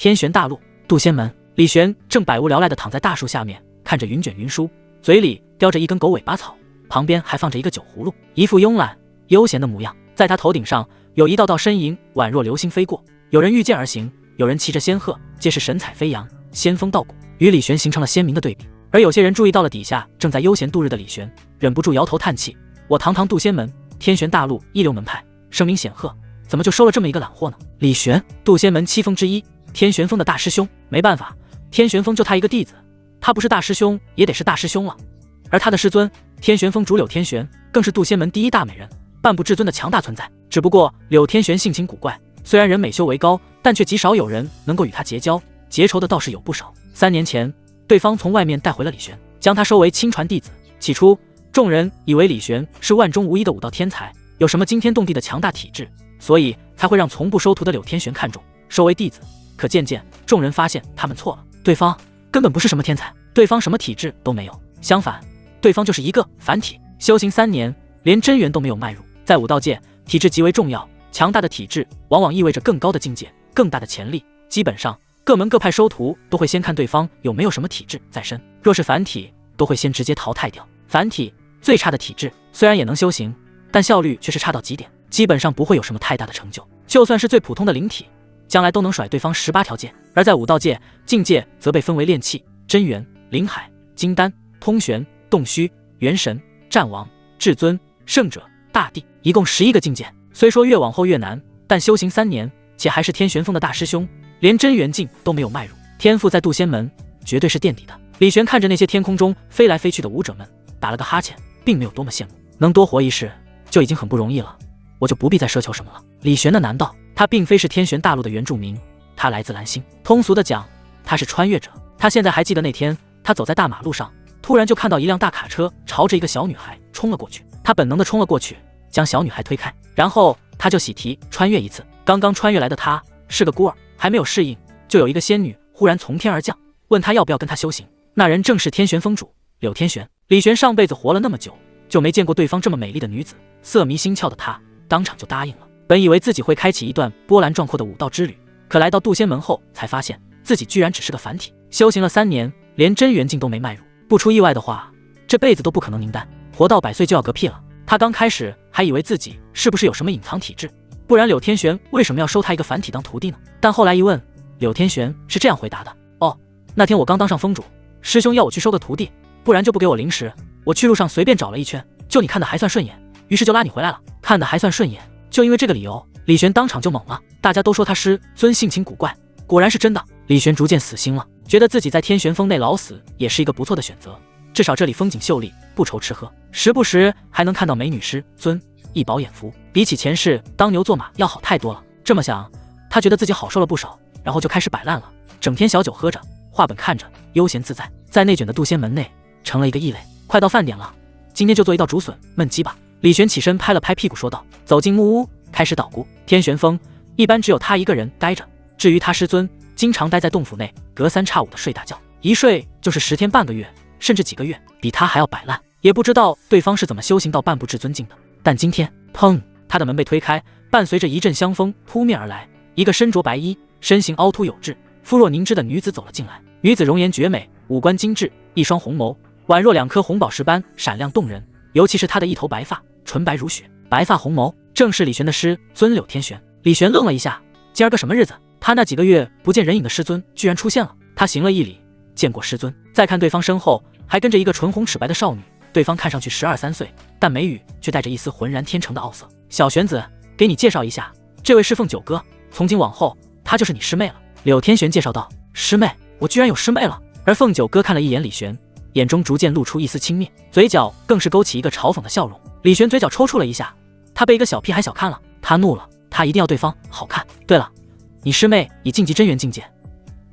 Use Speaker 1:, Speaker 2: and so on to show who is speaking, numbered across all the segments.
Speaker 1: 天玄大陆，渡仙门，李玄正百无聊赖地躺在大树下面，看着云卷云舒，嘴里叼着一根狗尾巴草，旁边还放着一个酒葫芦，一副慵懒悠闲的模样。在他头顶上有一道道身影宛若流星飞过，有人御剑而行，有人骑着仙鹤，皆是神采飞扬，仙风道骨，与李玄形成了鲜明的对比。而有些人注意到了底下正在悠闲度日的李玄，忍不住摇头叹气，我堂堂渡仙门，天玄大陆一流门派，声名显赫，怎么就收了这么一个懒货呢？李玄，渡仙门七峰之一，天玄峰的大师兄，没办法，天玄峰就他一个弟子，他不是大师兄也得是大师兄了。而他的师尊天玄峰主柳天玄更是渡仙门第一大美人，半步至尊的强大存在。只不过柳天玄性情古怪，虽然人美修为高，但却极少有人能够与他结交，结仇的倒是有不少。3年前，对方从外面带回了李玄，将他收为亲传弟子。起初众人以为李玄是万中无一的武道天才，有什么惊天动地的强大体质，所以才会让从不收徒的柳天玄看中，收为弟子。可渐渐众人发现他们错了，对方根本不是什么天才，对方什么体质都没有，相反，对方就是一个凡体，修行3年连真元都没有迈入。在武道界，体质极为重要，强大的体质往往意味着更高的境界，更大的潜力。基本上各门各派收徒都会先看对方有没有什么体质在身，若是凡体都会先直接淘汰掉。凡体最差的体质虽然也能修行，但效率却是差到极点，基本上不会有什么太大的成就。就算是最普通的灵体，将来都能甩对方18条剑。而在武道界，境界则被分为炼气、真元、灵海、金丹、通玄、洞虚、元神、战王、至尊、圣者、大帝，一共11个境界。虽说越往后越难，但修行3年，且还是天玄峰的大师兄，连真元境都没有迈入，天赋在渡仙门绝对是垫底的。李玄看着那些天空中飞来飞去的武者们，打了个哈欠，并没有多么羡慕，能多活一世就已经很不容易了，我就不必再奢求什么了。李玄的难道他并非是天玄大陆的原住民，他来自蓝星，通俗的讲，他是穿越者。他现在还记得那天，他走在大马路上，突然就看到一辆大卡车朝着一个小女孩冲了过去，他本能的冲了过去，将小女孩推开，然后他就喜提穿越一次。刚刚穿越来的他是个孤儿，还没有适应，就有一个仙女忽然从天而降，问他要不要跟他修行。那人正是天玄峰主柳天玄。李玄上辈子活了那么久，就没见过对方这么美丽的女子，色迷心窍的他当场就答应了。本以为自己会开启一段波澜壮阔的武道之旅，可来到渡仙门后，才发现自己居然只是个凡体，修行了3年，连真元境都没迈入。不出意外的话，这辈子都不可能宁丹，活到100岁就要嗝屁了。他刚开始还以为自己是不是有什么隐藏体质，不然柳天玄为什么要收他一个凡体当徒弟呢？但后来一问，柳天玄是这样回答的：哦，那天我刚当上峰主，师兄要我去收个徒弟，不然就不给我灵石。我去路上随便找了一圈，就你看的还算顺眼，于是就拉你回来了。看的还算顺眼，就因为这个理由，李玄当场就懵了。大家都说他师尊性情古怪，果然是真的。李玄逐渐死心了，觉得自己在天玄峰内老死也是一个不错的选择，至少这里风景秀丽，不愁吃喝，时不时还能看到美女师尊，一饱眼福，比起前世当牛做马要好太多了。这么想，他觉得自己好受了不少，然后就开始摆烂了，整天小酒喝着，画本看着，悠闲自在，在内卷的渡仙门内成了一个异类。快到饭点了，今天就做一道竹笋焖鸡吧。李玄起身拍了拍屁股说道，走进木屋，开始捣鼓。天玄峰一般只有他一个人待着，至于他师尊，经常待在洞府内，隔3差5的睡大觉，一睡就是10天半个月，甚至几个月，比他还要摆烂。也不知道对方是怎么修行到半步至尊境的。但今天，砰，他的门被推开，伴随着一阵香风扑面而来，一个身着白衣，身形凹凸有致，肤若凝脂的女子走了进来。女子容颜绝美，五官精致，一双红眸宛若2颗红宝石般闪亮动人，尤其是她的一头白发，纯白如雪，白发红眸，正是李玄的师尊柳天玄。李玄愣了一下，今儿个什么日子？他那几个月不见人影的师尊居然出现了。他行了一礼，见过师尊。再看对方身后还跟着一个唇红齿白的少女，对方看上去12、13岁，但眉宇却带着一丝浑然天成的傲色。小玄子，给你介绍一下，这位是凤九哥，从今往后她就是你师妹了。柳天玄介绍道。师妹？我居然有师妹了？而凤九哥看了一眼李玄，眼中逐渐露出一丝轻蔑，嘴角更是勾起一个嘲讽的笑容。李玄嘴角抽搐了一下，他被一个小屁孩小看了，他怒了，他一定要对方好看。对了，你师妹已晋级真元境界，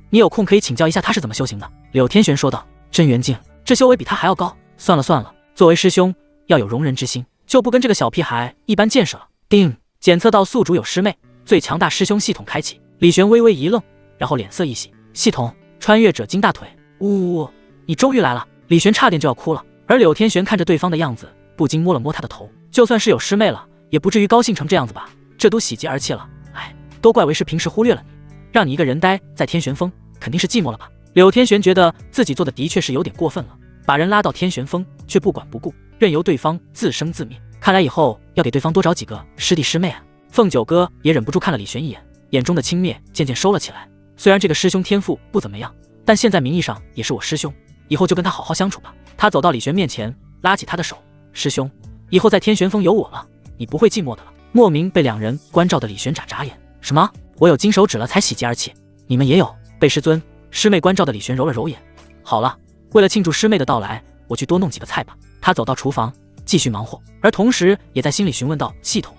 Speaker 1: 你有空可以请教一下她是怎么修行的。柳天玄说道。真元境，这修为比他还要高。算了算了，作为师兄要有容人之心，就不跟这个小屁孩一般见识了。叮，检测到宿主有师妹，最强大师兄系统开启。李玄微微一愣，然后脸色一喜，系统穿越者金大腿。呜，你终于来了。李玄差点就要哭了，而柳天玄看着对方的样子，不禁摸了摸他的头。就算是有师妹了，也不至于高兴成这样子吧？这都喜极而泣了。哎，都怪为师平时忽略了你，让你一个人待在天玄峰，肯定是寂寞了吧？柳天玄觉得自己做的的确是有点过分了，把人拉到天玄峰，却不管不顾，任由对方自生自灭。看来以后要给对方多找几个师弟师妹啊。凤九哥也忍不住看了李玄一眼，眼中的轻蔑渐渐收了起来。虽然这个师兄天赋不怎么样，但现在名义上也是我师兄，以后就跟他好好相处吧。他走到李玄面前，拉起他的手，师兄，以后在天玄峰有我了，你不会寂寞的了。莫名被两人关照的李玄眨眨眼，什么？我有金手指了才喜极而泣，你们也有？被师尊师妹关照的李玄揉了揉眼，好了，为了庆祝师妹的到来，我去多弄几个菜吧。他走到厨房继续忙活，而同时也在心里询问道，系统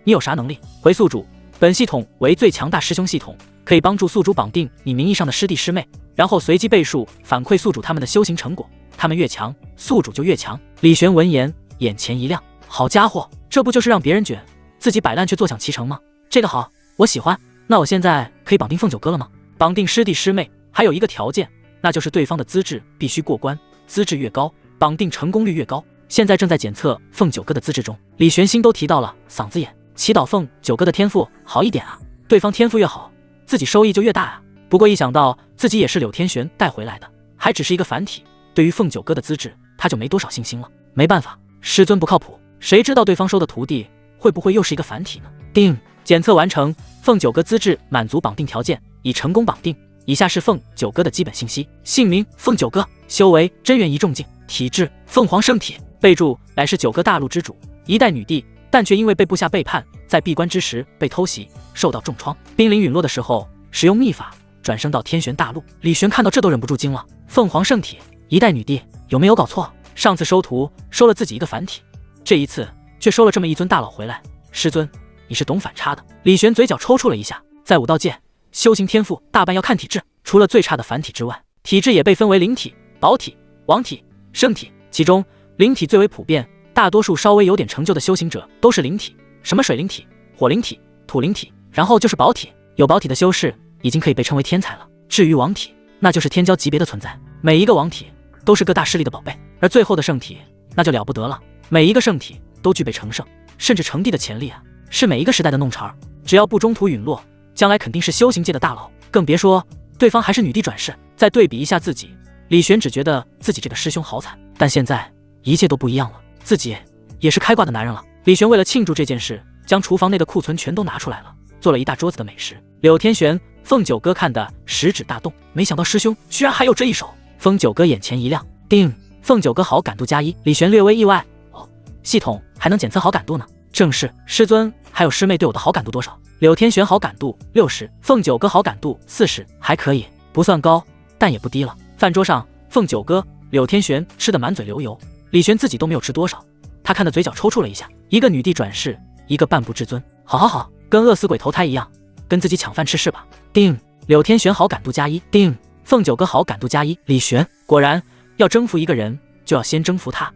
Speaker 1: 你有啥能力？回宿主，本系统为最强大师兄系统，可以帮助宿主绑定你名义上的师弟师妹，然后随机倍数反馈宿主他们的修行成果，他们越强，宿主就越强。李玄闻言眼前一亮，好家伙，这不就是让别人卷，自己摆烂却坐享其成吗？这个好，我喜欢。那我现在可以绑定凤九哥了吗？绑定师弟师妹还有一个条件，那就是对方的资质必须过关，资质越高，绑定成功率越高。现在正在检测凤九哥的资质中，李玄心都提到了嗓子眼，祈祷凤九哥的天赋好一点啊，对方天赋越好，自己收益就越大啊。不过一想到自己也是柳天玄带回来的，还只是一个凡体，对于凤九哥的资质他就没多少信心了。没办法，师尊不靠谱，谁知道对方收的徒弟会不会又是一个凡体呢？定，检测完成，凤九哥资质满足绑定条件，已成功绑定。以下是凤九哥的基本信息：姓名凤九哥，修为真元一重境，体质凤凰圣体，备注乃是九哥大陆之主，一代女帝，但却因为被部下背叛，在闭关之时被偷袭，受到重创，濒临陨落的时候使用秘法转生到天玄大陆。李玄看到这都忍不住惊了，凤凰圣体，一代女帝，有没有搞错？上次收徒收了自己一个凡体，这一次却收了这么一尊大佬回来，师尊你是懂反差的。李玄嘴角抽搐了一下，在武道界修行天赋大半要看体质，除了最差的凡体之外，体质也被分为灵体、宝体、王体、圣体，其中灵体最为普遍，大多数稍微有点成就的修行者都是灵体，什么水灵体、火灵体、土灵体，然后就是宝体，有宝体的修士已经可以被称为天才了。至于王体，那就是天骄级别的存在，每一个王体都是各大势力的宝贝，而最后的圣体那就了不得了，每一个圣体都具备成圣甚至成帝的潜力啊，是每一个时代的弄潮儿，只要不中途陨落，将来肯定是修行界的大佬，更别说对方还是女帝转世。再对比一下自己，李玄只觉得自己这个师兄好惨，但现在一切都不一样了，自己也是开挂的男人了。李玄为了庆祝这件事，将厨房内的库存全都拿出来了，做了一大桌子的美食。柳天玄、凤九哥看的食指大动，没想到师兄居然还有这一手。凤九哥眼前一亮，定，凤九哥好感度加1。李玄略微意外，哦，系统还能检测好感度呢？正是，师尊还有师妹对我的好感度多少？柳天玄好感度60，凤九哥好感度40，还可以，不算高，但也不低了。饭桌上，凤九哥、柳天玄吃得满嘴流油，李玄自己都没有吃多少，他看得嘴角抽搐了一下。一个女帝转世，一个半步至尊，好好好，跟饿死鬼投胎一样，跟自己抢饭吃是吧？定，柳天玄好感度加1，定，凤九哥好感度加1。李玄果然要征服一个人，就要先征服他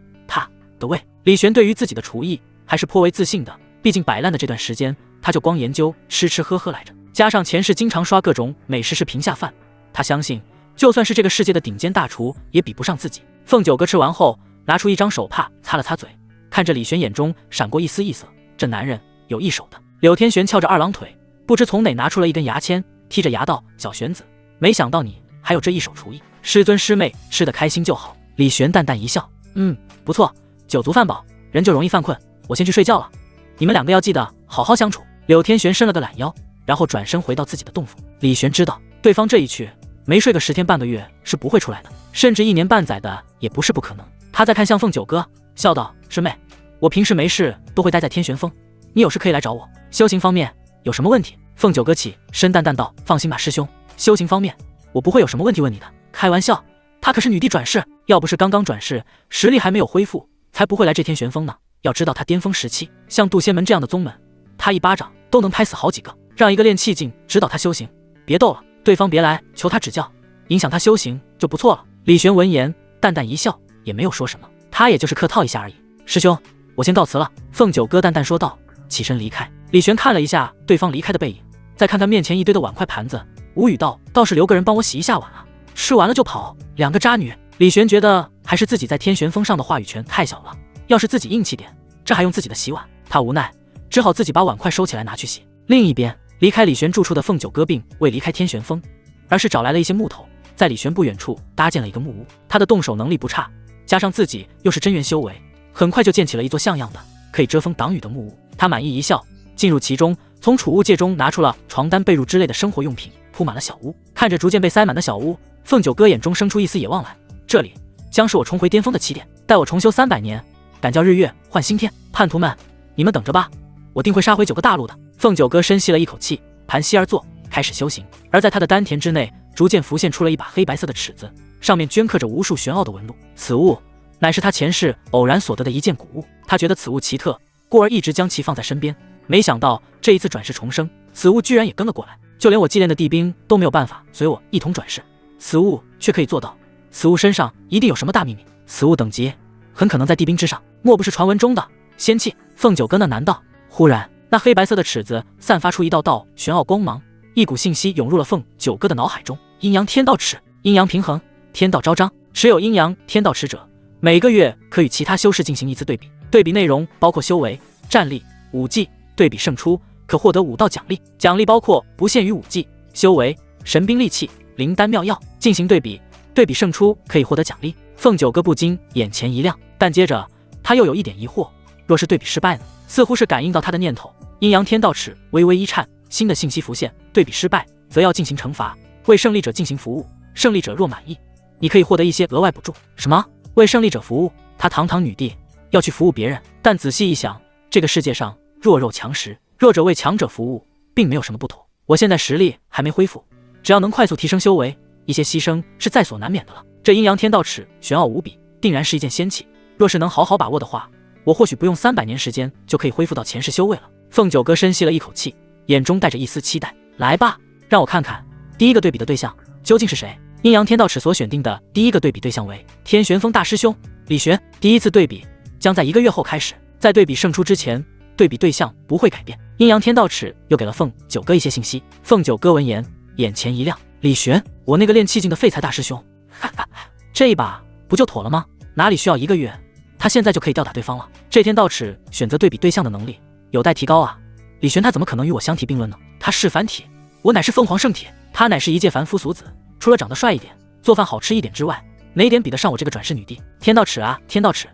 Speaker 1: 的胃。李玄对于自己的厨艺还是颇为自信的，毕竟摆烂的这段时间，他就光研究吃吃喝喝来着，加上前世经常刷各种美食视频下饭，他相信就算是这个世界的顶尖大厨也比不上自己。凤九哥吃完后，拿出一张手帕擦了擦嘴，看着李玄眼中闪过一丝异色，这男人有一手的。柳天玄翘着二郎腿，不知从哪拿出了一根牙签，剔着牙道：小玄子，没想到你还有这一手厨艺，师尊师妹吃得开心就好。李玄淡淡一笑，不错，酒足饭饱，人就容易犯困，我先去睡觉了，你们两个要记得好好相处。柳天玄伸了个懒腰，然后转身回到自己的洞府。李玄知道对方这一去没睡个10天半个月是不会出来的，甚至1年半载的也不是不可能。他在看向凤九哥，笑道：师妹，我平时没事都会待在天玄峰，你有事可以来找我，修行方面有什么问题？凤九哥起身淡淡道：放心吧师兄，修行方面我不会有什么问题问你的。开玩笑，他可是女帝转世，要不是刚刚转世，实力还没有恢复，才不会来这天玄峰呢。要知道他巅峰时期，像渡仙门这样的宗门，他一巴掌都能拍死好几个。让一个练气境指导他修行，别逗了，对方别来求他指教，影响他修行就不错了。李玄闻言淡淡一笑，也没有说什么，他也就是客套一下而已。师兄，我先告辞了。凤九哥淡淡说道，起身离开。李玄看了一下对方离开的背影，再看他面前一堆的碗筷盘子，无语道：倒是留个人帮我洗一下碗啊，吃完了就跑，两个渣女。李玄觉得还是自己在天玄峰上的话语权太小了，要是自己硬气点，这还用自己的洗碗？他无奈，只好自己把碗筷收起来拿去洗。另一边，离开李玄住处的凤九哥并未离开天玄峰，而是找来了一些木头，在李玄不远处搭建了一个木屋。他的动手能力不差，加上自己又是真元修为，很快就建起了一座像样的可以遮风挡雨的木屋。他满意一笑，进入其中，从储物戒中拿出了床单、被褥之类的生活用品，铺满了小屋。看着逐渐被塞满的小屋，凤九哥眼中生出一丝野望来。这里将是我重回巅峰的起点，待我重修300年，敢叫日月换新天。叛徒们，你们等着吧，我定会杀回9个大陆的。凤九哥深吸了一口气，盘膝而坐，开始修行。而在他的丹田之内，逐渐浮现出了一把黑白色的尺子，上面镌刻着无数玄奥的纹路。此物乃是他前世偶然所得的一件古物，他觉得此物奇特，故而一直将其放在身边。没想到这一次转世重生，此物居然也跟了过来，就连我祭炼的地兵都没有办法随我一同转世，此物却可以做到。此物身上一定有什么大秘密，此物等级很可能在地兵之上，莫不是传闻中的仙气？凤九哥那难道……忽然，那黑白色的尺子散发出一道道玄奥光芒，一股信息涌入了凤九哥的脑海中。阴阳天道尺，阴阳平衡，天道昭彰。持有阴阳天道尺者，每个月可与其他修士进行一次对比，对比内容包括修为、战力、武技，对比胜出可获得5道奖励，奖励包括不限于武技、修为、神兵利器、灵丹妙药。进行对比，对比胜出可以获得奖励。凤九哥不禁眼前一亮，但接着他又有一点疑惑，若是对比失败呢？似乎是感应到他的念头，阴阳天道尺微微一颤，新的信息浮现，对比失败则要进行惩罚，为胜利者进行服务，胜利者若满意，你可以获得一些额外补助。什么？为胜利者服务？她堂堂女帝要去服务别人？但仔细一想，这个世界上弱肉强食，弱者为强者服务并没有什么不妥。我现在实力还没恢复，只要能快速提升修为，一些牺牲是在所难免的了。这阴阳天道尺玄奥无比，定然是一件仙器，若是能好好把握的话，我或许不用300年时间就可以恢复到前世修为了。凤九哥深吸了一口气，眼中带着一丝期待。来吧，让我看看第一个对比的对象究竟是谁。阴阳天道尺所选定的第一个对比对象为天玄峰大师兄李玄。第一次对比将在1个月后开始，在对比胜出之前，对比对象不会改变。阴阳天道尺又给了凤九哥一些信息。凤九哥闻言眼前一亮，李玄，我那个练气境的废材大师兄，这一把不就妥了吗？哪里需要1个月，他现在就可以吊打对方了。这天道尺选择对比对象的能力有待提高啊！李玄他怎么可能与我相提并论呢？他是凡体，我乃是凤凰圣体，他乃是一介凡夫俗子，除了长得帅一点，做饭好吃一点之外，哪一点比得上我这个转世女帝？天道尺啊，天道尺，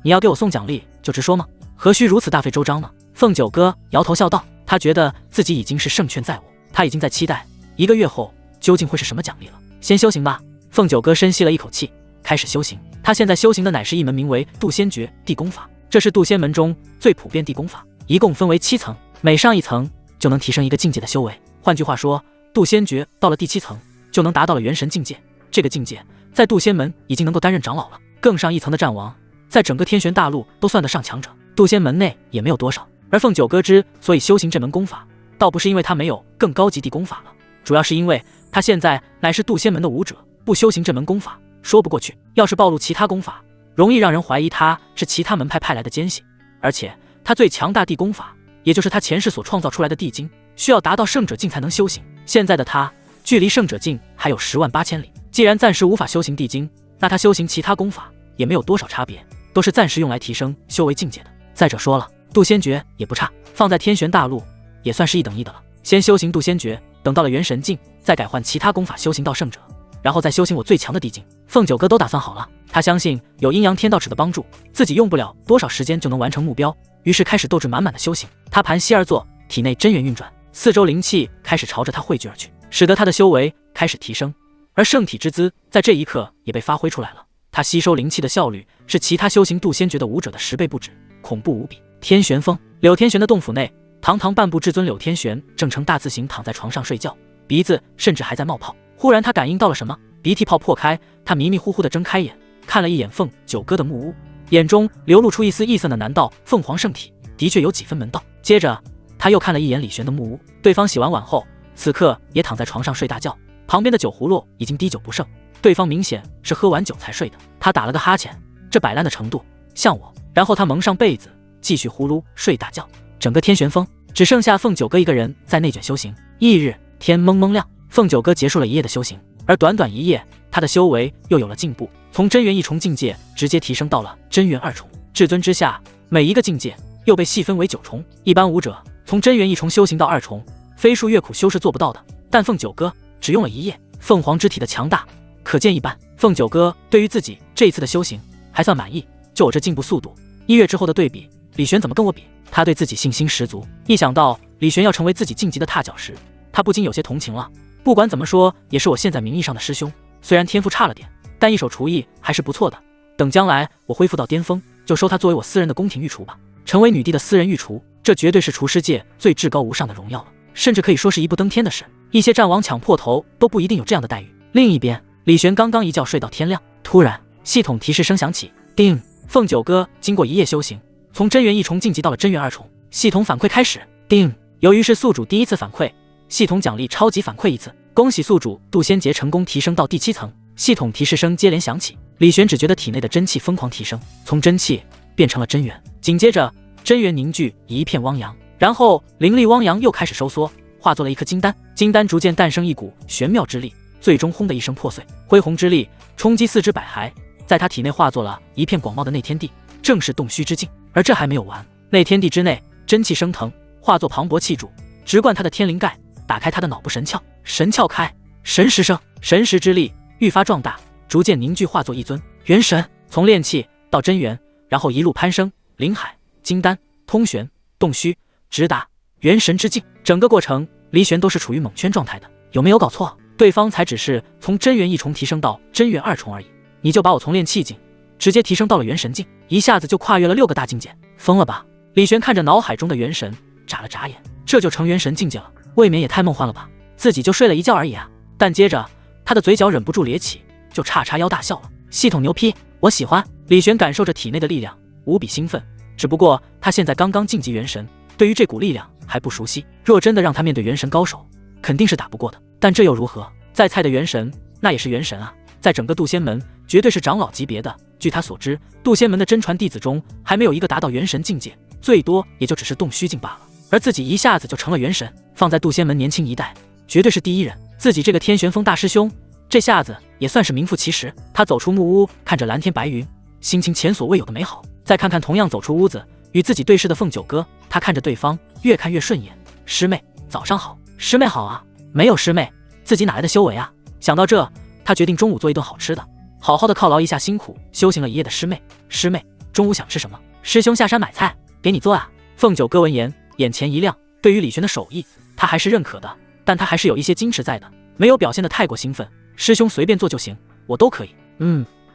Speaker 1: 你要给我送奖励就直说嘛，何须如此大费周章呢？凤九哥摇头笑道，他觉得自己已经是胜券在握，他已经在期待1个月后究竟会是什么奖励了。先修行吧。凤九哥深吸了一口气，开始修行。他现在修行的乃是一门名为渡仙诀地功法，这是渡仙门中最普遍地功法，一共分为7层，每上一层就能提升1个境界的修为。换句话说，渡仙诀到了第7层就能达到了元神境界，这个境界在渡仙门已经能够担任长老了。更上一层的战王，在整个天玄大陆都算得上强者，渡仙门内也没有多少。而凤九哥之所以修行这门功法，倒不是因为他没有更高级地功法了，主要是因为他现在乃是渡仙门的武者，不修行这门功法说不过去。要是暴露其他功法，容易让人怀疑他是其他门派派来的奸细。而且他最强大地功法，也就是他前世所创造出来的地经，需要达到圣者境才能修行。现在的他距离圣者境还有108000里，既然暂时无法修行地经，那他修行其他功法也没有多少差别，都是暂时用来提升修为境界的。再者说了，渡仙诀也不差，放在天玄大陆也算是一等一的了。先修行渡仙诀，等到了元神境，再改换其他功法修行到圣者，然后再修行我最强的地境。凤九哥都打算好了，他相信有阴阳天道尺的帮助，自己用不了多少时间就能完成目标，于是开始斗志满满的修行。他盘膝而坐，体内真元运转，四周灵气开始朝着他汇聚而去，使得他的修为开始提升，而圣体之姿在这一刻也被发挥出来了。他吸收灵气的效率是其他修行渡仙诀的武者的10倍不止，恐怖无比。天玄峰，柳天玄的洞府内，堂堂半步至尊柳天玄正呈大字形躺在床上睡觉，鼻子甚至还在冒泡。忽然他感应到了什么，鼻涕泡破开，他迷迷糊糊地睁开眼，看了一眼凤九哥的木屋，眼中流露出一丝异色的难道凤凰圣体的确有几分门道。接着他又看了一眼李玄的木屋，对方洗完碗后此刻也躺在床上睡大觉，旁边的酒葫芦已经滴酒不剩，对方明显是喝完酒才睡的。他打了个哈欠，这摆烂的程度像我。然后他蒙上被子继续呼噜睡大觉。整个天玄峰只剩下凤九哥一个人在内卷修行。翌日天蒙蒙亮，凤九哥结束了一夜的修行，而短短一夜，他的修为又有了进步，从真元1重境界直接提升到了真元2重。至尊之下，每一个境界又被细分为9重。一般武者从真元1重修行到2重，飞树越苦修是做不到的，但凤九哥只用了1夜，凤凰之体的强大可见一斑。凤九哥对于自己这一次的修行还算满意，就我这进步速度，1月之后的对比，李玄怎么跟我比？他对自己信心十足，一想到李玄要成为自己晋级的踏脚石，他不禁有些同情了。不管怎么说，也是我现在名义上的师兄，虽然天赋差了点，但一手厨艺还是不错的。等将来我恢复到巅峰，就收他作为我私人的宫廷御厨吧，成为女帝的私人御厨，这绝对是厨师界最至高无上的荣耀了，甚至可以说是一步登天的事。一些战王抢破头都不一定有这样的待遇。另一边，李玄刚刚一觉睡到天亮，突然系统提示声响起，叮！凤九哥经过1夜修行，从真元1重晋级到了真元2重，系统反馈开始，叮！由于是宿主第一次反馈，系统奖励超级反馈1次，恭喜宿主杜仙杰成功提升到第7层。系统提示声接连响起，李玄只觉得体内的真气疯狂提升，从真气变成了真元，紧接着真元凝聚一片汪洋，然后灵力汪洋又开始收缩，化作了一颗金丹，金丹逐渐诞生一股玄妙之力，最终轰的一声破碎，恢宏之力冲击4肢百骸，在他体内化作了一片广袤的内天地，正是洞虚之境。而这还没有完，内天地之内真气升腾，化作磅礴气柱，直灌他的天灵盖，打开他的脑部神窍，神窍开，神识生，神识之力愈发壮大，逐渐凝聚化作一尊元神，从炼气到真元，然后一路攀升，灵海、金丹、通玄、洞虚，直达元神之境。整个过程李玄都是处于猛圈状态的，有没有搞错？对方才只是从真元1重提升到真元2重而已，你就把我从炼气境直接提升到了元神境，一下子就跨越了6个大境界，疯了吧？李玄看着脑海中的元神，眨了眨眼，这就成元神境界了，未免也太梦幻了吧？自己就睡了一觉而已啊！但接着他的嘴角忍不住咧起，就叉叉腰大笑了。系统牛批，我喜欢。李玄感受着体内的力量，无比兴奋。只不过他现在刚刚晋级元神，对于这股力量还不熟悉，若真的让他面对元神高手，肯定是打不过的。但这又如何？再菜的元神，那也是元神啊，在整个渡仙门绝对是长老级别的。据他所知，渡仙门的真传弟子中还没有一个达到元神境界，最多也就只是洞虚境罢了。而自己一下子就成了元神，放在渡仙门年轻一代，绝对是第一人。自己这个天玄峰大师兄，这下子也算是名副其实。他走出木屋，看着蓝天白云，心情前所未有的美好。再看看同样走出屋子与自己对视的凤九哥，他看着对方越看越顺眼。师妹早上好。师妹好啊。没有师妹，自己哪来的修为啊？想到这，他决定中午做一顿好吃的，好好的犒劳一下辛苦修行了1夜的师妹。师妹中午想吃什么？师兄下山买菜给你做啊。凤九哥闻言眼前一亮，对于李玄的手艺他还是认可的，但他还是有一些矜持在的，没有表现得太过兴奋。师兄随便做就行，我都可以。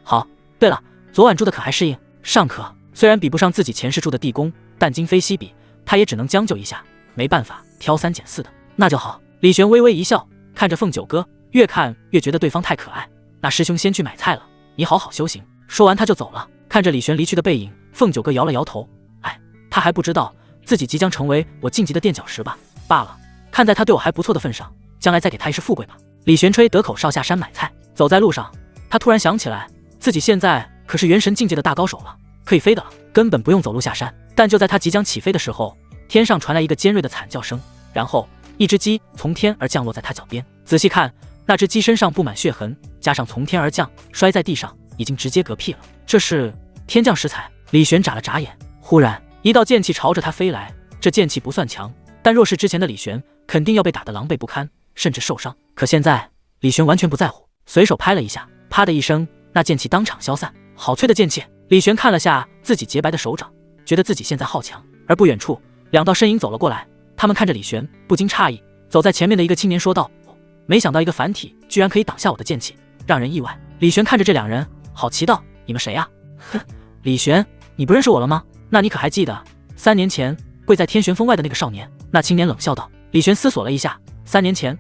Speaker 1: 好。对了，昨晚住的可还适应？尚可，虽然比不上自己前世住的地宫，但今非昔比，他也只能将就一下，没办法，挑3拣4的。那就好。李玄微微一笑，看着凤九哥，越看越觉得对方太可爱。那师兄先去买菜了，你好好修行。说完他就走了。看着李玄离去的背影，凤九哥摇了摇头，他还不知道自己即将成为我晋级的垫脚石吧？罢了，看在他对我还不错的份上，将来再给他一世富贵吧。李玄吹得口哨下山买菜，走在路上，他突然想起来，自己现在可是元神境界的大高手了，可以飞的了，根本不用走路下山。但就在他即将起飞的时候，天上传来一个尖锐的惨叫声，然后一只鸡从天而降落在他脚边。仔细看，那只鸡身上布满血痕，加上从天而降摔在地上，已经直接嗝屁了。这是天降食材。李玄眨了眨眼，忽然一道剑气朝着他飞来。这剑气不算强，但若是之前的李玄，肯定要被打得狼狈不堪，甚至受伤。可现在李玄完全不在乎，随手拍了一下，啪的一声，那剑气当场消散。好脆的剑气！李玄看了下自己洁白的手掌，觉得自己现在好强。而不远处，2道身影走了过来，他们看着李玄，不禁诧异。走在前面的一个青年说道：“没想到一个凡体居然可以挡下我的剑气，让人意外。”李玄看着这2人，好奇道：“你们谁呀？”哼，李玄，你不认识我了吗？那你可还记得3年前跪在天玄峰外的那个少年？那青年冷笑道。李玄思索了一下，3年前，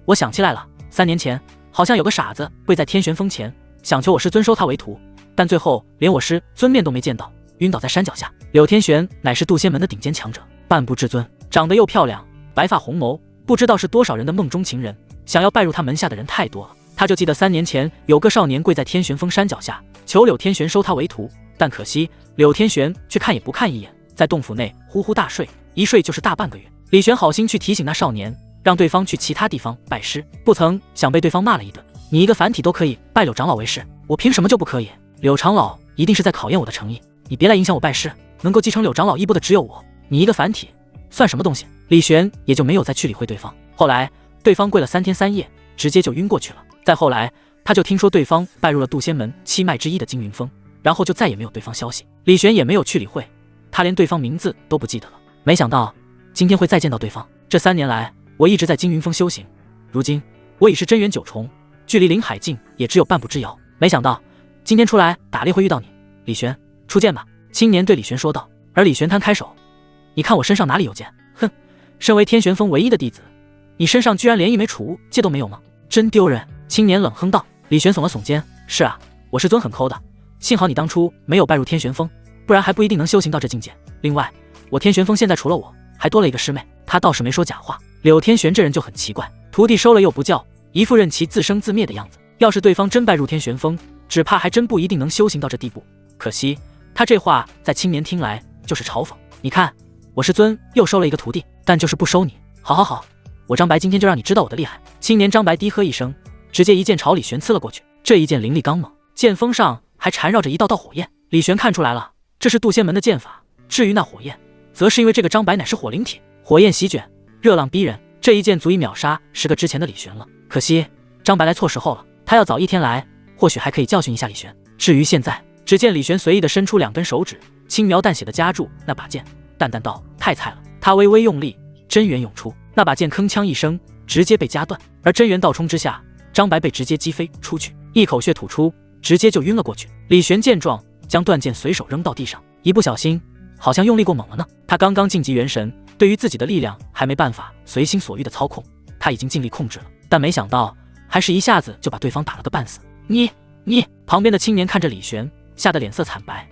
Speaker 1: 我想起来了，3年前好像有个傻子跪在天玄峰前，想求我师尊收他为徒，但最后连我师尊面都没见到，晕倒在山脚下。柳天玄乃是渡仙门的顶尖强者，半步至尊，长得又漂亮，白发红眸，不知道是多少人的梦中情人，想要拜入他门下的人太多了。他就记得3年前有个少年跪在天玄峰山脚下，求柳天玄收他为徒，但可惜柳天玄却看也不看一眼，在洞府内呼呼大睡，一睡就是大半个月。李玄好心去提醒那少年，让对方去其他地方拜师，不曾想被对方骂了一顿。你一个凡体都可以拜柳长老为师，我凭什么就不可以？柳长老一定是在考验我的诚意，你别来影响我拜师，能够继承柳长老衣钵的只有我，你一个凡体算什么东西？李玄也就没有再去理会对方。后来对方跪了3天3夜，直接就晕过去了。再后来他就听说对方拜入了渡仙门7脉之一的金云峰，然后就再也没有对方消息。李玄也没有去理会，他连对方名字都不记得了。没想到今天会再见到对方。这3年来我一直在金云峰修行，如今我已是真元9重，距离灵海境也只有半步之遥。没想到今天出来打猎会遇到你，李玄，出剑吧。青年对李玄说道。而李玄摊开手，你看我身上哪里有剑？哼，身为天玄峰唯一的弟子，你身上居然连一枚储物戒都没有吗？真丢人！青年冷哼道。李玄耸了耸肩，是啊，我师尊很抠的，幸好你当初没有拜入天玄峰，不然还不一定能修行到这境界。另外，我天玄峰现在除了我，还多了一个师妹。他倒是没说假话。柳天玄这人就很奇怪，徒弟收了又不教，一副任其自生自灭的样子。要是对方真拜入天玄峰，只怕还真不一定能修行到这地步。可惜他这话在青年听来就是嘲讽。你看，我师尊又收了一个徒弟，但就是不收你。好好好，我张白今天就让你知道我的厉害。青年张白低喝一声，直接一剑朝李玄刺了过去。这一剑凌厉刚猛，剑锋上还缠绕着一道道火焰。李玄看出来了，这是渡仙门的剑法。至于那火焰，则是因为这个张白乃是火灵体，火焰席卷，热浪逼人，这一剑足以秒杀10个之前的李玄了。可惜张白来错时候了，他要早1天来，或许还可以教训一下李玄。至于现在，只见李玄随意的伸出2根手指，轻描淡写的夹住那把剑，淡淡道：太菜了。他微微用力，真元涌出，那把剑铿锵一声，直接被夹断。而真元倒冲之下，张白被直接击飞出去，一口血吐出，直接就晕了过去。李玄见状，将断剑随手扔到地上，一不小心好像用力过猛了呢。他刚刚晋级元神，对于自己的力量还没办法随心所欲的操控，他已经尽力控制了，但没想到还是一下子就把对方打了个半死。你旁边的青年看着李玄，吓得脸色惨白。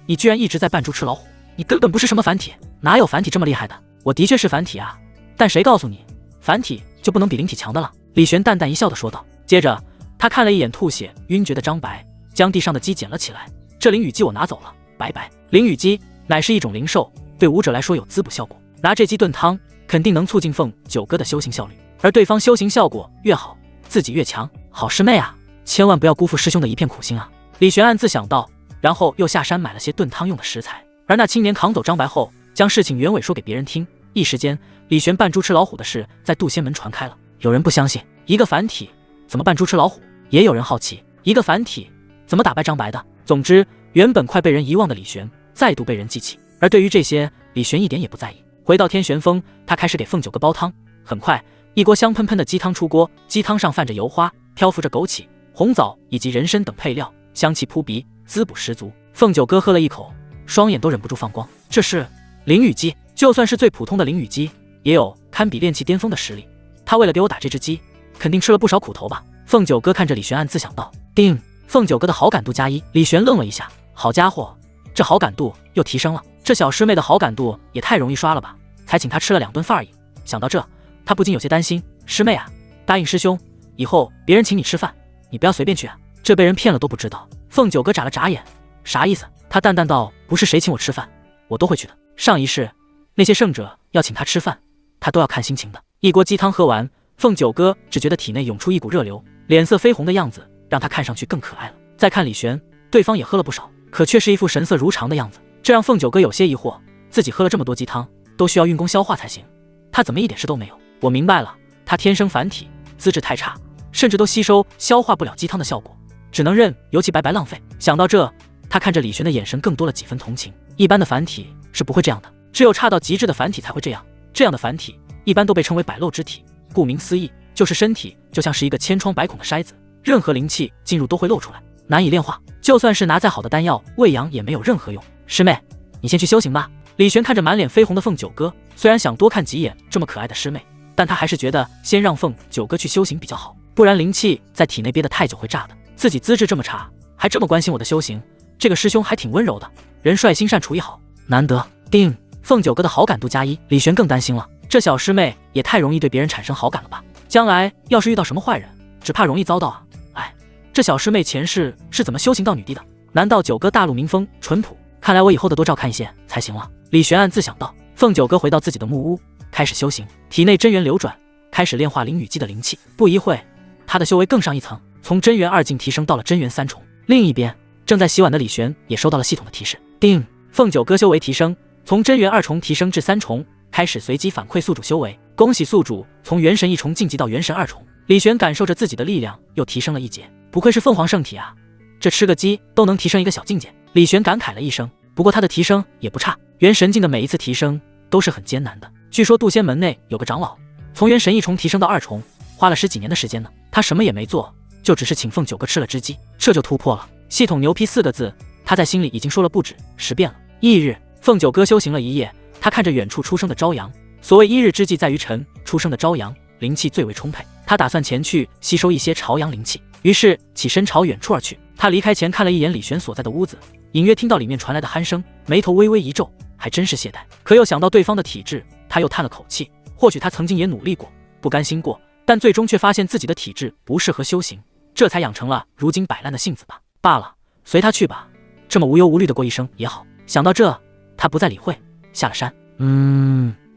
Speaker 1: 你居然一直在扮猪吃老虎，你根本不是什么凡体，哪有凡体这么厉害的？我的确是凡体啊，但谁告诉你凡体就不能比灵体强的了？李玄淡淡一笑的说道。接着他看了一眼吐血晕厥的张白，将地上的鸡捡了起来。这灵羽鸡我拿走了，拜拜。灵羽鸡乃是一种灵兽，对武者来说有滋补效果，拿这鸡炖汤肯定能促进凤九哥的修行效率，而对方修行效果越好，自己越强。好师妹啊，千万不要辜负师兄的一片苦心啊！李玄暗自想到，然后又下山买了些炖汤用的食材。而那青年扛走张白后，将事情原委说给别人听，一时间李玄扮猪吃老虎的事在渡仙门传开了。有人不相信一个凡体怎么扮猪吃老虎，也有人好奇一个凡体怎么打败张白的。总之，原本快被人遗忘的李玄再度被人记起，而对于这些，李玄一点也不在意。回到天玄峰，他开始给凤九哥煲汤。很快，一锅香喷喷的鸡汤出锅，鸡汤上泛着油花，漂浮着枸杞、红枣以及人参等配料，香气扑鼻，滋补十足。凤九哥喝了一口，双眼都忍不住放光。这是灵羽鸡，就算是最普通的灵羽鸡，也有堪比炼气巅峰的实力。他为了给我打这只鸡，肯定吃了不少苦头吧？凤九哥看着李玄，暗自想到。定，凤九哥的好感度加1。李玄愣了一下，好家伙，这好感度又提升了。这小师妹的好感度也太容易刷了吧？才请她吃了2顿饭而已。想到这，他不禁有些担心。师妹啊，答应师兄，以后别人请你吃饭，你不要随便去啊。这被人骗了都不知道。凤九哥眨了眨眼，啥意思？他淡淡道：不是谁请我吃饭，我都会去的。上一世那些圣者要请他吃饭，他都要看心情的。一锅鸡汤喝完，凤九哥只觉得体内涌出一股热流，脸色绯红的样子让他看上去更可爱了。再看李玄，对方也喝了不少，可却是一副神色如常的样子，这让凤九哥有些疑惑，自己喝了这么多鸡汤，都需要运功消化才行，他怎么一点事都没有？我明白了，他天生凡体，资质太差，甚至都吸收消化不了鸡汤的效果，只能任由其白白浪费。想到这，他看着李玄的眼神更多了几分同情。一般的凡体是不会这样的，只有差到极致的凡体才会这样。这样的凡体一般都被称为百漏之体，顾名思义，就是身体就像是一个千疮百孔的筛子，任何灵气进入都会漏出来，难以炼化。就算是拿再好的丹药喂养也没有任何用。师妹，你先去修行吧。李玄看着满脸绯红的凤九哥，虽然想多看几眼这么可爱的师妹，但他还是觉得先让凤九哥去修行比较好，不然灵气在体内憋得太久会炸的。自己资质这么差，还这么关心我的修行，这个师兄还挺温柔的，人帅心善，厨艺好，难得。定，凤九哥的好感度加1。李玄更担心了，这小师妹也太容易对别人产生好感了吧？将来要是遇到什么坏人，只怕容易遭到啊！哎，这小师妹前世是怎么修行到女帝的？难道九哥大陆民风淳朴？看来我以后的多照看一些才行了。李玄暗自想到。凤九哥回到自己的木屋，开始修行，体内真元流转，开始炼化灵羽姬的灵气。不一会，他的修为更上一层，从真元2境提升到了真元3重。另一边，正在洗碗的李玄也收到了系统的提示。定，凤九哥修为提升，从真元2重提升至3重，开始随机反馈宿主修为。恭喜宿主从元神1重晋级到元神2重。李玄感受着自己的力量又提升了一截，不愧是凤凰圣体啊，这吃个鸡都能提升一个小境界。李玄感慨了一声，不过他的提升也不差。元神境的每一次提升都是很艰难的。据说渡仙门内有个长老，从元神1重提升到2重，花了10几年的时间呢。他什么也没做，就只是请凤九哥吃了只鸡，这就突破了。系统牛批4个字，他在心里已经说了不止10遍了。翌日，凤九哥修行了一夜，他看着远处出生的朝阳。所谓一日之计在于晨，出生的朝阳灵气最为充沛，他打算前去吸收一些朝阳灵气，于是起身朝远处而去。他离开前看了一眼李玄所在的屋子，隐约听到里面传来的鼾声，眉头微微一皱，还真是懈怠。可又想到对方的体质，他又叹了口气。或许他曾经也努力过，不甘心过，但最终却发现自己的体质不适合修行，这才养成了如今摆烂的性子吧。罢了，随他去吧，这么无忧无虑的过一生也好。想到这，他不再理会，下了山。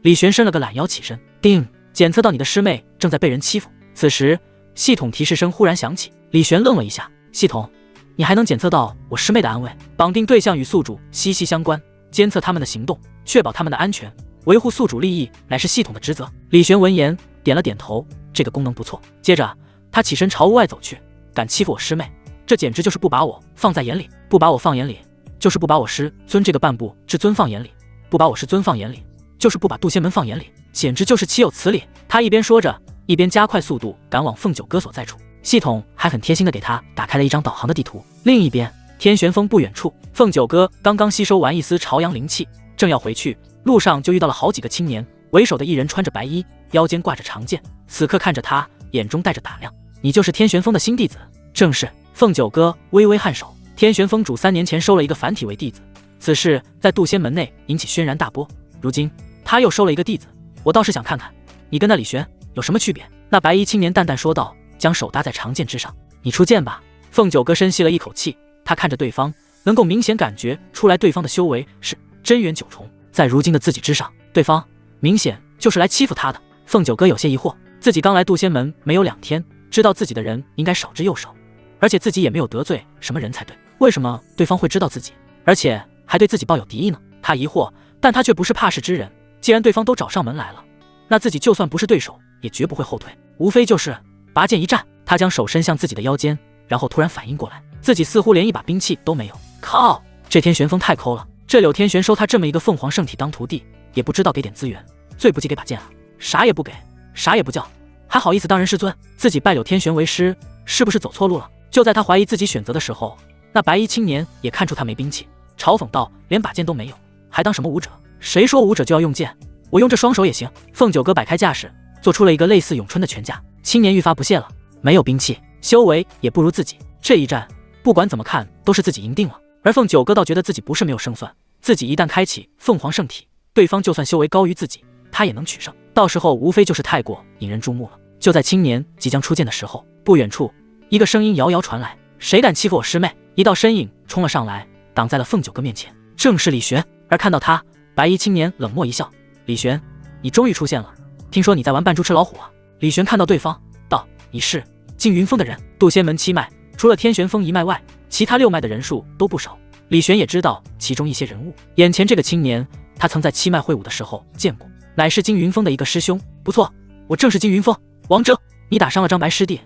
Speaker 1: 李玄伸了个懒腰起身，叮，检测到你的师妹正在被人欺负。此时系统提示声忽然响起，李玄愣了一下，系统，你还能检测到我师妹的安危？绑定对象与宿主息息相关，监测他们的行动，确保他们的安全，维护宿主利益乃是系统的职责。李玄闻言点了点头，这个功能不错。接着他起身朝屋外走去，敢欺负我师妹，这简直就是不把我放在眼里。不把我放眼里，就是不把我师尊这个半步至尊放眼里；不把我师尊放眼里，就是不把渡仙门放眼里，简直就是岂有此理。他一边说着，一边加快速度赶往凤九哥所在处。系统还很贴心的给他打开了一张导航的地图。另一边，天玄峰不远处，凤九哥刚刚吸收完一丝朝阳灵气，正要回去，路上就遇到了好几个青年，为首的一人穿着白衣，腰间挂着长剑，此刻看着他，眼中带着打量。你就是天玄峰的新弟子？正是。凤九哥微微颔首。天玄峰主3年前收了一个凡体为弟子，此事在渡仙门内引起轩然大波，如今他又收了一个弟子，我倒是想看看你跟那李玄有什么区别。那白衣青年淡淡说道，将手搭在长剑之上。你出剑吧。凤九哥深吸了一口气，他看着对方，能够明显感觉出来对方的修为是真元9重，在如今的自己之上，对方明显就是来欺负他的。凤九哥有些疑惑，自己刚来渡仙门没有2天，知道自己的人应该少之又少，而且自己也没有得罪什么人才对，为什么对方会知道自己，而且还对自己抱有敌意呢？他疑惑，但他却不是怕事之人，既然对方都找上门来了，那自己就算不是对手也绝不会后退，无非就是拔剑一战。他将手伸向自己的腰间，然后突然反应过来，自己似乎连一把兵器都没有。靠，这天玄峰太抠了，这柳天玄收他这么一个凤凰圣体当徒弟，也不知道给点资源，最不济给把剑啊，啥也不给，啥也不叫，还好意思当人师尊？自己拜柳天玄为师，是不是走错路了？就在他怀疑自己选择的时候，那白衣青年也看出他没兵器，嘲讽道，连把剑都没有，还当什么武者？谁说武者就要用剑？我用这双手也行。凤九哥摆开架势，做出了一个类似咏春的拳架。青年愈发不屑了，没有兵器，修为也不如自己，这一战不管怎么看都是自己赢定了。而凤九哥倒觉得自己不是没有胜算，自己一旦开启凤凰圣体，对方就算修为高于自己，他也能取胜，到时候无非就是太过引人注目了。就在青年即将出剑的时候，不远处一个声音遥遥传来，谁敢欺负我师妹？一道身影冲了上来，挡在了凤九哥面前，正是李玄。而看到他，白衣青年冷漠一笑，李玄，你终于出现了，听说你在玩扮猪吃老虎啊？李玄看到对方道，你是静云峰的人？渡仙门7脉除了天玄峰1脉外，其他6脉的人数都不少，李玄也知道其中一些人物。眼前这个青年，他曾在7脉会武的时候见过，乃是金云峰的一个师兄。不错，我正是金云峰。王哲，你打伤了张白师弟，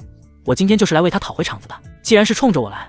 Speaker 1: 我今天就是来为他讨回场子的。既然是冲着我来，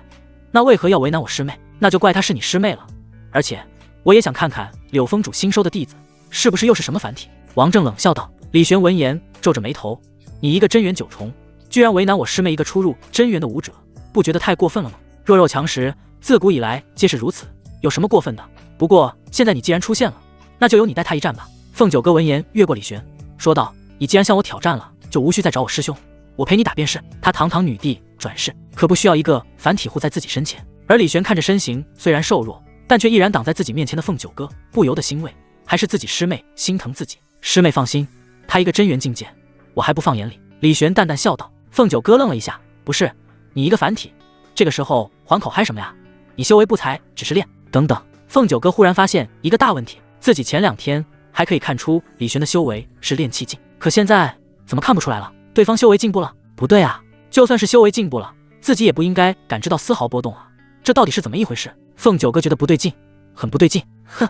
Speaker 1: 那为何要为难我师妹？那就怪她是你师妹了。而且我也想看看柳峰主新收的弟子是不是又是什么凡体。王正冷笑道。李玄闻言皱着眉头，你一个真元9重，居然为难我师妹一个初入真元的武者，不觉得太过分了吗？弱肉强食，自古以来皆是如此，有什么过分的？不过现在你既然出现了，那就由你带他一战吧。凤九哥闻言越过李玄，说道，你既然向我挑战了，就无需再找我师兄，我陪你打便是。他堂堂女帝转世，可不需要一个凡体护在自己身前。而李玄看着身形虽然瘦弱，但却依然挡在自己面前的凤九哥，不由得欣慰，还是自己师妹心疼自己。师妹放心，他一个真元境界，我还不放眼里。李玄淡淡笑道。凤九哥愣了一下，不是，你一个凡体，这个时候还口嗨什么呀？你修为不才，只是练……等等。凤九哥忽然发现一个大问题，自己前2天还可以看出李玄的修为是练气境，可现在怎么看不出来了？对方修为进步了？不对啊，就算是修为进步了，自己也不应该感知到丝毫波动啊，这到底是怎么一回事？凤九哥觉得不对劲，很不对劲。哼，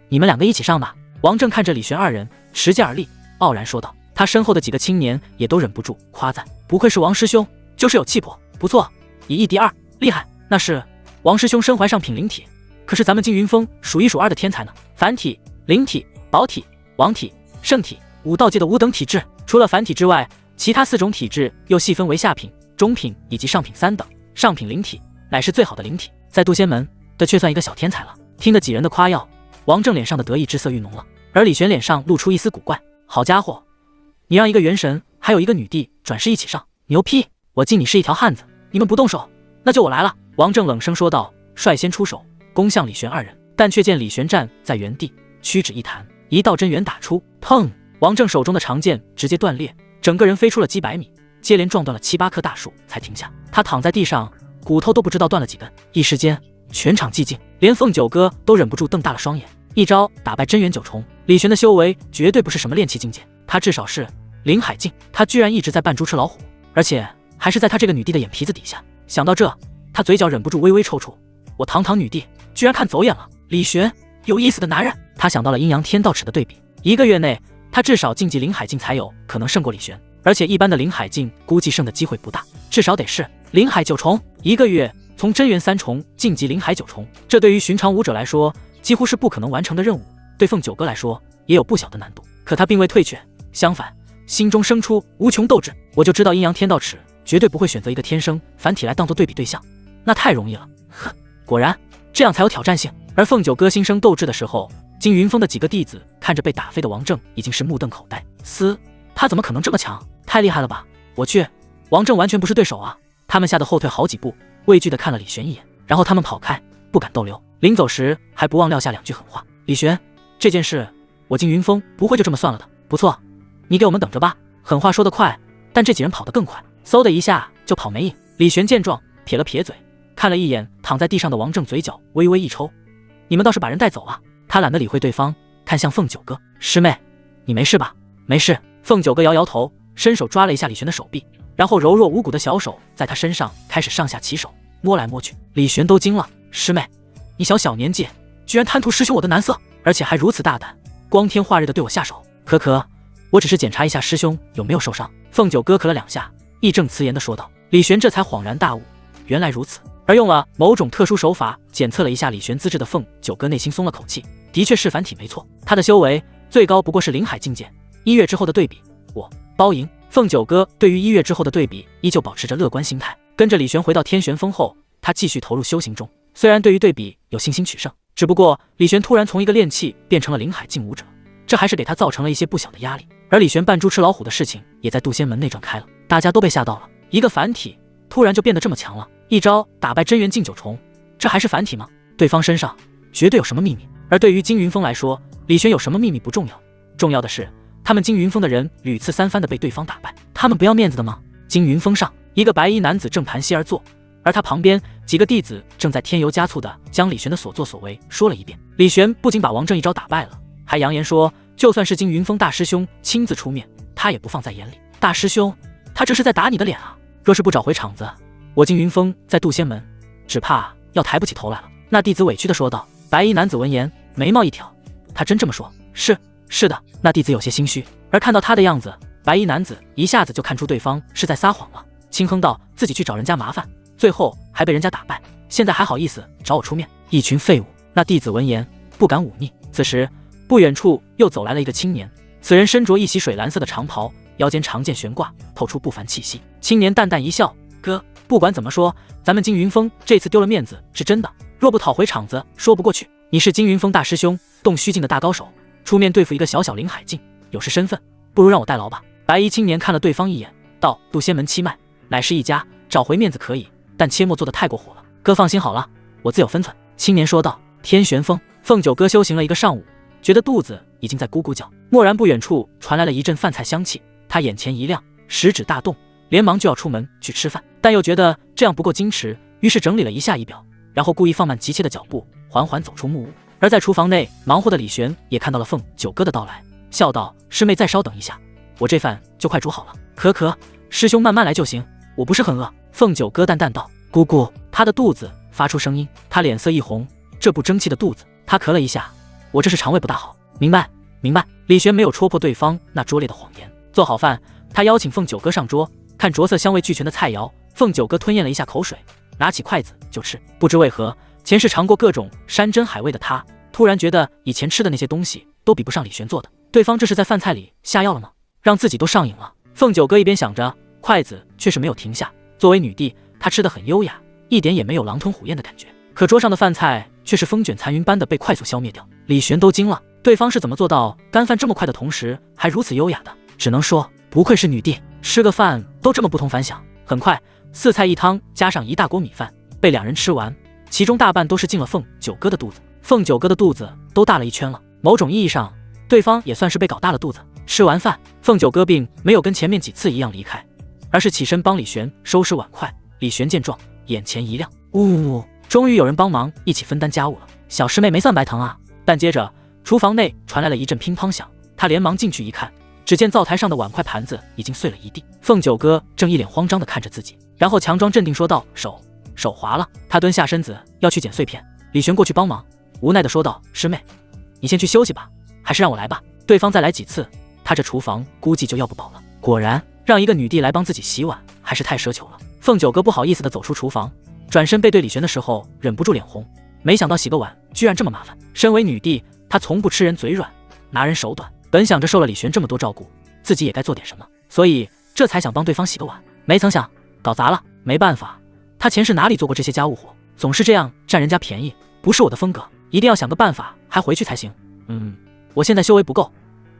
Speaker 1: 你们2个一起上吧，王正看着李玄二人，持剑而立，傲然说道。他身后的几个青年也都忍不住夸赞，不愧是王师兄，就是有气魄，不错，以一敌二，厉害。那是王师兄身怀上品灵体，可是咱们金云峰数一数二的天才呢。凡体、灵体、宝体、王体、圣体，5道界的5等体质，除了凡体之外，其他4种体质又细分为下品、中品以及上品3等。上品灵体乃是最好的灵体，在渡仙门的却算一个小天才了。听得几人的夸耀，王正脸上的得意之色愈浓了，而李玄脸上露出一丝古怪。好家伙，你让一个元神还有一个女帝转世一起上，牛批！我敬你是一条汉子，你们不动手，那就我来了。王正冷声说道，率先出手攻向李玄二人，但却见李玄站在原地，屈指一弹，一道真元打出，砰！王正手中的长剑直接断裂，整个人飞出了几百米，接连撞断了7、8棵大树才停下。他躺在地上，骨头都不知道断了几根。一时间全场寂静，连凤九哥都忍不住瞪大了双眼。一招打败真元9重，李玄的修为绝对不是什么炼气境界，他至少是灵海境，他居然一直在扮猪吃老虎，而且还是在他这个女帝的眼皮子底下。想到这，他嘴角忍不住微微抽搐。我堂堂女帝居然看走眼了，李玄有意思的男人。他想到了阴阳天道尺的对比，1个月内他至少晋级灵海境才有可能胜过李玄，而且一般的灵海境估计胜的机会不大，至少得是灵海9重。1个月从真元3重晋级灵海9重，这对于寻常武者来说几乎是不可能完成的任务，对凤九哥来说也有不小的难度。可他并未退却，相反，心中生出无穷斗志。我就知道阴阳天道尺绝对不会选择一个天生凡体来当做对比对象，那太容易了。哼，果然这样才有挑战性。而凤九哥心生斗志的时候，金云峰的几个弟子看着被打飞的王正已经是目瞪口呆。他怎么可能这么强？太厉害了吧！我去，王正完全不是对手啊！他们吓得后退好几步，畏惧地看了李玄一眼，然后他们跑开，不敢逗留。临走时还不忘撂下2句狠话。李玄，这件事我金云峰不会就这么算了的。不错，你给我们等着吧。狠话说得快，但这几人跑得更快，嗖的一下就跑没影。李玄见状撇了撇嘴，看了一眼躺在地上的王正，嘴角微微一抽。你们倒是把人带走了。他懒得理会对方，看向凤九哥，师妹，你没事吧？没事。凤九哥摇摇头，伸手抓了一下李玄的手臂，然后柔弱无骨的小手在他身上开始上下其手，摸来摸去。李玄都惊了，师妹，你小年纪居然贪图师兄我的男色，而且还如此大胆，光天化日的对我下手。可，我只是检查一下师兄有没有受伤。凤九哥咳了2下，义正辞严地说道。李玄这才恍然大悟，原来如此。而用了某种特殊手法检测了一下李玄资质的凤九哥内心松了口气，的确是凡体没错，他的修为最高不过是灵海境界。1月之后的对比，我包赢。凤九哥对于1月之后的对比依旧保持着乐观心态。跟着李玄回到天玄峰后，他继续投入修行中，虽然对于对比有信心取胜，只不过李玄突然从一个炼气变成了灵海境武者，这还是给他造成了一些不小的压力。而李玄扮猪吃老虎的事情也在渡仙门内传开了，大家都被吓到了，一个凡体突然就变得这么强了，一招打败真元境9重，这还是凡体吗？对方身上绝对有什么秘密。而对于金云峰来说，李玄有什么秘密不重要，重要的是他们金云峰的人屡次3番的被对方打败，他们不要面子的吗？金云峰上，一个白衣男子正盘膝而坐，而他旁边几个弟子正在添油加醋的将李玄的所作所为说了一遍。李玄不仅把王正一招打败了，还扬言说就算是金云峰大师兄亲自出面，他也不放在眼里。大师兄，他这是在打你的脸啊！若是不找回场子，我金云峰在渡仙门只怕要抬不起头来了。那弟子委屈地说道。白衣男子闻言眉毛一挑，他真这么说？是的。那弟子有些心虚，而看到他的样子，白衣男子一下子就看出对方是在撒谎了，轻哼道自己去找人家麻烦，最后还被人家打败，现在还好意思找我出面，一群废物。那弟子闻言不敢忤逆。此时不远处又走来了一个青年，此人身着一袭水蓝色的长袍，腰间长剑悬挂，透出不凡气息。青年淡淡一笑，哥，不管怎么说，咱们金云峰这次丢了面子是真的，若不讨回场子说不过去。你是金云峰大师兄，洞虚境的大高手，出面对付一个小灵海境，有失身份，不如让我代劳吧。白衣青年看了对方一眼，道，渡仙门七脉乃是一家，找回面子可以，但切莫做得太过火了。哥放心好了，我自有分寸。青年说道。天玄峰，凤九哥修行了一个上午，觉得肚子已经在咕咕叫，蓦然不远处传来了一阵饭菜香气，他眼前一亮，食指大动，连忙就要出门去吃饭，但又觉得这样不够矜持，于是整理了一下仪表，然后故意放慢急切的脚步，缓缓走出木屋。而在厨房内忙活的李玄也看到了凤九哥的到来，笑道，师妹再稍等一下，我这饭就快煮好了。可，师兄慢慢来就行，我不是很饿。凤九哥淡淡道。姑姑，他的肚子发出声音，他脸色一红，这不争气的肚子。他咳了一下，我这是肠胃不大好。明白。明白。李玄没有戳破对方那拙劣的谎言。做好饭，他邀请凤九哥上桌，看着色香味俱全的菜肴，凤九哥吞咽了一下口水，拿起筷子就吃。不知为何，前世尝过各种山珍海味的他，突然觉得以前吃的那些东西都比不上李玄做的。对方这是在饭菜里下药了吗？让自己都上瘾了。凤九哥一边想着，筷子却是没有停下。作为女帝，她吃得很优雅，一点也没有狼吞虎咽的感觉。可桌上的饭菜却是风卷残云般的被快速消灭掉。李玄都惊了，对方是怎么做到干饭这么快的同时还如此优雅的？只能说不愧是女帝，吃个饭都这么不同凡响。很快，4菜1汤加上一大锅米饭被两人吃完，其中大半都是进了凤九哥的肚子。凤九哥的肚子都大了一圈了，某种意义上，对方也算是被搞大了肚子。吃完饭，凤九哥并没有跟前面几次一样离开，而是起身帮李玄收拾碗筷。李玄见状，眼前一亮，终于有人帮忙一起分担家务了。小师妹没算白疼啊。但接着厨房内传来了一阵乒乓响，他连忙进去一看，只见灶台上的碗筷盘子已经碎了一地。凤九哥正一脸慌张地看着自己，然后强装镇定说道：手滑了。他蹲下身子要去捡碎片，李玄过去帮忙，无奈地说道：师妹，你先去休息吧，还是让我来吧。对方再来几次，他这厨房估计就要不保了。果然，让一个女帝来帮自己洗碗还是太奢求了。凤九哥不好意思地走出厨房，转身背对李玄的时候忍不住脸红，没想到洗个碗居然这么麻烦。身为女帝，她从不吃人嘴软，拿人手短，本想着受了李玄这么多照顾，自己也该做点什么，所以这才想帮对方洗个碗。没曾想搞砸了，没办法，她前世哪里做过这些家务活，总是这样占人家便宜，不是我的风格，一定要想个办法还回去才行。我现在修为不够，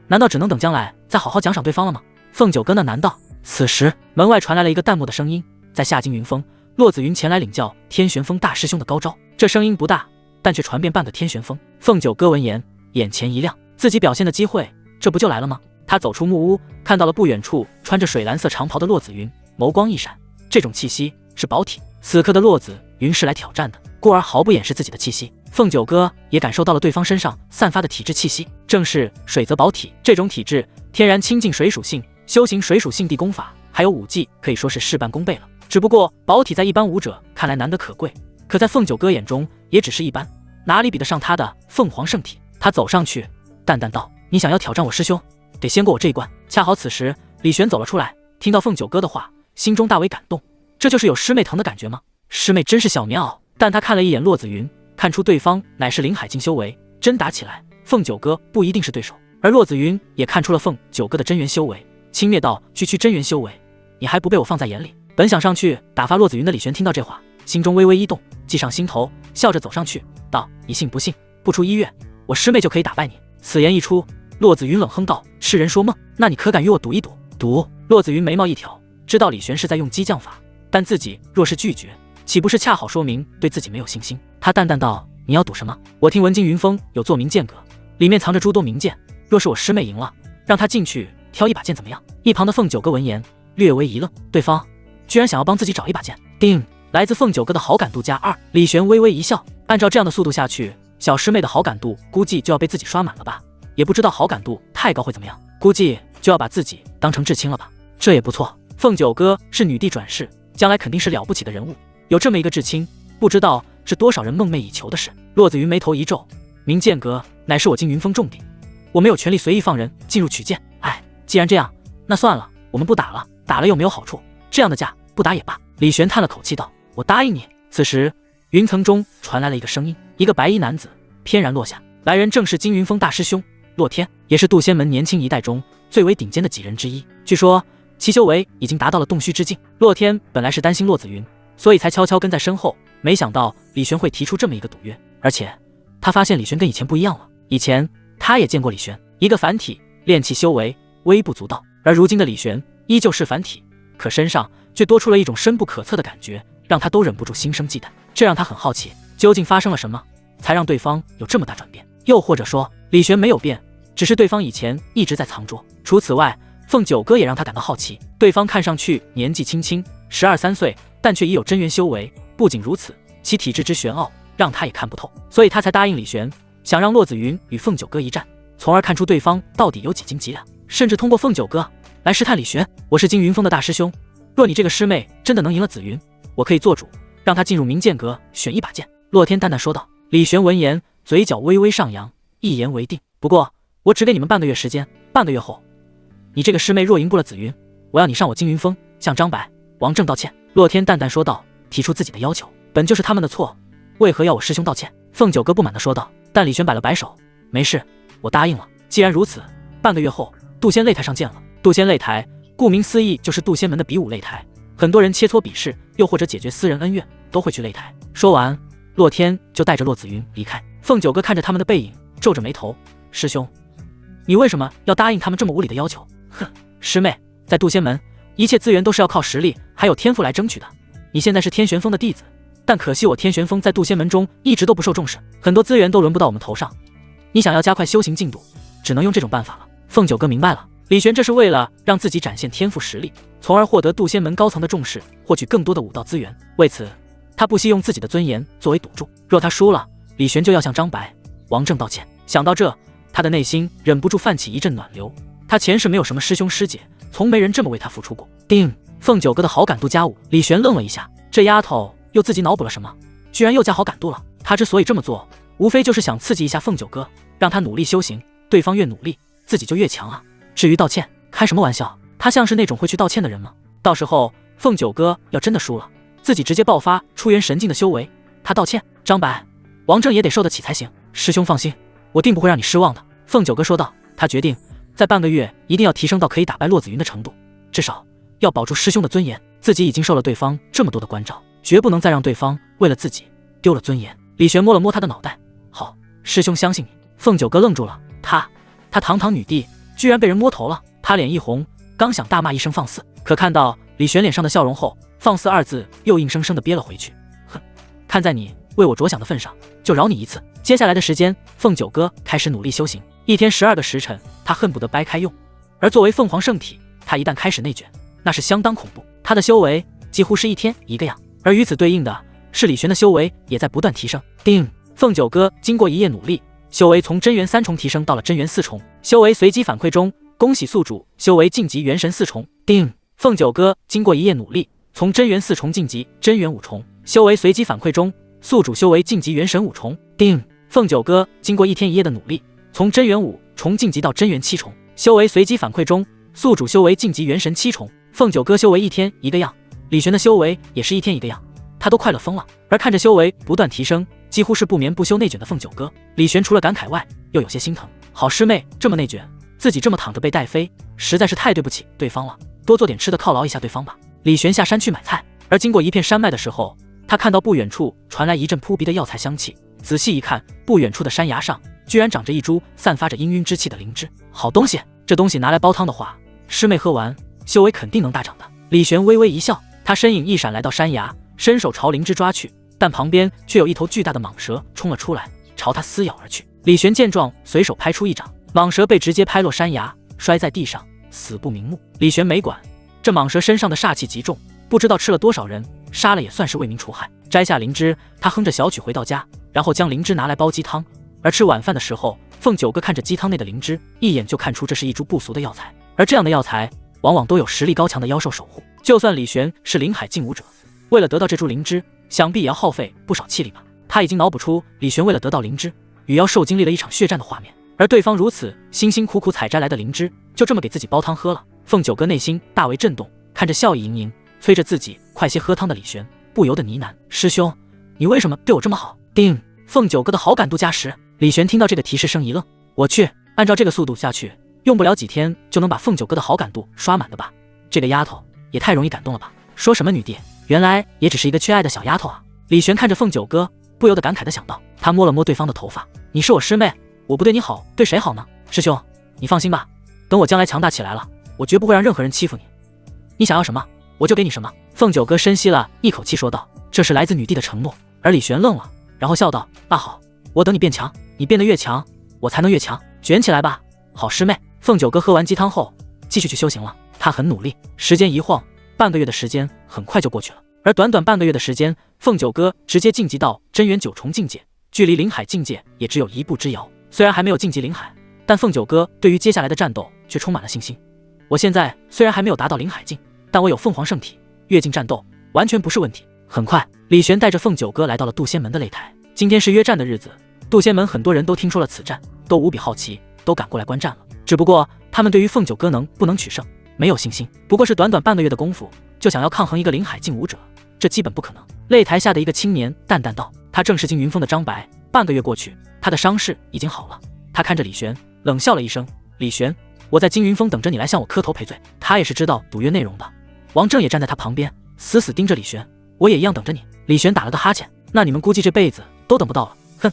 Speaker 1: 难道只能等将来再好好奖赏对方了吗？凤九哥那难道？此时门外传来了一个淡漠的声音，在下经云峰，骆子云前来领教天玄峰大师兄的高招。这声音不大，但却传遍半个天玄峰。凤九哥闻言，眼前一亮，自己表现的机会这不就来了吗？他走出木屋，看到了不远处穿着水蓝色长袍的骆子云，眸光一闪，这种气息是宝体。此刻的骆子云是来挑战的，故而毫不掩饰自己的气息。凤九哥也感受到了对方身上散发的体质气息，正是水泽宝体。这种体质天然亲近水属性，修行水属性地功法还有武技可以说是事半功倍了。只不过宝体在一般武者看来难得可贵，可在凤九哥眼中也只是一般，哪里比得上他的凤凰圣体。他走上去淡淡道：你想要挑战我师兄，得先过我这一关。恰好此时李玄走了出来，听到凤九哥的话，心中大为感动，这就是有师妹疼的感觉吗？师妹真是小棉袄。但他看了一眼骆子云，看出对方乃是灵海境修为，真打起来凤九哥不一定是对手。而骆子云也看出了凤九哥的真元修为，轻蔑道：区区真元修为，你还不被我放在眼里？本想上去打发骆子云的李玄听到这话，心中微微一动，记上心头，笑着走上去道：你信不信，不出1月，我师妹就可以打败你。此言一出，骆子云冷哼道：痴人说梦，那你可敢与我赌一赌？赌？骆子云眉毛一挑，知道李玄是在用激将法，但自己若是拒绝，岂不是恰好说明对自己没有信心？他淡淡道：你要赌什么？我听闻金云峰有座名剑阁，里面藏着诸多名剑，若是我师妹赢了，让她进去挑一把剑怎么样？一旁的凤九哥闻言略微一愣，对方居然想要帮自己找一把剑。定，来自凤九哥的好感度+2。李玄微微一笑，按照这样的速度下去，小师妹的好感度估计就要被自己刷满了吧？也不知道好感度太高会怎么样，估计就要把自己当成至亲了吧？这也不错，凤九哥是女帝转世，将来肯定是了不起的人物，有这么一个至亲，不知道是多少人梦寐以求的事。骆子云眉头一皱，明剑阁乃是我金云峰重地，我没有权利随意放人进入取剑。既然这样，那算了，我们不打了，打了又没有好处，这样的架不打也罢。李玄叹了口气道：我答应你。此时云层中传来了一个声音，一个白衣男子翩然落下，来人正是金云峰大师兄洛天，也是渡仙门年轻一代中最为顶尖的几人之一。据说其修为已经达到了洞虚之境。洛天本来是担心骆子云，所以才悄悄跟在身后，没想到李玄会提出这么一个赌约。而且他发现李玄跟以前不一样了，以前他也见过李玄，一个凡体，炼气修为微不足道，而如今的李玄依旧是凡体，可身上却多出了一种深不可测的感觉，让他都忍不住心生忌惮。这让他很好奇，究竟发生了什么，才让对方有这么大转变？又或者说，李玄没有变，只是对方以前一直在藏拙。除此外，凤九哥也让他感到好奇，对方看上去年纪轻轻，12、13岁，但却已有真元修为。不仅如此，其体质之玄奥，让他也看不透，所以他才答应李玄，想让骆子云与凤九哥一战，从而看出对方到底有几斤几两，甚至通过凤九哥来试探李玄。我是金云峰的大师兄，若你这个师妹真的能赢了紫云，我可以做主，让她进入明剑阁选一把剑。洛天淡淡说道。李玄闻言，嘴角微微上扬，一言为定。不过我只给你们半个月时间，半个月后，你这个师妹若赢不了紫云，我要你上我金云峰向张白、王正道歉。洛天淡淡说道，提出自己的要求，本就是他们的错，为何要我师兄道歉？凤九哥不满地说道。但李玄摆了摆手，没事，我答应了。既然如此，半个月后，渡仙擂台上见了。渡仙擂台，顾名思义就是渡仙门的比武擂台，很多人切磋比试，又或者解决私人恩怨，都会去擂台。说完，洛天就带着洛紫云离开。凤九哥看着他们的背影，皱着眉头，师兄，你为什么要答应他们这么无理的要求？哼，师妹，在渡仙门，一切资源都是要靠实力还有天赋来争取的。你现在是天玄峰的弟子，但可惜我天玄峰在渡仙门中一直都不受重视，很多资源都轮不到我们头上。你想要加快修行进度，只能用这种办法了。凤九哥明白了，李玄这是为了让自己展现天赋实力，从而获得渡仙门高层的重视，获取更多的武道资源。为此，他不惜用自己的尊严作为赌注，若他输了，李玄就要向张白、王正道歉。想到这，他的内心忍不住泛起一阵暖流。他前世没有什么师兄师姐，从没人这么为他付出过。丁，凤九哥的好感度加5。李玄愣了一下，这丫头又自己脑补了什么？居然又加好感度了。他之所以这么做，无非就是想刺激一下凤九哥，让他努力修行，对方越努力，自己就越强啊。至于道歉，开什么玩笑？他像是那种会去道歉的人吗？到时候凤九哥要真的输了，自己直接爆发出元神境的修为，他道歉，张白、王正也得受得起才行。师兄放心，我定不会让你失望的。凤九哥说道。他决定在半个月一定要提升到可以打败洛紫云的程度，至少要保住师兄的尊严。自己已经受了对方这么多的关照，绝不能再让对方为了自己丢了尊严。李玄摸了摸他的脑袋，好，师兄相信你。凤九哥愣住了，他堂堂女帝居然被人摸头了。他脸一红，刚想大骂一声放肆，可看到李玄脸上的笑容后，放肆二字又硬生生的憋了回去。哼，看在你为我着想的份上，就饶你一次。接下来的时间，凤九哥开始努力修行，一天12个时辰，他恨不得掰开用。而作为凤凰圣体，他一旦开始内卷，那是相当恐怖。他的修为几乎是一天一个样，而与此对应的是李玄的修为也在不断提升。丁，凤九哥经过一夜努力，修为从真元3重提升到了真元4重，修为随机反馈中，恭喜宿主修为晋级元神4重。丁，凤九哥经过一夜努力，从真元4重晋级真元5重，修为随机反馈中，宿主修为晋级元神5重。丁，凤九哥经过一天一夜的努力，从真元5重晋级到真元7重，修为随机反馈中，宿主修为晋级元神7重。凤九哥修为一天一个样，李玄的修为也是一天一个样，他都快乐疯了。而看着修为不断提升，几乎是不眠不休内卷的凤九哥，李玄除了感慨外，又有些心疼。好师妹这么内卷，自己这么躺着被带飞，实在是太对不起对方了，多做点吃的犒劳一下对方吧。李玄下山去买菜，而经过一片山脉的时候，他看到不远处传来一阵扑鼻的药材香气，仔细一看，不远处的山崖上居然长着一株散发着氤氲之气的灵芝。好东西，这东西拿来煲汤的话，师妹喝完修为肯定能大涨的。李玄微微一笑，他身影一闪来到山崖，伸手朝灵芝抓去，但旁边却有一头巨大的蟒蛇冲了出来，朝他撕咬而去。李玄见状，随手拍出一掌，蟒蛇被直接拍落山崖，摔在地上，死不瞑目。李玄没管，这蟒蛇身上的煞气极重，不知道吃了多少人，杀了也算是为民除害。摘下灵芝，他哼着小曲回到家，然后将灵芝拿来煲鸡汤。而吃晚饭的时候，凤九哥看着鸡汤内的灵芝，一眼就看出这是一株不俗的药材，而这样的药材往往都有实力高强的妖兽守护。就算李玄是灵海境武者，为了得到这株灵芝，想必也要耗费不少气力吧。他已经脑补出李玄为了得到灵芝，与妖兽经历了一场血战的画面，而对方如此辛辛苦苦采摘来的灵芝，就这么给自己煲汤喝了。凤九哥内心大为震动，看着笑意盈盈，催着自己快些喝汤的李玄，不由得呢喃：师兄，你为什么对我这么好？丁，凤九哥的好感度加10。李玄听到这个提示声一愣，我去，按照这个速度下去，用不了几天就能把凤九哥的好感度刷满的吧？这个丫头也太容易感动了吧？说什么女帝，原来也只是一个缺爱的小丫头啊！李玄看着凤九哥，不由得感慨地想到。他摸了摸对方的头发，你是我师妹，我不对你好，对谁好呢？师兄，你放心吧，等我将来强大起来了，我绝不会让任何人欺负你。你想要什么，我就给你什么。凤九哥深吸了一口气说道，这是来自女帝的承诺。而李玄愣了，然后笑道，那好，我等你变强，你变得越强，我才能越强，卷起来吧，好师妹。凤九哥喝完鸡汤后，继续去修行了。他很努力，时间一晃，半个月的时间很快就过去了。而短短半个月的时间，凤九哥直接晋级到真元9重境界，距离灵海境界也只有一步之遥。虽然还没有晋级灵海，但凤九哥对于接下来的战斗却充满了信心。我现在虽然还没有达到灵海境，但我有凤凰圣体，越境战斗完全不是问题。很快，李玄带着凤九哥来到了渡仙门的擂台。今天是约战的日子，渡仙门很多人都听说了此战，都无比好奇都赶过来观战了。只不过他们对于凤九哥能不能取胜没有信心，不过是短短半个月的功夫，就想要抗衡一个临海境武者，这基本不可能。擂台下的一个青年淡淡道，他正是惊云峰的张白。半个月过去，他的伤势已经好了。他看着李玄，冷笑了一声：“李玄，我在惊云峰等着你来向我磕头赔罪。”他也是知道赌约内容的。王正也站在他旁边，死死盯着李玄：“我也一样等着你。”李玄打了个哈欠：“那你们估计这辈子都等不到了。”哼，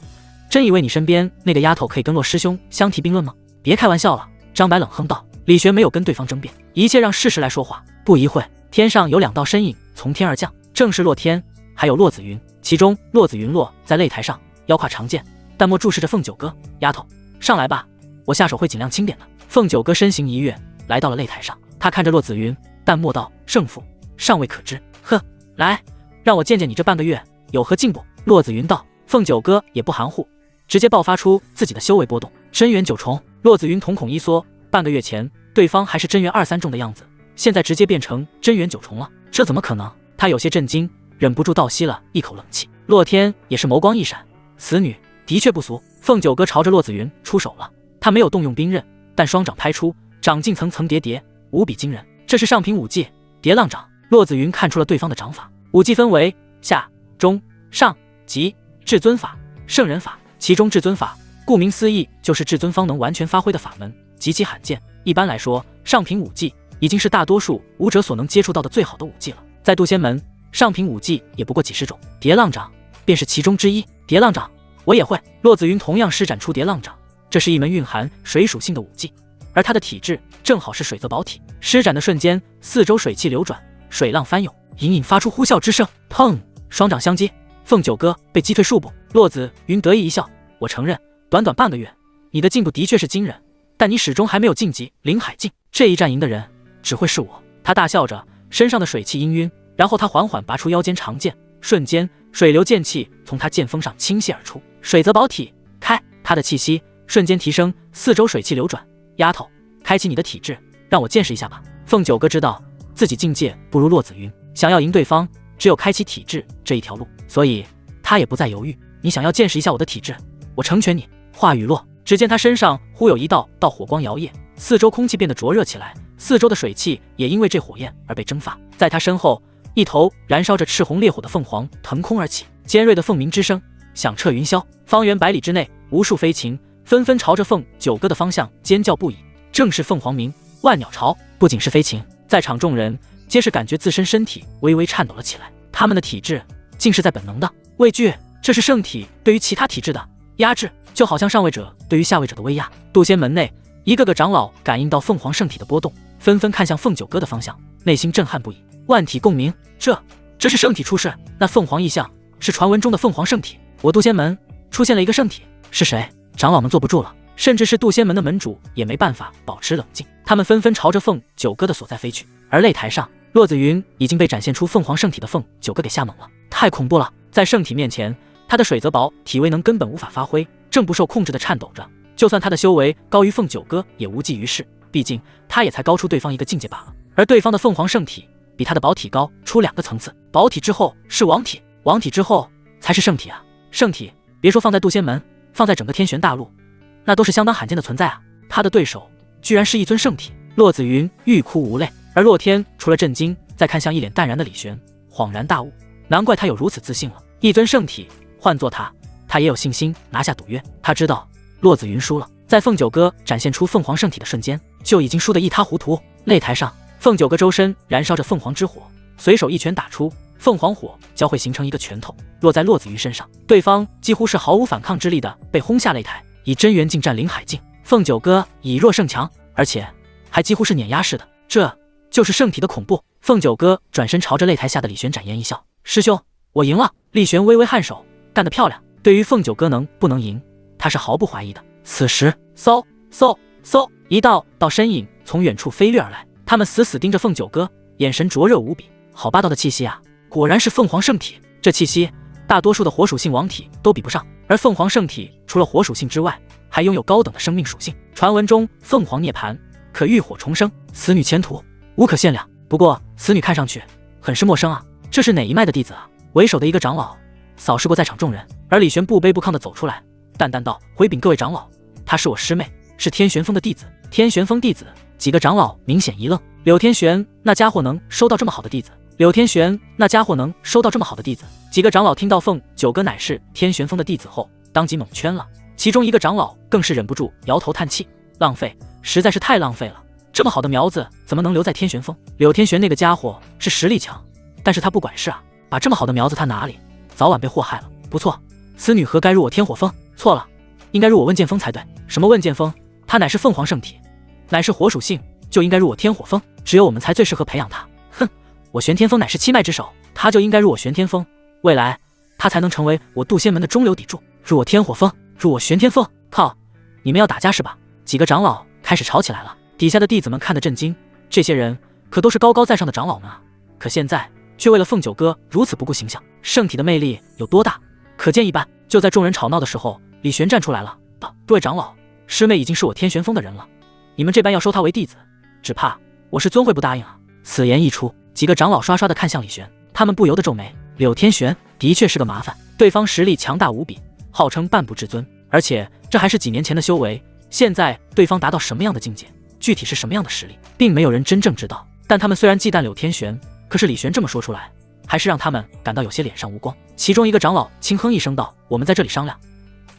Speaker 1: 真以为你身边那个丫头可以跟洛师兄相提并论吗？别开玩笑了。张白冷哼道。李玄没有跟对方争辩，一切让事实来说话。不一会，天上有2道身影从天而降，正是洛天还有洛子云。其中洛子云落在擂台上，腰挎长剑，淡漠注视着凤九哥：“丫头，上来吧，我下手会尽量轻点的。”凤九哥身形一跃，来到了擂台上。他看着洛子云，淡漠道：“胜负尚未可知。”呵，来，让我见见你这半个月有何进步。洛子云道。凤九哥也不含糊，直接爆发出自己的修为波动。真元9重。洛子云瞳孔一缩，半个月前对方还是真元2、3重的样子，现在直接变成真元9重了，这怎么可能？他有些震惊，忍不住倒吸了一口冷气。洛天也是眸光一闪，此女的确不俗。凤九哥朝着洛子云出手了，他没有动用兵刃，但双掌拍出，掌劲层层叠叠，无比惊人。这是上品武技叠浪掌。洛子云看出了对方的掌法，武技分为下、中、上、极、至尊法、圣人法。其中至尊法顾名思义就是至尊方能完全发挥的法门，极其罕见。一般来说，上品武技已经是大多数武者所能接触到的最好的武技了。在渡仙门，上品武技也不过几十种，叠浪掌便是其中之一。叠浪掌我也会。洛子云同样施展出叠浪掌，这是一门蕴含水属性的武技，而他的体质正好是水泽宝体。施展的瞬间，四周水汽流转，水浪翻涌，隐隐发出呼啸之声。砰！双掌相击，凤九哥被击退数步。洛子云得意一笑：“我承认，短短半个月，你的进步的确是惊人，但你始终还没有晋级临海境。这一战赢的人只会是我。”他大笑着，身上的水汽氤氲，然后他缓缓拔出腰间长剑，瞬间水流剑气从他剑锋上倾泻而出。水泽宝体开，他的气息瞬间提升，四周水汽流转。丫头，开启你的体质，让我见识一下吧。凤九哥知道自己境界不如洛子云，想要赢对方，只有开启体质这一条路，所以他也不再犹豫。你想要见识一下我的体质，我成全你。话语落，只见他身上忽有一道道火光摇曳，四周空气变得灼热起来，四周的水汽也因为这火焰而被蒸发。在他身后，一头燃烧着赤红烈火的凤凰腾空而起，尖锐的凤鸣之声响彻云霄，方圆百里之内，无数飞禽纷纷朝着凤九哥的方向尖叫不已。正是凤凰鸣，万鸟巢。不仅是飞禽，在场众人皆是感觉自身身体微微颤抖了起来，他们的体质竟是在本能的畏惧，这是圣体对于其他体质的压制，就好像上位者对于下位者的威压。渡仙门内，一个个长老感应到凤凰圣体的波动，纷纷看向凤九哥的方向，内心震撼不已，万体共鸣。这是圣体出世，那凤凰异象是传闻中的凤凰圣体。我渡仙门出现了一个圣体，是谁？长老们坐不住了，甚至是渡仙门的门主也没办法保持冷静，他们纷纷朝着凤九哥的所在飞去。而擂台上，洛子云已经被展现出凤凰圣体的凤九哥给吓懵了，太恐怖了！在圣体面前，他的水泽宝体威能根本无法发挥，正不受控制的颤抖着。就算他的修为高于凤九哥，也无济于事，毕竟他也才高出对方一个境界罢了。而对方的凤凰圣体比他的宝体高出2个层次，宝体之后是王体，王体之后才是圣体啊！圣体别说放在渡仙门，放在整个天玄大陆，那都是相当罕见的存在啊！他的对手居然是一尊圣体。洛子云欲哭无泪，而洛天除了震惊，再看向一脸淡然的李玄，恍然大悟，难怪他有如此自信了。一尊圣体，换做他也有信心拿下赌约。他知道洛子云输了，在凤九哥展现出凤凰圣体的瞬间，就已经输得一塌糊涂。擂台上，凤九哥周身燃烧着凤凰之火，随手一拳打出，凤凰火交汇形成一个拳头，落在洛子云身上。对方几乎是毫无反抗之力的被轰下擂台，以真元境战临海境。凤九哥以弱胜强，而且还几乎是碾压式的，这就是圣体的恐怖。凤九哥转身朝着擂台下的李玄展颜一笑：“师兄，我赢了。”李玄微微颔首，干得漂亮。对于凤九哥能不能赢，他是毫不怀疑的。此时，嗖，一道身影从远处飞掠而来，他们死死盯着凤九哥，眼神灼热无比。好霸道的气息啊！果然是凤凰圣体，这气息大多数的火属性王体都比不上，而凤凰圣体除了火属性之外，还拥有高等的生命属性。传闻中，凤凰涅槃可浴火重生，此女前途无可限量。不过，此女看上去很是陌生啊，这是哪一脉的弟子啊？为首的一个长老扫视过在场众人，而李玄不卑不亢地走出来，淡淡道：“回禀各位长老，她是我师妹，是天玄峰的弟子。天玄峰弟子，几个长老明显一愣。柳天玄那家伙能收到这么好的弟子？柳天玄那家伙能收到这么好的弟子？几个长老听到凤九哥乃是天玄峰的弟子后，当即蒙圈了。其中一个长老更是忍不住摇头叹气，浪费，实在是太浪费了。这么好的苗子怎么能留在天玄峰？柳天玄那个家伙是实力强，但是他不管事啊，把这么好的苗子他哪里？早晚被祸害了。不错，此女何该入我天火峰？错了，应该入我问剑峰才对。什么问剑峰？他乃是凤凰圣体，乃是火属性，就应该入我天火峰。只有我们才最适合培养他。哼，我玄天峰乃是七脉之首，他就应该入我玄天峰，未来他才能成为我渡仙门的中流砥柱。入我天火峰，入我玄天峰。靠，你们要打架是吧？几个长老开始吵起来了。底下的弟子们看得震惊，这些人可都是高高在上的长老们啊，可现在却为了凤九哥如此不顾形象。圣体的魅力有多大，可见一斑。就在众人吵闹的时候，李玄站出来了，道：各位长老，师妹已经是我天玄峰的人了，你们这般要收她为弟子，只怕我师尊会不答应啊。此言一出，几个长老刷刷地看向李玄，他们不由得皱眉。柳天玄的确是个麻烦，对方实力强大无比，号称半步至尊，而且这还是几年前的修为，现在对方达到什么样的境界，具体是什么样的实力，并没有人真正知道。但他们虽然忌惮柳天玄，可是李玄这么说出来，还是让他们感到有些脸上无光。其中一个长老轻哼一声道：我们在这里商量，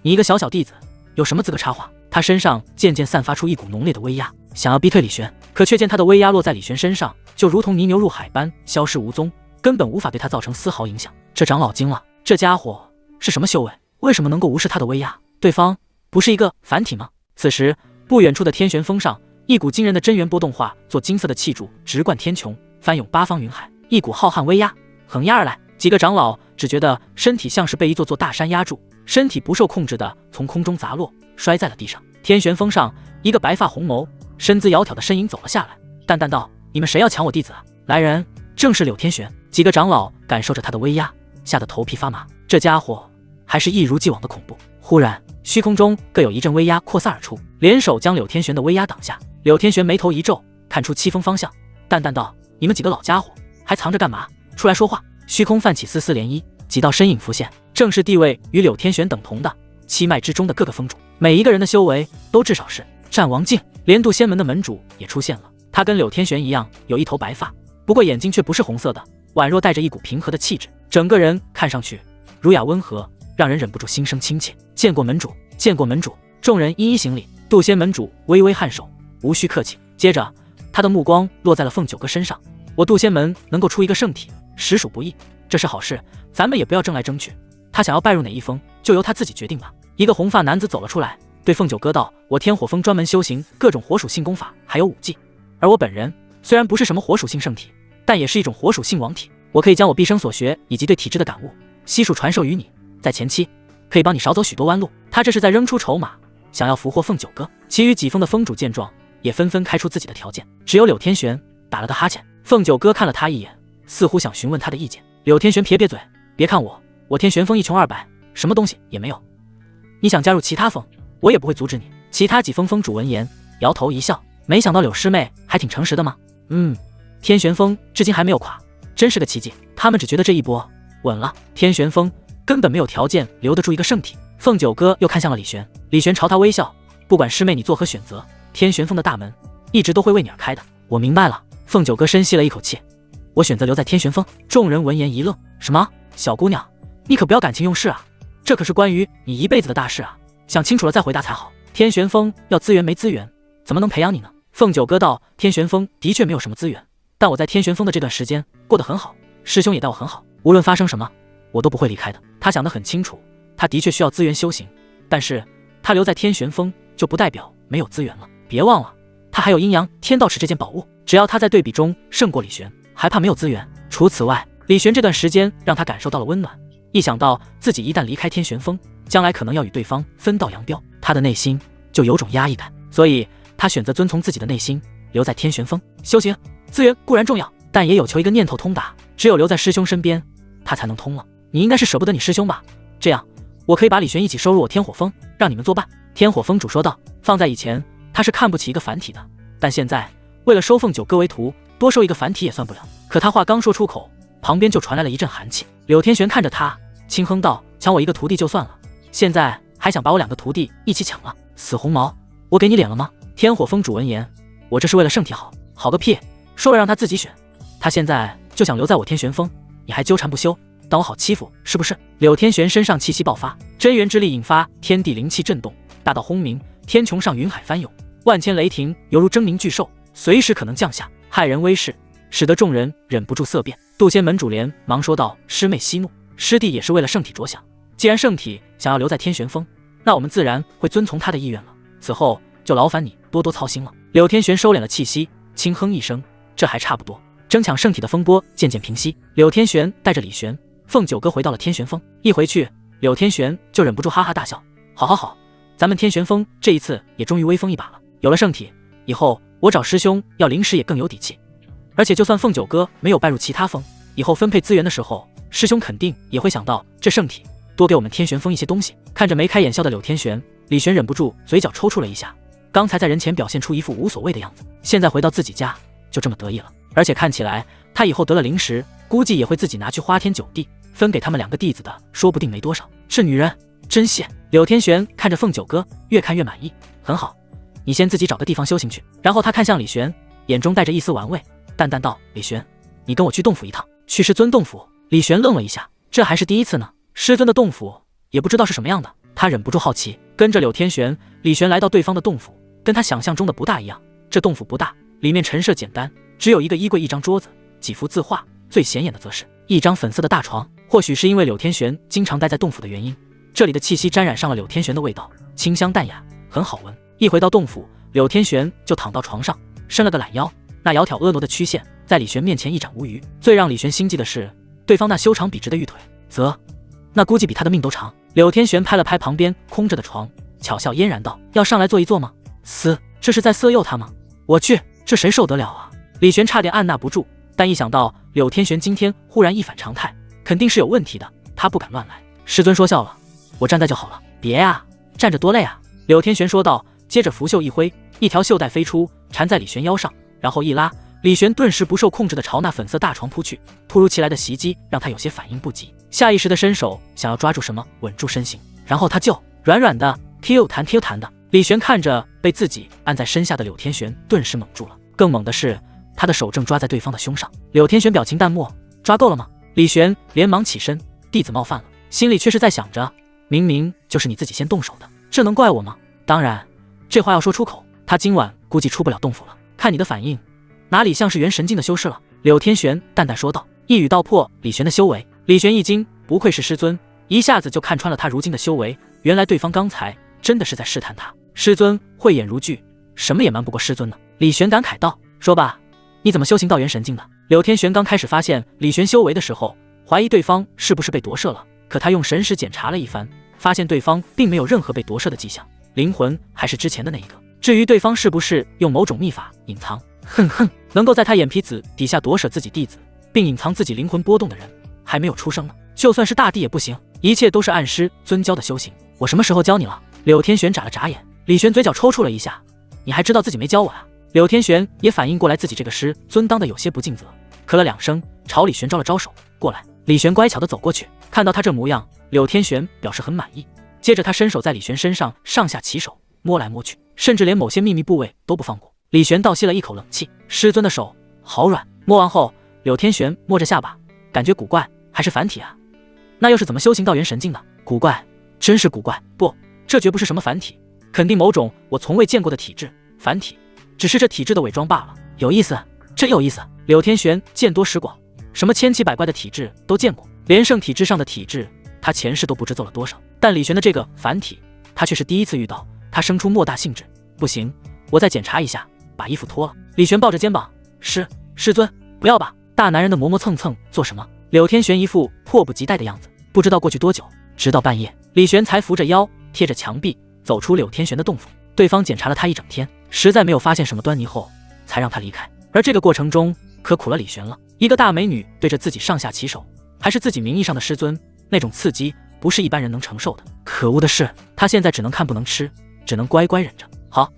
Speaker 1: 你一个小弟子有什么资格插话？他身上渐渐散发出一股浓烈的威压，想要逼退李玄，可却见他的威压落在李玄身上，就如同泥牛入海般消失无踪，根本无法对他造成丝毫影响。这长老惊了，这家伙是什么修为？为什么能够无视他的威压？对方不是一个凡体吗？此时不远处的天玄峰上，一股惊人的真元波动化作金色的气柱直贯天穹，翻涌八方云海，一股浩瀚威压横压而来。几个长老只觉得身体像是被一座座大山压住，身体不受控制的从空中砸落，摔在了地上。天玄峰上，一个白发红眸、身姿窈窕的身影走了下来，淡淡道：你们谁要抢我弟子啊？来人，正是柳天玄。几个长老感受着他的威压，吓得头皮发麻。这家伙还是一如既往的恐怖。忽然虚空中各有一阵威压扩散而出，联手将柳天玄的威压挡下。柳天玄眉头一皱，看出七风方向，淡淡道：你们几个老家伙还藏着干嘛？出来说话！虚空泛起丝丝涟漪，几道身影浮现，正是地位与柳天玄等同的七脉之中的各个峰主，每一个人的修为都至少是战王境。连渡仙门的门主也出现了，他跟柳天玄一样有一头白发，不过眼睛却不是红色的，宛若带着一股平和的气质，整个人看上去儒雅温和，让人忍不住心生亲切。见过门主，见过门主。众人一一行礼。渡仙门主微微颔首，无需客气。接着他的目光落在了凤九哥身上。我渡仙门能够出一个圣体，实属不易，这是好事，咱们也不要争来争去，他想要拜入哪一峰，就由他自己决定吧。一个红发男子走了出来，对凤九哥道：我天火峰专门修行各种火属性功法还有武技，而我本人虽然不是什么火属性圣体，但也是一种火属性王体，我可以将我毕生所学以及对体质的感悟悉数传授于你，在前期可以帮你少走许多弯路。他这是在扔出筹码，想要俘获凤九哥。其余几峰的峰主见状，也纷纷开出自己的条件，只有柳天玄打了个哈欠。凤九哥看了他一眼，似乎想询问他的意见。柳天玄撇撇嘴：别看我天玄峰一穷二白，什么东西也没有，你想加入其他峰，我也不会阻止你。其他几峰峰主闻言摇头一笑，没想到柳师妹还挺诚实的嘛。天玄峰至今还没有垮，真是个奇迹。他们只觉得这一波稳了，天玄峰根本没有条件留得住一个圣体。凤九哥又看向了李玄，李玄朝他微笑：不管师妹你作何选择，天玄峰的大门一直都会为你而开的。我明白了。凤九哥深吸了一口气：我选择留在天玄峰。众人闻言一愣：什么？小姑娘，你可不要感情用事啊，这可是关于你一辈子的大事啊，想清楚了再回答才好。天玄峰要资源没资源，怎么能培养你呢？凤九哥道：天玄峰的确没有什么资源，但我在天玄峰的这段时间过得很好，师兄也待我很好，无论发生什么我都不会离开的。他想得很清楚，他的确需要资源修行，但是他留在天玄峰就不代表没有资源了。别忘了，他还有阴阳天道尺这件宝物，只要他在对比中胜过李玄，还怕没有资源？除此外，李玄这段时间让他感受到了温暖，一想到自己一旦离开天玄峰，将来可能要与对方分道扬镳，他的内心就有种压抑感，所以他选择遵从自己的内心，留在天玄峰修行。资源固然重要，但也有求一个念头通达，只有留在师兄身边，他才能通了。你应该是舍不得你师兄吧？这样，我可以把李玄一起收入我天火峰，让你们作伴。天火峰主说道。放在以前，他是看不起一个凡体的，但现在为了收凤九哥为徒，多收一个凡体也算不了。可他话刚说出口，旁边就传来了一阵寒气。柳天玄看着他，轻哼道：抢我一个徒弟就算了，现在还想把我2个徒弟一起抢了？死红毛，我给你脸了吗？天火风主闻言，我这是为了圣体好。好个屁，说了让他自己选，他现在就想留在我天玄峰，你还纠缠不休，当我好欺负是不是？柳天玄身上气息爆发，真元之力引发天地灵气震动，大道轰鸣，天穹上云海翻涌，万千雷霆犹如狰狞巨兽，随时可能降下，骇人威势，使得众人忍不住色变。渡仙门主连忙说道：“师妹息怒，师弟也是为了圣体着想。既然圣体想要留在天玄峰，那我们自然会遵从他的意愿了。此后就劳烦你多多操心了。”柳天玄收敛了气息，轻哼一声：“这还差不多。”争抢圣体的风波渐渐平息，柳天玄带着李玄、凤九哥回到了天玄峰。一回去，柳天玄就忍不住哈哈大笑：“好好好，咱们天玄峰这一次也终于威风一把了。有了圣体，以后我找师兄要灵石也更有底气。而且就算凤九哥没有拜入其他峰，以后分配资源的时候，师兄肯定也会想到这圣体，多给我们天玄峰一些东西。”看着眉开眼笑的柳天玄，李玄忍不住嘴角抽搐了一下。刚才在人前表现出一副无所谓的样子，现在回到自己家就这么得意了。而且看起来他以后得了灵石，估计也会自己拿去花天酒地，分给他们2个弟子的说不定没多少。这女人真谢。柳天玄看着凤九哥，越看越满意。很好，你先自己找个地方修行去。然后他看向李玄，眼中带着一丝玩味，淡淡道：“李玄，你跟我去洞府一趟。”去师尊洞府？李玄愣了一下，这还是第一次呢。师尊的洞府也不知道是什么样的，他忍不住好奇，跟着柳天玄、李玄来到对方的洞府，跟他想象中的不大一样。这洞府不大，里面陈设简单，只有一个衣柜、一张桌子、几幅字画，最显眼的则是一张粉色的大床。或许是因为柳天玄经常待在洞府的原因，这里的气息沾染上了柳天玄的味道，清香淡雅，很好闻。一回到洞府，柳天玄就躺到床上，伸了个懒腰，那窈窕婀娜的曲线在李玄面前一展无余。最让李玄心悸的是，对方那修长笔直的玉腿，那估计比他的命都长。柳天玄拍了拍旁边空着的床，巧笑嫣然道：“要上来坐一坐吗？”这是在色诱他吗？我去，这谁受得了啊？李玄差点按捺不住，但一想到柳天玄今天忽然一反常态，肯定是有问题的，他不敢乱来。师尊说笑了，我站在就好了。别啊，站着多累啊。柳天玄说道，接着拂袖一挥，一条袖带飞出，缠在李玄腰上，然后一拉，李玄顿时不受控制地朝那粉色大床扑去。突如其来的袭击让他有些反应不及，下意识地伸手想要抓住什么稳住身形，然后他就软软的 Q 弹的。李玄看着被自己按在身下的柳天玄，顿时懵住了。更猛的是，他的手正抓在对方的胸上。柳天玄表情淡漠，抓够了吗？李玄连忙起身，弟子冒犯了，心里却是在想着，明明就是你自己先动手的，这能怪我吗？当然，这话要说出口，他今晚估计出不了洞府了。看你的反应，哪里像是元神境的修士了？柳天玄淡淡说道，一语道破李玄的修为。李玄一惊，不愧是师尊，一下子就看穿了他如今的修为，原来对方刚才真的是在试探他。师尊慧眼如炬，什么也瞒不过师尊呢。李玄感慨道，说吧，你怎么修行到元神境的？柳天玄刚开始发现李玄修为的时候，怀疑对方是不是被夺舍了，可他用神识检查了一番，发现对方并没有任何被夺舍的迹象，灵魂还是之前的那一个。至于对方是不是用某种秘法隐藏，能够在他眼皮子底下夺舍自己弟子，并隐藏自己灵魂波动的人，还没有出生呢。就算是大帝也不行，一切都是按师尊教的修行。我什么时候教你了？柳天玄眨了眨眼。李玄嘴角抽搐了一下，你还知道自己没教我啊？柳天玄也反应过来自己这个师尊当的有些不尽责，咳了2声，朝李玄招了招手，过来。李玄乖巧地走过去，看到他这模样，柳天玄表示很满意。接着他伸手在李玄身上上下其手，摸来摸去，甚至连某些秘密部位都不放过。李玄倒吸了一口冷气，师尊的手好软。摸完后，柳天玄摸着下巴，感觉古怪，还是凡体啊？那又是怎么修行到元神境的？古怪，真是古怪。不，这绝不是什么凡体，肯定某种我从未见过的体质。凡体只是这体质的伪装罢了。有意思，真有意思。柳天玄见多识广，什么千奇百怪的体质都见过，连圣体之上的体质他前世都不知做了多少，但李玄的这个凡体他却是第一次遇到。他生出莫大兴致，不行，我再检查一下，把衣服脱了。李玄抱着肩膀，师尊，不要吧，大男人的磨磨蹭蹭做什么？柳天玄一副迫不及待的样子。不知道过去多久，直到半夜，李玄才扶着腰贴着墙壁走出柳天玄的洞府。对方检查了他一整天，实在没有发现什么端倪后，才让他离开。而这个过程中可苦了李玄了，一个大美女对着自己上下其手，还是自己名义上的师尊，那种刺激不是一般人能承受的。可恶的是，他现在只能看不能吃，只能乖乖忍着。好，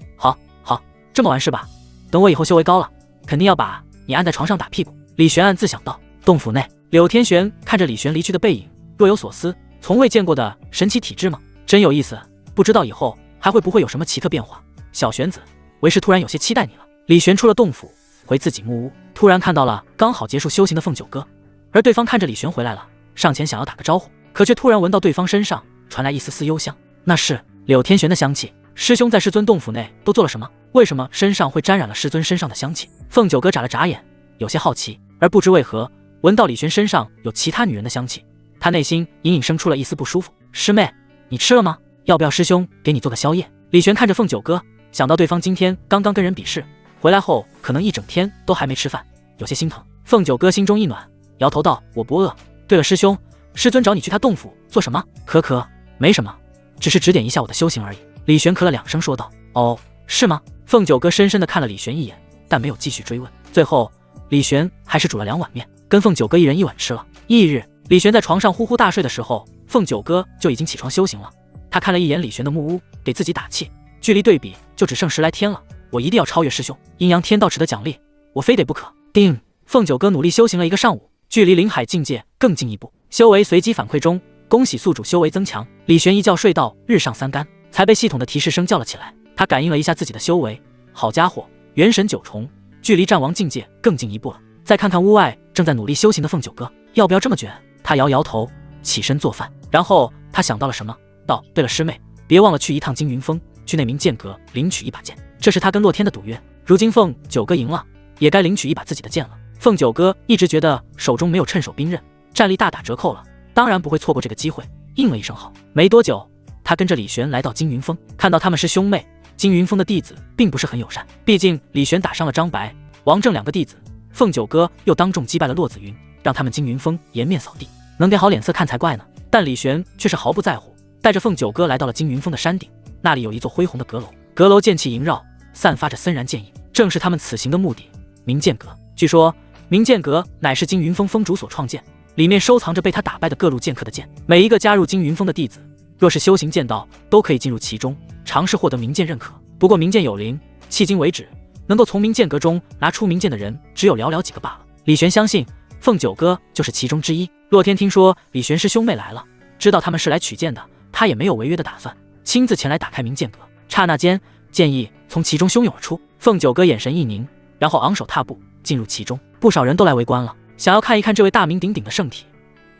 Speaker 1: 这么玩是吧？等我以后修为高了，肯定要把你按在床上打屁股。李玄暗自想到。洞府内，柳天玄看着李玄离去的背影，若有所思。从未见过的神奇体质吗？真有意思，不知道以后还会不会有什么奇特变化。小玄子，为师突然有些期待你了。李玄出了洞府，回自己木屋，突然看到了刚好结束修行的凤九哥，而对方看着李玄回来了，上前想要打个招呼，可却突然闻到对方身上传来一丝丝幽香，那是柳天玄的香气。师兄在师尊洞府内都做了什么？为什么身上会沾染了师尊身上的香气？凤九哥眨了眨眼，有些好奇，而不知为何闻到李玄身上有其他女人的香气，他内心隐隐生出了一丝不舒服。师妹，你吃了吗？要不要师兄给你做个宵夜？李玄看着凤九哥，想到对方今天刚刚跟人比试回来后，可能一整天都还没吃饭，有些心疼。凤九哥心中一暖，摇头道：我不饿。对了，师兄，师尊找你去他洞府做什么？可没什么，只是指点一下我的修行而已。李玄咳了2声说道：哦，是吗？凤九哥深深地看了李玄一眼，但没有继续追问。最后李玄还是煮了2碗面，跟凤九哥一人1碗吃了。翌日，李玄在床上呼呼大睡的时候，凤九哥就已经起床修行了。他看了一眼李玄的木屋，给自己打气，距离对比就只剩10来天了，我一定要超越师兄。阴阳天道尺的奖励，我非得不可。定，凤九哥努力修行了1个上午，距离灵海境界更进一步，修为随机反馈中，恭喜宿主修为增强。李玄一觉睡到日上3竿，才被系统的提示声叫了起来。他感应了一下自己的修为，好家伙，元神9重，距离战王境界更进一步了。再看看屋外正在努力修行的凤九哥，要不要这么卷？他摇摇头，起身做饭。然后他想到了什么，道：对了，师妹，别忘了去一趟金云峰，去那名剑阁领取一把剑，这是他跟洛天的赌约。如今凤九哥赢了，也该领取一把自己的剑了。凤九哥一直觉得手中没有趁手兵刃，战力大打折扣了，当然不会错过这个机会，应了一声好。没多久，他跟着李玄来到金云峰，看到他们是兄妹。金云峰的弟子并不是很友善，毕竟李玄打伤了张白、王正2个弟子，凤九哥又当众击败了骆子云，让他们金云峰颜面扫地，能给好脸色看才怪呢。但李玄却是毫不在乎，带着凤九哥来到了金云峰的山顶，那里有一座恢宏的阁楼，阁楼剑气萦绕，散发着森然剑意，正是他们此行的目的——明剑阁。据说明剑阁乃是金云峰峰主所创建，里面收藏着被他打败的各路剑客的剑，每一个加入金云峰的弟子，若是修行剑道，都可以进入其中，尝试获得明剑认可。不过明剑有灵，迄今为止能够从明剑阁中拿出明剑的人只有寥寥几个罢了。李玄相信凤九哥就是其中之一。洛天听说李玄师兄妹来了，知道他们是来取剑的，他也没有违约的打算，亲自前来打开明剑阁。刹那间，剑意从其中汹涌而出。凤九哥眼神一凝，然后昂首踏步进入其中。不少人都来围观了，想要看一看这位大名鼎鼎的圣体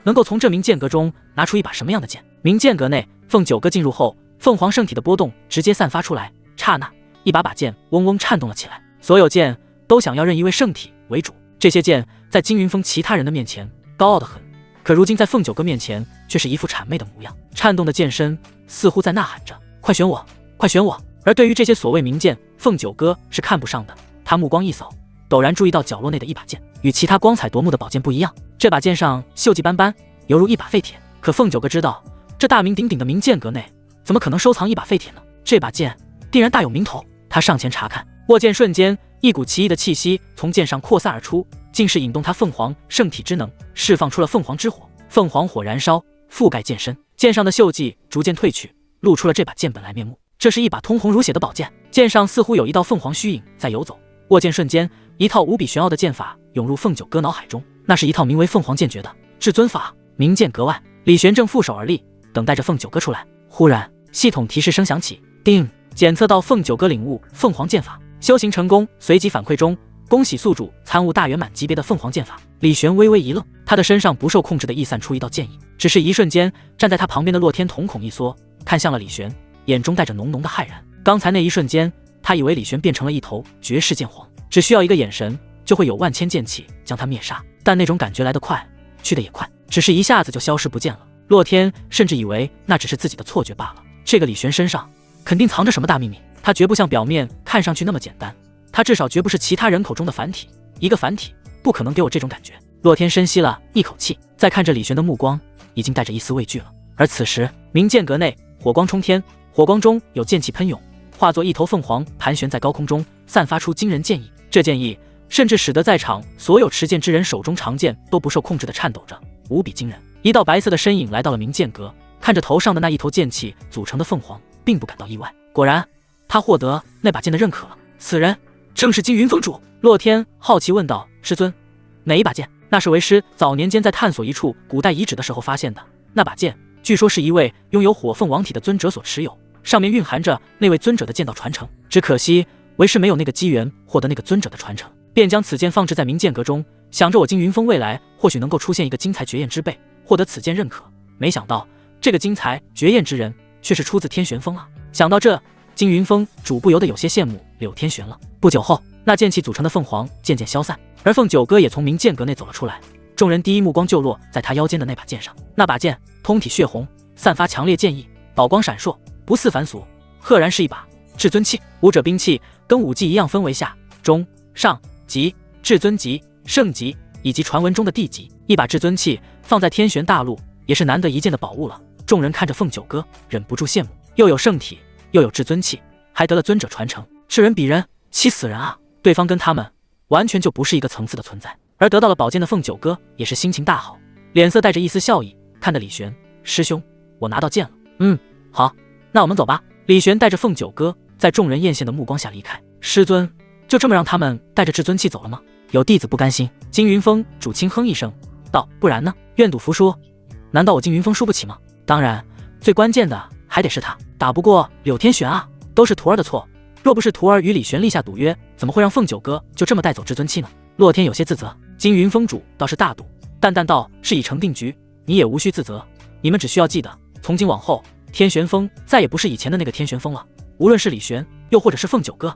Speaker 1: 能够从这明剑阁中拿出一把什么样的剑。明剑阁内，凤九哥进入后，凤凰圣体的波动直接散发出来，刹那一把把剑嗡嗡颤动了起来。所有剑都想要认一位圣体为主，这些剑在金云峰其他人的面前高傲得很，可如今在凤九哥面前却是一副谄媚的模样，颤动的剑身似乎在呐喊着：快选我，快选我！而对于这些所谓名剑，凤九哥是看不上的。他目光一扫，陡然注意到角落内的一把剑，与其他光彩夺目的宝剑不一样，这把剑上锈迹斑斑，犹如一把废铁。可凤九哥知道，这大名鼎鼎的明剑阁内怎么可能收藏一把废铁呢？这把剑定然大有名头。他上前查看，握剑瞬间，一股奇异的气息从剑上扩散而出，竟是引动他凤凰圣体之能，释放出了凤凰之火。凤凰火燃烧，覆盖剑身，剑上的锈迹逐渐褪去，露出了这把剑本来面目。这是一把通红如血的宝剑，剑上似乎有一道凤凰虚影在游走。握剑瞬间，一套无比玄奥的剑法涌入凤九哥脑海中，那是一套名为凤凰剑诀的至尊法。明剑阁外，李玄正负手而立，等待着凤九哥出来。忽然，系统提示声响起，叮，检测到凤九哥领悟凤凰剑法，修行成功，随即反馈中，恭喜宿主参悟大圆满级别的凤凰剑法。李玄微微一愣，他的身上不受控制地溢散出一道剑意，只是一瞬间，站在他旁边的洛天瞳孔一缩，看向了李玄，眼中带着浓浓的骇然。刚才那一瞬间，他以为李玄变成了一头绝世剑皇，只需要一个眼神，就会有万千剑气将他灭杀。但那种感觉来得快，去得也快，只是一下子就消失不见了。洛天甚至以为那只是自己的错觉罢了。这个李玄身上肯定藏着什么大秘密，他绝不像表面看上去那么简单，他至少绝不是其他人口中的凡体，一个凡体不可能给我这种感觉。洛天深吸了一口气，再看着李玄的目光已经带着一丝畏惧了。而此时，明剑阁内火光冲天，火光中有剑气喷涌，化作一头凤凰盘旋在高空中，散发出惊人剑意。这剑意甚至使得在场所有持剑之人手中长剑都不受控制地颤抖着，无比惊人。一道白色的身影来到了明剑阁，看着头上的那一头剑气组成的凤凰，并不感到意外。果然，他获得那把剑的认可了。此人正是金云峰主。洛天好奇问道：师尊，哪一把剑？那是为师早年间在探索一处古代遗址的时候发现的。那把剑据说是一位拥有火凤王体的尊者所持有，上面蕴含着那位尊者的剑道传承。只可惜为师没有那个机缘获得那个尊者的传承，便将此剑放置在明剑阁中，想着我金云峰未来或许能够出现一个精才绝艳之辈，获得此剑认可。没想到这个精才绝艳之人却是出自天玄峰啊！想到这，金云峰主不由得有些羡慕柳天玄了。不久后，那剑气组成的凤凰渐渐消散，而凤九哥也从明剑阁内走了出来。众人第一目光就落在他腰间的那把剑上。那把剑通体血红，散发强烈剑意，宝光闪烁，不似凡俗，赫然是一把至尊器。武者兵器跟武技一样分为下、中、上级、至尊级、圣级以及传闻中的地级。一把至尊器放在天玄大陆也是难得一见的宝物了。众人看着凤九哥，忍不住羡慕，又有圣体，又有至尊器，还得了尊者传承，是人比人，气死人啊！对方跟他们完全就不是一个层次的存在。而得到了宝剑的凤九哥也是心情大好，脸色带着一丝笑意，看着李玄：“师兄，我拿到剑了。”“好，那我们走吧。”李玄带着凤九哥在众人艳羡的目光下离开。师尊，就这么让他们带着至尊器走了吗？有弟子不甘心。金云峰主轻哼一声道：“不然呢？愿赌服输。难道我金云峰输不起吗？当然，最关键的还得是他，打不过柳天玄啊，都是徒儿的错。若不是徒儿与李玄立下赌约，怎么会让凤九哥就这么带走至尊器呢？”洛天有些自责。金云峰主倒是大度，淡淡道：“是已成定局，你也无需自责。你们只需要记得，从今往后，天玄峰再也不是以前的那个天玄峰了。无论是李玄，又或者是凤九哥，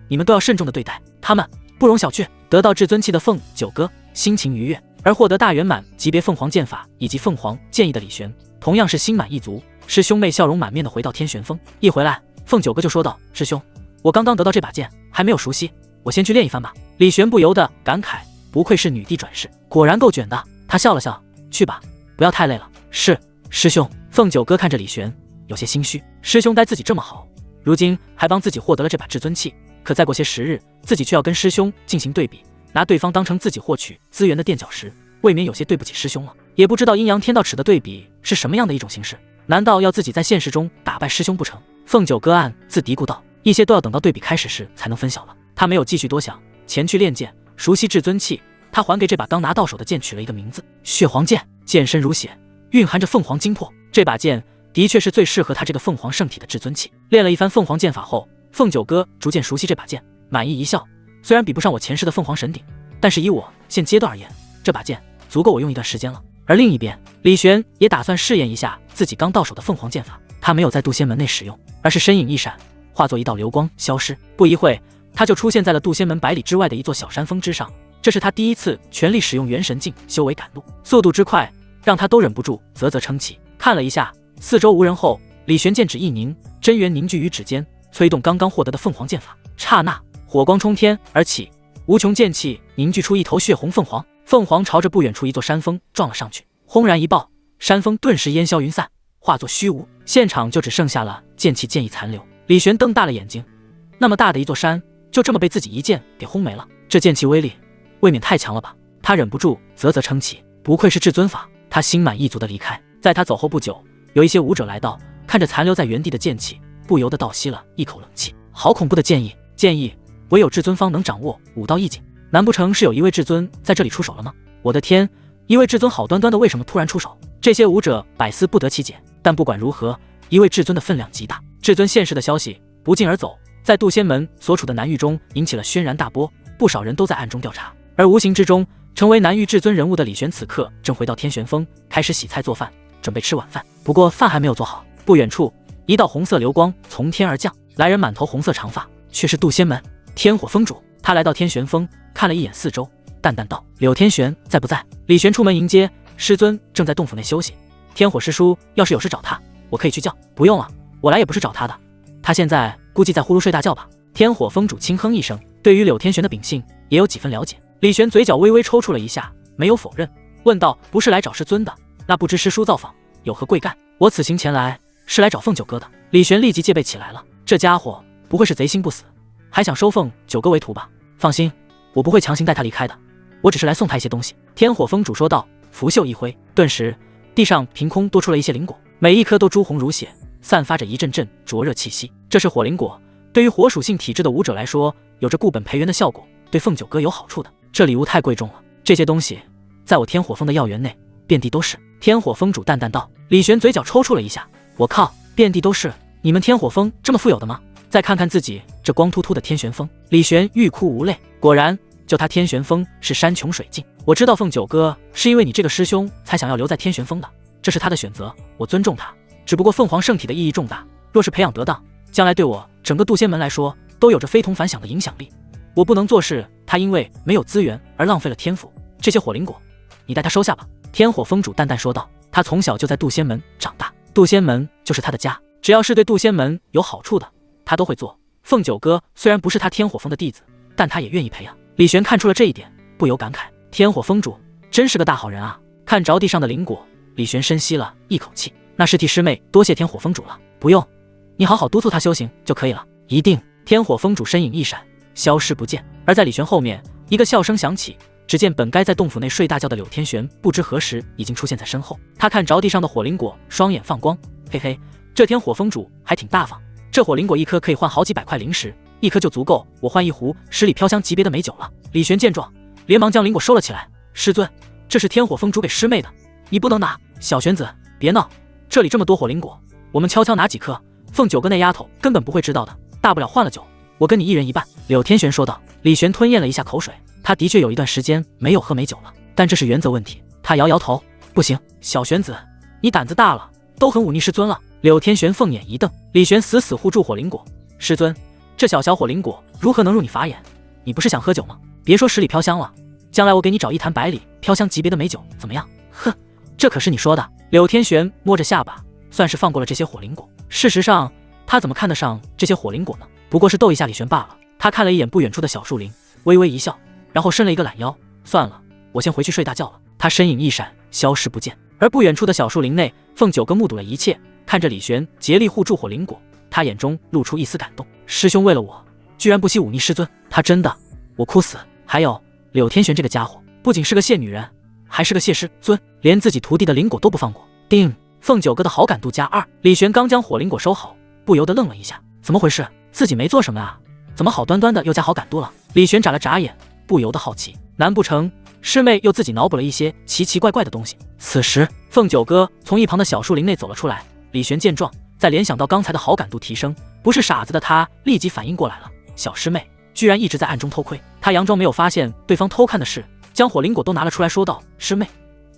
Speaker 1: 你们都要慎重的对待他们，不容小觑。”得到至尊器的凤九哥心情愉悦，而获得大圆满级别凤凰剑法以及凤凰剑意的李玄，同样是心满意足。师兄妹笑容满面的回到天玄峰，一回来，凤九哥就说道：“师兄，我刚刚得到这把剑，还没有熟悉，我先去练一番吧。”李玄不由得感慨，不愧是女帝转世，果然够卷的。他笑了笑：“去吧，不要太累了。”“是，师兄。”凤九哥看着李玄，有些心虚。师兄待自己这么好，如今还帮自己获得了这把至尊器，可再过些时日，自己却要跟师兄进行对比，拿对方当成自己获取资源的垫脚石，未免有些对不起师兄了。也不知道阴阳天道尺的对比是什么样的一种形式，难道要自己在现实中打败师兄不成？凤九哥暗自嘀咕道：“一些都要等到对比开始时才能分晓了。”他没有继续多想，前去练剑，熟悉至尊器。他还给这把刚拿到手的剑取了一个名字——血皇剑。剑身如血，蕴含着凤凰精魄。这把剑的确是最适合他这个凤凰圣体的至尊器。练了一番凤凰剑法后，凤九哥逐渐熟悉这把剑，满意一笑。虽然比不上我前世的凤凰神鼎，但是以我现阶段而言，这把剑足够我用一段时间了。而另一边，李玄也打算试验一下自己刚到手的凤凰剑法。他没有在渡仙门内使用，而是身影一闪，化作一道流光消失。不一会，他就出现在了渡仙门百里之外的一座小山峰之上。这是他第一次全力使用元神镜修为赶路，速度之快让他都忍不住啧啧称奇。看了一下四周无人后，李玄剑指一凝，真元凝聚于指尖，催动刚刚获得的凤凰剑法。刹那，火光冲天而起，无穷剑气凝聚出一头血红凤凰。凤凰朝着不远处一座山峰撞了上去，轰然一爆，山峰顿时烟消云散，化作虚无。现场就只剩下了剑气剑意残留。李玄瞪大了眼睛，那么大的一座山，就这么被自己一剑给轰没了，这剑气威力未免太强了吧？他忍不住啧啧称奇，不愧是至尊法。他心满意足地离开。在他走后不久，有一些武者来到，看着残留在原地的剑气，不由得倒吸了一口冷气。好恐怖的剑意！剑意唯有至尊方能掌握武道意境，难不成是有一位至尊在这里出手了吗？我的天，一位至尊好端端的为什么突然出手？这些武者百思不得其解。但不管如何，一位至尊的分量极大。至尊现世的消息不胫而走，在渡仙门所处的南域中引起了轩然大波，不少人都在暗中调查。而无形之中，成为南域至尊人物的李玄此刻正回到天玄峰，开始洗菜做饭，准备吃晚饭。不过饭还没有做好，不远处一道红色流光从天而降，来人满头红色长发，却是渡仙门天火峰主。他来到天玄峰，看了一眼四周，淡淡道：“柳天玄在不在？”李玄出门迎接，师尊正在洞府内休息。天火师叔要是有事找他，我可以去叫。不用了，我来也不是找他的，他现在估计在呼噜睡大觉吧。天火峰主轻哼一声，对于柳天玄的秉性也有几分了解。李玄嘴角微微抽搐了一下，没有否认，问道：“不是来找师尊的，那不知师叔造访有何贵干？”“我此行前来是来找凤九哥的。”李玄立即戒备起来了，这家伙不会是贼心不死，还想收凤九哥为徒吧？放心，我不会强行带他离开的，我只是来送他一些东西。”天火峰主说道。拂袖一挥，顿时地上凭空多出了一些灵果，每一颗都朱红如血，散发着一阵阵灼热气息。这是火灵果，对于火属性体质的武者来说，有着固本培元的效果，对凤九哥有好处的。这礼物太贵重了，这些东西在我天火峰的药园内遍地都是。天火峰主淡淡道。李玄嘴角抽搐了一下，我靠，遍地都是，你们天火峰这么富有的吗？再看看自己这光秃秃的天玄峰。李玄欲哭无泪，果然，就他天玄峰是山穷水尽。我知道凤九哥是因为你这个师兄才想要留在天玄峰的，这是他的选择，我尊重他。只不过凤凰圣体的意义重大，若是培养得当，将来对我整个渡仙门来说都有着非同凡响的影响力。我不能坐视他因为没有资源而浪费了天赋。这些火灵果，你带他收下吧。天火峰主淡淡说道。他从小就在渡仙门长大，渡仙门就是他的家，只要是对渡仙门有好处的，他都会做。凤九哥虽然不是他天火峰的弟子，但他也愿意培养。李玄看出了这一点，不由感慨：天火峰主真是个大好人啊！看着地上的灵果，李玄深吸了一口气，那是替师妹多谢天火峰主了。不用，你好好督促他修行就可以了。一定。天火峰主身影一闪，消失不见。而在李玄后面，一个笑声响起，只见本该在洞府内睡大觉的柳天玄，不知何时已经出现在身后。他看着地上的火灵果，双眼放光，嘿嘿，这天火峰主还挺大方。这火灵果一颗可以换好几百块灵石，一颗就足够我换一壶十里飘香级别的美酒了。李玄见状，连忙将灵果收了起来。师尊，这是天火峰主给师妹的，你不能拿。小玄子，别闹，这里这么多火灵果，我们悄悄拿几颗，凤九哥那丫头根本不会知道的，大不了换了酒，我跟你一人一半。柳天玄说道。李玄吞咽了一下口水，他的确有一段时间没有喝美酒了，但这是原则问题。他摇摇头，不行，小玄子，你胆子大了，都很忤逆师尊了。柳天玄凤眼一瞪，李玄死死护住火灵果。师尊，这小火灵果如何能入你法眼？你不是想喝酒吗？别说十里飘香了，将来我给你找一坛百里飘香级别的美酒，怎么样？哼，这可是你说的。柳天玄摸着下巴，算是放过了这些火灵果。事实上，他怎么看得上这些火灵果呢？不过是逗一下李玄罢了。他看了一眼不远处的小树林，微微一笑，然后伸了一个懒腰。算了，我先回去睡大觉了。他身影一闪，消失不见。而不远处的小树林内，凤九哥目睹了一切，看着李玄竭力护住火灵果，他眼中露出一丝感动。师兄为了我，居然不惜忤逆师尊，他真的，我哭死。还有柳天玄这个家伙，不仅是个谢女人，还是个谢师尊，连自己徒弟的灵果都不放过。定，凤九哥的好感度加2。李玄刚将火灵果收好，不由得愣了一下，怎么回事？自己没做什么啊，怎么好端端的又加好感度了？李玄眨了眨眼，不由得好奇，难不成师妹又自己脑补了一些奇奇怪怪的东西？此时，凤九哥从一旁的小树林内走了出来。李玄见状，再联想到刚才的好感度提升，不是傻子的他立即反应过来了，小师妹居然一直在暗中偷窥。他佯装没有发现对方偷看的事，将火灵果都拿了出来，说道：师妹，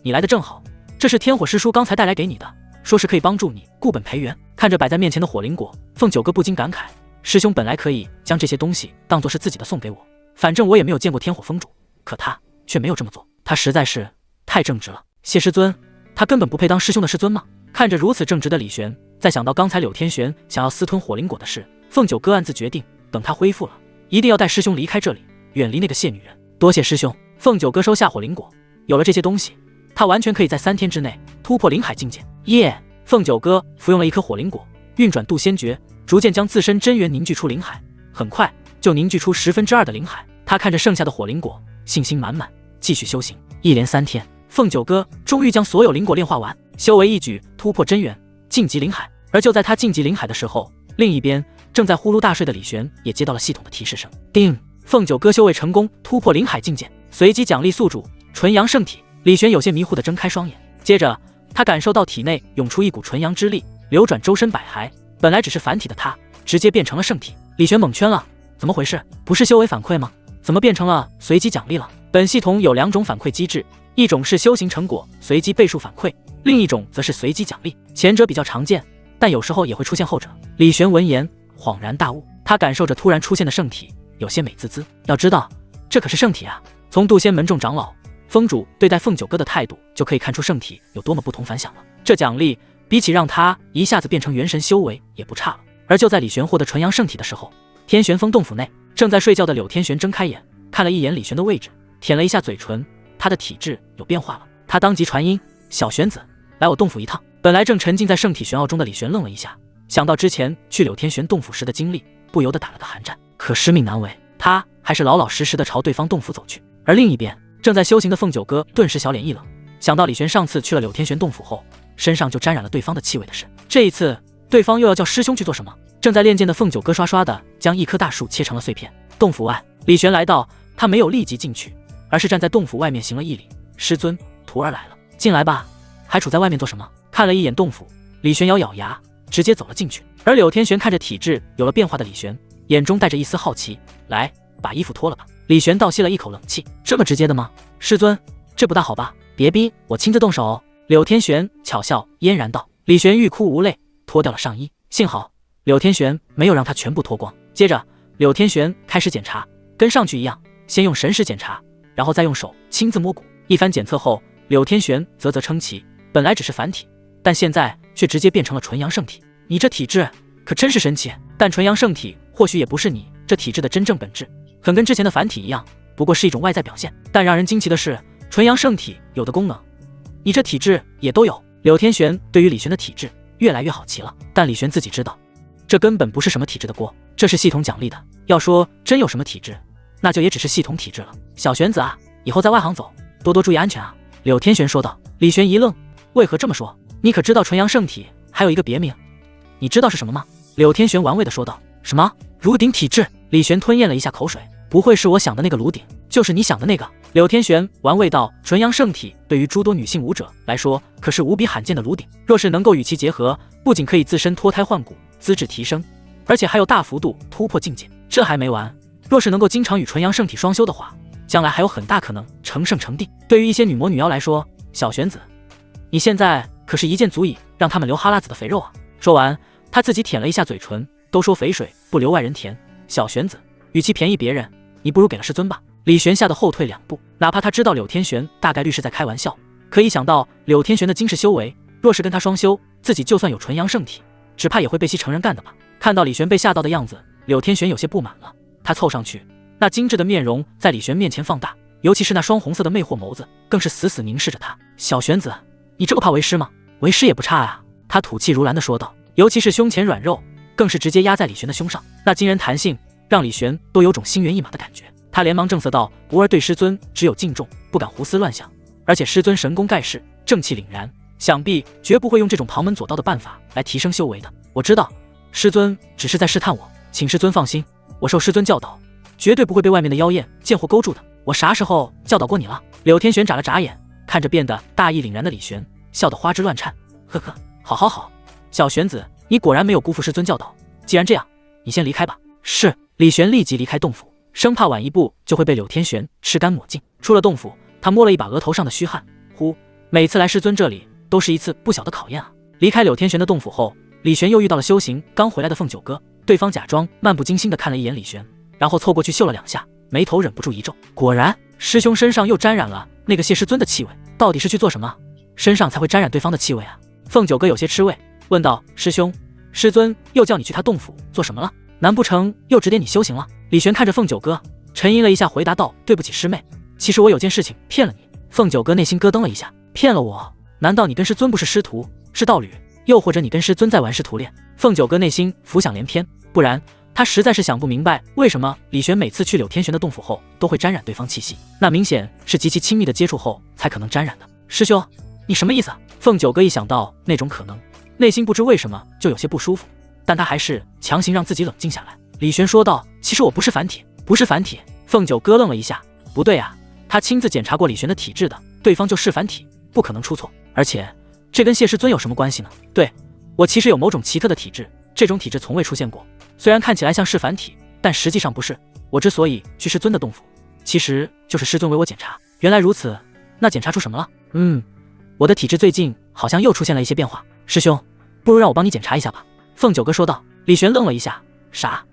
Speaker 1: 你来的正好，这是天火师叔刚才带来给你的，说是可以帮助你固本培元。看着摆在面前的火灵果，凤九哥不禁感慨，师兄本来可以将这些东西当作是自己的送给我，反正我也没有见过天火峰主，可他却没有这么做，他实在是太正直了。谢师尊，他根本不配当师兄的师尊吗？看着如此正直的李玄，再想到刚才柳天玄想要私吞火灵果的事，凤九哥暗自决定，等他恢复了，一定要带师兄离开这里，远离那个谢女人。多谢师兄。凤九哥收下火灵果，有了这些东西，他完全可以在3天之内突破灵海境界。耶！凤九哥服用了一颗火灵果，运转渡仙诀，逐渐将自身真元凝聚出灵海，很快就凝聚出2/10的灵海。他看着剩下的火灵果，信心满满，继续修行。一连3天，凤九哥终于将所有灵果炼化完，修为一举突破真元，晋级灵海。而就在他晋级灵海的时候，另一边正在呼噜大睡的李玄也接到了系统的提示声。叮！凤九哥修为成功，突破灵海境界，随即奖励宿主纯阳圣体。李玄有些迷糊地睁开双眼，接着他感受到体内涌出一股纯阳之力，流转周身百骸，本来只是凡体的他，直接变成了圣体。李玄蒙圈了，怎么回事？不是修为反馈吗？怎么变成了随机奖励了？本系统有2种反馈机制，一种是修行成果随机倍数反馈，另一种则是随机奖励。前者比较常见，但有时候也会出现后者。李玄闻言恍然大悟，他感受着突然出现的圣体，有些美滋滋。要知道，这可是圣体啊！从渡仙门众长老、峰主对待凤九哥的态度，就可以看出圣体有多么不同凡响了。这奖励比起让他一下子变成元神修为也不差了。而就在李玄获得纯阳圣体的时候，天玄峰洞府内正在睡觉的柳天玄睁开眼，看了一眼李玄的位置，舔了一下嘴唇，他的体质有变化了。他当即传音：小玄子，来我洞府一趟。本来正沉浸在圣体玄奥中的李玄愣了一下，想到之前去柳天玄洞府时的经历，不由得打了个寒战。可师命难违，他还是老老实实的朝对方洞府走去。而另一边正在修行的凤九哥顿时小脸一冷，想到李玄上次去了柳天玄洞府后，身上就沾染了对方的气味的事，这一次对方又要叫师兄去做什么？正在练剑的凤九哥刷刷的将一棵大树切成了碎片。洞府外，李玄来到，他没有立即进去，而是站在洞府外面行了一礼：师尊，徒儿来了。进来吧。还处在外面做什么？看了一眼洞府，李玄咬咬牙，直接走了进去。而柳天玄看着体质有了变化的李玄，眼中带着一丝好奇，来，把衣服脱了吧。李玄倒吸了一口冷气，这么直接的吗？师尊，这不大好吧？别逼，我亲自动手哦。柳天玄巧笑嫣然道。李玄欲哭无泪，脱掉了上衣。幸好柳天玄没有让他全部脱光。接着柳天玄开始检查，跟上去一样，先用神识检查，然后再用手亲自摸骨。一番检测后，柳天玄啧啧称奇，本来只是凡体，但现在却直接变成了纯阳圣体。你这体质可真是神奇，但纯阳圣体或许也不是你这体质的真正本质，很跟之前的凡体一样，不过是一种外在表现。但让人惊奇的是，纯阳圣体有的功能，你这体质也都有。柳天玄对于李玄的体质越来越好奇了，但李玄自己知道，这根本不是什么体质的锅，这是系统奖励的。要说真有什么体质，那就也只是系统体质了。小玄子啊，以后在外行走，多多注意安全啊。柳天玄说道。李玄一愣，为何这么说？你可知道纯阳圣体还有一个别名，你知道是什么吗？柳天玄玩味的说道。什么？炉鼎体质？李玄吞咽了一下口水，不会是我想的那个炉鼎，就是你想的那个。柳天玄玩味道，纯阳圣体对于诸多女性武者来说可是无比罕见的炉鼎，若是能够与其结合，不仅可以自身脱胎换骨，资质提升，而且还有大幅度突破境界。这还没完，若是能够经常与纯阳圣体双修的话，将来还有很大可能成圣成帝。对于一些女魔女妖来说，小玄子，你现在可是一剑足以让他们流哈喇子的肥肉啊。说完，他自己舔了一下嘴唇，都说肥水不流外人田，小玄子，与其便宜别人，你不如给了师尊吧。李玄吓得后退2步，哪怕他知道柳天玄大概率是在开玩笑，可一想到柳天玄的今世修为，若是跟他双修，自己就算有纯阳圣体，只怕也会被其成人干的吧。看到李玄被吓到的样子，柳天玄有些不满了，他凑上去，那精致的面容在李玄面前放大，尤其是那双红色的魅惑眸子，更是死死凝视着他。小玄子，你这么怕为师吗？为师也不差啊。他吐气如兰地说道，尤其是胸前软肉，更是直接压在李玄的胸上，那惊人弹性让李玄都有种心猿意马的感觉。他连忙正色道，吾儿对师尊只有敬重，不敢胡思乱想，而且师尊神功盖世，正气凛然，想必绝不会用这种旁门左道的办法来提升修为的。我知道师尊只是在试探我，请师尊放心，我受师尊教导，绝对不会被外面的妖艳贱货勾住的。我啥时候教导过你了？柳天玄眨了眨眼，看着变得大义凛然的李玄，笑得花枝乱颤。呵呵，好，小玄子，你果然没有辜负师尊教导。既然这样，你先离开吧。是。李玄立即离开洞府，生怕晚一步就会被柳天玄吃干抹净。出了洞府，他摸了一把额头上的虚汗，呼，每次来师尊这里都是一次不小的考验啊。离开柳天玄的洞府后，李玄又遇到了修行刚回来的凤九哥，对方假装漫不经心地看了一眼李玄，然后凑过去嗅了2下，眉头忍不住一皱，果然师兄身上又沾染了那个谢师尊的气味，到底是去做什么，身上才会沾染对方的气味啊？凤九哥有些吃味，问道，师兄，师尊又叫你去他洞府做什么了？难不成又指点你修行了？李玄看着凤九哥，沉吟了一下，回答道，对不起师妹，其实我有件事情骗了你。凤九哥内心咯噔了一下，骗了我？难道你跟师尊不是师徒，是道侣？又或者你跟师尊在玩师徒恋？凤九哥内心浮想联翩，不然他实在是想不明白，为什么李玄每次去柳天玄的洞府后都会沾染对方气息，那明显是极其亲密的接触后才可能沾染的。师兄，你什么意思？凤九哥一想到那种可能，内心不知为什么就有些不舒服，但他还是强行让自己冷静下来。李玄说道，其实我不是凡体。不是凡体？凤九哥愣了一下，不对啊，他亲自检查过李玄的体质的，对方就是凡体，不可能出错。而且这跟谢师尊有什么关系呢？对，我其实有某种奇特的体质，这种体质从未出现过，虽然看起来像是凡体，但实际上不是。我之所以去师尊的洞府，其实就是师尊为我检查。原来如此，那检查出什么了？我的体质最近好像又出现了一些变化。师兄，不如让我帮你检查一下吧。凤九哥说道。李玄愣了一下，啥？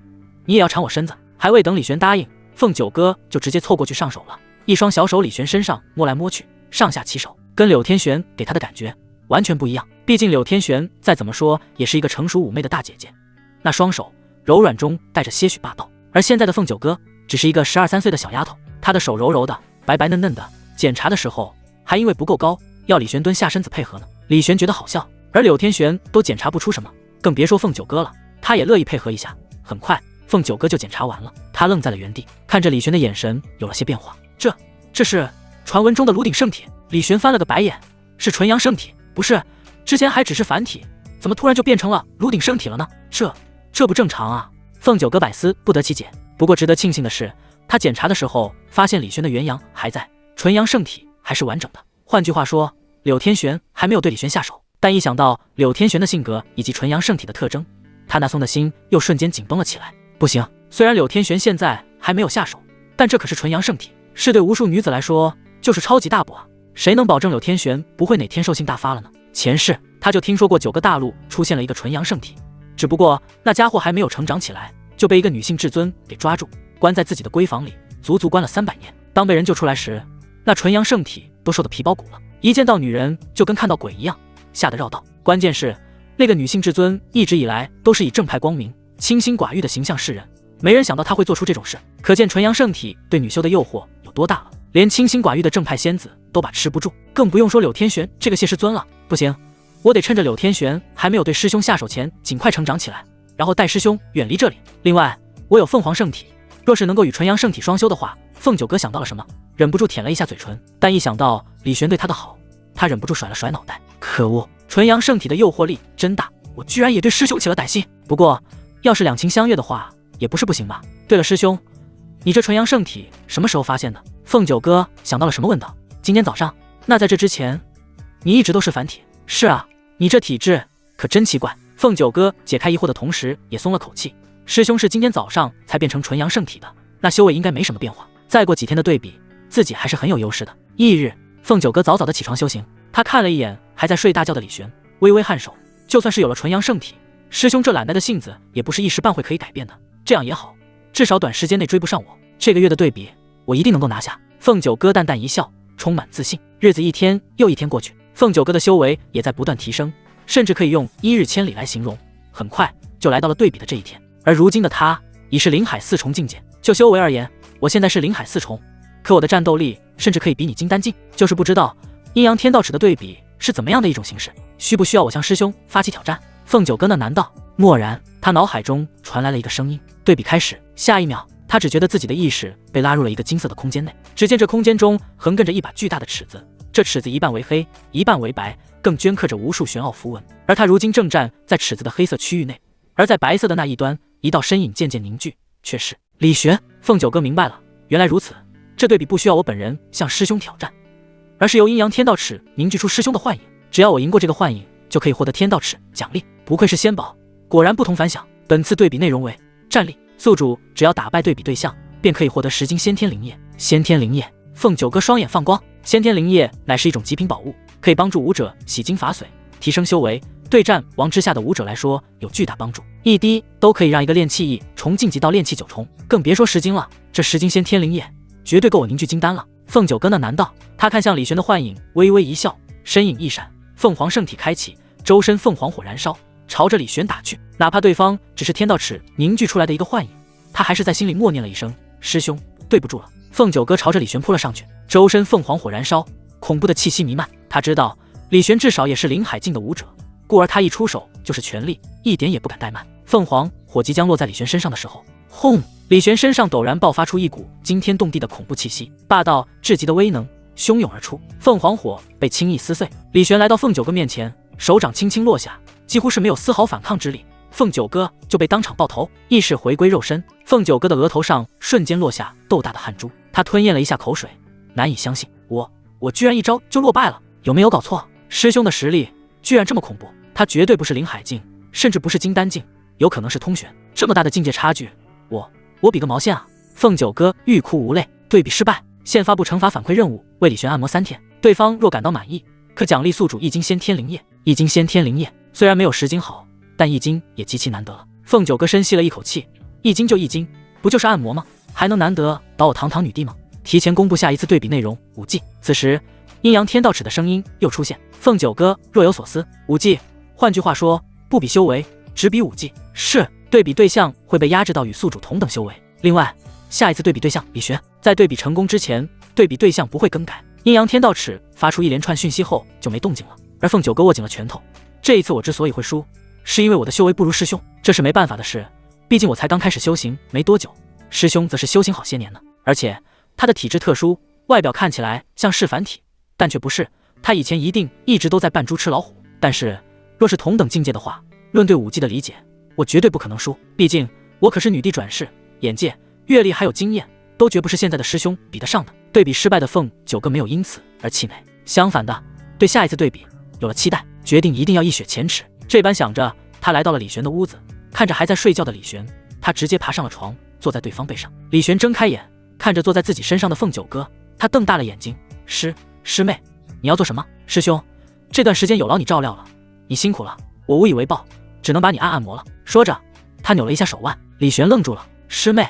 Speaker 1: 你也要缠我身子？还未等李玄答应，凤九哥就直接凑过去上手了，一双小手李玄身上摸来摸去，上下其手，跟柳天玄给他的感觉完全不一样。毕竟柳天玄再怎么说也是一个成熟妩媚的大姐姐，那双手柔软中带着些许霸道，而现在的凤九哥只是一个12、13岁的小丫头，她的手柔柔的，白白嫩嫩的，检查的时候还因为不够高，要李玄蹲下身子配合呢。李玄觉得好笑，而柳天玄都检查不出什么，更别说凤九哥了，他也乐意配合一下。很快凤九哥就检查完了，他愣在了原地，看着李玄的眼神有了些变化。这是传闻中的炉鼎圣体？李玄翻了个白眼，是纯阳圣体？不是，之前还只是凡体，怎么突然就变成了炉鼎圣体了呢？这不正常啊！凤九哥百思不得其解。不过值得庆幸的是，他检查的时候发现李玄的元阳还在，纯阳圣体还是完整的。换句话说，柳天玄还没有对李玄下手。但一想到柳天玄的性格以及纯阳圣体的特征，他那松的心又瞬间紧绷了起来。不行，虽然柳天玄现在还没有下手，但这可是纯阳圣体，是对无数女子来说就是超级大补啊！谁能保证柳天玄不会哪天兽性大发了呢？前世他就听说过9个大陆出现了一个纯阳圣体，只不过那家伙还没有成长起来，就被一个女性至尊给抓住，关在自己的闺房里，足足关了300年。当被人救出来时，那纯阳圣体都瘦得皮包骨了，一见到女人就跟看到鬼一样，吓得绕道。关键是那个女性至尊一直以来都是以正派光明、清心寡欲的形象示人，没人想到她会做出这种事，可见纯阳圣体对女修的诱惑有多大了。连清心寡欲的正派仙子都把持不住，更不用说柳天玄这个谢师尊了。不行，我得趁着柳天玄还没有对师兄下手前尽快成长起来，然后带师兄远离这里。另外，我有凤凰圣体，若是能够与纯阳圣体双修的话。凤九哥想到了什么，忍不住舔了一下嘴唇，但一想到李玄对他的好，他忍不住甩了甩脑袋。可恶，纯阳圣体的诱惑力真大，我居然也对师兄起了歹心。不过要是两情相悦的话也不是不行吧。对了，师兄，你这纯阳圣体什么时候发现的？凤九哥想到了什么问道。今天早上。那在这之前你一直都是凡体？是啊，你这体质可真奇怪。凤九哥解开疑惑的同时也松了口气，师兄是今天早上才变成纯阳圣体的，那修为应该没什么变化，再过几天的对比，自己还是很有优势的。翌日，凤九哥早早的起床修行，他看了一眼还在睡大觉的李玄，微微颔首。就算是有了纯阳圣体，师兄这懒怠的性子也不是一时半会可以改变的，这样也好，至少短时间内追不上我。这个月的对比，我一定能够拿下。凤九哥淡淡一笑，充满自信。日子一天又一天过去，凤九哥的修为也在不断提升，甚至可以用1日千里来形容。很快就来到了对比的这一天，而如今的他已是灵海4重境界。就修为而言，我现在是灵海4重，可我的战斗力甚至可以比你金丹境，就是不知道阴阳天道尺的对比是怎么样的一种形式，需不需要我向师兄发起挑战？凤九哥呢喃道。蓦然，他脑海中传来了一个声音。对比开始，下一秒，他只觉得自己的意识被拉入了一个金色的空间内，只见这空间中横亘着一把巨大的尺子，这尺子一半为黑，一半为白，更镌刻着无数玄奥符文。而他如今正站在尺子的黑色区域内，而在白色的那一端，一道身影渐渐凝聚，却是李玄。凤九哥明白了，原来如此，这对比不需要我本人向师兄挑战，而是由阴阳天道尺凝聚出师兄的幻影，只要我赢过这个幻影，就可以获得天道尺奖励。不愧是仙宝，果然不同凡响。本次对比内容为战力，宿主只要打败对比对象，便可以获得10斤先天灵液。先天灵液，凤九哥双眼放光。先天灵液乃是一种极品宝物，可以帮助武者洗精伐髓，提升修为，对战王之下的武者来说有巨大帮助，一滴都可以让一个炼气1重晋级到炼气9重，更别说10斤了。这10斤先天灵液绝对够我凝聚金丹了。凤九哥呢喃道。他看向李玄的幻影，微微一笑，身影一闪，凤凰圣体开启，周身凤凰火燃烧，朝着李玄打去。哪怕对方只是天道尺凝聚出来的一个幻影，他还是在心里默念了一声：师兄，对不住了。凤九哥朝着李玄扑了上去，周身凤凰火燃烧，恐怖的气息弥漫。他知道李玄至少也是灵海境的武者，故而他一出手就是全力，一点也不敢怠慢。凤凰火即将落在李玄身上的时候，轰！李玄身上陡然爆发出一股惊天动地的恐怖气息，霸道至极的威能汹涌而出，凤凰火被轻易撕碎。李玄来到凤九哥面前，手掌轻轻落下，几乎是没有丝毫反抗之力，凤九哥就被当场爆头，意识回归肉身。凤九哥的额头上瞬间落下豆大的汗珠，他吞咽了一下口水，难以相信，我居然一招就落败了，有没有搞错？师兄的实力居然这么恐怖，他绝对不是灵海境，甚至不是金丹境，有可能是通玄，这么大的境界差距，我比个毛线啊！凤九哥欲哭无泪。对比失败，现发布惩罚反馈任务，为李玄按摩3天，对方若感到满意，可奖励宿主1斤先天灵液。1斤先天灵液虽然没有10斤好，但1斤也极其难得了。凤九哥深吸了一口气，1斤就1斤，不就是按摩吗？还能难得倒我堂堂女帝吗？提前公布下一次对比内容5技。此时阴阳天道尺的声音又出现。凤九哥若有所思，5技，换句话说，不比修为，只比5技。是，对比对象会被压制到与宿主同等修为。另外，下一次对比对象李玄，在对比成功之前，对比对象不会更改。阴阳天道尺发出一连串讯息后就没动静了，而凤九哥握紧了拳头。这一次我之所以会输，是因为我的修为不如师兄，这是没办法的事，毕竟我才刚开始修行没多久，师兄则是修行好些年呢。而且他的体质特殊，外表看起来像是凡体，但却不是，他以前一定一直都在扮猪吃老虎。但是若是同等境界的话，论对武技的理解，我绝对不可能输，毕竟我可是女帝转世，眼界、阅历还有经验都绝不是现在的师兄比得上的。对比失败的凤九哥没有因此而气馁，相反的，对下一次对比有了期待。决定一定要一雪前耻。这般想着，他来到了李璇的屋子，看着还在睡觉的李璇，他直接爬上了床，坐在对方背上。李璇睁开眼，看着坐在自己身上的凤九哥，他瞪大了眼睛：“师妹，你要做什么？”“师兄，这段时间有劳你照料了，你辛苦了，我无以为报，只能把你按摩了。”说着，他扭了一下手腕。李璇愣住了：“师妹，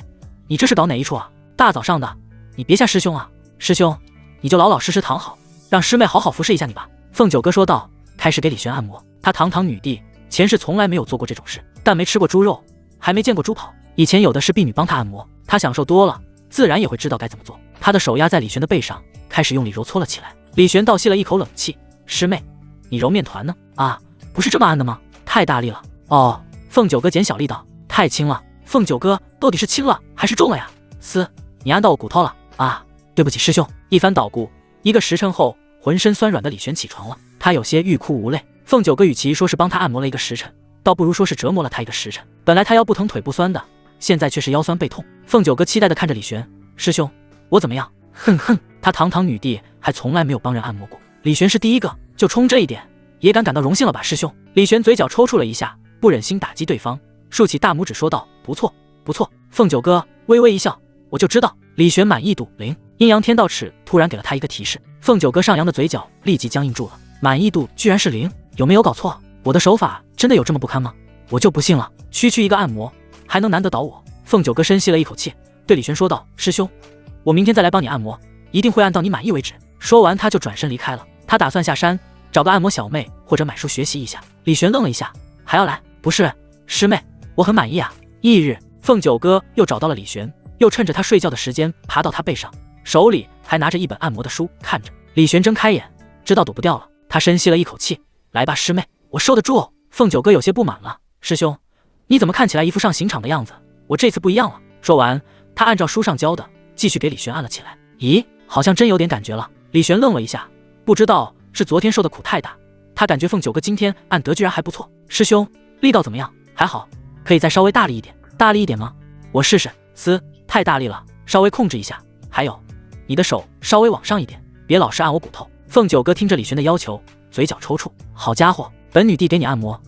Speaker 1: 你这是搞哪一出啊？大早上的，你别吓师兄啊！师兄，你就老老实实躺好，让师妹好好服侍一下你吧。”凤九哥说道，开始给李璇按摩。他堂堂女帝，前世从来没有做过这种事，但没吃过猪肉，还没见过猪跑。以前有的是婢女帮他按摩，他享受多了，自然也会知道该怎么做。他的手压在李璇的背上，开始用力揉搓了起来。李璇倒吸了一口冷气：“师妹，你揉面团呢？啊，不是这么按的吗？太大力了。”“哦。”凤九哥减小力道：“太轻了。”“凤九哥，到底是轻了还是重了呀？”“你按到我骨头了啊！对不起师兄。”一番捣鼓，一个时辰后，浑身酸软的李璇起床了，他有些欲哭无泪。凤九哥与其说是帮他按摩了一个时辰，倒不如说是折磨了他一个时辰。本来他腰不疼腿不酸的，现在却是腰酸背痛。凤九哥期待地看着李璇：“师兄，我怎么样？”“哼哼，他堂堂女帝，还从来没有帮人按摩过，李璇是第一个，就冲这一点，也敢感到荣幸了吧，师兄？”李璇嘴角抽搐了一下，不忍心打击对方，竖起大拇指说道：“不错，不错。”凤九哥微微一笑：“我就知道。”李璇满意度0。阴阳天道尺突然给了他一个提示，凤九哥上扬的嘴角立即僵硬住了。满意度居然是0，有没有搞错？我的手法真的有这么不堪吗？我就不信了，区一个按摩还能难得倒我？凤九哥深吸了一口气，对李璇说道：“师兄，我明天再来帮你按摩，一定会按到你满意为止。”说完他就转身离开了。他打算下山找个按摩小妹或者买书学习一下。李璇愣了一下：“还要来？”“不是，师妹，我很满意啊。”翌日，凤九哥又找到了李璇，又趁着他睡觉的时间爬到他背上，手里还拿着一本按摩的书看着。李璇睁开眼，知道躲不掉了，他深吸了一口气：“来吧，师妹，我受得住。”凤九哥有些不满了：“师兄，你怎么看起来一副上刑场的样子？我这次不一样了。”说完，他按照书上教的继续给李璇按了起来。“咦，好像真有点感觉了。”李璇愣了一下，不知道是昨天受的苦太大，他感觉凤九哥今天按得居然还不错。“师兄，力道怎么样？”“还好，可以再稍微大力一点。”“大力一点吗？我试试。”“太大力了，稍微控制一下。还有，你的手稍微往上一点，别老是按我骨头。”凤九哥听着李璇的要求，嘴角抽搐：“好家伙，本女帝给你按摩，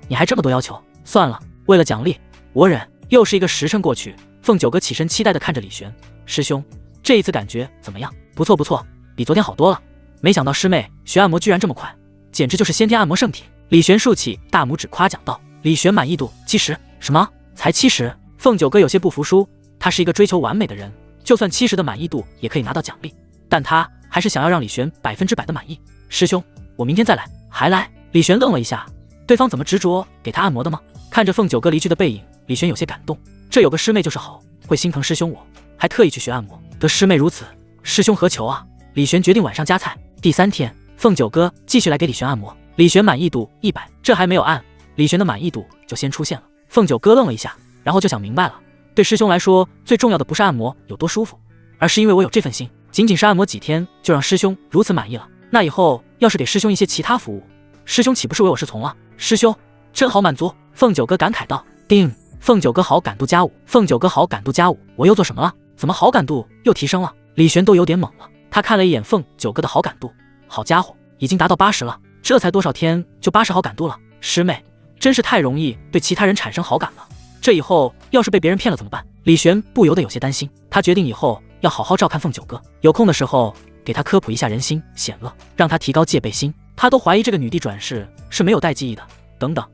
Speaker 1: 你还这么多要求？算了，为了奖励，我忍。”又是一个时辰过去，凤九哥起身期待地看着李璇：“师兄，这一次感觉怎么样？”“不错不错，比昨天好多了。没想到师妹学按摩居然这么快，简直就是先天按摩圣体。”李璇竖起大拇指夸奖道。李璇满意度70。什么？才70？凤九哥有些不服输，他是一个追求完美的人，就算70的满意度也可以拿到奖励，但他还是想要让李璇100%的满意。“师兄，我明天再来。”“还来？”李璇愣了一下，对方怎么执着给他按摩的吗？看着凤九哥离去的背影，李璇有些感动，这有个师妹就是好，会心疼师兄我，还特意去学按摩，得师妹如此，师兄何求啊？李璇决定晚上加菜。第3天，凤九哥继续来给李璇按摩，李璇满意度100，这还没有按，李璇的满意度就先出现了。凤九哥愣了一下，然后就想明白了，对师兄来说，最重要的不是按摩有多舒服，而是因为我有这份心。仅仅是按摩几天就让师兄如此满意了，那以后要是给师兄一些其他服务，师兄岂不是唯我是从了？师兄真好满足。凤九哥感慨道。叮，凤九哥好感度+5，凤九哥好感度+5，我又做什么了？怎么好感度又提升了？李璇都有点懵了，他看了一眼凤九哥的好感度，好家伙，已经达到80了，这才多少天就80好感度了。师妹真是太容易对其他人产生好感了，这以后要是被别人骗了怎么办？李璇不由得有些担心，他决定以后要好好照看凤九哥，有空的时候给他科普一下人心险恶，让他提高戒备心。他都怀疑这个女帝转世是没有带记忆的，等等，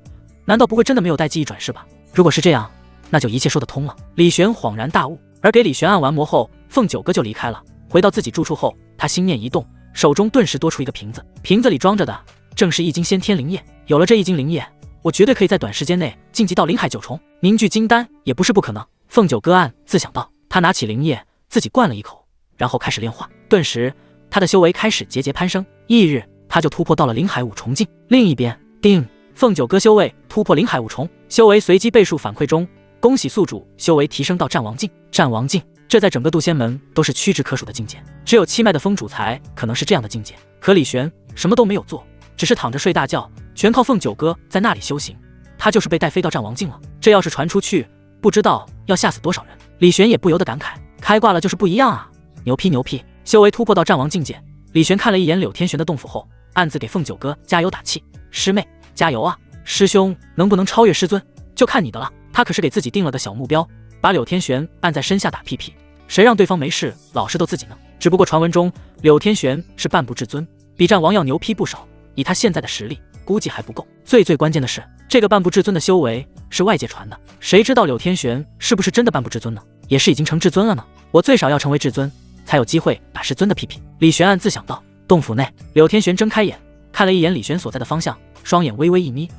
Speaker 1: 难道不会真的没有带记忆转世吧？如果是这样，那就一切说得通了。李璇恍然大悟。而给李璇按完摩后，凤九哥就离开了。回到自己住处后，他心念一动，手中顿时多出一个瓶子，瓶子里装着的正是易经先天灵液。有了这易经灵液，我绝对可以在短时间内晋级到灵海9重，凝聚金丹也不是不可能。凤九哥暗自想到，他拿起灵液自己灌了一口，然后开始炼化，顿时他的修为开始节节攀升。翌日他就突破到了灵海5重境。另一边，叮，凤九哥修为突破灵海5重，修为随机倍数反馈中，恭喜宿主修为提升到战王境。战王境，这在整个渡仙门都是屈指可数的境界，只有7脉的封主才可能是这样的境界。可李璇什么都没有做，只是躺着睡大觉，全靠凤九哥在那里修行，他就是被带飞到战王境了。这要是传出去，不知道要吓死多少人。李璇也不由得感慨，开挂了就是不一样啊，牛批牛批！修为突破到战王境界，李璇看了一眼柳天玄的洞府后，暗自给凤九哥加油打气。师妹加油啊！师兄能不能超越师尊，就看你的了。他可是给自己定了个小目标，把柳天玄按在身下打屁屁，谁让对方没事老是逗自己呢？只不过传闻中柳天玄是半步至尊，比战王要牛批不少，以他现在的实力，估计还不够。最关键的是，这个半步至尊的修为是外界传的，谁知道柳天玄是不是真的半步至尊呢？也是已经成至尊了呢？我最少要成为至尊，才有机会打师尊的屁屁。李玄暗自想到。洞府内，柳天玄睁开眼，看了一眼李玄所在的方向，双眼微微一眯，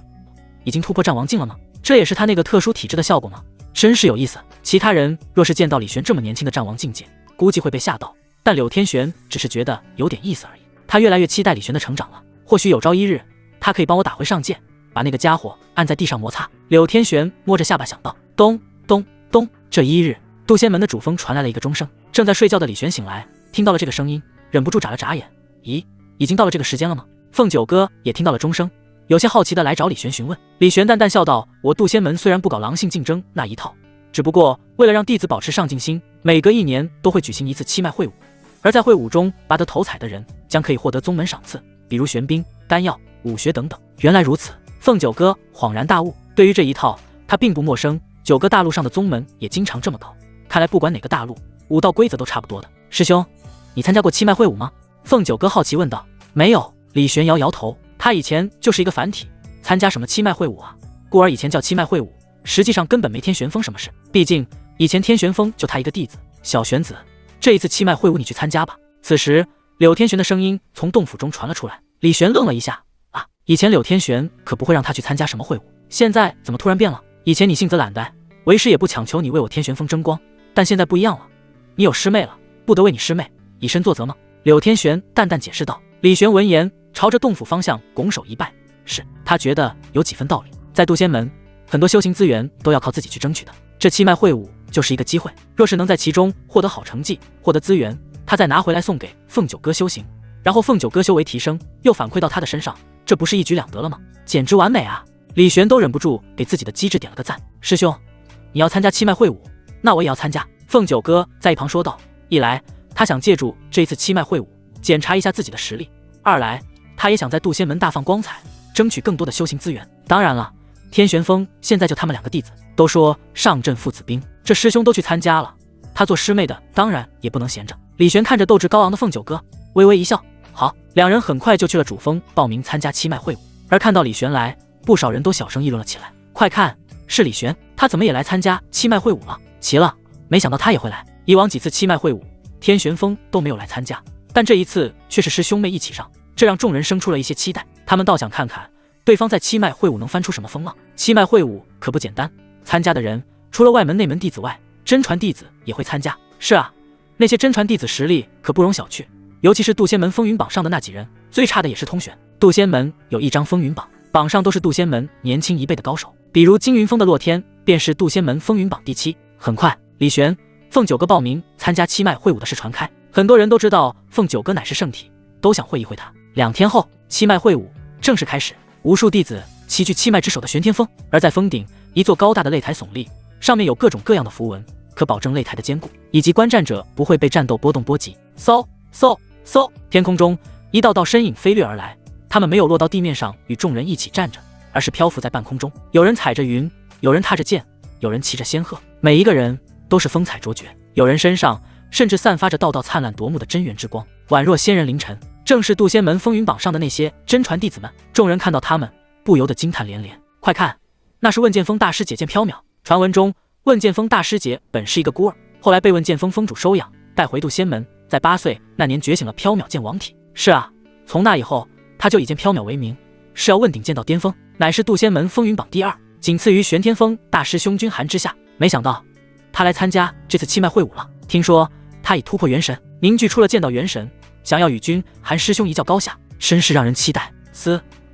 Speaker 1: 已经突破战王境了吗？这也是他那个特殊体质的效果吗？真是有意思。其他人若是见到李玄这么年轻的战王境界，估计会被吓到，但柳天玄只是觉得有点意思而已。他越来越期待李玄的成长了，或许有朝一日，他可以帮我打回上界，把那个家伙按在地上摩擦。柳天玄摸着下巴想到。咚咚咚，这一日，渡仙门的主峰传来了一个钟声。正在睡觉的李玄醒来，听到了这个声音，忍不住眨了眨眼。咦，已经到了这个时间了吗？凤九哥也听到了钟声，有些好奇的来找李玄询问。李玄淡淡笑道：我渡仙门虽然不搞狼性竞争那一套，只不过为了让弟子保持上进心，每隔1年都会举行一次7脉会武，而在会武中拔得头彩的人将可以获得宗门赏赐，比如玄冰、丹药、武学等等。原来如此，凤九哥恍然大悟，对于这一套他并不陌生，9个大陆上的宗门也经常这么搞，看来不管哪个大陆，武道规则都差不多的。师兄，你参加过7脉会武吗？凤九哥好奇问道。没有。李玄摇摇头，他以前就是一个凡体，参加什么7脉会武啊？故而以前叫7脉会武，实际上根本没天玄峰什么事。毕竟以前天玄峰就他一个弟子小玄子，这一次7脉会武你去参加吧。此时柳天玄的声音从洞府中传了出来。李玄愣了一下，啊，以前柳天玄可不会让他去参加什么会武，现在怎么突然变了？以前你性子懒怠，为师也不强求你为我天玄峰争光，但现在不一样了，你有师妹了，不得为你师妹以身作则吗？柳天玄淡淡解释道。李玄闻言朝着洞府方向拱手一拜，是，他觉得有几分道理。在渡仙门，很多修行资源都要靠自己去争取的，这7脉会武就是一个机会，若是能在其中获得好成绩，获得资源，他再拿回来送给凤九哥修行，然后凤九哥修为提升，又反馈到他的身上，这不是一举两得了吗？简直完美啊！李玄都忍不住给自己的机智点了个赞。师兄，你要参加7脉会武，那我也要参加。凤九哥在一旁说道。一来他想借助这一次7脉会武检查一下自己的实力，二来他也想在渡仙门大放光彩，争取更多的修行资源。当然了，天玄峰现在就他们2个弟子，都说上阵父子兵，这师兄都去参加了，他做师妹的当然也不能闲着。李玄看着斗志高昂的凤九哥，微微一笑。好，2人很快就去了主峰报名参加7脉会武。而看到李玄来，不少人都小声议论了起来。快看，是李玄，他怎么也来参加7脉会武了？奇了，没想到他也会来。以往几次7脉会武，天玄峰都没有来参加，但这一次却是师兄妹一起上，这让众人生出了一些期待。他们倒想看看对方在7脉会武能翻出什么风浪。7脉会武可不简单，参加的人除了外门内门弟子外，真传弟子也会参加。是啊，那些真传弟子实力可不容小觑，尤其是渡仙门风云榜上的那几人，最差的也是通玄。渡仙门有一张风云榜，榜上都是渡仙门年轻1辈的高手，比如金云峰的洛天便是渡仙门风云榜第7。很快，李玄、凤九哥报名参加7脉会武的事传开，很多人都知道凤九哥乃是圣体，都想会一会他。2天后，7脉会武正式开始，无数弟子齐聚7脉之首的玄天峰，而在峰顶，一座高大的擂台耸立，上面有各种各样的符文，可保证擂台的坚固，以及观战者不会被战斗波动波及。嗖嗖嗖，天空中一道道身影飞掠而来，他们没有落到地面上与众人一起站着，而是漂浮在半空中，有人踩着云，有人踏着剑，有人骑着仙鹤，每一个人都是风采卓绝，有人身上甚至散发着道道灿烂夺目的真元之光，宛若仙人凌尘，正是渡仙门风云榜上的那些真传弟子们。众人看到他们，不由得惊叹连连。快看，那是问剑锋大师姐剑缥缈。传闻中，问剑锋大师姐本是一个孤儿，后来被问剑锋峰主收养，带回渡仙门，在8岁那年觉醒了缥缈剑王体。是啊，从那以后，他就以剑缥缈为名，是要问鼎剑道巅峰，乃是渡仙门风云榜第2，仅次于玄天峰大师兄君寒之下。没想到他来参加这次7脉会武了，听说他已突破元神，凝聚出了剑道元神，想要与君寒师兄一较高下，真是让人期待。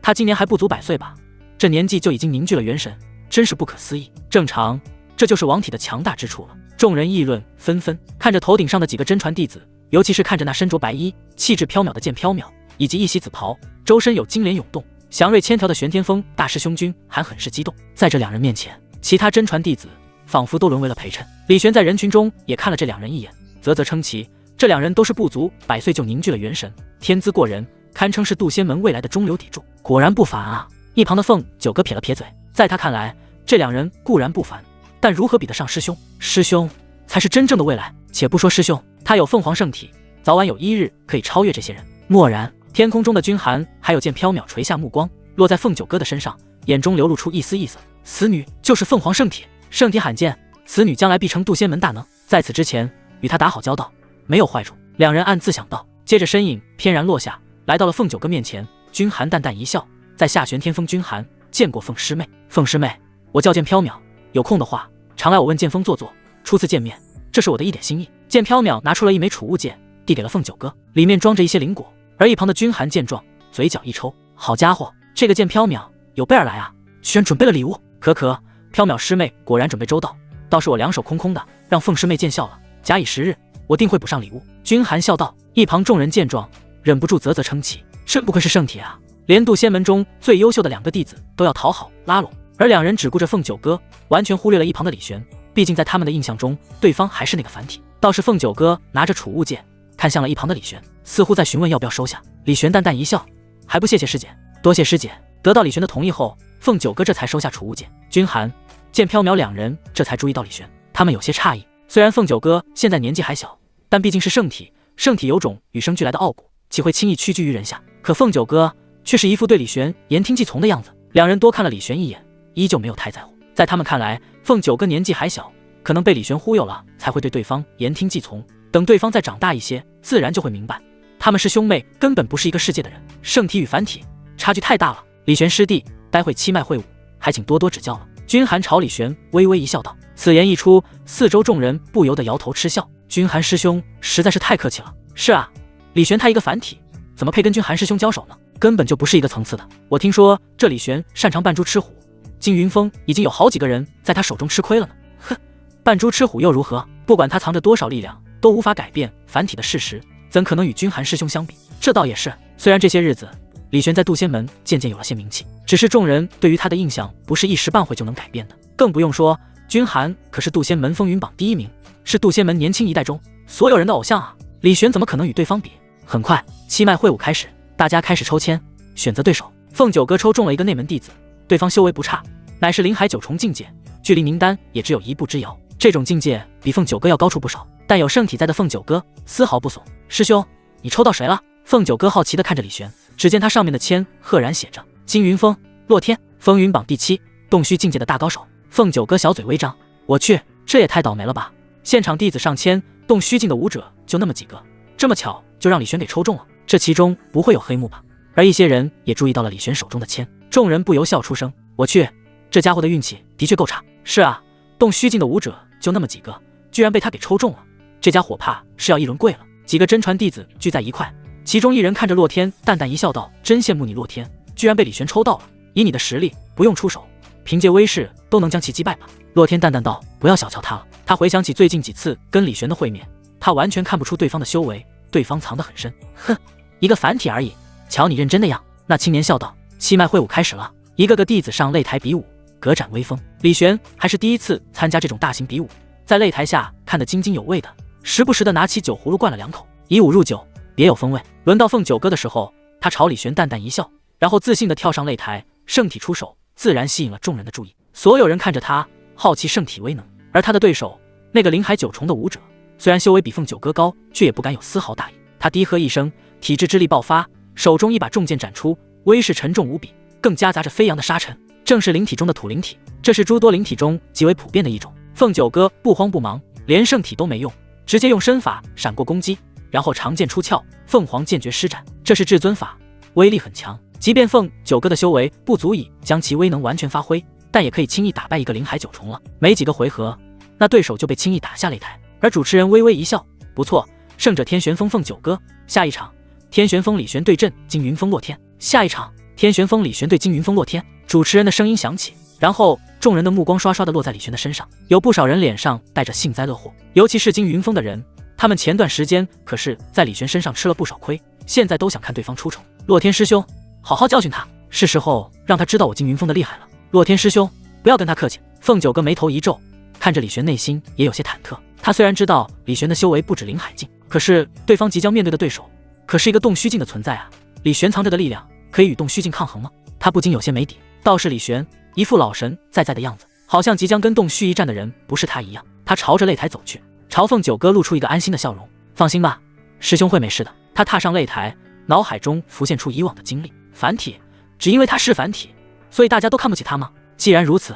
Speaker 1: 他今年还不足100岁吧，这年纪就已经凝聚了元神，真是不可思议。正常，这就是王体的强大之处了。众人议论纷纷，看着头顶上的几个真传弟子，尤其是看着那身着白衣、气质飘渺的剑缥缈，以及一袭紫袍、周身有金莲涌动、祥瑞千条的玄天峰大师兄君还很是激动。在这2人面前，其他真传弟子仿佛都沦为了陪衬。李玄在人群中也看了这2人一眼，啧啧称奇，这2人都是不足100岁就凝聚了元神，天资过人，堪称是渡仙门未来的中流砥柱。果然不凡啊！一旁的凤九哥撇了撇嘴，在他看来，这两人固然不凡，但如何比得上师兄？师兄才是真正的未来。且不说师兄，他有凤凰圣体，早晚有一日可以超越这些人。蓦然，天空中的君寒还有剑缥缈垂下目光，落在凤九哥的身上，眼中流露出一丝异色。此女就是凤凰圣体，圣体罕见，此女将来必成渡仙门大能。在此之前，与他打好交道，没有坏处。两人暗自想到，接着身影翩然落下，来到了凤九哥面前。君寒淡淡一笑，在下玄天峰君寒，见过凤师妹。凤师妹，我叫剑缥缈，有空的话常来我问剑锋坐坐。初次见面，这是我的一点心意。剑缥缈拿出了一枚储物戒，递给了凤九哥，里面装着一些灵果。而一旁的君寒见状，嘴角一抽，好家伙，这个剑缥缈有备而来啊，居然准备了礼物。可，缥缈师妹果然准备周到，倒是我两手空空的，让凤师妹见笑了。假以时日，我定会补上礼物。君寒笑道。一旁众人见状，忍不住啧啧称奇，真不愧是圣体啊，连渡仙门中最优秀的两个弟子都要讨好拉拢。而两人只顾着凤九哥，完全忽略了一旁的李玄。毕竟在他们的印象中，对方还是那个凡体。倒是凤九哥拿着储物戒，看向了一旁的李玄，似乎在询问要不要收下。李玄淡淡一笑，还不谢谢师姐。多谢师姐。得到李玄的同意后，凤九哥这才收下储物戒。君寒、剑缥缈两人这才注意到李玄，他们有些诧异。虽然凤九哥现在年纪还小，但毕竟是圣体，圣体有种与生俱来的傲骨，岂会轻易屈居于人下？可凤九哥却是一副对李玄言听计从的样子。两人多看了李玄一眼，依旧没有太在乎。在他们看来，凤九哥年纪还小，可能被李玄忽悠了，才会对对方言听计从。等对方再长大一些，自然就会明白，他们是兄妹，根本不是一个世界的人。圣体与凡体差距太大了。李玄师弟，待会七脉会武，还请多多指教了。君寒朝李玄微微一笑道。此言一出，四周众人不由得摇头嗤笑。君寒师兄实在是太客气了。是啊，李玄他一个凡体，怎么配跟君寒师兄交手呢？根本就不是一个层次的。我听说这李玄擅长扮猪吃虎，金云峰已经有好几个人在他手中吃亏了呢。哼，扮猪吃虎又如何？不管他藏着多少力量，都无法改变凡体的事实，怎可能与君寒师兄相比？这倒也是。虽然这些日子李玄在渡仙门渐渐有了些名气，只是众人对于他的印象不是一时半会就能改变的。更不用说君寒可是渡仙门风云榜第一名，是渡仙门年轻一代中所有人的偶像啊！李玄怎么可能与对方比？很快，七脉会武开始，大家开始抽签选择对手。凤九哥抽中了一个内门弟子，对方修为不差，乃是灵海九重境界，距离名单也只有一步之遥。这种境界比凤九哥要高出不少，但有圣体在的凤九哥丝毫不怂。师兄，你抽到谁了？凤九哥好奇地看着李玄，只见他上面的签赫然写着金云峰、洛天，风云榜第7，洞虚境界的大高手。凤九哥小嘴微张，我去，这也太倒霉了吧！现场弟子上千，洞虚境的武者就那么几个，这么巧就让李玄给抽中了，这其中不会有黑幕吧？而一些人也注意到了李玄手中的签，众人不由笑出声。我去，这家伙的运气的确够差。是啊，洞虚境的武者就那么几个，居然被他给抽中了，这家伙怕是要一轮跪了。几个真传弟子聚在一块，其中一人看着洛天淡淡一笑道：真羡慕你洛天，居然被李玄抽到了，以你的实力不用出手，凭借威势都能将其击败吧？洛天淡淡道：不要小瞧他了。他回想起最近几次跟李玄的会面，他完全看不出对方的修为，对方藏得很深。哼，一个凡体而已，瞧你认真的样。那青年笑道：七脉会武开始了，一个个弟子上擂台比武，格展威风。李玄还是第一次参加这种大型比武，在擂台下看得津津有味的，时不时的拿起酒葫芦灌了2口，以武入酒，别有风味。轮到凤九哥的时候，他朝李玄淡淡一笑，然后自信地跳上擂台，圣体出手，自然吸引了众人的注意。所有人看着他，好奇圣体威能。而他的对手那个灵海9重的武者，虽然修为比凤九哥高，却也不敢有丝毫大意。他低喝一声，体质之力爆发，手中一把重剑斩出，威势沉重无比，更夹杂着飞扬的沙尘，正是灵体中的土灵体，这是诸多灵体中极为普遍的一种。凤九哥不慌不忙，连圣体都没用，直接用身法闪过攻击，然后长剑出鞘，凤凰剑诀施展，这是至尊法，威力很强。即便凤九哥的修为不足以将其威能完全发挥，但也可以轻易打败一个灵海9重了。没几个回合，那对手就被轻易打下擂台。而主持人微微一笑，不错，胜者天玄峰凤九哥。下一场，天玄峰李玄对阵金云峰洛天。下一场，天玄峰李玄对金云峰洛天。主持人的声音响起，然后众人的目光刷刷地落在李玄的身上，有不少人脸上带着幸灾乐祸，尤其是金云峰的人，他们前段时间可是在李玄身上吃了不少亏，现在都想看对方出丑。洛天师兄，好好教训他，是时候让他知道我金云峰的厉害了。洛天师兄，不要跟他客气。凤九哥眉头一皱，看着李玄内心也有些忐忑。他虽然知道李玄的修为不止灵海境，可是对方即将面对的对手可是一个洞虚境的存在啊，李玄藏着的力量可以与洞虚境抗衡吗？他不禁有些没底。倒是李玄一副老神在在的样子，好像即将跟洞虚一战的人不是他一样。他朝着擂台走去，朝凤九哥露出一个安心的笑容。放心吧，师兄会没事的。他踏上擂台，脑海中浮现出以往的经历。凡体，只因为他是凡体，所以大家都看不起他吗？既然如此，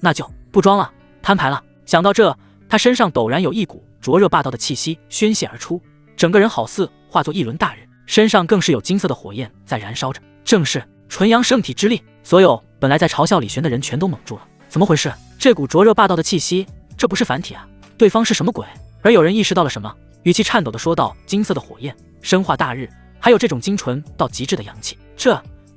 Speaker 1: 那就不装了，摊牌了。想到这，他身上陡然有一股灼热霸道的气息宣泄而出，整个人好似化作一轮大日，身上更是有金色的火焰在燃烧着，正是纯阳圣体之力。所有本来在嘲笑李玄的人全都懵住了，怎么回事？这股灼热霸道的气息，这不是凡体啊，对方是什么鬼？而有人意识到了什么，语气颤抖地说道：金色的火焰，生化大日，还有这种精纯到极致的阳气，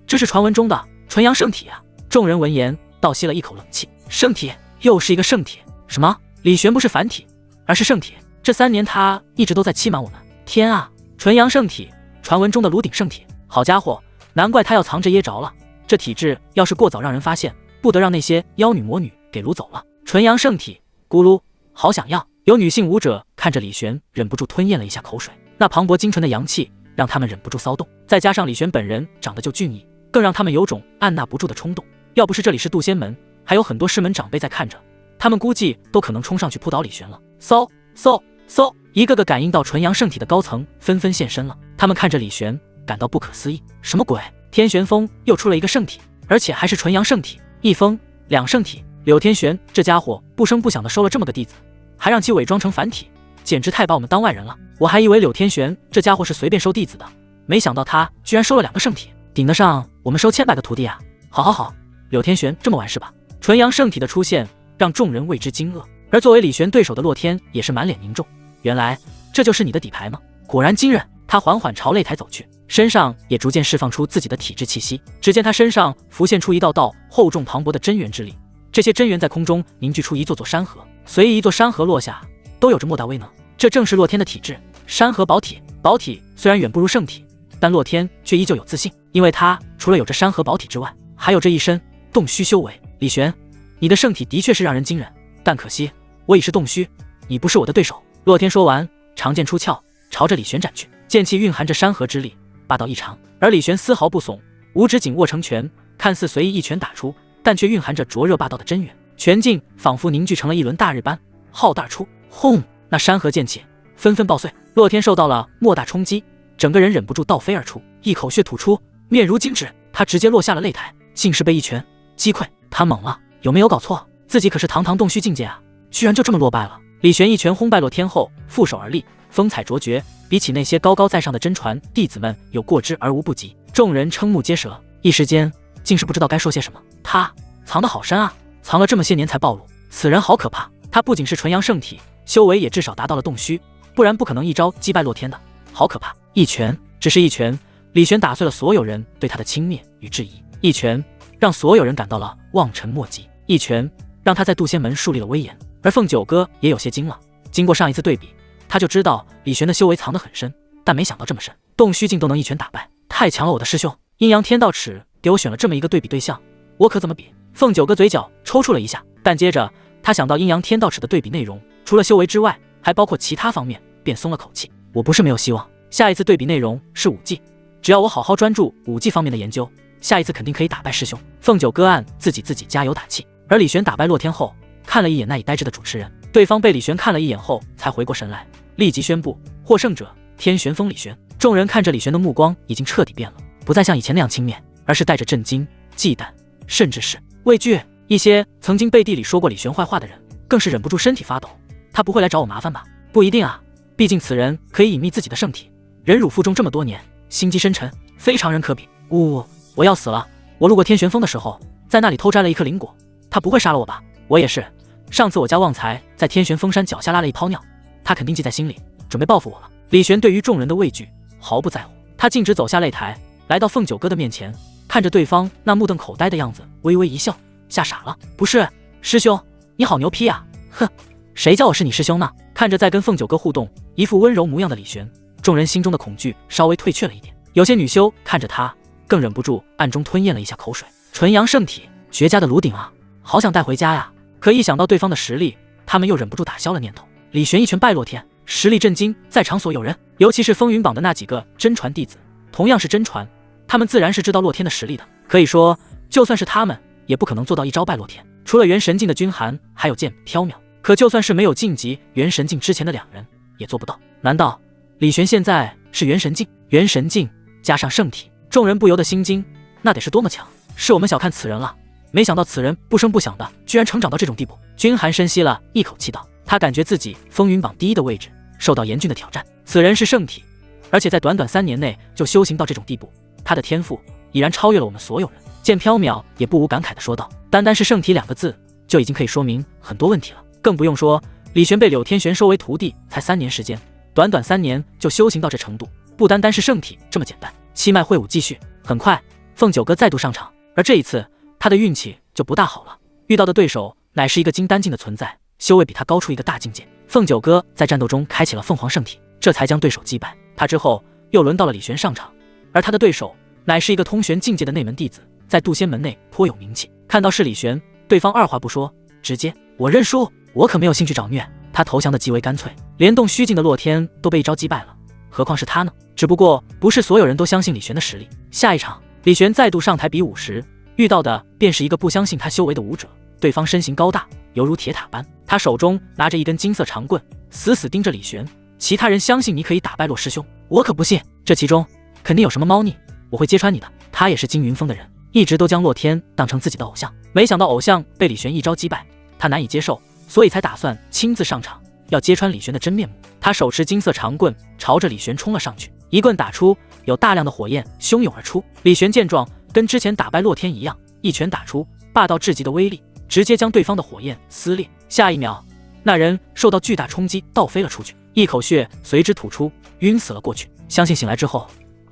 Speaker 1: 这是传闻中的纯阳圣体啊！众人闻言倒吸了一口冷气。圣体，又是一个圣体？什么？李玄不是凡体，而是圣体？这3年他一直都在欺瞒我们。天啊，纯阳圣体，传闻中的炉鼎圣体，好家伙，难怪他要藏着掖着了。这体质要是过早让人发现，不得让那些妖女魔女给掳走了。纯阳圣体，咕噜，好想要！有女性武者看着李玄，忍不住吞咽了一下口水。那磅礴精纯的阳气让他们忍不住骚动，再加上李玄本人长得就俊逸，更让他们有种按捺不住的冲动。要不是这里是渡仙门，还有很多师门长辈在看着，他们估计都可能冲上去扑倒李玄了。嗖嗖嗖，一个个感应到纯阳圣体的高层纷纷现身了。他们看着李玄，感到不可思议。什么鬼？天玄峰又出了一个圣体，而且还是纯阳圣体，一封2圣体。柳天玄这家伙不声不响的收了这么个弟子，还让其伪装成凡体，简直太把我们当外人了。我还以为柳天玄这家伙是随便收弟子的，没想到他居然收了2个圣体，顶得上我们收千百个徒弟啊！好，柳天玄这么玩是吧？纯阳圣体的出现让众人为之惊愕，而作为李玄对手的洛天也是满脸凝重。原来这就是你的底牌吗？果然惊人。他缓缓朝擂台走去，身上也逐渐释放出自己的体质气息。只见他身上浮现出一道道厚重磅礴的真元之力，这些真元在空中凝聚出一座座山河，随意一座山河落下，都有着莫大威能。这正是洛天的体质，山河宝体。宝体虽然远不如圣体，但洛天却依旧有自信，因为他除了有着山河宝体之外，还有这一身洞虚修为。李玄，你的圣体的确是让人惊人，但可惜我已是洞虚，你不是我的对手。洛天说完，长剑出鞘，朝着李玄斩去。剑气蕴含着山河之力，霸道异常，而李玄丝毫不怂，五指紧握成拳，看似随意一拳打出，但却蕴含着灼热霸道的真元，拳劲仿佛凝聚成了一轮大日般浩大出。轰！那山河剑气纷纷爆碎，洛天受到了莫大冲击，整个人忍不住倒飞而出，一口血吐出，面如金纸。他直接落下了擂台，竟是被一拳击溃。他懵了，有没有搞错？自己可是堂堂洞虚境界啊，居然就这么落败了。李玄一拳轰败洛天后，负手而立，风采卓绝，比起那些高高在上的真传弟子们有过之而无不及。众人瞠目结舌，一时间竟是不知道该说些什么。他藏得好深啊，藏了这么些年才暴露，此人好可怕。他不仅是纯阳圣体，修为也至少达到了洞虚，不然不可能一招击败洛天的，好可怕。一拳，只是一拳，李玄打碎了所有人对他的轻蔑与质疑，一拳让所有人感到了望尘莫及，一拳让他在渡仙门树立了威严。而凤九哥也有些惊了，经过上一次对比，他就知道李玄的修为藏得很深，但没想到这么深，洞虚境都能一拳打败，太强了！我的师兄阴阳天道尺给我选了这么一个对比对象，我可怎么比？凤九哥嘴角抽搐了一下，但接着他想到阴阳天道尺的对比内容，除了修为之外，还包括其他方面，便松了口气。我不是没有希望，下一次对比内容是武技，只要我好好专注武技方面的研究，下一次肯定可以打败师兄。凤九哥暗自己加油打气。而李玄打败洛天后，看了一眼那已呆滞的主持人，对方被李玄看了一眼后才回过神来，立即宣布获胜者天玄峰李玄。众人看着李玄的目光已经彻底变了，不再像以前那样轻蔑，而是带着震惊、忌惮，甚至是畏惧。一些曾经背地里说过李玄坏话的人更是忍不住身体发抖。他不会来找我麻烦吧？不一定啊，毕竟此人可以隐秘自己的圣体，忍辱负重这么多年，心机深沉，非常人可比。我要死了！我路过天玄峰的时候，在那里偷摘了一颗灵果，他不会杀了我吧？我也是，上次我家旺财在天玄峰山脚下拉了一泡尿，他肯定记在心里，准备报复我了。李玄对于众人的畏惧毫不在乎，他径直走下擂台，来到凤九哥的面前，看着对方那目瞪口呆的样子，微微一笑，吓傻了。不是，师兄，你好牛批啊！哼，谁叫我是你师兄呢？看着在跟凤九哥互动，一副温柔模样的李玄，众人心中的恐惧稍微退却了一点。有些女修看着他，更忍不住暗中吞咽了一下口水。纯阳圣体，绝佳的炉鼎啊，好想带回家呀！可一想到对方的实力，他们又忍不住打消了念头。李玄一拳败洛天，实力震惊在场所有人，尤其是风云榜的那几个真传弟子，同样是真传，他们自然是知道洛天的实力的。可以说，就算是他们，也不可能做到一招败洛天。除了元神境的君寒，还有剑缥缈。可就算是没有晋级元神境之前的2人，也做不到。难道李玄现在是元神境？元神境加上圣体，众人不由得心惊，那得是多么强！是我们小看此人了。没想到此人不声不响的，居然成长到这种地步。君寒深吸了一口气道，他感觉自己风云榜第1的位置受到严峻的挑战。此人是圣体，而且在短短3年内就修行到这种地步，他的天赋已然超越了我们所有人。剑缥缈也不无感慨地说道，单单是圣体2个字就已经可以说明很多问题了，更不用说李玄被柳天玄收为徒弟才3年时间，短短3年就修行到这程度，不单单是圣体这么简单。七脉会武继续，很快凤九哥再度上场，而这一次他的运气就不大好了，遇到的对手乃是一个金丹境的存在，修为比他高出一个大境界。凤九哥在战斗中开启了凤凰圣体，这才将对手击败。他之后又轮到了李玄上场，而他的对手乃是一个通玄境界的内门弟子，在渡仙门内颇有名气。看到是李玄，对方二话不说，直接我认输，我可没有兴趣找虐。他投降的极为干脆，连动虚境的洛天都被一招击败了，何况是他呢？只不过不是所有人都相信李玄的实力。下一场，李玄再度上台比武时，遇到的便是一个不相信他修为的武者。对方身形高大，犹如铁塔般，他手中拿着一根金色长棍，死死盯着李玄。其他人相信你可以打败洛师兄，我可不信，这其中肯定有什么猫腻，我会揭穿你的。他也是金云峰的人，一直都将洛天当成自己的偶像，没想到偶像被李玄一招击败，他难以接受，所以才打算亲自上场，要揭穿李玄的真面目。他手持金色长棍，朝着李玄冲了上去，一棍打出，有大量的火焰汹涌而出。李玄见状，跟之前打败洛天一样，一拳打出，霸道至极的威力，直接将对方的火焰撕裂。下一秒，那人受到巨大冲击，倒飞了出去，一口血随之吐出，晕死了过去。相信醒来之后，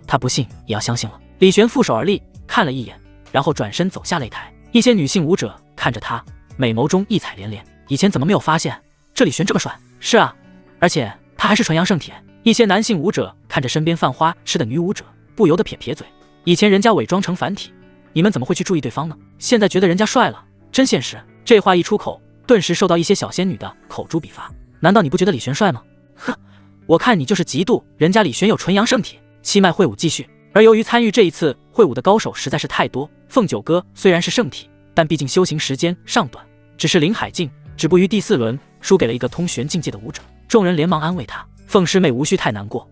Speaker 1: 他不信也要相信了。李玄负手而立，看了一眼，然后转身走下擂台。一些女性舞者看着他，美眸中异彩连连。以前怎么没有发现这李玄这么帅？是啊，而且他还是纯阳圣体。一些男性舞者看着身边犯花痴的女舞者，不由得撇撇嘴。以前人家伪装成凡体，你们怎么会去注意对方呢？现在觉得人家帅了，真现实。这话一出口，顿时受到一些小仙女的口诛笔伐。难道你不觉得李玄帅吗？哼，我看你就是嫉妒人家李玄有纯阳圣体。七脉会武继续，而由于参与这一次会武的高手实在是太多，凤九哥虽然是圣体，但毕竟修行时间尚短，只是临海境止步于第4轮，输给了一个通玄境界的武者。众人连忙安慰他，凤师妹无需太难过，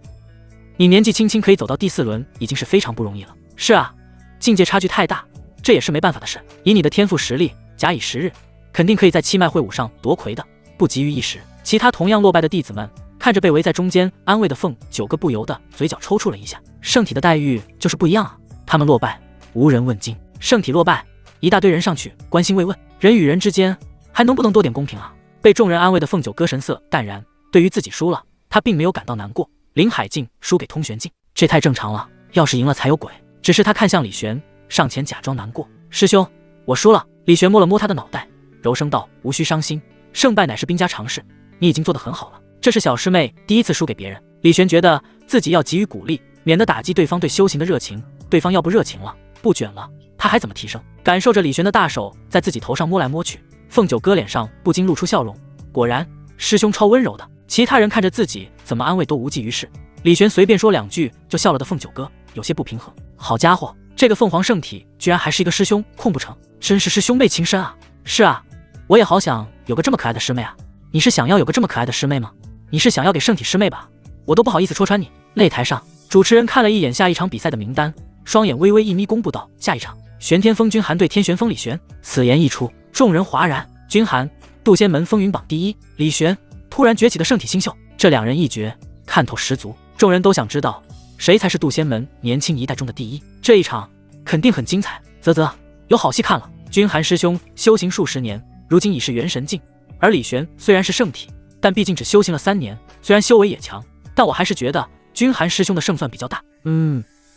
Speaker 1: 你年纪轻轻可以走到第4轮已经是非常不容易了。是啊，境界差距太大，这也是没办法的事。以你的天赋实力，假以时日，肯定可以在七脉会武上夺魁的，不急于一时。其他同样落败的弟子们看着被围在中间安慰的凤九哥，不由得嘴角抽搐了一下。圣体的待遇就是不一样啊，他们落败无人问津，圣体落败一大堆人上去关心慰问，人与人之间还能不能多点公平啊？被众人安慰的凤九哥神色淡然，对于自己输了，他并没有感到难过。临海境输给通玄境，这太正常了，要是赢了才有鬼。只是他看向李玄，上前假装难过，师兄，我输了。李玄摸了摸他的脑袋，柔声道，无需伤心，胜败乃是兵家常事，你已经做得很好了。这是小师妹第一次输给别人。李玄觉得自己要给予鼓励，免得打击对方对修行的热情。对方要不热情了，不卷了，他还怎么提升？感受着李玄的大手在自己头上摸来摸去，凤九哥脸上不禁露出笑容。果然，师兄超温柔的。其他人看着自己怎么安慰都无济于事，李玄随便说2句就笑了的凤九哥有些不平衡。好家伙，这个凤凰圣体居然还是一个师兄控不成，真是兄妹情深啊！是啊，我也好想有个这么可爱的师妹啊。你是想要有个这么可爱的师妹吗？你是想要给圣体师妹吧？我都不好意思戳穿你。擂台上，主持人看了一眼下一场比赛的名单，双眼微微一眯，公布道：下一场，玄天峰君寒对天玄峰李玄。此言一出，众人哗然。君寒，渡仙门风云榜第1，李玄，突然崛起的圣体新秀，这2人一决，看头十足。众人都想知道谁才是渡仙门年轻一代中的第1，这一场肯定很精彩。啧，有好戏看了。君寒师兄修行数十年，如今已是元神境，而李玄虽然是圣体，但毕竟只修行了3年，虽然修为也强，但我还是觉得君寒师兄的胜算比较大。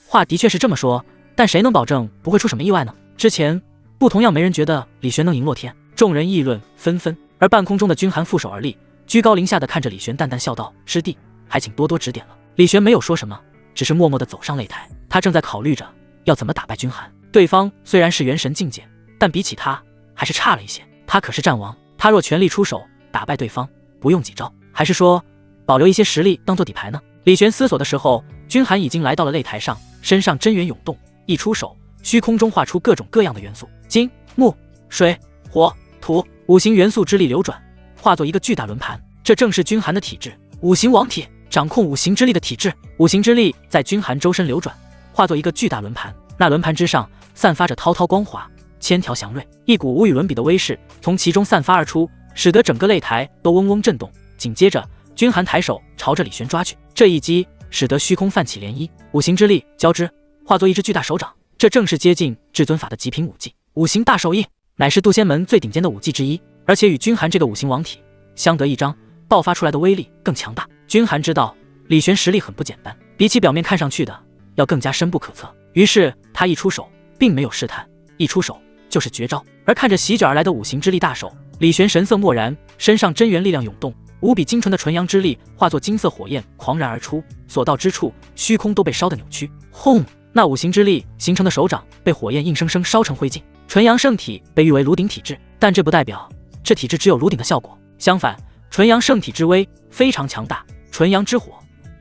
Speaker 1: 话的确是这么说，但谁能保证不会出什么意外呢？之前不同样没人觉得李玄能赢洛天，众人议论纷纷。而半空中的君寒负手而立，居高临下的看着李玄，淡淡笑道：师弟，还请多多指点了。李玄没有说什么，只是默默地走上擂台。他正在考虑着要怎么打败君寒。对方虽然是元神境界，但比起他还是差了一些。他可是战王，他若全力出手打败对方，不用几招，还是说保留一些实力当做底牌呢？李玄思索的时候，君寒已经来到了擂台上，身上真元涌动，一出手，虚空中画出各种各样的元素，金、木、水、火、土5行元素之力流转，化作一个巨大轮盘。这正是君寒的体质，五行王体，掌控5行之力的体质。5行之力在君寒周身流转，化作一个巨大轮盘。那轮盘之上散发着滔滔光华，千条祥瑞，一股无与伦比的威势从其中散发而出，使得整个擂台都嗡嗡震动。紧接着，君寒抬手朝着李玄抓去，这一击使得虚空泛起涟漪，5行之力交织，化作一只巨大手掌。这正是接近至尊法的极品武技5行大手印，乃是渡仙门最顶尖的武技之一，而且与君寒这个5行王体相得益彰，爆发出来的威力更强大。君寒知道李玄实力很不简单，比起表面看上去的要更加深不可测，于是他一出手并没有试探，一出手就是绝招。而看着席卷而来的5行之力大手，李玄神色漠然，身上真元力量涌动，无比精纯的纯阳之力化作金色火焰狂燃而出，所到之处虚空都被烧得扭曲。轰！那5行之力形成的手掌被火焰硬生生烧成灰烬。纯阳圣体被誉为炉鼎体质，但这不代表这体质只有炉鼎的效果，相反，纯阳圣体之威非常强大。纯阳之火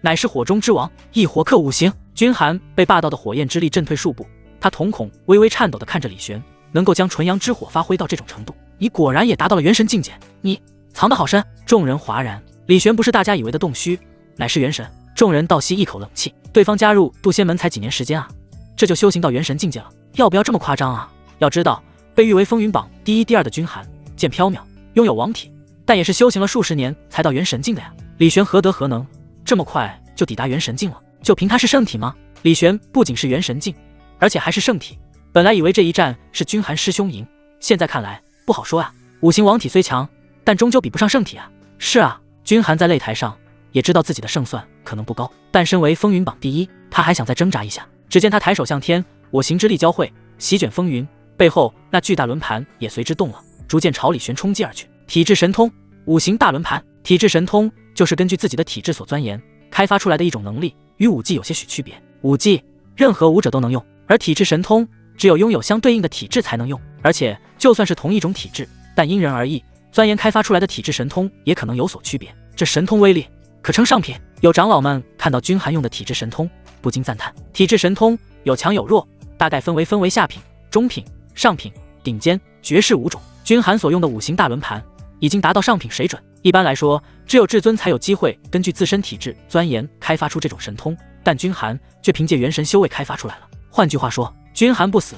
Speaker 1: 乃是火中之王，一火克5行。君寒被霸道的火焰之力震退数步，他瞳孔微微颤抖地看着李玄，能够将纯阳之火发挥到这种程度，你果然也达到了元神境界，你藏得好深。众人哗然，李玄不是大家以为的洞虚，乃是元神。众人倒吸一口冷气，对方加入渡仙门才几年时间啊，这就修行到元神境界了，要不要这么夸张啊？要知道，被誉为风云榜第1、第2的君寒，剑缥缈，拥有王体，但也是修行了数十年才到元神境的呀。李玄何德何能，这么快就抵达元神境了？就凭他是圣体吗？李玄不仅是元神境，而且还是圣体。本来以为这一战是君寒师兄赢，现在看来不好说啊。5行王体虽强，但终究比不上圣体啊。是啊，君寒在擂台上也知道自己的胜算可能不高，但身为风云榜第1，他还想再挣扎一下。只见他抬手向天，我行之力交汇，席卷风云，背后那巨大轮盘也随之动了，逐渐朝李玄冲击而去。体质神通5行大轮盘。体质神通就是根据自己的体质所钻研开发出来的一种能力，与武技有些许区别。武技任何武者都能用，而体质神通只有拥有相对应的体质才能用，而且就算是同一种体质，但因人而异，钻研开发出来的体质神通也可能有所区别。这神通威力可称上品。有长老们看到君寒用的体质神通，不禁赞叹。体质神通有强有弱，大概分为下品、中品、上品、顶尖、绝世5种。君寒所用的5行大轮盘已经达到上品水准。一般来说，只有至尊才有机会根据自身体质钻研开发出这种神通，但君寒却凭借元神修为开发出来了。换句话说，君寒不死，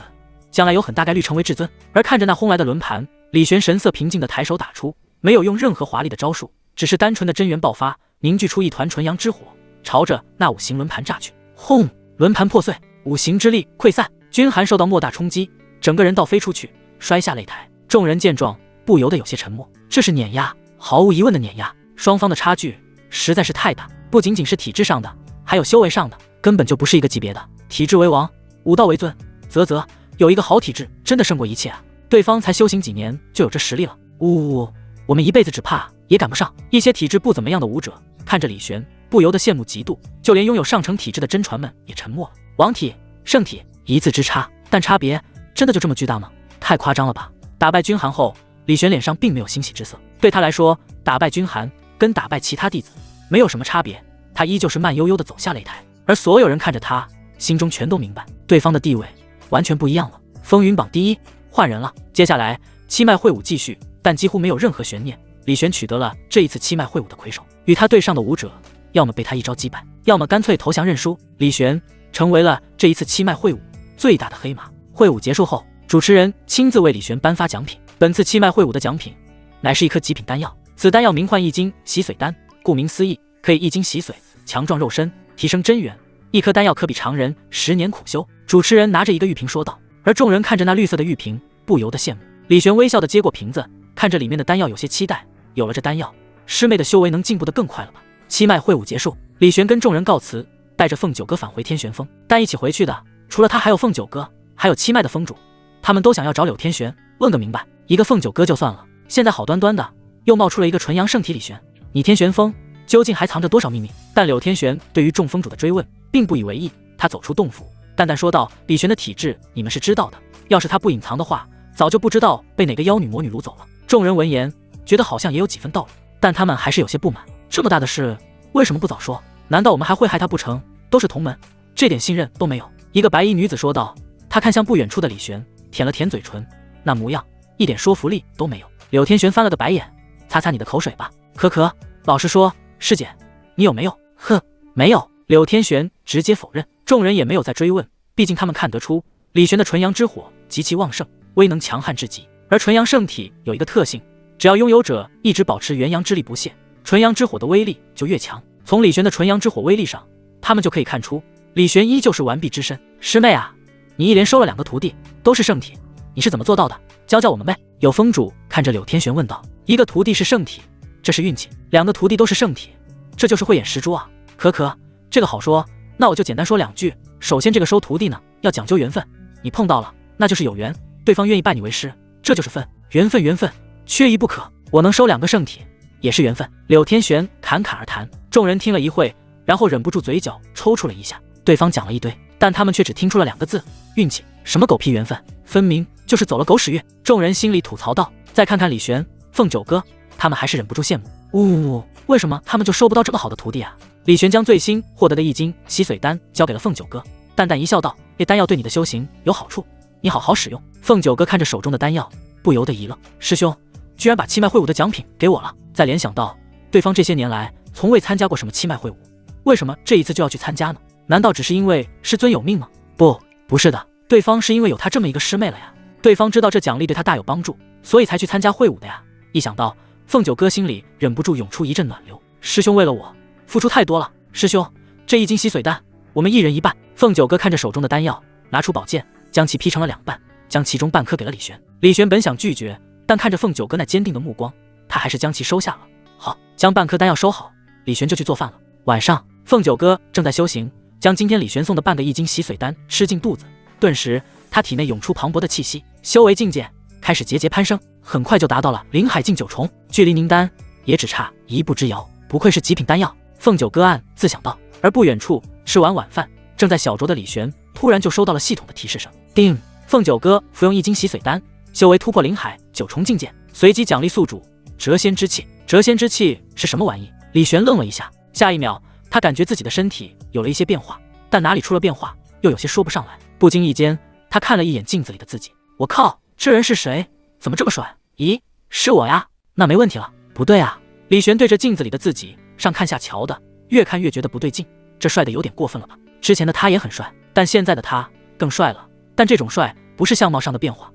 Speaker 1: 将来有很大概率成为至尊。而看着那轰来的轮盘，李玄神色平静地抬手打出，没有用任何华丽的招数，只是单纯的真元爆发，凝聚出一团纯阳之火，朝着那5行轮盘炸去。轰！轮盘破碎，5行之力溃散，君寒受到莫大冲击，整个人倒飞出去，摔下擂台。众人见状，不由得有些沉默。这是碾压，毫无疑问的碾压。双方的差距实在是太大，不仅仅是体质上的，还有修为上的，根本就不是一个级别的。体质为王，武道为尊，啧，有一个好体质真的胜过一切啊！对方才修行几年就有这实力了，我们一辈子只怕也赶不上。一些体质不怎么样的武者看着李玄，不由得羡慕嫉妒，就连拥有上乘体质的真传们也沉默了。王体、圣体一字之差，但差别真的就这么巨大吗？太夸张了吧！打败君寒后，李玄脸上并没有欣喜之色，对他来说，打败君寒跟打败其他弟子没有什么差别，他依旧是慢悠悠地走下擂台。而所有人看着他，心中全都明白，对方的地位完全不一样了。风云榜第1换人了。接下来七脉会武继续，但几乎没有任何悬念，李玄取得了这一次七脉会武的魁首，与他对上的武者要么被他一招击败，要么干脆投降认输。李玄成为了这一次七脉会武最大的黑马。会武结束后，主持人亲自为李玄颁发奖品。本次七脉会武的奖品乃是一颗极品丹药，此丹药名唤一金洗髓丹，顾名思义，可以一金洗髓，强壮肉身，提升真元。一颗丹药可比常人10年苦修。主持人拿着一个玉瓶说道，而众人看着那绿色的玉瓶，不由得羡慕。李玄微笑地接过瓶子，看着里面的丹药，有些期待。有了这丹药，师妹的修为能进步得更快了吧？七脉会武结束，李玄跟众人告辞，带着凤九哥返回天玄峰。但一起回去的，除了他，还有凤九哥，还有七脉的峰主。他们都想要找柳天玄问个明白。一个凤九哥就算了，现在好端端的又冒出了一个纯阳圣体李玄，你天玄峰究竟还藏着多少秘密？但柳天玄对于众峰主的追问并不以为意，他走出洞府，淡淡说道：“李玄的体质你们是知道的，要是他不隐藏的话，早就不知道被哪个妖女魔女掳走了。”众人闻言，觉得好像也有几分道理，但他们还是有些不满。这么大的事，为什么不早说？难道我们还会害他不成？都是同门，这点信任都没有。一个白衣女子说道。她看向不远处的李玄，舔了舔嘴唇，那模样一点说服力都没有。柳天玄翻了个白眼，擦擦你的口水吧。可，老实说，师姐，你有没有？哼，没有。柳天玄直接否认。众人也没有再追问，毕竟他们看得出李玄的纯阳之火极其旺盛，威能强悍至极。而纯阳圣体有一个特性，只要拥有者一直保持元阳之力不懈，纯阳之火的威力就越强。从李玄的纯阳之火威力上，他们就可以看出李玄依旧是完璧之身。师妹啊，你一连收了2个徒弟，都是圣体，你是怎么做到的？教教我们呗。有风主看着柳天玄问道。1个徒弟是圣体，这是运气；2个徒弟都是圣体，这就是慧眼识珠啊。可，这个好说，那我就简单说2句。首先，这个收徒弟呢，要讲究缘分，你碰到了，那就是有缘，对方愿意拜你为师，这就是分。缘分，缺一不可。我能收2个圣体，也是缘分。柳天玄侃侃而谈，众人听了一会，然后忍不住嘴角抽搐了一下。对方讲了一堆，但他们却只听出了2个字：运气。什么狗屁缘分，分明就是走了狗屎运。众人心里吐槽道。再看看李玄、凤九哥，他们还是忍不住羡慕。为什么他们就收不到这么好的徒弟啊？李玄将最新获得的1斤洗髓丹交给了凤九哥，淡淡一笑道：这丹药对你的修行有好处，你好好使用。凤九哥看着手中的丹药，不由得疑了：师兄居然把气脉会武的奖品给我了。再联想到对方这些年来从未参加过什么气脉会武，为什么这一次就要去参加呢？难道只是因为师尊有命吗？不是的，对方是因为有他这么一个师妹了呀。对方知道这奖励对他大有帮助，所以才去参加会武的呀。一想到，凤九哥心里忍不住涌出一阵暖流。师兄为了我付出太多了，师兄，这1斤洗髓丹我们1人1半。凤九哥看着手中的丹药，拿出宝剑，将其劈成了2半，将其中半颗给了李玄。李玄本想拒绝，但看着凤九哥那坚定的目光，他还是将其收下了。好，将半颗丹药收好，李玄就去做饭了。晚上，凤九哥正在修行，将今天李玄送的半个1斤洗髓丹吃进肚子，顿时他体内涌出磅礴的气息，修为境界开始节节攀升，很快就达到了灵海境9重，距离凝丹也只差1步之遥。不愧是极品丹药，凤九哥暗自想到。而不远处，吃完晚饭正在小酌的李玄突然就收到了系统的提示声，叮！凤九哥服用1斤洗髓丹，修为突破灵海9重境界，随即奖励宿主谪仙之气。谪仙之气是什么玩意？李玄愣了一下，下一秒他感觉自己的身体有了一些变化，但哪里出了变化又有些说不上来。不经意间，他看了一眼镜子里的自己，我靠，这人是谁？怎么这么帅？咦，是我呀？那没问题了。不对啊，李玄对着镜子里的自己上看下瞧的，越看越觉得不对劲，这帅的有点过分了吧？之前的他也很帅，但现在的他更帅了。但这种帅不是相貌上的变化，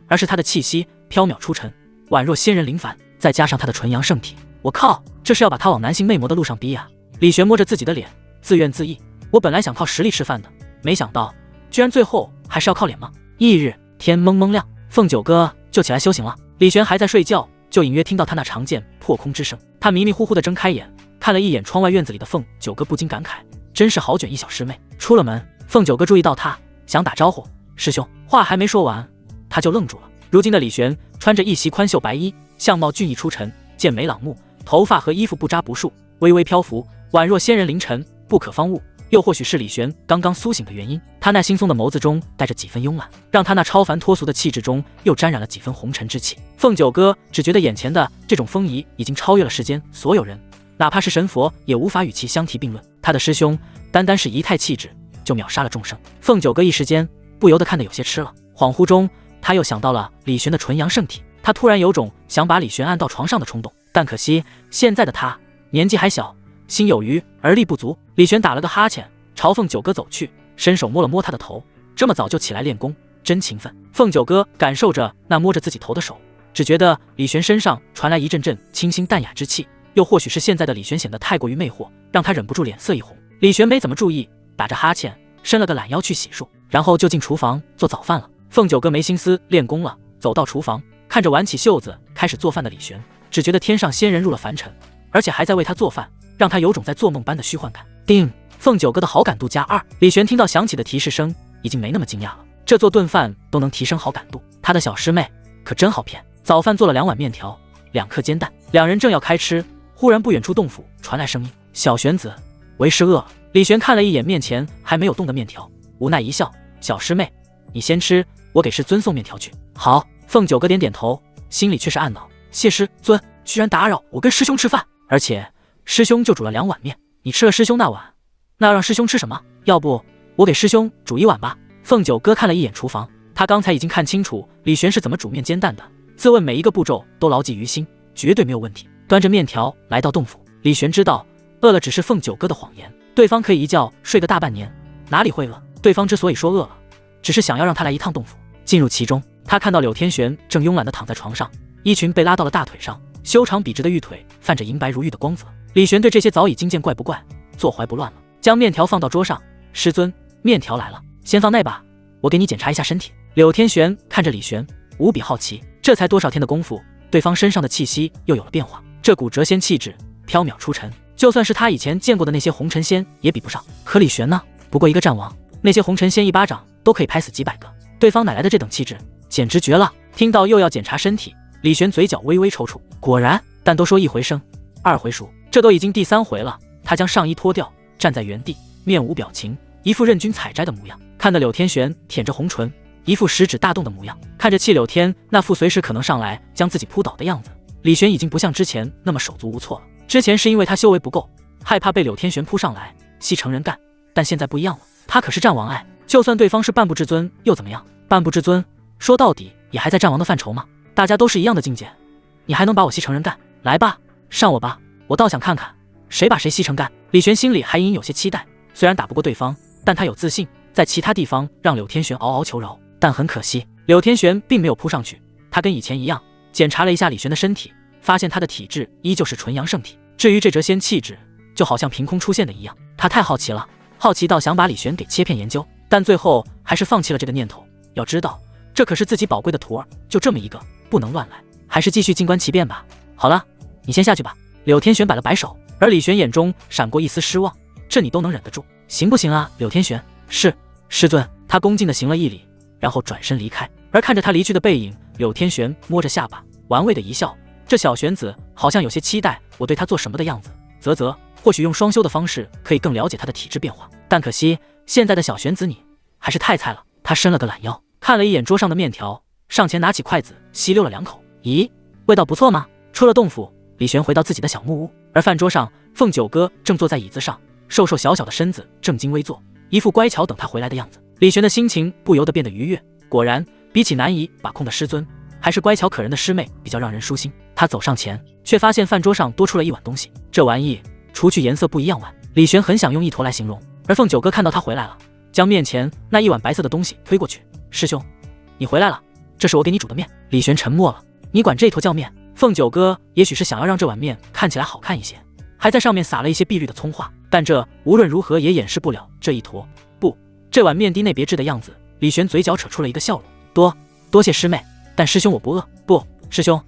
Speaker 1: 而是他的气息飘渺出尘，宛若仙人临凡，再加上他的纯阳圣体，我靠，这是要把他往男性魅魔的路上逼啊！李玄摸着自己的脸，自怨自艾，我本来想靠实力吃饭的，没想到居然最后还是要靠脸吗？翌日天蒙蒙亮，凤九哥就起来修行了。李玄还在睡觉，就隐约听到他那长剑破空之声。他迷迷糊糊地睁开眼，看了一眼窗外院子里的凤九哥，不禁感慨，真是好卷一小师妹。出了门，凤九哥注意到他，想打招呼，师兄。话还没说完，他就愣住了。如今的李玄穿着一袭宽袖白衣，相貌俊逸出尘，剑眉朗目，头发和衣服不扎不束，微微飘浮，宛若仙人临尘，不可方物。又或许是李玄刚刚苏醒的原因，他那惺忪的眸子中带着几分慵懒，让他那超凡脱俗的气质中又沾染了几分红尘之气。凤九哥只觉得眼前的这种风仪已经超越了世间所有人，哪怕是神佛也无法与其相提并论。他的师兄单单是仪态气质就秒杀了众生。凤九哥一时间不由得看得有些痴了。恍惚中，他又想到了李玄的纯阳圣体，他突然有种想把李玄按到床上的冲动。但可惜现在的他年纪还小，心有余而力不足。李玄打了个哈欠，朝凤九哥走去，伸手摸了摸他的头，这么早就起来练功，真勤奋。凤九哥感受着那摸着自己头的手，只觉得李玄身上传来一阵阵清新淡雅之气，又或许是现在的李玄显得太过于魅惑，让他忍不住脸色一红。李玄没怎么注意，打着哈欠伸了个懒腰去洗漱，然后就进厨房做早饭了。凤九哥没心思练功了，走到厨房，看着挽起袖子开始做饭的李玄，只觉得天上仙人入了凡尘，而且还在为他做饭，让他有种在做梦般的虚幻感。叮！凤九哥的好感度加2。李玄听到响起的提示声，已经没那么惊讶了。这做顿饭都能提升好感度，他的小师妹可真好骗。早饭做了2碗面条，2颗煎蛋，两人正要开吃，忽然不远处洞府传来声音：“小玄子，为师饿了。”李玄看了一眼面前还没有动的面条，无奈一笑：“小师妹，你先吃，我给师尊送面条去。”好。凤九哥点点头，心里却是暗恼：谢师尊，居然打扰我跟师兄吃饭，而且师兄就煮了2碗面，你吃了师兄那碗，那要让师兄吃什么？要不我给师兄煮一碗吧。凤九哥看了一眼厨房，他刚才已经看清楚李玄是怎么煮面煎蛋的，自问每一个步骤都牢记于心，绝对没有问题。端着面条来到洞府，李玄知道饿了只是凤九哥的谎言，对方可以一觉睡个大半年，哪里会饿？对方之所以说饿了，只是想要让他来一趟洞府。进入其中，他看到柳天玄正慵懒地躺在床上，衣裙被拉到了大腿上，修长笔直的玉腿泛着银白如玉的光泽。李玄对这些早已经见怪不怪，坐怀不乱了，将面条放到桌上。师尊，面条来了，先放那吧，我给你检查一下身体。柳天玄看着李玄，无比好奇，这才多少天的功夫，对方身上的气息又有了变化，这股谪仙气质飘渺出尘，就算是他以前见过的那些红尘仙也比不上。可李玄呢？不过一个战王，那些红尘仙一巴掌都可以拍死几百个，对方哪来的这等气质？简直绝了！听到又要检查身体，李玄嘴角微微抽搐。果然，但都说一回生，二回熟，这都已经第3回了。他将上衣脱掉，站在原地，面无表情，一副任君采摘的模样，看得柳天玄舔着红唇，一副食指大动的模样。看着戚柳天那副随时可能上来将自己扑倒的样子，李玄已经不像之前那么手足无措了。之前是因为他修为不够，害怕被柳天玄扑上来吸成人干，但现在不一样了，他可是战王哎，就算对方是半步至尊又怎么样？半步至尊说到底也还在战王的范畴吗？大家都是一样的境界，你还能把我吸成人干？来吧，上我吧，我倒想看看谁把谁吸成干。李玄心里还隐隐有些期待，虽然打不过对方，但他有自信在其他地方让柳天玄嗷嗷求饶。但很可惜，柳天玄并没有扑上去，他跟以前一样检查了一下李玄的身体，发现他的体质依旧是纯阳圣体。至于这谪仙气质，就好像凭空出现的一样。他太好奇了，好奇到想把李玄给切片研究，但最后还是放弃了这个念头。要知道，这可是自己宝贵的徒儿，就这么一个，不能乱来，还是继续静观其变吧。好了，你先下去吧。柳天玄摆了摆手，而李玄眼中闪过一丝失望，这你都能忍得住，行不行啊？柳天玄，是，师尊。他恭敬地行了一礼，然后转身离开。而看着他离去的背影，柳天玄摸着下巴，玩味的一笑。这小玄子好像有些期待我对他做什么的样子。啧，或许用双修的方式可以更了解他的体质变化，但可惜现在的小玄子你还是太菜了。他伸了个懒腰，看了一眼桌上的面条，上前拿起筷子吸溜了2口。咦，味道不错吗？出了洞府，李玄回到自己的小木屋，而饭桌上，凤九哥正坐在椅子上，瘦瘦小小的身子正襟危坐，一副乖巧等他回来的样子。李玄的心情不由得变得愉悦，果然，比起难以把控的师尊，还是乖巧可人的师妹比较让人舒心。他走上前，却发现饭桌上多出了一碗东西，这玩意除去颜色不一样外，李玄很想用一坨来形容。而凤九哥看到他回来了，将面前那一碗白色的东西推过去。师兄，你回来了，这是我给你煮的面。李玄沉默了，你管这坨叫面？凤九哥也许是想要让这碗面看起来好看一些，还在上面撒了一些碧绿的葱花，但这无论如何也掩饰不了这一坨不，这碗面的那别致的样子。李玄嘴角扯出了一个笑容，多谢师妹，但师兄我不饿。不，师兄，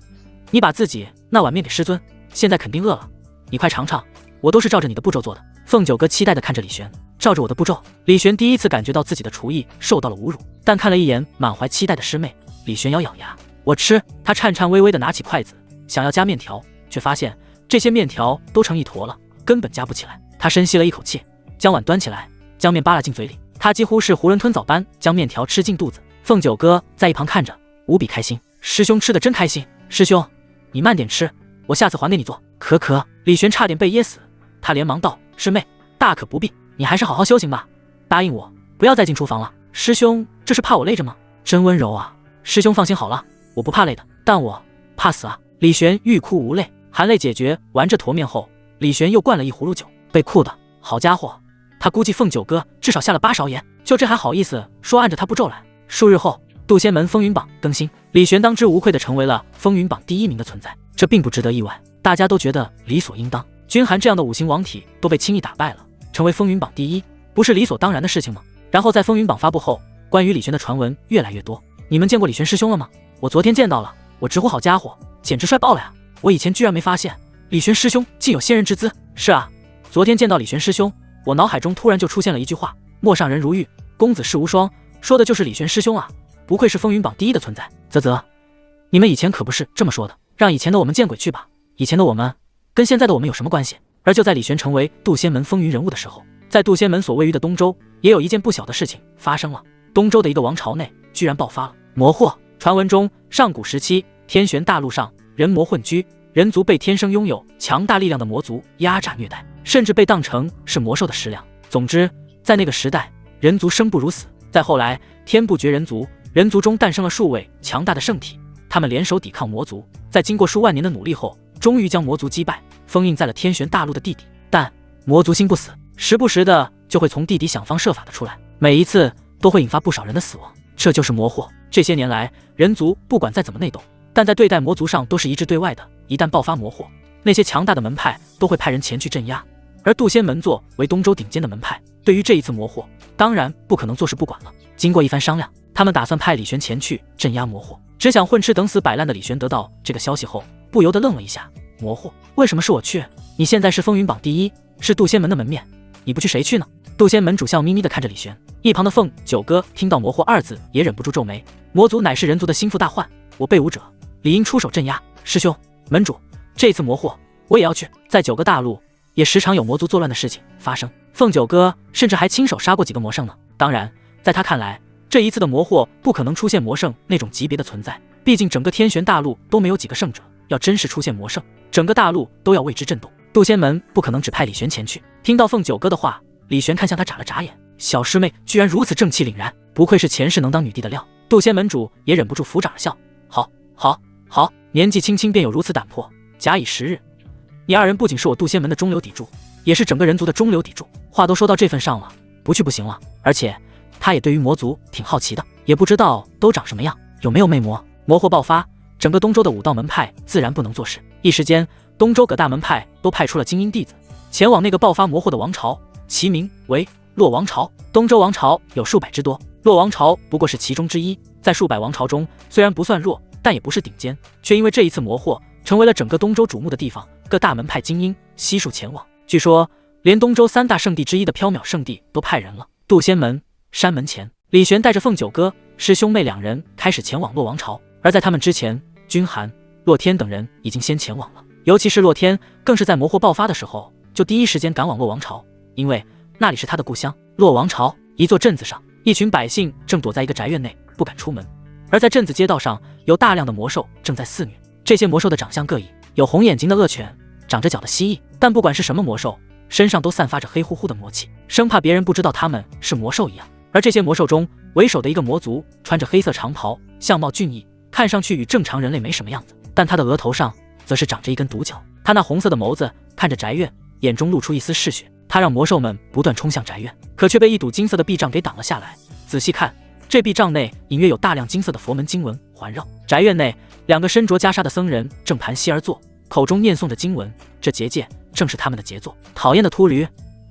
Speaker 1: 你把自己那碗面给师尊，现在肯定饿了，你快尝尝，我都是照着你的步骤做的。凤九哥期待地看着李玄，照着我的步骤。李玄第一次感觉到自己的厨艺受到了侮辱，但看了一眼满怀期待的师妹，李玄咬咬牙，我吃。他颤颤巍巍地拿起筷子想要夹面条，却发现这些面条都成一坨了，根本夹不起来。他深吸了一口气，将碗端起来，将面扒拉进嘴里。他几乎是囫囵吞枣般将面条吃进肚子。凤九哥在一旁看着，无比开心。师兄吃得真开心。师兄，你慢点吃，我下次还给你做。可，李玄差点被噎死，他连忙道：师妹，大可不必，你还是好好修行吧，答应我，不要再进厨房了。师兄，这是怕我累着吗？真温柔啊。师兄放心好了，我不怕累的，但我怕死啊。李玄欲哭无泪，含泪解决完这坨面后，李玄又灌了一葫芦酒。被酷的好家伙，他估计凤九哥至少下了8勺盐，就这还好意思说按着他步骤来。数日后，渡仙门风云榜更新，李玄当之无愧地成为了风云榜第1名的存在。这并不值得意外，大家都觉得理所应当。君寒这样的5行王体都被轻易打败了，成为风云榜第1，不是理所当然的事情吗？然后在风云榜发布后，关于李玄的传闻越来越多。你们见过李玄师兄了吗？我昨天见到了，我直呼好家伙，简直帅爆了呀！我以前居然没发现李玄师兄竟有仙人之姿。是啊，昨天见到李玄师兄，我脑海中突然就出现了一句话：陌上人如玉，公子世无双，说的就是李玄师兄啊！不愧是风云榜第1的存在。你们以前可不是这么说的，让以前的我们见鬼去吧！以前的我们跟现在的我们有什么关系？而就在李玄成为渡仙门风云人物的时候，在渡仙门所位于的东周，也有一件不小的事情发生了。东周的一个王朝内居然爆发了魔祸。传闻中，上古时期天玄大陆上人魔混居，人族被天生拥有强大力量的魔族压榨虐待，甚至被当成是魔兽的食粮。总之，在那个时代，人族生不如死。再后来，天不绝人族，人族中诞生了数位强大的圣体，他们联手抵抗魔族，在经过数万年的努力后，终于将魔族击败，封印在了天玄大陆的地底。但魔族心不死，时不时的就会从地底想方设法的出来，每一次都会引发不少人的死亡，这就是魔祸。这些年来，人族不管再怎么内斗，但在对待魔族上都是一致对外的，一旦爆发魔祸，那些强大的门派都会派人前去镇压。而渡仙门作为东周顶尖的门派，对于这一次魔祸，当然不可能坐视不管了。经过一番商量，他们打算派李玄前去镇压魔祸。只想混吃等死摆烂的李玄得到这个消息后，不由得愣了一下。魔祸？为什么是我去？你现在是风云榜第一，是渡仙门的门面，你不去谁去呢？渡仙门主笑眯眯地看着李玄，一旁的凤九哥听到魔祸二字也忍不住皱眉。魔族乃是人族的心腹大患，我被武者理应出手镇压。师兄，门主，这次魔祸我也要去。在九个大陆也时常有魔族作乱的事情发生，凤九哥甚至还亲手杀过几个魔圣呢。当然，在他看来，这一次的魔祸不可能出现魔圣那种级别的存在，毕竟整个天玄大陆都没有几个圣者，要真是出现魔圣，整个大陆都要为之震动。渡仙门不可能只派李玄前去。听到凤九哥的话，李玄看向他眨了眨眼，小师妹居然如此正气凛然，不愧是前世能当女帝的料。渡仙门主也忍不住抚掌了笑，好，年纪轻轻便有如此胆魄，假以时日，你二人不仅是我渡仙门的中流砥柱，也是整个人族的中流砥柱。话都说到这份上了，不去不行了。而且他也对于魔族挺好奇的，也不知道都长什么样，有没有魅魔。魔祸爆发，整个东周的武道门派自然不能坐视。一时间，东周各大门派都派出了精英弟子，前往那个爆发魔祸的王朝，其名为洛王朝。东周王朝有数百之多，洛王朝不过是其中之一。在数百王朝中，虽然不算弱，但也不是顶尖，却因为这一次魔祸，成为了整个东周瞩目的地方。各大门派精英悉数前往，据说连东周三大圣地之一的缥缈圣地都派人了。渡仙门山门前，李玄带着凤九哥师兄妹两人开始前往洛王朝。而在他们之前，君寒、洛天等人已经先前往了，尤其是洛天，更是在魔祸爆发的时候就第一时间赶往洛王朝，因为那里是他的故乡。洛王朝一座镇子上，一群百姓正躲在一个宅院内，不敢出门。而在镇子街道上，有大量的魔兽正在肆虐。这些魔兽的长相各异，有红眼睛的恶犬，长着角的蜥蜴，但不管是什么魔兽，身上都散发着黑乎乎的魔气，生怕别人不知道他们是魔兽一样。而这些魔兽中，为首的一个魔族穿着黑色长袍，相貌俊逸，看上去与正常人类没什么样子，但他的额头上则是长着一根独角。他那红色的眸子看着宅院，眼中露出一丝嗜血。他让魔兽们不断冲向宅院，可却被一堵金色的壁障给挡了下来。仔细看，这壁障内隐约有大量金色的佛门经文环绕。宅院内，两个身着袈裟的僧人正盘膝而坐，口中念诵着经文。这结界正是他们的杰作。讨厌的秃驴，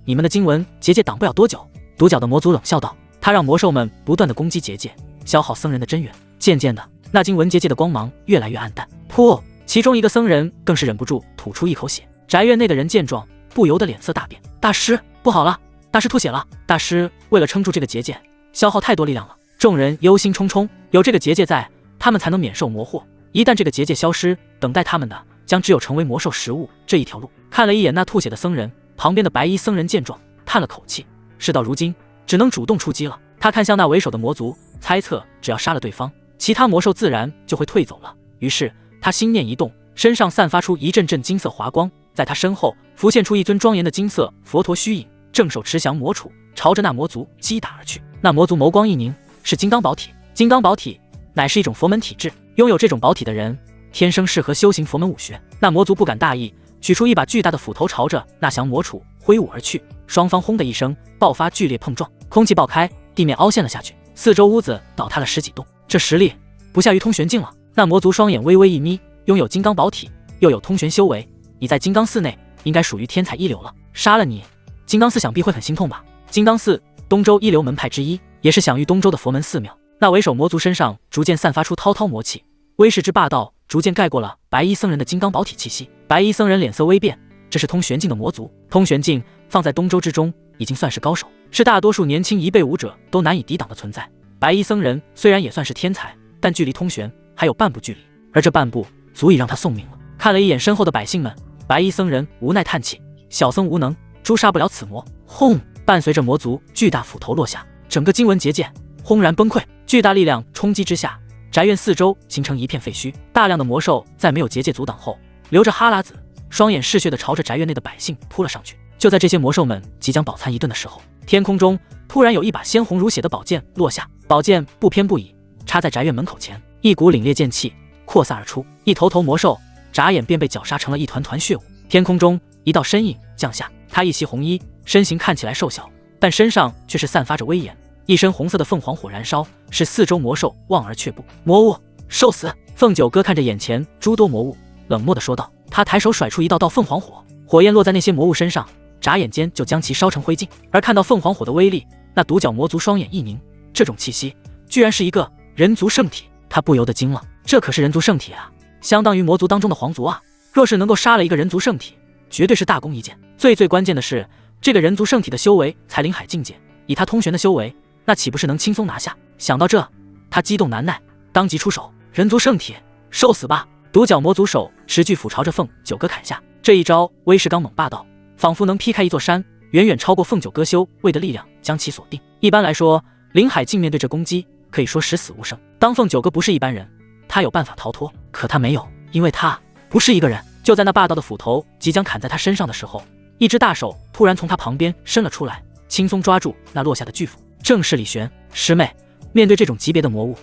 Speaker 1: 你们的经文结界挡不了多久。独角的魔族冷笑道。他让魔兽们不断的攻击结界，消耗僧人的真元。渐渐的，那经文结界的光芒越来越暗淡。噗！其中一个僧人更是忍不住吐出一口血。宅院内的人见状，不由得脸色大变。大师，不好了，大师吐血了。大师为了撑住这个结界，消耗太多力量了。众人忧心忡忡，有这个结界在，他们才能免受魔祸。一旦这个结界消失，等待他们的将只有成为魔兽食物这一条路。看了一眼那吐血的僧人，旁边的白衣僧人见状叹了口气，事到如今，只能主动出击了。他看向那为首的魔族，猜测只要杀了对方，其他魔兽自然就会退走了。于是他心念一动，身上散发出一阵阵金色华光，在他身后浮现出一尊庄严的金色佛陀虚影，正手持降魔杵，朝着那魔族击打而去。那魔族眸光一凝，是金刚宝体。金刚宝体乃是一种佛门体质，拥有这种宝体的人，天生适合修行佛门武学。那魔族不敢大意，取出一把巨大的斧头，朝着那降魔杵挥舞而去。双方轰的一声爆发剧烈碰撞，空气爆开，地面凹陷了下去，四周屋子倒塌了十几栋。这实力不下于通玄境了。那魔族双眼微微一眯，拥有金刚宝体，又有通玄修为，你在金刚寺内应该属于天才一流了。杀了你，金刚寺想必会很心痛吧？金刚寺，东周一流门派之一，也是享誉东周的佛门寺庙。那为首魔族身上逐渐散发出滔滔魔气，威势之霸道逐渐盖过了白衣僧人的金刚宝体气息。白衣僧人脸色微变，这是通玄境的魔族。通玄境放在东周之中已经算是高手，是大多数年轻一辈武者都难以抵挡的存在。白衣僧人虽然也算是天才，但距离通玄还有半步距离，而这半步足以让他送命了。看了一眼身后的百姓们，白衣僧人无奈叹气，小僧无能，诛杀不了此魔。轰！伴随着魔族巨大斧头落下，整个经文结界轰然崩溃。巨大力量冲击之下，宅院四周形成一片废墟。大量的魔兽在没有结界阻挡后，流着哈喇子，双眼嗜血地朝着宅院内的百姓扑了上去。就在这些魔兽们即将饱餐一顿的时候，天空中突然有一把鲜红如血的宝剑落下，宝剑不偏不倚，插在宅院门口前，一股凛冽剑气扩散而出，一头头魔兽眨眼便被绞杀成了一团团血雾。天空中一道身影降下，他一袭红衣，身形看起来瘦小，但身上却是散发着威严，一身红色的凤凰火燃烧，使四周魔兽望而却步。魔物，受死！凤九哥看着眼前诸多魔物，冷漠地说道。他抬手甩出一道凤凰火，火焰落在那些魔物身上，眨眼间就将其烧成灰烬。而看到凤凰火的威力，那独角魔族双眼一凝，这种气息居然是一个人族圣体，他不由得惊了。这可是人族圣体啊，相当于魔族当中的皇族啊！若是能够杀了一个人族圣体，绝对是大功一件。最关键的是，这个人族圣体的修为才灵海境界，以他通玄的修为，那岂不是能轻松拿下？想到这，他激动难耐，当即出手。人族圣体，受死吧！独角魔族手持巨斧朝着凤九哥砍下，这一招威势刚猛霸道，仿佛能劈开一座山，远远超过凤九哥修为的力量将其锁定。一般来说，灵海境面对这攻击可以说十死无生。当凤九哥不是一般人，他有办法逃脱，可他没有，因为他不是一个人。就在那霸道的斧头即将砍在他身上的时候，一只大手突然从他旁边伸了出来，轻松抓住那落下的巨斧。正是李玄。师妹，面对这种级别的魔物，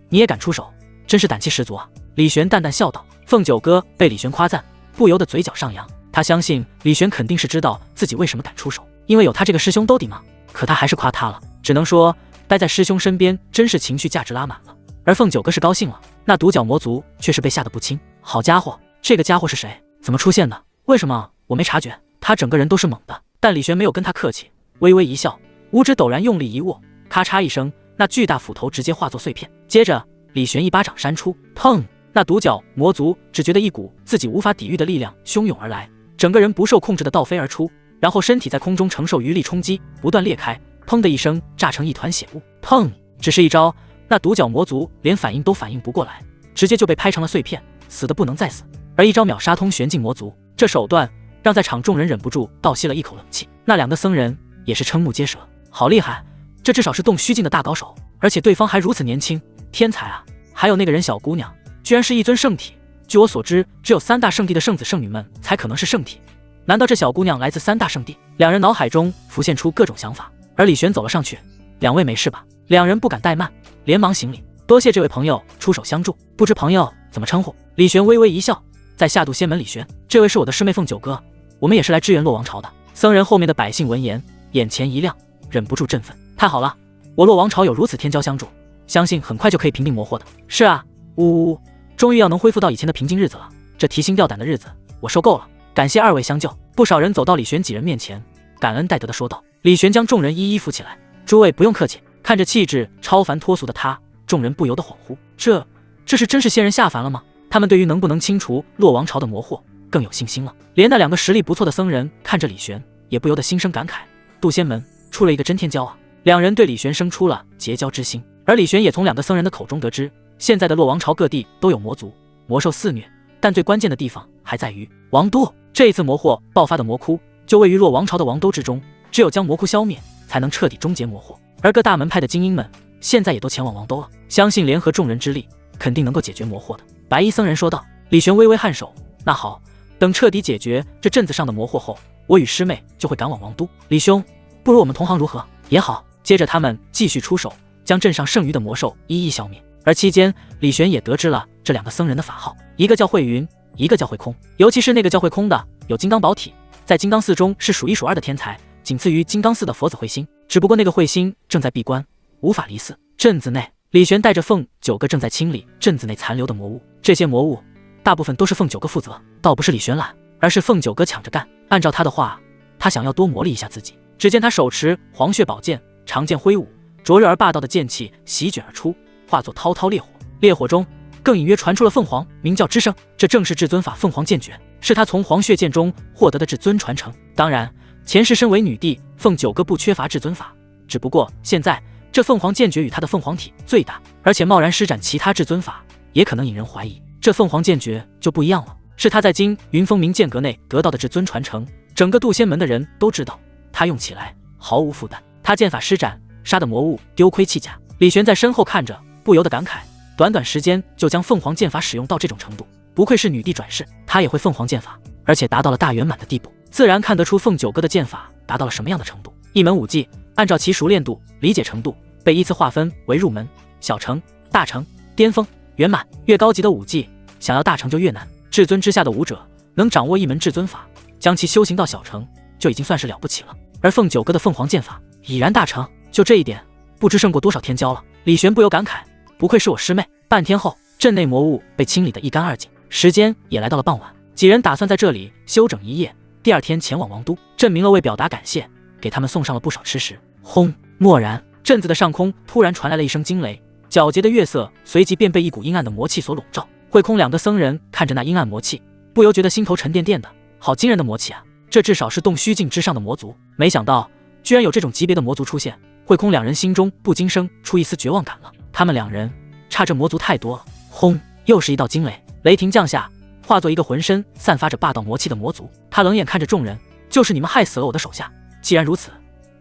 Speaker 1: 你也敢出手，真是胆气十足啊！李玄淡淡笑道。凤九哥被李玄夸赞，不由得嘴角上扬。他相信李玄肯定是知道自己为什么敢出手，因为有他这个师兄兜底嘛。可他还是夸他了，只能说待在师兄身边真是情绪价值拉满了。而凤九哥是高兴了，那独角魔族却是被吓得不轻。好家伙，这个家伙是谁？怎么出现的？为什么我没察觉？他整个人都是猛的。但李玄没有跟他客气，微微一笑，五指陡然用力一握，咔嚓一声，那巨大斧头直接化作碎片。接着李玄一巴掌扇出，砰！那独角魔族只觉得一股自己无法抵御的力量汹涌而来，整个人不受控制的倒飞而出，然后身体在空中承受余力冲击，不断裂开，砰的一声炸成一团血雾。砰！只是一招，那独角魔族连反应都反应不过来，直接就被拍成了碎片，死得不能再死。而一招秒杀通玄境魔族，这手段让在场众人忍不住倒吸了一口冷气。那两个僧人也是瞠目结舌，好厉害，这至少是洞虚境的大高手，而且对方还如此年轻，天才啊！还有那个人小姑娘，居然是一尊圣体。据我所知，只有三大圣地的圣子圣女们才可能是圣体，难道这小姑娘来自三大圣地？两人脑海中浮现出各种想法。而李玄走了上去，两位没事吧？两人不敢怠慢，连忙行礼，多谢这位朋友出手相助，不知朋友怎么称呼？李玄微微一笑，在下渡仙门李玄，这位是我的师妹凤九哥，我们也是来支援洛王朝的。僧人后面的百姓闻言，眼前一亮，忍不住振奋。太好了，我洛王朝有如此天骄相助，相信很快就可以平定魔祸的。是啊，呜，终于要能恢复到以前的平静日子了，这提心吊胆的日子我受够了，感谢二位相救。不少人走到李玄几人面前，感恩戴德的说道。李玄将众人一一扶起来，诸位不用客气。看着气质超凡脱俗的他，众人不由得恍惚，这是真是仙人下凡了吗？他们对于能不能清除洛王朝的魔祸更有信心了。连那两个实力不错的僧人看着李玄，也不由得心生感慨，渡仙门出了一个真天骄啊！两人对李玄生出了结交之心，而李玄也从两个僧人的口中得知，现在的洛王朝各地都有魔族，魔兽肆虐，但最关键的地方还在于王都。这一次魔祸爆发的魔窟就位于洛王朝的王都之中，只有将魔窟消灭，才能彻底终结魔祸。而各大门派的精英们现在也都前往王都了，相信联合众人之力，肯定能够解决魔祸的。白衣僧人说道。李玄微微颔首，那好，等彻底解决这镇子上的魔祸后，我与师妹就会赶往王都。李兄，不如我们同行如何？也好。接着他们继续出手，将镇上剩余的魔兽一一消灭。而期间，李玄也得知了这两个僧人的法号，一个叫慧云，一个叫慧空。尤其是那个叫慧空的，有金刚宝体，在金刚寺中是数一数二的天才，仅次于金刚寺的佛子慧心。只不过那个慧心正在闭关，无法离寺。镇子内，李玄带着凤九哥正在清理镇子内残留的魔物，这些魔物大部分都是凤九哥负责，倒不是李玄懒，而是凤九哥抢着干。按照他的话，他想要多磨砺一下自己。只见他手持黄血宝剑，长剑挥舞，灼热而霸道的剑气席卷而出，化作滔滔烈火。烈火中更隐约传出了凤凰鸣叫之声，这正是至尊法凤凰剑诀，是他从黄血剑中获得的至尊传承。当然，前世身为女帝，凤九哥不缺乏至尊法，只不过现在这凤凰剑诀与他的凤凰体最大，而且贸然施展其他至尊法，也可能引人怀疑。这凤凰剑诀就不一样了，是他在金云峰明剑阁内得到的至尊传承，整个渡仙门的人都知道，他用起来毫无负担。他剑法施展，杀的魔物丢盔弃甲。李玄在身后看着，不由得感慨，短短时间就将凤凰剑法使用到这种程度，不愧是女帝转世，她也会凤凰剑法，而且达到了大圆满的地步，自然看得出凤九哥的剑法达到了什么样的程度。一门武技按照其熟练度、理解程度被依次划分为入门、小成、大成、巅峰、圆满。越高级的武技，想要大成就越难。至尊之下的武者能掌握一门至尊法，将其修行到小成，就已经算是了不起了。而凤九哥的凤凰剑法已然大成，就这一点，不知胜过多少天骄了。李玄不由感慨，不愧是我师妹。半天后，阵内魔物被清理得一干二净，时间也来到了傍晚。几人打算在这里休整一夜，第二天前往王都。镇明了为表达感谢，给他们送上了不少吃食。轰！蓦然，镇子的上空突然传来了一声惊雷，皎洁的月色随即便被一股阴暗的魔气所笼罩。慧空两个僧人看着那阴暗魔气，不由觉得心头沉甸甸的，好惊人的魔气啊！这至少是洞虚境之上的魔族，没想到居然有这种级别的魔族出现。慧空两人心中不禁生出一丝绝望感了，他们两人差这魔族太多了。轰！又是一道惊雷，雷霆降下，化作一个浑身散发着霸道魔气的魔族。他冷眼看着众人，就是你们害死了我的手下，既然如此，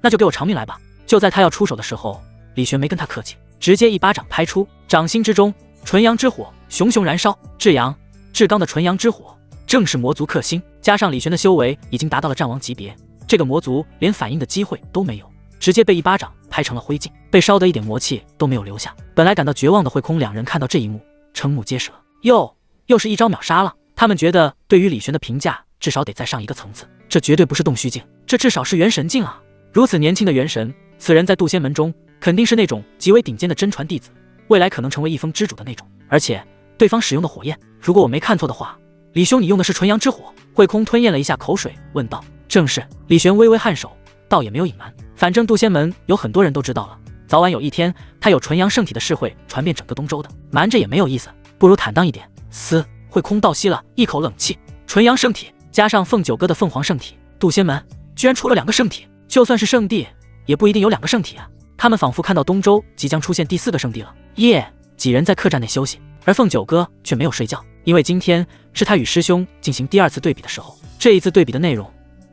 Speaker 1: 那就给我偿命来吧。就在他要出手的时候，李玄没跟他客气，直接一巴掌拍出，掌心之中纯阳之火熊熊燃烧，至阳至刚的纯阳之火正是魔族克星，加上李玄的修为已经达到了战王级别，这个魔族连反应的机会都没有，直接被一巴掌拍成了灰烬，被烧得一点魔气都没有留下。本来感到绝望的慧空两人看到这一幕，瞠目结舌，又是一招秒杀了。他们觉得对于李玄的评价至少得再上一个层次，这绝对不是洞虚境，这至少是元神境啊！如此年轻的元神，此人在渡仙门中肯定是那种极为顶尖的真传弟子，未来可能成为一phương之主的那种。而且对方使用的火焰，如果我没看错的话，李兄你用的是纯阳之火。慧空吞咽了一下口水，问道。正是。李玄微微颔首，倒也没有隐瞒，反正渡仙门有很多人都知道了，早晚有一天他有纯阳圣体的事会传遍整个东周的，瞒着也没有意思，不如坦荡一点。嘶！慧空倒吸了一口冷气，纯阳圣体加上凤九哥的凤凰圣体，渡仙门居然出了2个圣体，就算是圣地也不一定有2个圣体啊！他们仿佛看到东周即将出现第4个圣地了。夜，几人在客栈内休息，而凤九哥却没有睡觉，因为今天是他与师兄进行第2次对比的时候。这一次对比的内容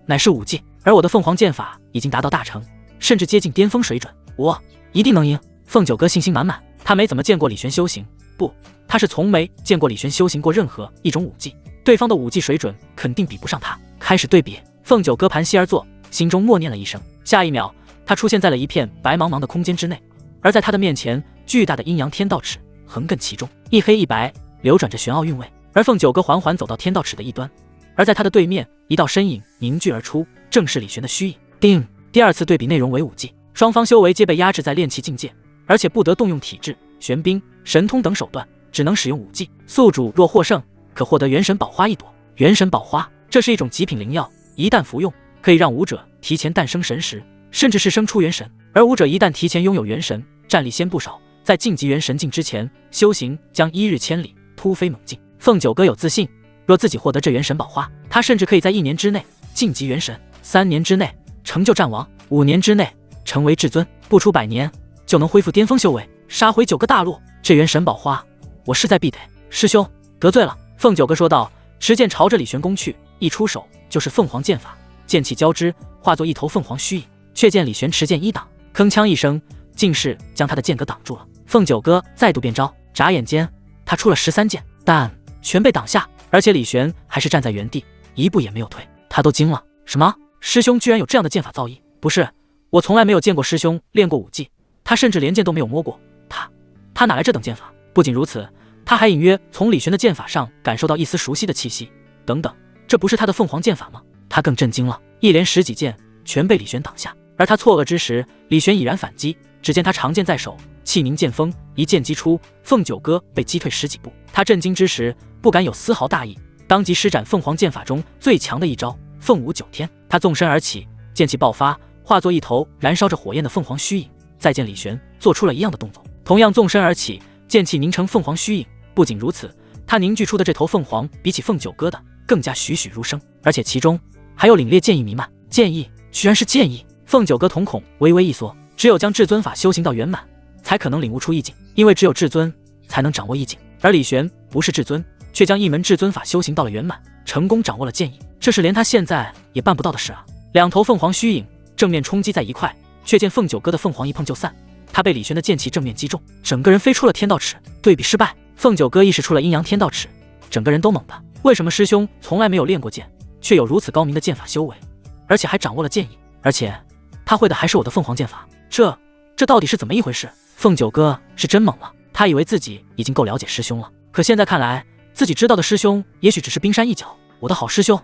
Speaker 1: 乃是武技，而我的凤凰剑法已经达到大成，甚至接近巅峰水准，我一定能赢。凤九哥信心满满，他没怎么见过李玄修行，不，他是从没见过李玄修行过任何一种武技，对方的武技水准肯定比不上他。开始对比，凤九哥盘膝而坐，心中默念了一声，下一秒他出现在了一片白茫茫的空间之内，而在他的面前，巨大的阴阳天道尺横亘其中，一黑一白流转着玄奥韵味。而凤九哥缓缓走到天道尺的一端，而在他的对面，一道身影凝聚而出，正是李玄的虚影。定。第2次对比内容为武技，双方修为皆被压制在炼气境界，而且不得动用体质、玄冰、神通等手段，只能使用武技。宿主若获胜，可获得元神宝花1朵。元神宝花，这是一种极品灵药，一旦服用，可以让武者提前诞生神识，甚至是生出元神。而武者一旦提前拥有元神，战力先不少，在晋级元神境之前，修行将1日千里，突飞猛进。凤九哥有自信，若自己获得这元神宝花，他甚至可以在1年之内晋级元神，3年之内成就战王，5年之内成为至尊，不出100年就能恢复巅峰修为，杀回9个大陆。这元神宝花，我势在必得。师兄得罪了。凤九哥说道，持剑朝着李玄攻去，一出手就是凤凰剑法，剑气交织，化作一头凤凰虚影。却见李玄持剑一挡，铿锵一声，竟是将他的剑格挡住了。凤九哥再度变招，眨眼间他出了13剑，但全被挡下，而且李玄还是站在原地，一步也没有退。他都惊了，什么？师兄居然有这样的剑法造诣？不是，我从来没有见过师兄练过武技，他甚至连剑都没有摸过，他哪来这等剑法？不仅如此，他还隐约从李玄的剑法上感受到一丝熟悉的气息。等等，这不是他的凤凰剑法吗？他更震惊了，一连10几剑全被李玄挡下。而他错愕之时，李玄已然反击，只见他长剑在手，气凝剑锋，一剑击出，凤九哥被击退10几步。他震惊之时不敢有丝毫大意，当即施展凤凰剑法中最强的一招凤舞九天。他纵身而起，剑气爆发，化作一头燃烧着火焰的凤凰虚影。再见李玄做出了一样的动作，同样纵身而起，剑气凝成凤凰虚影。不仅如此，他凝聚出的这头凤凰比起凤九哥的更加栩栩如生，而且其中还有凛冽剑意弥漫。剑意，居然是剑意！凤九哥瞳孔微微一缩，只有将至尊法修行到圆满，才可能领悟出意境，因为只有至尊才能掌握意境。而李玄不是至尊，却将一门至尊法修行到了圆满，成功掌握了剑意，这是连他现在也办不到的事啊！2头凤凰虚影正面冲击在一块，却见凤九哥的凤凰一碰就散，他被李玄的剑气正面击中，整个人飞出了天道尺。对比失败，凤九哥意识出了阴阳天道尺，整个人都懵的。为什么师兄从来没有练过剑，却有如此高明的剑法修为，而且还掌握了剑意？而且他会的还是我的凤凰剑法，这到底是怎么一回事？凤九哥是真懵了，他以为自己已经够了解师兄了，可现在看来，自己知道的师兄也许只是冰山一角。我的好师兄，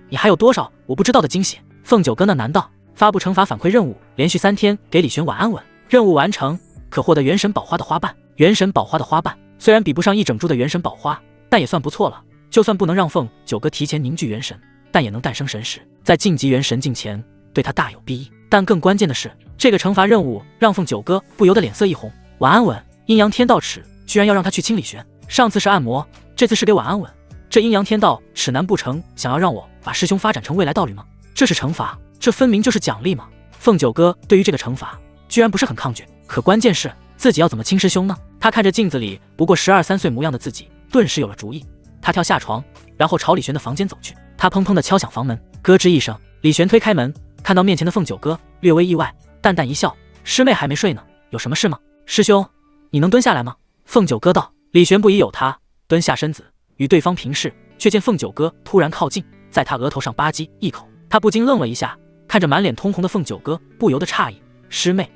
Speaker 1: 你还有多少我不知道的惊喜？凤九哥那难道发布惩罚反馈任务，连续3天给李玄晚安吻，任务完成可获得元神宝花的花瓣。元神宝花的花瓣虽然比不上一整株的元神宝花，但也算不错了。就算不能让凤九哥提前凝聚元神，但也能诞生神识，在晋级元神境前对他大有裨益。但更关键的是，这个惩罚任务让凤九哥不由得脸色一红。晚安吻，阴阳天道尺居然要让他去亲李玄，上次是按摩，这次是给晚安吻，这阴阳天道尺难不成想要让我把师兄发展成未来道侣吗？这是惩罚，这分明就是奖励嘛！凤九哥对于这个惩罚居然不是很抗拒，可关键是自己要怎么亲师兄呢？他看着镜子里不过12、13岁模样的自己，顿时有了主意。他跳下床，然后朝李玄的房间走去。他砰砰地敲响房门，咯吱一声，李玄推开门，看到面前的凤九哥，略微意外，淡淡一笑：“师妹还没睡呢，有什么事吗？师兄，你能蹲下来吗？”凤九哥道。李玄不疑有他，蹲下身子与对方平视，却见凤九哥突然靠近，在他额头上吧唧一口。他不禁愣了一下，看着满脸通红的凤九哥，不由得诧异：“师妹，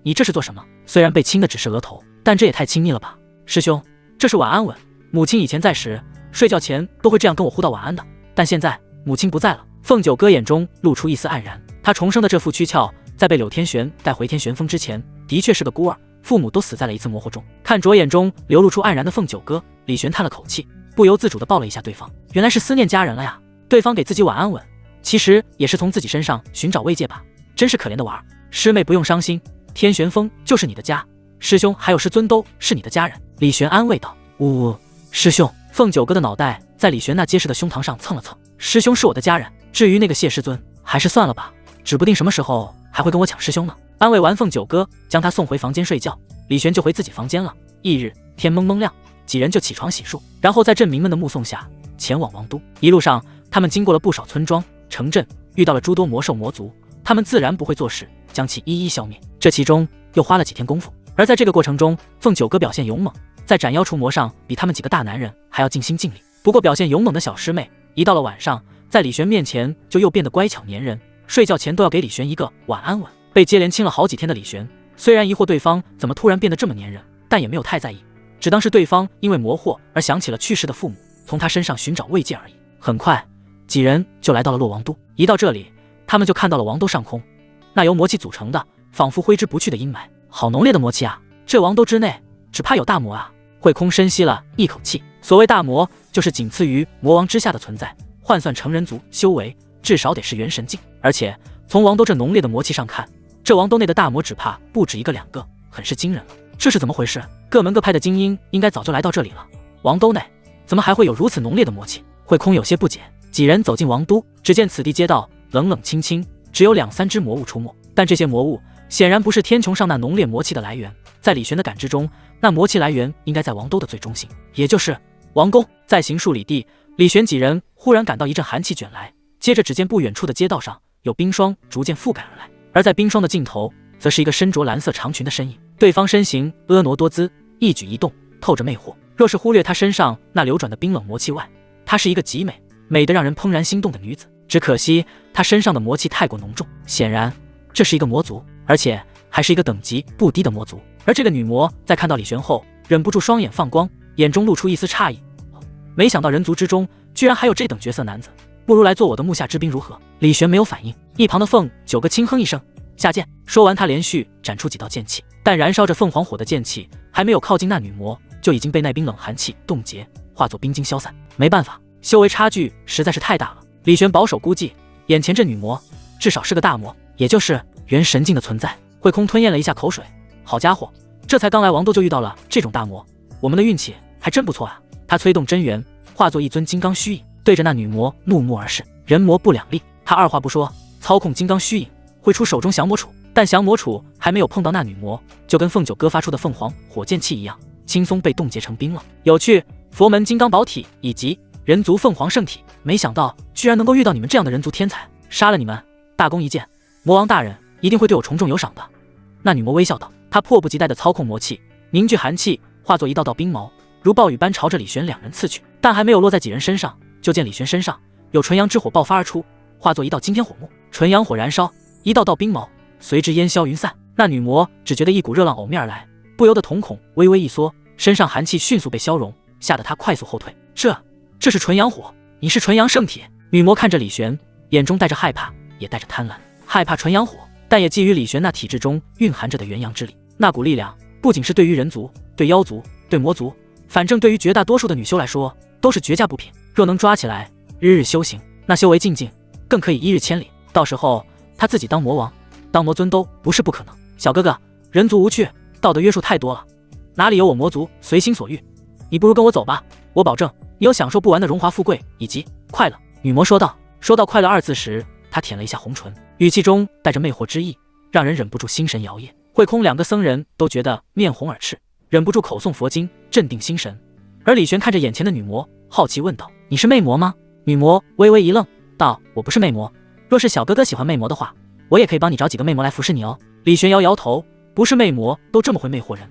Speaker 1: 你这是做什么？虽然被亲的只是额头，但这也太亲密了吧？”师兄，这是晚安吻。母亲以前在时，睡觉前都会这样跟我互道晚安的，但现在母亲不在了。凤九哥眼中露出一丝黯然，他重生的这副躯壳，在被柳天玄带回天玄峰之前，的确是个孤儿，父母都死在了一次魔火中。看着眼中流露出黯然的凤九哥，李玄叹了口气，不由自主地抱了一下对方。原来是思念家人了呀！对方给自己晚安吻，其实也是从自己身上寻找慰藉吧，真是可怜的娃儿。师妹不用伤心，天玄峰就是你的家，师兄还有师尊都是你的家人。李玄安慰道。呜，师兄。凤九哥的脑袋在李玄那结实的胸膛上蹭了蹭。师兄是我的家人，至于那个谢师尊，还是算了吧，指不定什么时候还会跟我抢师兄呢。安慰完凤九哥，将他送回房间睡觉，李玄就回自己房间了。翌日天蒙蒙亮，几人就起床洗漱，然后在镇民们的目送下前往王都。一路上他们经过了不少村庄城镇，遇到了诸多魔兽魔族，他们自然不会做事，将其一一消灭，这其中又花了几天功夫。而在这个过程中，凤九哥表现勇猛，在斩妖除魔上比他们几个大男人还要尽心尽力。不过表现勇猛的小师妹，一到了晚上，在李玄面前就又变得乖巧粘人，睡觉前都要给李玄一个晚安吻。被接连亲了好几天的李玄，虽然疑惑对方怎么突然变得这么粘人，但也没有太在意，只当是对方因为魔惑而想起了去世的父母，从他身上寻找慰藉而已。很快，几人就来到了洛王都。一到这里，他们就看到了王都上空那由魔气组成的仿佛挥之不去的阴霾，好浓烈的魔气啊！这王都之内只怕有大魔啊！慧空深吸了一口气，所谓大魔，就是仅次于魔王之下的存在，换算成人族修为，至少得是元神境。而且从王都这浓烈的魔气上看，这王都内的大魔只怕不止1个2个，很是惊人了。这是怎么回事？各门各派的精英应该早就来到这里了，王都内怎么还会有如此浓烈的魔气？慧空有些不解。几人走进王都，只见此地街道冷冷清清，只有2、3只魔物出没，但这些魔物显然不是天穹上那浓烈魔气的来源。在李玄的感知中，那魔气来源应该在王都的最中心，也就是王宫。在行数里地，李玄几人忽然感到一阵寒气卷来，接着只见不远处的街道上有冰霜逐渐覆盖而来，而在冰霜的尽头，则是一个身着蓝色长裙的身影。对方身形婀娜多姿，一举一动透着魅惑，若是忽略他身上那流转的冰冷魔气外，她是一个极美得让人怦然心动的女子。只可惜她身上的魔气太过浓重，显然这是一个魔族，而且还是一个等级不低的魔族。而这个女魔在看到李玄后，忍不住双眼放光，眼中露出一丝诧异，没想到人族之中居然还有这等绝色男子，不如来做我的木下之兵如何？李玄没有反应，一旁的凤九哥轻哼一声，下剑。说完，他连续斩出几道剑气，但燃烧着凤凰火的剑气还没有靠近那女魔，就已经被那冰冷寒气冻结，化作冰晶消散。没办法，修为差距实在是太大了。李玄保守估计，眼前这女魔至少是个大魔，也就是元神境的存在。慧空吞咽了一下口水，好家伙，这才刚来王都就遇到了这种大魔，我们的运气还真不错啊！他催动真元，化作一尊金刚虚影，对着那女魔怒目而视。人魔不两立，他二话不说，操控金刚虚影，挥出手中降魔杵。但降魔杵还没有碰到那女魔，就跟凤九哥发出的凤凰火箭气一样，轻松被冻结成冰了。有趣，佛门金刚宝体以及人族凤凰圣体，没想到居然能够遇到你们这样的人族天才，杀了你们，大功一件，魔王大人一定会对我重重有赏的。那女魔微笑道，她迫不及待地操控魔气，凝聚寒气，化作一道道冰毛，如暴雨般朝着李玄2人刺去。但还没有落在几人身上，就见李玄身上有纯阳之火爆发而出，化作一道惊天火幕。纯阳火燃烧，一道道冰毛随之烟消云散。那女魔只觉得一股热浪偶面而来，不由得瞳孔微微一缩，身上寒气迅速被消融，吓得她快速后退。这是纯阳火，你是纯阳圣体。女魔看着李玄，眼中带着害怕，也带着贪婪。害怕纯阳火，但也觊觎李玄那体质中蕴含着的元阳之力。那股力量不仅是对于人族、对妖族、对魔族，反正对于绝大多数的女修来说都是绝佳补品。若能抓起来，日日修行，那修为进境，更可以一日千里。到时候他自己当魔王、当魔尊都不是不可能。小哥哥，人族无趣，道德约束太多了，哪里有我魔族随心所欲？你不如跟我走吧，我保证你有享受不完的荣华富贵以及快乐。女魔说道。说到快乐二字时，她舔了一下红唇，语气中带着魅惑之意，让人忍不住心神摇曳。慧空两个僧人都觉得面红耳赤，忍不住口诵佛经，镇定心神。而李玄看着眼前的女魔，好奇问道：“你是魅魔吗？”女魔微微一愣，道：“我不是魅魔，若是小哥哥喜欢魅魔的话，我也可以帮你找几个魅魔来服侍你哦。”李玄摇摇头，不是魅魔都这么会魅惑人，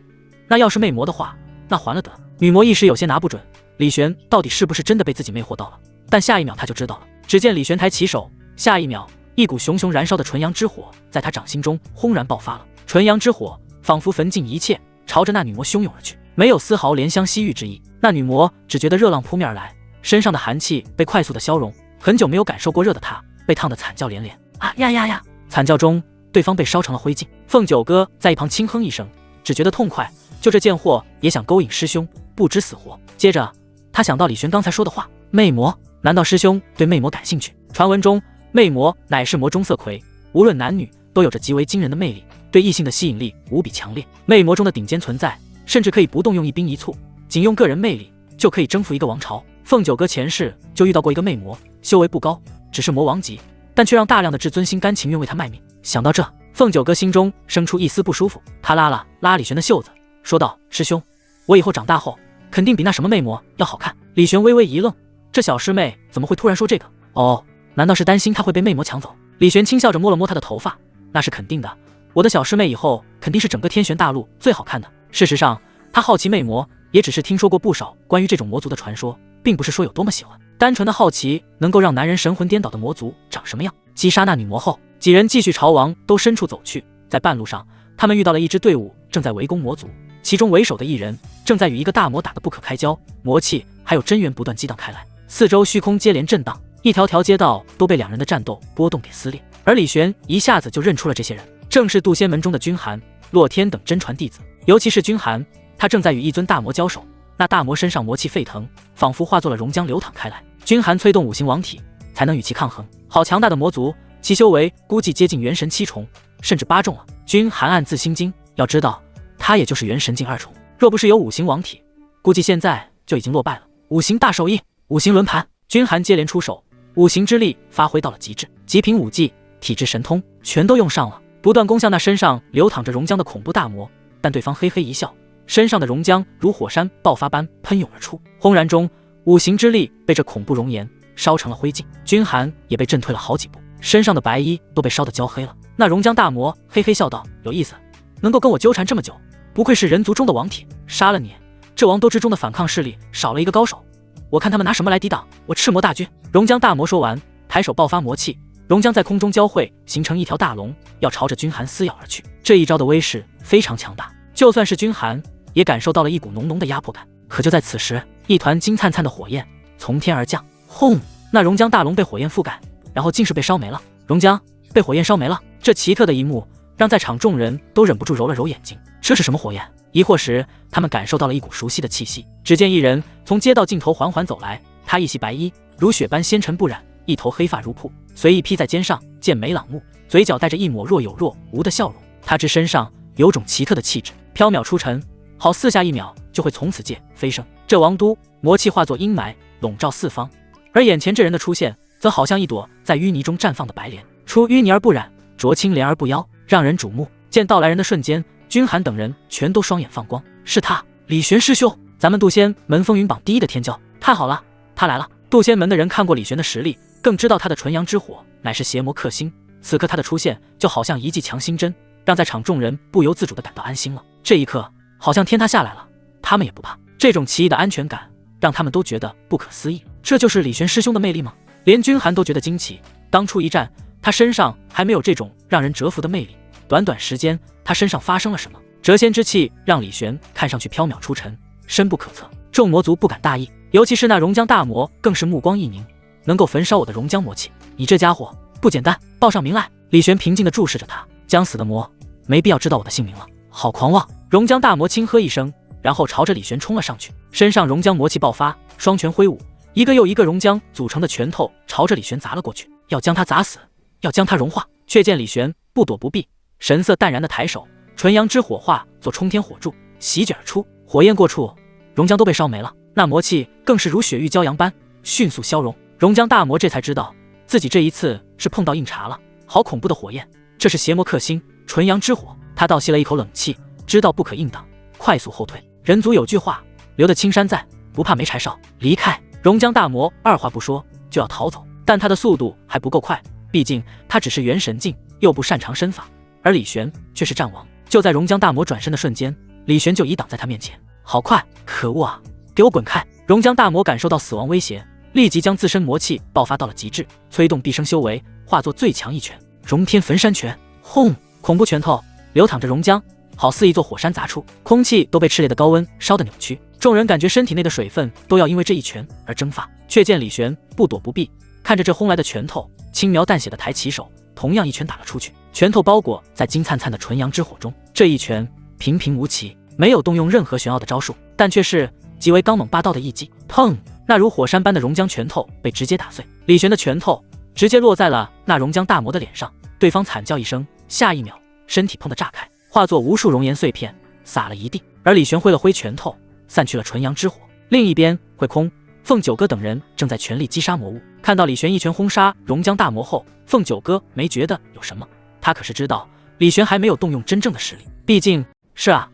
Speaker 1: 那要是魅魔的话，那还了得。女魔一时有些拿不准李玄到底是不是真的被自己魅惑到了，但下一秒他就知道了。只见李玄抬起手，下一秒一股熊熊燃烧的纯阳之火在他掌心中轰然爆发了。纯阳之火仿佛焚尽一切，朝着那女魔汹涌而去，没有丝毫怜香惜玉之意。那女魔只觉得热浪扑面而来，身上的寒气被快速的消融，很久没有感受过热的她被烫得惨叫连连。啊呀呀呀！惨叫中，对方被烧成了灰烬。凤九哥在一旁轻哼一声，只觉得痛快，就这贱货也想勾引师兄，不知死活。接着他想到李玄刚才说的话，魅魔，难道师兄对魅魔感兴趣？传闻中魅魔乃是魔中色魁，无论男女都有着极为惊人的魅力，对异性的吸引力无比强烈。魅魔中的顶尖存在，甚至可以不动用一兵一卒，仅用个人魅力就可以征服一个王朝。凤九哥前世就遇到过一个魅魔，修为不高，只是魔王级，但却让大量的至尊心甘情愿为他卖命。想到这，凤九哥心中生出一丝不舒服，他拉了拉李玄的袖子，说道：“师兄，我以后长大后肯定比那什么魅魔要好看。”李玄微微一愣，这小师妹怎么会突然说这个？哦，难道是担心她会被魅魔抢走？李玄轻笑着摸了摸她的头发，那是肯定的，我的小师妹以后肯定是整个天玄大陆最好看的。事实上，他好奇魅魔，也只是听说过不少关于这种魔族的传说，并不是说有多么喜欢，单纯的好奇能够让男人神魂颠倒的魔族长什么样。击杀那女魔后，几人继续朝王都深处走去，在半路上，他们遇到了一支队伍正在围攻魔族，其中为首的一人正在与一个大魔打得不可开交，魔气还有真元不断激荡开来，四周虚空接连震荡，一条条街道都被两人的战斗波动给撕裂。而李玄一下子就认出了这些人，正是渡仙门中的君寒、洛天等真传弟子。尤其是君寒，他正在与一尊大魔交手，那大魔身上魔气沸腾，仿佛化作了熔浆流淌开来。君寒催动五行王体才能与其抗衡，好强大的魔族，其修为估计接近元神7重甚至8重了。君寒暗自心惊，要知道他也就是元神境2重，若不是有五行王体，估计现在就已经落败了。五行大手印，五行轮盘，君寒接连出手，五行之力发挥到了极致，极品武技、体质神通全都用上了，不断攻向那身上流淌着熔浆的恐怖大魔。但对方嘿嘿一笑，身上的熔浆如火山爆发般喷涌而出，轰然中，五行之力被这恐怖熔岩烧成了灰烬，君寒也被震退了好几步，身上的白衣都被烧得焦黑了。那熔浆大魔嘿嘿笑道：“有意思，能够跟我纠缠这么久，不愧是人族中的王体，杀了你，这王都之中的反抗势力少了一个高手，我看他们拿什么来抵挡我赤魔大军。”熔浆大魔说完，抬手爆发魔气，熔浆在空中交汇，形成一条大龙，要朝着君寒撕咬而去。这一招的威势非常强大，就算是君寒也感受到了一股浓浓的压迫感。可就在此时，一团金灿灿的火焰从天而降，轰！那熔浆大龙被火焰覆盖，然后竟是被烧没了。熔浆被火焰烧没了，这奇特的一幕让在场众人都忍不住揉了揉眼睛。这是什么火焰？疑惑时，他们感受到了一股熟悉的气息。只见一人从街道尽头缓缓走来，他一袭白衣，如雪般纤尘不染，一头黑发如瀑，随意披在肩上，剑眉朗目，嘴角带着一抹若有若无的笑容。他之身上有种奇特的气质，飘渺出尘，好似下一秒就会从此界飞升。这王都魔气化作阴霾，笼罩四方，而眼前这人的出现，则好像一朵在淤泥中绽放的白莲，出淤泥而不染，濯清涟而不妖，让人瞩目。见到来人的瞬间，君寒等人全都双眼放光，是他，李玄师兄，咱们渡仙门风云榜第1的天骄，太好了，他来了。渡仙门的人看过李玄的实力，更知道他的纯阳之火乃是邪魔克星，此刻他的出现就好像一剂强心针，让在场众人不由自主地感到安心了。这一刻，好像天塌下来了，他们也不怕。这种奇异的安全感让他们都觉得不可思议。这就是李玄师兄的魅力吗？连君寒都觉得惊奇。当初一战，他身上还没有这种让人折服的魅力。短短时间，他身上发生了什么？谪仙之气让李玄看上去缥缈出尘，深不可测。众魔族不敢大意，尤其是那熔浆大魔，更是目光一凝，能够焚烧我的熔浆魔气，你这家伙不简单，报上名来。李玄平静地注视着他，将死的魔，没必要知道我的姓名了。好狂妄！熔浆大魔轻喝一声，然后朝着李玄冲了上去，身上熔浆魔气爆发，双拳挥舞，一个又一个熔浆组成的拳头朝着李玄砸了过去，要将他砸死，要将他融化。却见李玄不躲不避，神色淡然的抬手，纯阳之火化作冲天火柱，席卷而出，火焰过处，熔浆都被烧没了，那魔气更是如雪域骄阳般迅速消融。熔浆大魔这才知道自己这一次是碰到硬茬了，好恐怖的火焰，这是邪魔克星，纯阳之火。他倒吸了一口冷气，知道不可硬挡，快速后退。人族有句话，留得青山在，不怕没柴烧。离开！熔浆大魔二话不说就要逃走，但他的速度还不够快，毕竟他只是元神境，又不擅长身法，而李玄却是战王。就在熔浆大魔转身的瞬间，李玄就已挡在他面前。好快！可恶啊！给我滚开！熔浆大魔感受到死亡威胁，立即将自身魔气爆发到了极致，催动毕生修为，化作最强一拳——熔天焚山拳。轰！恐怖拳头流淌着熔浆，好似一座火山砸出，空气都被炽烈的高温烧得扭曲。众人感觉身体内的水分都要因为这一拳而蒸发。却见李玄不躲不避，看着这轰来的拳头，轻描淡写的抬起手，同样一拳打了出去。拳头包裹在金灿灿的纯阳之火中，这一拳平平无奇，没有动用任何玄奥的招数，但却是极为刚猛霸道的一击。砰！那如火山般的熔浆拳头被直接打碎，李玄的拳头直接落在了那熔浆大魔的脸上，对方惨叫一声，下一秒身体砰的炸开，化作无数熔岩碎片撒了一地。而李玄挥了挥拳头，散去了纯阳之火。另一边，慧空、凤九哥等人正在全力击杀魔物。看到李玄一拳轰杀熔浆大魔后，凤九哥没觉得有什么，他可是知道李玄还没有动用真正的实力。毕竟是啊，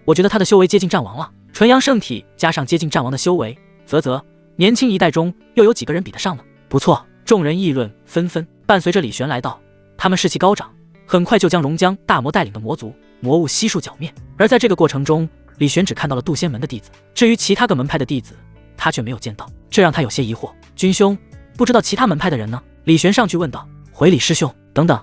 Speaker 1: 我觉得他的修为接近战王了，纯阳圣体加上接近战王的修为，年轻一代中又有几个人比得上呢？不错，众人议论纷纷。伴随着李玄来到，他们士气高涨，很快就将熔浆大魔带领的魔族魔物悉数剿灭。而在这个过程中，李玄只看到了渡仙门的弟子，至于其他个门派的弟子，他却没有见到，这让他有些疑惑。君兄，不知道其他门派的人呢？李玄上去问道。回李师兄。等等，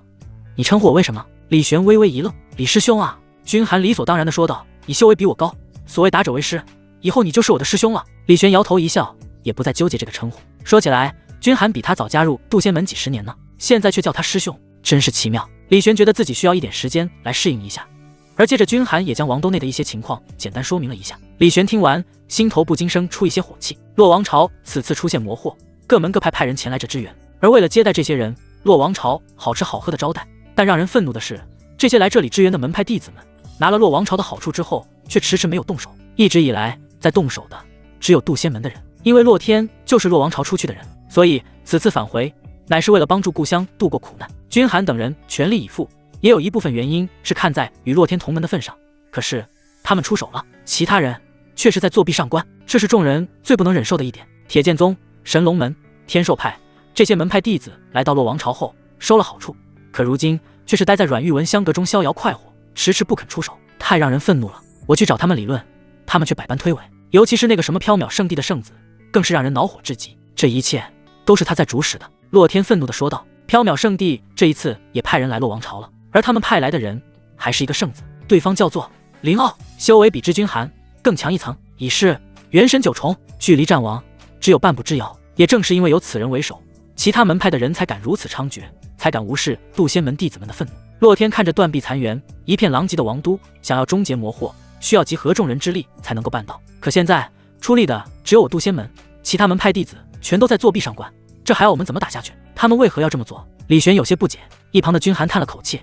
Speaker 1: 你称呼我为什么？李玄微微一愣。李师兄啊！君寒理所当然地说道。你修为比我高，所谓打者为师，以后你就是我的师兄了。李玄摇头一笑，也不再纠结这个称呼。说起来，君寒比他早加入渡仙门几十年呢，现在却叫他师兄，真是奇妙。李玄觉得自己需要一点时间来适应一下，而接着君寒也将王都内的一些情况简单说明了一下。李玄听完，心头不禁生出一些火气。洛王朝此次出现魔祸，各门各派派人前来这支援，而为了接待这些人，洛王朝好吃好喝的招待。但让人愤怒的是，这些来这里支援的门派弟子们，拿了洛王朝的好处之后，却迟迟没有动手。一直以来，在动手的只有渡仙门的人，因为洛天就是洛王朝出去的人，所以此次返回乃是为了帮助故乡度过苦难。君寒等人全力以赴，也有一部分原因是看在与洛天同门的份上，可是他们出手了，其他人却是在作弊上官，这是众人最不能忍受的一点。铁剑宗、神龙门、天寿派这些门派弟子来到洛王朝后收了好处，可如今却是待在阮玉文香阁中逍遥快活，迟迟不肯出手，太让人愤怒了。我去找他们理论，他们却百般推诿，尤其是那个什么缥缈圣地的圣子，更是让人恼火至极。这一切都是他在主使的。洛天愤怒地说道。缥缈圣地这一次也派人来洛王朝了，而他们派来的人还是一个圣子，对方叫做林傲，修为比之君寒更强一层，已是元神9重，距离战王只有半步之遥。也正是因为有此人为首，其他门派的人才敢如此猖獗，才敢无视渡仙门弟子们的愤怒。洛天看着断壁残垣，一片狼藉的王都，想要终结魔祸，需要集合众人之力才能够办到。可现在出力的只有我渡仙门，其他门派弟子全都在作弊上官，这还要我们怎么打下去？他们为何要这么做？李玄有些不解。一旁的君寒叹了口气，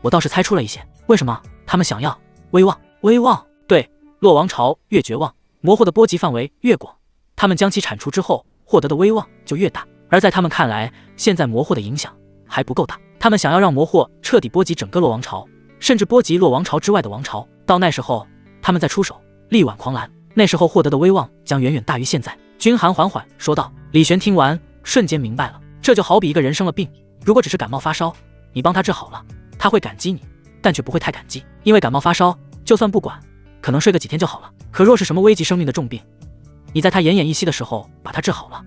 Speaker 1: 我倒是猜出了一些。为什么？他们想要威望。威望？对，洛王朝越绝望，魔祸的波及范围越广，他们将其铲除之后获得的威望就越大。而在他们看来，现在魔祸的影响还不够大，他们想要让魔祸彻底波及整个洛王朝，甚至波及洛王朝之外的王朝。到那时候，他们再出手，力挽狂澜，那时候获得的威望将远远大于现在。君寒缓缓说道。李玄听完，瞬间明白了，这就好比一个人生了病，如果只是感冒发烧，你帮他治好了，他会感激你，但却不会太感激，因为感冒发烧，就算不管，可能睡个几天就好了。可若是什么危及生命的重病，你在他奄奄一息的时候把他治好了，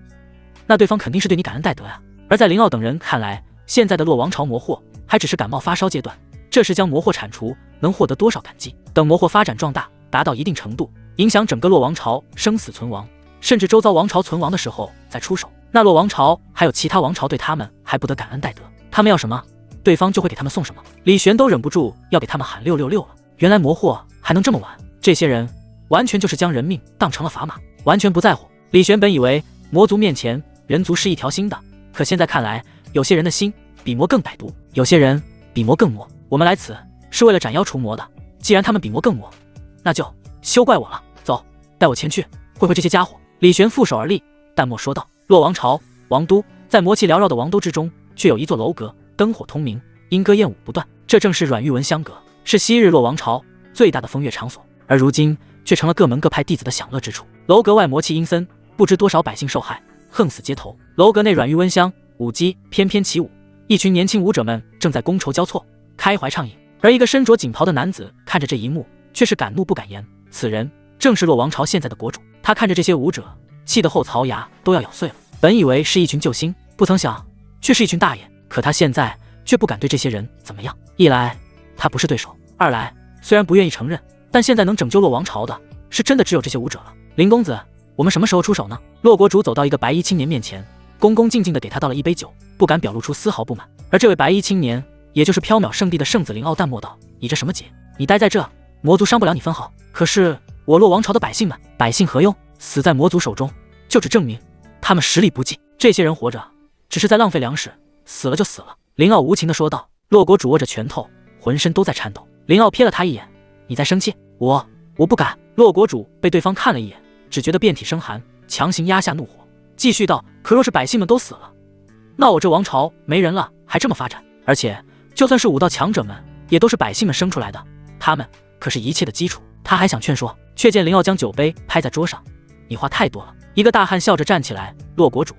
Speaker 1: 那对方肯定是对你感恩戴德呀。而在林傲等人看来，现在的洛王朝魔祸还只是感冒发烧阶段，这时将魔祸铲除，能获得多少感激？等魔祸发展壮大，达到一定程度，影响整个洛王朝生死存亡，甚至周遭王朝存亡的时候再出手，那洛王朝还有其他王朝对他们还不得感恩戴德？他们要什么，对方就会给他们送什么。李玄都忍不住要给他们喊666了。原来魔祸还能这么玩，这些人完全就是将人命当成了砝码，完全不在乎。李玄本以为魔族面前人族是一条心的，可现在看来，有些人的心比魔更歹毒，有些人比魔更魔。我们来此是为了斩妖除魔的，既然他们比魔更魔，那就休怪我了。走，带我前去会会这些家伙。李玄负手而立，淡漠说道。洛王朝王都，在魔气缭绕的王都之中，却有一座楼阁，灯火通明，莺歌燕舞不断。这正是阮玉文香阁，是昔日洛王朝最大的风月场所，而如今却成了各门各派弟子的享乐之处。楼阁外魔气阴森，不知多少百姓受害，横死街头。楼阁内阮玉温香舞姬翩翩起舞，一群年轻舞者们正在觥筹交错，开怀畅饮。而一个身着锦袍的男子看着这一幕，却是敢怒不敢言。此人正是洛王朝现在的国主。他看着这些舞者，气得后槽牙都要咬碎了。本以为是一群救星，不曾想却是一群大爷。可他现在却不敢对这些人怎么样。一来他不是对手，二来虽然不愿意承认，但现在能拯救洛王朝的是真的只有这些舞者了。林公子，我们什么时候出手呢？洛国主走到一个白衣青年面前，恭恭敬敬地给他倒了一杯酒，不敢表露出丝毫不满。而这位白衣青年，也就是缥缈圣地的圣子林傲淡漠道：你这什么节？你待在这，魔族伤不了你分毫。可是我洛王朝的百姓们，百姓何用？死在魔族手中，就只证明他们实力不济。这些人活着，只是在浪费粮食，死了就死了。林傲无情地说道。洛国主握着拳头，浑身都在颤抖。林傲瞥了他一眼：你在生气？我不敢。洛国主被对方看了一眼，只觉得遍体生寒，强行压下怒火，继续道：可若是百姓们都死了，那我这王朝没人了，还这么发展？而且就算是武道强者们，也都是百姓们生出来的，他们可是一切的基础。他还想劝说，却见林傲将酒杯拍在桌上：你话太多了。一个大汉笑着站起来：洛国主，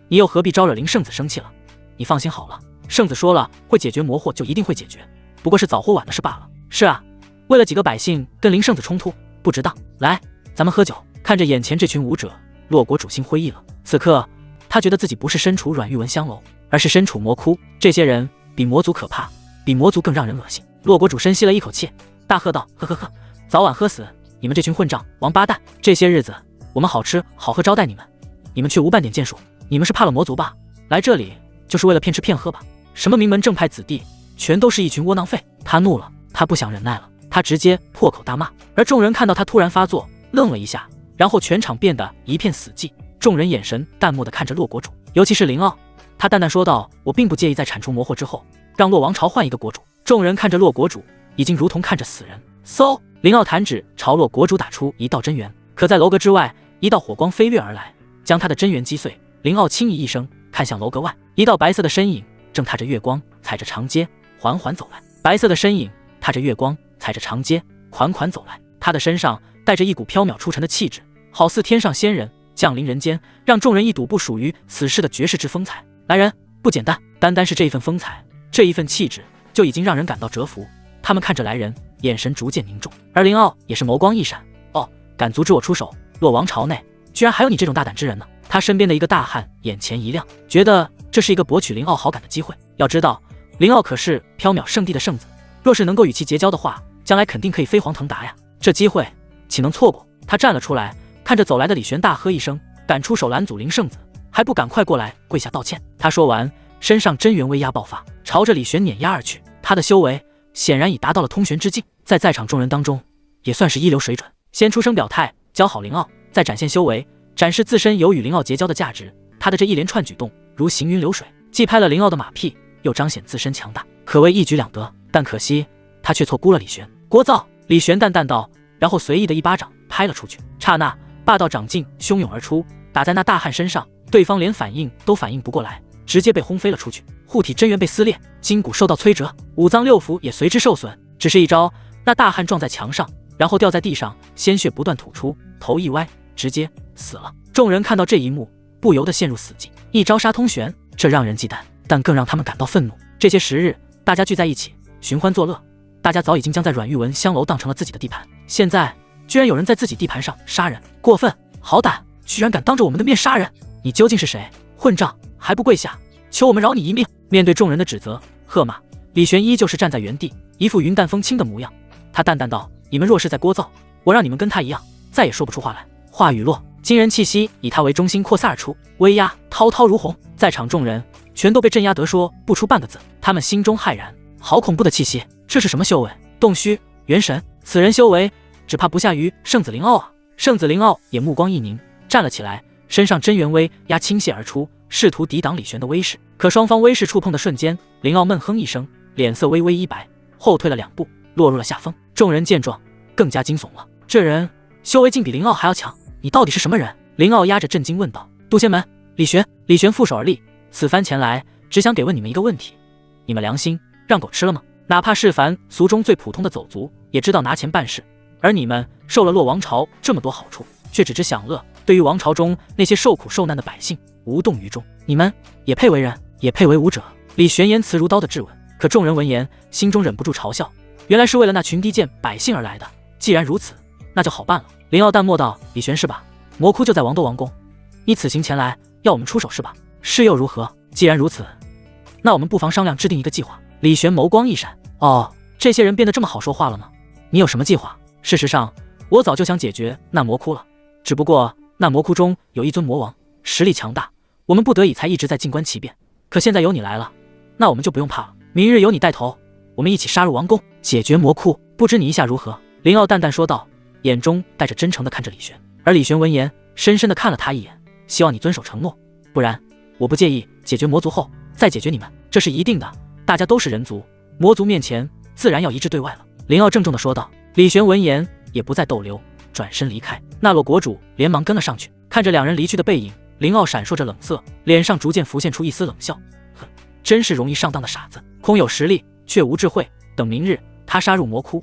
Speaker 1: 你又何必招惹林圣子生气了？你放心好了，圣子说了会解决魔祸就一定会解决，不过是早或晚的事罢了。是啊，为了几个百姓跟林圣子冲突不值当。来，咱们喝酒。看着眼前这群舞者，洛国主心灰意冷。此刻他觉得自己不是身处阮玉文香楼，而是身处魔窟。这些人比魔族可怕，比魔族更让人恶心。洛国主深吸了一口气，大喝道：呵呵呵，早晚喝死你们这群混账王八蛋！这些日子我们好吃好喝招待你们，你们却无半点建树。你们是怕了魔族吧？来这里就是为了骗吃骗喝吧？什么名门正派子弟，全都是一群窝囊废。他怒了，他不想忍耐了，他直接破口大骂。而众人看到他突然发作，愣了一下，然后全场变得一片死寂。众人眼神淡漠地看着洛国主，尤其是林傲，他淡淡说道：我并不介意在铲除魔祸之后，让洛王朝换一个国主。众人看着洛国主，已经如同看着死人。嗖，林傲弹指朝洛国主打出一道真元，可在楼阁之外，一道火光飞掠而来，将他的真元击碎。林傲轻咦一声，看向楼阁外，一道白色的身影正踏着月光，踩着长街缓缓走来。白色的身影踏着月光，踩着长街款款走来，他的身上带着一股飘渺出尘的气质，好似天上仙人降临人间，让众人一睹不属于此世的绝世之风采。来人不简单，单单是这一份风采，这一份气质，就已经让人感到折服。他们看着来人，眼神逐渐凝重，而林傲也是眸光一闪：哦，敢阻止我出手，洛王朝内居然还有你这种大胆之人呢！他身边的一个大汉眼前一亮，觉得这是一个博取林傲好感的机会。要知道，林傲可是缥缈圣地的圣子，若是能够与其结交的话，将来肯定可以飞黄腾达呀！这机会岂能错过？他站了出来，看着走来的李玄大喝一声：敢出手拦阻林圣子，还不赶快过来跪下道歉！他说完，身上真元威压爆发，朝着李玄碾压而去。他的修为显然已达到了通玄之境，在场众人当中也算是一流水准。先出声表态教好林傲，再展现修为，展示自身有与林傲结交的价值。他的这一连串举动如行云流水，既拍了林傲的马屁，又彰显自身强大，可谓一举两得。但可惜他却错估了李玄。聒噪！李玄淡淡道，然后随意的一巴掌拍了出去。刹那，霸道掌劲汹涌而出，打在那大汉身上，对方连反应都反应不过来，直接被轰飞了出去。护体真元被撕裂，筋骨受到摧折，五脏六腑也随之受损。只是一招，那大汉撞在墙上，然后掉在地上，鲜血不断吐出，头一歪，直接死了。众人看到这一幕，不由得陷入死寂。一招杀通玄，这让人忌惮，但更让他们感到愤怒。这些时日，大家聚在一起寻欢作乐，大家早已经将在阮玉文香楼当成了自己的地盘，现在居然有人在自己地盘上杀人，过分！好胆，居然敢当着我们的面杀人！你究竟是谁？混账，还不跪下，求我们饶你一命！面对众人的指责、喝骂，李玄依旧是站在原地，一副云淡风轻的模样。他淡淡道：“你们若是再聒噪，我让你们跟他一样，再也说不出话来。”话语落，惊人气息以他为中心扩散而出，威压滔滔如洪，在场众人全都被镇压得说不出半个字。他们心中骇然，好恐怖的气息，这是什么修为？洞虚、元神，此人修为只怕不下于圣子灵奥啊！圣子灵奥也目光一凝，站了起来，身上真元威压倾泻而出，试图抵挡李玄的威势。可双方威势触碰的瞬间，灵奥闷哼一声，脸色微微一白，后退了2步，落入了下风。众人见状，更加惊悚了。这人修为竟比灵奥还要强，你到底是什么人？灵奥压着震惊问道。杜仙门，李玄。李玄负手而立，此番前来，只想给问你们一个问题：你们良心让狗吃了吗？哪怕是凡俗中最普通的走卒，也知道拿钱办事，而你们受了洛王朝这么多好处，却只知享乐，对于王朝中那些受苦受难的百姓无动于衷。你们也配为人，也配为武者？李玄言辞如刀的质问。可众人闻言，心中忍不住嘲笑，原来是为了那群低贱百姓而来的。既然如此，那就好办了。林傲淡漠道：“李玄是吧？魔窟就在王都王宫，你此行前来要我们出手是吧？是又如何？既然如此，那我们不妨商量制定一个计划。”李玄眸光一闪：“哦，这些人变得这么好说话了吗？你有什么计划？”事实上，我早就想解决那魔窟了，只不过那魔窟中有一尊魔王，实力强大，我们不得已才一直在静观其变。可现在有你来了，那我们就不用怕了。明日由你带头，我们一起杀入王宫，解决魔窟。不知你意下如何？”林傲淡淡说道，眼中带着真诚地看着李玄。而李玄闻言，深深地看了他一眼，希望你遵守承诺，不然我不介意解决魔族后再解决你们，这是一定的。大家都是人族，魔族面前自然要一致对外了。林傲郑重地说道。李玄闻言也不再逗留，转身离开。那洛国主连忙跟了上去，看着两人离去的背影，林傲闪烁着冷色，脸上逐渐浮现出一丝冷笑。哼，真是容易上当的傻子，空有实力却无智慧。等明日他杀入魔窟，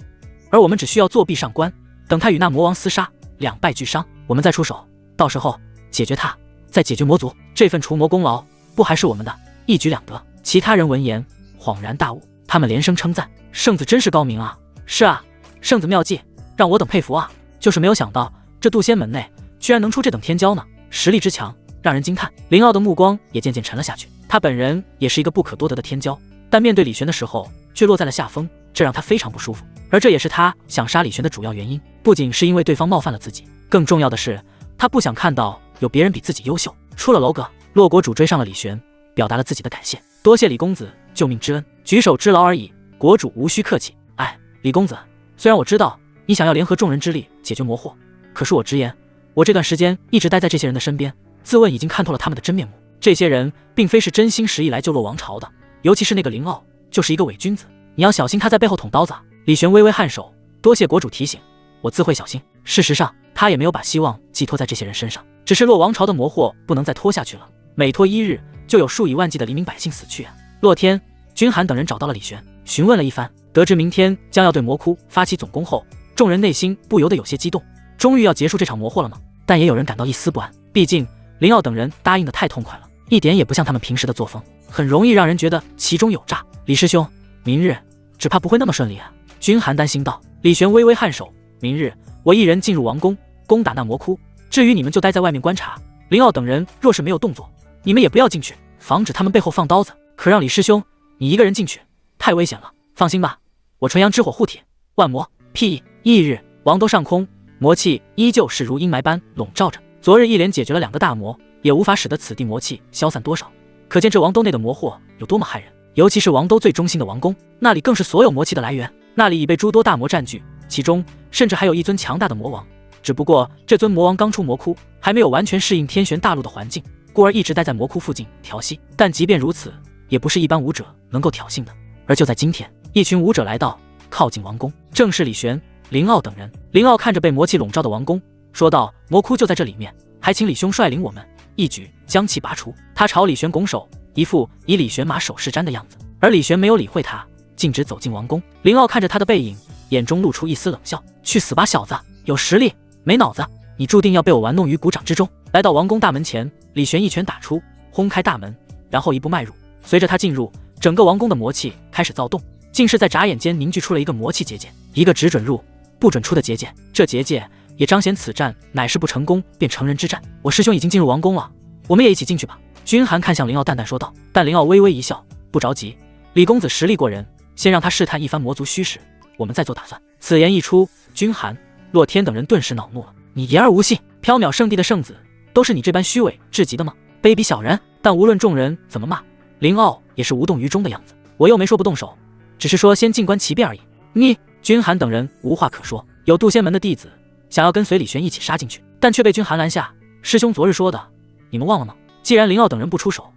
Speaker 1: 而我们只需要作弊上关，等他与那魔王厮杀，两败俱伤，我们再出手，到时候解决他，再解决魔族，这份除魔功劳不还是我们的，一举两得。其他人闻言恍然大悟，他们连声称赞：“圣子真是高明啊！”“是啊，圣子妙计，让我等佩服啊！就是没有想到这渡仙门内居然能出这等天骄呢，实力之强，让人惊叹。”林傲的目光也渐渐沉了下去，他本人也是一个不可多得的天骄，但面对李玄的时候却落在了下风，这让他非常不舒服。而这也是他想杀李玄的主要原因，不仅是因为对方冒犯了自己，更重要的是他不想看到有别人比自己优秀。出了楼阁，洛国主追上了李玄，表达了自己的感谢：“多谢李公子救命之恩，举手之劳而已，国主无需客气。”“哎，李公子，虽然我知道你想要联合众人之力解决魔惑，可是我直言，我这段时间一直待在这些人的身边，自问已经看透了他们的真面目。这些人并非是真心实意来救洛王朝的，尤其是那个林傲，就是一个伪君子，你要小心他在背后捅刀子。”李玄微微颔首：“多谢国主提醒，我自会小心。”事实上，他也没有把希望寄托在这些人身上，只是洛王朝的魔惑不能再拖下去了，每拖一日就有数以万计的黎民百姓死去啊！洛天、君寒等人找到了李玄，询问了一番，得知明天将要对魔窟发起总攻后，众人内心不由得有些激动。终于要结束这场魔惑了吗？但也有人感到一丝不安，毕竟林傲等人答应的太痛快了，一点也不像他们平时的作风，很容易让人觉得其中有诈。李师兄，明日只怕不会那么顺利啊！君寒担心道。李玄微微颔首：“明日我一人进入王宫，攻打那魔窟，至于你们就待在外面观察。林傲等人若是没有动作，你们也不要进去，防止他们背后放刀子。可让李师兄你一个人进去，太危险了。放心吧，我纯阳之火护体，万魔辟翌日，王都上空魔气依旧是如阴霾般笼罩着。昨日一连解决了2个大魔，也无法使得此地魔气消散多少，可见这王都内的魔惑有多么骇人。尤其是王都最中心的王宫，那里更是所有魔气的来源，那里已被诸多大魔占据，其中甚至还有一尊强大的魔王。只不过这尊魔王刚出魔窟，还没有完全适应天玄大陆的环境，故而一直待在魔窟附近调息。但即便如此，也不是一般武者能够挑衅的。而就在今天，一群武者来到，靠近王宫，正是李玄、林傲等人。林傲看着被魔气笼罩的王宫，说道：“魔窟就在这里面，还请李兄率领我们一举将其拔除。”他朝李玄拱手，一副以李玄马首是瞻的样子。而李玄没有理会他，径直走进王宫。林傲看着他的背影，眼中露出一丝冷笑：“去死吧，小子！有实力没脑子，你注定要被我玩弄于股掌之中。”来到王宫大门前，李玄一拳打出，轰开大门，然后一步迈入。随着他进入，整个王宫的魔气开始躁动，竟是在眨眼间凝聚出了一个魔气结界，一个只准入不准出的结界。这结界也彰显此战乃是不成功便成仁之战。我师兄已经进入王宫了，我们也一起进去吧。君寒看向林傲淡淡说道。但林傲微微一笑，不着急，李公子实力过人，先让他试探一番魔族虚实，我们再做打算。此言一出，君寒、洛天等人顿时恼怒了。你言而无信，缥缈圣地的圣子都是你这般虚伪至极的吗？卑鄙小人！但无论众人怎么骂，林傲也是无动于衷的样子。我又没说不动手，只是说先静观其变而已。你君寒等人无话可说，有渡仙门的弟子想要跟随李玄一起杀进去，但却被君寒拦下。师兄昨日说的，你们忘了吗？既然林傲等人不出手，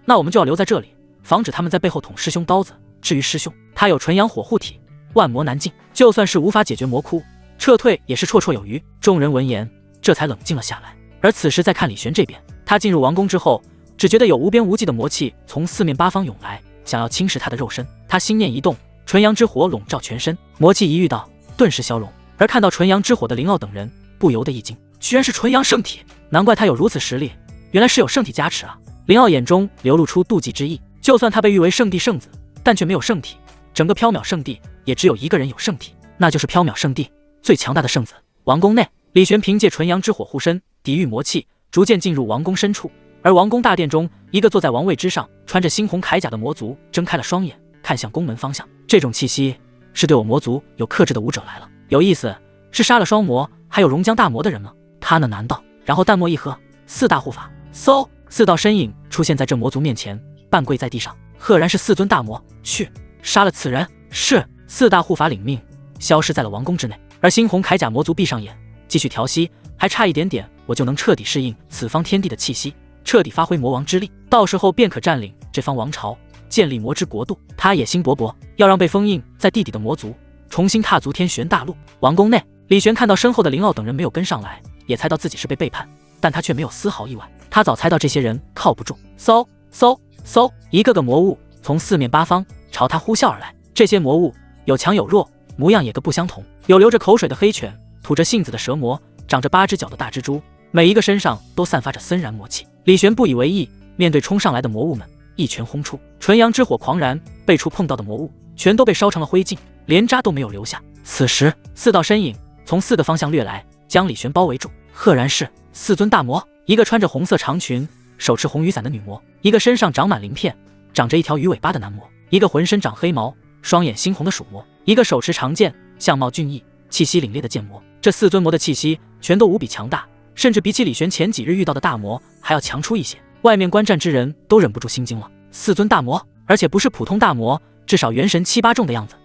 Speaker 1: 那我们就要留在这里，防止他们在背后捅师兄刀子。至于师兄，他有纯阳火护体，万魔难进，就算是无法解决魔窟，撤退也是绰绰有余。众人闻言，这才冷静了下来。而此时再看李玄这边，他进入王宫之后，只觉得有无边无际的魔气从四面八方涌来，想要侵蚀他的肉身。他心念一动，纯阳之火笼罩全身，魔气一遇到，顿时消融。而看到纯阳之火的林傲等人，不由得一惊，居然是纯阳圣体，难怪他有如此实力，原来是有圣体加持啊！林傲眼中流露出妒忌之意，就算他被誉为圣地圣子，但却没有圣体，整个缥缈圣地也只有一个人有圣体，那就是缥缈圣地最强大的圣子。王宫内，李玄凭借纯阳之火护身，抵御魔气，逐渐进入王宫深处。而王宫大殿中，一个坐在王位之上，穿着猩红铠甲的魔族睁开了双眼，看向宫门方向。这种气息是对我魔族有克制的武者来了，有意思，是杀了双魔还有熔浆大魔的人吗？他呢？难道？然后淡墨一喝，四大护法，嗖，四道身影出现在这魔族面前，半跪在地上，赫然是四尊大魔。去，杀了此人！是。四大护法领命，消失在了王宫之内。而猩红铠甲魔族闭上眼，继续调息，还差一点点，我就能彻底适应此方天地的气息，彻底发挥魔王之力，到时候便可占领这方王朝，建立魔之国度。他野心勃勃，要让被封印在地底的魔族重新踏足天玄大陆。王宫内，李玄看到身后的林傲等人没有跟上来，也猜到自己是被背叛，但他却没有丝毫意外。他早猜到这些人靠不住。嗖嗖嗖，一个个魔物从四面八方朝他呼啸而来。这些魔物有强有弱，模样也各不相同，有流着口水的黑犬，吐着信子的蛇魔，长着8只脚的大蜘蛛，每一个身上都散发着森然魔气。李玄不以为意，面对冲上来的魔物们，一拳轰出，纯阳之火狂燃，被触碰到的魔物全都被烧成了灰烬，连渣都没有留下。此时四道身影从4个方向掠来，将李玄包围住，赫然是4尊大魔。一个穿着红色长裙，手持红雨伞的女魔，一个身上长满鳞片，长着一条鱼尾巴的男魔，一个浑身长黑毛，双眼猩红的鼠魔，一个手持长剑，相貌俊逸，气息凛冽的剑魔。这4尊魔的气息全都无比强大，甚至比起李玄前几日遇到的大魔还要强出一些。外面观战之人都忍不住心惊了，4尊大魔，而且不是普通大魔，至少元神7、8重的样子。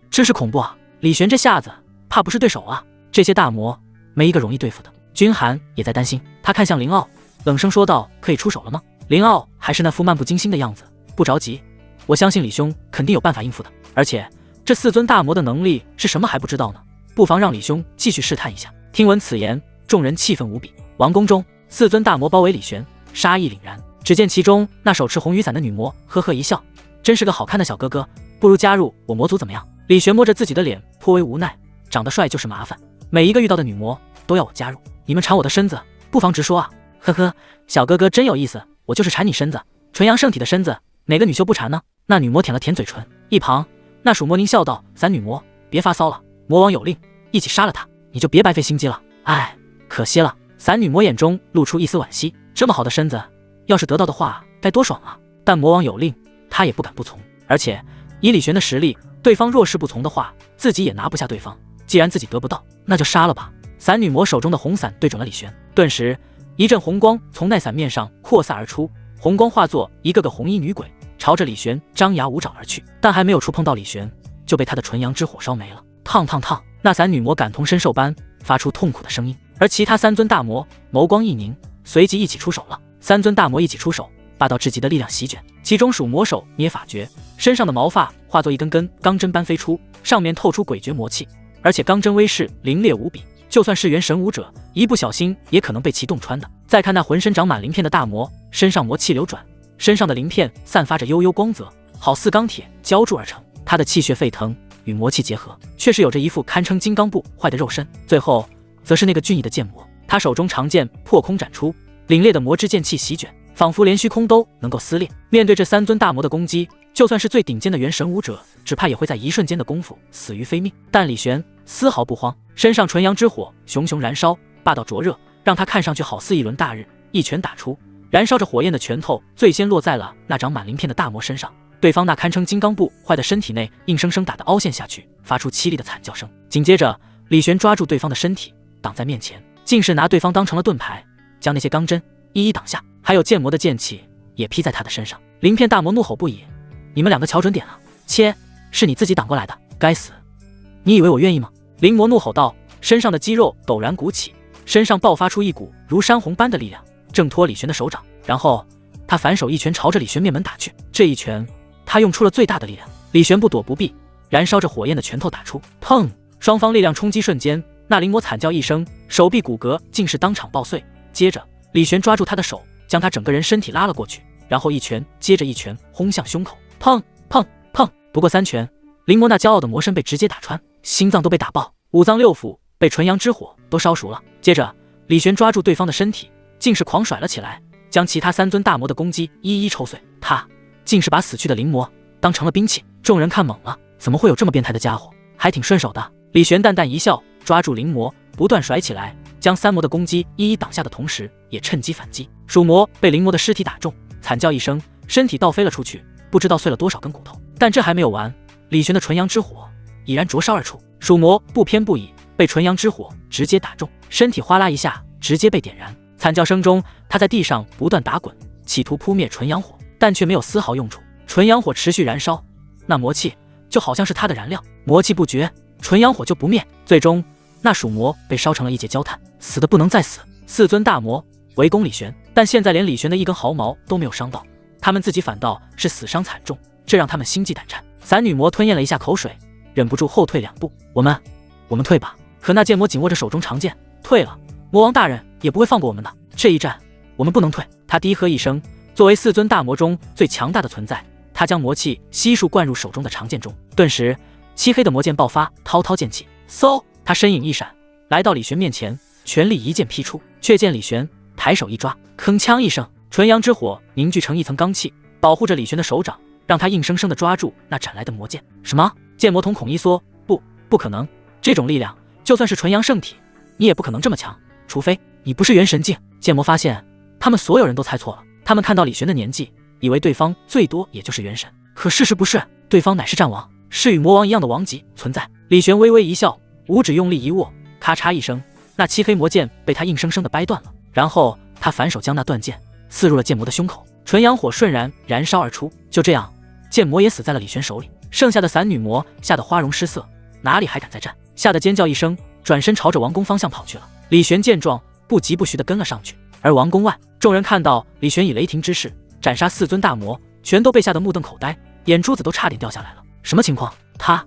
Speaker 1: 真是恐怖啊！李玄这下子怕不是对手啊！这些大魔没一个容易对付的。君寒也在担心，他看向林傲，冷声说道：“可以出手了吗？”林傲还是那副漫不经心的样子，不着急，我相信李兄肯定有办法应付的。而且这4尊大魔的能力是什么还不知道呢，不妨让李兄继续试探一下。听闻此言，众人气愤无比。王宫中，4尊大魔包围李玄，杀意凛然。只见其中那手持红雨伞的女魔呵呵一笑，真是个好看的小哥哥，不如加入我魔族怎么样？李玄摸着自己的脸，颇为无奈，长得帅就是麻烦，每一个遇到的女魔都要我加入，你们馋我的身子，不妨直说啊！呵呵，小哥哥真有意思，我就是馋你身子，纯阳圣体的身子，哪个女秀不馋呢？那女魔舔了舔嘴唇，一旁那鼠魔狞笑道：“咱女魔别发骚了，魔王有令，一起杀了他，你就别白费心机了。”哎，可惜了。散女魔眼中露出一丝惋惜，这么好的身子，要是得到的话，该多爽啊！但魔王有令，他也不敢不从。而且以李玄的实力，对方若是不从的话，自己也拿不下对方。既然自己得不到，那就杀了吧。散女魔手中的红伞对准了李玄，顿时一阵红光从那伞面上扩散而出，红光化作一个个红衣女鬼，朝着李玄张牙舞爪而去。但还没有触碰到李玄，就被他的纯阳之火烧没了。烫烫烫！那伞女魔感同身受般发出痛苦的声音。而其他3尊大魔眸光一凝，随即一起出手了。3尊大魔一起出手，霸道至极的力量席卷。其中属魔手捏法诀，身上的毛发化作一根根钢针般飞出，上面透出诡谲魔气，而且钢针威势凌冽无比，就算是元神武者，一不小心也可能被其洞穿的。再看那浑身长满鳞片的大魔，身上魔气流转，身上的鳞片散发着悠悠光泽，好似钢铁浇铸而成。他的气血沸腾，与魔气结合，却是有着一副堪称金刚不坏的肉身。最后则是那个俊逸的剑魔，他手中长剑破空斩出，凛冽的魔之剑气席卷，仿佛连虚空都能够撕裂。面对这3尊大魔的攻击，就算是最顶尖的元神武者，只怕也会在一瞬间的功夫死于非命。但李玄丝毫不慌，身上纯阳之火熊熊燃烧，霸道灼热，让他看上去好似一轮大日。一拳打出，燃烧着火焰的拳头最先落在了那长满鳞片的大魔身上，对方那堪称金刚不坏的身体内硬生生打得凹陷下去，发出凄厉的惨叫声。紧接着，李玄抓住对方的身体，挡在面前，竟是拿对方当成了盾牌，将那些钢针一一挡下，还有剑魔的剑气也劈在他的身上。鳞片大魔怒吼不已：“你们两个瞧准点啊！切，是你自己挡过来的，该死！你以为我愿意吗？”灵魔怒吼道，身上的肌肉陡然鼓起，身上爆发出一股如山洪般的力量，挣脱李玄的手掌，然后他反手一拳朝着李玄面门打去。这一拳，他用出了最大的力量。李玄不躲不避，燃烧着火焰的拳头打出，砰！双方力量冲击瞬间，那灵魔惨叫一声，手臂骨骼竟是当场爆碎。接着，李玄抓住他的手，将他整个人身体拉了过去，然后一拳接着一拳轰向胸口，砰砰砰！不过3拳，灵魔那骄傲的魔身被直接打穿，心脏都被打爆，五脏六腑被纯阳之火都烧熟了。接着，李玄抓住对方的身体，竟是狂甩了起来，将其他3尊大魔的攻击一一抽碎。他竟是把死去的灵魔当成了兵器。众人看懵了，怎么会有这么变态的家伙？还挺顺手的。李玄淡淡一笑，抓住灵魔不断甩起来，将3魔的攻击一一挡下的同时，也趁机反击。鼠魔被灵魔的尸体打中，惨叫一声，身体倒飞了出去，不知道碎了多少根骨头。但这还没有完，李玄的纯阳之火已然灼烧而出，鼠魔不偏不倚，被纯阳之火直接打中，身体哗啦一下直接被点燃。惨叫声中，他在地上不断打滚，企图扑灭纯阳火，但却没有丝毫用处。纯阳火持续燃烧，那魔气就好像是他的燃料，魔气不绝，纯阳火就不灭。最终，那鼠魔被烧成了一截焦炭，死的不能再死。4尊大魔围攻李玄，但现在连李玄的一根毫毛都没有伤到，他们自己反倒是死伤惨重，这让他们心悸胆颤。散女魔吞咽了一下口水，忍不住后退2步：“我们退吧。”可那剑魔紧握着手中长剑，退了，魔王大人也不会放过我们的。这一战，我们不能退。他低喝一声，作为4尊大魔中最强大的存在，他将魔气悉数灌入手中的长剑中，顿时漆黑的魔剑爆发，滔滔剑气。嗖，他身影一闪，来到李玄面前，全力一剑劈出，却见李玄抬手一抓，铿锵一声，纯阳之火凝聚成一层罡气，保护着李玄的手掌，让他硬生生地抓住那斩来的魔剑。什么？剑魔瞳孔一缩，不可能，这种力量就算是纯阳圣体，你也不可能这么强，除非你不是元神境。剑魔发现他们所有人都猜错了，他们看到李玄的年纪，以为对方最多也就是元神，可事实不是，对方乃是战王，是与魔王一样的王级存在。李玄微微一笑，五指用力一握，咔嚓一声，那漆黑魔剑被他硬生生地掰断了，然后他反手将那断剑刺入了剑魔的胸口，纯阳火瞬然燃烧而出。就这样，剑魔也死在了李玄手里。剩下的散女魔吓得花容失色，哪里还敢再战，吓得尖叫一声，转身朝着王宫方向跑去了。李玄见状，不疾不徐地跟了上去。而王宫外，众人看到李玄以雷霆之势斩杀4尊大魔，全都被吓得目瞪口呆，眼珠子都差点掉下来了。什么情况？他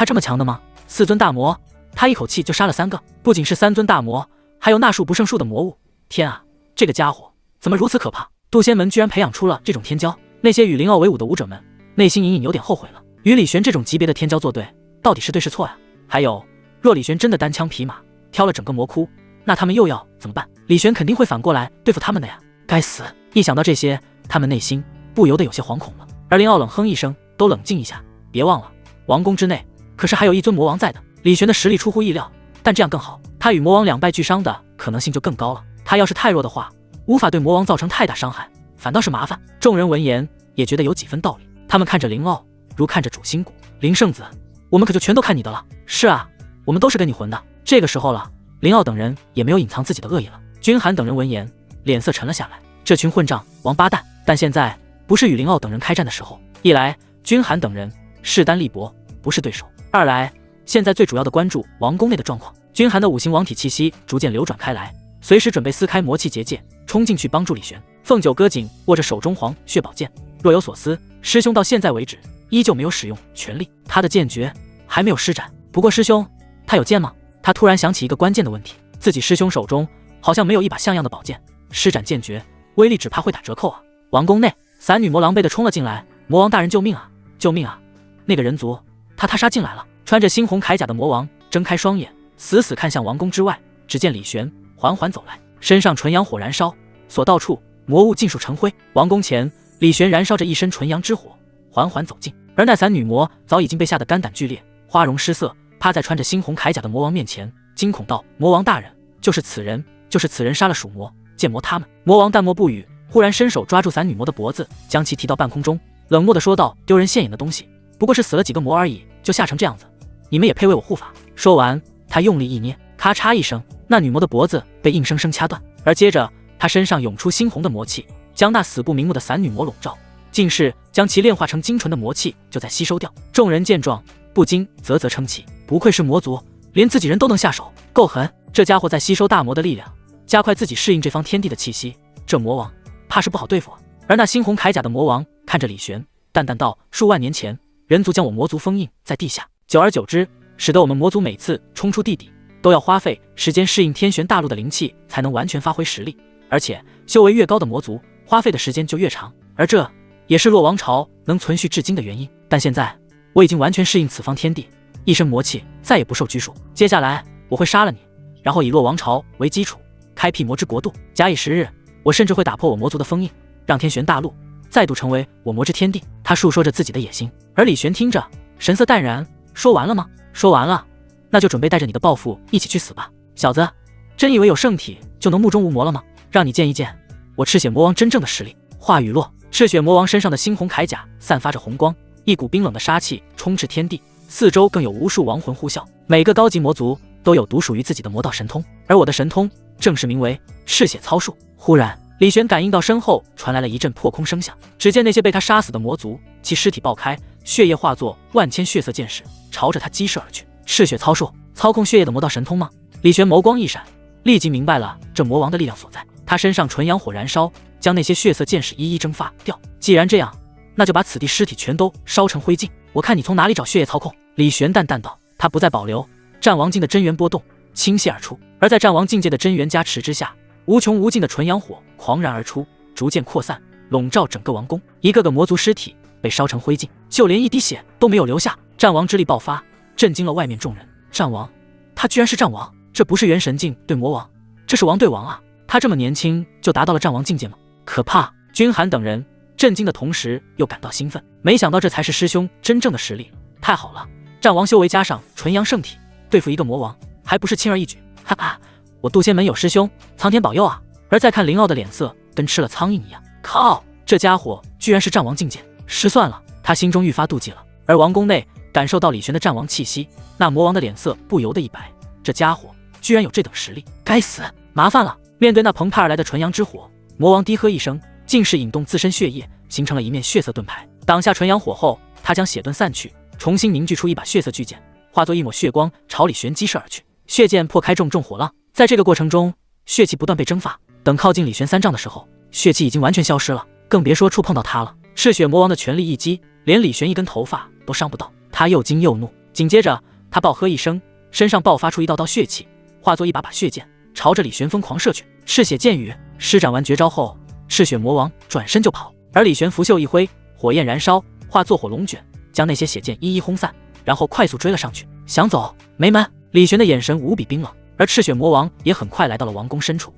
Speaker 1: 这么强的吗？4尊大魔，他一口气就杀了3个，不仅是3尊大魔，还有那数不胜数的魔物。天啊，这个家伙怎么如此可怕？渡仙门居然培养出了这种天骄，那些与灵奥为伍的武者们内心隐隐有点后悔了。与李玄这种级别的天骄作对，到底是对是错呀？还有，若李玄真的单枪匹马挑了整个魔窟，那他们又要怎么办？李玄肯定会反过来对付他们的呀！该死！一想到这些，他们内心不由得有些惶恐了。而灵奥冷哼一声：“都冷静一下，别忘了，王宫之内可是还有一尊魔王在的。”李玄的实力出乎意料，但这样更好，他与魔王两败俱伤的可能性就更高了。他要是太弱的话，无法对魔王造成太大伤害，反倒是麻烦。众人闻言也觉得有几分道理，他们看着灵奥如看着主心骨。林圣子，我们可就全都看你的了。是啊，我们都是跟你混的。这个时候了，林奥等人也没有隐藏自己的恶意了。君寒等人闻言脸色沉了下来，这群混账王八蛋！但现在不是与林奥等人开战的时候，一来君寒等人势单力薄，不是对手；二来现在最主要的关注王宫内的状况。君寒的5行王体气息逐渐流转开来，随时准备撕开魔气结界，冲进去帮助李玄。凤九哥紧握着手中黄血宝剑，若有所思。师兄到现在为止依旧没有使用全力，他的剑诀还没有施展。不过师兄，他有剑吗？他突然想起一个关键的问题，自己师兄手中好像没有一把像样的宝剑，施展剑诀威力只怕会打折扣啊！王宫内，散女魔狼狈地冲了进来，魔王大人救命啊！救命啊！那个人族他杀进来了。穿着猩红铠甲的魔王睁开双眼，死死看向王宫之外。只见李玄缓缓走来，身上纯阳火燃烧，所到处魔物尽数成灰。王宫前，李玄燃烧着一身纯阳之火，缓缓走近。而那散女魔早已经被吓得肝胆俱裂，花容失色，趴在穿着猩红铠甲的魔王面前，惊恐道：“魔王大人，就是此人杀了鼠魔、剑魔他们。”魔王淡漠不语，忽然伸手抓住伞女魔的脖子，将其提到半空中，冷漠地说道：“丢人现眼的东西，不过是死了几个魔而已，就吓成这样子，你们也配为我护法？”说完，他用力一捏，咔嚓一声，那女魔的脖子被硬生生掐断，而接着他身上涌出猩红的魔气，将那死不瞑目的伞女魔笼罩，竟是将其炼化成精纯的魔气就在吸收掉。众人见状，不禁啧啧称奇，不愧是魔族，连自己人都能下手，够狠！这家伙在吸收大魔的力量，加快自己适应这方天地的气息，这魔王怕是不好对付啊。而那猩红铠甲的魔王看着李玄，淡淡道：“数万年前，人族将我魔族封印在地下，久而久之，使得我们魔族每次冲出地底，都要花费时间适应天玄大陆的灵气，才能完全发挥实力。而且修为越高的魔族，花费的时间就越长，而这也是洛王朝能存续至今的原因。但现在，我已经完全适应此方天地，一身魔气再也不受拘束。接下来，我会杀了你，然后以洛王朝为基础，开辟魔之国度。假以时日，我甚至会打破我魔族的封印，让天玄大陆再度成为我魔之天地。”他述说着自己的野心，而李玄听着，神色淡然。说完了吗？说完了，那就准备带着你的抱负一起去死吧，小子！真以为有圣体就能目中无魔了吗？让你见一见我赤血魔王真正的实力。话语落，赤血魔王身上的猩红铠甲散发着红光，一股冰冷的杀气充斥天地，四周更有无数亡魂呼啸。每个高级魔族都有独属于自己的魔道神通，而我的神通正是名为赤血操术。忽然，李玄感应到身后传来了一阵破空声响，只见那些被他杀死的魔族，其尸体爆开，血液化作万千血色箭矢，朝着他激射而去。赤血操术，操控血液的魔道神通吗？李玄眸光一闪，立即明白了这魔王的力量所在。他身上纯阳火燃烧，将那些血色箭矢一一蒸发掉。既然这样，那就把此地尸体全都烧成灰烬，我看你从哪里找血液操控。李玄淡淡道。他不再保留，战王境的真元波动倾泻而出，而在战王境界的真元加持之下，无穷无尽的纯阳火狂然而出，逐渐扩散，笼罩整个王宫。一个个魔族尸体被烧成灰烬，就连一滴血都没有留下。战王之力爆发，震惊了外面众人。战王，他居然是战王，这不是元神境对魔王，这是王对王啊！他这么年轻就达到了战王境界吗？可怕！君寒等人震惊的同时又感到兴奋，没想到这才是师兄真正的实力，太好了！战王修为加上纯阳圣体，对付一个魔王还不是轻而易举？哈哈，我渡仙门有师兄，苍天保佑啊！而再看林傲的脸色跟吃了苍蝇一样，靠，这家伙居然是战王境界，失算了！他心中愈发妒忌了。而王宫内感受到李玄的战王气息，那魔王的脸色不由得一白，这家伙居然有这等实力，该死！麻烦了！面对那澎湃而来的纯阳之火，魔王低喝一声，竟是引动自身血液，形成了一面血色盾牌。挡下纯阳火后，他将血盾散去，重新凝聚出一把血色巨剑，化作一抹血光朝李玄击射而去。血剑破开重重火浪，在这个过程中，血气不断被蒸发。等靠近李玄3丈的时候，血气已经完全消失了，更别说触碰到他了。赤血魔王的全力一击，连李玄一根头发都伤不到。他又惊又怒，紧接着他暴喝一声，身上爆发出一道道血气，化作一把血剑，朝着李玄疯狂射去。赤血剑雨施展完绝招后，赤血魔王转身就跑，而李玄拂袖一挥，火焰燃烧，化作火龙卷，将那些血剑一一轰散，然后快速追了上去。想走没门！李玄的眼神无比冰冷，而赤血魔王也很快来到了王宫深处。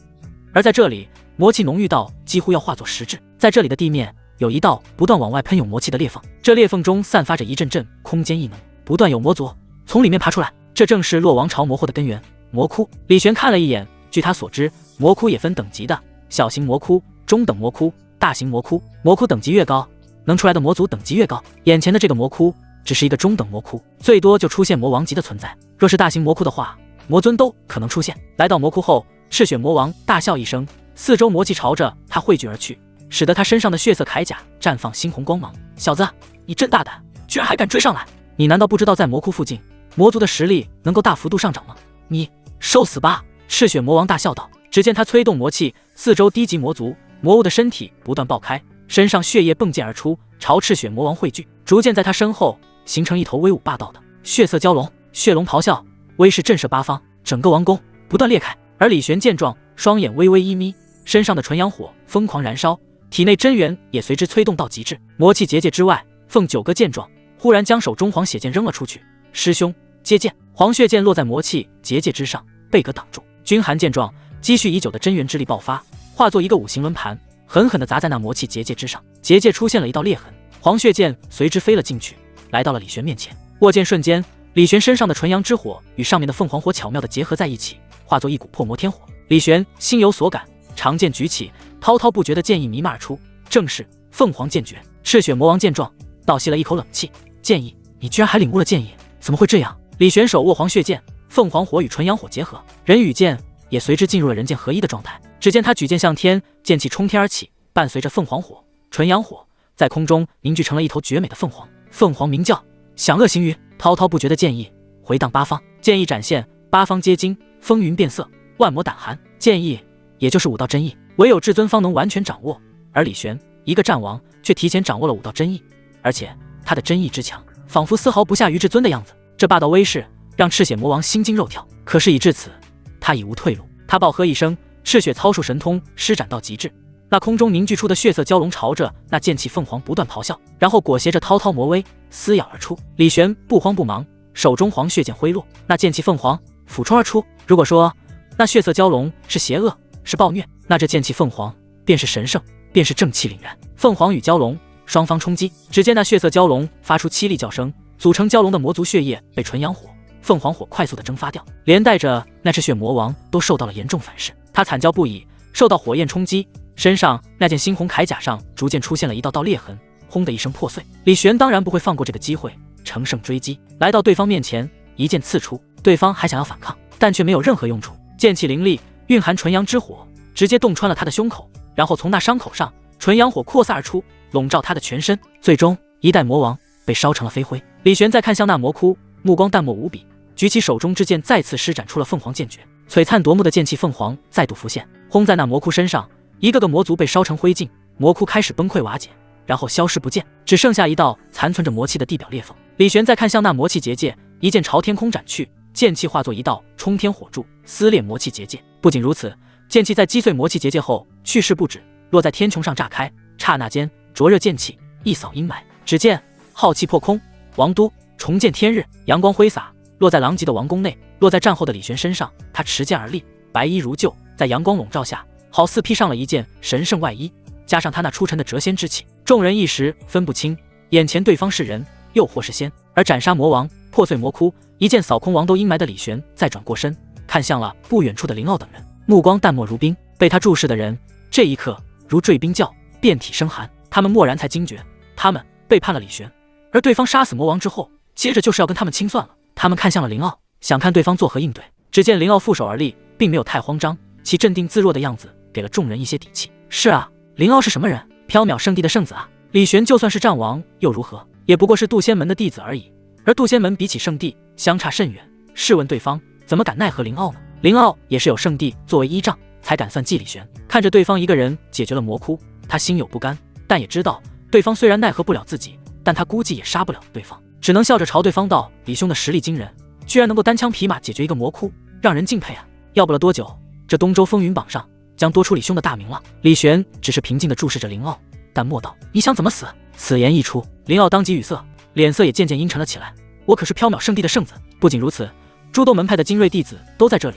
Speaker 1: 而在这里，魔气浓郁到几乎要化作实质。在这里的地面有一道不断往外喷涌魔气的裂缝，这裂缝中散发着一阵阵空间异能，不断有魔族从里面爬出来。这正是洛王朝魔祸的根源——魔窟。李玄看了一眼，据他所知，魔窟也分等级的，小型魔窟、中等魔窟、大型魔窟。魔窟等级越高，能出来的魔族等级越高。眼前的这个魔窟只是一个中等魔窟，最多就出现魔王级的存在。若是大型魔窟的话，魔尊都可能出现。来到魔窟后，赤血魔王大笑一声，四周魔气朝着他汇聚而去，使得他身上的血色铠甲绽放猩红光芒。小子，你真大胆，居然还敢追上来！你难道不知道在魔窟附近，魔族的实力能够大幅度上涨吗？你受死吧！赤血魔王大笑道。只见他催动魔气，四周低级魔族、魔物的身体不断爆开，身上血液迸溅而出，朝赤血魔王汇聚，逐渐在他身后形成一头威武霸道的血色蛟龙。血龙咆哮，威势震慑八方，整个王宫不断裂开。而李玄见状，双眼微微一眯，身上的纯阳火疯狂燃烧，体内真元也随之催动到极致。魔气结界之外，凤九哥见状，忽然将手中黄血剑扔了出去。师兄，接剑！黄血剑落在魔气结界之上，被格挡住。君寒见状，积蓄已久的真元之力爆发，化作一个五行轮盘，狠狠地砸在那魔气结界之上。结界出现了一道裂痕，黄血剑随之飞了进去，来到了李玄面前。握剑瞬间，李玄身上的纯阳之火与上面的凤凰火巧妙地结合在一起，化作一股破魔天火。李玄心有所感，长剑举起，滔滔不绝的剑意弥漫而出，正是凤凰剑诀。赤血魔王见状，倒吸了一口冷气：“剑意，你居然还领悟了剑意？怎么会这样？”李玄手握黄血剑，凤凰火与纯阳火结合，人与剑也随之进入了人剑合一的状态。只见他举剑向天，剑气冲天而起，伴随着凤凰火、纯阳火，在空中凝聚成了一头绝美的凤凰。凤凰鸣叫，响遏行云，滔滔不绝的剑意回荡八方，剑意展现，八方皆惊，风云变色，万魔胆寒。剑意也就是武道真意，唯有至尊方能完全掌握，而李玄一个战王却提前掌握了武道真意，而且他的真意之强，仿佛丝毫不下于至尊的样子。这霸道威势让赤血魔王心惊肉跳，可是已至此，他已无退路。他暴喝一声，赤血操术神通施展到极致，那空中凝聚出的血色蛟龙朝着那剑气凤凰不断咆哮，然后裹挟着滔滔魔威撕咬而出。李玄不慌不忙，手中黄血剑挥落，那剑气凤凰俯冲而出。如果说那血色蛟龙是邪恶，是暴虐，那这剑气凤凰便是神圣，便是正气凛然。凤凰与蛟龙双方冲击，只见那血色蛟龙发出凄厉叫声，组成蛟龙的魔族血液被纯阳火、凤凰火快速的蒸发掉，连带着那赤血魔王都受到了严重反噬。他惨叫不已，受到火焰冲击，身上那件猩红铠甲上逐渐出现了一道道裂痕，轰的一声破碎。李玄当然不会放过这个机会，乘胜追击，来到对方面前，一剑刺出。对方还想要反抗，但却没有任何用处，剑气凌厉，蕴含纯阳之火，直接洞穿了他的胸口，然后从那伤口上纯阳火扩散而出，笼罩他的全身。最终一代魔王被烧成了飞灰。李玄再看向那魔窟，目光淡漠无比，举起手中之剑，再次施展出了凤凰剑诀。璀璨夺目的剑气凤凰再度浮现，轰在那魔窟身上，一个个魔族被烧成灰烬，魔窟开始崩溃瓦解，然后消失不见，只剩下一道残存着魔气的地表裂缝。李玄再看向那魔气结界，一剑朝天空斩去，剑气化作一道冲天火柱，撕裂魔气结界。不仅如此，剑气在击碎魔气结界后去势不止，落在天穹上炸开，刹那间灼热剑气一扫阴霾。只见浩气破空，王都重见天日，阳光挥洒，落在狼藉的王宫内，落在战后的李玄身上。他持剑而立，白衣如旧，在阳光笼罩下，好似披上了一件神圣外衣，加上他那出尘的谪仙之气，众人一时分不清眼前对方是人又或是仙。而斩杀魔王、破碎魔窟，一剑扫空王都阴霾的李玄再转过身，看向了不远处的林傲等人，目光淡漠如冰。被他注视的人这一刻如坠冰窖，遍体生寒。他们蓦然才惊觉，他们背叛了李玄，而对方杀死魔王之后，接着就是要跟他们清算了。他们看向了林傲，想看对方作何应对。只见林傲负手而立，并没有太慌张，其镇定自若的样子给了众人一些底气。是啊，林傲是什么人？缥缈圣地的圣子啊！李玄就算是战王又如何，也不过是渡仙门的弟子而已，而渡仙门比起圣地相差甚远。试问对方怎么敢奈何林傲呢？林傲也是有圣地作为依仗，才敢算计李玄。看着对方一个人解决了魔窟，他心有不甘，但也知道对方虽然奈何不了自己，但他估计也杀不了对方，只能笑着朝对方道：“李兄的实力惊人，居然能够单枪匹马解决一个魔窟，让人敬佩啊！要不了多久，这东周风云榜上将多出李兄的大名了。”李玄只是平静地注视着林傲，淡漠道：“你想怎么死？”此言一出，林傲当即语塞，脸色也渐渐阴沉了起来。我可是缥缈圣地的圣子，不仅如此，诸斗门派的精锐弟子都在这里，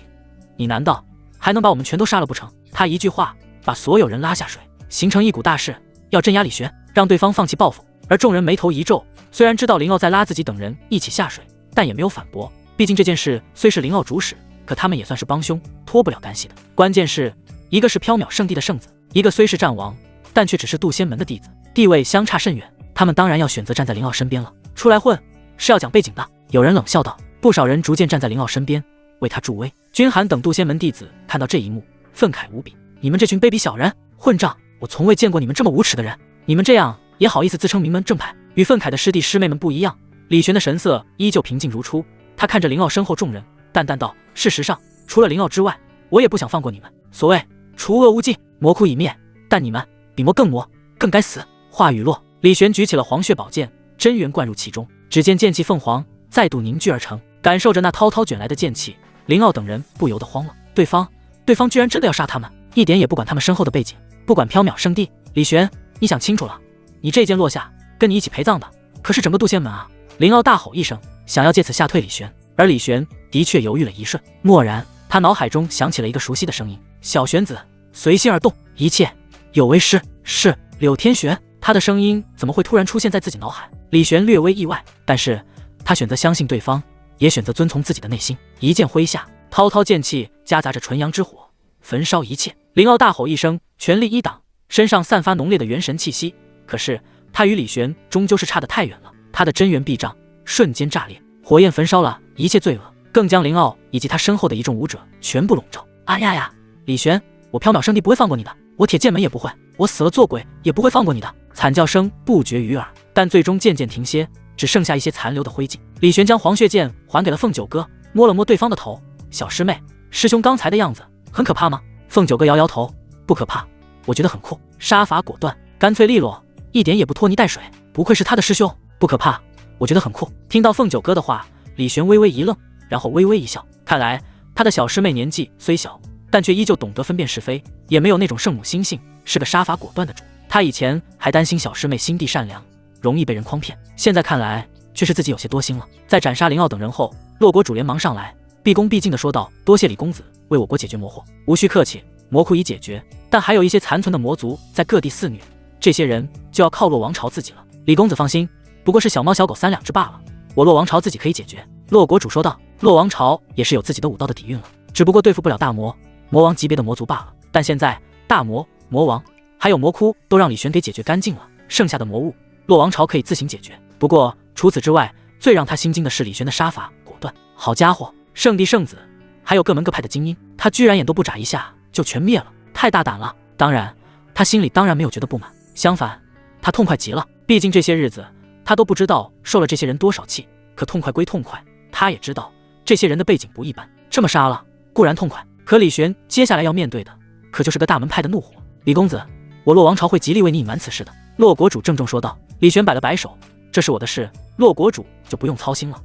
Speaker 1: 你难道还能把我们全都杀了不成？他一句话把所有人拉下水，形成一股大势，要镇压李玄，让对方放弃报复。而众人眉头一皱，虽然知道林傲在拉自己等人一起下水，但也没有反驳。毕竟这件事虽是林傲主使，可他们也算是帮凶，脱不了干系的。关键是，一个是缥缈圣地的圣子，一个虽是战王，但却只是渡仙门的弟子，地位相差甚远。他们当然要选择站在林傲身边了。出来混是要讲背景的。有人冷笑道。不少人逐渐站在林傲身边，为他助威。君寒等渡仙门弟子看到这一幕，愤慨无比。你们这群卑鄙小人，混账！我从未见过你们这么无耻的人，你们这样也好意思自称名门正派？与愤慨的师弟师妹们不一样，李玄的神色依旧平静如初。他看着林傲身后众人，淡淡道：“事实上，除了林傲之外，我也不想放过你们。所谓除恶务尽，魔窟已灭，但你们比魔更魔，更该死。”话语落，李玄举起了黄血宝剑，真元灌入其中，只见剑气凤凰再度凝聚而成。感受着那滔滔卷来的剑气，林傲等人不由得慌了。对方居然真的要杀他们，一点也不管他们身后的背景，不管缥缈圣地。李玄，你想清楚了，你这剑落下，跟你一起陪葬的可是整个渡仙门啊！林傲大吼一声，想要借此吓退李玄。而李玄的确犹豫了一瞬，蓦然他脑海中响起了一个熟悉的声音：“小玄子，随心而动，一切有为师。”是柳天玄。他的声音怎么会突然出现在自己脑海？李玄略微意外，但是他选择相信对方，也选择遵从自己的内心。一剑挥下，滔滔剑气夹杂着纯阳之火，焚烧一切。林傲大吼一声，全力一挡，身上散发浓烈的元神气息。可是他与李玄终究是差得太远了，他的真元臂杖瞬间炸裂，火焰焚烧了一切罪恶，更将林傲以及他身后的一众武者全部笼罩。啊呀呀！李玄，我缥缈圣地不会放过你的，我铁剑门也不会，我死了做鬼也不会放过你的！惨叫声不绝于耳，但最终渐渐停歇，只剩下一些残留的灰烬。李玄将黄血剑还给了凤九哥，摸了摸对方的头：“小师妹，师兄刚才的样子很可怕吗？”凤九哥摇摇头：“不可怕，我觉得很酷，杀伐果断，干脆利落，一点也不拖泥带水。不愧是他的师兄，不可怕，我觉得很酷。”听到凤九哥的话，李玄微微一愣，然后微微一笑。看来他的小师妹年纪虽小，但却依旧懂得分辨是非，也没有那种圣母心性，是个杀伐果断的主。他以前还担心小师妹心地善良，容易被人诓骗，现在看来却是自己有些多心了。在斩杀林傲等人后，洛国主连忙上来，毕恭毕敬地说道：“多谢李公子为我国解决魔祸。”“无需客气，魔窟已解决，但还有一些残存的魔族在各地肆虐，这些人就要靠洛王朝自己了。李公子放心，不过是小猫小狗3-2只罢了，我洛王朝自己可以解决。”洛国主说道。洛王朝也是有自己的武道的底蕴了，只不过对付不了大魔、魔王级别的魔族罢了。但现在大魔、魔王还有魔窟都让李玄给解决干净了，剩下的魔物洛王朝可以自行解决。不过除此之外，最让他心惊的是李玄的杀法果断。好家伙，圣帝圣子还有各门各派的精英，他居然眼都不眨一下就全灭了，太大胆了。当然他心里当然没有觉得不满，相反他痛快极了。毕竟这些日子他都不知道受了这些人多少气，可痛快归痛快，他也知道这些人的背景不一般，这么杀了固然痛快，可李玄接下来要面对的可就是个大门派的怒火。李公子，我洛王朝会极力为你隐瞒此事的。洛国主郑重说道。李玄摆了摆手，这是我的事，洛国主就不用操心了，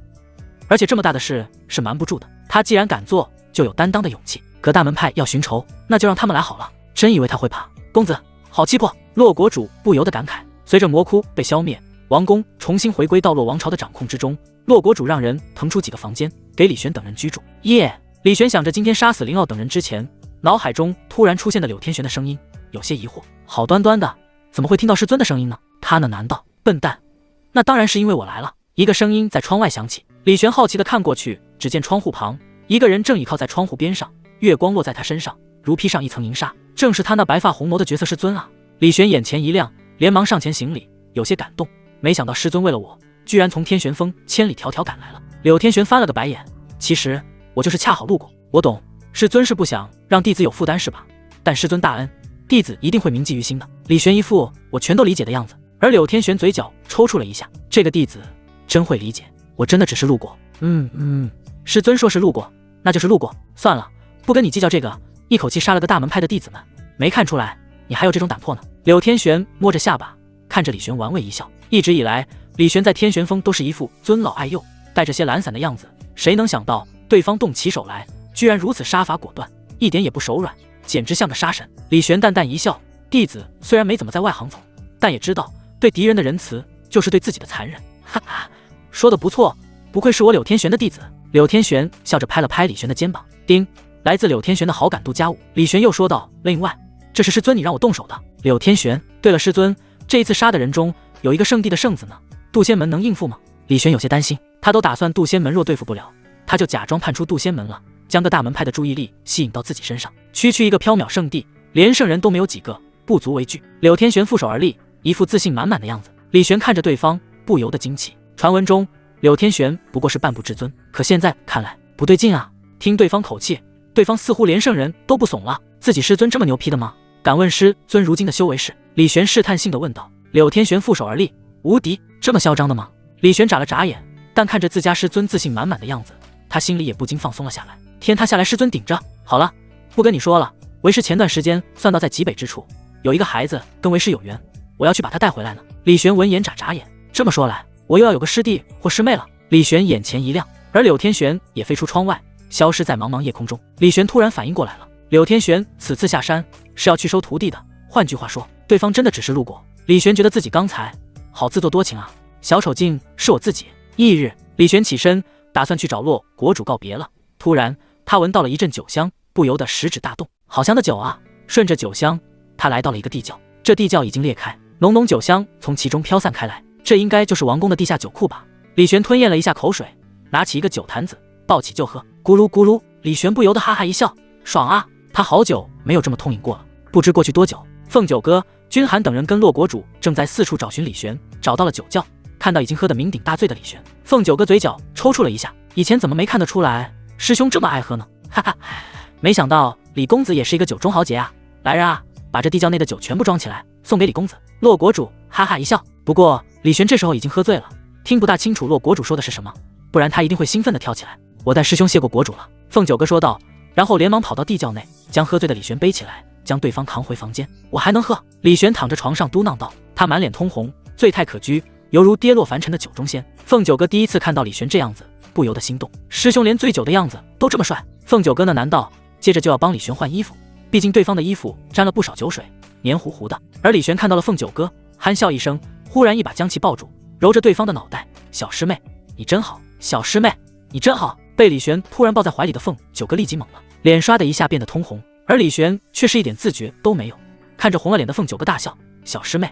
Speaker 1: 而且这么大的事是瞒不住的，他既然敢做，就有担当的勇气。可大门派要寻仇，那就让他们来好了，真以为他会怕？公子好气魄！洛国主不由得感慨。随着魔窟被消灭，王宫重新回归到洛王朝的掌控之中，洛国主让人腾出几个房间给李玄等人居住。李玄想着今天杀死林傲等人之前，脑海中突然出现的柳天玄的声音，有些疑惑，好端端的怎么会听到师尊的声音呢？他呢？难道笨蛋？那当然是因为我来了。一个声音在窗外响起，李玄好奇地看过去，只见窗户旁一个人正倚靠在窗户边上，月光落在他身上，如披上一层银纱，正是他那白发红眸的绝色师尊啊！李玄眼前一亮，连忙上前行礼，有些感动，没想到师尊为了我，居然从天玄峰千里迢迢赶来了。柳天玄翻了个白眼，其实我就是恰好路过，我懂，师尊是不想让弟子有负担是吧？但师尊大恩，弟子一定会铭记于心的。李玄一副我全都理解的样子，而柳天玄嘴角抽搐了一下，这个弟子真会理解，我真的只是路过。师尊说是路过，那就是路过，算了，不跟你计较这个。一口气杀了个大门派的弟子们，没看出来你还有这种胆魄呢。柳天玄摸着下巴，看着李玄玩味一笑。一直以来，李玄在天玄峰都是一副尊老爱幼，带着些懒散的样子，谁能想到对方动起手来，居然如此杀伐果断，一点也不手软，简直像个杀神。李玄淡淡一笑，弟子虽然没怎么在外行走，但也知道对敌人的仁慈就是对自己的残忍。哈哈，说的不错，不愧是我柳天玄的弟子。柳天玄笑着拍了拍李玄的肩膀，丁，来自柳天玄的好感度+5。李玄又说道，另外这是师尊你让我动手的。柳天玄，对了，师尊，这一次杀的人中有一个圣地的圣子呢，渡仙门能应付吗？李玄有些担心，他都打算渡仙门若对付不了，他就假装叛出渡仙门了，将个大门派的注意力吸引到自己身上。区区一个缥缈圣地，连圣人都没有几个，不足为惧。柳天玄负手而立，一副自信满满的样子。李玄看着对方，不由得惊奇。传闻中柳天玄不过是半步至尊，可现在看来不对劲啊！听对方口气，对方似乎连圣人都不怂了。自己师尊这么牛批的吗？敢问师尊如今的修为是？李玄试探性地问道。柳天玄负手而立，无敌，这么嚣张的吗？李玄眨了眨眼，但看着自家师尊自信满满的样子，他心里也不禁放松了下来。天塌下来，师尊顶着。好了，不跟你说了，为师前段时间算到在极北之处有一个孩子跟为师有缘，我要去把他带回来呢。李玄闻言眨眨眼，这么说来，我又要有个师弟或师妹了。李玄眼前一亮，而柳天玄也飞出窗外，消失在茫茫夜空中。李玄突然反应过来了，柳天玄此次下山是要去收徒弟的，换句话说，对方真的只是路过。李玄觉得自己刚才好自作多情啊，小丑竟是我自己。翌日，李玄起身打算去找洛国主告别了，突然他闻到了一阵酒香，不由得食指大动，好香的酒啊！顺着酒香，他来到了一个地窖，这地窖已经裂开，浓浓酒香从其中飘散开来，这应该就是王宫的地下酒库吧。李玄吞咽了一下口水，拿起一个酒坛子，抱起就喝，咕噜咕噜。李玄不由得哈哈一笑，爽啊！他好久没有这么痛饮过了。不知过去多久，凤九哥、君寒等人跟骆国主正在四处找寻李玄，找到了酒窖，看到已经喝得酩酊大醉的李玄，凤九哥嘴角抽搐了一下，以前怎么没看得出来师兄这么爱喝呢？哈哈，没想到李公子也是一个酒中豪杰啊！来人啊，把这地窖内的酒全部装起来，送给李公子。骆国主哈哈一笑。不过李玄这时候已经喝醉了，听不大清楚骆国主说的是什么，不然他一定会兴奋地跳起来。我代师兄谢过国主了，凤九哥说道，然后连忙跑到地窖内，将喝醉的李玄背起来，将对方扛回房间。我还能喝？李玄躺着床上嘟囔道，他满脸通红，醉态可掬，犹如跌落凡尘的酒中仙。凤九哥第一次看到李玄这样子，不由得心动，师兄连醉酒的样子都这么帅。凤九哥呢，难道接着就要帮李玄换衣服？毕竟对方的衣服沾了不少酒水，黏糊糊的。而李玄看到了凤九哥，憨笑一声，忽然一把将其抱住，揉着对方的脑袋，小师妹你真好，小师妹你真好。被李玄突然抱在怀里的凤九哥立即懵了，脸刷的一下变得通红，而李玄却是一点自觉都没有，看着红了脸的凤九哥大笑，小师妹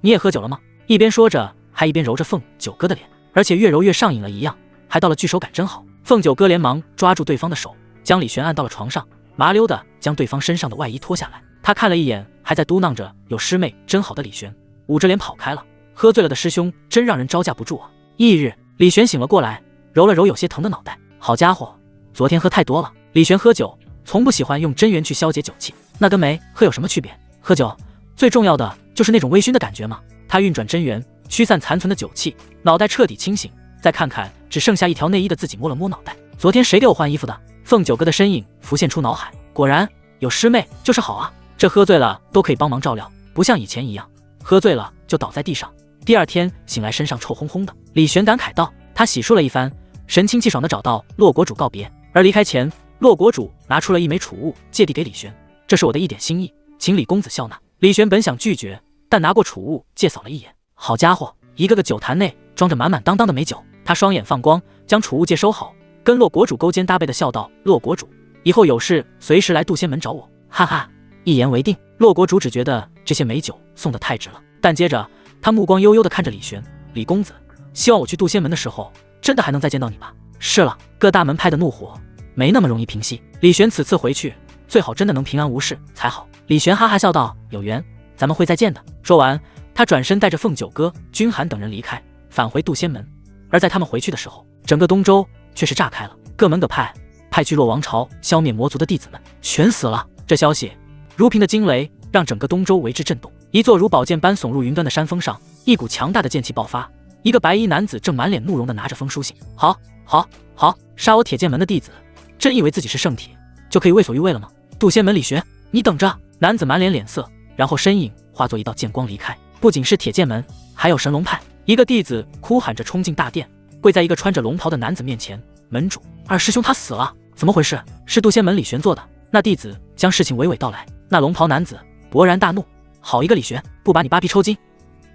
Speaker 1: 你也喝酒了吗？一边说着还一边揉着凤九哥的脸，而且越揉越上瘾了一样，还到了聚手感真好。凤九哥连忙抓住对方的手，将李玄按到了床上，麻溜的将对方身上的外衣脱下来。他看了一眼还在嘟囔着有师妹真好的李玄，捂着脸跑开了。喝醉了的师兄真让人招架不住啊。翌日，李玄醒了过来，揉了揉有些疼的脑袋，好家伙，昨天喝太多了。李玄喝酒从不喜欢用真元去消解酒气，那跟没喝有什么区别？喝酒最重要的就是那种微醺的感觉嘛。他运转真元驱散残存的酒气，脑袋彻底清醒，再看看只剩下一条内衣的自己，摸了摸脑袋，昨天谁给我换衣服的？凤九哥的身影浮现出脑海，果然有师妹就是好啊，这喝醉了都可以帮忙照料，不像以前一样喝醉了就倒在地上，第二天醒来身上臭烘烘的。李玄感慨道。他洗漱了一番，神清气爽地找到骆国主告别，而离开前，骆国主拿出了一枚储物借递给李玄，这是我的一点心意，请李公子笑纳。李玄本想拒绝，但拿过储物借扫了一眼，好家伙，一个个酒坛内装着满满当当的美酒。他双眼放光，将储物借收好，跟骆国主勾肩搭背的笑道，骆国主以后有事随时来渡仙门找我，哈哈，一言为定。骆国主只觉得这些美酒送得太值了，但接着他目光悠悠地看着李玄，李公子，希望我去渡仙门的时候真的还能再见到你吧。是了，各大门派的怒火没那么容易平息，李玄此次回去最好真的能平安无事才好。李玄哈哈笑道，有缘咱们会再见的。说完，他转身带着凤九哥、君寒等人离开，返回渡仙门。而在他们回去的时候，整个东周却是炸开了，各门各派派去洛王朝消灭魔族的弟子们全死了。这消息如平的惊雷，让整个东周为之震动。一座如宝剑般耸入云端的山峰上，一股强大的剑气爆发，一个白衣男子正满脸怒容地拿着封书信。好，杀我铁剑门的弟子，真以为自己是圣体就可以为所欲为了吗？渡仙门李玄，你等着！男子满脸脸色，然后身影化作一道剑光离开。不仅是铁剑门，还有神龙派。一个弟子哭喊着冲进大殿，跪在一个穿着龙袍的男子面前，门主，二师兄他死了，怎么回事？是渡仙门李玄做的。那弟子将事情娓娓道来。那龙袍男子勃然大怒，好一个李玄，不把你扒皮抽筋，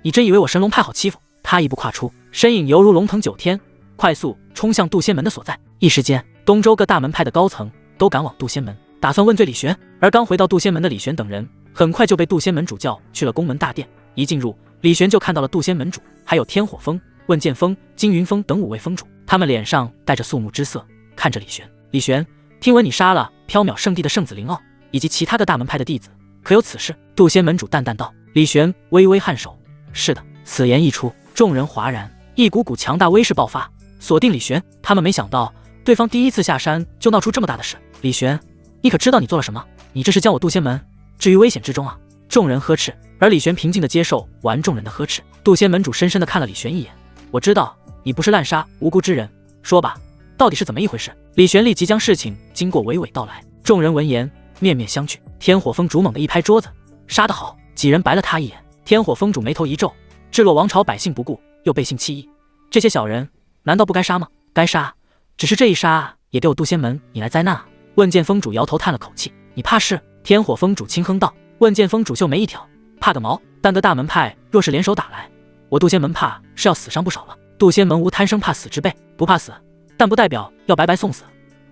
Speaker 1: 你真以为我神龙派好欺负？他一步跨出，身影犹如龙腾九天，快速冲向渡仙门的所在。一时间，东周各大门派的高层都赶往渡仙门，打算问罪李玄。而刚回到渡仙门的李玄等人，很快就被渡仙门主叫去了宫门大殿。一进入，李玄就看到了渡仙门主，还有天火峰、问剑峰、金云峰等5位峰主，他们脸上带着肃穆之色，看着李玄。李玄，听闻你杀了缥缈圣地的圣子灵傲以及其他的大门派的弟子，可有此事？渡仙门主淡淡道。李玄微微颔首，是的。此言一出，众人哗然，一股股强大威势爆发，锁定李玄。他们没想到对方第一次下山就闹出这么大的事。李玄，你可知道你做了什么？你这是将我渡仙门置于危险之中啊！众人呵斥，而李玄平静地接受完众人的呵斥。渡仙门主深深地看了李玄一眼，我知道你不是滥杀无辜之人，说吧，到底是怎么一回事？李玄立即将事情经过娓娓道来。众人闻言面面相觑。天火峰主猛地一拍桌子，杀得好！几人白了他一眼。天火峰主眉头一皱，置落王朝百姓不顾，又背信弃义，这些小人难道不该杀吗？该杀，只是这一杀也给我渡仙门引来灾难啊！问剑峰主摇头叹了口气，你怕是？天火峰主轻哼道。问剑峰主秀眉一挑，怕个毛！但各大门派若是联手打来，我渡仙门怕是要死伤不少了。渡仙门无贪生怕死之辈，不怕死，但不代表要白白送死。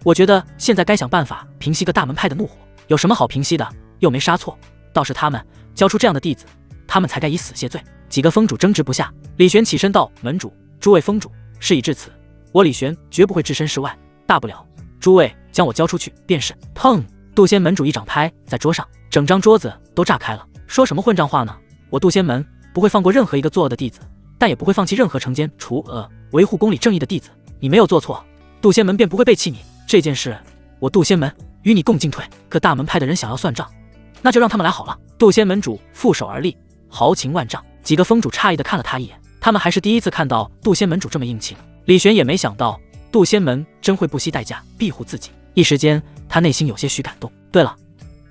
Speaker 1: 我觉得现在该想办法平息各大门派的怒火。有什么好平息的？又没杀错，倒是他们交出这样的弟子，他们才该以死谢罪。几个峰主争执不下，李玄起身道：门主，诸位峰主，事已至此，我李玄绝不会置身事外，大不了诸位将我交出去便是。砰！杜仙门主一掌拍在桌上，整张桌子都炸开了。说什么混账话呢？我杜仙门不会放过任何一个作恶的弟子，但也不会放弃任何惩奸除恶、维护公理正义的弟子。你没有做错，杜仙门便不会背弃你。这件事，我杜仙门与你共进退。各大门派的人想要算账，那就让他们来好了。杜仙门主负手而立，豪情万丈。几个峰主诧异地看了他一眼，他们还是第一次看到杜仙门主这么硬气的。李玄也没想到杜仙门真会不惜代价庇护自己，一时间他内心有些许感动。对了，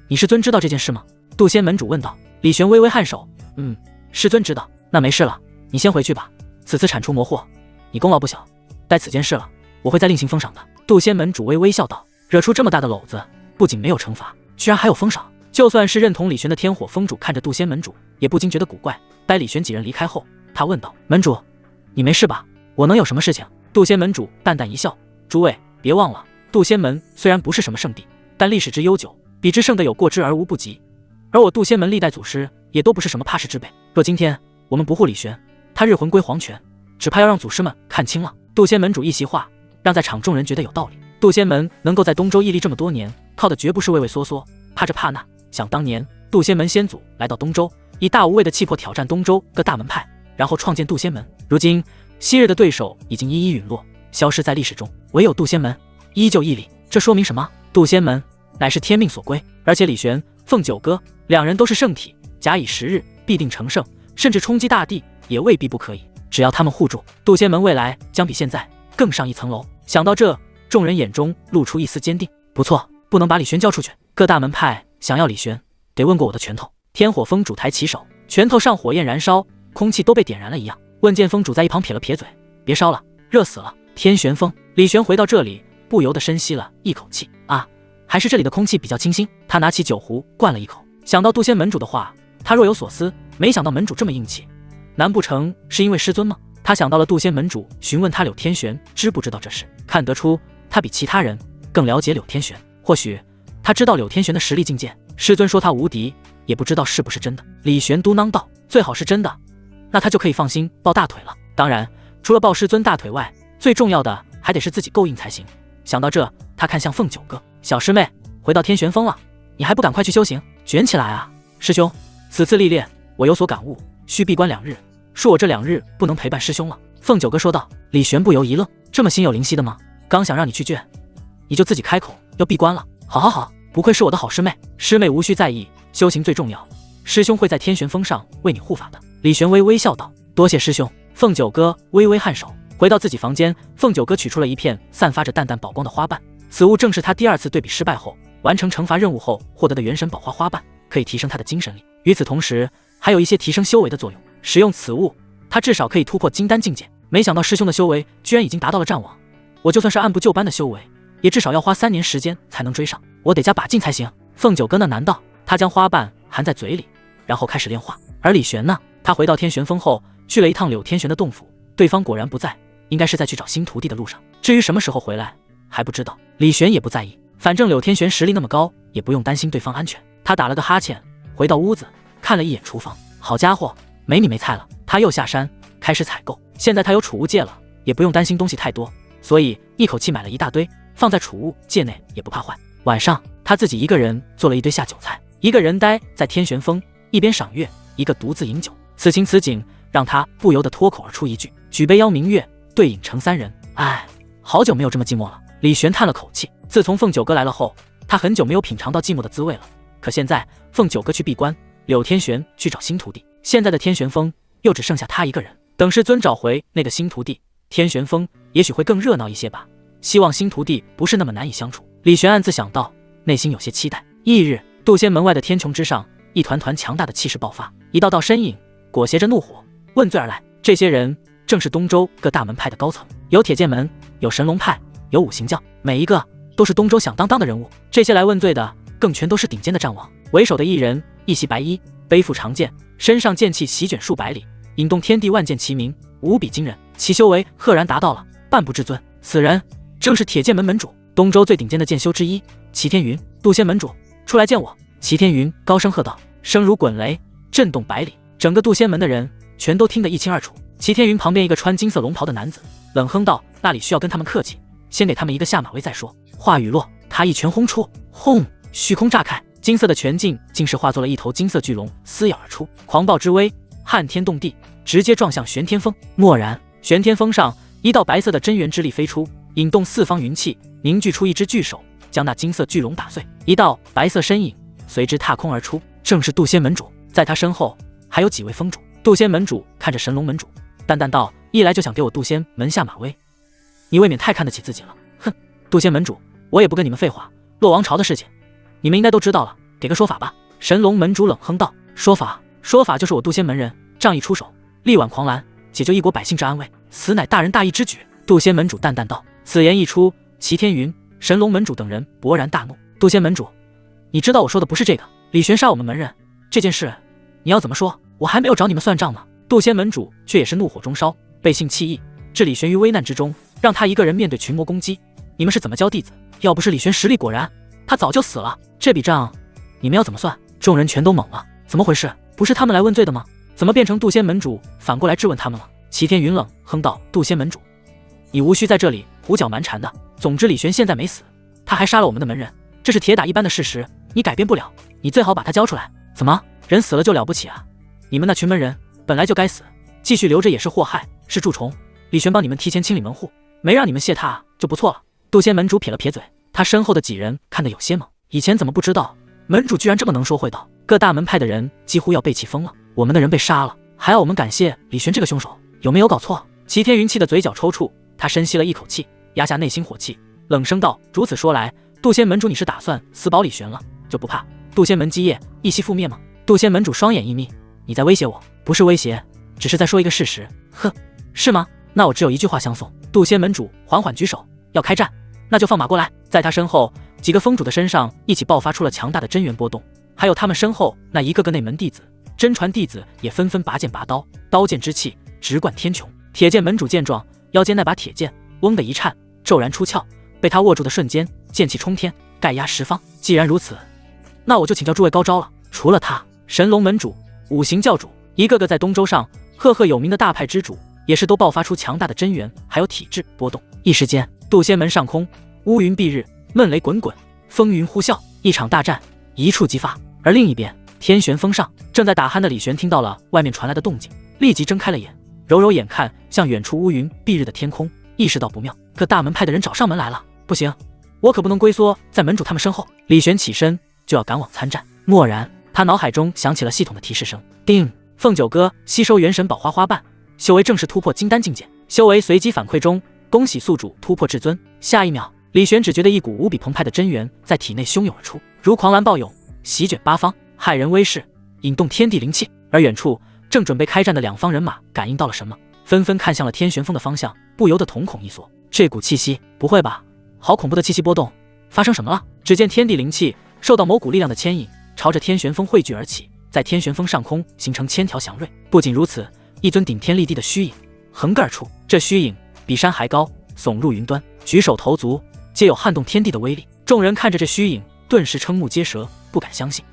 Speaker 1: 你师尊知道这件事吗？杜仙门主问道。李玄微微颔首，师尊知道。那没事了，你先回去吧。此次铲除魔祸，你功劳不小，待此件事了，我会再另行封赏的。杜仙门主微微笑道，惹出这么大的篓子，不仅没有惩罚，居然还有封赏。就算是认同李玄的天火峰主看着杜仙门主，也不禁觉得古怪。待李玄几人离开后，他问道，门主，你没事吧？我能有什么事情？杜仙门主淡淡一笑，诸位别忘了，杜仙门虽然不是什么圣地，但历史之悠久，比之圣的有过之而无不及。而我杜仙门历代祖师也都不是什么怕事之辈。若今天我们不护李玄，他日魂归黄泉，只怕要让祖师们看清了。杜仙门主一席话，让在场众人觉得有道理。杜仙门能够在东周屹立这么多年，靠的绝不是畏畏缩缩、怕这怕那。想当年，杜仙门先祖来到东周，以大无畏的气魄挑战东周各大门派，然后创建杜仙门。如今昔日的对手已经一一陨落，消失在历史中，唯有杜仙门依旧屹立。这说明什么？杜仙门乃是天命所归，而且李玄、凤九哥两人都是圣体，假以时日必定成圣，甚至冲击大地也未必不可以。只要他们护住，杜仙门未来将比现在更上一层楼。想到这，众人眼中露出一丝坚定。不错，不能把李玄交出去。各大门派想要李玄，得问过我的拳头。天火峰主抬起手，拳头上火焰燃烧，空气都被点燃了一样。问剑峰主在一旁撇了撇嘴，别烧了，热死了。天旋风，李玄回到这里，不由得深吸了一口气。啊，还是这里的空气比较清新。他拿起酒壶灌了一口，想到杜仙门主的话，他若有所思，没想到门主这么硬气，难不成是因为师尊吗？他想到了杜仙门主询问他柳天玄知不知道这事，看得出他比其他人更了解柳天玄。或许他知道柳天玄的实力境界，师尊说他无敌，也不知道是不是真的。李玄嘟囔道，最好是真的，那他就可以放心抱大腿了。当然，除了抱师尊大腿外，最重要的还得是自己够硬才行。想到这，他看向凤九哥，小师妹，回到天玄峰了，你还不赶快去修行，卷起来啊！师兄，此次历练我有所感悟，需闭关2日，恕我这2日不能陪伴师兄了。凤九哥说道。李玄不由一愣，这么心有灵犀的吗？刚想让你去卷，你就自己开口要闭关了。好好好，不愧是我的好师妹，师妹无需在意，修行最重要，师兄会在天玄峰上为你护法的。李玄微微笑道，多谢师兄。凤九哥微微颔首，回到自己房间，凤九哥取出了一片散发着淡淡宝光的花瓣，此物正是他第2次对比失败后完成惩罚任务后获得的元神宝花花瓣，可以提升他的精神力，与此同时还有一些提升修为的作用。使用此物，他至少可以突破金丹境界。没想到师兄的修为居然已经达到了战王，我就算是按部就班的修为，也至少要花3年时间才能追上，我得加把劲才行。凤九哥那难道？他将花瓣含在嘴里，然后开始炼化。而李玄呢？他回到天玄峰后，去了一趟柳天玄的洞府，对方果然不在，应该是在去找新徒弟的路上。至于什么时候回来，还不知道。李玄也不在意，反正柳天玄实力那么高，也不用担心对方安全。他打了个哈欠，回到屋子，看了一眼厨房，好家伙，没米没菜了。他又下山开始采购。现在他有储物戒了，也不用担心东西太多，所以一口气买了一大堆，放在储物戒内也不怕坏。晚上他自己一个人做了一堆下酒菜，一个人待在天玄峰，一边赏月，一个独自饮酒。此情此景，让他不由得脱口而出一句：举杯邀明月，对影成3人。哎，好久没有这么寂寞了。李玄叹了口气，自从凤九哥来了后，他很久没有品尝到寂寞的滋味了。可现在凤九哥去闭关，柳天玄去找新徒弟，现在的天玄峰又只剩下他一个人。等师尊找回那个新徒弟，天玄峰也许会更热闹一些吧。希望新徒弟不是那么难以相处。李玄暗自想到，内心有些期待。翌日，杜仙门外的天穹之上，一团团强大的气势爆发，一道道身影裹挟着怒火问罪而来。这些人正是东周各大门派的高层，有铁剑门，有神龙派，有五行教，每一个都是东周响当当的人物。这些来问罪的更全都是顶尖的战王。为首的一人一袭白衣，背负长剑，身上剑气席卷数百里，引动天地万剑齐鸣，无比惊人。其修为赫然达到了半步至尊。此人正是铁剑门门主，东周最顶尖的剑修之一齐天云。杜仙门主，出来见我。齐天云高声喝道，声如滚雷，震动百里。整个杜仙门的人全都听得一清二楚。齐天云旁边一个穿金色龙袍的男子冷哼道，那里需要跟他们客气，先给他们一个下马威再说。话语落，他一拳轰出，轰！虚空炸开，金色的拳劲竟是化作了一头金色巨龙，撕咬而出，狂暴之威撼天动地，直接撞向玄天峰。蓦然，玄天峰上一道白色的真元之力飞出，引动四方云气，凝聚出一只巨手，将那金色巨龙打碎。一道白色身影随之踏空而出，正是渡仙门主。在他身后还有几位峰主。渡仙门主看着神龙门主，淡淡道：“一来就想给我渡仙门下马威，你未免太看得起自己了。”哼，渡仙门主，我也不跟你们废话，洛王朝的事情，你们应该都知道了，给个说法吧。神龙门主冷哼道：“说法就是我渡仙门人仗义出手，力挽狂澜，解救一国百姓之安危，此乃大仁大义之举。”渡仙门主淡淡道。此言一出，齐天云、神龙门主等人勃然大怒。渡仙门主，你知道我说的不是这个，李玄杀我们门人这件事，你要怎么说？我还没有找你们算账呢。渡仙门主却也是怒火中烧，背信弃义，置李玄于危难之中，让他一个人面对群魔攻击，你们是怎么教弟子？要不是李玄实力果然，他早就死了。这笔账你们要怎么算？众人全都懵了，怎么回事？不是他们来问罪的吗？怎么变成渡仙门主反过来质问他们了？齐天云冷哼道：“渡仙门主，你无需在这里胡搅蛮缠的。总之李玄现在没死，他还杀了我们的门人，这是铁打一般的事实，你改变不了，你最好把他交出来。怎么，人死了就了不起啊？你们那群门人本来就该死，继续留着也是祸害，是蛀虫。李玄帮你们提前清理门户，没让你们谢他就不错了。”渡仙门主撇了撇嘴，他身后的几人看得有些懵，以前怎么不知道门主居然这么能说会道？各大门派的人几乎要被气疯了。我们的人被杀了，还要我们感谢李玄这个凶手，有没有搞错？齐天云气的嘴角抽搐，他深吸了一口气，压下内心火气，冷声道：“如此说来，渡仙门主你是打算死保李玄了，就不怕渡仙门基业一夕覆灭吗？”渡仙门主双眼一眯：“你在威胁我？不是威胁，只是在说一个事实。”“哼，是吗？那我只有一句话相送。”渡仙门主缓缓举手，要开战，那就放马过来。在他身后，几个峰主的身上一起爆发出了强大的真元波动，还有他们身后那一个个内门弟子、真传弟子也纷纷拔剑拔刀，刀剑之气直贯天穹。铁剑门主见状，腰间那把铁剑嗡的一颤，骤然出鞘，被他握住的瞬间，剑气冲天，盖压十方。既然如此，那我就请教诸位高招了。除了他，神龙门主、五行教主，一个个在东周上赫赫有名的大派之主，也是都爆发出强大的真元还有体质波动。一时间，渡仙门上空乌云蔽日，闷雷滚滚，风云呼啸，一场大战一触即发。而另一边，天玄峰上正在打鼾的李玄听到了外面传来的动静，立即睁开了眼，揉揉眼看向远处乌云蔽日的天空，意识到不妙，各大门派的人找上门来了，不行，我可不能龟缩在门主他们身后。李玄起身就要赶往参战，蓦然他脑海中响起了系统的提示声：叮，凤九哥吸收元神宝花花瓣，修为正式突破金丹境界，修为随机反馈中，恭喜宿主突破至尊。下一秒，李玄只觉得一股无比澎湃的真元在体内汹涌而出，如狂澜暴涌，席卷八方，骇人威势，引动天地灵气。而远处正准备开战的两方人马感应到了什么，纷纷看向了天玄峰的方向，不由得瞳孔一缩。这股气息，不会吧？好恐怖的气息波动，发生什么了？只见天地灵气受到某股力量的牵引，朝着天玄峰汇聚而起，在天玄峰上空形成千条祥瑞。不仅如此，一尊顶天立地的虚影横亘而出，这虚影比山还高，耸入云端，举手投足皆有撼动天地的威力。众人看着这虚影，顿时瞠目结舌，不敢相信，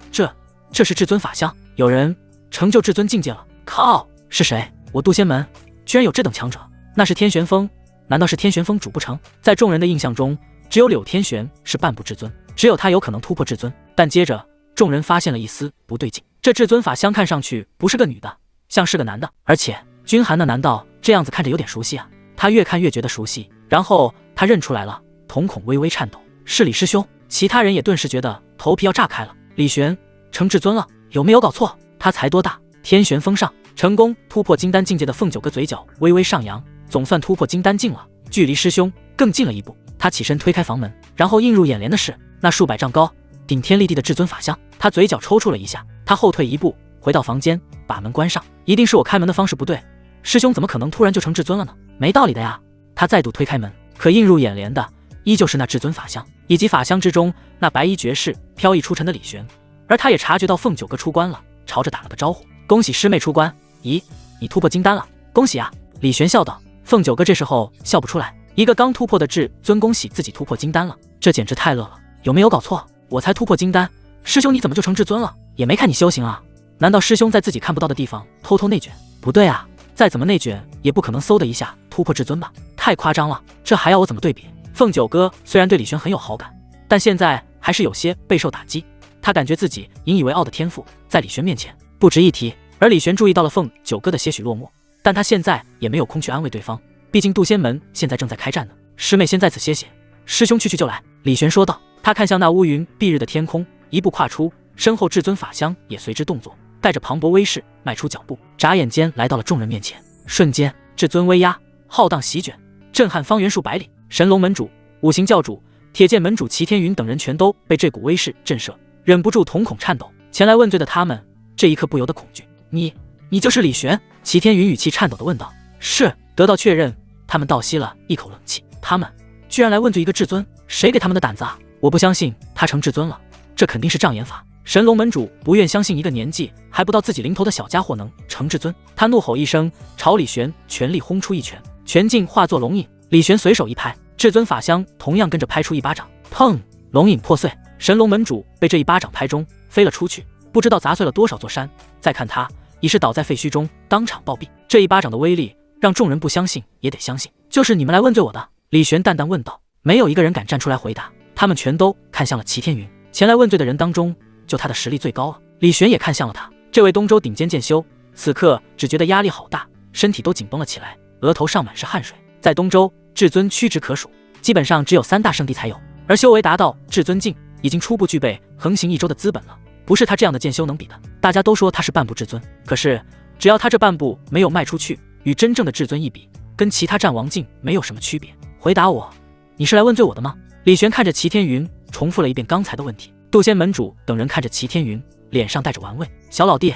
Speaker 1: 这是至尊法相，有人成就至尊境界了。靠，是谁？我渡仙门居然有这等强者？那是天玄峰？难道是天玄峰主不成？在众人的印象中，只有柳天玄是半步至尊，只有他有可能突破至尊。但接着众人发现了一丝不对劲，这至尊法相看上去不是个女的，像是个男的，而且君寒那难道这样子看着有点熟悉啊？他越看越觉得熟悉，然后他认出来了，瞳孔微微颤抖，是李师兄。其他人也顿时觉得头皮要炸开了，李玄成至尊了，有没有搞错？他才多大？天玄峰上成功突破金丹境界的凤九哥嘴角微微上扬，总算突破金丹境了，距离师兄更近了一步。他起身推开房门，然后映入眼帘的是那数百丈高、顶天立地的至尊法相。他嘴角抽搐了一下，他后退一步，回到房间，把门关上。一定是我开门的方式不对，师兄怎么可能突然就成至尊了呢？没道理的呀！他再度推开门，可映入眼帘的依旧是那至尊法相，以及法相之中那白衣绝世、飘逸出尘的李玄。而他也察觉到凤九哥出关了，朝着打了个招呼：“恭喜师妹出关！咦，你突破金丹了，恭喜啊！”李玄笑道。凤九哥这时候笑不出来，一个刚突破的至尊恭喜自己突破金丹了，这简直太乐了。有没有搞错？我才突破金丹，师兄你怎么就成至尊了？也没看你修行啊？难道师兄在自己看不到的地方偷偷内卷？不对啊，再怎么内卷也不可能嗖的一下突破至尊吧？太夸张了，这还要我怎么对比？凤九哥虽然对李玄很有好感，但现在还是有些备受打击。他感觉自己引以为傲的天赋在李玄面前不值一提。而李玄注意到了凤九哥的些许落寞，但他现在也没有空去安慰对方，毕竟渡仙门现在正在开战呢。师妹先在此歇歇，师兄去就来。李玄说道。他看向那乌云蔽日的天空，一步跨出，身后至尊法相也随之动作，带着磅礴威势迈出脚步，眨眼间来到了众人面前。瞬间，至尊威压浩荡席卷，震撼方圆数百里。神龙门主、五行教主、铁剑门主齐天云等人全都被这股威势震慑，忍不住瞳孔颤抖。前来问罪的他们这一刻不由得恐惧。你就是李玄？齐天云语气颤抖地问道。是。得到确认，他们倒吸了一口冷气。他们居然来问罪一个至尊，谁给他们的胆子啊？我不相信他成至尊了，这肯定是障眼法。神龙门主不愿相信一个年纪还不到自己零头的小家伙能成至尊，他怒吼一声，朝李玄全力轰出一拳，拳劲化作龙影。李玄随手一拍，至尊法相同样跟着拍出一巴掌，砰！龙影破碎，神龙门主被这一巴掌拍中，飞了出去，不知道砸碎了多少座山。再看他，已是倒在废墟中，当场暴毙。这一巴掌的威力让众人不相信也得相信。就是你们来问罪我的？李玄淡淡问道。没有一个人敢站出来回答，他们全都看向了齐天云。前来问罪的人当中，就他的实力最高啊。李玄也看向了他，这位东周顶尖剑修，此刻只觉得压力好大，身体都紧绷了起来，额头上满是汗水。在东周，至尊屈指可数，基本上只有3大圣地才有，而修为达到至尊境，已经初步具备横行一周的资本了，不是他这样的剑修能比的。大家都说他是半步至尊，可是只要他这半步没有迈出去，与真正的至尊一比，跟其他战王境没有什么区别。回答我，你是来问罪我的吗？李玄看着齐天云，重复了一遍刚才的问题。渡仙门主等人看着齐天云，脸上带着玩味。小老弟，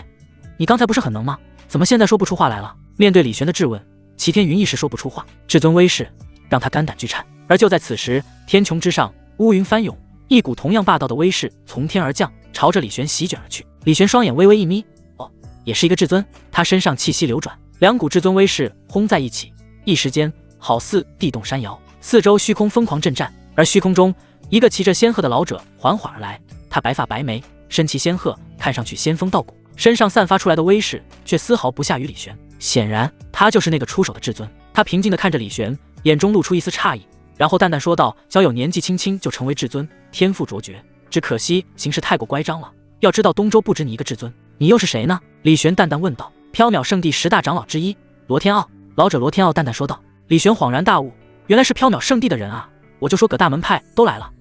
Speaker 1: 你刚才不是很能吗？怎么现在说不出话来了？面对李玄的质问，齐天云一时说不出话，至尊威势让他肝胆俱颤。而就在此时，天穹之上乌云翻涌，一股同样霸道的威势从天而降，朝着李玄席卷而去。李玄双眼微微一眯，哦，也是一个至尊。他身上气息流转，两股至尊威势轰在一起，一时间好似地动山摇，四周虚空疯狂震颤。而虚空中，一个骑着仙鹤的老者缓缓而来，他白发白眉，身骑仙鹤，看上去仙风道骨，身上散发出来的威势却丝毫不下于李玄。显然他就是那个出手的至尊。他平静地看着李玄，眼中露出一丝诧异，然后淡淡说道：交友年纪轻轻就成为至尊，天赋卓绝，只可惜行事太过乖张了。要知道东周不止你一个至尊，你又是谁呢？李玄淡淡问道。缥缈圣地10大长老之一罗天傲。老者罗天傲淡淡说道。李玄恍然大悟，原来是缥缈圣地的人啊，我就说葛大门派都来了，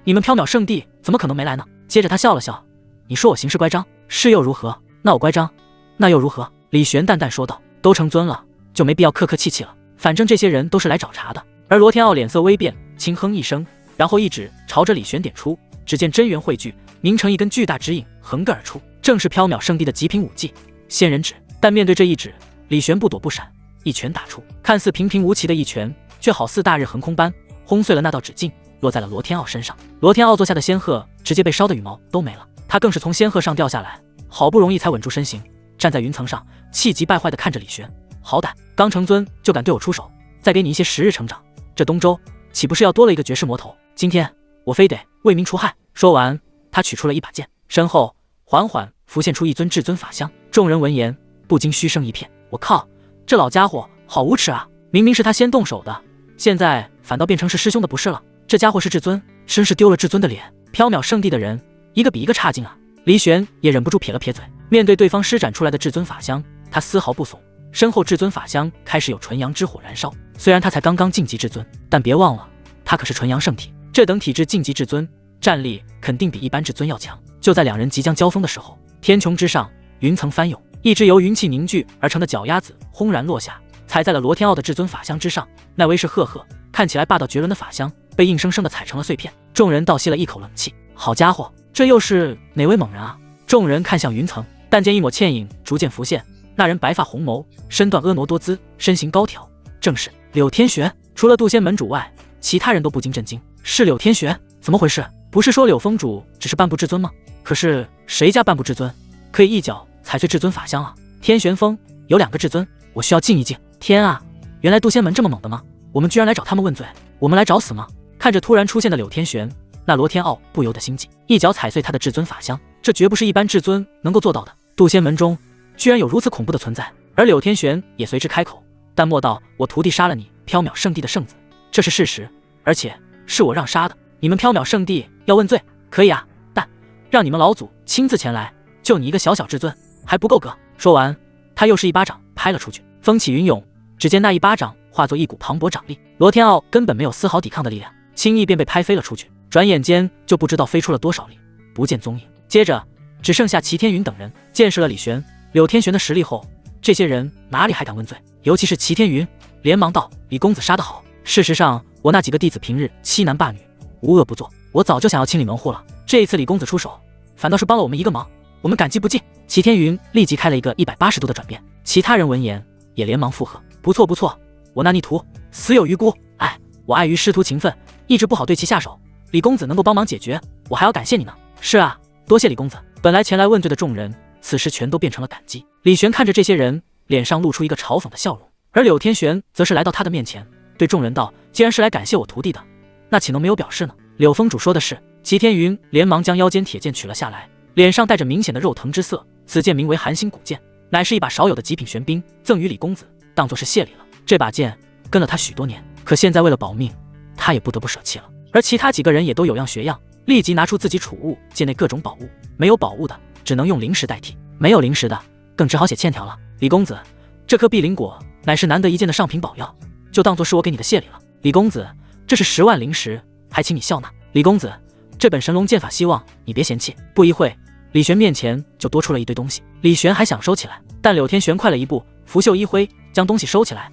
Speaker 1: 你们缥缈圣地怎么可能没来呢？接着他笑了笑，你说我行事乖张，是又如何？那我乖张，那又如何？李玄淡淡说道。都成尊了，就没必要客客气气了，反正这些人都是来找茬的。而罗天傲脸色微变，轻哼一声，然后一指朝着李玄点出，只见真元汇聚，凝成一根巨大指引，横亘而出，正是缥缈圣地的极品武技仙人指。但面对这一指，李玄不躲不闪，一拳打出，看似平平无奇的一拳，却好似大日横空般轰碎了那道指劲，落在了罗天傲身上。罗天傲坐下的仙鹤直接被烧的羽毛都没了，他更是从仙鹤上掉下来，好不容易才稳住身形，站在云层上，气急败坏地看着李玄。好歹刚成尊就敢对我出手，再给你一些时日成长，这东周岂不是要多了一个绝世魔头？今天我非得为民除害。说完，他取出了一把剑，身后缓缓浮现出一尊至尊法相。众人闻言不禁嘘声一片。我靠，这老家伙好无耻啊，明明是他先动手的，现在反倒变成是师兄的不是了。这家伙是至尊，真是丢了至尊的脸。缥缈圣地的人一个比一个差劲啊。李玄也忍不住撇了撇嘴，面对对方施展出来的至尊法相，他丝毫不怂，身后至尊法相开始有纯阳之火燃烧。虽然他才刚刚晋级至尊，但别忘了他可是纯阳圣体，这等体质晋级至尊，战力肯定比一般至尊要强。就在两人即将交锋的时候，天穹之上云层翻涌，一只由云气凝聚而成的脚丫子轰然落下，踩在了罗天傲的至尊法相之上。那威势赫赫，看起来霸道绝伦的法相被硬生生的踩成了碎片。众人倒吸了一口冷气，好家伙，这又是哪位猛人啊？众人看向云层，但见一抹倩影逐渐浮现，那人白发红眸，身段婀娜多姿，身形高挑，正是柳天玄。除了渡仙门主外，其他人都不禁震惊，是柳天玄？怎么回事？不是说柳峰主只是半步至尊吗？可是谁家半步至尊可以一脚踩碎至尊法相啊？天玄峰有2个至尊，我需要静一静。天啊，原来渡仙门这么猛的吗？我们居然来找他们问罪，我们来找死吗？看着突然出现的柳天玄，那罗天傲不由得心悸，一脚踩碎他的至尊法相，这绝不是一般至尊能够做到的。渡仙门中居然有如此恐怖的存在。而柳天玄也随之开口，淡漠道：我徒弟杀了你缥缈圣地的圣子，这是事实，而且是我让杀的，你们缥缈圣地要问罪，可以啊，但让你们老祖亲自前来，就你一个小小至尊，还不够格。说完，他又是一巴掌拍了出去，风起云涌。只见那一巴掌化作一股磅礴掌力，罗天傲根本没有丝毫抵抗的力量，轻易便被拍飞了出去。转眼间就不知道飞出了多少里，不见踪影。接着只剩下齐天云等人。见识了李玄、柳天玄的实力后，这些人哪里还敢问罪？尤其是齐天云，连忙道：“李公子杀得好。事实上，我那几个弟子平日欺男霸女，无恶不作，我早就想要清理门户了。这一次李公子出手，反倒是帮了我们一个忙，我们感激不尽。”齐天云立即开了一个180度的转变，其他人闻言也连忙附和：“不错不错，我那逆徒死有余辜，哎，我碍于师徒情分，一直不好对其下手。李公子能够帮忙解决，我还要感谢你呢。”“是啊，多谢李公子。”本来前来问罪的众人，此时全都变成了感激。李玄看着这些人，脸上露出一个嘲讽的笑容，而柳天玄则是来到他的面前，对众人道：“既然是来感谢我徒弟的，那岂能没有表示呢？”柳峰主说的是。齐天云连忙将腰间铁剑取了下来，脸上带着明显的肉疼之色。此剑名为寒星古剑，乃是一把少有的极品玄兵，赠予李公子，当作是谢礼了。这把剑跟了他许多年，可现在为了保命，他也不得不舍弃了。而其他几个人也都有样学样，立即拿出自己储物剑内各种宝物，没有宝物的只能用灵石代替，没有灵石的更只好写欠条了。李公子，这颗碧灵果乃是难得一见的上品宝药，就当作是我给你的谢礼了。李公子，这是10万灵石，还请你笑纳。李公子，这本神龙剑法希望你别嫌弃。不一会，李玄面前就多出了一堆东西。李玄还想收起来，但柳天玄快了一步，拂袖一挥，将东西收起来。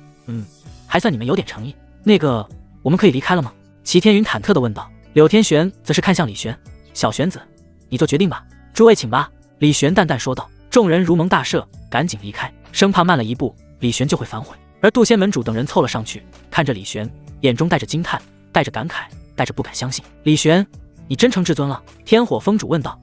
Speaker 1: 还算你们有点诚意。那个，我们可以离开了吗？齐天云忐忑地问道。柳天玄则是看向李玄：“小玄子，你做决定吧。”“诸位请吧。”李玄淡淡说道。众人如蒙大赦，赶紧离开，生怕慢了一步，李玄就会反悔。而杜仙门主等人凑了上去，看着李玄，眼中带着惊叹，带着感慨，带着不敢相信。“李玄，你真成至尊了？”天火峰主问道。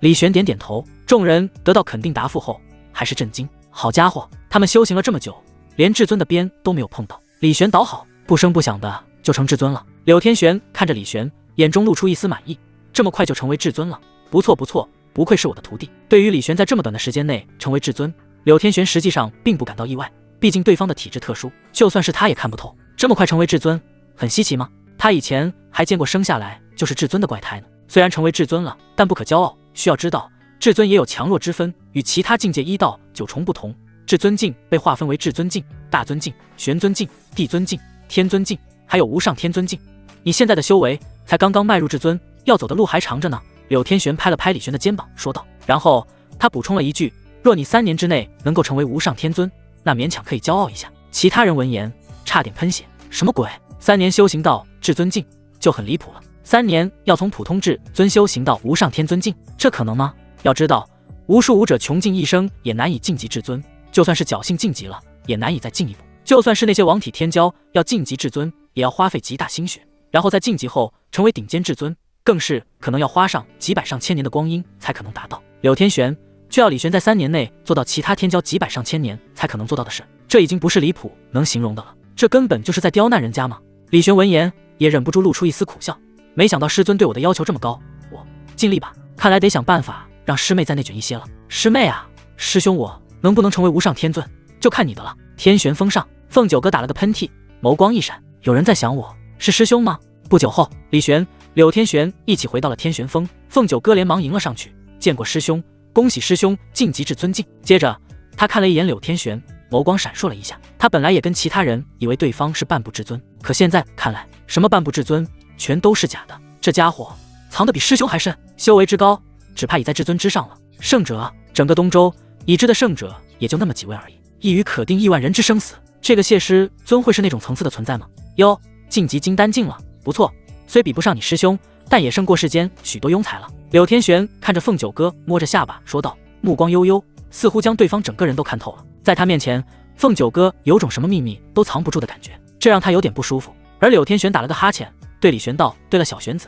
Speaker 1: 李玄点点头。众人得到肯定答复后，还是震惊。好家伙，他们修行了这么久，连至尊的边都没有碰到。李玄倒好，不声不响的就成至尊了。柳天玄看着李玄，眼中露出一丝满意，这么快就成为至尊了，不错不错，不愧是我的徒弟。对于李玄在这么短的时间内成为至尊，柳天玄实际上并不感到意外，毕竟对方的体质特殊，就算是他也看不透。这么快成为至尊，很稀奇吗？他以前还见过生下来就是至尊的怪胎呢。虽然成为至尊了，但不可骄傲。需要知道，至尊也有强弱之分，与其他境界1到9重不同。至尊境被划分为至尊境、大尊境、玄尊境、帝尊境、天尊境，还有无上天尊境。你现在的修为才刚刚迈入至尊，要走的路还长着呢。柳天玄拍了拍李玄的肩膀说道，然后他补充了一句：“若你3年之内能够成为无上天尊，那勉强可以骄傲一下。”其他人闻言差点喷血，什么鬼？3年修行到至尊境就很离谱了，3年要从普通至尊修行到无上天尊境，这可能吗？要知道，无数武者穷尽一生也难以晋级至尊，就算是侥幸晋级了，也难以再进一步。就算是那些王体天骄，要晋级至尊，也要花费极大心血，然后在晋级后成为顶尖至尊，更是可能要花上几百上千年的光阴才可能达到。柳天玄却要李玄在3年内做到其他天骄几百上千年才可能做到的事，这已经不是离谱能形容的了，这根本就是在刁难人家嘛。李玄闻言也忍不住露出一丝苦笑，没想到师尊对我的要求这么高，我尽力吧。看来得想办法让师妹再内卷一些了。师妹啊，师兄我能不能成为无上天尊，就看你的了。天旋风上，凤九哥打了个喷嚏，眸光一闪，有人在想我是师兄吗？不久后，李玄、柳天玄一起回到了天旋峰，凤九哥连忙迎了上去，见过师兄，恭喜师兄晋级至尊境。接着他看了一眼柳天玄，眸光闪烁了一下。他本来也跟其他人以为对方是半步至尊，可现在看来，什么半步至尊全都是假的。这家伙藏得比师兄还深，修为之高，只怕已在至尊之上了。圣者，整个东周已知的圣者也就那么几位而已，一语可定亿万人之生死。这个谢师尊会是那种层次的存在吗？哟，晋级金丹境了，不错，虽比不上你师兄，但也胜过世间许多庸才了。柳天玄看着凤九哥，摸着下巴说道，目光悠悠，似乎将对方整个人都看透了。在他面前，凤九哥有种什么秘密都藏不住的感觉，这让他有点不舒服。而柳天玄打了个哈欠，对李玄道，对了，小玄子，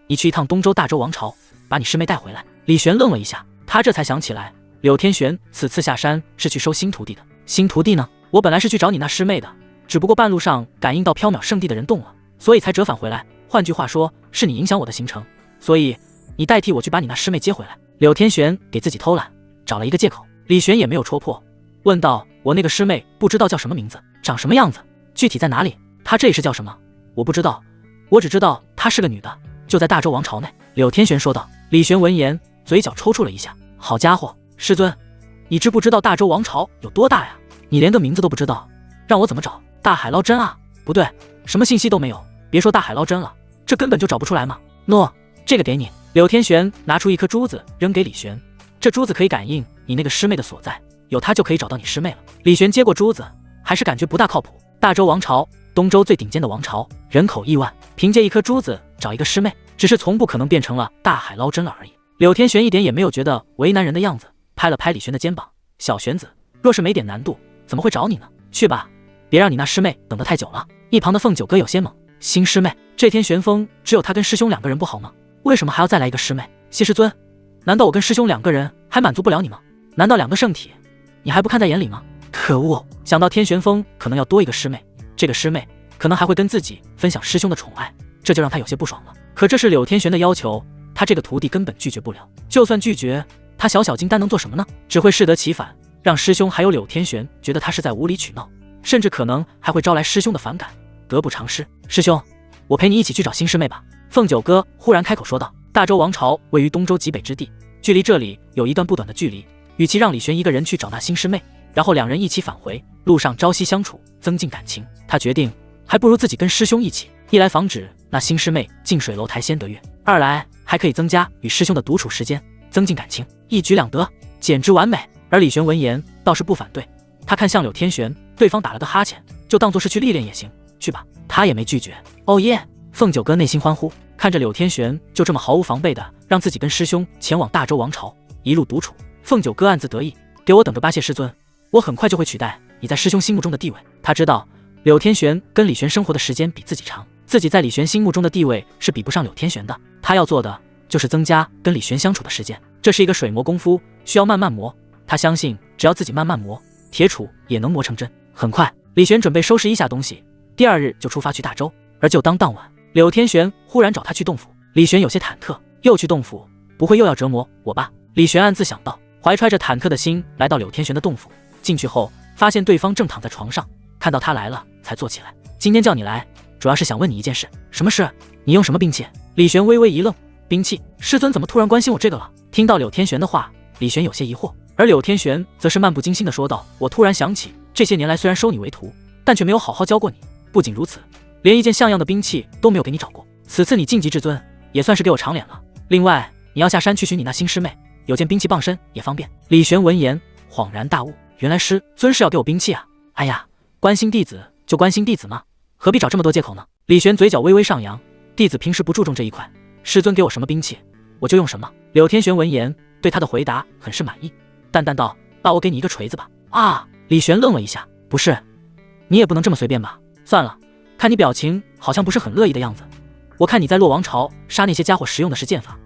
Speaker 1: 你去一趟东周大周王朝，把你师妹带回来。李玄愣了一下，他这才想起来，柳天玄此次下山是去收新徒弟的。新徒弟呢？我本来是去找你那师妹的，只不过半路上感应到缥缈圣地的人动了，所以才折返回来。换句话说，是你影响我的行程，所以你代替我去把你那师妹接回来。柳天玄给自己偷懒找了一个借口。李玄也没有戳破，问道，我那个师妹不知道叫什么名字，长什么样子，具体在哪里？她这是叫什么？我不知道，我只知道她是个女的，就在大周王朝内。柳天玄说道。李玄闻言，嘴角抽搐了一下。好家伙，师尊，你知不知道大周王朝有多大呀？你连个名字都不知道，让我怎么找？大海捞针啊？不对，什么信息都没有。别说大海捞针了，这根本就找不出来嘛。喏，这个给你。柳天玄拿出一颗珠子扔给李玄，这珠子可以感应你那个师妹的所在，有它就可以找到你师妹了。李玄接过珠子，还是感觉不大靠谱。大周王朝，东周最顶尖的王朝，人口亿万，凭借一颗珠子找一个师妹，只是从不可能变成了大海捞针了而已。柳天玄一点也没有觉得为难人的样子，拍了拍李玄的肩膀：“小玄子，若是没点难度，怎么会找你呢？去吧，别让你那师妹等得太久了。”一旁的凤九哥有些懵，新师妹，这天玄风只有他跟师兄2个人不好吗？为什么还要再来一个师妹？谢师尊，难道我跟师兄2个人还满足不了你吗？难道2个圣体你还不看在眼里吗？可恶！想到天玄风可能要多一个师妹，这个师妹可能还会跟自己分享师兄的宠爱，这就让他有些不爽了。可这是柳天玄的要求，他这个徒弟根本拒绝不了。就算拒绝，他小金丹能做什么呢？只会适得其反，让师兄还有柳天玄觉得他是在无理取闹，甚至可能还会招来师兄的反感，得不偿失。师兄，我陪你一起去找新师妹吧。凤九哥忽然开口说道。大周王朝位于东周极北之地，距离这里有一段不短的距离，与其让李玄一个人去找那新师妹，然后2人一起返回，路上朝夕相处，增进感情，他决定还不如自己跟师兄一起，一来防止那新师妹近水楼台先得月，二来还可以增加与师兄的独处时间，增进感情，一举两得，简直完美。而李玄闻言倒是不反对，他看向柳天玄，对方打了个哈欠，就当作是去历练也行，去吧，他也没拒绝。哦耶！凤九哥内心欢呼，看着柳天玄就这么毫无防备的让自己跟师兄前往大周王朝，一路独处，凤九哥暗自得意，给我等着吧，谢师尊，我很快就会取代你在师兄心目中的地位。他知道柳天玄跟李玄生活的时间比自己长，自己在李玄心目中的地位是比不上柳天玄的，他要做的就是增加跟李玄相处的时间，这是一个水磨功夫，需要慢慢磨，他相信只要自己慢慢磨，铁杵也能磨成针。很快，李玄准备收拾一下东西，第2日就出发去大周。而就当晚，柳天玄忽然找他去洞府，李玄有些忐忑，又去洞府，不会又要折磨我吧？李玄暗自想到，怀揣着忐忑的心来到柳天玄的洞府，进去后发现对方正躺在床上，看到他来了才坐起来。今天叫你来，主要是想问你一件事。什么事？你用什么兵器？李玄微微一愣，兵器？师尊怎么突然关心我这个了？听到柳天玄的话，李玄有些疑惑，而柳天玄则是漫不经心地说道：我突然想起，这些年来虽然收你为徒，但却没有好好教过你，不仅如此，连一件像样的兵器都没有给你找过。此次你晋级至尊，也算是给我长脸了。另外，你要下山去寻你那新师妹，有件兵器傍身也方便。李玄闻言恍然大悟，原来师尊是要给我兵器啊！哎呀，关心弟子就关心弟子嘛，何必找这么多借口呢？李玄嘴角微微上扬，弟子平时不注重这一块，师尊给我什么兵器，我就用什么。柳天玄闻言对他的回答很是满意，淡淡道：那我给你一个锤子吧。啊！李玄愣了一下，不是，你也不能这么随便吧？算了，看你表情好像不是很乐意的样子，我看你在洛王朝杀那些家伙使用的是剑法，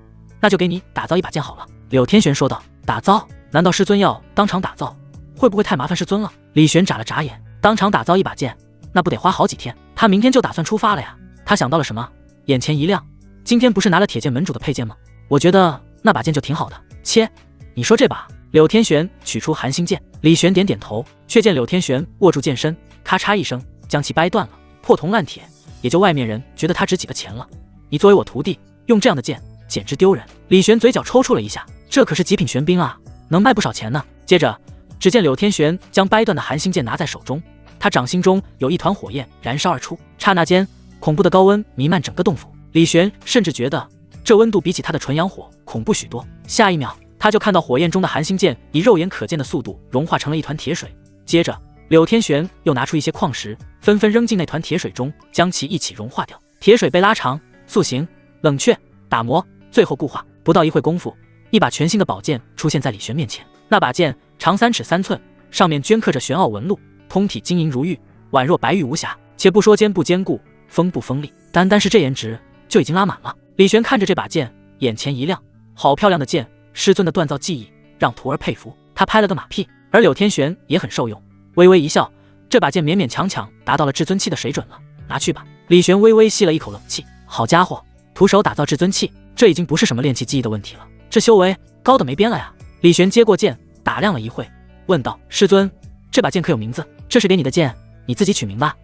Speaker 1: 那就给你打造一把剑好了。柳天玄说道。打造？难道师尊要当场打造？会不会太麻烦师尊了？李玄眨了眨眼，当场打造一把剑，那不得花好几天？他明天就打算出发了呀。他想到了什么，眼前一亮，今天不是拿了铁剑门主的佩剑吗？我觉得那把剑就挺好的。切，你说这把？柳天玄取出寒星剑，李玄点点头，却见柳天玄握住剑身，咔嚓一声将其掰断了，破铜烂铁，也就外面人觉得他值几个钱了。你作为我徒弟，用这样的剑简直丢人。李玄嘴角抽搐了一下，这可是极品玄兵啊，能卖不少钱呢。接着，只见柳天玄将掰断的寒星剑拿在手中，他掌心中有一团火焰燃烧而出，刹那间，恐怖的高温弥漫整个洞府。李玄甚至觉得这温度比起他的纯阳火恐怖许多。下一秒，他就看到火焰中的寒星剑以肉眼可见的速度融化成了一团铁水。接着，柳天玄又拿出一些矿石，纷纷扔进那团铁水中，将其一起融化掉。铁水被拉长、塑形、冷却、打磨，最后固化。不到一会功夫，一把全新的宝剑出现在李玄面前。那把剑长3尺3寸，上面镌刻着玄奥纹路，通体晶莹如玉，宛若白玉无瑕。且不说坚不坚固，锋不锋利，单单是这颜值就已经拉满了。李玄看着这把剑，眼前一亮，好漂亮的剑，师尊的锻造技艺让徒儿佩服。他拍了个马屁，而柳天玄也很受用，微微一笑，这把剑勉勉强强达到了至尊器的水准了，拿去吧。李玄微微吸了一口冷气，好家伙，徒手打造至尊器，这已经不是什么练气技艺的问题了，这修为高的没边了呀。李玄接过剑，打量了一会，问道：师尊，这把剑可有名字？这是给你的剑，你自己取名吧。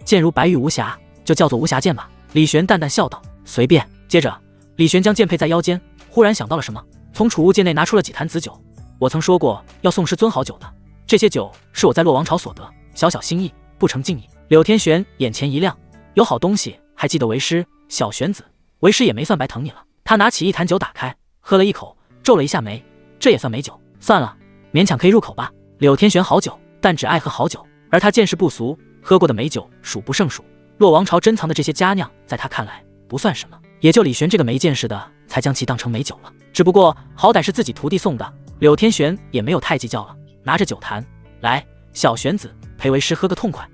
Speaker 1: 剑如白玉无瑕，就叫做无瑕剑吧。李玄淡淡笑道。随便。接着，李玄将剑佩在腰间，忽然想到了什么，从储物戒内拿出了几坛紫酒。我曾说过要送师尊好酒的，这些酒是我在洛王朝所得，小小心意，不成敬意。柳天玄眼前一亮，有好东西，还记得为师？小玄子，为师也没算白疼你了。他拿起一坛酒打开，喝了一口，皱了一下眉，这也算美酒？算了，勉强可以入口吧。柳天玄好酒，但只爱喝好酒，而他见识不俗，喝过的美酒数不胜数。洛王朝珍藏的这些佳酿，在他看来不算什么，也就李玄这个没见识的，才将其当成美酒了。只不过好歹是自己徒弟送的，柳天玄也没有太计较了，拿着酒坛来，小玄子，陪为师喝个痛快。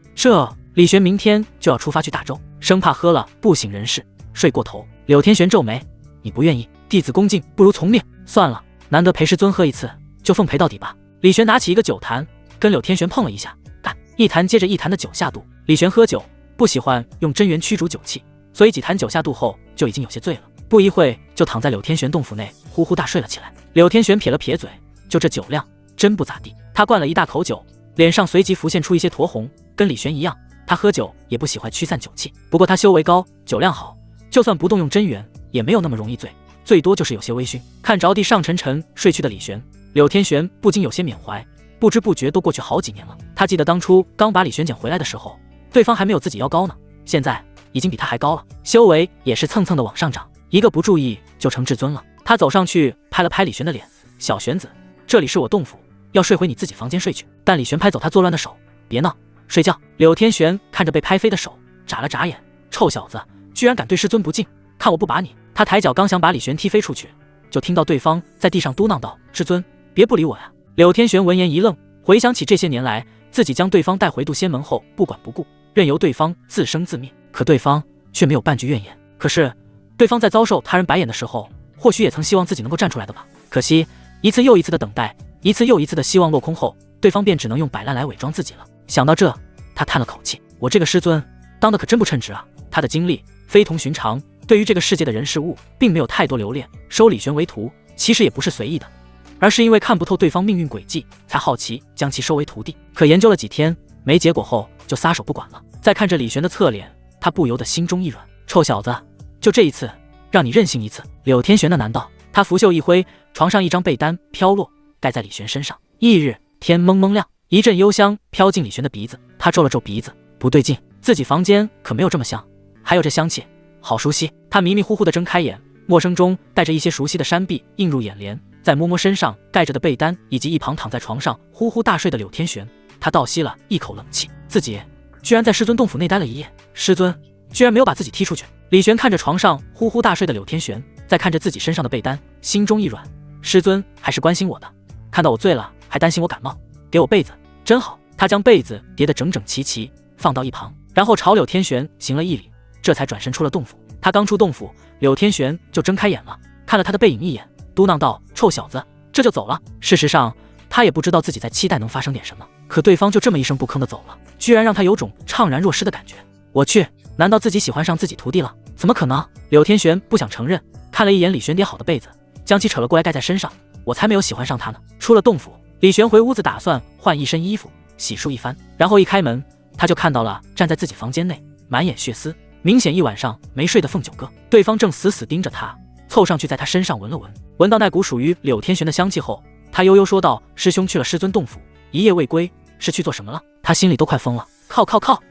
Speaker 1: 李玄明天就要出发去大周，生怕喝了不省人事，睡过头。柳天玄皱眉，你不愿意，弟子恭敬不如从命。算了，难得陪师尊喝一次，就奉陪到底吧。李玄拿起一个酒坛，跟柳天玄碰了一下，干，一坛接着一坛的酒下肚。李玄喝酒不喜欢用真元驱逐酒气，所以几坛酒下肚后就已经有些醉了，不一会就躺在柳天玄洞府内呼呼大睡了起来。柳天玄撇了撇嘴，就这酒量真不咋地。他灌了一大口酒，脸上随即浮现出一些酡红，跟李玄一样，他喝酒也不喜欢驱散酒气，不过他修为高，酒量好，就算不动用真元也没有那么容易醉，最多就是有些微醺。看着地上沉沉睡去的李玄，柳天玄不禁有些缅怀，不知不觉都过去好几年了。他记得当初刚把李玄捡回来的时候，对方还没有自己腰高呢，现在已经比他还高了，修为也是蹭蹭的往上涨，一个不注意就成至尊了。他走上去拍了拍李玄的脸，小玄子，这里是我洞府，要睡回你自己房间睡去。但李玄拍走他作乱的手，别闹，睡觉。柳天玄看着被拍飞的手，眨了眨眼，臭小子，居然敢对师尊不敬，看我不把你。他抬脚刚想把李玄踢飞出去，就听到对方在地上嘟囔道，师尊别不理我呀。柳天玄闻言一愣，回想起这些年来自己将对方带回渡仙门后不管不顾，任由对方自生自灭，可对方却没有半句怨言。可是对方在遭受他人白眼的时候，或许也曾希望自己能够站出来的吧。可惜一次又一次的等待，一次又一次的希望落空后，对方便只能用摆烂来伪装自己了。想到这，他叹了口气，我这个师尊当的可真不称职啊。他的经历非同寻常，对于这个世界的人事物并没有太多留恋，收李玄为徒其实也不是随意的，而是因为看不透对方命运轨迹，才好奇将其收为徒弟。可研究了几天没结果后，就撒手不管了。再看着李玄的侧脸，他不由得心中一软，臭小子，就这一次让你任性一次。柳天玄的难道？他拂袖一挥，床上一张被单飘落，盖在李玄身上。翌日天蒙蒙亮，一阵幽香飘进李玄的鼻子，他皱了皱鼻子，不对劲，自己房间可没有这么香，还有这香气好熟悉。他迷迷糊糊地睁开眼，陌生中带着一些熟悉的山壁映入眼帘，再摸摸身上盖着的被单，以及一旁躺在床上呼呼大睡的柳天玄，他倒吸了一口冷气，自己居然在师尊洞府内待了一夜，师尊居然没有把自己踢出去。李玄看着床上呼呼大睡的柳天玄，再看着自己身上的被单，心中一软，师尊还是关心我的，看到我醉了还担心我感冒，给我被子真好。他将被子叠得整整齐齐放到一旁，然后朝柳天玄行了一礼，这才转身出了洞府。他刚出洞府，柳天玄就睁开眼了，看了他的背影一眼，嘟囔道，臭小子，这就走了。事实上他也不知道自己在期待能发生点什么，可对方就这么一声不吭的走了，居然让他有种怅然若失的感觉。我去，难道自己喜欢上自己徒弟了？怎么可能？柳天玄不想承认，看了一眼李玄叠好的被子，将其扯了过来盖在身上，我才没有喜欢上他呢。出了洞府，李玄回屋子打算换一身衣服洗漱一番，然后一开门，他就看到了站在自己房间内满眼血丝，明显一晚上没睡的凤九哥。对方正死死盯着他，凑上去在他身上闻了闻，闻到那股属于柳天玄的香气后，他悠悠说道，师兄去了师尊洞府一夜未归，是去做什么了？他心里都快疯了，靠，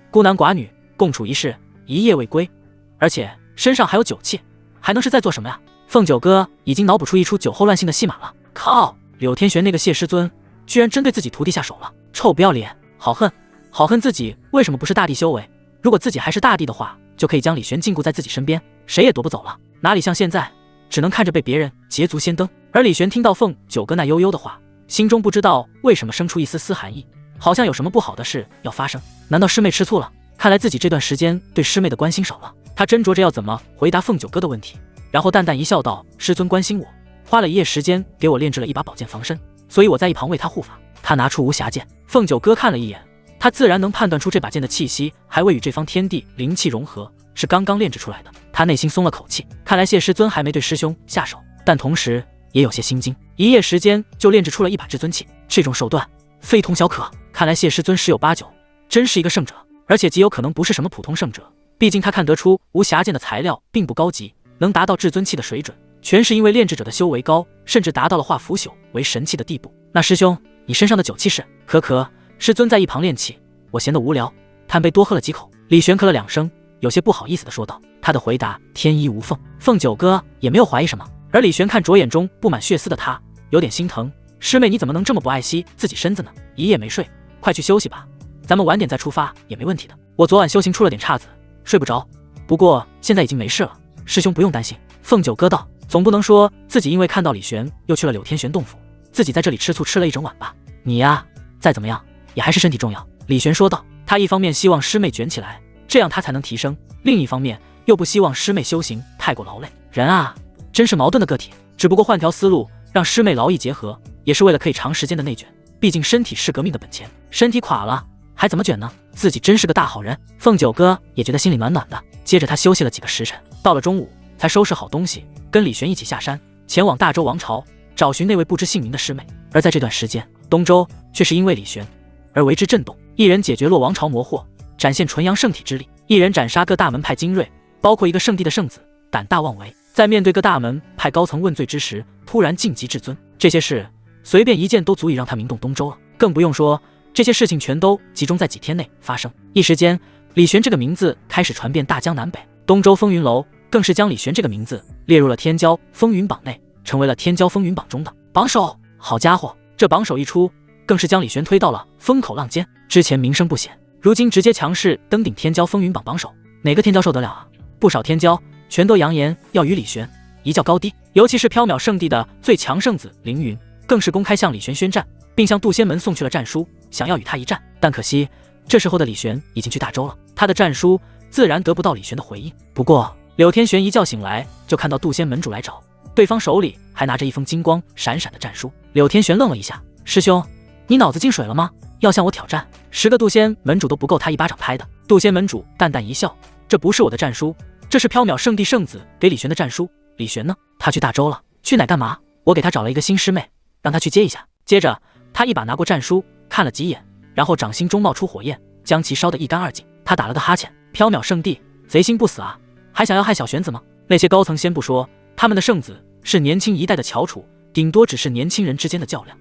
Speaker 1: 孤男寡女共处一室一夜未归，而且身上还有酒气，还能是在做什么呀？凤九哥已经脑补出一出酒后乱性的戏码了。靠，柳天玄那个谢师尊居然真对自己徒弟下手了，臭不要脸，好恨自己为什么不是大帝修为，如果自己还是大帝的话，就可以将李玄禁锢在自己身边，谁也夺不走了，哪里像现在只能看着被别人捷足先登。而李玄听到凤九哥那悠悠的话，心中不知道为什么生出一丝丝寒意，好像有什么不好的事要发生。难道师妹吃醋了？看来自己这段时间对师妹的关心少了。他斟酌着要怎么回答凤九哥的问题，然后淡淡一笑道，师尊关心我，花了一夜时间给我炼制了一把宝剑防身，所以我在一旁为他护法。他拿出无暇剑，凤九哥看了一眼，他自然能判断出这把剑的气息还未与这方天地灵气融合，是刚刚炼制出来的。他内心松了口气，看来谢师尊还没对师兄下手，但同时也有些心惊，一夜时间就炼制出了一把至尊器，这种手段非同小可。看来谢师尊十有八九真是一个圣者，而且极有可能不是什么普通圣者，毕竟他看得出无暇剑的材料并不高级，能达到至尊器的水准，全是因为炼制者的修为高，甚至达到了化腐朽为神器的地步。那师兄，你身上的酒气是？可，师尊在一旁练气，我闲得无聊，贪杯多喝了几口。李玄咳了2声，有些不好意思地说道。他的回答天衣无缝，凤九哥也没有怀疑什么。而李玄看着眼中布满血丝的他，有点心疼。师妹，你怎么能这么不爱惜自己身子呢？一夜没睡，快去休息吧，咱们晚点再出发也没问题的。我昨晚修行出了点岔子，睡不着，不过现在已经没事了，师兄不用担心。凤九哥道，总不能说自己因为看到李玄又去了柳天玄洞府，自己在这里吃醋吃了一整晚吧？你呀，再怎么样也还是身体重要。李玄说道，他一方面希望师妹卷起来，这样他才能提升，另一方面又不希望师妹修行太过劳累。人啊，真是矛盾的个体，只不过换条思路，让师妹劳逸结合，也是为了可以长时间的内卷，毕竟身体是革命的本钱，身体垮了还怎么卷呢？自己真是个大好人。凤九哥也觉得心里暖暖的。接着他休息了几个时辰，到了中午才收拾好东西，跟李玄一起下山，前往大周王朝找寻那位不知姓名的师妹。而在这段时间，东周却是因为李玄而为之震动，一人解决洛王朝魔惑，展现纯阳圣体之力，一人斩杀各大门派精锐，包括一个圣地的圣子胆大妄为，在面对各大门派高层问罪之时突然晋级至尊。这些事随便一件都足以让他名动东周了，更不用说这些事情全都集中在几天内发生。一时间，李玄这个名字开始传遍大江南北，东周风云楼更是将李玄这个名字列入了天骄风云榜内，成为了天骄风云榜中的榜首。好家伙，这榜首一出，更是将李玄推到了风口浪尖，之前名声不显，如今直接强势登顶天骄风云榜榜首，哪个天骄受得了啊？不少天骄全都扬言要与李玄一较高低，尤其是缥缈圣地的最强圣子凌云，更是公开向李玄宣战，并向渡仙门送去了战书，想要与他一战。但可惜这时候的李玄已经去大周了，他的战书自然得不到李玄的回应。不过柳天玄一觉醒来就看到渡仙门主来找，对方手里还拿着一封金光闪闪的战书。柳天玄愣了一下，师兄，你脑子进水了吗？要向我挑战？10个渡仙门主都不够他一巴掌拍的。渡仙门主淡淡一笑，这不是我的战书，这是缥缈圣地圣子给李玄的战书。李玄呢？他去大周了。去哪干嘛？我给他找了一个新师妹，让他去接一下。接着他一把拿过战书看了几眼，然后掌心中冒出火焰，将其烧得一干二净。他打了个哈欠，缥缈圣地贼心不死啊，还想要害小玄子吗？那些高层先不说，他们的圣子是年轻一代的翘楚，顶多只是年轻人之间的较量，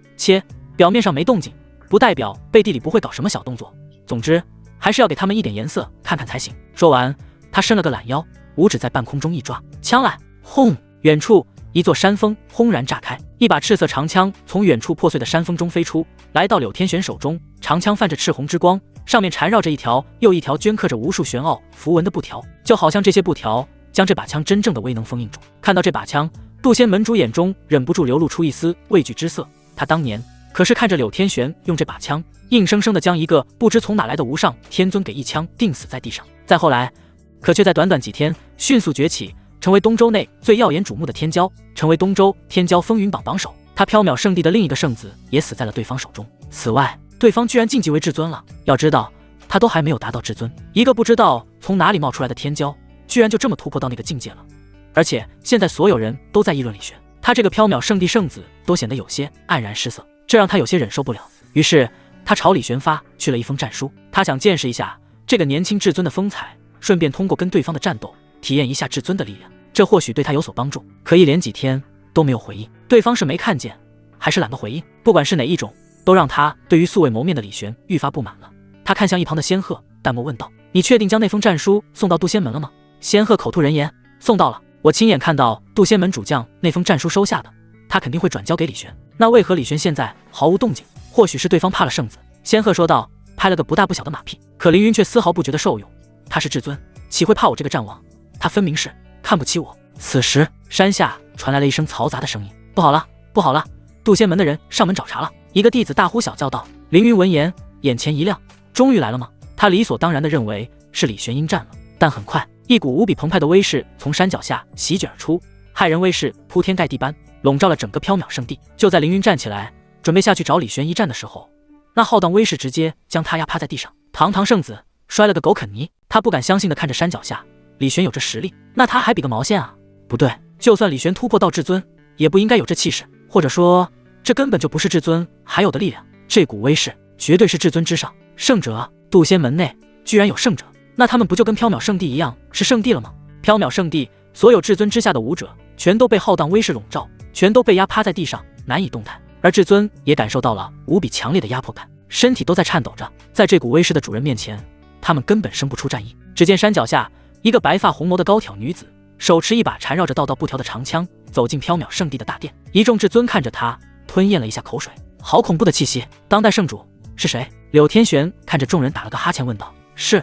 Speaker 1: 表面上没动静，不代表背地里不会搞什么小动作。总之还是要给他们一点颜色看看才行。说完，他伸了个懒腰，五指在半空中一抓，枪来！轰！远处一座山峰轰然炸开，一把赤色长枪从远处破碎的山峰中飞出，来到柳天玄手中。长枪泛着赤红之光，上面缠绕着一条又一条镌刻着无数玄奥符文的布条，就好像这些布条将这把枪真正的威能封印住。看到这把枪，渡仙门主眼中忍不住流露出一丝畏惧之色。他当年可是看着柳天玄用这把枪硬生生的将一个不知从哪来的无上天尊给一枪钉死在地上，再后来可却在短短几天迅速崛起，成为东周内最耀眼瞩目的天骄，成为东周天骄风云榜榜首。他缥缈圣地的另一个圣子也死在了对方手中。此外，对方居然晋级为至尊了。要知道他都还没有达到至尊，一个不知道从哪里冒出来的天骄居然就这么突破到那个境界了。而且现在所有人都在议论李玄，他这个缥缈圣地圣子都显得有些黯然失色，这让他有些忍受不了。于是他朝李玄发去了一封战书，他想见识一下这个年轻至尊的风采，顺便通过跟对方的战斗体验一下至尊的力量，这或许对他有所帮助。可一连几天都没有回应，对方是没看见还是懒得回应，不管是哪一种，都让他对于素未谋面的李玄愈发不满了。他看向一旁的仙鹤，淡漠问道：你确定将那封战书送到渡仙门了吗？仙鹤口吐人言：送到了，我亲眼看到渡仙门主将那封战书收下的，他肯定会转交给李玄。那为何李玄现在毫无动静？或许是对方怕了圣子。仙鹤说道，拍了个不大不小的马屁。可凌云却丝毫不觉得受用，他是至尊，岂会怕我这个战王？他分明是看不起我。此时山下传来了一声嘈杂的声音：不好了，不好了，渡仙门的人上门找茬了。一个弟子大呼小叫道。凌云闻言眼前一亮，终于来了吗？他理所当然地认为是李玄应战了，但很快一股无比澎湃的威势从山脚下席卷而出，骇人威势铺天盖地般笼罩了整个缥缈圣地。就在凌云站起来准备下去找李玄一战的时候，那浩荡威势直接将他压趴在地上。堂堂圣子摔了个狗啃泥。他不敢相信地看着山脚下，李玄有这实力，那他还比个毛线啊？不对，就算李玄突破到至尊，也不应该有这气势，或者说这根本就不是至尊还有的力量。这股威势绝对是至尊之上，圣者，渡仙门内居然有圣者。那他们不就跟缥缈圣地一样是圣地了吗？缥缈圣地所有至尊之下的武者全都被浩荡威势笼罩，全都被压趴在地上难以动弹，而至尊也感受到了无比强烈的压迫感，身体都在颤抖着。在这股威势的主人面前，他们根本生不出战意。只见山脚下一个白发红眸的高挑女子，手持一把缠绕着道道布条的长枪，走进缥缈圣地的大殿。一众至尊看着她，吞咽了一下口水，好恐怖的气息。当代圣主是谁？柳天玄看着众人打了个哈欠问道。是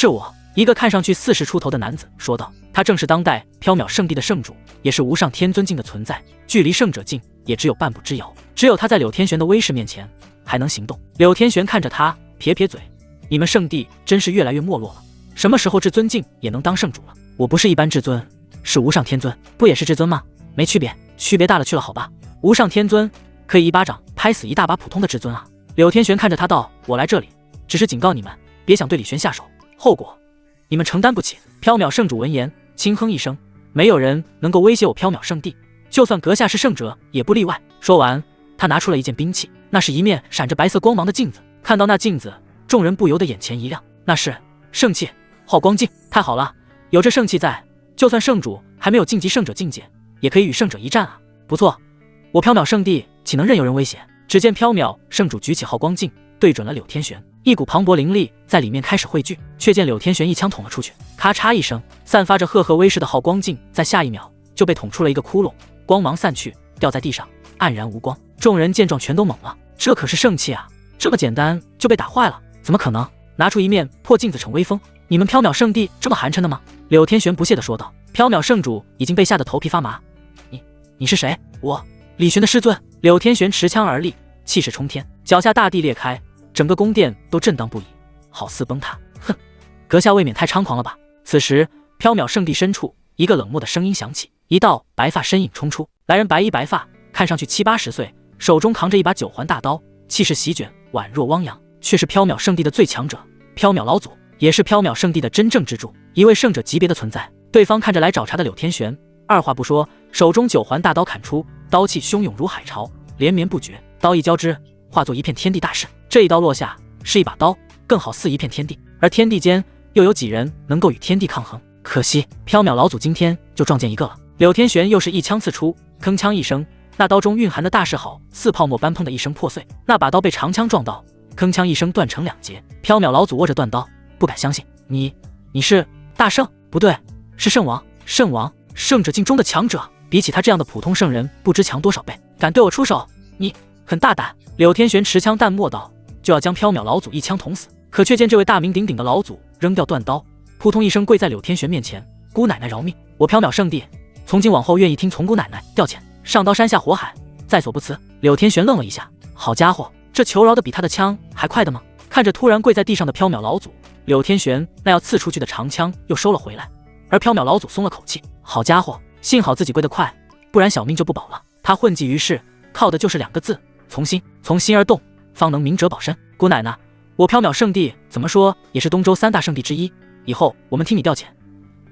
Speaker 1: 我。一个看上去40出头的男子说道。他正是当代缥缈圣地的圣主，也是无上天尊境的存在，距离圣者境也只有半步之遥。只有他在柳天玄的威势面前还能行动。柳天玄看着他，撇撇嘴，你们圣地真是越来越没落了，什么时候至尊境也能当圣主了？我不是一般至尊，是无上天尊。不也是至尊吗？没区别，区别大了去了好吧。无上天尊可以一巴掌拍死一大把普通的至尊啊。柳天玄看着他道，我来这里只是警告你们，别想对李玄下手，后果你们承担不起。缥缈圣主闻言轻哼一声，没有人能够威胁我缥缈圣地，就算阁下是圣者也不例外。说完，他拿出了一件兵器，那是一面闪着白色光芒的镜子。看到那镜子，众人不由得眼前一亮，那是圣器浩光镜。太好了，有这圣器在，就算圣主还没有晋级圣者境界，也可以与圣者一战啊。不错，我缥缈圣地岂能任有人威胁？只见缥缈圣主举起浩光镜，对准了柳天玄，一股磅礴灵力在里面开始汇聚，却见柳天玄一枪捅了出去，咔嚓一声，散发着赫赫威势的浩光镜在下一秒就被捅出了一个窟窿，光芒散去，掉在地上黯然无光。众人见状全都懵了，这可是圣器啊，这么简单就被打坏了，怎么可能？拿出一面破镜子逞威风，你们缥缈圣地这么寒碜的吗？柳天玄不屑地说道。缥缈圣主已经被吓得头皮发麻，你是谁？我李玄的师尊。柳天玄持枪而立，气势冲天，脚下大地裂开，整个宫殿都震荡不已，好似崩塌。哼，阁下未免太猖狂了吧。此时缥缈圣地深处，一个冷漠的声音响起，一道白发身影冲出来，人白衣白发，看上去70-80岁，手中扛着一把9环大刀，气势席卷，宛若汪洋，却是缥缈圣地的最强者，缥缈老祖，也是缥缈圣地的真正支柱，一位圣者级别的存在。对方看着来找茬的柳天玄，二话不说，手中9环大刀砍出，刀气汹涌如海潮，连绵不绝，刀意交织，化作一片天地大势。这一刀落下，是一把刀，更好似一片天地，而天地间又有几人能够与天地抗衡？可惜缥缈老祖今天就撞见一个了。柳天玄又是一枪刺出，铿锵一声，那刀中蕴含的大势好似泡沫般砰的一声破碎，那把刀被长枪撞到，铿锵一声断成2截。缥缈老祖握着断刀，不敢相信，你是大圣？不对，是圣王。圣王，圣者境中的强者，比起他这样的普通圣人不知强多少倍，敢对我出手，你很大胆。柳天玄持枪淡漠道，就要将缥缈老祖一枪捅死，可却见这位大名鼎鼎的老祖扔掉断刀，扑通一声跪在柳天玄面前，姑奶奶饶命，我缥缈圣地从今往后愿意听从姑奶奶调遣，上刀山下火海，在所不辞。柳天玄愣了一下，好家伙，这求饶的比他的枪还快的吗？看着突然跪在地上的缥缈老祖，柳天玄那要刺出去的长枪又收了回来，而缥缈老祖松了口气，好家伙，幸好自己跪得快，不然小命就不保了。他混迹于世，靠的就是2个字，从心。从心而动，方能明哲保身。姑奶奶，我缥缈圣地怎么说也是东周3大圣地之一，以后我们听你调遣，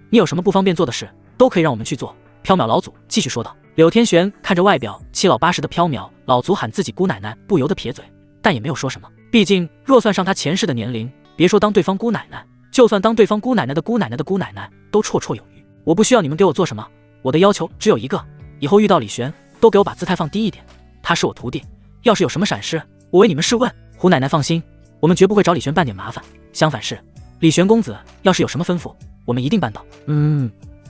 Speaker 1: 你有什么不方便做的事，都可以让我们去做。缥缈老祖继续说道。柳天玄看着外表7老80的缥缈老祖喊自己姑奶奶，不由得撇嘴，但也没有说什么。毕竟若算上他前世的年龄，别说当对方姑奶奶，就算当对方姑奶奶的姑奶奶的姑奶奶都绰绰有余。我不需要你们给我做什么，我的要求只有一个，以后遇到李玄都给我把姿态放低一点，他是我徒弟，要是有什么闪失，我为你们试问。胡奶奶放心，我们绝不会找李玄半点麻烦，相反是李玄公子要是有什么吩咐，我们一定办到。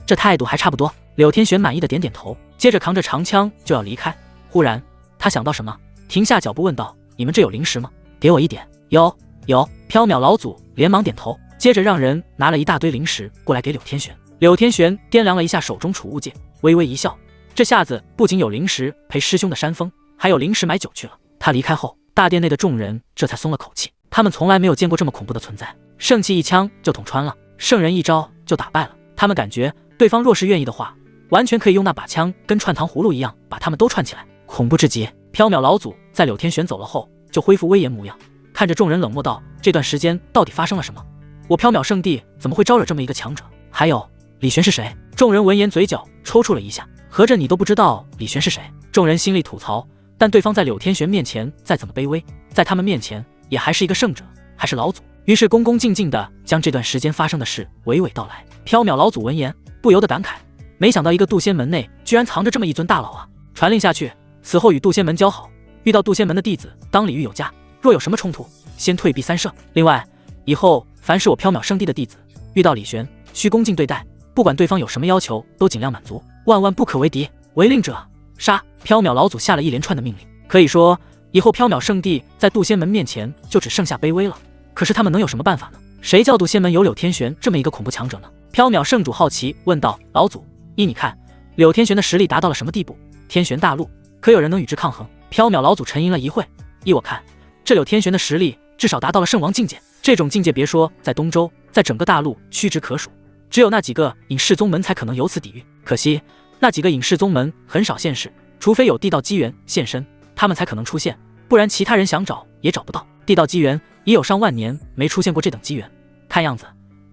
Speaker 1: 这态度还差不多。柳天玄满意的点点头，接着扛着长枪就要离开。忽然他想到什么，停下脚步问道，你们这有零食吗？给我一点。有。缥缈老祖连忙点头，接着让人拿了一大堆零食过来给柳天玄。柳天玄掂量了一下手中储物戒，微微一笑，这下子不仅有零食陪师兄的山峰，还有零食买酒去了。他离开后，大殿内的众人这才松了口气，他们从来没有见过这么恐怖的存在，圣器一枪就捅穿了，圣人一招就打败了。他们感觉对方若是愿意的话，完全可以用那把枪跟串糖葫芦一样把他们都串起来，恐怖至极。缥缈老祖在柳天玄走了后就恢复威严模样，看着众人冷漠道，这段时间到底发生了什么？我缥缈圣地怎么会招惹这么一个强者？还有李玄是谁？众人闻言嘴角抽搐了一下，合着你都不知道李玄是谁？众人心里吐槽，但对方在柳天玄面前再怎么卑微，在他们面前也还是一个圣者，还是老祖。于是恭恭敬敬地将这段时间发生的事娓娓道来。缥缈老祖闻言不由得感慨，没想到一个渡仙门内居然藏着这么一尊大佬啊！传令下去，此后与渡仙门交好，遇到渡仙门的弟子，当礼遇有加，若有什么冲突，先退避三舍。另外，以后凡是我缥缈圣地的弟子，遇到李玄，需恭敬对待，不管对方有什么要求，都尽量满足，万万不可为敌，违令者杀！缥缈老祖下了一连串的命令，可以说，以后缥缈圣地在渡仙门面前就只剩下卑微了。可是他们能有什么办法呢？谁叫渡仙门有柳天玄这么一个恐怖强者呢？缥缈圣主好奇问道：“老祖，依你看，柳天玄的实力达到了什么地步？天玄大陆可有人能与之抗衡？”缥缈老祖沉吟了一会，依我看，这柳天玄的实力至少达到了圣王境界。这种境界别说在东周，在整个大陆屈指可数，只有那几个隐世宗门才可能由此抵御。可惜那几个隐世宗门很少现世，除非有地道机缘现身，他们才可能出现，不然其他人想找也找不到。地道机缘已有上万年没出现过这等机缘，看样子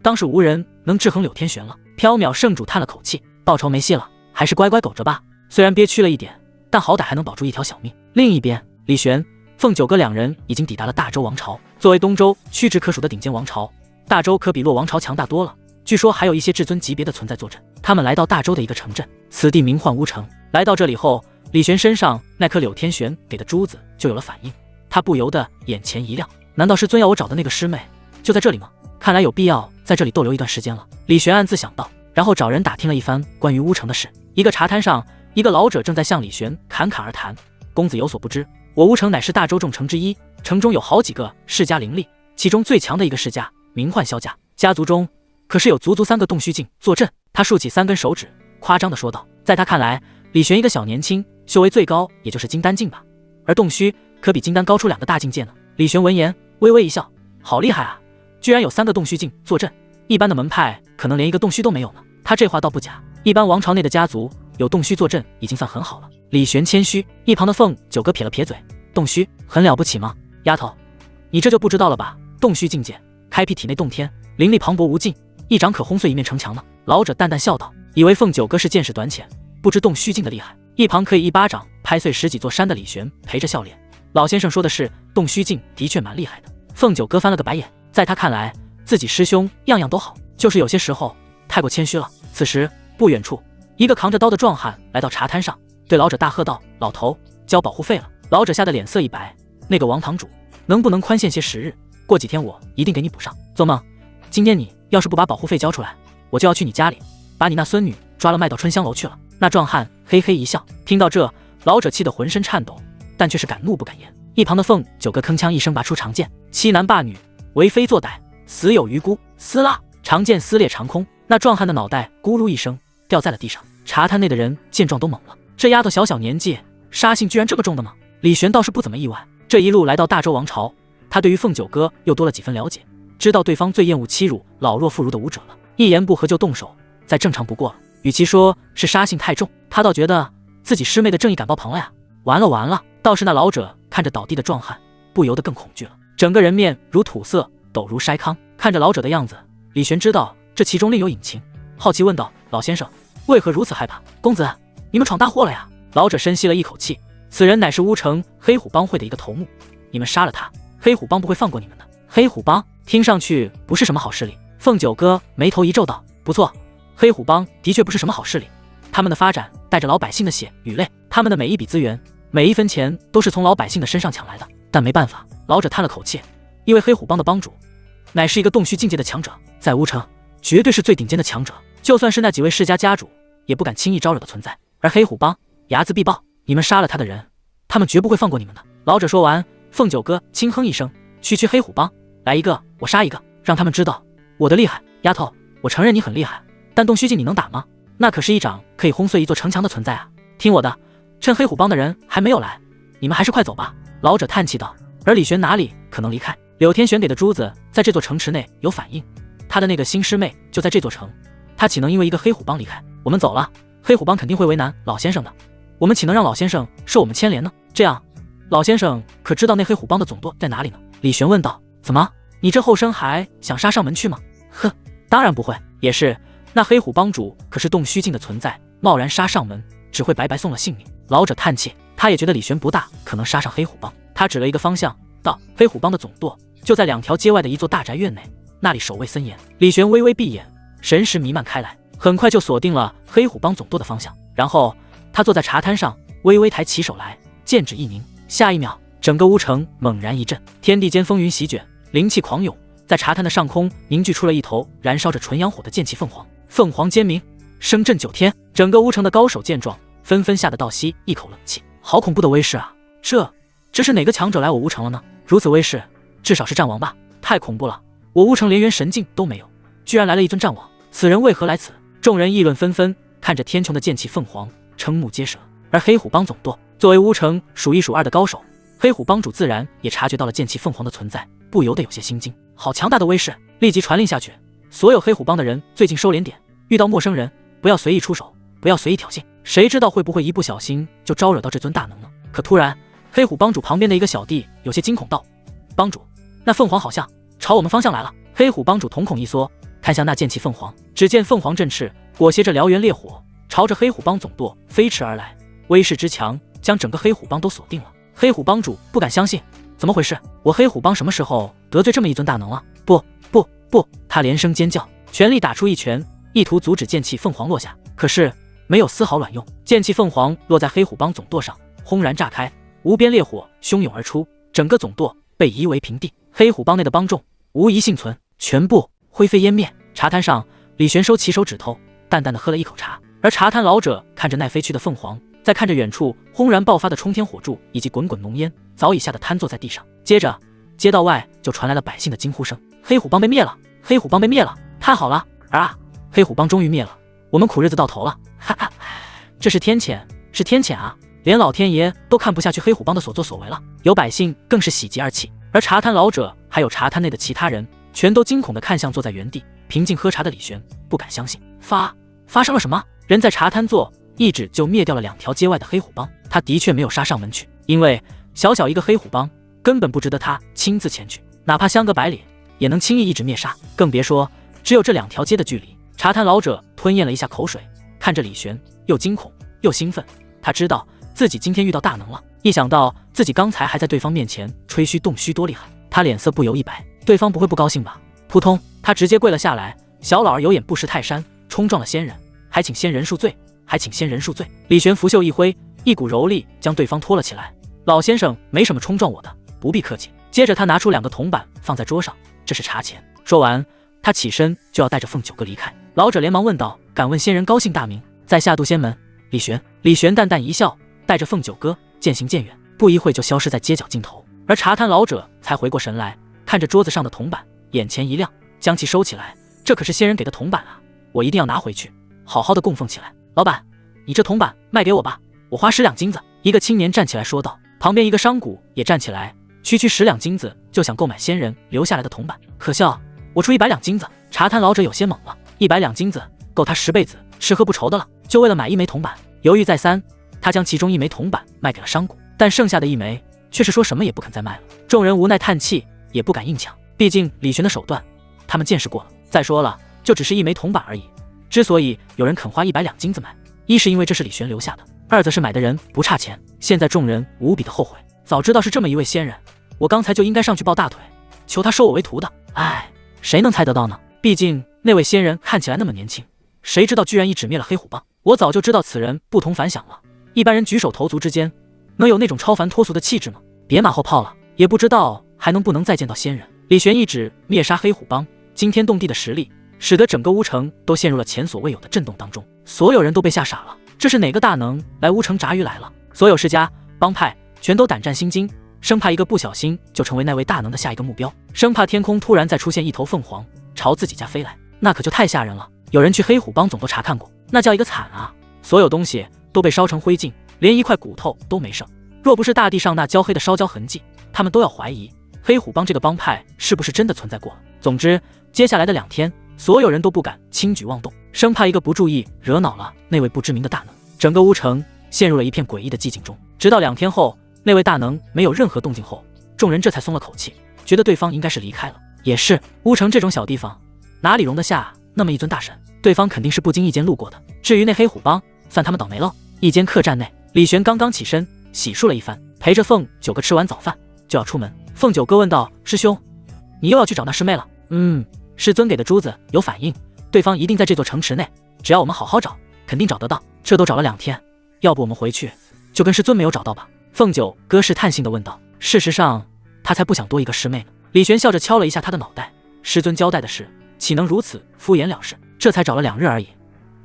Speaker 1: 当是无人能制衡柳天玄了。缥缈圣主叹了口气，报仇没戏了，还是乖乖苟着吧。虽然憋屈了一点，但好歹还能保住一条小命。另一边，李玄、凤九哥两人已经抵达了大周王朝。作为东周屈指可数的顶尖王朝，大周可比洛王朝强大多了。据说还有一些至尊级别的存在坐镇。他们来到大周的一个城镇，此地名唤乌城。来到这里后，李玄身上那颗柳天玄给的珠子就有了反应，他不由得眼前一亮，难道是尊要我找的那个师妹就在这里吗？看来有必要在这里逗留一段时间了。李玄暗自想到，然后找人打听了一番关于乌城的事。一个茶摊上，一个老者正在向李玄侃侃而谈。公子有所不知，我乌城乃是大周众城之一，城中有好几个世家林立，其中最强的一个世家名唤萧家，家族中可是有足3个洞虚境坐镇。他竖起3根手指，夸张地说道。在他看来，李玄一个小年轻，修为最高也就是金丹境吧，而洞虚可比金丹高出2个大境界呢。李玄闻言微微一笑，好厉害啊，居然有3个洞虚境坐镇，一般的门派可能连一个洞虚都没有呢。他这话倒不假，一般王朝内的家族有洞虚坐镇已经算很好了。李玄谦虚，一旁的凤九哥撇了撇嘴，洞虚很了不起吗？丫头，你这就不知道了吧？洞虚境界开辟体内洞天，灵力磅礴无尽，一掌可轰碎一面城墙呢。老者淡淡笑道，以为凤九哥是见识短浅，不知洞虚境的厉害。一旁可以一巴掌拍碎10几座山的李玄陪着笑脸，老先生说的是，洞虚境的确蛮厉害的。凤九哥翻了个白眼，在他看来，自己师兄样样都好，就是有些时候太过谦虚了。此时不远处，一个扛着刀的壮汉来到茶摊上，对老者大喝道：“老头，交保护费了。”老者吓得脸色一白，那个王堂主能不能宽限些时日，过几天我一定给你补上。做梦，今天你要是不把保护费交出来，我就要去你家里把你那孙女抓了卖到春香楼去了。那壮汉嘿嘿一笑，听到这，老者气得浑身颤抖，但却是敢怒不敢言。一旁的凤九哥铿锵一声拔出长剑，欺男霸女，为非作歹，死有余辜。撕拉，长剑撕裂长空，那壮汉的脑袋咕噜一声掉在了地上。茶摊内的人见状都懵了，这丫头小小年纪，杀性居然这么重的吗？李玄倒是不怎么意外，这一路来到大周王朝，他对于凤九哥又多了几分了解，知道对方最厌恶欺辱老弱妇孺的武者了，一言不合就动手，再正常不过了。与其说是杀性太重，他倒觉得自己师妹的正义感爆棚了呀。完了完了，倒是那老者看着倒地的壮汉，不由得更恐惧了，整个人面如土色，抖如筛糠。看着老者的样子，李玄知道这其中另有隐情，好奇问道：“老先生，为何如此害怕？”“公子，你们闯大祸了呀！”老者深吸了一口气，此人乃是乌城黑虎帮会的一个头目，你们杀了他，黑虎帮不会放过你们的。黑虎帮听上去不是什么好势力。凤九哥眉头一皱道：“不错，黑虎帮的确不是什么好势力，他们的发展带着老百姓的血与泪，他们的每一笔资源，每一分钱都是从老百姓的身上抢来的。但没办法。”老者叹了口气，因为黑虎帮的帮主乃是一个洞虚境界的强者，在乌城绝对是最顶尖的强者，就算是那几位世家家主也不敢轻易招惹的存在。而黑虎帮睚眦必报，你们杀了他的人，他们绝不会放过你们的。老者说完，凤九哥轻哼一声，区黑虎帮来一个我杀一个，让他们知道我的厉害。丫头，我承认你很厉害，但洞虚境你能打吗？那可是一掌可以轰碎一座城墙的存在啊！听我的，趁黑虎帮的人还没有来，你们还是快走吧。老者叹气道。而李玄哪里可能离开？柳天玄给的珠子在这座城池内有反应，他的那个新师妹就在这座城，他岂能因为一个黑虎帮离开？我们走了，黑虎帮肯定会为难老先生的，我们岂能让老先生受我们牵连呢？这样，老先生可知道那黑虎帮的总舵在哪里呢？李玄问道。怎么，你这后生还想杀上门去吗？哼，当然不会。也是，那黑虎帮主可是洞虚境的存在，贸然杀上门，只会白白送了性命。老者叹气，他也觉得李玄不大可能杀上黑虎帮。他指了一个方向道：黑虎帮的总舵就在2条街外的一座大宅院内，那里守卫森严。李玄微微闭眼，神识弥漫开来，很快就锁定了黑虎帮总舵的方向。然后他坐在茶摊上，微微抬起手来，剑指一凝。下一秒，整个乌城猛然一震，天地间风云席卷，灵气狂涌，在茶摊的上空凝聚出了一头燃烧着纯阳火的剑气凤凰。凤凰尖鸣，声震9天。整个乌城的高手见状，纷纷吓得倒吸一口冷气。好恐怖的威势啊！这是哪个强者来我乌城了呢？如此威势，至少是战王吧？太恐怖了！我乌城连元神境都没有，居然来了一尊战王，此人为何来此？众人议论纷纷，看着天穹的剑气凤凰，瞠目结舌。而黑虎帮总舵作为乌城数1数2的高手，黑虎帮主自然也察觉到了剑气凤凰的存在，不由得有些心惊。好强大的威势！立即传令下去，所有黑虎帮的人最近收敛点，遇到陌生人不要随意出手，不要随意挑衅，谁知道会不会一不小心就招惹到这尊大能呢？可突然，黑虎帮主旁边的一个小弟有些惊恐道：“帮主，那凤凰好像朝我们方向来了。”黑虎帮主瞳孔一缩，看向那剑气凤凰，只见凤凰振翅，裹挟着燎原烈火，朝着黑虎帮总舵飞驰而来，威势之强将整个黑虎帮都锁定了。黑虎帮主不敢相信，怎么回事？我黑虎帮什么时候得罪这么一尊大能了？不！他连声尖叫，全力打出一拳，意图阻止剑气凤凰落下，可是没有丝毫卵用。剑气凤凰落在黑虎帮总舵上，轰然炸开，无边烈火汹涌而出，整个总舵被夷为平地。黑虎帮内的帮众无一幸存，全部灰飞烟灭。茶摊上，李玄收起手指头，淡淡的喝了一口茶，而茶摊老者看着那飞去的凤凰，再看着远处轰然爆发的冲天火柱以及滚滚浓烟，早已吓得瘫坐在地上。接着街道外就传来了百姓的惊呼声：“黑虎帮被灭了！黑虎帮被灭了！太好了！黑虎帮终于灭了，我们苦日子到头了！哈哈，这是天谴啊！连老天爷都看不下去黑虎帮的所作所为了。”有百姓更是喜极而泣，而茶摊老者还有茶摊内的其他人全都惊恐地看向坐在原地平静喝茶的李玄，不敢相信发生了什么。人在茶摊坐，一指就灭掉了2条街外的黑虎帮。他的确没有杀上门去，因为小小一个黑虎帮根本不值得他亲自前去，哪怕相隔100里也能轻易一指灭杀，更别说只有这2条街的距离。茶摊老者吞咽了一下口水，看着李玄，又惊恐又兴奋。他知道自己今天遇到大能了，一想到自己刚才还在对方面前吹嘘动虚多厉害，他脸色不由一白。对方不会不高兴吧？扑通，他直接跪了下来。小老儿有眼不识泰山，冲撞了仙人，还请仙人恕罪，李玄拂袖一挥，一股柔力将对方拖了起来。老先生没什么冲撞我的，不必客气。接着他拿出2个铜板放在桌上，这是茶钱。说完，他起身就要带着凤九哥离开。老者连忙问道：“敢问仙人高姓大名，在下渡仙门李玄。”李玄淡淡一笑，带着凤九哥渐行渐远，不一会就消失在街角尽头。而茶摊老者才回过神来，看着桌子上的铜板，眼前一亮，将其收起来。这可是仙人给的铜板啊，我一定要拿回去，好好的供奉起来。老板，你这铜板卖给我吧，我花10两金子。一个青年站起来说道。旁边一个商贾也站起来，区10两金子就想购买仙人留下来的铜板，可笑，我出100两金子。茶摊老者有些懵了，100两金子够他10辈子吃喝不愁的了，就为了买1枚铜板。犹豫再三，他将其中1枚铜板卖给了商贾，但剩下的1枚却是说什么也不肯再卖了。众人无奈叹气，也不敢硬抢，毕竟李玄的手段他们见识过了。再说了，就只是1枚铜板而已，之所以有人肯花100两金子买，一是因为这是李玄留下的，二则是买的人不差钱。现在众人无比的后悔，早知道是这么一位仙人，我刚才就应该上去抱大腿，求他收我为徒的。唉，谁能猜得到呢？毕竟那位仙人看起来那么年轻，谁知道居然一指灭了黑虎帮。我早就知道此人不同凡响了，一般人举手投足之间能有那种超凡脱俗的气质吗？别马后炮了，也不知道还能不能再见到仙人。李玄一指灭杀黑虎帮，惊天动地的实力使得整个乌城都陷入了前所未有的震动当中，所有人都被吓傻了。这是哪个大能来乌城炸鱼来了？所有世家帮派全都胆战心惊，生怕一个不小心就成为那位大能的下一个目标，生怕天空突然再出现一头凤凰朝自己家飞来，那可就太吓人了。有人去黑虎帮总都查看过，那叫一个惨啊！所有东西都被烧成灰烬，连一块骨头都没剩。若不是大地上那焦黑的烧焦痕迹，他们都要怀疑黑虎帮这个帮派是不是真的存在过了。总之，接下来的2天，所有人都不敢轻举妄动，生怕一个不注意惹恼了那位不知名的大能。整个乌城陷入了一片诡异的寂静中，直到2天后，那位大能没有任何动静后，众人这才松了口气，觉得对方应该是离开了。也是，乌城这种小地方哪里容得下那么一尊大神，对方肯定是不经意间路过的。至于那黑虎帮，算他们倒霉喽。一间客栈内，李玄刚刚起身洗漱了一番，陪着凤九哥吃完早饭就要出门。凤九哥问道：“师兄，你又要去找那师妹了？师尊给的珠子有反应，对方一定在这座城池内，只要我们好好找，肯定找得到。这都找了2天，要不我们回去就跟师尊没有找到吧？凤九哥试探性地问道。事实上，他才不想多一个师妹呢。李玄笑着敲了一下他的脑袋，师尊交代的事，岂能如此敷衍了事？这才找了2日而已。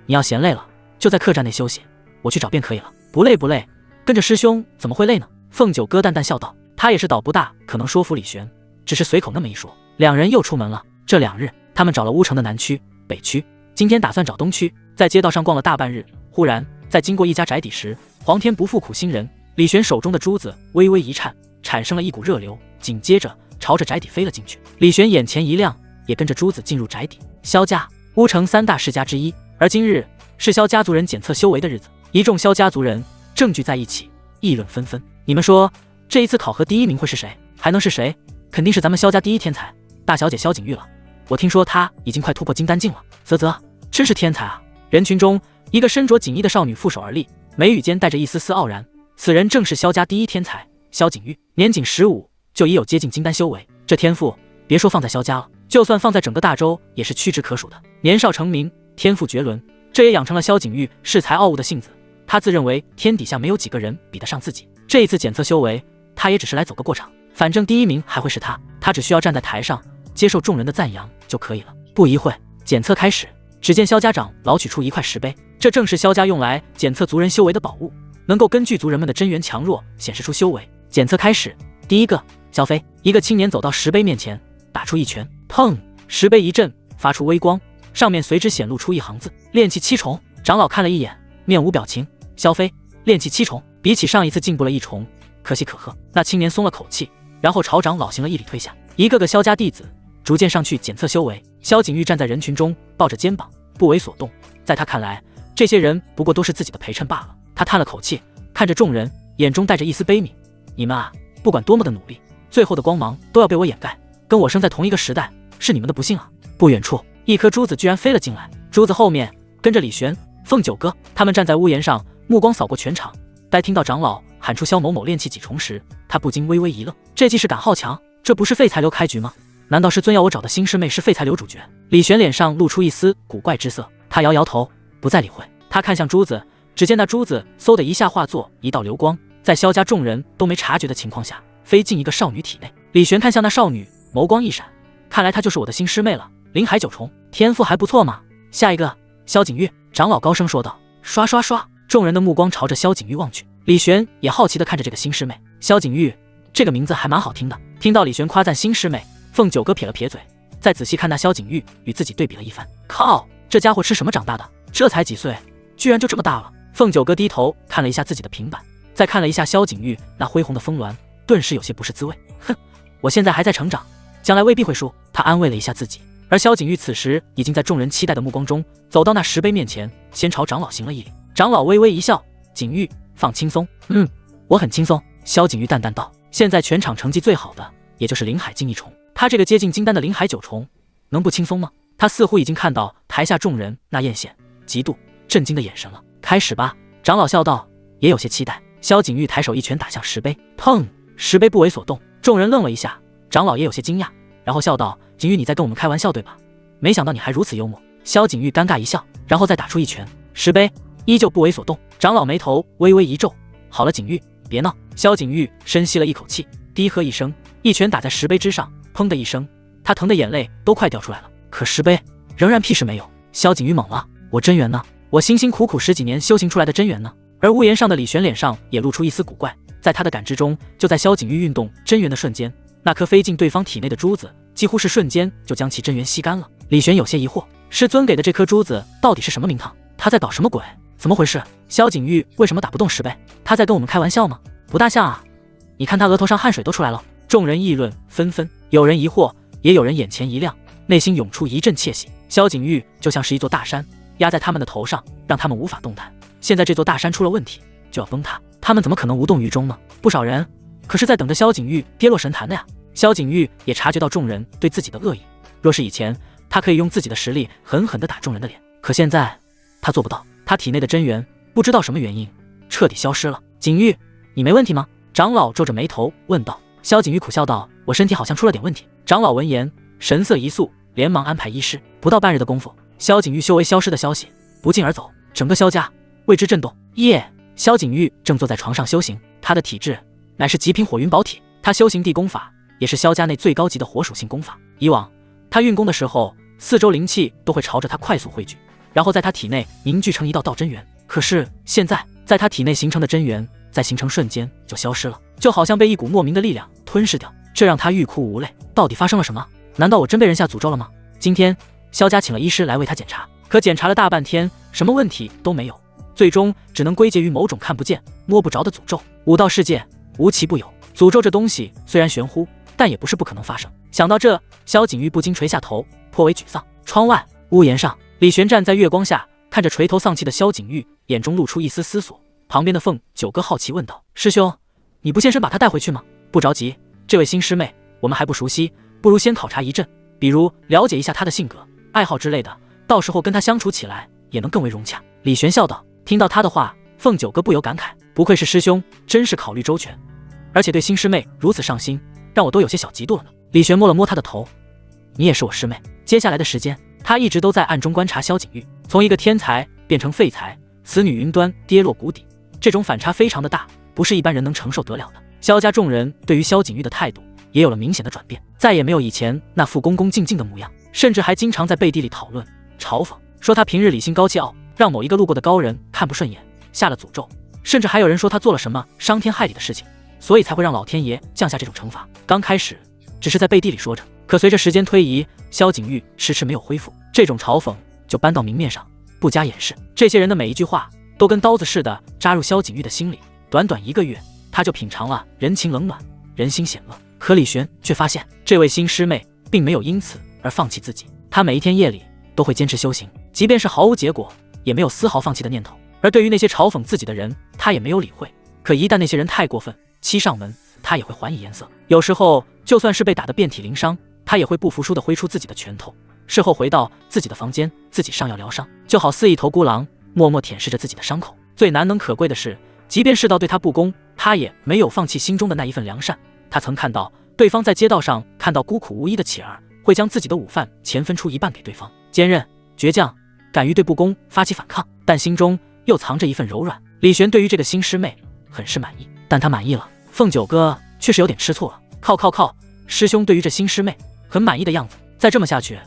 Speaker 1: 你要嫌累了，就在客栈内休息，我去找便可以了。不累不累，跟着师兄怎么会累呢？凤九哥淡淡笑道。他也是倒不大可能说服李玄，只是随口那么一说。2人又出门了。这2日，他们找了乌城的南区、北区，今天打算找东区。在街道上逛了大半日，忽然在经过一家宅邸时，皇天不负苦心人，李玄手中的珠子微微一颤，产生了一股热流，紧接着朝着宅邸飞了进去。李玄眼前一亮，也跟着珠子进入宅邸。萧家，乌城3大世家之一，而今日是萧家族人检测修为的日子，一众萧家族人正聚在一起，议论纷纷。你们说，这一次考核第1名会是谁？还能是谁？肯定是咱们萧家第一天才，大小姐萧景玉了。我听说她已经快突破金丹境了。啧，真是天才啊！人群中，一个身着锦衣的少女负手而立，眉宇间带着一丝丝傲然。此人正是萧家第一天才萧景玉，年仅15，就已有接近金丹修为。这天赋，别说放在萧家了，就算放在整个大周，也是屈指可数的。年少成名，天赋绝伦，这也养成了萧景玉恃才傲物的性子。他自认为天底下没有几个人比得上自己。这一次检测修为，他也只是来走个过场，反正第1名还会是他，他只需要站在台上接受众人的赞扬就可以了。不一会，检测开始。只见萧家长老取出一块石碑，这正是萧家用来检测族人修为的宝物，能够根据族人们的真元强弱显示出修为。检测开始，第一个，萧飞。一个青年走到石碑面前，打出一拳，砰！石碑一震，发出微光，上面随之显露出一行字：炼气7重。长老看了一眼，面无表情。萧飞，炼气7重，比起上一次进步了1重，可喜可贺。那青年松了口气，然后朝长老行了一礼，退下。一个个萧家弟子逐渐上去检测修为。萧景玉站在人群中，抱着肩膀，不为所动。在他看来，这些人不过都是自己的陪衬罢了。他叹了口气，看着众人，眼中带着一丝悲悯。你们啊，不管多么的努力，最后的光芒都要被我掩盖。跟我生在同一个时代，是你们的不幸啊！不远处，一颗珠子居然飞了进来，珠子后面跟着李玄、凤九哥。他们站在屋檐上，目光扫过全场。待听到长老喊出萧某某炼气几重时，他不禁微微一愣。这既是赶好强，这不是废材流开局吗？难道师尊要我找的新师妹是废材流主角？李玄脸上露出一丝古怪之色，他摇摇头，不再理会。他看向珠子，只见那珠子嗖的一下化作一道流光，在萧家众人都没察觉的情况下，飞进一个少女体内。李玄看向那少女，眸光一闪，看来她就是我的新师妹了。灵海9重，天赋还不错嘛。下一个，萧景玉。长老高声说道。刷刷刷，众人的目光朝着萧景玉望去。李玄也好奇地看着这个新师妹。萧景玉这个名字还蛮好听的。听到李玄夸赞新师妹，凤九哥撇了撇嘴，再仔细看那萧景玉，与自己对比了一番。靠，这家伙吃什么长大的？这才几岁，居然就这么大了。凤九哥低头看了一下自己的平板，再看了一下萧景玉那恢宏的峰峦，顿时有些不是滋味。哼，我现在还在成长，将来未必会输。他安慰了一下自己。而萧景玉此时已经在众人期待的目光中，走到那石碑面前，先朝长老行了一礼。长老微微一笑，景玉放轻松。我很轻松。萧景玉淡淡道。现在全场成绩最好的也就是灵海境1重，他这个接近金丹的灵海9重，能不轻松吗？他似乎已经看到台下众人那艳羡、嫉妒、震惊的眼神了。开始吧。长老笑道，也有些期待。萧景玉抬手一拳打向石碑，砰！石碑不为所动。众人愣了一下，长老也有些惊讶，然后笑道：景玉，你在跟我们开玩笑对吧？没想到你还如此幽默。萧景玉尴尬一笑，然后再打出一拳，石碑依旧不为所动。长老眉头微微一皱，好了，景玉，别闹。萧景玉深吸了一口气，低喝一声，一拳打在石碑之上，砰的一声，他疼的眼泪都快掉出来了。可石碑仍然屁事没有。萧景玉懵了，我真元呢？我辛辛苦苦10几年修行出来的真元呢？而屋檐上的李玄脸上也露出一丝古怪，在他的感知中，就在萧景玉运动真元的瞬间，那颗飞进对方体内的珠子几乎是瞬间就将其真元吸干了。李玄有些疑惑，师尊给的这颗珠子到底是什么名堂？他在搞什么鬼？怎么回事？萧景玉为什么打不动石碑？他在跟我们开玩笑吗？不大像啊，你看他额头上汗水都出来了。众人议论纷纷，有人疑惑，也有人眼前一亮，内心涌出一阵窃喜。萧景玉就像是一座大山，压在他们的头上，让他们无法动弹。现在这座大山出了问题，就要崩塌，他们怎么可能无动于衷呢？不少人可是在等着萧景玉跌落神坛的呀。萧景玉也察觉到众人对自己的恶意，若是以前，他可以用自己的实力狠狠地打众人的脸，可现在他做不到。他体内的真元不知道什么原因彻底消失了。景玉，你没问题吗？长老皱着眉头问道。萧景玉苦笑道，我身体好像出了点问题，长老闻言，神色一肃，连忙安排医师。不到半日的功夫，萧景玉修为消失的消息不胫而走，整个萧家为之震动。夜，萧景玉正坐在床上修行，他的体质乃是极品火云宝体，他修行地功法也是萧家内最高级的火属性功法。以往他运功的时候，四周灵气都会朝着他快速汇聚，然后在他体内凝聚成一道道真元。可是现在，在他体内形成的真元在形成瞬间就消失了，就好像被一股莫名的力量吞噬掉，这让他欲哭无泪。到底发生了什么？难道我真被人下诅咒了吗？今天萧家请了医师来为他检查，可检查了大半天，什么问题都没有，最终只能归结于某种看不见摸不着的诅咒。武道世界无奇不有，诅咒这东西虽然玄乎，但也不是不可能发生。想到这，萧景玉不禁垂下头，颇为沮丧。窗外屋檐上，李玄站在月光下，看着垂头丧气的萧景玉，眼中露出一丝思索。旁边的凤九哥好奇问道：师兄，你不现身把她带回去吗？不着急，这位新师妹我们还不熟悉，不如先考察一阵，比如了解一下她的性格、爱好之类的，到时候跟她相处起来也能更为融洽。李玄笑道。听到他的话，凤九哥不由感慨，不愧是师兄，真是考虑周全，而且对新师妹如此上心，让我都有些小嫉妒了呢。李玄摸了摸他的头，你也是我师妹。接下来的时间，他一直都在暗中观察萧景玉，从一个天才变成废材，此女云端跌落谷底，这种反差非常的大，不是一般人能承受得了的。萧家众人对于萧景玉的态度也有了明显的转变，再也没有以前那副恭恭敬敬的模样，甚至还经常在背地里讨论嘲讽，说他平日理性高气傲，让某一个路过的高人看不顺眼，下了诅咒，甚至还有人说他做了什么伤天害理的事情，所以才会让老天爷降下这种惩罚。刚开始只是在背地里说着，可随着时间推移，萧景玉迟迟没有恢复，这种嘲讽就搬到明面上，不加掩饰。这些人的每一句话都跟刀子似的扎入萧景玉的心里，短短1个月，他就品尝了人情冷暖，人心险恶。可李玄却发现，这位新师妹并没有因此而放弃自己，她每一天夜里都会坚持修行，即便是毫无结果，也没有丝毫放弃的念头。而对于那些嘲讽自己的人，他也没有理会。可一旦那些人太过分，欺上门，他也会还以颜色。有时候就算是被打得遍体鳞伤，他也会不服输地挥出自己的拳头，事后回到自己的房间，自己上药疗伤，就好似一头孤狼，默默舔舐着自己的伤口。最难能可贵的是，即便世道对他不公，他也没有放弃心中的那一份良善。他曾看到对方在街道上看到孤苦无依的乞儿，会将自己的午饭钱分出一半给对方。坚韧倔强，敢于对不公发起反抗，但心中又藏着一份柔软。李玄对于这个新师妹很是满意，但他满意了，凤九哥确实有点吃醋了。靠，师兄对于这新师妹很满意的样子，再这么下去，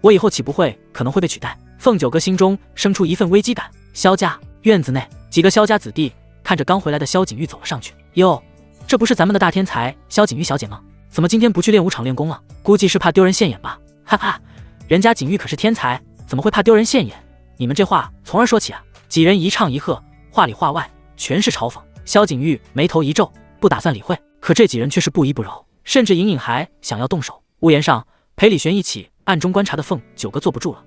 Speaker 1: 我以后岂不会可能会被取代？凤九哥心中生出一份危机感。萧家院子内，几个萧家子弟看着刚回来的萧景玉走了上去。哟，这不是咱们的大天才萧景玉小姐吗？怎么今天不去练武场练功了？估计是怕丢人现眼吧。哈哈，人家景玉可是天才，怎么会怕丢人现眼？你们这话从而说起啊！几人一唱一和，话里话外全是嘲讽。萧景玉眉头一皱，不打算理会。可这几人却是不依不饶，甚至隐隐还想要动手。屋檐上陪李玄一起暗中观察的凤九哥坐不住了，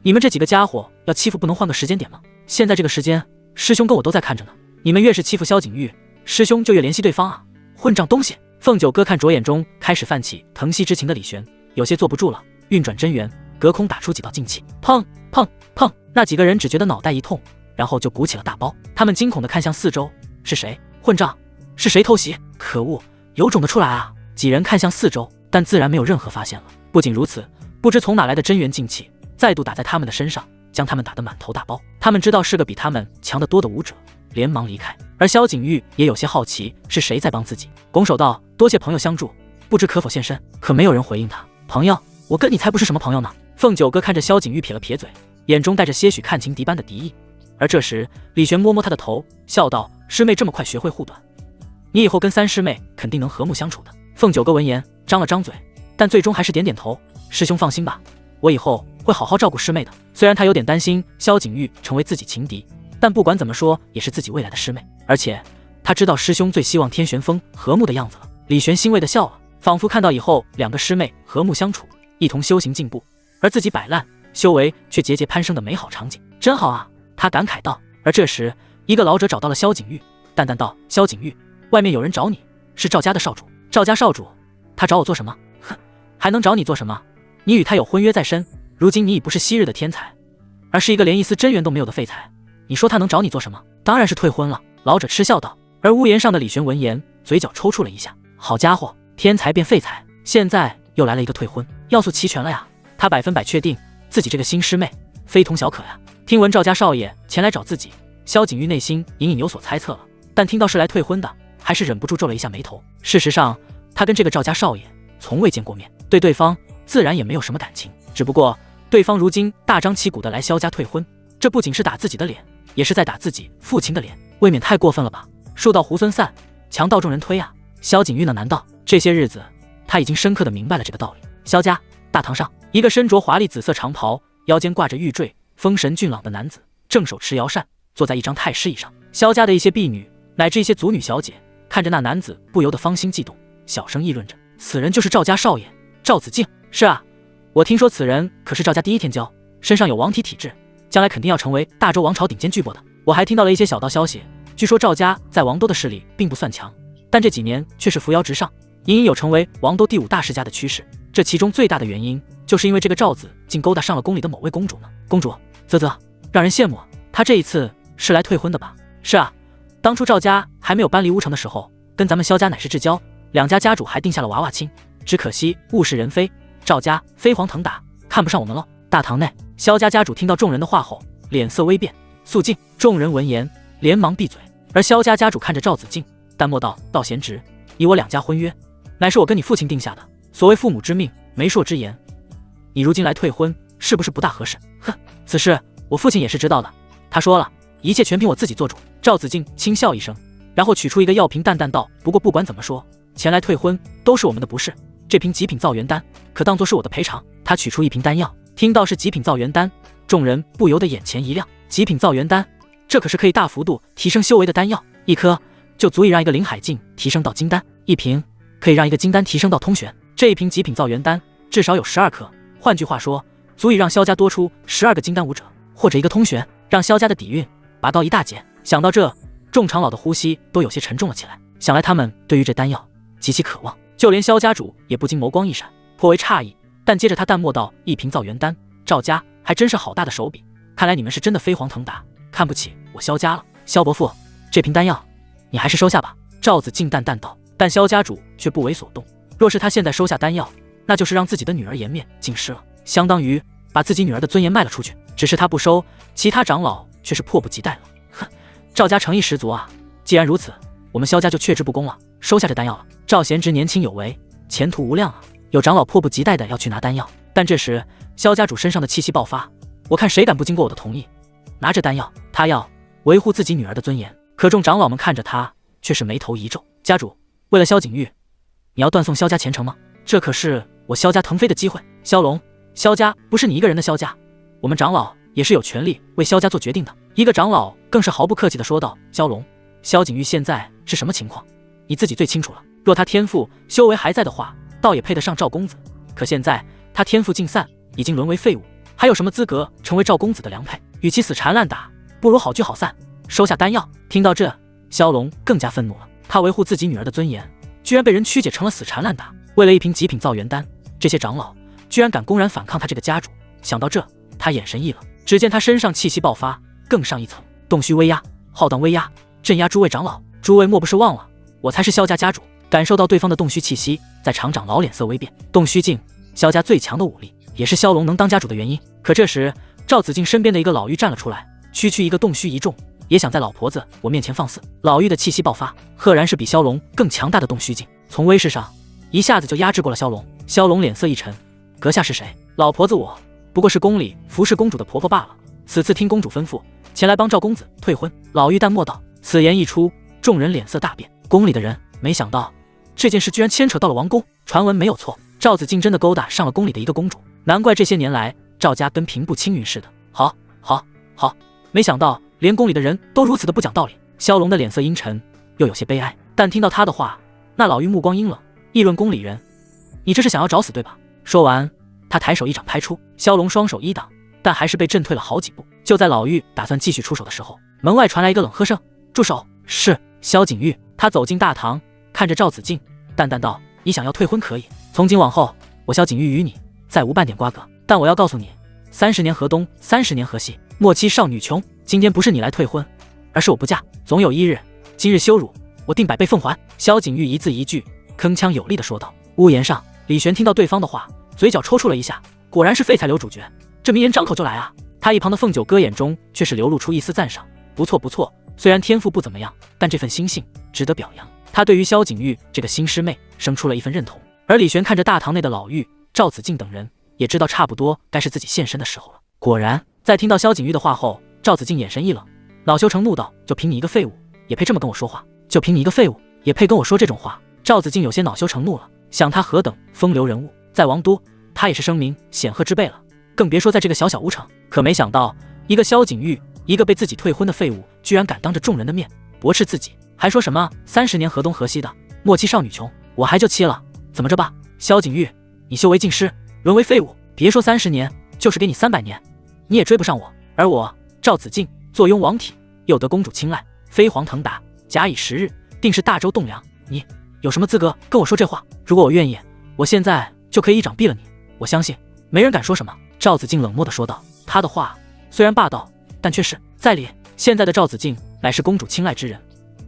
Speaker 1: 你们这几个家伙要欺负不能换个时间点吗？现在这个时间，师兄跟我都在看着呢，你们越是欺负萧景玉，师兄就越联系对方啊！混账东西！凤九哥看着眼中开始泛起疼惜之情的李玄，有些坐不住了，运转真元，隔空打出几道劲气，砰砰砰！那几个人只觉得脑袋一痛，然后就鼓起了大包。他们惊恐地看向四周，是谁？混账！是谁偷袭？可恶，有种的出来啊！几人看向四周，但自然没有任何发现了。不仅如此，不知从哪来的真元劲气再度打在他们的身上，将他们打得满头大包。他们知道是个比他们强得多的武者，连忙离开。而萧景玉也有些好奇是谁在帮自己，拱手道：多谢朋友相助，不知可否现身？可没有人回应他。朋友，我跟你才不是什么朋友呢！凤九哥看着萧景玉撇了撇嘴，眼中带着些许看情敌般的敌意。而这时李玄摸摸他的头，笑道：师妹这么快学会护短，你以后跟三师妹肯定能和睦相处的。凤九哥闻言张了张嘴，但最终还是点点头。师兄放心吧，我以后会好好照顾师妹的。虽然他有点担心萧景玉成为自己情敌，但不管怎么说也是自己未来的师妹，而且他知道师兄最希望天玄峰和睦的样子了。李玄欣慰地笑了，仿佛看到以后两个师妹和睦相处，一同修行进步，而自己摆烂修为却节节攀升的美好场景，真好啊！他感慨道。而这时一个老者找到了萧景玉，淡淡道：萧景玉，外面有人找你，是赵家的少主。赵家少主？他找我做什么？哼，还能找你做什么？你与他有婚约在身，如今你已不是昔日的天才，而是一个连一丝真元都没有的废材，你说他能找你做什么？当然是退婚了。老者嗤笑道。而屋檐上的李玄闻言，嘴角抽搐了一下。好家伙，天才变废材，现在又来了一个退婚，要素齐全了呀！他100%确定自己这个新师妹非同小可呀。听闻赵家少爷前来找自己，萧景玉内心隐隐有所猜测了，但听到是来退婚的，还是忍不住皱了一下眉头。事实上，他跟这个赵家少爷从未见过面，对对方自然也没有什么感情。只不过对方如今大张旗鼓的来萧家退婚，这不仅是打自己的脸，也是在打自己父亲的脸，未免太过分了吧？树到猢狲散，墙到众人推啊！萧景玉呢？难道这些日子他已经深刻的明白了这个道理？萧家大堂上，一个身着华丽紫色长袍，腰间挂着玉坠，风神俊朗的男子，正手持摇扇，坐在一张太师椅上。萧家的一些婢女乃至一些族女小姐看着那男子，不由得芳心悸动，小声议论着：此人就是赵家少爷赵子敬。是啊，我听说此人可是赵家第一天骄，身上有王体体质，将来肯定要成为大周王朝顶尖巨擘的。我还听到了一些小道消息，据说赵家在王都的势力并不算强，但这几年却是扶摇直上，隐隐有成为王都第5大世家的趋势。这其中最大的原因，就是因为这个赵子竟勾搭上了宫里的某位公主呢。公主，啧啧，让人羡慕。她这一次是来退婚的吧？是啊，当初赵家还没有搬离乌城的时候，跟咱们萧家乃是至交，两家家主还定下了娃娃亲。只可惜物是人非，赵家飞黄腾达，看不上我们了。大堂内，萧家家主听到众人的话后，脸色微变，肃静。众人闻言连忙闭嘴。而萧家家主看着赵子敬，淡漠道：道贤侄，以我两家婚约，乃是我跟你父亲定下的，所谓父母之命，媒妁之言，你如今来退婚，是不是不大合适？哼，此事我父亲也是知道的，他说了，一切全凭我自己做主。赵子敬轻笑一声，然后取出一个药瓶，淡淡道：不过不管怎么说，前来退婚都是我们的不是，这瓶极品造元丹可当作是我的赔偿。他取出一瓶丹药，听到是极品造元丹，众人不由得眼前一亮。极品造元丹，这可是可以大幅度提升修为的丹药，一颗就足以让一个灵海境提升到金丹，一瓶可以让一个金丹提升到通玄。这一瓶极品造元丹至少有12颗，换句话说，足以让萧家多出12个金丹武者，或者一个通玄，让萧家的底蕴拔高一大截。想到这，众长老的呼吸都有些沉重了起来，想来他们对于这丹药极其渴望。就连萧家主也不禁眸光一闪，颇为诧异，但接着他淡漠道：一瓶造元丹，赵家还真是好大的手笔，看来你们是真的飞黄腾达，看不起我萧家了。萧伯父，这瓶丹药你还是收下吧。赵子敬淡淡道。但萧家主却不为所动，若是他现在收下丹药，那就是让自己的女儿颜面尽失了，相当于把自己女儿的尊严卖了出去。只是他不收，其他长老却是迫不及待了。哼，赵家诚意十足啊！既然如此，我们萧家就却之不恭了，收下这丹药了。赵贤侄年轻有为，前途无量啊！有长老迫不及待的要去拿丹药，但这时萧家主身上的气息爆发，我看谁敢不经过我的同意拿着丹药？他要维护自己女儿的尊严。可众长老们看着他，却是眉头一皱。家主，为了萧景玉，你要断送萧家前程吗？这可是我萧家腾飞的机会。萧龙，萧家不是你一个人的萧家，我们长老也是有权利为萧家做决定的。一个长老更是毫不客气地说道：萧龙，萧景玉现在是什么情况，你自己最清楚了。若他天赋修为还在的话，倒也配得上赵公子。可现在他天赋尽散，已经沦为废物，还有什么资格成为赵公子的良配？与其死缠烂打，不如好聚好散，收下丹药。听到这，萧龙更加愤怒了。他维护自己女儿的尊严，居然被人曲解成了死缠烂打。为了一瓶极品造元丹，这些长老居然敢公然反抗他这个家主。想到这，他眼神一冷，只见他身上气息爆发，更上一层，洞虚威压，浩荡威压，镇压诸位长老。诸位莫不是忘了，我才是萧家家主。感受到对方的洞虚气息，在场长老脸色微变。洞虚境，萧家最强的武力，也是萧龙能当家主的原因。可这时，赵子敬身边的一个老妪站了出来，区区一个洞虚一众，也想在老婆子我面前放肆。老妪的气息爆发，赫然是比萧龙更强大的洞虚境，从威势上一下子就压制过了萧龙。萧龙脸色一沉，阁下是谁？老婆子我不过是宫里服侍公主的婆婆罢了，此次听公主吩咐，前来帮赵公子退婚。老妪淡漠道。此言一出，众人脸色大变。宫里的人没想到这件事居然牵扯到了王宫，传闻没有错，赵子敬真的勾搭上了宫里的一个公主，难怪这些年来赵家跟平步青云似的。好，没想到连宫里的人都如此的不讲道理。萧龙的脸色阴沉，又有些悲哀，但听到他的话，那老妪目光阴冷，议论宫里人，你这是想要找死对吧？说完，他抬手一掌拍出，萧龙双手一挡，但还是被震退了好几步。就在老妪打算继续出手的时候，门外传来一个冷喝声：住手！是萧景玉。他走进大堂，看着赵子敬，淡淡道：你想要退婚可以，从今往后我萧景玉与你再无半点瓜葛，但我要告诉你，30年河东，30年河西，莫欺少女穷。今天不是你来退婚，而是我不嫁，总有一日，今日羞辱我定100倍奉还。萧景玉一字一句铿锵有力地说道。屋檐上，李玄听到对方的话，嘴角抽搐了一下，果然是废材刘主角，这名言张口就来啊！他一旁的凤九哥眼中却是流露出一丝赞赏，不错不错，虽然天赋不怎么样，但这份心性值得表扬。他对于萧景玉这个新师妹生出了一份认同。而李玄看着大堂内的老妪赵子敬等人，也知道差不多该是自己现身的时候了。果然，在听到萧景玉的话后，赵子敬眼神一冷，恼羞成怒道：“就凭你一个废物，也配这么跟我说话？就凭你一个废物，也配跟我说这种话？”赵子敬有些恼羞成怒了，想他何等风流人物，在王都他也是声名显赫之辈了，更别说在这个小小乌城。可没想到，一个萧景玉，一个被自己退婚的废物，居然敢当着众人的面驳斥自己，还说什么30年河东河西的，莫欺少女穷，我还就欺了。怎么着吧，萧景玉，你修为尽失，沦为废物，别说30年，就是给你300年，你也追不上我。而我赵子敬坐拥王体，又得公主青睐，飞黄腾达，假以时日，定是大周栋梁。你有什么资格跟我说这话？如果我愿意，我现在就可以一掌毙了你，我相信没人敢说什么。赵子敬冷漠地说道。他的话虽然霸道，但却是在理。现在的赵子敬乃是公主青睐之人，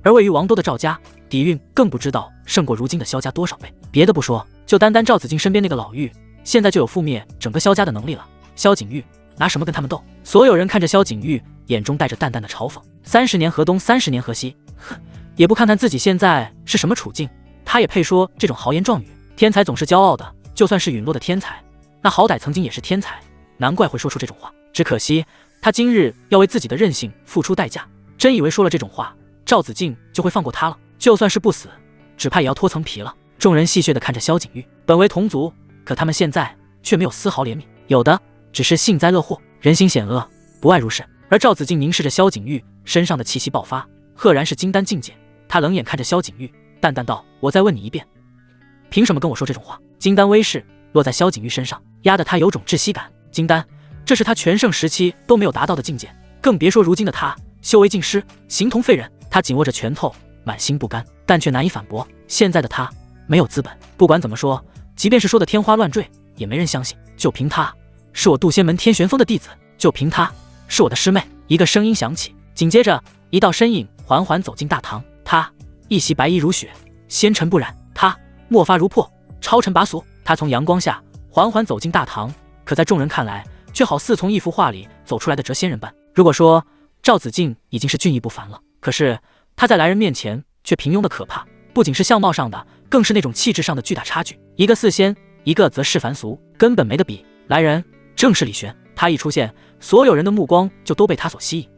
Speaker 1: 而位于王都的赵家底蕴更不知道胜过如今的萧家多少倍。别的不说，就单单赵子敬身边那个老妪，现在就有覆灭整个萧家的能力了。萧景玉拿什么跟他们斗？所有人看着萧景玉，眼中带着淡淡的嘲讽。30年河东，30年河西，哼，也不看看自己现在是什么处境，他也配说这种豪言壮语？天才总是骄傲的，就算是陨落的天才，那好歹曾经也是天才，难怪会说出这种话。只可惜他今日要为自己的任性付出代价，真以为说了这种话，赵子敬就会放过他了？就算是不死，只怕也要脱层皮了。众人戏谑地看着萧景玉，本为同族，可他们现在却没有丝毫怜悯，有的只是幸灾乐祸，人心险恶，不外如是。而赵子敬凝视着萧景玉身上的气息爆发，赫然是金丹境界。他冷眼看着萧景玉，淡淡道：“我再问你一遍，凭什么跟我说这种话？”金丹威势落在萧景玉身上，压得他有种窒息感。金丹，这是他全盛时期都没有达到的境界，更别说如今的他修为尽失，形同废人。他紧握着拳头，满心不甘，但却难以反驳。现在的他没有资本，不管怎么说，即便是说的天花乱坠，也没人相信。就凭他是我杜仙门天玄峰的弟子，就凭他是我的师妹。一个声音响起，紧接着一道身影缓缓走进大堂。他一袭白衣如雪，纤尘不染；他墨发如破，超尘拔俗。他从阳光下缓缓走进大堂，可在众人看来，却好似从一幅画里走出来的谪仙人般。如果说赵子敬已经是俊逸不凡了，可是他在来人面前却平庸的可怕，不仅是相貌上的，更是那种气质上的巨大差距。一个似仙，一个则是凡俗，根本没得比。来人正是李玄，他一出现，所有人的目光就都被他所吸引。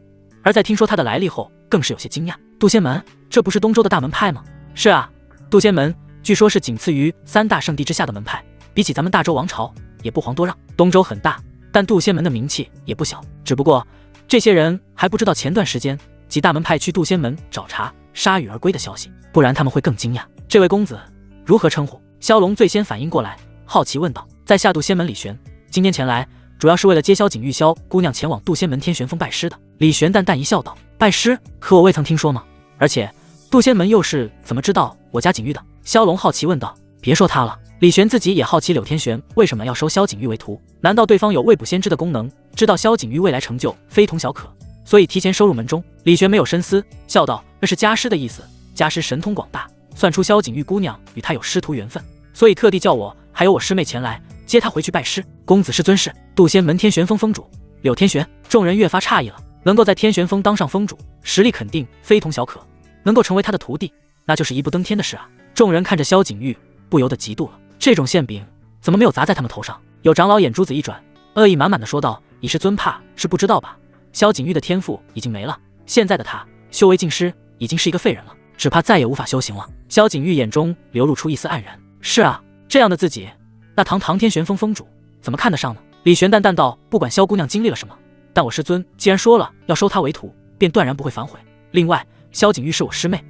Speaker 1: 而在听说他的来历后，更是有些惊讶。杜仙门，这不是东周的大门派吗？是啊，杜仙门据说是仅次于3大圣地之下的门派，比起咱们大周王朝也不遑多让。东周很大，但杜仙门的名气也不小。只不过这些人还不知道前段时间几大门派去杜仙门找茬铩羽而归的消息，不然他们会更惊讶。这位公子如何称呼？萧龙最先反应过来，好奇问道。在下杜仙门李玄，今天前来主要是为了接萧景玉萧姑娘前往杜仙门天玄峰拜师的。李玄淡淡一笑道：“拜师？可我未曾听说吗？而且杜仙门又是怎么知道我家景玉的？”萧龙好奇问道。别说他了，李玄自己也好奇柳天玄为什么要收萧景玉为徒，难道对方有未卜先知的功能，知道萧景玉未来成就非同小可，所以提前收入门中？李玄没有深思，笑道：“那是家师的意思，家师神通广大，算出萧景玉姑娘与他有师徒缘分，所以特地叫我还有我师妹前来接她回去拜师。公子是尊是杜仙门天玄峰峰主柳天玄。”众人越发诧异了，能够在天玄峰当上峰主，实力肯定非同小可，能够成为他的徒弟，那就是一步登天的事啊。众人看着萧景玉，不由得嫉妒了，这种馅饼怎么没有砸在他们头上？有长老眼珠子一转，恶意满满的说道：“以师尊怕是不知道吧？萧景玉的天赋已经没了，现在的他修为尽失，已经是一个废人了，只怕再也无法修行了。”萧景玉眼中流露出一丝黯然。是啊，这样的自己，那堂天玄峰峰主怎么看得上呢？李玄淡淡道：“不管萧姑娘经历了什么，但我师尊既然说了要收她为徒，便断然不会反悔。另外，萧景玉是我师妹，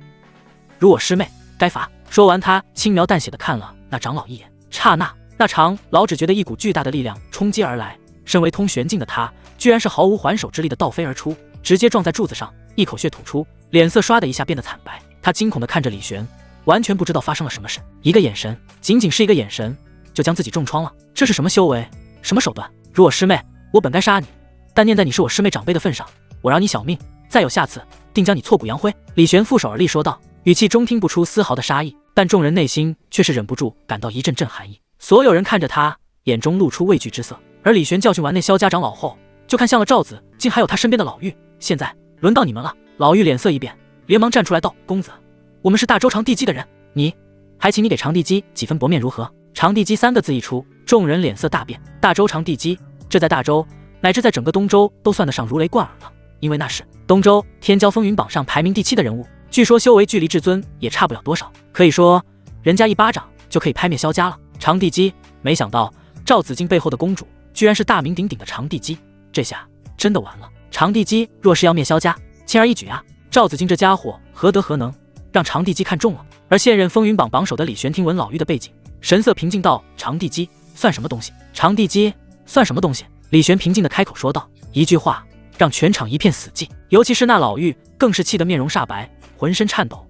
Speaker 1: 如我师妹，该罚。”说完，他轻描淡写的看了那长老一眼，刹那，那长老只觉得一股巨大的力量冲击而来，身为通玄境的他，居然是毫无还手之力的倒飞而出，直接撞在柱子上，一口血吐出，脸色唰的一下变得惨白。他惊恐的看着李玄，完全不知道发生了什么事，一个眼神，仅仅是一个眼神，就将自己重创了。这是什么修为，什么手段？如我师妹，我本该杀你，但念在你是我师妹长辈的份上，我饶你小命，再有下次，定将你挫骨扬灰。李玄负手而立说道，语气中听不出丝毫的杀意，但众人内心却是忍不住感到一阵阵寒意。所有人看着他，眼中露出畏惧之色。而李玄教训完那萧家长老后，就看向了赵子敬还有他身边的老妪，现在轮到你们了。老妪脸色一变，连忙站出来道：公子，我们是大周长地基的人，还请你给长地基几分薄面如何？长地基3个字一出，众人脸色大变。大周长地基，这在大周乃至在整个东周都算得上如雷贯耳了，因为那是东周天骄风云榜上排名第7的人物，据说修为距离至尊也差不了多少，可以说人家一巴掌就可以拍灭萧家了。长地基，没想到赵子敬背后的公主居然是大名鼎鼎的长地基，这下真的完了。长地基若是要灭萧家，轻而易举啊！赵子敬这家伙何德何能，让长地基看中了。而现任风云榜榜首的李玄听闻老妪的背景，神色平静道：长地基算什么东西？长地基算什么东西？李玄平静地开口说道，一句话让全场一片死寂，尤其是那老妪更是气得面容煞白，浑身颤抖。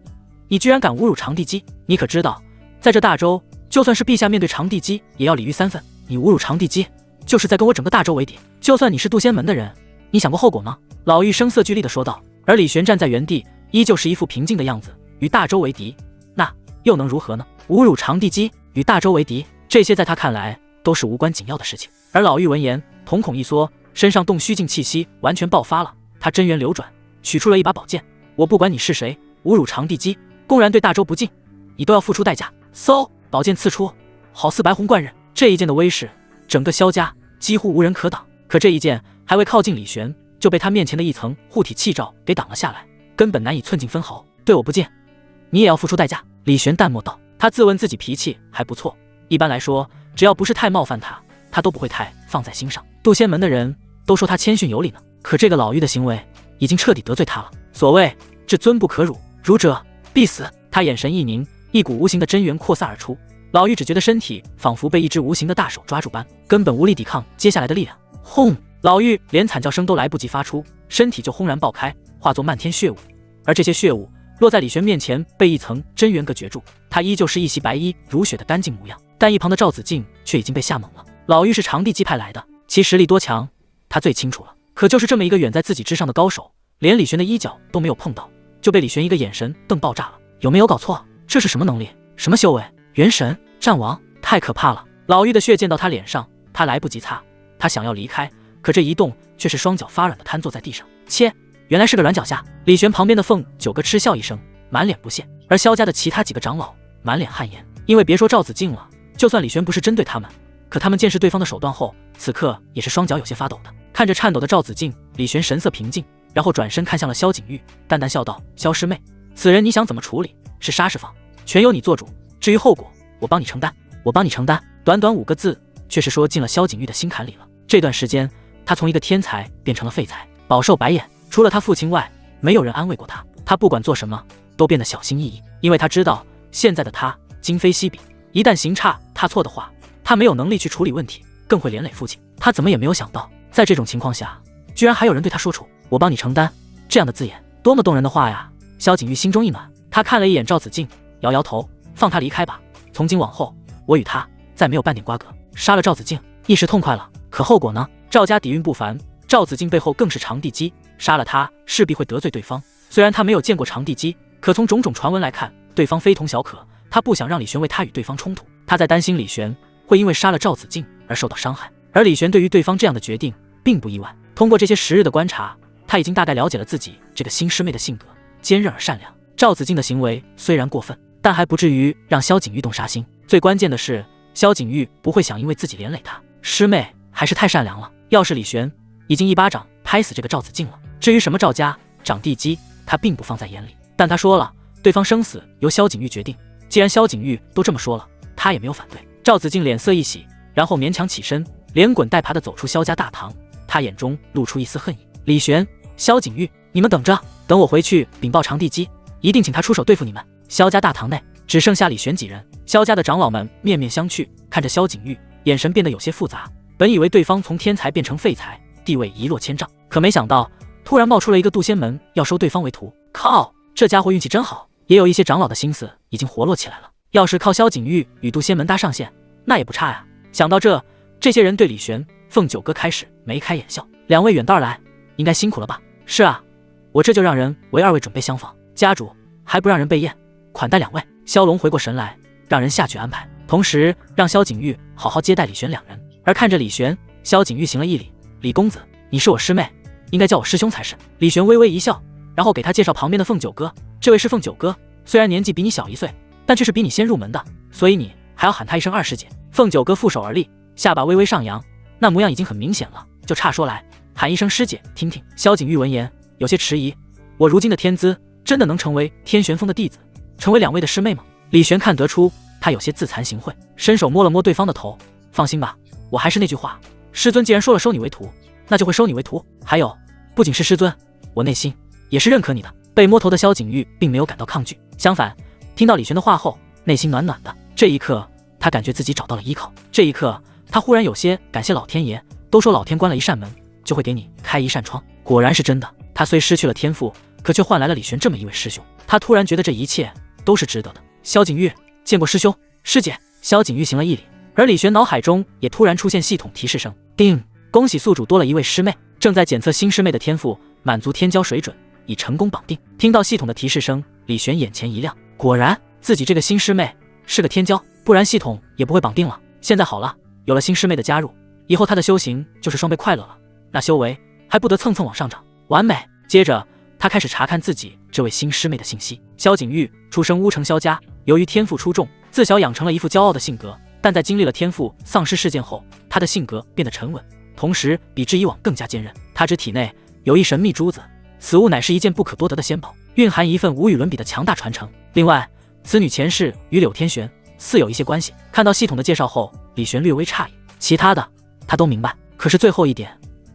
Speaker 1: 你居然敢侮辱长地基！你可知道，在这大周，就算是陛下面对长地基也要礼遇3分，你侮辱长地基，就是在跟我整个大周为敌。就算你是渡仙门的人，你想过后果吗？老妪声色俱厉地说道。而李玄站在原地，依旧是一副平静的样子。与大周为敌，那又能如何呢？侮辱长地基，与大周为敌，这些在他看来都是无关紧要的事情。而老妪闻言，瞳孔一缩，身上洞虚境气息完全爆发了。他真元流转，取出了一把宝剑。我不管你是谁，侮辱长地基，公然对大周不敬，你都要付出代价。嗖，宝剑刺出，好似白虹贯刃。这一剑的威势，整个萧家几乎无人可挡。可这一剑还未靠近李玄，就被他面前的一层护体气罩给挡了下来，根本难以寸进分毫。对我不敬，你也要付出代价。李玄淡漠道。他自问自己脾气还不错，一般来说，只要不是太冒犯他，他都不会太放在心上。渡仙门的人都说他谦逊有礼呢，可这个老妪的行为已经彻底得罪他了。所谓至尊不可辱，辱者必死。他眼神一凝，一股无形的真元扩散而出。老妪只觉得身体仿佛被一只无形的大手抓住般，根本无力抵抗接下来的力量。轰！老妪连惨叫声都来不及发出，身体就轰然爆开，化作漫天血雾。而这些血雾落在李玄面前，被一层真元隔绝住。他依旧是一袭白衣如雪的干净模样，但一旁的赵子敬却已经被吓懵了。老妪是长地基派来的，其实力多强，他最清楚了。可就是这么一个远在自己之上的高手，连李玄的衣角都没有碰到，就被李玄一个眼神瞪爆炸了。有没有搞错？这是什么能力？什么修为？元神？战王？太可怕了！老妪的血溅到他脸上，他来不及擦，他想要离开，可这一动却是双脚发软的瘫坐在地上。切，原来是个软脚虾。李玄旁边的凤九哥嗤笑一声，满脸不屑。而萧家的其他几个长老满脸汗颜，因为别说赵子敬了，就算李玄不是针对他们，可他们见识对方的手段后，此刻也是双脚有些发抖的。看着颤抖的赵子敬，李玄神色平静，然后转身看向了萧景玉，淡淡笑道：萧师妹，此人你想怎么处理？是杀是放，全由你做主。至于后果，我帮你承担。我帮你承担。短短5个字，却是说进了萧景玉的心坎里了。这段时间，他从一个天才变成了废材，饱受白眼。除了他父亲外，没有人安慰过他。他不管做什么，都变得小心翼翼，因为他知道现在的他今非昔比，一旦行差踏错的话，他没有能力去处理问题，更会连累父亲。他怎么也没有想到，在这种情况下，居然还有人对他说出我帮你承担这样的字眼，多么动人的话呀！萧景玉心中一暖，他看了一眼赵子敬，摇摇头，放他离开吧。从今往后，我与他再没有半点瓜葛。杀了赵子敬，一时痛快了，可后果呢？赵家底蕴不凡，赵子敬背后更是长地基，杀了他势必会得罪对方。虽然他没有见过长地基，可从种种传闻来看，对方非同小可。他不想让李玄为他与对方冲突，他在担心李玄会因为杀了赵子敬而受到伤害。而李玄对于对方这样的决定并不意外。通过这些时日的观察，他已经大概了解了自己这个新师妹的性格，坚韧而善良。赵子敬的行为虽然过分，但还不至于让萧景玉动杀心。最关键的是，萧景玉不会想因为自己连累他。师妹还是太善良了，要是李玄已经一巴掌拍死这个赵子敬了。至于什么赵家长地基，他并不放在眼里。但他说了，对方生死由萧景玉决定，既然萧景玉都这么说了，他也没有反对。赵子敬脸色一喜，然后勉强起身，连滚带爬地走出萧家大堂。他眼中露出一丝恨意。李玄、萧景玉，你们等着，等我回去禀报长地基，一定请他出手对付你们。萧家大堂内只剩下李玄几人，萧家的长老们面面相觑，看着萧景玉，眼神变得有些复杂。本以为对方从天才变成废材，地位一落千丈，可没想到突然冒出了一个渡仙门，要收对方为徒。靠，这家伙运气真好。也有一些长老的心思已经活络起来了，要是靠萧景玉与渡仙门搭上线，那也不差呀。想到这些人对李玄、凤九哥开始眉开眼笑。两位远道而来，应该辛苦了吧？是啊，我这就让人为2位准备厢房，家主还不让人备宴，款待2位。萧龙回过神来，让人下去安排。同时让萧景玉好好接待李玄两人。而看着李玄，萧景玉行了一礼：“李公子，你是我师妹，应该叫我师兄才是。”李玄微微一笑，然后给他介绍旁边的凤九哥：“这位是凤九哥，虽然年纪比你小1岁，但却是比你先入门的，所以你还要喊他一声二师姐。”凤九哥负手而立，下巴微微上扬，那模样已经很明显了，就差说来喊一声师姐听听。萧景玉闻言有些迟疑：“我如今的天资真的能成为天玄峰的弟子，成为两位的师妹吗？”李玄看得出他有些自惭形秽，伸手摸了摸对方的头：“放心吧，我还是那句话，师尊既然说了收你为徒，那就会收你为徒。还有，不仅是师尊，我内心也是认可你的。”被摸头的萧景玉并没有感到抗拒，相反，听到李玄的话后，内心暖暖的。这一刻，他感觉自己找到了依靠。这一刻，他忽然有些感谢老天爷。都说老天关了一扇门，就会给你开一扇窗，果然是真的。他虽失去了天赋，可却换来了李玄这么一位师兄。他突然觉得这一切都是值得的。萧景玉，见过师兄师姐。萧景玉行了一礼，而李玄脑海中也突然出现系统提示声：叮，恭喜宿主多了一位师妹，正在检测新师妹的天赋，满足天骄水准，已成功绑定。听到系统的提示声，李玄眼前一亮，果然自己这个新师妹是个天骄，不然系统也不会绑定了。现在好了，有了新师妹的加入，以后他的修行就是双倍快乐了，那修为还不得蹭蹭往上涨，完美。接着他开始查看自己这位新师妹的信息。萧景玉出生乌城萧家，由于天赋出众，自小养成了一副骄傲的性格，但在经历了天赋丧失事件后，他的性格变得沉稳，同时比之以往更加坚韧。他之体内有一神秘珠子，此物乃是一件不可多得的仙宝，蕴含一份无与伦比的强大传承。另外，此女前世与柳天玄似有一些关系。看到系统的介绍后，李玄略微诧异，其他的他都明白，可是最后一点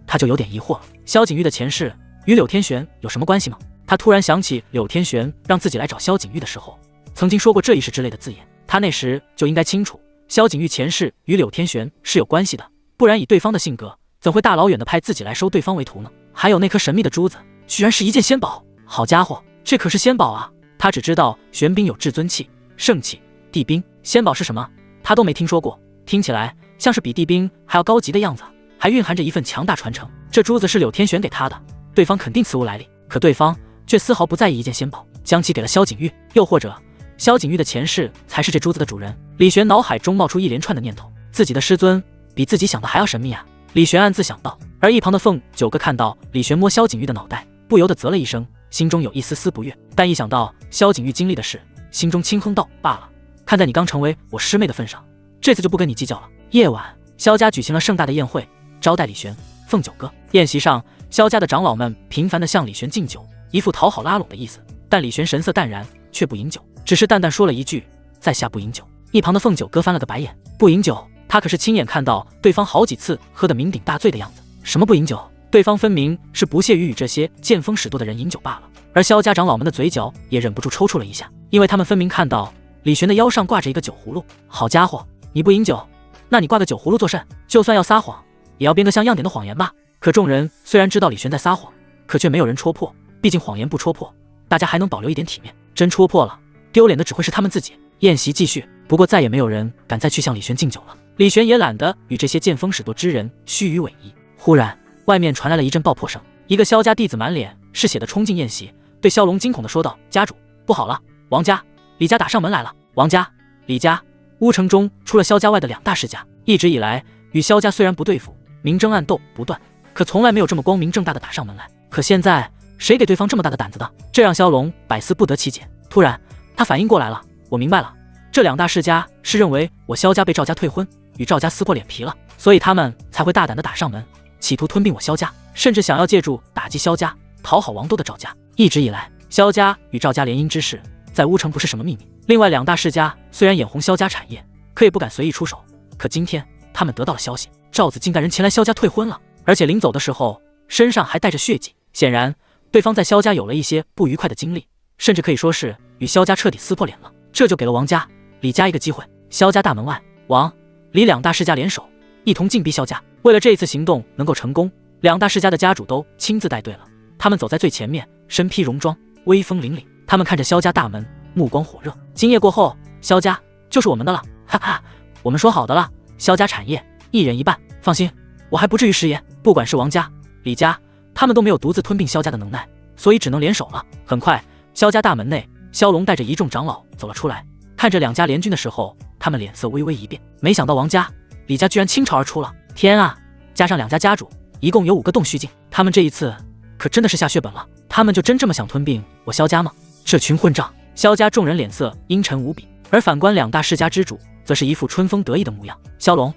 Speaker 1: 他就有点疑惑了。萧景玉的前世与柳天玄有什么关系吗？他突然想起柳天玄让自己来找萧景玉的时候，曾经说过这一世之类的字眼，他那时就应该清楚萧景玉前世与柳天玄是有关系的，不然以对方的性格，怎会大老远的派自己来收对方为徒呢？还有那颗神秘的珠子，居然是一件仙宝，好家伙，这可是仙宝啊！他只知道玄冰有至尊气、圣气、地冰，仙宝是什么他都没听说过，听起来像是比地冰还要高级的样子，还蕴含着一份强大传承。这珠子是柳天玄给他的，对方肯定此物来历，可对方却丝毫不在意一件仙宝，将其给了萧景玉。又或者萧景玉的前世才是这珠子的主人。李玄脑海中冒出一连串的念头，自己的师尊比自己想的还要神秘啊！李玄暗自想到。而一旁的凤九哥看到李玄摸萧景玉的脑袋，不由得啧了一声，心中有一丝丝不悦，但一想到萧景玉经历的事，心中轻哼道：“罢了，看在你刚成为我师妹的份上，这次就不跟你计较了。”夜晚，萧家举行了盛大的宴会，招待李玄、凤九哥。宴席上，萧家的长老们频繁地向李玄敬酒，一副讨好拉拢的意思。但李玄神色淡然，却不饮酒，只是淡淡说了一句：“在下不饮酒。”一旁的凤九哥翻了个白眼，不饮酒，他可是亲眼看到对方好几次喝得酩酊大醉的样子。什么不饮酒？对方分明是不屑于与这些见风使舵的人饮酒罢了。而萧家长老们的嘴角也忍不住抽搐了一下，因为他们分明看到李玄的腰上挂着一个酒葫芦。好家伙，你不饮酒，那你挂个酒葫芦作甚？就算要撒谎，也要编个像样点的谎言吧。可众人虽然知道李玄在撒谎，可却没有人戳破，毕竟谎言不戳破，大家还能保留一点体面，真戳破了，丢脸的只会是他们自己。宴席继续，不过再也没有人敢再去向李玄敬酒了。李玄也懒得与这些见风使舵之人虚与委蛇。忽然，外面传来了一阵爆破声，一个萧家弟子满脸是血的冲进宴席，对萧龙惊恐地说道：“家主，不好了，王家、李家打上门来了！”王家、李家，乌城中除了萧家外的两大世家，一直以来与萧家虽然不对付，明争暗斗不断，可从来没有这么光明正大的打上门来。可现在谁给对方这么大的胆子的？这让萧龙百思不得其解。突然他反应过来了，我明白了，这两大世家是认为我萧家被赵家退婚，与赵家撕破脸皮了，所以他们才会大胆地打上门，企图吞并我萧家，甚至想要借助打击萧家，讨好王多的赵家。一直以来，萧家与赵家联姻之事在乌城不是什么秘密。另外两大世家虽然眼红萧家产业，可也不敢随意出手。可今天他们得到了消息，赵子竟带人前来萧家退婚了，而且临走的时候身上还带着血迹。显然对方在萧家有了一些不愉快的经历，甚至可以说是与萧家彻底撕破脸了。这就给了王家、李家一个机会。萧家大门外，王、李两大世家联手，一同进逼萧家。为了这一次行动能够成功，两大世家的家主都亲自带队了。他们走在最前面，身披戎装，威风凛凛。他们看着萧家大门，目光火热。今夜过后，萧家就是我们的了，哈哈！我们说好的了，萧家产业一人一半。放心，我还不至于食言。不管是王家、李家，他们都没有独自吞并萧家的能耐，所以只能联手了。很快，萧家大门内，萧龙带着一众长老走了出来。看着两家联军的时候，他们脸色微微一变，没想到王家、李家居然倾巢而出了。天啊，加上两家家主，一共有5个洞虚境，他们这一次可真的是下血本了。他们就真这么想吞并我萧家吗？这群混账！萧家众人脸色阴沉无比，而反观两大世家之主，则是一副春风得意的模样。萧龙，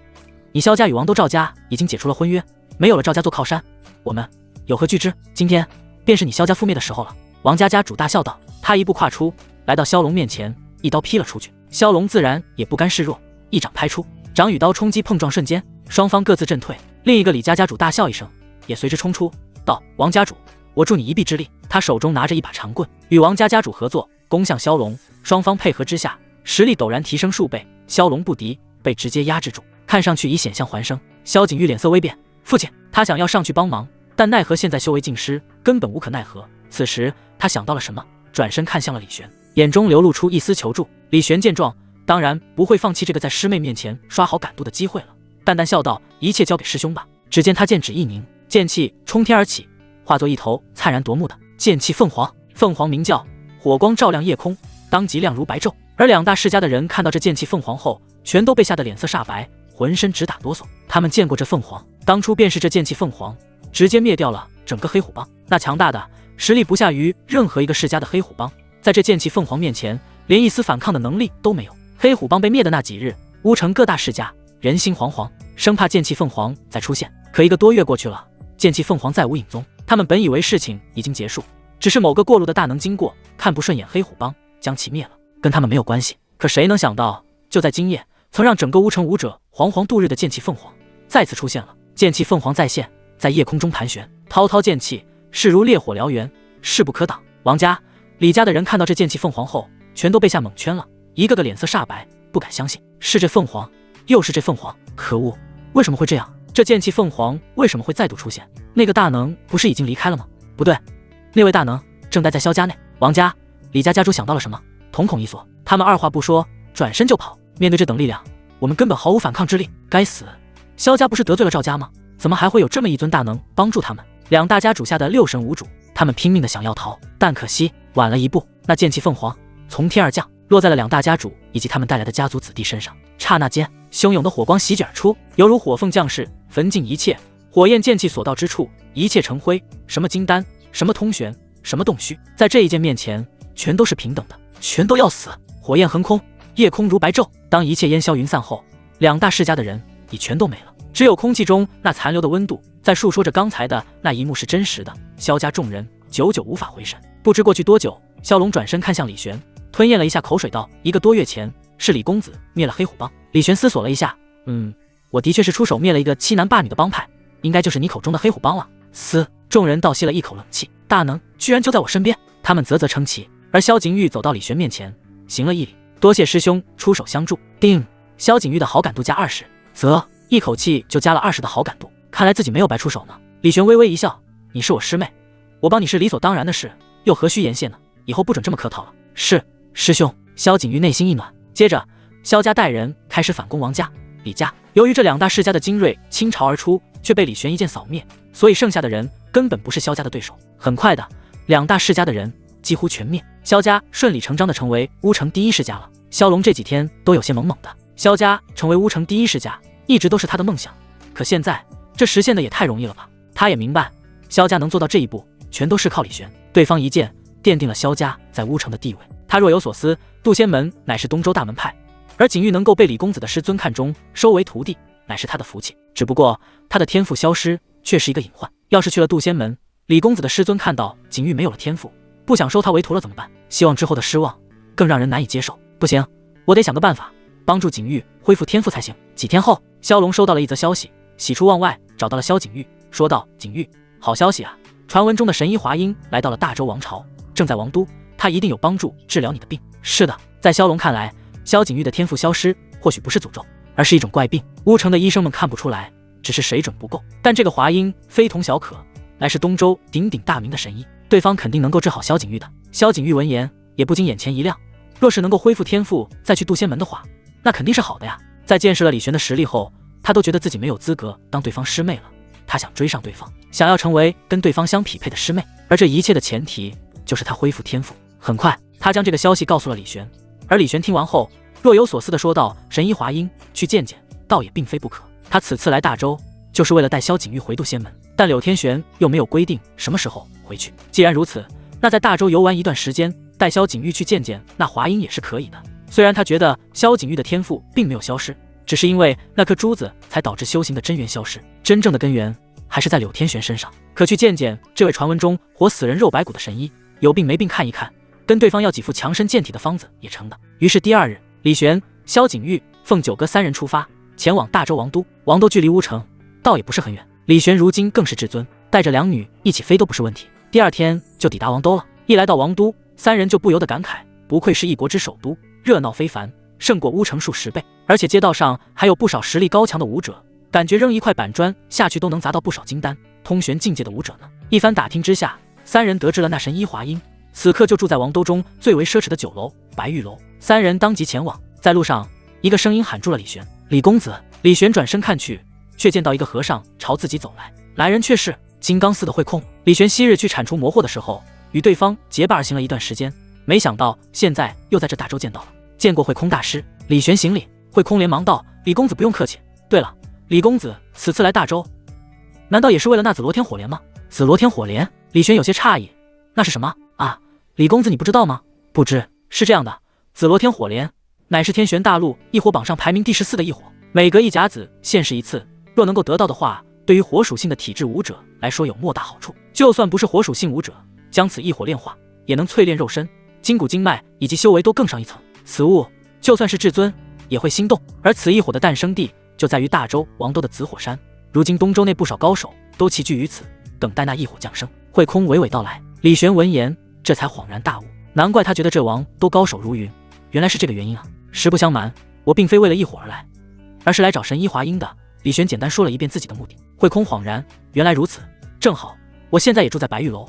Speaker 1: 你萧家与王都赵家已经解除了婚约，没有了赵家做靠山，我们有何惧之？今天便是你萧家覆灭的时候了。王家家主大笑道，他一步跨出，来到萧龙面前，一刀劈了出去。萧龙自然也不甘示弱，一掌拍出，掌与刀冲击碰撞瞬间，双方各自震退。另一个李家家主大笑一声，也随之冲出，道：王家主，我助你一臂之力。他手中拿着一把长棍，与王家家主合作，攻向萧龙。双方配合之下，实力陡然提升数倍，萧龙不敌，被直接压制住，看上去已险象环生。萧景玉脸色微变，父亲，他想要上去帮忙，但奈何现在修为尽失，根本无可奈何。此时他想到了什么，转身看向了李玄，眼中流露出一丝求助。李玄见状，当然不会放弃这个在师妹面前刷好感度的机会了，淡淡笑道：一切交给师兄吧。只见他剑指一凝，剑气冲天而起，化作一头灿然夺目的剑气凤凰。凤凰鸣叫，火光照亮夜空，当即亮如白昼。而两大世家的人看到这剑气凤凰后，全都被吓得脸色煞白，浑身直打哆嗦。他们见过这凤凰，当初便是这剑气凤凰直接灭掉了整个黑虎帮，那强大的实力不下于任何一个世家的黑虎帮，在这剑气凤凰面前，连一丝反抗的能力都没有。黑虎帮被灭的那几日，乌城各大世家人心惶惶，生怕剑气凤凰再出现。可1个多月过去了，剑气凤凰再无影踪。他们本以为事情已经结束，只是某个过路的大能经过，看不顺眼黑虎帮，将其灭了，跟他们没有关系。可谁能想到，就在今夜，曾让整个乌城武者惶惶度日的剑气凤凰再次出现了。剑气凤凰再现，在夜空中盘旋，滔滔剑气势如烈火燎原，势不可挡。王家、李家的人看到这剑气凤凰后，全都被吓蒙圈了，一个个脸色煞白，不敢相信，是这凤凰，又是这凤凰，可恶，为什么会这样？这剑气凤凰为什么会再度出现？那个大能不是已经离开了吗？不对，那位大能正待在萧家内。王家、李家家主想到了什么，瞳孔一锁，他们二话不说，转身就跑。面对这等力量，我们根本毫无反抗之力。该死，萧家不是得罪了赵家吗？怎么还会有这么一尊大能帮助他们？两大家主吓得六神无主，他们拼命的想要逃，但可惜晚了一步。那剑气凤凰从天而降，落在了两大家主以及他们带来的家族子弟身上。刹那间，汹涌的火光席卷而出，犹如火凤降世，焚尽一切。火焰剑气所到之处，一切成灰。什么金丹，什么通玄，什么洞虚，在这一剑面前，全都是平等的，全都要死。火焰横空，夜空如白昼。当一切烟消云散后，两大世家的人已全都没了，只有空气中那残留的温度在述说着刚才的那一幕是真实的。萧家众人久久无法回神。不知过去多久，萧龙转身看向李玄，吞咽了一下口水道：1个多月前，是李公子灭了黑虎帮。李玄思索了一下，我的确是出手灭了一个欺男霸女的帮派，应该就是你口中的黑虎帮了。众人倒吸了一口冷气，大能居然就在我身边。他们啧啧称奇。而萧景玉走到李玄面前，行了一礼，多谢师兄出手相助。定，萧景玉的好感度加20，啧，一口气就加了20的好感度，看来自己没有白出手呢。李玄微微一笑，你是我师妹，我帮你是理所当然的事，又何须言谢呢？以后不准这么客套了。是，师兄。萧景玉内心一暖。接着，萧家带人开始反攻王家、李家。由于这两大世家的精锐倾巢而出，却被李玄一剑扫灭，所以剩下的人根本不是萧家的对手。很快的，两大世家的人几乎全灭，萧家顺理成章的成为乌城第一世家了。萧龙这几天都有些懵懵的，萧家成为乌城第一世家，一直都是他的梦想，可现在这实现的也太容易了吧？他也明白，萧家能做到这一步，全都是靠李玄。对方一剑奠定了萧家在乌城的地位。他若有所思，渡仙门乃是东周大门派，而景玉能够被李公子的师尊看中，收为徒弟，乃是他的福气。只不过他的天赋消失，却是一个隐患。要是去了渡仙门，李公子的师尊看到景玉没有了天赋，不想收他为徒了怎么办？希望之后的失望更让人难以接受。不行，我得想个办法帮助景玉恢复天赋才行。几天后，萧龙收到了一则消息，喜出望外，找到了萧景玉，说道：景玉，好消息啊！传闻中的神医华英来到了大周王朝，正在王都，他一定有帮助治疗你的病。是的，在萧龙看来，萧景玉的天赋消失或许不是诅咒，而是一种怪病。乌城的医生们看不出来，只是水准不够。但这个华英非同小可，乃是东周鼎鼎大名的神医，对方肯定能够治好萧景玉的。萧景玉闻言也不禁眼前一亮，若是能够恢复天赋再去渡仙门的话，那肯定是好的呀。在见识了李玄的实力后，他都觉得自己没有资格当对方师妹了。他想追上对方，想要成为跟对方相匹配的师妹，而这一切的前提就是他恢复天赋。很快，他将这个消息告诉了李玄，而李玄听完后，若有所思地说道：“神医华阴，去见见，倒也并非不可。他此次来大周，就是为了带萧景玉回渡仙门，但柳天玄又没有规定什么时候回去。既然如此，那在大周游玩一段时间，带萧景玉去见见那华阴也是可以的。虽然他觉得萧景玉的天赋并没有消失，只是因为那颗珠子才导致修行的真源消失，真正的根源还是在柳天玄身上。可去见见这位传闻中活死人肉白骨的神医，有病没病看一看，跟对方要几副强身健体的方子也成的。于是第二日，李玄、萧景玉奉九哥三人出发，前往大周王都。王都距离乌城倒也不是很远，李玄如今更是至尊，带着两女一起飞都不是问题。第二天就抵达王都了。一来到王都，三人就不由得感慨，不愧是一国之首都，热闹非凡，胜过乌城数10倍。而且街道上还有不少实力高强的武者，感觉扔一块板砖下去都能砸到不少金丹、通玄境界的武者呢。一番打听之下，三人得知了那神医华阴此刻就住在王都中最为奢侈的酒楼白玉楼。三人当即前往。在路上，一个声音喊住了李玄：“李公子！”李玄转身看去，却见到一个和尚朝自己走来，来人却是金刚寺的慧空。李玄昔日去铲除魔惑的时候，与对方结伴而行了一段时间，没想到现在又在这大周见到了。见过慧空大师。李玄行礼。慧空连忙道：“李公子不用客气。对了，李公子此次来大周，难道也是为了那紫罗天火莲吗？”紫罗天火莲？李玄有些诧异，那是什么啊？李公子你不知道吗？不知。是这样的，紫罗天火莲乃是天玄大陆异火榜上排名第14的异火，每隔1甲子现世一次，若能够得到的话，对于火属性的体质武者来说有莫大好处。就算不是火属性武者，将此异火炼化，也能淬炼肉身、筋骨经脉以及修为都更上一层。此物就算是至尊也会心动。而此异火的诞生地就在于大周王都的紫火山，如今东周内不少高手都齐聚于此，等待那异火降生。慧空娓娓道来。李玄闻言这才恍然大悟，难怪他觉得这王都高手如云，原来是这个原因啊。实不相瞒，我并非为了异火而来，而是来找神医华阴的。李玄简单说了一遍自己的目的。慧空恍然，原来如此，正好我现在也住在白玉楼，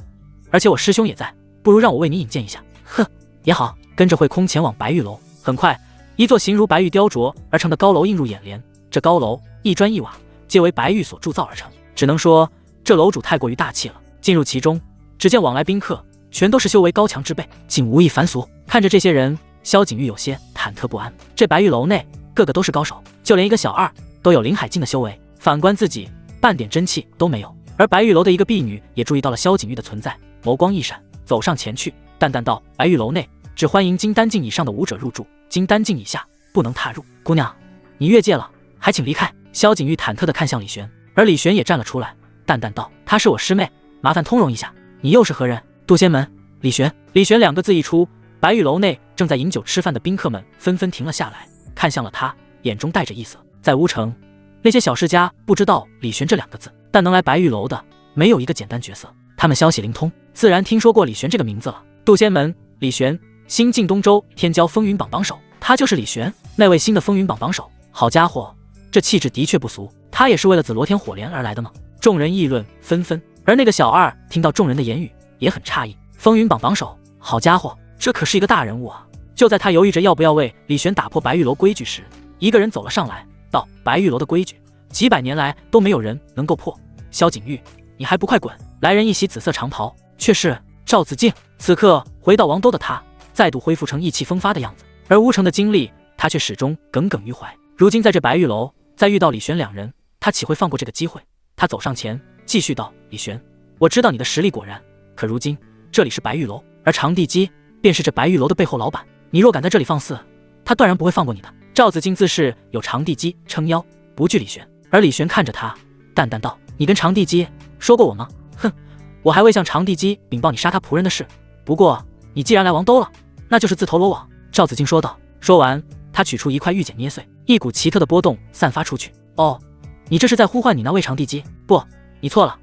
Speaker 1: 而且我师兄也在，不如让我为你引荐一下。哼，也好。跟着慧空前往白玉楼。很快，一座形如白玉雕琢而成的高楼映入眼帘，这高楼一砖一瓦皆为白玉所铸造而成，只能说这楼主太过于大气了。进入其中，只见往来宾客全都是修为高强之辈，竟无一凡俗。看着这些人，萧景玉有些忐忑不安。这白玉楼内个个都是高手，就连一个小二都有灵海境的修为，反观自己半点真气都没有。而白玉楼的一个婢女也注意到了萧景玉的存在，眸光一闪，走上前去，淡淡道：“白玉楼内只欢迎金丹境以上的武者入住，金丹境以下不能踏入。姑娘，你越界了，还请离开。”萧景玉忐忑地看向李玄，而李玄也站了出来，淡淡道：“她是我师妹，麻烦通融一下。你又是何人？”“渡仙门。”李玄。李玄两个字一出，白玉楼内正在饮酒吃饭的宾客们纷纷停了下来，看向了他，眼中带着异色。在乌城，那些小世家不知道李玄这两个字，但能来白玉楼的没有一个简单角色，他们消息灵通，自然听说过李玄这个名字了。渡仙门，李玄，新晋东周天骄风云榜榜首，他就是李玄，那位新的风云榜榜首。好家伙，这气质的确不俗，他也是为了紫罗天火莲而来的吗？众人议论纷纷，而那个小二听到众人的言语也很诧异，风云榜榜首，好家伙，这可是一个大人物啊！就在他犹豫着要不要为李玄打破白玉楼规矩时，一个人走了上来，道：“白玉楼的规矩几百年来都没有人能够破，萧景玉，你还不快滚！”来人一袭紫色长袍，却是赵子敬。此刻回到王都的他，再度恢复成意气风发的样子，而乌城的经历他却始终耿耿于怀。如今在这白玉楼再遇到李玄两人，他岂会放过这个机会？他走上前继续道：“李玄，我知道你的实力果然，可如今这里是白玉楼，而长地基便是这白玉楼的背后老板，你若敢在这里放肆，他断然不会放过你的。”赵子敬自是有长地基撑腰，不惧李玄，而李玄看着他，淡淡道：“你跟长地基说过我吗？哼，我还未向长地基禀报你杀他仆人的事。不过你既然来王都了，那就是自投罗网。”赵子敬说道。说完，他取出一块玉简捏碎，一股奇特的波动散发出去。“哦，你这是在呼唤你那位长地基？不，你错了，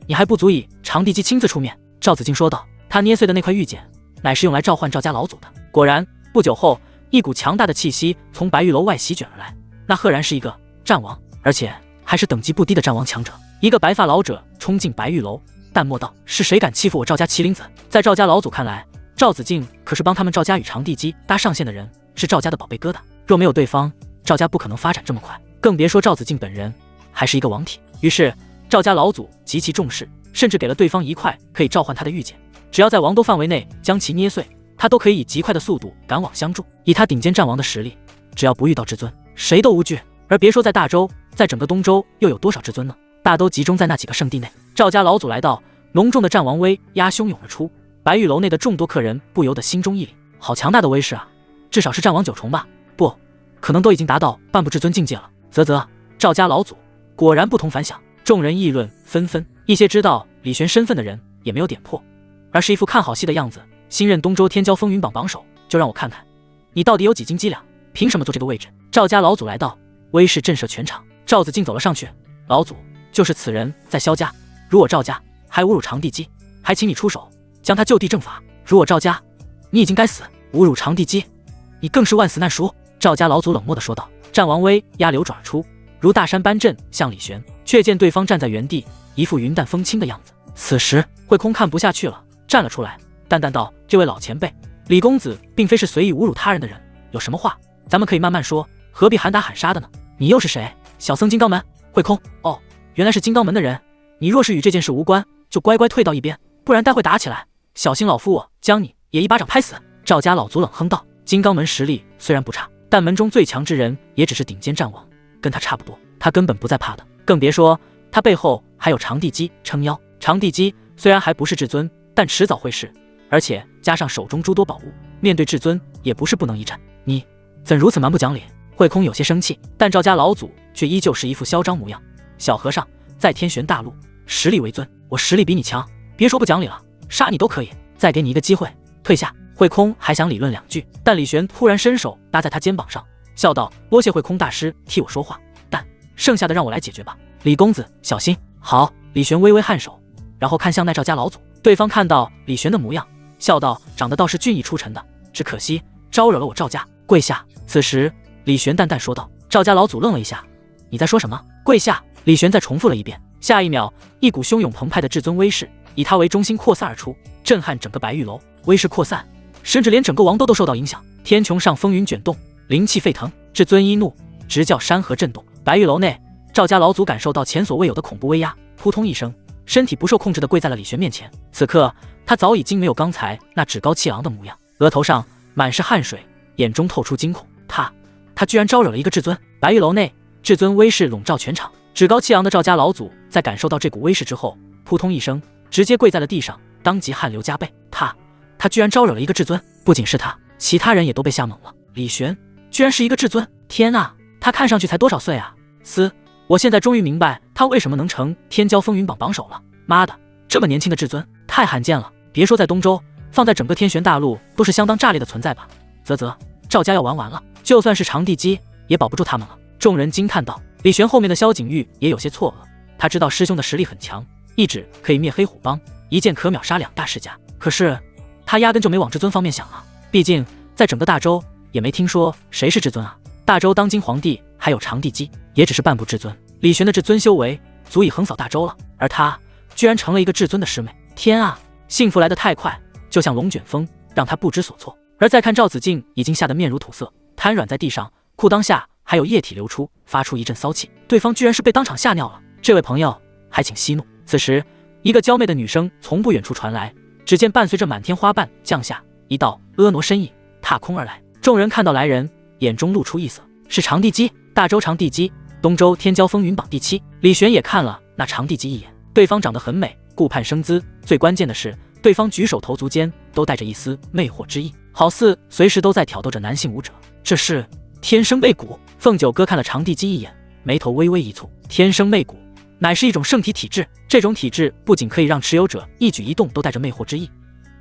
Speaker 1: 你还不足以长地基亲自出面。”赵子敬说道。他捏碎的那块玉简乃是用来召唤赵家老祖的。果然，不久后，一股强大的气息从白玉楼外席卷而来，那赫然是一个战王，而且还是等级不低的战王强者。一个白发老者冲进白玉楼，淡漠道：“是谁敢欺负我赵家麒麟子？”在赵家老祖看来，赵子敬可是帮他们赵家与长地基搭上线的人，是赵家的宝贝疙瘩。若没有对方，赵家不可能发展这么快，更别说赵子敬本人还是一个王体。于是赵家老祖极其重视，甚至给了对方一块可以召唤他的玉简，只要在王都范围内将其捏碎，他都可以以极快的速度赶往相助。以他顶尖战王的实力，只要不遇到至尊，谁都无惧。而别说在大周，在整个东周又有多少至尊呢？大都集中在那几个圣地内。赵家老祖来到，浓重的战王威压汹涌而出，白玉楼内的众多客人不由得心中一凛，好强大的威势啊！至少是战王9重吧？不，可能都已经达到半步至尊境界了。啧，赵家老祖果然不同凡响。众人议论纷纷，一些知道李玄身份的人也没有点破，而是一副看好戏的样子。新任东周天骄风云榜榜首，就让我看看你到底有几斤几两，凭什么坐这个位置？赵家老祖来到，威势震慑全场。赵子敬走了上去，老祖，就是此人在萧家，辱我赵家，还侮辱长地基，还请你出手将他就地正法。辱我赵家，你已经该死；侮辱长地基，你更是万死难赎。赵家老祖冷漠地说道。战王威压流转而出，如大山搬阵向李玄，却见对方站在原地，一副云淡风轻的样子。此时慧空看不下去了，站了出来，淡淡道：“这位老前辈，李公子并非是随意侮辱他人的人，有什么话咱们可以慢慢说，何必喊打喊杀的呢？你又是谁？小僧金刚门？”慧空：“哦，原来是金刚门的人。你若是与这件事无关，就乖乖退到一边，不然待会打起来，小心老夫我将你也一巴掌拍死。”赵家老祖冷哼道：“金刚门实力虽然不差，但门中最强之人也只是顶尖战王，跟他差不多，他根本不在怕的。更别说他背后还有长地基撑腰。长地基虽然还不是至尊，但迟早会是，而且加上手中诸多宝物，面对至尊也不是不能一战。你怎如此蛮不讲理？”慧空有些生气，但赵家老祖却依旧是一副嚣张模样。小和尚在天玄大陆实力为尊，我实力比你强，别说不讲理了，杀你都可以。再给你一个机会，退下。慧空还想理论两句，但李玄突然伸手搭在他肩膀上，笑道：“多谢慧空大师替我说话，但剩下的让我来解决吧。李公子小心。”好。李玄微微颔首，然后看向那赵家老祖。对方看到李玄的模样，笑道：“长得倒是俊逸出尘的，只可惜招惹了我赵家，跪下。”此时李玄淡淡说道。赵家老祖愣了一下：“你在说什么？跪下？”李玄再重复了一遍。下一秒，一股汹涌澎湃的至尊威势以他为中心扩散而出，震撼整个白玉楼。威势扩散，甚至连整个王都受到影响。天穹上风云卷动，灵气沸腾，至尊一怒，直叫山河震动。白玉楼内，赵家老祖感受到前所未有的恐怖威压，扑通一声，身体不受控制地跪在了李玄面前。此刻他早已经没有刚才那趾高气昂的模样，额头上满是汗水，眼中透出惊恐。他居然招惹了一个至尊。白玉楼内，至尊威势笼罩全场。趾高气昂的赵家老祖在感受到这股威势之后，扑通一声，直接跪在了地上，当即汗流浃背。他居然招惹了一个至尊，不仅是他，其他人也都被吓懵了。李玄居然是一个至尊！天啊，他看上去才多少岁啊？我现在终于明白他为什么能成天骄风云榜榜首了。妈的，这么年轻的至尊，太罕见了！别说在东周，放在整个天玄大陆都是相当炸裂的存在吧？赵家要玩完了，就算是长地基也保不住他们了。众人惊叹道。李玄后面的萧景玉也有些错愕，他知道师兄的实力很强，一指可以灭黑虎帮，一剑可秒杀2大世家，可是他压根就没往至尊方面想啊。毕竟在整个大周也没听说谁是至尊啊。大周当今皇帝还有长地基，也只是半步至尊。李玄的至尊修为足以横扫大周了，而他居然成了一个至尊的师妹。天啊，幸福来得太快，就像龙卷风，让他不知所措。而再看赵子敬已经吓得面如土色，瘫软在地上，裤裆下还有液体流出，发出一阵骚气。对方居然是被当场吓尿了。这位朋友，还请息怒。此时一个娇媚的女声从不远处传来，只见伴随着满天花瓣降下一道婀娜身影踏空而来。众人看到来人，眼中露出异色，是长地基。大周长地基，东周天骄风云榜第7。李玄也看了那长地基一眼，对方长得很美，顾盼生姿，最关键的是对方举手投足间都带着一丝魅惑之意，好似随时都在挑逗着男性舞者。这是天生媚骨。凤九哥看了长地基一眼，眉头微微一蹙。天生媚骨乃是一种圣体体质，这种体质不仅可以让持有者一举一动都带着魅惑之意，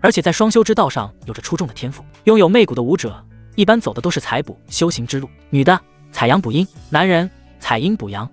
Speaker 1: 而且在双修之道上有着出众的天赋。拥有媚骨的武者一般走的都是采补修行之路，女的采阳补阴，男人采阴补阳。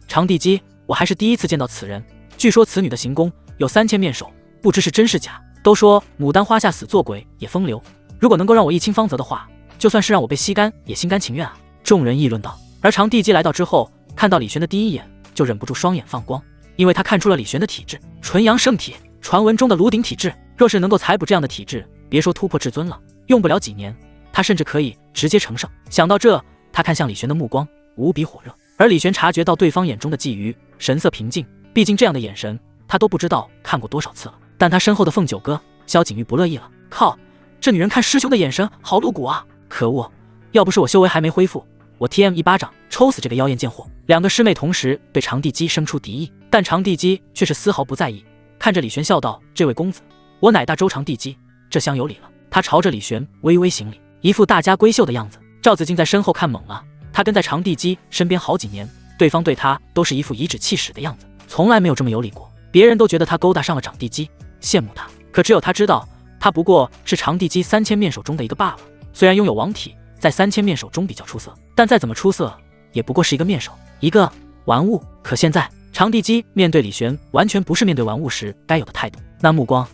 Speaker 1: 长地基我还是第一次见到此人，据说此女的行宫有3000面首，不知是真是假。都说牡丹花下死做鬼也风流，如果能够让我一清芳泽的话，就算是让我被吸干也心甘情愿啊。众人议论道。而长地基来到之后，看到李玄的第一眼就忍不住双眼放光，因为他看出了李玄的体质，纯阳圣体，传闻中的炉鼎体质。若是能够采补这样的体质，别说突破至尊了，用不了几年，他甚至可以直接成圣。想到这，他看向李玄的目光无比火热。而李玄察觉到对方眼中的觊觎，神色平静，毕竟这样的眼神他都不知道看过多少次了。但他身后的凤九哥萧景玉不乐意了，靠，这女人看师兄的眼神好露骨啊！可恶，要不是我修为还没恢复，我 TM 一巴掌抽死这个妖艳贱货。两个师妹同时对长地基生出敌意，但长地基却是丝毫不在意，看着李玄笑道：“这位公子，我乃大周长地基，这厢有礼了。”他朝着李玄微微行礼，一副大家闺秀的样子。赵子敬在身后看懵了，他跟在长地基身边好几年，对方对他都是一副颐指气使的样子，从来没有这么有礼过。别人都觉得他勾搭上了长地基，羡慕他，可只有他知道，他不过是长地基3000面首中的一个罢了。虽然拥有王体，在3000面首中比较出色，但再怎么出色，也不过是一个面首，一个玩物。可现在长地基面对李玄，完全不是面对玩物时该有的态度，那目光，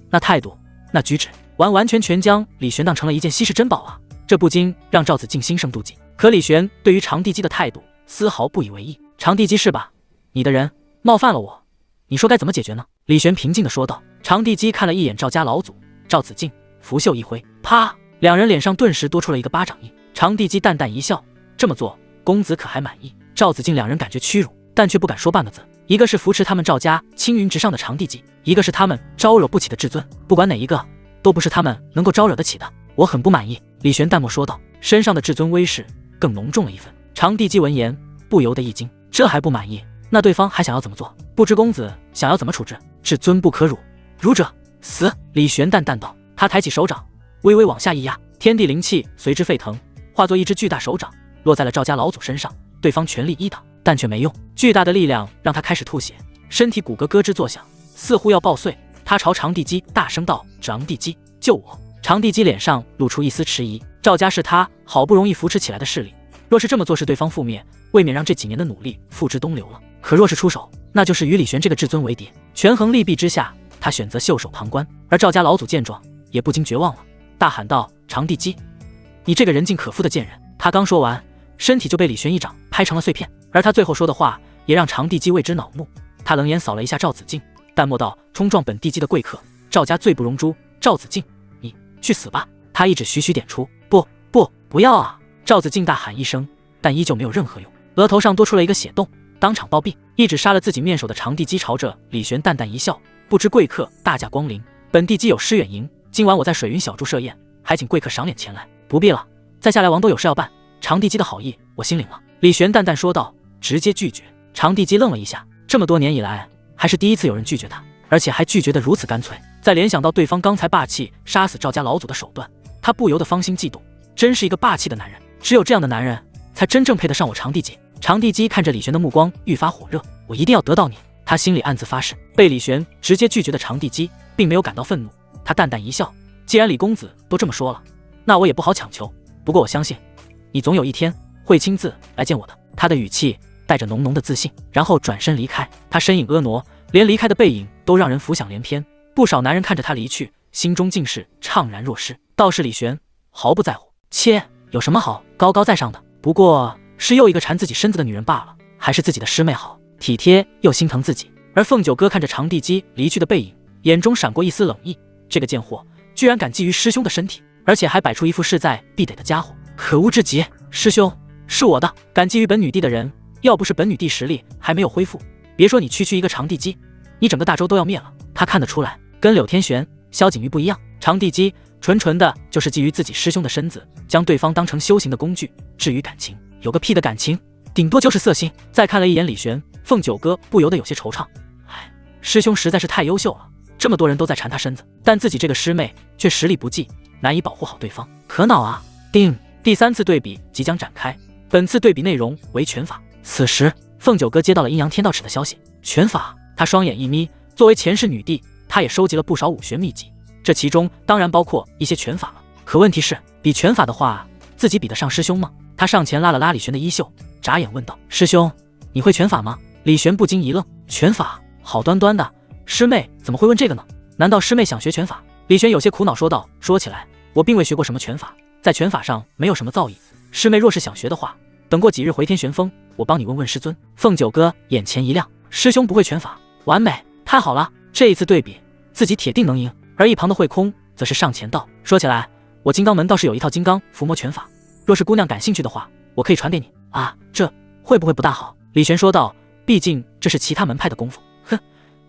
Speaker 1: 那态度，那举止，完全将李玄当成了一件稀世珍宝啊！这不禁让赵子敬心生妒忌。可李玄对于长地基的态度丝毫不以为意。长地基是吧？你的人冒犯了我，你说该怎么解决呢？李玄平静地说道。长地基看了一眼赵家老祖赵子敬，拂袖一挥，啪，两人脸上顿时多出了一个巴掌印。长地基淡淡一笑，这么做公子可还满意？赵子敬两人感觉屈辱，但却不敢说半个字。一个是扶持他们赵家青云直上的长地基，一个是他们招惹不起的至尊，不管哪一个都不是他们能够招惹得起的，我很不满意。李玄淡漠说道，身上的至尊威势更浓重了一分。长地基闻言不由得一惊，这还不满意？那对方还想要怎么做？不知公子想要怎么处置？至尊不可辱，辱者死。李玄淡淡道。他抬起手掌，微微往下一压，天地灵气随之沸腾，化作一只巨大手掌落在了赵家老祖身上。对方全力一挡，但却没用，巨大的力量让他开始吐血，身体骨骼咯吱作响，似乎要爆碎。他朝长地基大声道：“长地基，救我！”长地基脸上露出一丝迟疑，赵家是他好不容易扶持起来的势力，若是这么做使对方覆灭，未免让这几年的努力付之东流了。可若是出手，那就是与李玄这个至尊为敌。权衡利弊之下，他选择袖手旁观。而赵家老祖见状也不禁绝望了，大喊道：“长地基，你这个人尽可夫的贱人！”他刚说完，身体就被李玄一掌拍成了碎片。而他最后说的话也让长地基为之恼怒，他冷眼扫了一下赵子敬，淡漠道：“冲撞本地基的贵客，赵家罪不容诛。赵子敬，你去死吧！”他一指徐徐点出：“不要啊！”赵子敬大喊一声，但依旧没有任何用，额头上多出了一个血洞，当场暴毙。一指杀了自己面首的长地基朝着李玄淡淡一笑：“不知贵客大驾光临，本地基有失远迎，今晚我在水云小筑设宴，还请贵客赏脸前来。”“不必了，再下来王都有事要办，长地基的好意我心领了。”李玄淡淡说道，直接拒绝。长地基愣了一下，这么多年以来还是第一次有人拒绝他，而且还拒绝得如此干脆。再联想到对方刚才霸气杀死赵家老祖的手段，他不由得芳心悸动，真是一个霸气的男人，只有这样的男人才真正配得上我长地基。长地基看着李玄的目光愈发火热，我一定要得到你。他心里暗自发誓。被李玄直接拒绝的长地基并没有感到愤怒，他淡淡一笑，既然李公子都这么说了，那我也不好强求，不过我相信你总有一天会亲自来见我的。他的语气带着浓浓的自信，然后转身离开。他身影婀娜，连离开的背影都让人浮想联翩。不少男人看着他离去，心中竟是怅然若失。倒是李玄毫不在乎，切，有什么好高高在上的？不过是又一个缠自己身子的女人罢了，还是自己的师妹好，体贴又心疼自己。而凤九哥看着长地基离去的背影，眼中闪过一丝冷意，这个贱货居然敢觊觎师兄的身体，而且还摆出一副势在必得的家伙，可恶至极！师兄是我的，敢觊觎本女帝的人，要不是本女帝实力还没有恢复，别说你区一个长地基，你整个大周都要灭了。他看得出来，跟柳天玄、萧景瑜不一样，长地基纯的就是觊觎自己师兄的身子，将对方当成修行的工具。至于感情，有个屁的感情，顶多就是色心。再看了一眼李玄，凤九哥不由得有些惆怅，唉，师兄实在是太优秀了，这么多人都在缠他身子，但自己这个师妹却实力不济，难以保护好对方，可恼啊！丁，第3次对比即将展开，本次对比内容为拳法。此时凤九哥接到了阴阳天道尺的消息，拳法。他双眼一眯，作为前世女帝，他也收集了不少武学秘籍，这其中当然包括一些拳法了。可问题是，比拳法的话，自己比得上师兄吗？他上前拉了拉李玄的衣袖，眨眼问道：“师兄，你会拳法吗？”李玄不禁一愣，拳法？好端端的，师妹怎么会问这个呢？难道师妹想学拳法？李玄有些苦恼说道：“说起来，我并未学过什么拳法，在拳法上没有什么造诣。师妹若是想学的话，等过几日回天玄峰，我帮你问问师尊。”凤九哥眼前一亮，师兄不会拳法，完美，太好了，这一次对比，自己铁定能赢。而一旁的慧空则是上前道：“说起来，我金刚门倒是有一套金刚伏魔拳法，若是姑娘感兴趣的话，我可以传给你啊。这会不会不大好？”李玄说道：“毕竟这是其他门派的功夫。”哼，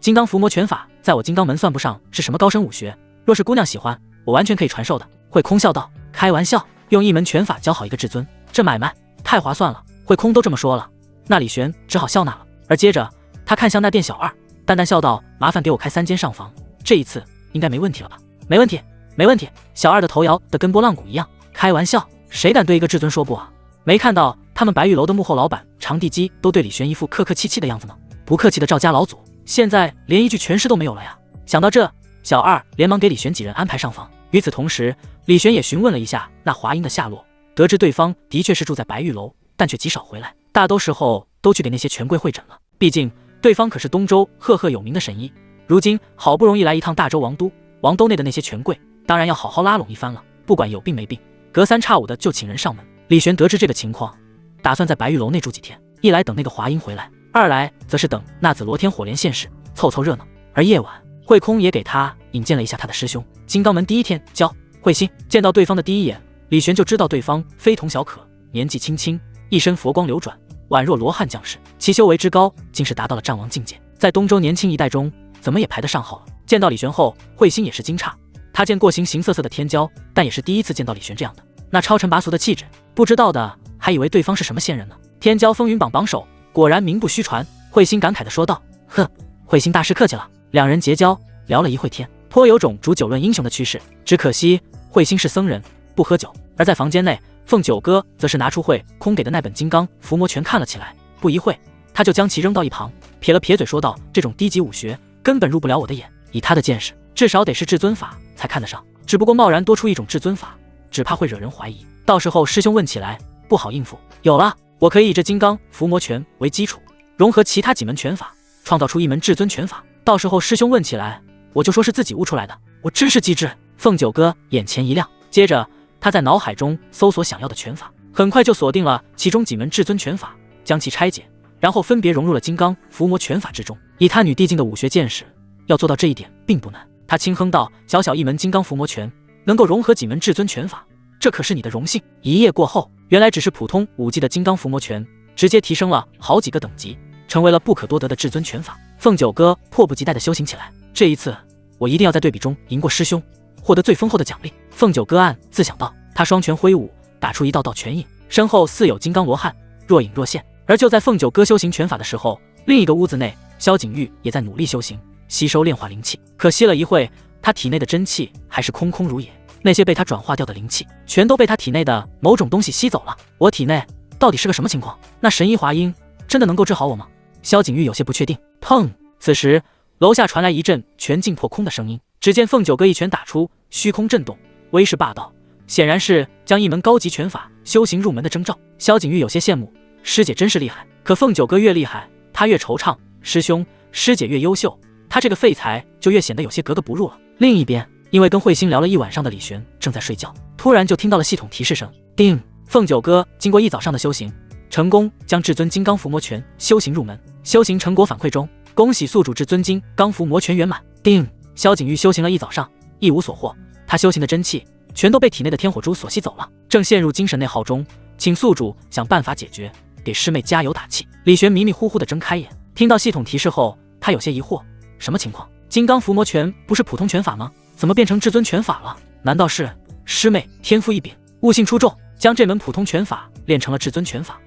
Speaker 1: 金刚伏魔拳法在我金刚门算不上是什么高深武学，若是姑娘喜欢，我完全可以传授的。慧空笑道：“开玩笑，用一门拳法教好一个至尊，这买卖太划算了。慧空都这么说了，那李玄只好笑纳了。而接着他看向那店小二，淡淡笑道：“麻烦给我开3间上房，这一次应该没问题了吧？”“没问题，没问题。”小二的头摇得跟拨浪鼓一样。开玩笑，谁敢对一个至尊说不啊？没看到他们白玉楼的幕后老板常地基都对李玄一副客客气气的样子吗？不客气的赵家老祖，现在连一句权势都没有了呀！想到这，小二连忙给李玄几人安排上房。与此同时，李玄也询问了一下那华英的下落，得知对方的确是住在白玉楼，但却极少回来，大多时候都去给那些权贵会诊了。毕竟对方可是东周赫赫有名的神医，如今好不容易来一趟大周王都，王都内的那些权贵当然要好好拉拢一番了，不管有病没病，隔3差5的就请人上门。李玄得知这个情况，打算在白玉楼内住几天，一来等那个华英回来，二来则是等那紫罗天火莲现世，凑凑热闹。而夜晚，慧空也给他引荐了一下他的师兄，金刚门第一天教慧心。见到对方的第一眼，李玄就知道对方非同小可，年纪轻轻，一身佛光流转，宛若罗汉降世，其修为之高，竟是达到了战王境界，在东周年轻一代中，怎么也排得上号了。见到李玄后，慧心也是惊诧，他见过形形色色的天骄，但也是第一次见到李玄这样的，那超尘拔俗的气质，不知道的还以为对方是什么仙人呢。天骄风云榜榜首，果然名不虚传。慧心感慨地说道：“哼，慧心大师客气了。”两人结交聊了一会天，颇有种煮酒论英雄的趋势。只可惜慧心是僧人，不喝酒。而在房间内，凤九哥则是拿出慧空给的那本金刚伏魔拳看了起来，不一会他就将其扔到一旁，撇了撇嘴说道：“这种低级武学根本入不了我的眼，以他的见识，至少得是至尊法才看得上。只不过贸然多出一种至尊法，只怕会惹人怀疑，到时候师兄问起来不好应付。有了，我可以以这金刚伏魔拳为基础，融合其他几门拳法，创造出一门至尊拳法。到时候师兄问起来，我就说是自己悟出来的。我真是机智。”凤九哥眼前一亮，接着他在脑海中搜索想要的拳法，很快就锁定了其中几门至尊拳法，将其拆解，然后分别融入了金刚伏魔拳法之中。以他女帝境的武学见识，要做到这一点并不难。他轻哼道：“小小一门金刚伏魔拳，能够融合几门至尊拳法，这可是你的荣幸。”一夜过后，原来只是普通5级的金刚伏魔拳，直接提升了好几个等级，成为了不可多得的至尊拳法。凤九哥迫不及待地修行起来，这一次我一定要在对比中赢过师兄，获得最丰厚的奖励。凤九哥暗自想到，他双拳挥舞，打出一道道拳印，身后似有金刚罗汉，若隐若现。而就在凤九哥修行拳法的时候，另一个屋子内，萧景玉也在努力修行，吸收炼化灵气。可惜了一会，他体内的真气还是空空如也，那些被他转化掉的灵气，全都被他体内的某种东西吸走了。我体内到底是个什么情况？那神医华英真的能够治好我吗？萧景玉有些不确定。砰！此时楼下传来一阵拳尽破空的声音，只见凤九哥一拳打出，虚空震动，威势霸道，显然是将一门高级拳法修行入门的征兆。萧景玉有些羡慕，师姐真是厉害。可凤九哥越厉害，他越惆怅，师兄师姐越优秀，他这个废材就越显得有些格格不入了。另一边，因为跟慧心聊了一晚上的李玄正在睡觉，突然就听到了系统提示声，叮！凤九哥经过一早上的修行，成功将至尊金刚伏魔拳修行入门，修行成果反馈中，恭喜宿主至尊金刚伏魔拳圆满。叮！萧景玉修行了一早上，一无所获，他修行的真气全都被体内的天火珠所吸走了，正陷入精神内耗中，请宿主想办法解决，给师妹加油打气。李玄迷迷糊糊地睁开眼，听到系统提示后，他有些疑惑，什么情况？金刚伏魔拳不是普通拳法吗？怎么变成至尊拳法了？难道是师妹天赋异禀，悟性出众，将这门普通拳法练成了至尊拳法？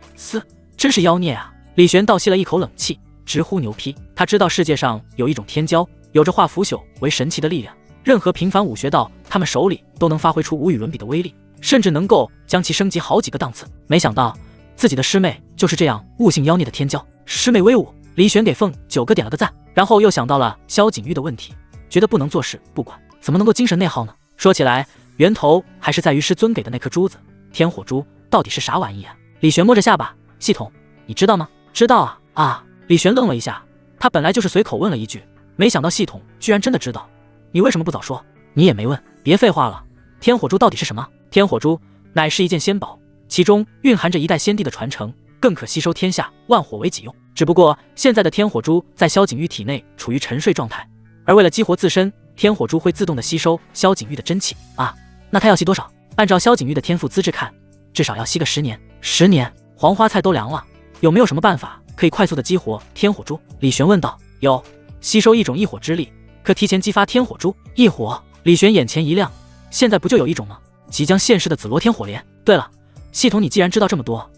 Speaker 1: 真是妖孽啊！李玄倒吸了一口冷气，直呼牛批。他知道世界上有一种天骄，有着化腐朽为神奇的力量，任何平凡武学到他们手里都能发挥出无与伦比的威力，甚至能够将其升级好几个档次。没想到自己的师妹就是这样悟性妖孽的天骄，师妹威武！李玄给凤九哥点了个赞，然后又想到了萧景玉的问题，觉得不能坐视不管，怎么能够精神内耗呢？说起来，源头还是在于师尊给的那颗珠子，天火珠到底是啥玩意啊？李玄摸着下巴，系统，你知道吗？知道啊。啊！李玄愣了一下，他本来就是随口问了一句，没想到系统居然真的知道。你为什么不早说？你也没问。别废话了，天火珠到底是什么？天火珠乃是一件仙宝，其中蕴含着一代先帝的传承，更可吸收天下万火为己用。只不过现在的天火珠在萧景玉体内处于沉睡状态，而为了激活自身，天火珠会自动的吸收萧景玉的真气啊。那他要吸多少？按照萧景玉的天赋资质看，至少要吸个10年。10年，黄花菜都凉了。有没有什么办法可以快速的激活天火珠？李玄问道。有，吸收一种异火之力，可提前激发天火珠。异火？李玄眼前一亮，现在不就有一种吗？即将现世的紫罗天火莲。对了，系统，你既然知道这么多，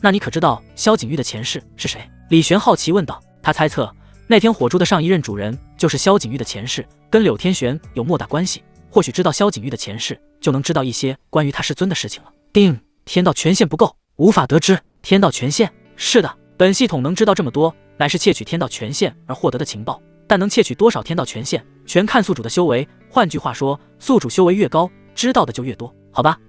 Speaker 1: 那你可知道萧景玉的前世是谁？李玄好奇问道。他猜测那天火珠的上一任主人就是萧景玉的前世，跟柳天玄有莫大关系。或许知道萧景玉的前世，就能知道一些关于他师尊的事情了。定，天道权限不够，无法得知。天道权限？是的，本系统能知道这么多，乃是窃取天道权限而获得的情报。但能窃取多少天道权限，全看宿主的修为。换句话说，宿主修为越高，知道的就越多。好吧，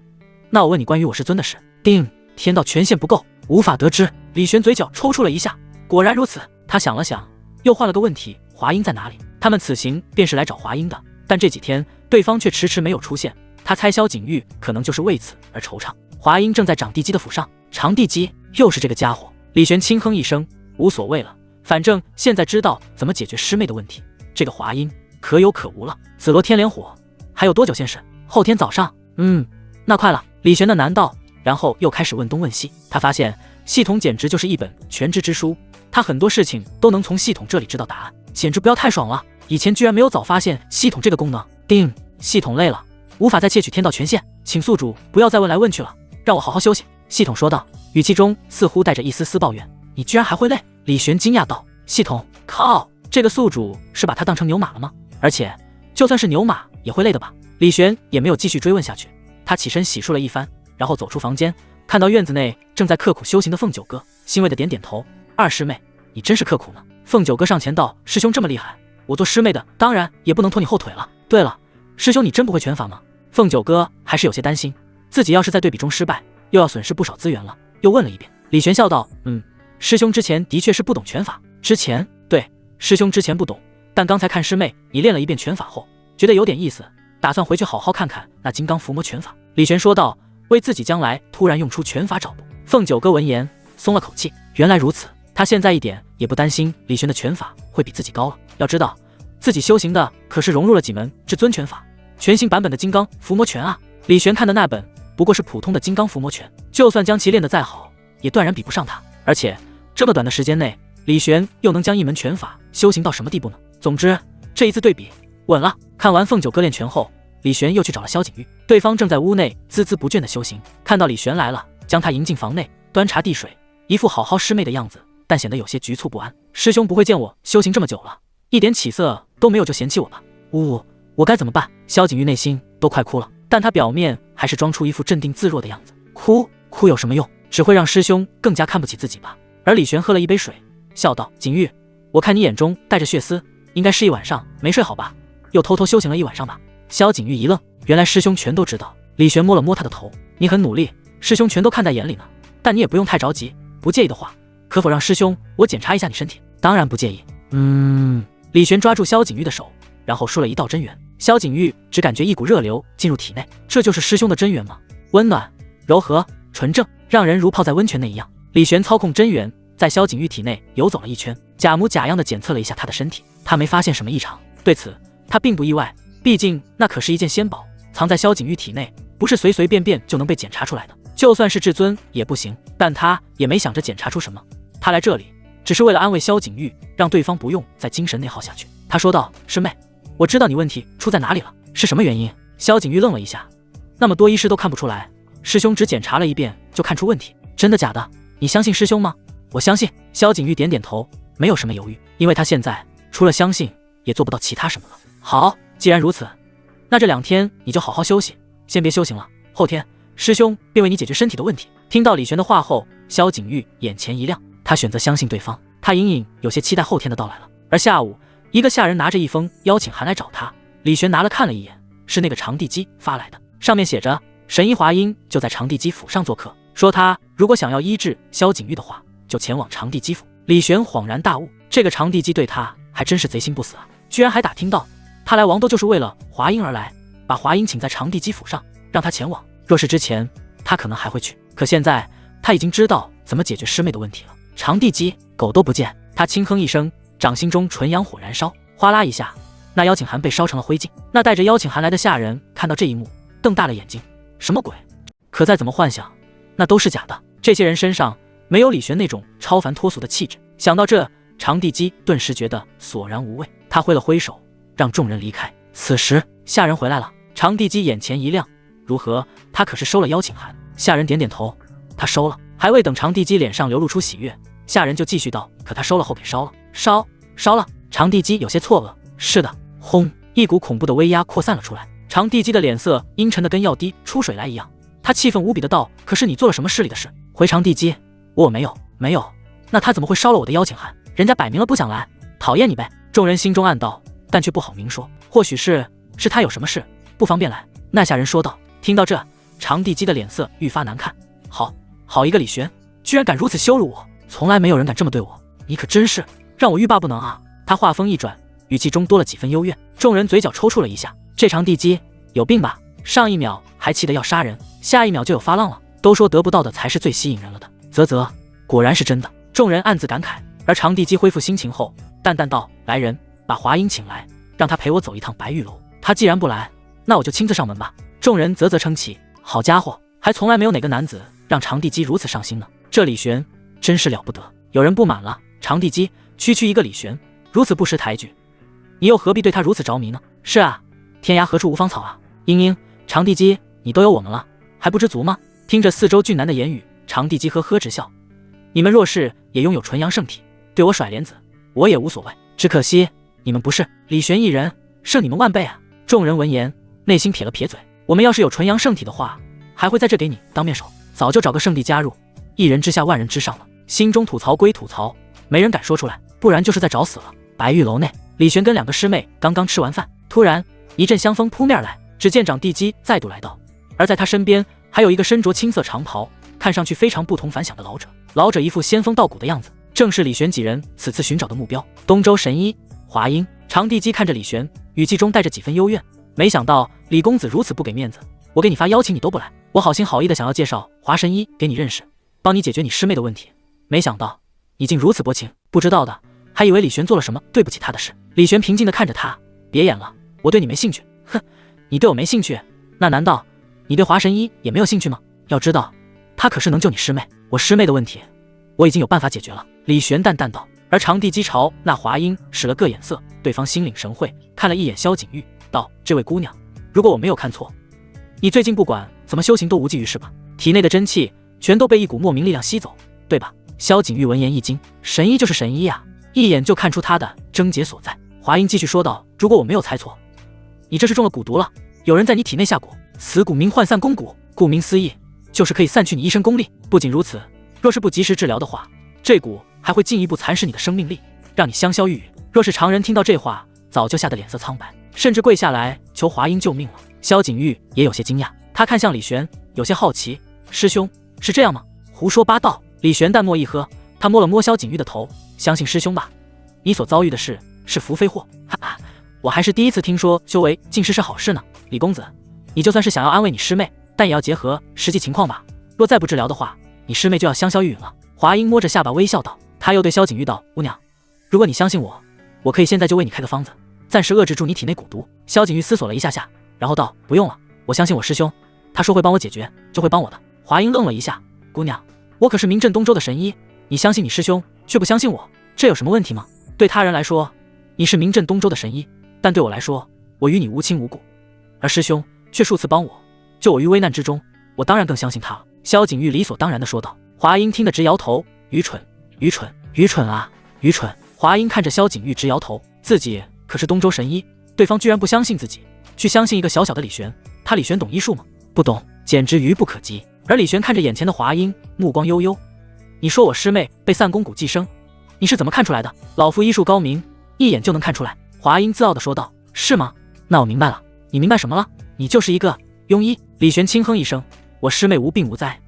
Speaker 1: 那我问你关于我师尊的事。定，天道权限不够，无法得知。李玄嘴角抽搐了一下，果然如此。他想了想，又换了个问题：华英在哪里？他们此行便是来找华英的，但这几天对方却迟迟没有出现。他猜萧景玉可能就是为此而惆怅。华英正在长地基的府上。长地基，又是这个家伙。李玄轻哼一声，无所谓了，反正现在知道怎么解决师妹的问题，这个华英可有可无了。紫罗天连火还有多久现世？后天早上。那快了。李玄的难道，然后又开始问东问西。他发现系统简直就是一本全知之书，他很多事情都能从系统这里知道答案，简直不要太爽了。以前居然没有早发现系统这个功能。定，系统累了，无法再窃取天道权限，请宿主不要再问来问去了，让我好好休息。系统说道，语气中似乎带着一丝丝抱怨。你居然还会累？李玄惊讶道。系统，靠，这个宿主是把他当成牛马了吗？而且就算是牛马也会累的吧？李玄也没有继续追问下去，他起身洗漱了一番，然后走出房间，看到院子内正在刻苦修行的凤九哥，欣慰的点点头。二师妹，你真是刻苦呢。凤九哥上前道，师兄这么厉害，我做师妹的当然也不能拖你后腿了。对了，师兄你真不会拳法吗？凤九哥还是有些担心，自己要是在对比中失败，又要损失不少资源了，又问了一遍。李玄笑道，师兄之前的确是不懂拳法。之前？对，师兄之前不懂，但刚才看师妹你练了一遍拳法后，觉得有点意思，打算回去好好看看那金刚伏魔拳法。李玄说道，为自己将来突然用出拳法找补。凤九哥闻言松了口气，原来如此，他现在一点也不担心李玄的拳法会比自己高了。要知道自己修行的可是融入了几门至尊拳法，全新版本的金刚伏魔拳啊。李玄看的那本不过是普通的金刚伏魔拳，就算将其练得再好，也断然比不上他。而且这么短的时间内，李玄又能将一门拳法修行到什么地步呢？总之这一次对比稳了。看完凤九哥练拳后，李玄又去找了萧景玉，对方正在屋内孜孜不倦的修行。看到李玄来了，将他迎进房内，端茶递水，一副好好师妹的样子，但显得有些局促不安。师兄不会见我修行这么久了，一点起色都没有就嫌弃我吧？我该怎么办？萧景玉内心都快哭了，但他表面还是装出一副镇定自若的样子。哭有什么用？只会让师兄更加看不起自己吧。而李玄喝了一杯水，笑道，景玉，我看你眼中带着血丝，应该是一晚上没睡好吧，又偷偷修行了一晚上吧。萧景玉一愣，原来师兄全都知道。李玄摸了摸他的头，你很努力，师兄全都看在眼里呢，但你也不用太着急，不介意的话，可否让师兄我检查一下你身体？当然不介意。李玄抓住萧景玉的手，然后输了一道真元。萧景玉只感觉一股热流进入体内，这就是师兄的真元吗？温暖、柔和、纯正，让人如泡在温泉内一样。李玄操控真元在萧景玉体内游走了一圈，假模假样的检测了一下他的身体，他没发现什么异常。对此他并不意外，毕竟那可是一件仙宝，藏在萧景玉体内，不是随随便便就能被检查出来的，就算是至尊也不行。但他也没想着检查出什么，他来这里只是为了安慰萧景玉，让对方不用再精神内耗下去。他说道，师妹，我知道你问题出在哪里了，是什么原因？萧景玉愣了一下，那么多医师都看不出来，师兄只检查了一遍就看出问题，真的假的？你相信师兄吗？我相信。萧景玉点点头，没有什么犹豫，因为他现在除了相信也做不到其他什么了。好，既然如此，那这2天你就好好休息，先别修行了，后天师兄便为你解决身体的问题。听到李玄的话后，萧景玉眼前一亮，他选择相信对方，他隐隐有些期待后天的到来了。而下午，一个下人拿着一封邀请函来找他，李玄拿了看了一眼，是那个长地基发来的，上面写着神医华英就在长地基府上做客，说他如果想要医治萧景玉的话，就前往长地基府。李玄恍然大悟，这个长地基对他还真是贼心不死啊，居然还打听到他来王都就是为了华英而来，把华英请在长地基府上，让他前往。若是之前他可能还会去，可现在他已经知道怎么解决师妹的问题了。长地基狗都不见。他轻哼一声，掌心中纯阳火燃烧，哗啦一下，那邀请函被烧成了灰烬。那带着邀请函来的下人看到这一幕，瞪大了眼睛，什么鬼？可再怎么幻想，那都是假的。这些人身上没有李玄那种超凡脱俗的气质。想到这，长地基顿时觉得索然无味，他挥了挥手，让众人离开。此时下人回来了，长地基眼前一亮，如何？他可是收了邀请函。下人点点头，他收了。还未等长地基脸上流露出喜悦，下人就继续道：可他收了后给烧了。烧了。长地基有些错愕。是的。轰！一股恐怖的威压扩散了出来。长地基的脸色阴沉的跟药滴出水来一样，他气愤无比的道：可是你做了什么失礼的事？回长地基，我没有。那他怎么会烧了我的邀请函？人家摆明了不想来，讨厌你呗。众人心中暗道，但却不好明说。或许是他有什么事不方便来。那下人说道。听到这，长地基的脸色愈发难看。好一个李玄，居然敢如此羞辱我，从来没有人敢这么对我，你可真是让我欲罢不能啊。他话锋一转，语气中多了几分幽怨。众人嘴角抽搐了一下，这长地基有病吧？上一秒还气得要杀人，下一秒就有发浪了。都说得不到的才是最吸引人了的，啧，果然是真的。众人暗自感慨。而长地基恢复心情后，淡淡道：来人，把华英请来，让他陪我走一趟白玉楼。他既然不来，那我就亲自上门吧。众人啧称奇。好家伙，还从来没有哪个男子让长地基如此上心呢。这李玄真是了不得。有人不满了，长地基区一个李玄，如此不识抬举，你又何必对他如此着迷呢？是啊，天涯何处无芳草啊。嘤，长地基，你都有我们了，还不知足吗？听着四周俊男的言语，长地基呵呵直笑。你们若是也拥有纯阳圣体，对我甩帘子，我也无所谓。只可惜你们不是，李玄一人胜你们万倍啊。众人闻言，内心撇了撇嘴。我们要是有纯阳圣体的话，还会在这给你当面手，早就找个圣地加入，一人之下万人之上了。心中吐槽归吐槽，没人敢说出来，不然就是在找死了。白玉楼内，李玄跟两个师妹刚刚吃完饭，突然一阵香风扑面来，只见长地基再度来到，而在他身边还有一个身着青色长袍，看上去非常不同凡响的老者。老者一副仙风道骨的样子，正是李玄几人此次寻找的目标——东周神医华英。长地基看着李玄，语气中带着几分幽怨。没想到李公子如此不给面子，我给你发邀请你都不来，我好心好意的想要介绍华神医给你认识，帮你解决你师妹的问题，没想到你竟如此薄情。不知道的还以为李玄做了什么对不起他的事。李玄平静的看着他，别演了，我对你没兴趣。哼，你对我没兴趣，那难道你对华神医也没有兴趣吗？要知道他可是能救你师妹，我师妹的问题我已经有办法解决了。李玄淡淡道。而长地基朝那华英使了个眼色，对方心领神会，看了一眼萧景玉，道：这位姑娘，如果我没有看错，你最近不管怎么修行都无济于事吧？体内的真气全都被一股莫名力量吸走，对吧？萧景玉闻言一惊，神医就是神医啊，一眼就看出他的症结所在。华英继续说道：如果我没有猜错，你这是中了蛊毒了，有人在你体内下蛊，此蛊名涣散功蛊，顾名思义就是可以散去你一身功力。不仅如此，若是不及时治疗的话，这蛊还会进一步蚕食你的生命力，让你香消玉殒。若是常人听到这话，早就吓得脸色苍白，甚至跪下来求华英救命了。萧景玉也有些惊讶，他看向李玄，有些好奇：师兄是这样吗？胡说八道！李玄淡漠一喝，他摸了摸萧景玉的头：相信师兄吧，你所遭遇的事是福非祸。哈哈，我还是第一次听说修为尽失是好事呢。李公子，你就算是想要安慰你师妹，但也要结合实际情况吧。若再不治疗的话，你师妹就要香消玉殒了。华英摸着下巴微笑道。他又对萧景玉道：姑娘，如果你相信我，我可以现在就为你开个方子，暂时遏制住你体内蛊毒。萧景玉思索了一下下，然后道：不用了，我相信我师兄，他说会帮我解决，就会帮我的。华英愣了一下，姑娘，我可是名震东周的神医，你相信你师兄，却不相信我，这有什么问题吗？对他人来说，你是名震东周的神医，但对我来说，我与你无亲无故，而师兄却数次帮我，救我于危难之中，我当然更相信他了。萧景玉理所当然地说道。华英听得直摇头，愚蠢啊，愚蠢！华英看着萧景玉直摇头，自己可是东周神医，对方居然不相信自己，去相信一个小小的李玄，他李玄懂医术吗？不懂，简直愚不可及。而李玄看着眼前的华英，目光悠悠：你说我师妹被散功蛊寄生，你是怎么看出来的？老夫医术高明，一眼就能看出来。华英自傲地说道。是吗？那我明白了。你明白什么了？你就是一个庸医。李玄轻哼一声：我师妹无病无灾，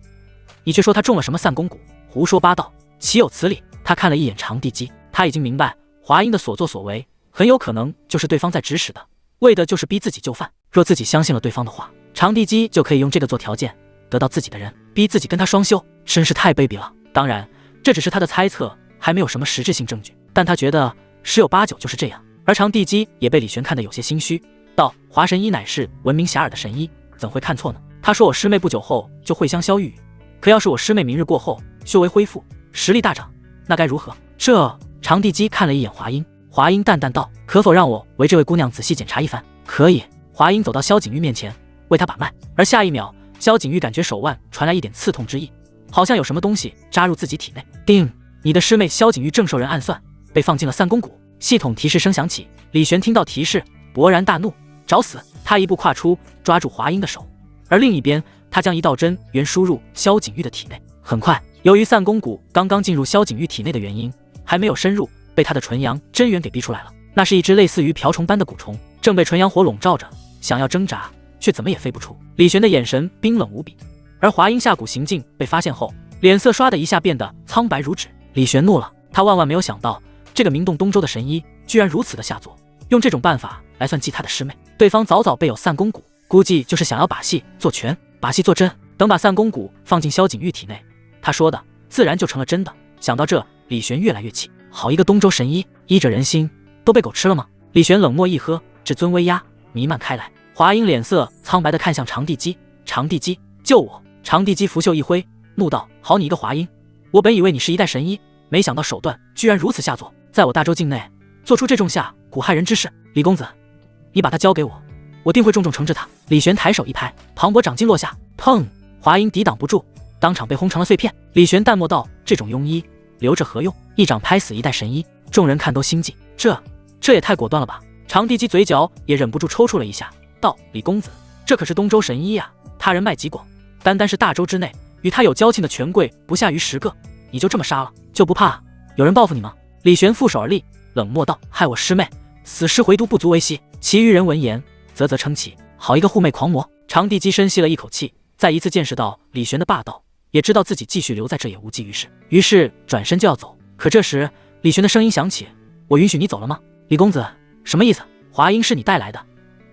Speaker 1: 你却说她中了什么散功蛊，胡说八道，岂有此理！他看了一眼长地基，他已经明白华英的所作所为很有可能就是对方在指使的，为的就是逼自己就范。若自己相信了对方的话，长地基就可以用这个做条件得到自己的人，逼自己跟他双修，真是太卑鄙了。当然这只是他的猜测，还没有什么实质性证据，但他觉得十有八九就是这样。而长地基也被李玄看得有些心虚，道：华神医乃是闻名遐迩的神医，怎会看错呢？他说我师妹不久后就会香消玉殒，可要是我师妹明日过后修为恢复，实力大涨，那该如何？这长地基看了一眼华英，华英淡淡道：可否让我为这位姑娘仔细检查一番？可以。华英走到萧景玉面前，为他把脉。而下一秒，萧景玉感觉手腕传来一点刺痛之意，好像有什么东西扎入自己体内。叮，你的师妹萧景玉正受人暗算，被放进了三公谷。系统提示声响起，李玄听到提示，勃然大怒，找死！他一步跨出，抓住华英的手，而另一边，他将一道针源输入萧景玉的体内。很快，由于散功谷刚刚进入萧景玉体内的原因，还没有深入，被他的纯阳真元给逼出来了。那是一只类似于瓢虫般的蛊虫，正被纯阳火笼罩着，想要挣扎，却怎么也飞不出。李玄的眼神冰冷无比，而华英下蛊行径被发现后，脸色唰的一下变得苍白如纸。李玄怒了，他万万没有想到，这个名动东周的神医居然如此的下作，用这种办法来算计他的师妹。对方早早备有散功蛊，估计就是想要把戏做全，把戏做真。等把散功蛊放进萧景玉体内，他说的自然就成了真的。想到这，李玄越来越气。好一个东周神医，医者仁心，都被狗吃了吗？李玄冷漠一喝，至尊威压弥漫开来。华英脸色苍白地看向长地基，长地基，救我！长地基拂袖一挥，怒道：好你一个华英，我本以为你是一代神医，没想到手段居然如此下作，在我大周境内做出这种下蛊害人之事。李公子，你把他交给我，我定会重重惩治他。李玄抬手一拍，磅礴掌劲落下，砰！华英抵挡不住，当场被轰成了碎片。李玄淡漠道：这种庸医留着何用？一掌拍死一代神医，众人看都心悸。这也太果断了吧！长地基嘴角也忍不住抽搐了一下，道：李公子，这可是东周神医呀，他人脉极广，单单是大周之内与他有交情的权贵不下于10个，你就这么杀了，就不怕有人报复你吗？李玄负手而立，冷漠道：害我师妹，死尸回毒不足为惜。其余人闻言啧啧称奇，好一个护妹狂魔！长地基深吸了一口气，再一次见识到李玄的霸道，也知道自己继续留在这也无济于事，于是转身就要走。可这时李玄的声音响起：我允许你走了吗？李公子，什么意思？华英是你带来的，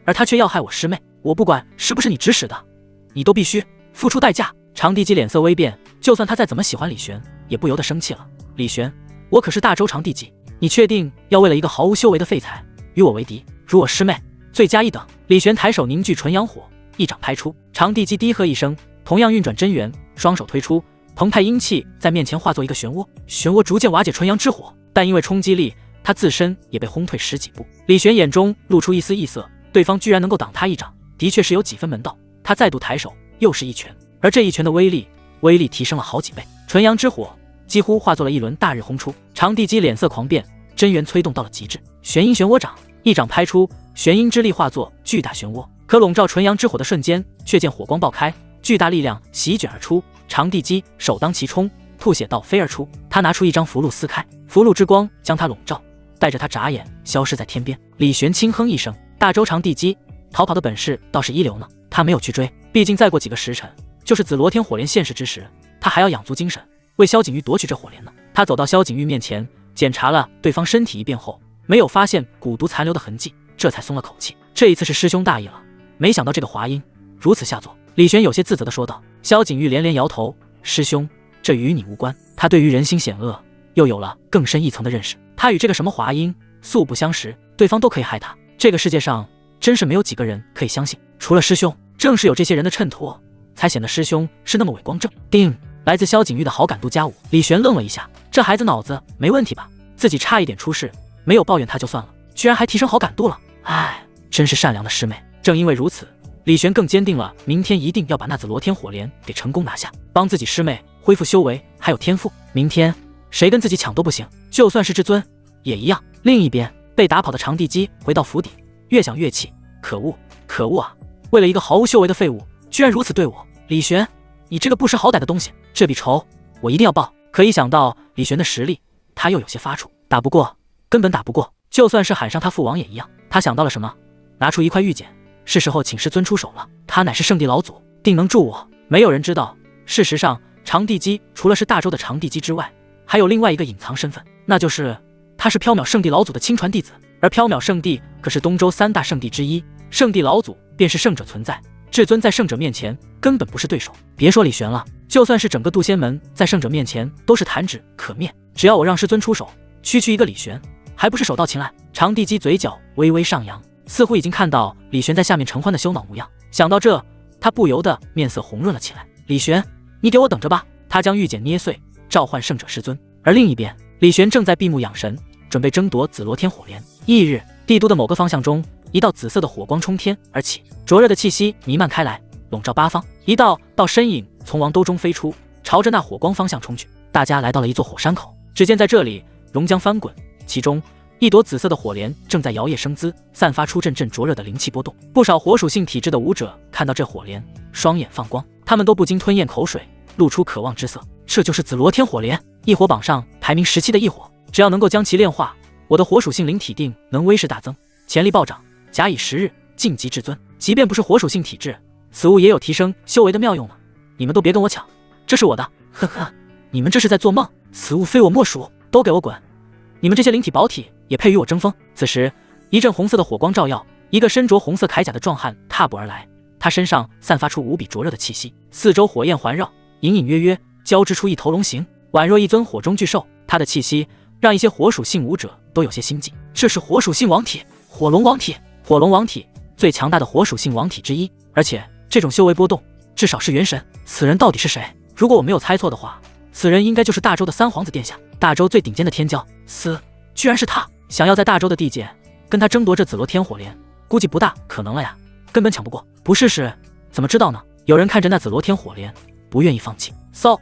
Speaker 1: 而他却要害我师妹，我不管是不是你指使的，你都必须付出代价。长地基脸色微变，就算他再怎么喜欢李玄，也不由得生气了。李玄，我可是大周长地基，你确定要为了一个毫无修为的废材与我为敌？辱我师妹，罪加一等！李玄抬手凝聚纯阳火，一掌拍出。长地基低喝一声，同样运转真元，双手推出，澎湃阴气在面前化作一个漩涡，漩涡逐渐瓦解纯阳之火，但因为冲击力，他自身也被轰退10几步。李玄眼中露出一丝异色，对方居然能够挡他一掌，的确是有几分门道。他再度抬手，又是一拳，而这一拳的威力提升了好几倍，纯阳之火几乎化作了一轮大日轰出。长地基脸色狂变，真元催动到了极致，玄阴漩涡掌一掌拍出，玄阴之力化作巨大漩涡，可笼罩纯阳之火的瞬间，却见火光爆开，巨大力量席卷而出。长地基首当其冲，吐血倒飞而出。他拿出一张符箓撕开，符箓之光将他笼罩，带着他眨眼消失在天边。李玄轻哼一声，大周长地基逃跑的本事倒是一流呢。他没有去追，毕竟再过几个时辰就是紫罗天火莲现世之时，他还要养足精神为萧景玉夺取这火莲呢。他走到萧景玉面前，检查了对方身体一遍后，没有发现蛊毒残留的痕迹，这才松了口气。这一次是师兄大意了，没想到这个华英如此下作。李玄有些自责地说道。萧景玉连连摇头：师兄，这与你无关。他对于人心险恶又有了更深一层的认识，他与这个什么华英素不相识，对方都可以害他。这个世界上真是没有几个人可以相信，除了师兄，正是有这些人的衬托，才显得师兄是那么伟光正。叮，来自萧景玉的好感度+5。李玄愣了一下，这孩子脑子没问题吧？自己差一点出事，没有抱怨他就算了，居然还提升好感度了。唉，真是善良的师妹。正因为如此，李玄更坚定了明天一定要把那紫罗天火莲给成功拿下，帮自己师妹恢复修为还有天赋。明天谁跟自己抢都不行，就算是至尊也一样。另一边，被打跑的长地基回到府邸，越想越气，可恶，可恶啊！为了一个毫无修为的废物，居然如此对我。李玄，你这个不识好歹的东西，这笔仇我一定要报。可一想到李玄的实力，他又有些发怵，打不过，根本打不过，就算是喊上他父王也一样。他想到了什么，拿出一块玉简，是时候请师尊出手了。他乃是圣地老祖，定能助我。没有人知道，事实上长地基除了是大周的长地基之外，还有另外一个隐藏身份，那就是他是缥缈圣地老祖的亲传弟子。而缥缈圣地可是东周3大圣地之一，圣地老祖便是圣者存在，至尊在圣者面前根本不是对手。别说李玄了，就算是整个渡仙门在圣者面前都是弹指可灭。只要我让师尊出手，区区一个李玄，还不是手到擒来？长地基嘴角微微上扬，似乎已经看到李玄在下面承欢的羞恼模样。想到这，他不由得面色红润了起来。李玄，你给我等着吧！他将玉简捏碎，召唤圣者师尊。而另一边，李玄正在闭目养神，准备争夺紫罗天火莲。翌日，帝都的某个方向中，一道紫色的火光冲天而起，灼热的气息弥漫开来，笼罩八方。一道身影从王兜中飞出，朝着那火光方向冲去。大家来到了一座火山口，只见在这里熔浆翻滚，其中一朵紫色的火莲正在摇曳生姿，散发出阵阵灼热的灵气波动。不少火属性体质的武者看到这火莲，双眼放光，他们都不禁吞咽口水，露出渴望之色。这就是紫罗天火莲，异火榜上排名17的异火，只要能够将其炼化，我的火属性灵体定能威势大增，潜力暴涨，假以时日，晋级至尊。即便不是火属性体质，此物也有提升修为的妙用呢。你们都别跟我抢，这是我的！呵呵，你们这是在做梦，此物非我莫属，都给我滚！你们这些灵体宝体也配与我争锋？此时，一阵红色的火光照耀，一个身着红色铠甲的壮汉踏步而来，他身上散发出无比灼热的气息，四周火焰环绕，隐隐约约交织出一头龙形，宛若一尊火中巨兽。他的气息让一些火属性武者都有些心悸。这是火属性王体，火龙王体。火龙王体最强大的火属性王体之一，而且这种修为波动至少是元神。此人到底是谁？如果我没有猜错的话，此人应该就是大周的三皇子殿下，大周最顶尖的天骄。居然是他！想要在大周的地界跟他争夺这紫罗天火莲，估计不大可能了呀，根本抢不过。不试试怎么知道呢？有人看着那紫罗天火莲，不愿意放弃。嗖，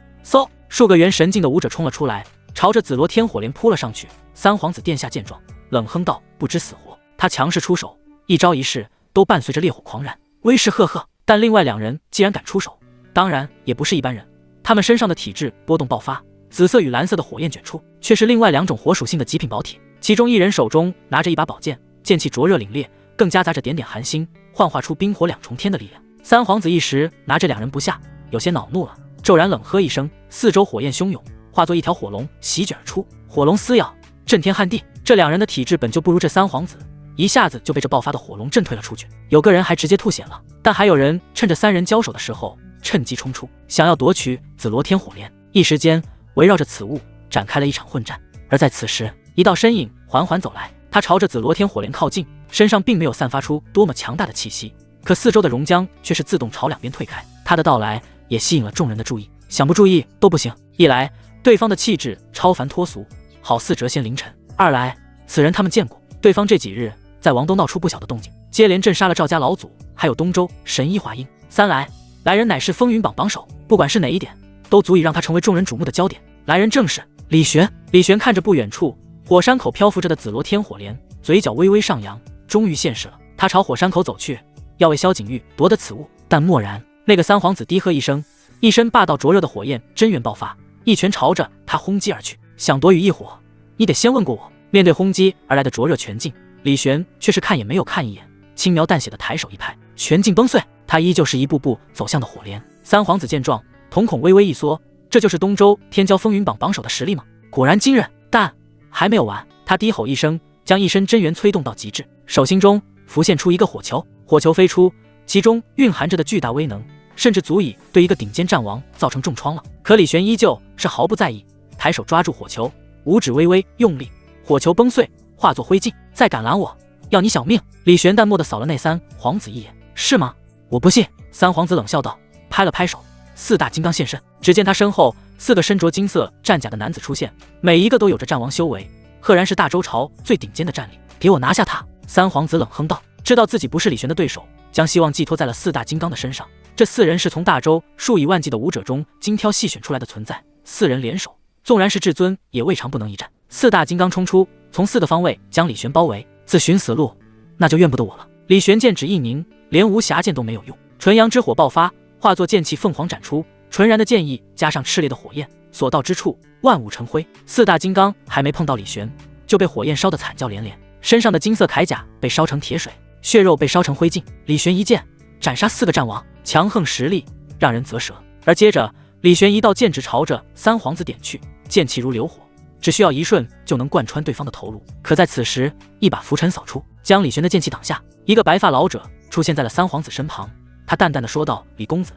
Speaker 1: 数个元神境的武者冲了出来，朝着紫罗天火莲扑了上去。三皇子殿下见状，冷哼道：“不知死活！”他强势出手，一招一式都伴随着烈火狂燃，威势赫赫。但另外两人既然敢出手，当然也不是一般人，他们身上的体质波动爆发，紫色与蓝色的火焰卷出，却是另外两种火属性的极品宝体。其中一人手中拿着一把宝剑，剑气灼热凛冽，更夹杂着点点寒星，幻化出冰火两重天的力量。三皇子一时拿这两人不下，有些恼怒了，骤然冷喝一声，四周火焰汹涌，化作一条火龙席卷而出，火龙撕咬，震天撼地。这两人的体质本就不如这三皇子，一下子就被这爆发的火龙震退了出去，有个人还直接吐血了。但还有人趁着三人交手的时候趁机冲出，想要夺取紫罗天火莲。一时间围绕着此物展开了一场混战。而在此时，一道身影缓缓走来，他朝着紫罗天火莲靠近，身上并没有散发出多么强大的气息，可四周的熔浆却是自动朝两边退开。他的到来也吸引了众人的注意，想不注意都不行。一来对方的气质超凡脱俗，好似谪仙凌尘；二来此人他们见过，对方这几日在王都闹出不小的动静，接连镇杀了赵家老祖，还有东周神医华婴。三来人乃是风云榜榜首，不管是哪一点，都足以让他成为众人瞩目的焦点。来人正是李玄。李玄看着不远处火山口漂浮着的紫罗天火莲，嘴角微微上扬，终于现世了。他朝火山口走去，要为萧景玉夺得此物。但蓦然，那个三皇子低喝一声，一身霸道灼热的火焰真元爆发，一拳朝着他轰击而去。想夺羽异火，你得先问过我。面对轰击而来的灼热拳劲，李玄却是看也没有看一眼，轻描淡写的抬手一拍，拳劲崩碎。他依旧是一步步走向的火莲。三皇子见状，瞳孔微微一缩，这就是东周天骄风云榜榜首的实力吗？果然惊人。但还没有完，他低吼一声，将一身真元催动到极致，手心中浮现出一个火球，火球飞出，其中蕴含着的巨大威能，甚至足以对一个顶尖战王造成重创了。可李玄依旧是毫不在意，抬手抓住火球，五指微微用力，火球崩碎，化作灰烬。再敢拦我，要你小命！李玄淡漠地扫了那三皇子一眼，是吗？我不信。三皇子冷笑道，拍了拍手，四大金刚现身。只见他身后四个身着金色战甲的男子出现，每一个都有着战王修为，赫然是大周朝最顶尖的战力。给我拿下他！三皇子冷哼道，知道自己不是李玄的对手，将希望寄托在了四大金刚的身上。这四人是从大周数以万计的武者中精挑细选出来的存在，四人联手，纵然是至尊也未尝不能一战。四大金刚冲出，从四个方位将李玄包围，自寻死路，那就怨不得我了。李玄剑指一凝，连无暇剑都没有用，纯阳之火爆发，化作剑气凤凰展出，纯然的剑意加上炽烈的火焰，所到之处万物成灰。四大金刚还没碰到李玄，就被火焰烧得惨叫连连，身上的金色铠甲被烧成铁水，血肉被烧成灰烬。李玄一剑斩杀四个战王，强横实力让人啧舌。而接着李玄一道剑指朝着三皇子点去，剑气如流火，只需要一瞬就能贯穿对方的头颅。可在此时，一把拂尘扫出，将李玄的剑气挡下。一个白发老者出现在了三皇子身旁，他淡淡的说道，李公子，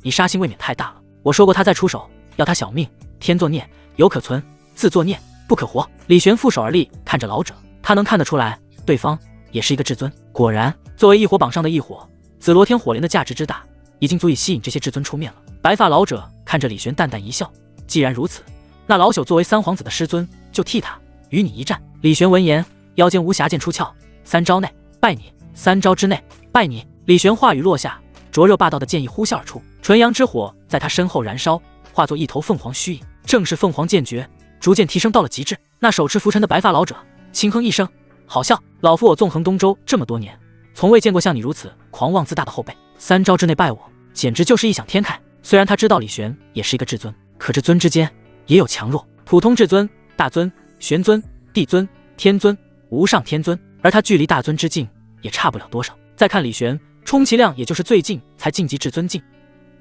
Speaker 1: 你杀心未免太大了，我说过他再出手要他小命，天作孽犹可存，自作孽不可活。李玄负手而立，看着老者，他能看得出来对方也是一个至尊。果然，作为异火榜上的异火，紫罗天火莲的价值之大，已经足以吸引这些至尊出面了。白发老者看着李玄淡淡一笑，既然如此，那老朽作为三皇子的师尊，就替他与你一战。李玄闻言，腰间无暇剑出鞘，三招内拜你。3招之内拜你。李玄话语落下，灼热霸道的剑意呼啸而出，纯阳之火在他身后燃烧，化作一头凤凰虚影，正是凤凰剑诀，逐渐提升到了极致。那手持拂尘的白发老者轻哼一声，好笑，老夫我纵横东周这么多年，从未见过像你如此狂妄自大的后辈，3招之内拜我，简直就是异想天开。虽然他知道李玄也是一个至尊，可至尊之间也有强弱，普通至尊、大尊、玄尊、帝尊、天尊、无上天尊，而他距离大尊之境也差不了多少。再看李玄，充其量也就是最近才晋级至尊境，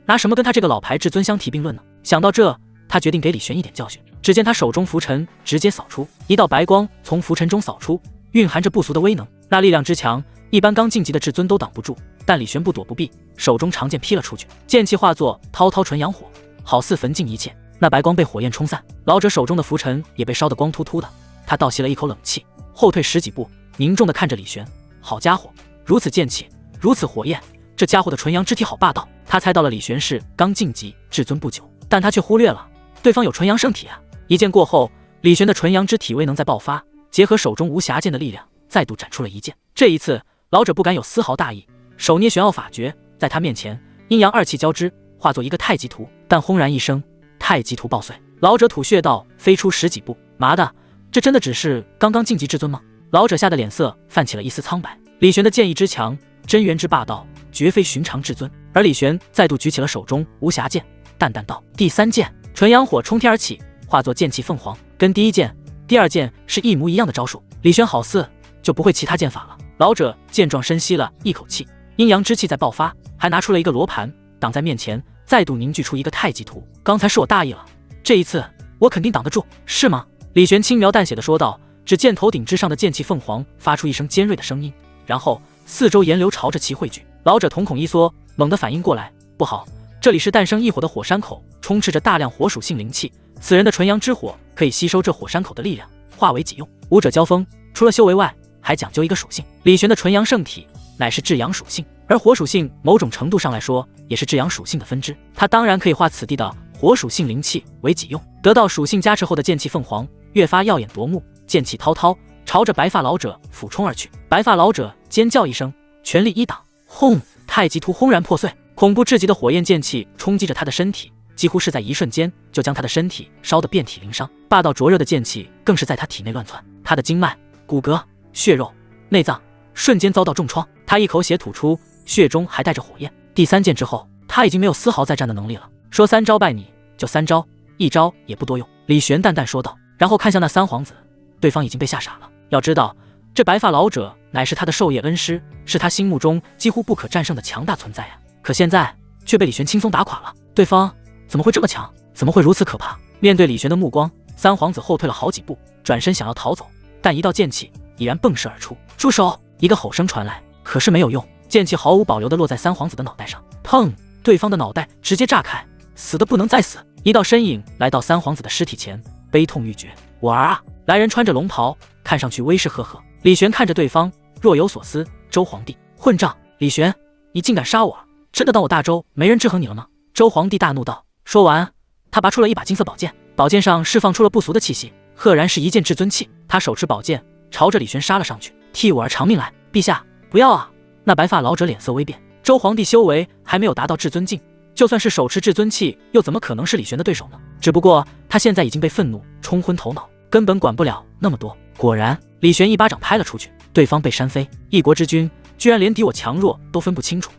Speaker 1: 拿什么跟他这个老牌至尊相提并论呢？想到这，他决定给李玄一点教训。只见他手中拂尘直接扫出，一道白光从拂尘中扫出，蕴含着不俗的威能，那力量之强，一般刚晋级的至尊都挡不住。但李玄不躲不避，手中长剑劈了出去，剑气化作滔滔纯阳火，好似焚尽一切。那白光被火焰冲散，老者手中的拂尘也被烧得光秃秃的。他倒吸了一口冷气，后退10几步，凝重地看着李玄。好家伙，如此剑气，如此火焰，这家伙的纯阳之体好霸道。他猜到了李玄是刚晋级至尊不久，但他却忽略了对方有纯阳圣体啊。一剑过后，李玄的纯阳之体威能再爆发，结合手中无暇剑的力量，再度斩出了一剑。这一次，老者不敢有丝毫大意，手捏玄奥法诀，在他面前阴阳二气交织，化作一个太极图。但轰然一声，太极图爆碎，老者吐血道飞出10几步。妈的，这真的只是刚刚晋级至尊吗？老者吓得脸色泛起了一丝苍白。李玄的剑意之强，真元之霸道，绝非寻常至尊。而李玄再度举起了手中无暇剑，淡淡道：第3剑。纯阳火冲天而起，化作剑气凤凰，跟第1剑、第2剑是一模一样的招数。李玄好似就不会其他剑法了。老者见状深吸了一口气，阴阳之气在爆发，还拿出了一个罗盘挡在面前，再度凝聚出一个太极图。刚才是我大意了，这一次我肯定挡得住，是吗？李玄轻描淡写的说道。只见头顶之上的剑气凤凰发出一声尖锐的声音，然后四周炎流朝着其汇聚。老者瞳孔一缩，猛地反应过来，不好，这里是诞生异火的火山口，充斥着大量火属性灵气，此人的纯阳之火可以吸收这火山口的力量，化为己用。武者交锋，除了修为外，还讲究一个属性。李玄的纯阳圣体乃是至阳属性，而火属性某种程度上来说也是至阳属性的分支，他当然可以化此地的火属性灵气为己用。得到属性加持后的剑气凤凰越发耀眼夺目，剑气滔滔朝着白发老者俯冲而去。白发老者尖叫一声，全力一挡，轰！太极图轰然破碎，恐怖至极的火焰剑气冲击着他的身体，几乎是在一瞬间就将他的身体烧得遍体鳞伤。霸道灼热的剑气更是在他体内乱窜，他的经脉、骨骼、血肉、内脏瞬间遭到重创。他一口血吐出，血中还带着火焰。第3剑之后，他已经没有丝毫再战的能力了。说3招拜你，就3招，1招也不多用。李玄淡淡说道，然后看向那三皇子，对方已经被吓傻了。要知道，这白发老者乃是他的授业恩师，是他心目中几乎不可战胜的强大存在啊！可现在却被李玄轻松打垮了。对方怎么会这么强？怎么会如此可怕？面对李玄的目光，三皇子后退了好几步，转身想要逃走，但一道剑气已然迸射而出。住手！一个吼声传来，可是没有用，剑气毫无保留地落在三皇子的脑袋上。砰！对方的脑袋直接炸开，死的不能再死。一道身影来到三皇子的尸体前，悲痛欲绝。我儿啊！来人穿着龙袍，看上去威势赫赫。李玄看着对方，若有所思。周皇帝，混账！李玄，你竟敢杀我儿！真的当我大周没人制衡你了吗？周皇帝大怒道。说完，他拔出了一把金色宝剑，宝剑上释放出了不俗的气息，赫然是一剑至尊气。他手持宝剑，朝着李玄杀了上去。替我儿偿命来！陛下，不要啊！那白发老者脸色微变。周皇帝修为还没有达到至尊境，就算是手持至尊气，又怎么可能是李玄的对手呢？只不过他现在已经被愤怒冲昏头脑，根本管不了那么多。果然，李玄一巴掌拍了出去，对方被扇飞。一国之君居然连敌我强弱都分不清楚，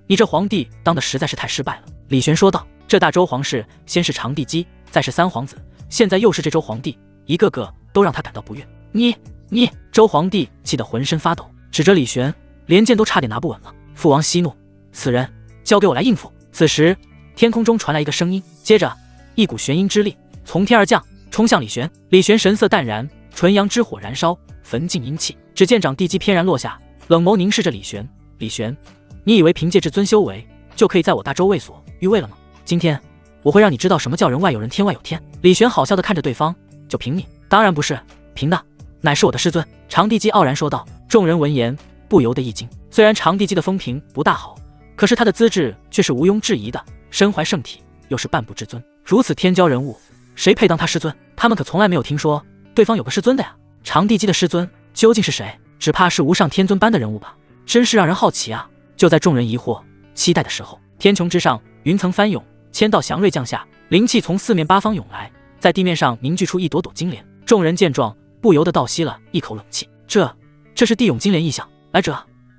Speaker 1: 你这皇帝当的实在是太失败了。李玄说道。这大周皇室先是长帝姬，再是三皇子，现在又是这周皇帝，一个个都让他感到不悦。你！周皇帝气得浑身发抖，指着李玄，连剑都差点拿不稳了。父王息怒，此人交给我来应付。此时天空中传来一个声音，接着一股玄阴之力从天而降，冲向李玄。李玄神色淡然，纯阳之火燃烧，焚尽阴气。只见长帝姬翩然落下，冷眸凝视着李玄。李玄，你以为凭借至尊修为就可以在我大周为所欲为了吗？今天我会让你知道什么叫人外有人，天外有天。李玄好笑地看着对方，就凭你？当然不是，凭的乃是我的师尊。长帝姬傲然说道。众人闻言不由得一惊。虽然长帝姬的风评不大好，可是他的资质却是毋庸置疑的，身怀圣体，又是半步至尊，如此天骄人物，谁配当他师尊？他们可从来没有听说对方有个师尊的呀。长帝姬的师尊究竟是谁？只怕是无上天尊般的人物吧。真是让人好奇啊！就在众人疑惑、期待的时候，天穹之上云层翻涌，千道祥瑞降下，灵气从四面八方涌来，在地面上凝聚出一朵朵金莲。众人见状，不由得倒吸了一口冷气。这是地涌金莲异象，来者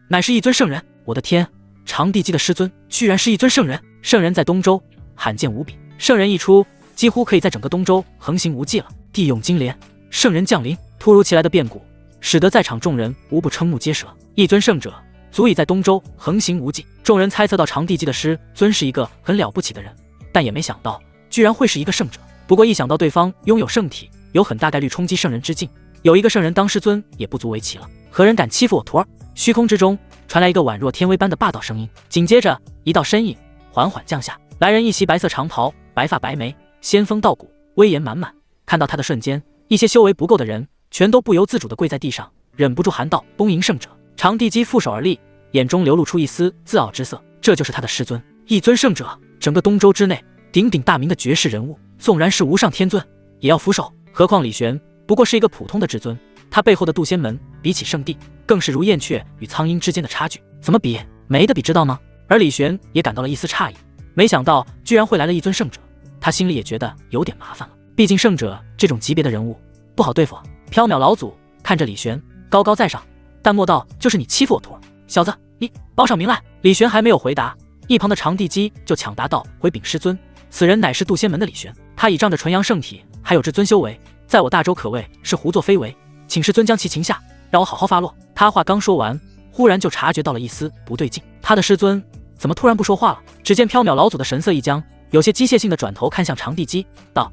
Speaker 1: 乃是一尊圣人！我的天，长地基的师尊居然是一尊圣人！圣人在东周罕见无比，圣人一出，几乎可以在整个东周横行无忌了。地涌金莲，圣人降临！突如其来的变故，使得在场众人无不瞠目结舌。一尊圣者，足以在东周横行无忌。众人猜测到长地基的师尊是一个很了不起的人，但也没想到居然会是一个圣者。不过一想到对方拥有圣体，有很大概率冲击圣人之境，有一个圣人当师尊也不足为奇了。何人敢欺负我徒儿？虚空之中传来一个宛若天威般的霸道声音，紧接着一道身影缓缓降下。来人一袭白色长袍，白发白眉，仙风道骨，威严满满。看到他的瞬间，一些修为不够的人全都不由自主地跪在地上，忍不住喊道：恭迎圣者！长地基负手而立，眼中流露出一丝自傲之色。这就是他的师尊，一尊圣者，整个东周之内鼎鼎大名的绝世人物，纵然是无上天尊也要俯首。何况李玄不过是一个普通的至尊，他背后的渡仙门比起圣地，更是如燕雀与苍鹰之间的差距，怎么比？没得比，知道吗？而李玄也感到了一丝诧异，没想到居然会来了一尊圣者，他心里也觉得有点麻烦了。毕竟圣者这种级别的人物不好对付啊。缥缈老祖看着李玄高高在上，淡漠道：就是你欺负我徒儿，小子，你报上名来！李玄还没有回答，一旁的长地基就抢答道：回禀师尊，此人乃是渡仙门的李玄，他倚仗着纯阳圣体，还有至尊修为，在我大周可谓是胡作非为，请师尊将其擒下，让我好好发落。他话刚说完，忽然就察觉到了一丝不对劲，他的师尊怎么突然不说话了？只见缥缈老祖的神色一僵，有些机械性的转头看向长地基，道：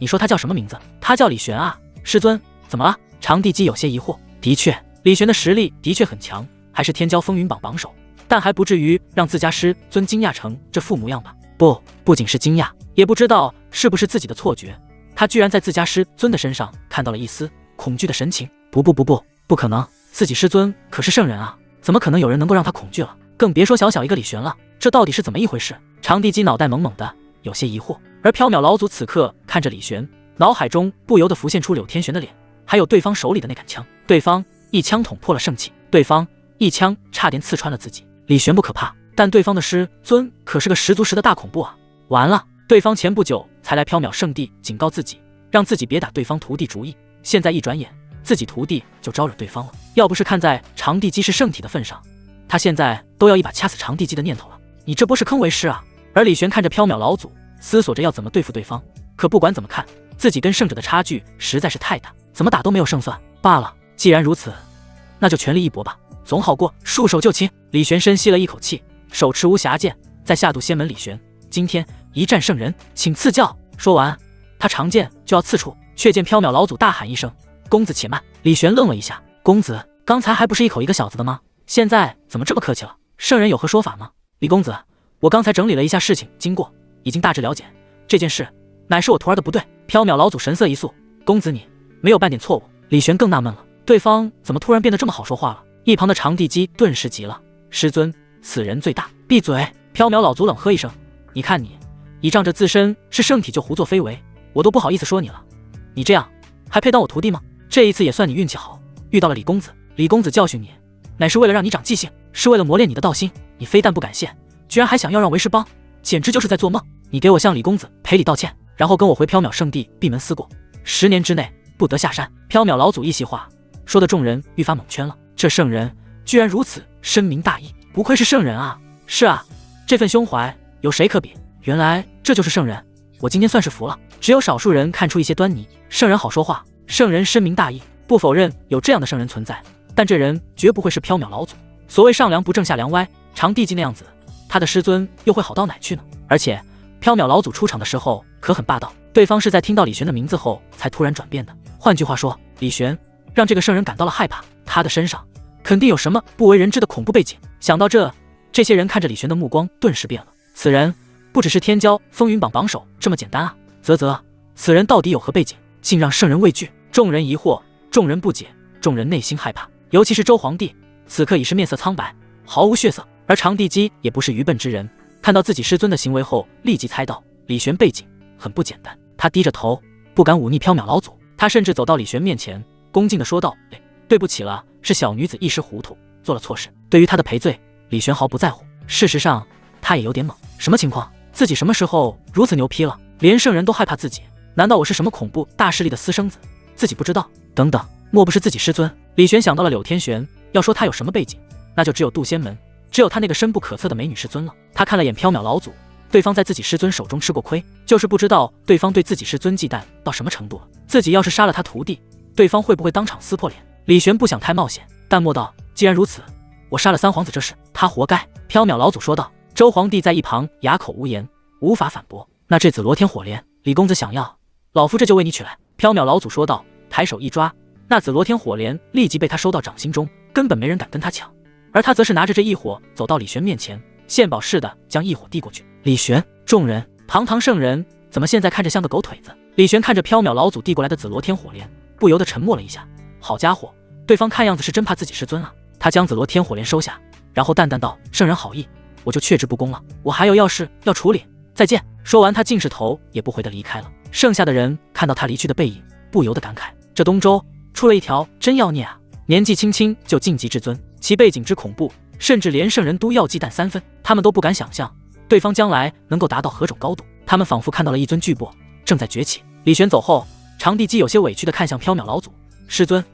Speaker 1: 你说他叫什么名字？他叫李玄啊。师尊，怎么了？长地基有些疑惑。的确，李玄的实力的确很强，还是天骄风云榜榜首，但还不至于让自家师尊惊讶成这副模样吧？不仅是惊讶，也不知道是不是自己的错觉，他居然在自家师尊的身上看到了一丝恐惧的神情。不可能，自己师尊可是圣人啊，怎么可能有人能够让他恐惧了？更别说小小一个李玄了，这到底是怎么一回事？长地基脑袋懵懵的，有些疑惑。而缥缈老祖此刻看着李玄，脑海中不由得浮现出柳天玄的脸，还有对方手里的那杆枪。对方一枪捅破了圣气，对方一枪差点刺穿了自己。李玄不可怕，但对方的师尊可是个十足十的大恐怖啊！完了，对方前不久才来缥缈圣地警告自己，让自己别打对方徒弟主意，现在一转眼自己徒弟就招惹对方了。要不是看在长地基是圣体的份上，他现在都要一把掐死长地基的念头了。你这不是坑为师啊！而李玄看着缥缈老祖，思索着要怎么对付对方。可不管怎么看，自己跟圣者的差距实在是太大，怎么打都没有胜算罢了。既然如此，那就全力一搏吧，总好过束手就擒。李玄深吸了一口气，手持无暇剑，在下渡仙门李玄，今天一战圣人，请赐教。说完，他长剑就要刺出，却见缥缈老祖大喊一声：公子且慢！李玄愣了一下，公子刚才还不是一口一个小子的吗？现在怎么这么客气了？圣人有何说法吗？李公子，我刚才整理了一下事情经过，已经大致了解，这件事乃是我徒儿的不对。缥缈老祖神色一肃：公子你没有半点错误。李玄更纳闷了，对方怎么突然变得这么好说话了？一旁的长地基顿时急了：师尊，此人最大！闭嘴！缥缈老祖冷喝一声：你看你倚仗着自身是圣体就胡作非为，我都不好意思说你了，你这样还配当我徒弟吗？这一次也算你运气好，遇到了李公子。李公子教训你乃是为了让你长记性，是为了磨练你的道心，你非但不感谢，居然还想要让为师帮，简直就是在做梦。你给我向李公子赔礼道歉，然后跟我回缥缈圣地闭门思过，10年之内不得下山。缥缈老祖一席话说的众人愈发蒙圈了，这圣人居然如此深明大义，不愧是圣人啊！是啊，这份胸怀有谁可比？原来这就是圣人，我今天算是服了。只有少数人看出一些端倪，圣人好说话，圣人深明大义，不否认有这样的圣人存在，但这人绝不会是缥缈老祖。所谓上梁不正下梁歪，长地基那样子，他的师尊又会好到哪去呢？而且缥缈老祖出场的时候可很霸道，对方是在听到李玄的名字后才突然转变的。换句话说，李玄让这个圣人感到了害怕，他的身上肯定有什么不为人知的恐怖背景。想到这些人看着李玄的目光顿时变了，此人不只是天骄风云榜榜首这么简单啊！此人到底有何背景，竟让圣人畏惧？众人疑惑，众人不解，众人内心害怕。尤其是周皇帝，此刻已是面色苍白，毫无血色。而长地基也不是愚笨之人，看到自己师尊的行为后，立即猜到李玄背景很不简单。他低着头，不敢忤逆缥缈老祖。他甚至走到李玄面前，恭敬地说道：对不起了，是小女子一时糊涂，做了错事。对于他的赔罪，李玄毫不在乎。事实上，他也有点懵，什么情况？自己什么时候如此牛批了？连圣人都害怕自己？难道我是什么恐怖大势力的私生子？自己不知道？等等，莫不是自己师尊？李玄想到了柳天玄，要说他有什么背景，那就只有渡仙门，只有他那个深不可测的美女师尊了。他看了眼缥缈老祖，对方在自己师尊手中吃过亏，就是不知道对方对自己师尊忌惮到什么程度了。自己要是杀了他徒弟，对方会不会当场撕破脸？李玄不想太冒险，淡漠道：“既然如此，我杀了三皇子这事，他活该。”缥缈老祖说道。周皇帝在一旁哑口无言，无法反驳。那这紫罗天火莲，李公子想要，老夫这就为你取来。缥缈老祖说道，抬手一抓，那紫罗天火莲立即被他收到掌心中，根本没人敢跟他抢。而他则是拿着这异火走到李玄面前，献宝似的将异火递过去。李玄，众人，堂堂圣人，怎么现在看着像个狗腿子？李玄看着缥缈老祖递过来的紫罗天火莲，不由得沉默了一下。好家伙，对方看样子是真怕自己师尊啊。他将紫罗天火莲收下，然后淡淡道：“圣人好意，我就却之不恭了。我还有要事要处理，再见。”说完，他竟是头也不回的离开了。剩下的人看到他离去的背影，不由得感慨：这东周出了一条真妖孽啊！年纪轻轻就晋级至尊，其背景之恐怖，甚至连圣人都要忌惮3分。他们都不敢想象对方将来能够达到何种高度。他们仿佛看到了一尊巨擘正在崛起。李玄走后，长地基有些委屈地看向缥缈老祖：“师尊，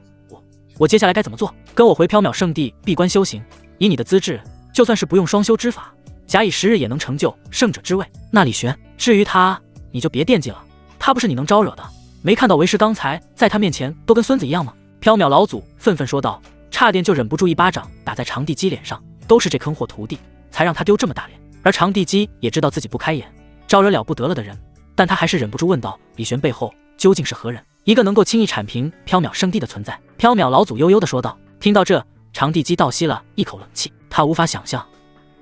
Speaker 1: 我接下来该怎么做？跟我回缥缈圣地闭关修行。以你的资质，就算是不用双修之法，假以10日也能成就圣者之位。那李玄，至于他，你就别惦记了，他不是你能招惹的。没看到为师刚才在他面前都跟孙子一样吗？”缥缈老祖愤愤说道，差点就忍不住一巴掌打在长地基脸上。都是这坑货徒弟，才让他丢这么大脸。而长地基也知道自己不开眼，招惹了不得了的人，但他还是忍不住问道：“李玄背后究竟是何人？一个能够轻易铲平缥缈圣地的存在？”缥缈老祖悠悠地说道。听到这，长地基倒吸了一口冷气，他无法想象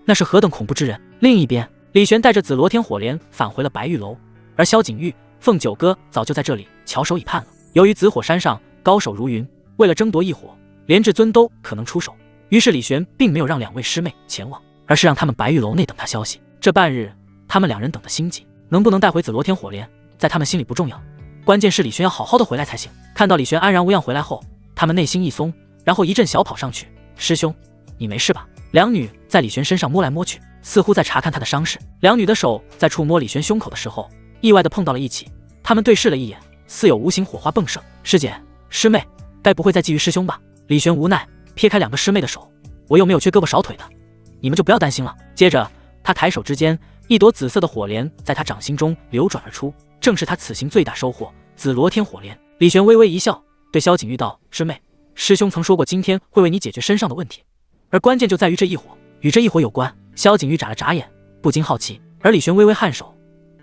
Speaker 1: 那是何等恐怖之人。另一边，李玄带着紫罗天火莲返回了白玉楼，而萧景玉、凤九哥早就在这里翘首以盼了。由于紫火山上高手如云，为了争夺异火，连至尊都可能出手，于是李玄并没有让2位师妹前往，而是让他们白玉楼内等他消息。这半日，他们2人等得心急，能不能带回紫罗天火莲，在他们心里不重要，关键是李玄要好好的回来才行。看到李玄安然无恙回来后，他们内心一松，然后一阵小跑上去：“师兄，你没事吧？”两女在李玄身上摸来摸去，似乎在查看他的伤势。两女的手在触摸李玄胸口的时候，意外的碰到了一起。他们对视了一眼，似有无形火花迸射。师姐，师妹，该不会再觊觎师兄吧？李玄无奈撇开2个师妹的手，我又没有缺胳膊少腿的，你们就不要担心了。接着他抬手之间，一朵紫色的火莲在他掌心中流转而出，正是他此行最大收获——紫罗天火莲。李玄微微一笑，对萧景玉道：“师妹，师兄曾说过今天会为你解决身上的问题，而关键就在于这一火，与这一火有关。”萧景玉眨了眨眼，不禁好奇。而李玄微微颔首：“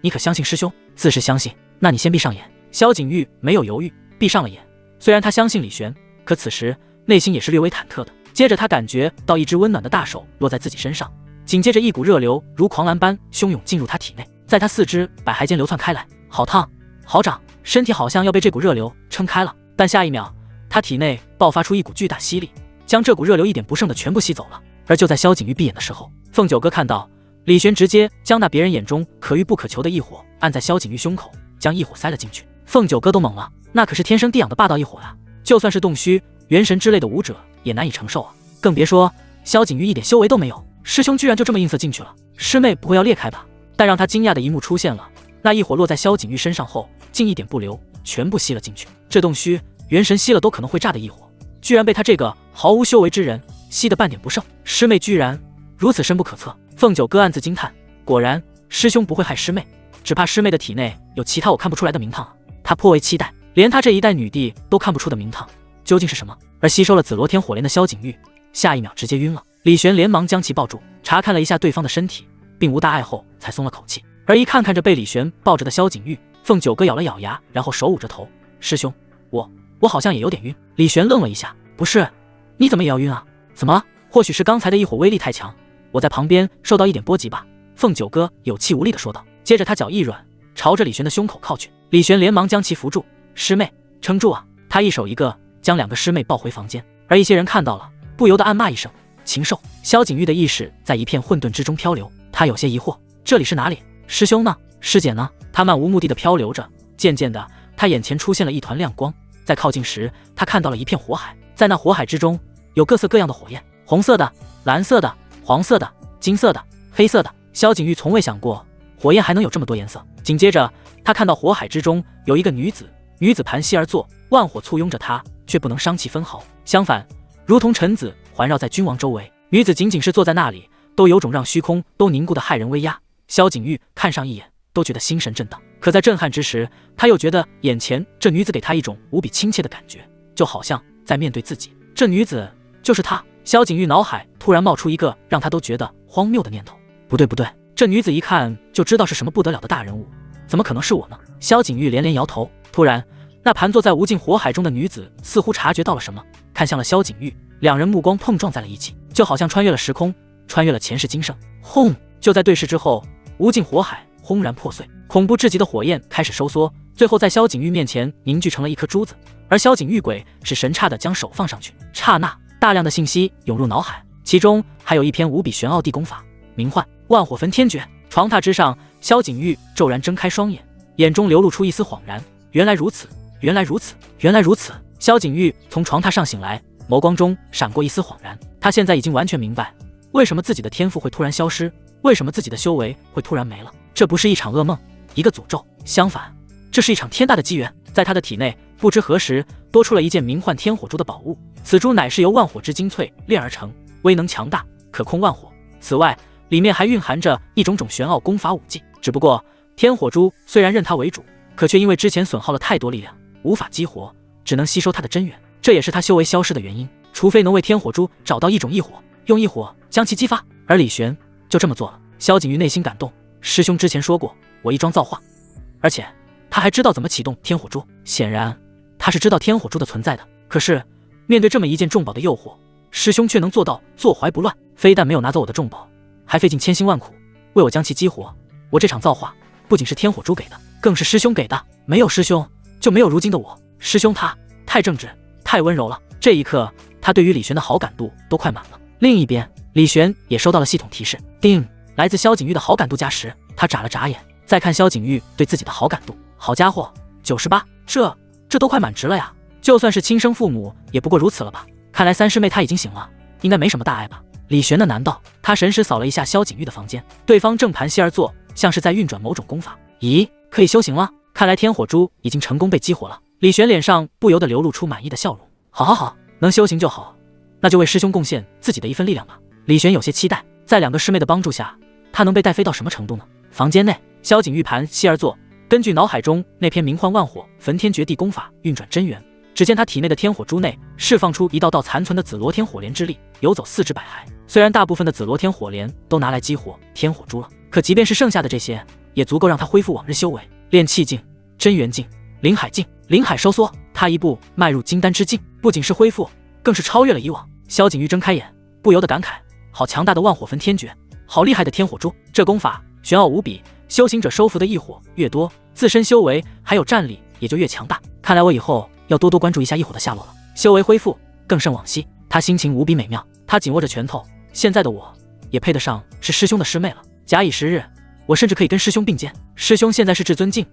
Speaker 1: 你可相信师兄？”“自是相信。”“那你先闭上眼。”萧景玉没有犹豫，闭上了眼。虽然他相信李玄，可此时内心也是略微忐忑的。接着他感觉到一只温暖的大手落在自己身上，紧接着一股热流如狂澜般汹涌进入他体内，在他四肢百骸间流窜开来。好烫，好长，身体好像要被这股热流撑开了。但下一秒，他体内爆发出一股巨大吸力，将这股热流一点不剩的全部吸走了。而就在萧景玉闭眼的时候，凤九哥看到李玄直接将那别人眼中可遇不可求的异火按在萧景玉胸口，将异火塞了进去。凤九哥都懵了，那可是天生地养的霸道异火啊，就算是洞虚、元神之类的武者也难以承受啊，更别说萧景玉一点修为都没有，师兄居然就这么硬塞进去了，师妹不会要裂开吧？但让他惊讶的一幕出现了，那异火落在萧景玉身上后，竟一点不留，全部吸了进去。这洞虚、元神吸了都可能会炸的异火，居然被他这个毫无修为之人吸得半点不剩，师妹居然如此深不可测。凤九哥暗自惊叹，果然师兄不会害师妹，只怕师妹的体内有其他我看不出来的名堂啊。他颇为期待，连他这一代女帝都看不出的名堂究竟是什么？而吸收了紫罗天火莲的萧景玉，下一秒直接晕了。李玄连忙将其抱住，查看了一下对方的身体，并无大碍后才松了口气。而一看着被李玄抱着的萧景玉，凤九哥咬了咬牙，然后手捂着头：“师兄，我好像也有点晕。”李玄愣了一下：“不是，你怎么也要晕啊？怎么了？或许是刚才的异火威力太强，我在旁边受到一点波及吧。”凤九哥有气无力地说道。接着他脚一软，朝着李玄的胸口靠去。李玄连忙将其扶住：“师妹，撑住啊！”他一手一个将2个师妹抱回房间。而一些人看到了，不由得暗骂一声：“禽兽！”萧景玉的意识在一片混沌之中漂流，他有些疑惑：这里是哪里？师兄呢？师姐呢？他漫无目的地漂流着。渐渐的，他眼前出现了一团亮光，在靠近时，他看到了一片火海，在那火海之中有各色各样的火焰，红色的、蓝色的、黄色的、金色的、黑色的。萧景玉从未想过火焰还能有这么多颜色。紧接着，他看到火海之中有一个女子，女子盘膝而坐，万火簇拥着她，却不能伤其分毫。相反，如同臣子环绕在君王周围，女子仅仅是坐在那里，都有种让虚空都凝固的骇人威压。萧景玉看上一眼，都觉得心神震荡。可在震撼之时，他又觉得眼前这女子给他一种无比亲切的感觉，就好像在面对自己。这女子就是他。萧景玉脑海突然冒出一个让他都觉得荒谬的念头：不对不对，这女子一看就知道是什么不得了的大人物，怎么可能是我呢？萧景玉连连摇头。突然，那盘坐在无尽火海中的女子似乎察觉到了什么，看向了萧景玉，两人目光碰撞在了一起，就好像穿越了时空，穿越了前世今生。轰！就在对视之后，无尽火海轰然破碎，恐怖至极的火焰开始收缩，最后在萧景玉面前凝聚成了一颗珠子。而萧景玉鬼是神刹的将手放上去，刹那大量的信息涌入脑海，其中还有一篇无比玄奥地功法，名唤万火焚天诀。床榻之上，萧景玉骤然睁开双眼，眼中流露出一丝恍然，原来如此，原来如此，原来如此。萧景玉从床榻上醒来，眸光中闪过一丝恍然，他现在已经完全明白，为什么自己的天赋会突然消失，为什么自己的修为会突然没了。这不是一场噩梦，一个诅咒，相反，这是一场天大的机缘。在他的体内，不知何时多出了一件名唤天火珠的宝物，此珠乃是由万火之精粹炼而成，威能强大，可控万火。此外，里面还蕴含着一种玄奥功法武技。只不过天火珠虽然认它为主，可却因为之前损耗了太多力量，无法激活，只能吸收它的真元，这也是他修为消失的原因。除非能为天火珠找到一种异火，用异火将其激发。而李玄就这么做了。萧景玉内心感动，师兄之前说过我一桩造化，而且他还知道怎么启动天火珠，显然他是知道天火珠的存在的。可是面对这么一件重宝的诱惑，师兄却能做到坐怀不乱，非但没有拿走我的重宝，还费尽千辛万苦为我将其激活。我这场造化不仅是天火珠给的，更是师兄给的，没有师兄就没有如今的我。师兄他太正直，太温柔了。这一刻，他对于李玄的好感度都快满了。另一边，李玄也收到了系统提示，叮，来自萧景玉的好感度加10。他眨了眨眼，再看萧景玉对自己的好感度，好家伙，98，这都快满值了呀！就算是亲生父母也不过如此了吧？看来三师妹她已经醒了，应该没什么大碍吧？李玄的难道？他神识扫了一下萧景玉的房间，对方正盘膝而坐，像是在运转某种功法。咦，可以修行了？看来天火珠已经成功被激活了。李玄脸上不由得流露出满意的笑容。好，能修行就好，那就为师兄贡献自己的一份力量吧。李玄有些期待，在两个师妹的帮助下，他能被带飞到什么程度呢？房间内，萧景玉盘膝而坐，根据脑海中那篇名唤万火焚天绝地功法运转真元。只见他体内的天火珠内释放出一道道残存的紫罗天火莲之力，游走4至百骸。虽然大部分的紫罗天火莲都拿来激活天火珠了，可即便是剩下的这些，也足够让他恢复往日修为。炼气境、真元境、灵海境，灵海收缩，他一步迈入金丹之境，不仅是恢复，更是超越了以往。萧景玉睁开眼，不由得感慨：好强大的万火焚天诀，好厉害的天火珠！这功法玄奥无比，修行者收服的异火越多，自身修为还有战力也就越强大。看来我以后要多多关注一下异火的下落了。修为恢复更胜往昔，他心情无比美妙。他紧握着拳头，现在的我也配得上是师兄的师妹了。假以时日，我甚至可以跟师兄并肩。师兄现在是至尊境，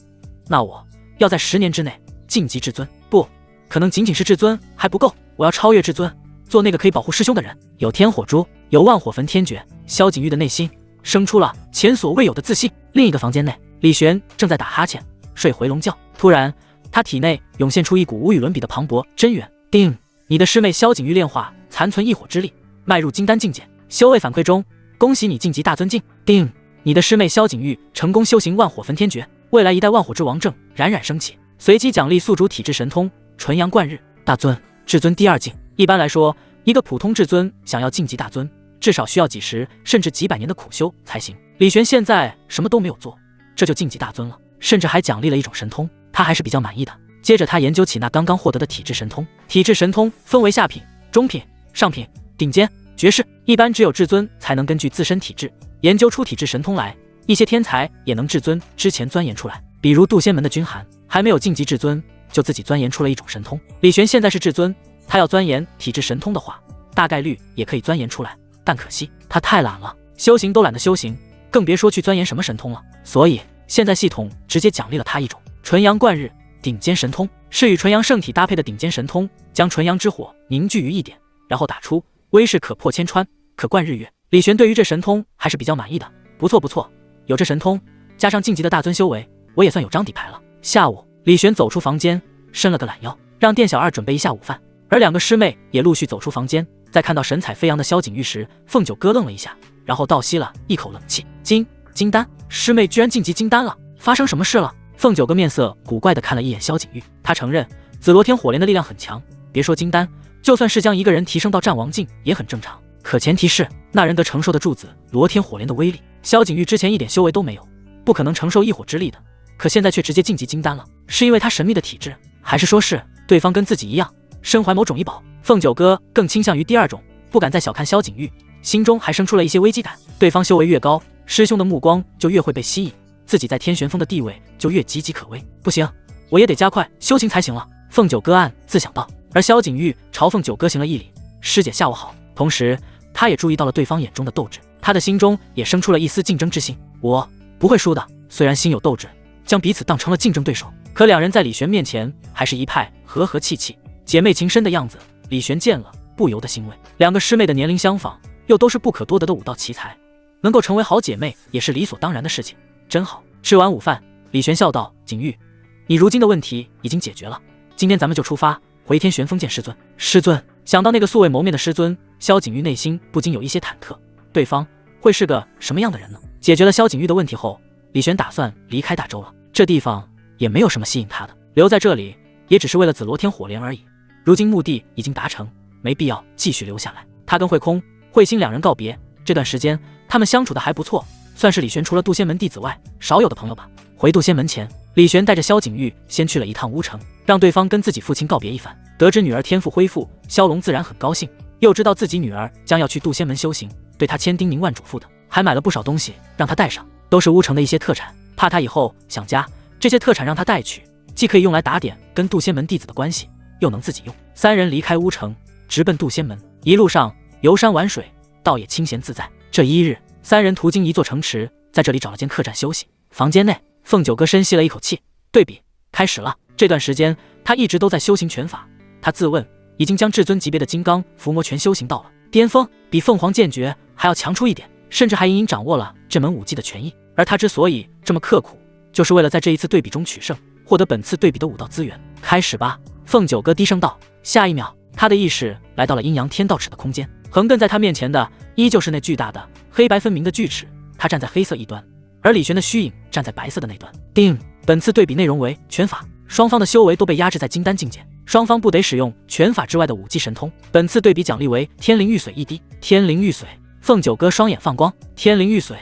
Speaker 1: 那我要在10年之内晋级至尊，不可能仅仅是至尊还不够，我要超越至尊，做那个可以保护师兄的人。有天火珠，有万火焚天诀，萧景玉的内心生出了前所未有的自信。另一个房间内，李玄正在打哈欠睡回笼觉，突然他体内涌现出一股无与伦比的磅礴真元。叮，你的师妹萧景玉炼化残存异火之力，迈入金丹境界，修为反馈中，恭喜你晋级大尊境。叮，你的师妹萧景玉成功修行万火焚天诀，未来一代万火之王正冉冉升起，随机奖励宿主体质神通纯阳贯日。大尊、至尊第2境。一般来说，一个普通至尊想要晋级大尊，至少需要几十甚至几百年的苦修才行。李玄现在什么都没有做，这就晋级大尊了，甚至还奖励了一种神通，他还是比较满意的。接着他研究起那刚刚获得的体质神通。体质神通分为下品、中品、上品、顶尖、绝世，一般只有至尊才能根据自身体质研究出体质神通来，一些天才也能至尊之前钻研出来，比如渡仙门的君寒，还没有晋级至尊就自己钻研出了一种神通。李玄现在是至尊，他要钻研体质神通的话，大概率也可以钻研出来，但可惜他太懒了，修行都懒得修行，更别说去钻研什么神通了。所以现在系统直接奖励了他一种纯阳贯日顶尖神通，是与纯阳圣体搭配的顶尖神通，将纯阳之火凝聚于一点，然后打出威势可破千川，可贯日月。李玄对于这神通还是比较满意的，不错不错，有这神通，加上晋级的大尊修为，我也算有张底牌了。下午，李玄走出房间，伸了个懒腰，让店小二准备一下午饭，而2个师妹也陆续走出房间。在看到神采飞扬的萧景玉时，凤九哥愣了一下，然后倒吸了一口冷气。金丹，师妹居然晋级金丹了，发生什么事了？凤九哥面色古怪地看了一眼萧景玉，他承认紫罗天火莲的力量很强，别说金丹，就算是将一个人提升到战王境也很正常，可前提是那人得承受得住紫罗天火莲的威力。萧景玉之前一点修为都没有，不可能承受一火之力的，可现在却直接晋级金丹了，是因为他神秘的体质，还是说是对方跟自己一样身怀某种异宝？凤九哥更倾向于第二种，不敢再小看萧景玉，心中还生出了一些危机感。对方修为越高，师兄的目光就越会被吸引，自己在天玄峰的地位就越岌岌可危。不行，我也得加快修行才行了。凤九哥暗自想到，而萧景玉朝凤九哥行了一礼，师姐下午好。同时他也注意到了对方眼中的斗志，他的心中也生出了一丝竞争之心。我不会输的。虽然心有斗志，将彼此当成了竞争对手，可2人在李玄面前还是一派和和气气，姐妹情深的样子。李玄见了不由得欣慰，2个师妹的年龄相仿，又都是不可多得的武道奇才，能够成为好姐妹也是理所当然的事情，真好。吃完午饭，李玄笑道：景玉，你如今的问题已经解决了，今天咱们就出发回天玄峰见师尊。师尊。想到那个素未谋面的师尊，萧景玉内心不禁有一些忐忑，对方会是个什么样的人呢？解决了萧景玉的问题后，李玄打算离开大洲了，这地方也没有什么吸引他的，留在这里也只是为了紫罗天火莲而已。如今目的已经达成，没必要继续留下来。他跟慧空、慧心2人告别，这段时间他们相处的还不错，算是李玄除了渡仙门弟子外少有的朋友吧。回渡仙门前，李玄带着萧景玉先去了一趟乌城，让对方跟自己父亲告别一番。得知女儿天赋恢复，萧龙自然很高兴，又知道自己女儿将要去渡仙门修行，对他千叮咛万嘱咐的，还买了不少东西让他带上，都是乌城的一些特产，怕他以后想家，这些特产让他带去，既可以用来打点跟渡仙门弟子的关系，又能自己用。3人离开乌城，直奔渡仙门，一路上游山玩水，倒也清闲自在。这一日，3人途经一座城池，在这里找了间客栈休息。房间内，凤九哥深吸了一口气，对比开始了。这段时间他一直都在修行拳法，他自问已经将至尊级别的金刚伏魔拳修行到了巅峰，比凤凰剑诀还要强出一点，甚至还隐隐掌握了这门武技的拳意。而他之所以这么刻苦，就是为了在这一次对比中取胜，获得本次对比的武道资源。开始吧，凤九哥低声道。下一秒，他的意识来到了阴阳天道尺的空间，横亘在他面前的依旧是那巨大的黑白分明的锯齿，他站在黑色一端，而李玄的虚影站在白色的那端。定，本次对比内容为拳法，双方的修为都被压制在金丹境界，双方不得使用拳法之外的武技神通。本次对比奖励为天灵玉髓1滴。天灵玉髓，凤九哥双眼放光，天灵玉髓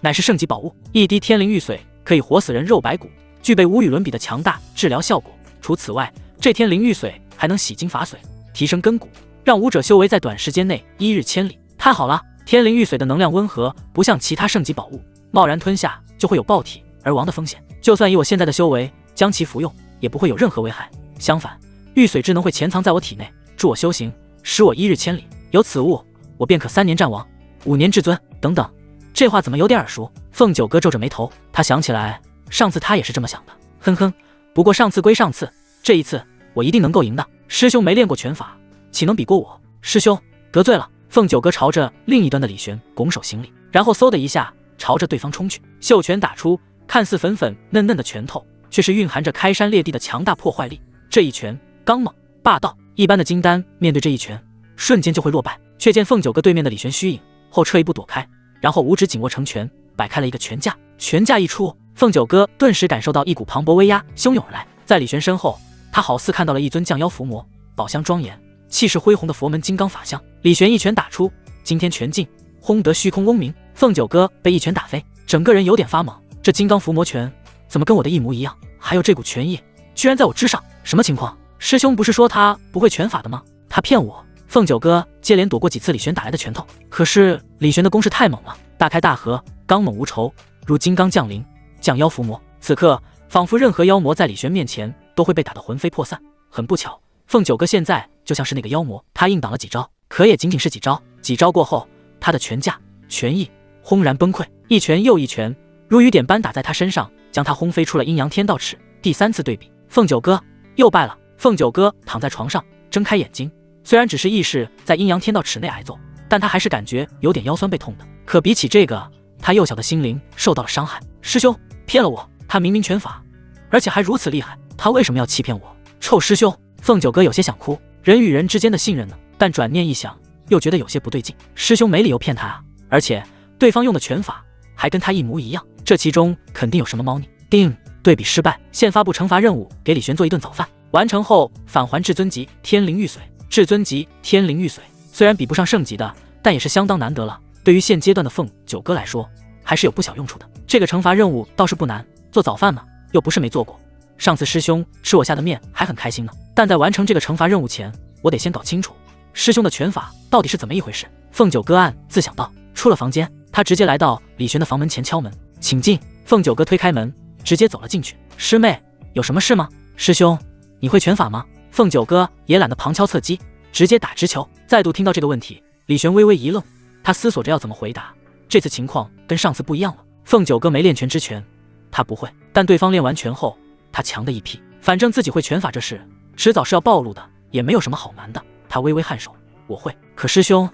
Speaker 1: 乃是圣级宝物，1滴天灵玉髓可以活死人肉白骨，具备无与伦比的强大治疗效果。除此外，这天灵玉髓还能洗精伐髓，提升根骨，让武者修为在短时间内1日千里。太好了，天灵玉髓的能量温和，不像其他圣级宝物，贸然吞下就会有爆体而亡的风险。就算以我现在的修为将其服用，也不会有任何危害。相反，玉髓之能会潜藏在我体内，助我修行，使我1日千里。有此物，我便可3年战王，5年至尊等等。这话怎么有点耳熟？凤九哥皱着眉头，他想起来上次他也是这么想的。哼哼，不过上次归上次，这一次我一定能够赢的。师兄没练过拳法，岂能比过我？师兄得罪了。凤九哥朝着另一端的李玄拱手行礼，然后嗖的一下朝着对方冲去，秀拳打出，看似粉粉嫩嫩的拳头，却是蕴含着开山裂地的强大破坏力。这一拳刚猛霸道，一般的金丹面对这一拳瞬间就会落败。却见凤九哥对面的李玄虚影后撤一步躲开，然后五指紧握成拳，摆开了一个拳架。拳架一出，凤九哥顿时感受到一股磅礴威压汹涌而来。在李玄身后，他好似看到了一尊降妖伏魔、宝相庄严、气势恢宏的佛门金刚法相。李玄一拳打出，惊天拳劲，轰得虚空嗡鸣。凤九哥被一拳打飞，整个人有点发懵。这金刚伏魔拳怎么跟我的一模一样？还有这股拳意居然在我之上，什么情况？师兄不是说他不会拳法的吗？他骗我！凤九哥接连躲过几次李玄打来的拳头，可是李玄的攻势太猛了，大开大合，刚猛无仇，如金刚降临，降妖伏魔。此刻仿佛任何妖魔在李玄面前都会被打得魂飞魄散。很不巧，凤九哥现在就像是那个妖魔，他硬挡了几招，可也仅仅是几招。几招过后，他的拳架、拳意轰然崩溃，一拳又一拳如雨点般打在他身上，将他轰飞出了阴阳天道尺。第3次对比，凤九哥又败了。凤九哥躺在床上，睁开眼睛，虽然只是意识在阴阳天道尺内挨揍，但他还是感觉有点腰酸背痛的。可比起这个，他幼小的心灵受到了伤害。师兄骗了我，他明明拳法，而且还如此厉害，他为什么要欺骗我？臭师兄！凤九哥有些想哭。人与人之间的信任呢？但转念一想，又觉得有些不对劲。师兄没理由骗他啊，而且对方用的拳法还跟他一模一样，这其中肯定有什么猫腻。定，对比失败，现发布惩罚任务，给李玄做一顿早饭。完成后返还至尊级天灵玉髓。至尊级天灵玉髓虽然比不上圣级的，但也是相当难得了。对于现阶段的凤九哥来说，还是有不小用处的。这个惩罚任务倒是不难，做早饭嘛，又不是没做过。上次师兄吃我下的面还很开心呢。但在完成这个惩罚任务前，我得先搞清楚师兄的拳法到底是怎么一回事。凤九哥暗自想到。出了房间，他直接来到李玄的房门前敲门，请进。凤九哥推开门，直接走了进去。师妹，有什么事吗？师兄，你会拳法吗？凤九哥也懒得旁敲侧击，直接打直球。再度听到这个问题，李玄微微一愣，他思索着要怎么回答。这次情况跟上次不一样了。凤九哥没练拳之拳，他不会，但对方练完拳后，他强的一批。反正自己会拳法这事，迟早是要暴露的，也没有什么好难的。他微微颔首，我会。可师兄，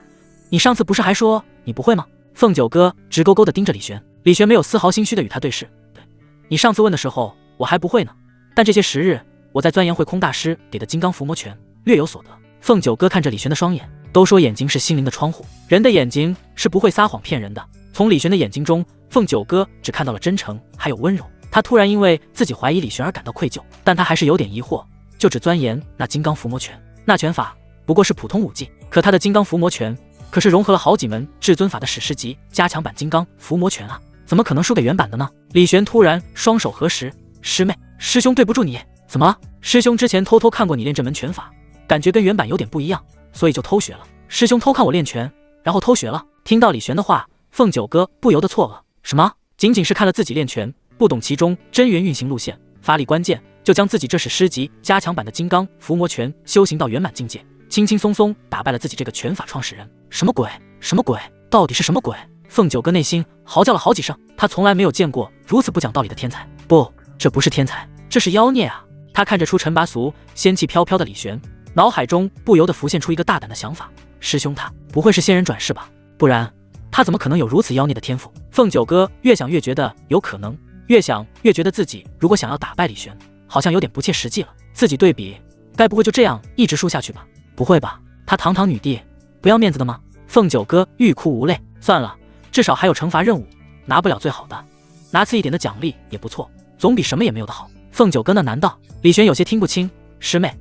Speaker 1: 你上次不是还说你不会吗？凤九哥直勾勾地盯着李玄。李玄没有丝毫心虚地与他对视。对，你上次问的时候我还不会呢，但这些时日我在钻研慧空大师给的金刚伏魔拳，略有所得。凤九哥看着李玄的双眼，都说眼睛是心灵的窗户，人的眼睛是不会撒谎骗人的。从李玄的眼睛中，凤九哥只看到了真诚还有温柔。他突然因为自己怀疑李玄而感到愧疚，但他还是有点疑惑，就只钻研那金刚伏魔拳。那拳法不过是普通武技，可他的金刚伏魔拳可是融合了好几门至尊法的史诗级加强版金刚伏魔拳啊，怎么可能输给原版的呢？李玄突然双手合十，师妹，师兄对不住你。怎么了？师兄之前偷偷看过你练这门拳法，感觉跟原版有点不一样，所以就偷学了。师兄偷看我练拳，然后偷学了。听到李玄的话，凤九哥不由得错愕，什么？仅仅是看了自己练拳，不懂其中真元运行路线，发力关键，就将自己这史诗级加强版的金刚伏魔拳修行到圆满境界，轻轻松松打败了自己这个拳法创始人。什么鬼？什么鬼？到底是什么鬼？凤九哥内心嚎叫了好几声，他从来没有见过如此不讲道理的天才。不，这不是天才，这是妖孽啊！他看着出尘拔俗、仙气飘飘的李玄，脑海中不由得浮现出一个大胆的想法：师兄他不会是仙人转世吧？不然他怎么可能有如此妖孽的天赋？凤九哥越想越觉得有可能，越想越觉得自己如果想要打败李玄，好像有点不切实际了。自己对比，该不会就这样一直输下去吧？不会吧？他堂堂女帝，不要面子的吗？凤九哥欲哭无泪。算了，至少还有惩罚任务，拿不了最好的，拿次一点的奖励也不错，总比什么也没有的好。凤九哥那难道？李玄有些听不清。师妹，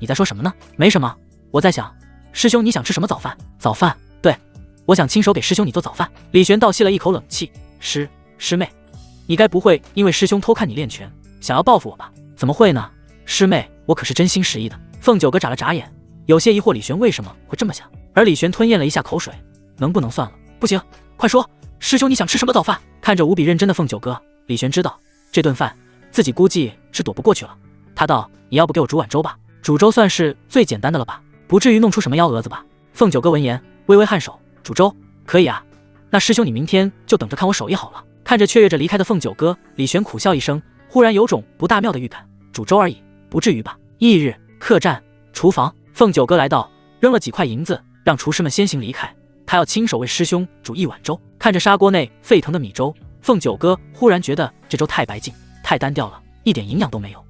Speaker 1: 你在说什么呢？没什么，我在想，师兄你想吃什么早饭？早饭？对，我想亲手给师兄你做早饭。李玄倒吸了一口冷气。师妹，你该不会因为师兄偷看你练拳，想要报复我吧？怎么会呢？师妹，我可是真心实意的。凤九哥眨了眨眼，有些疑惑李玄为什么会这么想。而李玄吞咽了一下口水，能不能算了？不行，快说，师兄你想吃什么早饭？看着无比认真的凤九哥，李玄知道这顿饭自己估计是躲不过去了。他道：你要不给我煮碗粥吧？煮粥算是最简单的了吧，不至于弄出什么幺蛾子吧？凤九哥闻言微微颔首，煮粥可以啊，那师兄你明天就等着看我手艺好了。看着雀跃着离开的凤九哥，李玄苦笑一声，忽然有种不大妙的预感。煮粥而已，不至于吧？翌日，客栈厨房，凤九哥来到，扔了几块银子，让厨师们先行离开，他要亲手为师兄煮一碗粥。看着砂锅内沸腾的米粥，凤九哥忽然觉得这粥太白净，太单调了，一点营养都没有。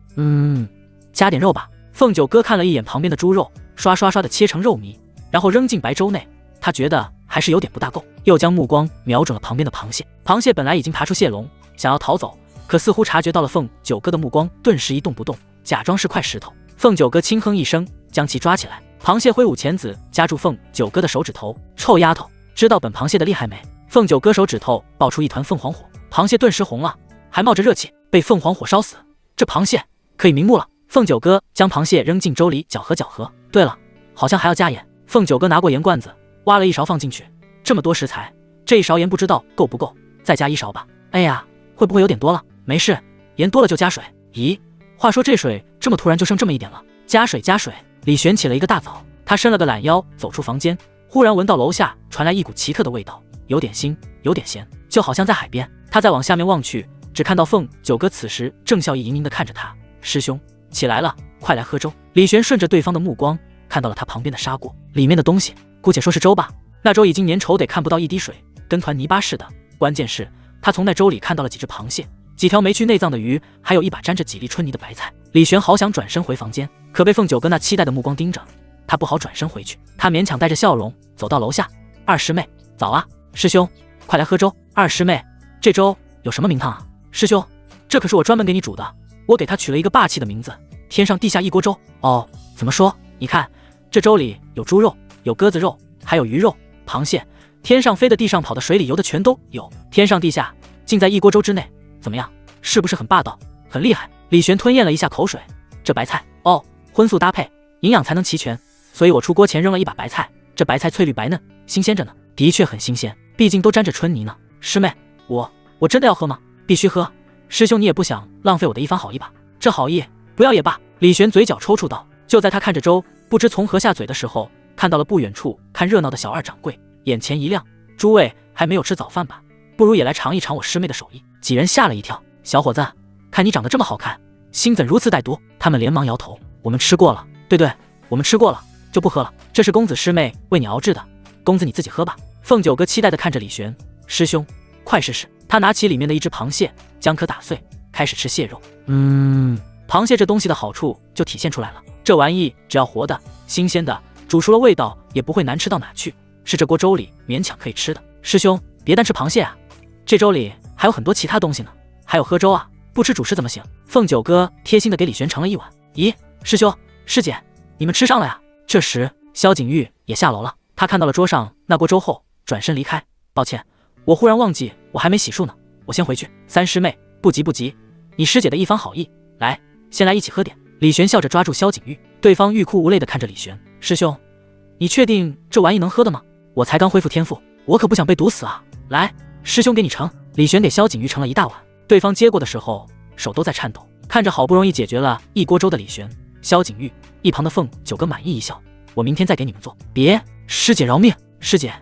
Speaker 1: 加点肉吧。凤九哥看了一眼旁边的猪肉，刷刷刷的切成肉糜，然后扔进白粥内。他觉得还是有点不大够，又将目光瞄准了旁边的螃蟹。螃蟹本来已经爬出蟹笼，想要逃走，可似乎察觉到了凤九哥的目光，顿时一动不动，假装是块石头。凤九哥轻哼一声，将其抓起来。螃蟹挥舞钳子夹住凤九哥的手指头。臭丫头，知道本螃蟹的厉害没？凤九哥手指头爆出一团凤凰火，螃蟹顿时红了，还冒着热气，被凤凰火烧死。这螃蟹可以瞑目了。凤九哥将螃蟹扔进粥里搅和搅和。对了，好像还要加盐。凤九哥拿过盐罐子，挖了一勺放进去。这么多食材，这一勺盐不知道够不够，再加一勺吧。哎呀，会不会有点多了？没事，盐多了就加水。咦，话说这水这么突然就剩这么一点了？加水加水。李玄起了一个大早，他伸了个懒腰走出房间，忽然闻到楼下传来一股奇特的味道，有点腥，有点咸，就好像在海边。他再往下面望去，只看到凤九哥此时正笑意盈盈地看着他。师兄起来了，快来喝粥。李玄顺着对方的目光，看到了他旁边的砂锅，里面的东西姑且说是粥吧，那粥已经粘稠得看不到一滴水，跟团泥巴似的。关键是他从那粥里看到了几只螃蟹，几条没去内脏的鱼，还有一把沾着几粒春泥的白菜。李玄好想转身回房间，可被凤九哥那期待的目光盯着，他不好转身回去。他勉强带着笑容走到楼下。二师妹，早啊！师兄，快来喝粥。二师妹，这粥有什么名堂啊？师兄，这可是我专门给你煮的，我给它取了一个霸气的名字，天上地下一锅粥。哦，怎么说？你看，这粥里有猪肉，有鸽子肉，还有鱼肉、螃蟹，天上飞的、地上跑的、水里游的全都有，天上地下尽在一锅粥之内。怎么样，是不是很霸道，很厉害？李玄吞咽了一下口水，这白菜，哦，荤素搭配，营养才能齐全，所以我出锅前扔了一把白菜，这白菜翠绿白嫩，新鲜着呢。的确很新鲜，毕竟都沾着春泥呢。师妹，我真的要喝吗？必须喝。师兄，你也不想浪费我的一番好意吧？这好意不要也罢。李玄嘴角抽搐道。就在他看着粥不知从何下嘴的时候，看到了不远处看热闹的小二掌柜，眼前一亮，诸位还没有吃早饭吧？不如也来尝一尝我师妹的手艺。几人吓了一跳，小伙子，看你长得这么好看，心怎如此歹毒？他们连忙摇头，我们吃过了。对，我们吃过了，就不喝了。这是公子师妹为你熬制的，公子你自己喝吧。凤九哥期待地看着李玄，师兄，快试试。他拿起里面的一只螃蟹，将壳打碎，开始吃蟹肉。螃蟹这东西的好处就体现出来了，这玩意只要活的、新鲜的，煮熟了味道也不会难吃到哪去，是这锅粥里勉强可以吃的。师兄，别单吃螃蟹啊，这粥里还有很多其他东西呢，还有喝粥啊，不吃主食怎么行？凤九哥贴心的给李玄盛了一碗。咦，师兄师姐，你们吃上了呀？这时萧景玉也下楼了，他看到了桌上那锅粥后，转身离开。抱歉，我忽然忘记我还没洗漱呢，我先回去。三师妹，不急，你师姐的一番好意，来，先来一起喝点。李玄笑着抓住萧景玉，对方欲哭无泪的看着李玄，师兄，你确定这玩意能喝的吗？我才刚恢复天赋，我可不想被毒死啊！来，师兄给你盛。李玄给萧景玉盛了一大碗，对方接过的时候手都在颤抖，看着好不容易解决了一锅粥的李玄、萧景玉，一旁的凤九哥满意一笑，我明天再给你们做。别，师姐饶命！师姐，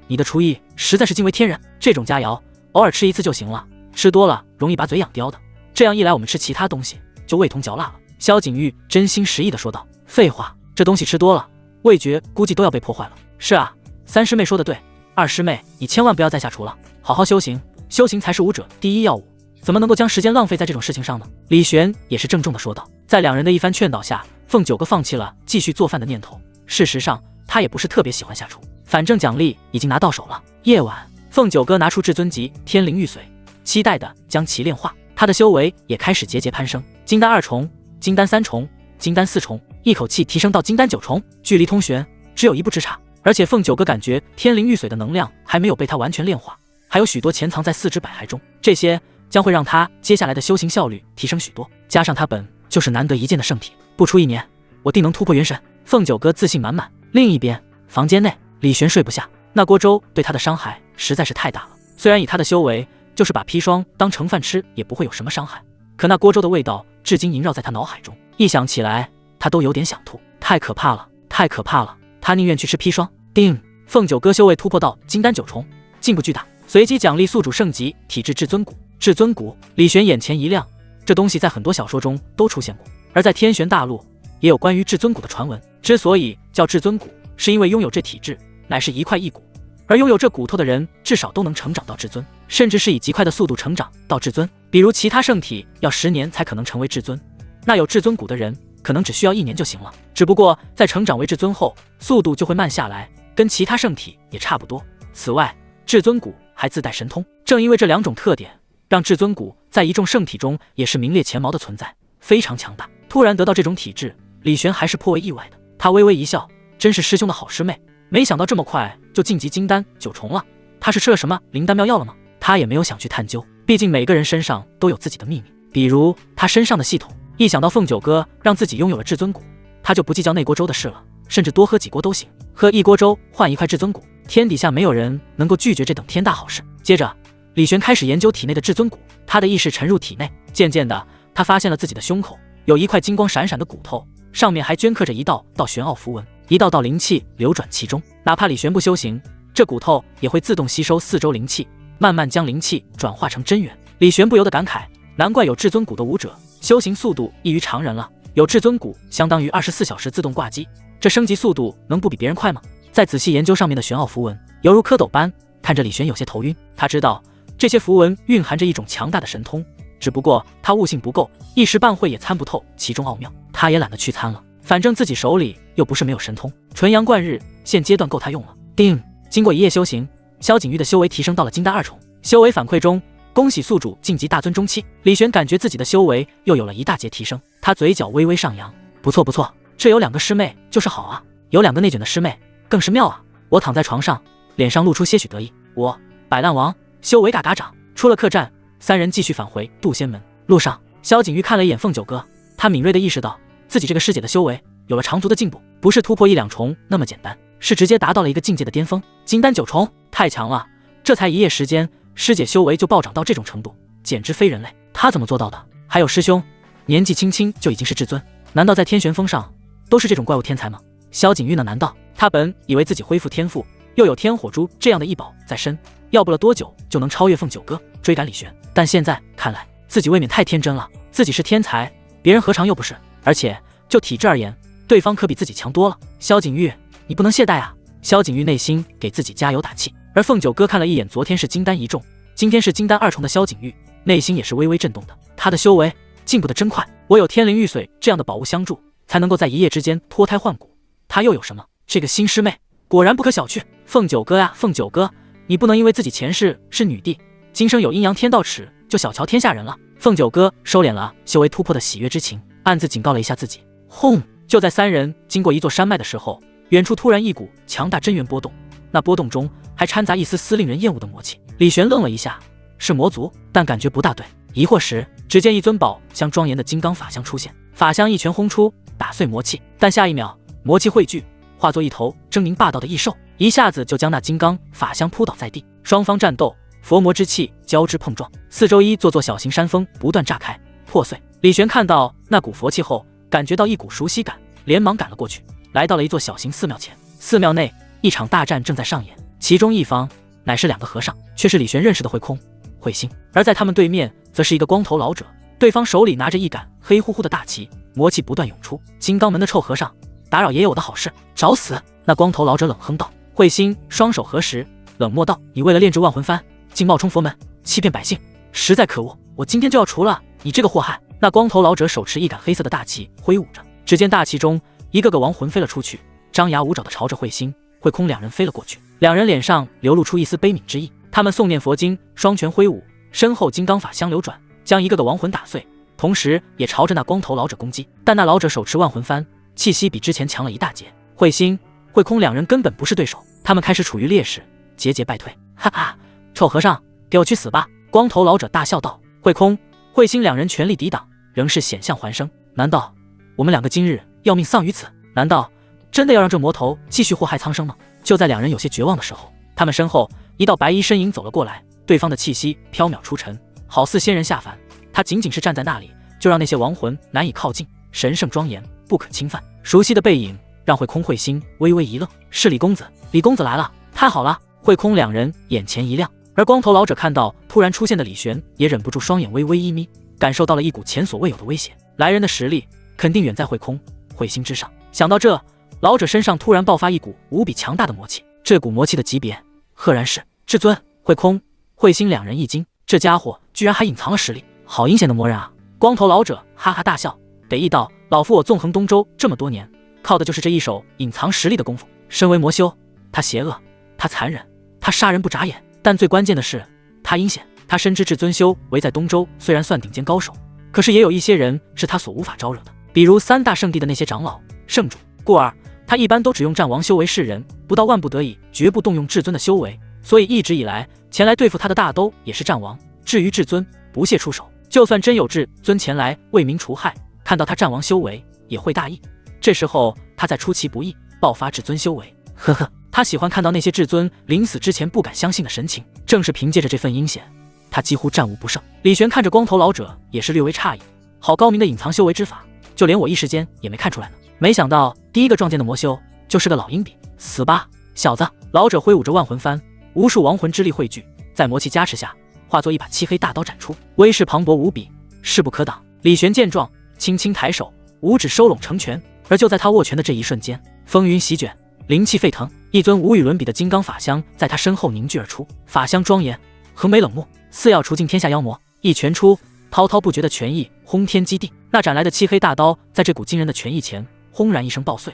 Speaker 1: 你的厨艺实在是惊为天人，这种佳肴偶尔吃一次就行了，吃多了容易把嘴养刁的，这样一来我们吃其他东西就味同嚼蜡了。萧景玉真心实意的说道。废话，这东西吃多了，味觉估计都要被破坏了。是啊，三师妹说的对，二师妹你千万不要再下厨了，好好修行，修行才是武者第一要务，怎么能够将时间浪费在这种事情上呢？李玄也是郑重的说道。在两人的一番劝导下，凤九哥放弃了继续做饭的念头。事实上他也不是特别喜欢下厨，反正奖励已经拿到手了。夜晚，凤九哥拿出至尊级天灵玉髓，期待的将其炼化，他的修为也开始节节攀升，金丹2重、金丹3重、金丹4重，一口气提升到金丹9重，距离通玄只有一步之差。而且凤九哥感觉天灵玉髓的能量还没有被他完全炼化，还有许多潜藏在4肢百骸中，这些将会让他接下来的修行效率提升许多。加上他本就是难得一见的圣体，不出1年，我定能突破元神。凤九哥自信满满。另一边，房间内，李玄睡不下，那锅粥对他的伤害实在是太大了。虽然以他的修为，就是把砒霜当成饭吃也不会有什么伤害，可那锅粥的味道至今萦绕在他脑海中，一想起来他都有点想吐，太可怕了，太可怕了，他宁愿去吃砒霜。定，凤九哥修为突破到金丹9重，进步巨大，随即奖励宿主圣级体质至尊骨。至尊骨，李玄眼前一亮，这东西在很多小说中都出现过，而在天玄大陆也有关于至尊骨的传闻。之所以叫至尊骨，是因为拥有这体质乃是一块一骨，而拥有这骨头的人至少都能成长到至尊，甚至是以极快的速度成长到至尊。比如其他圣体要10年才可能成为至尊，那有至尊骨的人可能只需要1年就行了。只不过在成长为至尊后，速度就会慢下来，跟其他圣体也差不多。此外，至尊骨还自带神通，正因为这2种特点，让至尊骨在一众圣体中也是名列前茅的存在，非常强大。突然得到这种体质，李玄还是颇为意外的。他微微一笑，真是师兄的好师妹，没想到这么快就晋级金丹9重了。他是吃了什么灵丹妙药了吗？他也没有想去探究，毕竟每个人身上都有自己的秘密，比如他身上的系统。一想到凤九哥让自己拥有了至尊骨，他就不计较那锅粥的事了，甚至多喝几锅都行，喝一锅粥换1块至尊骨，天底下没有人能够拒绝这等天大好事。接着，李玄开始研究体内的至尊骨，他的意识沉入体内，渐渐的，他发现了自己的胸口有一块金光闪闪的骨头，上面还镌刻着一道道玄奥符文，一道道灵气流转其中。哪怕李玄不修行，这骨头也会自动吸收4周灵气，慢慢将灵气转化成真元。李玄不由得感慨，难怪有至尊骨的武者修行速度异于常人了，有至尊骨，相当于24小时自动挂机，这升级速度能不比别人快吗？再仔细研究上面的玄奥符文，犹如蝌蚪般，看着李玄有些头晕。他知道这些符文蕴含着一种强大的神通，只不过他悟性不够，一时半会也参不透其中奥妙。他也懒得去参了，反正自己手里又不是没有神通，纯阳贯日现阶段够他用了。定，经过一夜修行，萧景玉的修为提升到了金丹2重。修为反馈中，恭喜宿主晋级大尊中期。李玄感觉自己的修为又有了一大截提升，他嘴角微微上扬，不错不错，这有2个师妹就是好啊，有2个内卷的师妹更是妙啊。我躺在床上，脸上露出些许得意。我摆烂王修为嘎嘎涨。出了客栈，3人继续返回渡仙门。路上，萧景玉看了一眼凤九哥，他敏锐地意识到自己这个师姐的修为有了长足的进步，不是突破1、2重那么简单，是直接达到了一个境界的巅峰。金丹9重，太强了！这才1夜时间，师姐修为就暴涨到这种程度，简直非人类。她怎么做到的？还有师兄，年纪轻轻就已经是至尊，难道在天玄峰上都是这种怪物天才吗？萧景玉呢？难道他本以为自己恢复天赋，又有天火珠这样的异宝在身，要不了多久就能超越凤九哥，追赶李玄？但现在看来，自己未免太天真了。自己是天才，别人何尝又不是？而且就体质而言，对方可比自己强多了。萧景玉，你不能懈怠啊！萧景玉内心给自己加油打气。而凤九哥看了一眼昨天是金丹1重，今天是金丹2重的萧景玉，内心也是微微震动的。他的修为进步的真快，我有天灵玉髓这样的宝物相助，才能够在1夜之间脱胎换骨。他又有什么？这个新师妹果然不可小觑。凤九哥呀，凤九哥，你不能因为自己前世是女帝，今生有阴阳天道尺，就小瞧天下人了。凤九哥收敛了修为突破的喜悦之情，暗自警告了一下自己。轰！就在3人经过一座山脉的时候，远处突然一股强大真元波动，那波动中还掺杂一丝丝令人厌恶的魔气。李玄愣了一下，是魔族，但感觉不大对。疑惑时，只见一尊宝相庄严的金刚法相出现，法相一拳轰出，打碎魔气。但下一秒，魔气汇聚，化作一头狰狞霸道的异兽，一下子就将那金刚法相扑倒在地。双方战斗，佛魔之气交织碰撞，四周一座座小型山峰不断炸开破碎。李玄看到那股佛气后，感觉到一股熟悉感，连忙赶了过去，来到了一座小型寺庙前。寺庙内一场大战正在上演，其中一方乃是2个和尚，却是李玄认识的慧空、慧心，而在他们对面则是一个光头老者，对方手里拿着一杆黑乎乎的大旗，魔气不断涌出。金刚门的臭和尚，打扰爷爷我的好事，找死！那光头老者冷哼道。慧心双手合十，冷漠道：你为了炼制万魂幡，竟冒充佛门，欺骗百姓，实在可恶！我今天就要除了你这个祸害！那光头老者手持一杆黑色的大旗挥舞着，只见大旗中一个个亡魂飞了出去，张牙舞爪的朝着慧心、慧空2人飞了过去。2人脸上流露出一丝悲悯之意，他们诵念佛经，双拳挥舞，身后金刚法相流转，将一个个亡魂打碎，同时也朝着那光头老者攻击。但那老者手持万魂幡，气息比之前强了一大截，慧心、慧空2人根本不是对手，他们开始处于劣势，节节败退。哈哈，臭和尚，给我去死吧！光头老者大笑道。慧空、慧心2人全力抵挡，仍是险象环生。难道我们2个今日要命丧于此？难道真的要让这魔头继续祸害苍生吗？就在2人有些绝望的时候，他们身后一道白衣身影走了过来，对方的气息飘渺出尘，好似仙人下凡。他仅仅是站在那里，就让那些亡魂难以靠近，神圣庄严，不可侵犯。熟悉的背影让慧空、慧心微微一愣，是李公子！李公子来了，太好了！慧空2人眼前一亮，而光头老者看到突然出现的李玄，也忍不住双眼微微一眯，感受到了一股前所未有的威胁。来人的实力肯定远在慧空、慧心之上。想到这，老者身上突然爆发一股无比强大的魔气，这股魔气的级别赫然是至尊。慧空、慧心2人一惊，这家伙居然还隐藏了实力，好阴险的魔人啊！光头老者哈哈大笑，得意道：老夫我纵横东周这么多年，靠的就是这一手隐藏实力的功夫。身为魔修，他邪恶，他残忍，他杀人不眨眼，但最关键的是他阴险。他深知至尊修为在东周虽然算顶尖高手，可是也有一些人是他所无法招惹的，比如3大圣地的那些长老、圣主，故而他一般都只用战王修为示人，不到万不得已绝不动用至尊的修为。所以一直以来前来对付他的大都也是战王，至于至尊不屑出手，就算真有至尊前来为民除害，看到他战王修为也会大意，这时候他再出其不意爆发至尊修为。呵呵，他喜欢看到那些至尊临死之前不敢相信的神情，正是凭借着这份阴险，他几乎战无不胜。李玄看着光头老者也是略微诧异，好高明的隐藏修为之法，就连我一时间也没看出来呢。没想到第一个撞见的魔修就是个老阴笔，死吧小子！老者挥舞着万魂幡，无数亡魂之力汇聚，在魔气加持下化作一把漆黑大刀斩出，威势磅礴无比，势不可挡。李玄见状轻轻抬手，五指收拢成拳。而就在他握拳的这一瞬间，风云席卷，灵气沸腾，一尊无与伦比的金刚法相在他身后凝聚而出。法相庄严，横眉冷目，似要除尽天下妖魔。一拳出，滔滔不绝的拳意轰天击地，那斩来的漆黑大刀在这股惊人的拳意前轰然一声爆碎，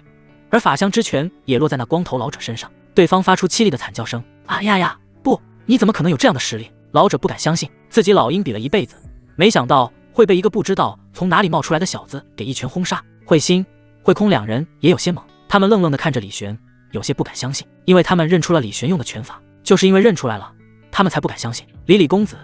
Speaker 1: 而法相之拳也落在那光头老者身上。对方发出凄厉的惨叫声：“啊呀呀！不，你怎么可能有这样的实力？”老者不敢相信，自己老鹰比了一辈子，没想到会被一个不知道从哪里冒出来的小子给一拳轰杀。慧心、慧空两人也有些懵，他们愣愣地看着李玄，有些不敢相信，因为他们认出了李玄用的拳法，就是因为认出来了，他们才不敢相信。李公子，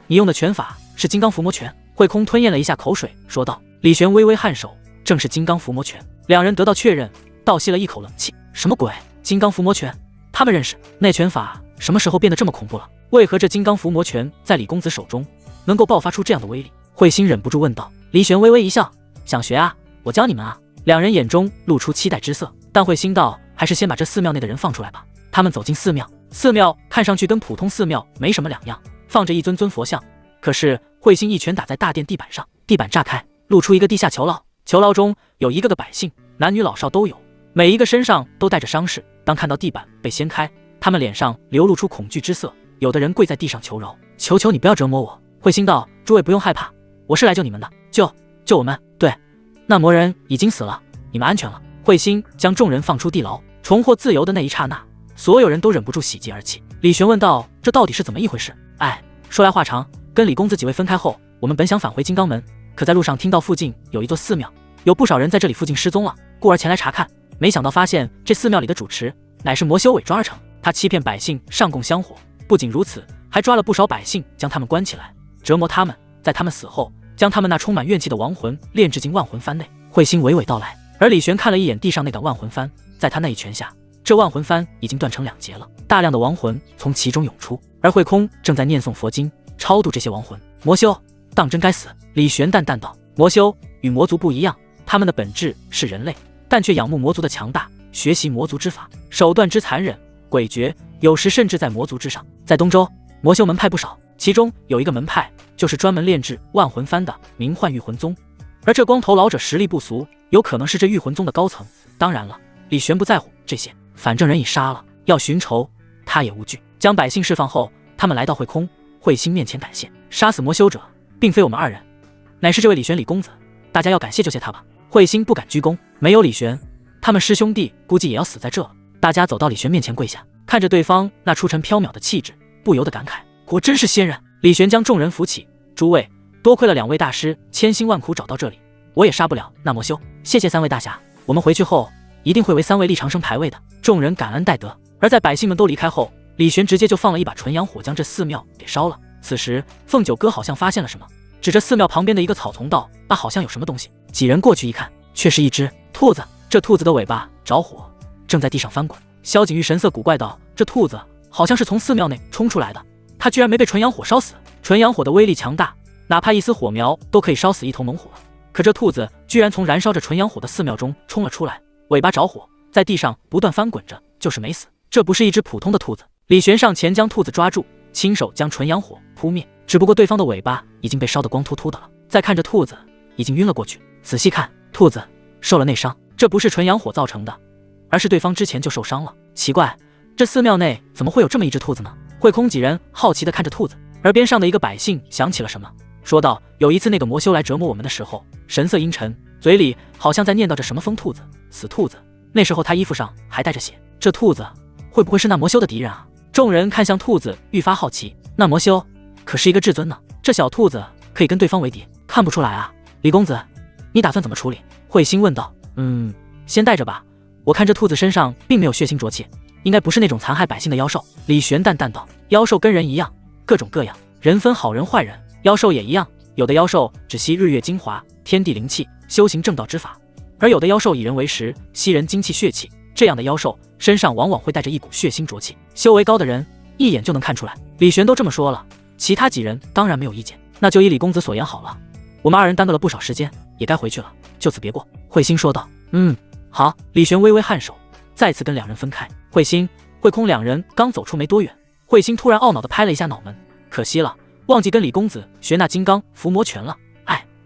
Speaker 1: 你用的拳法是金刚伏魔拳。慧空吞咽了一下口水，说道。李玄微微颔首，正是金刚伏魔拳。两人得到确认，倒吸了一口冷气。什么鬼？金刚伏魔拳？他们认识？那拳法什么时候变得这么恐怖了？为何这金刚伏魔拳在李公子手中能够爆发出这样的威力？慧心忍不住问道。李玄微微一笑，想学啊，我教你们啊。两人眼中露出期待之色，但慧心道，还是先把这寺庙内的人放出来吧。他们走进寺庙，寺庙看上去跟普通寺庙没什么两样，放着一尊尊佛像。可是慧心一拳打在大殿地板上，地板炸开，露出一个地下囚牢，囚牢中有一个个百姓，男女老少都有，每一个身上都带着伤势。当看到地板被掀开，他们脸上流露出恐惧之色，有的人跪在地上求饶：“求求你不要折磨我。”慧心道：“诸位不用害怕，我是来救你们的，救我们。对，那魔人已经死了，你们安全了。”慧心将众人放出地牢，重获自由的那一刹那，所有人都忍不住喜极而泣。李玄问道：“这到底是怎么一回事？”哎，说来话长，跟李公子几位分开后，我们本想返回金刚门，可在路上听到附近有一座寺庙，有不少人在这里附近失踪了，故而前来查看。没想到发现这寺庙里的主持乃是魔修伪装而成，他欺骗百姓上供香火，不仅如此，还抓了不少百姓，将他们关起来，折磨他们，在他们死后，将他们那充满怨气的亡魂炼制进万魂幡内。慧心娓娓道来。而李玄看了一眼地上那杆万魂幡，在他那一拳下，这万魂幡已经断成两截了，大量的亡魂从其中涌出，而慧空正在念诵佛经，超度这些亡魂。魔修当真该死。李玄淡淡道。魔修与魔族不一样，他们的本质是人类，但却仰慕魔族的强大，学习魔族之法，手段之残忍诡谲，有时甚至在魔族之上。在东周，魔修门派不少，其中有一个门派就是专门炼制万魂幡的，名唤御魂宗。而这光头老者实力不俗，有可能是这御魂宗的高层。当然了，李玄不在乎这些，反正人已杀了，要寻仇他也无惧。将百姓释放后，他们来到慧空、慧心面前感谢。杀死魔修者并非我们二人，乃是这位李玄李公子，大家要感谢就谢他吧。慧心不敢鞠躬，没有李玄，他们师兄弟估计也要死在这了。大家走到李玄面前跪下，看着对方那出尘飘渺的气质，不由得感慨，果真是仙人。李玄将众人扶起，诸位，多亏了两位大师千辛万苦找到这里，我也杀不了那魔修，谢谢三位大侠，我们回去后一定会为三位立长生牌位的。众人感恩戴德。而在百姓们都离开后，李玄直接就放了一把纯阳火，将这寺庙给烧了。此时凤九哥好像发现了什么，指着寺庙旁边的一个草丛道：“那好像有什么东西。”几人过去一看，却是一只兔子。这兔子的尾巴着火，正在地上翻滚。萧景玉神色古怪道：“这兔子好像是从寺庙内冲出来的，它居然没被纯阳火烧死。纯阳火的威力强大，哪怕一丝火苗都可以烧死一头猛火，可这兔子居然从燃烧着纯阳火的寺庙中冲了出来，尾巴着火，在地上不断翻滚着，就是没死。这不是一只普通的兔子。”李玄上前将兔子抓住，亲手将纯阳火扑灭，只不过对方的尾巴已经被烧得光秃秃的了。再看着兔子已经晕了过去，仔细看，兔子受了内伤，这不是纯阳火造成的，而是对方之前就受伤了。奇怪，这寺庙内怎么会有这么一只兔子呢？慧空几人好奇地看着兔子，而边上的一个百姓想起了什么，说道：“有一次那个魔修来折磨我们的时候，神色阴沉，嘴里好像在念叨着什么疯兔子、死兔子，那时候他衣服上还带着血，这兔子会不会是那魔修的敌人啊？”众人看向兔子，愈发好奇，那魔修可是一个至尊呢，这小兔子可以跟对方为敌？看不出来啊。李公子，你打算怎么处理？慧心问道。先带着吧，我看这兔子身上并没有血腥浊气，应该不是那种残害百姓的妖兽。李玄淡淡道。妖兽跟人一样，各种各样，人分好人坏人，妖兽也一样，有的妖兽只吸日月精华、天地灵气，修行正道之法，而有的妖兽以人为食，吸人精气血气，这样的妖兽身上往往会带着一股血腥浊气，修为高的人一眼就能看出来。李玄都这么说了，其他几人当然没有意见。那就依李公子所言好了，我们二人耽搁了不少时间，也该回去了，就此别过。慧心说道。好。李玄微微颔首，再次跟两人分开。慧心、慧空两人刚走出没多远，慧心突然懊恼地拍了一下脑门，可惜了，忘记跟李公子学那金刚伏魔拳了。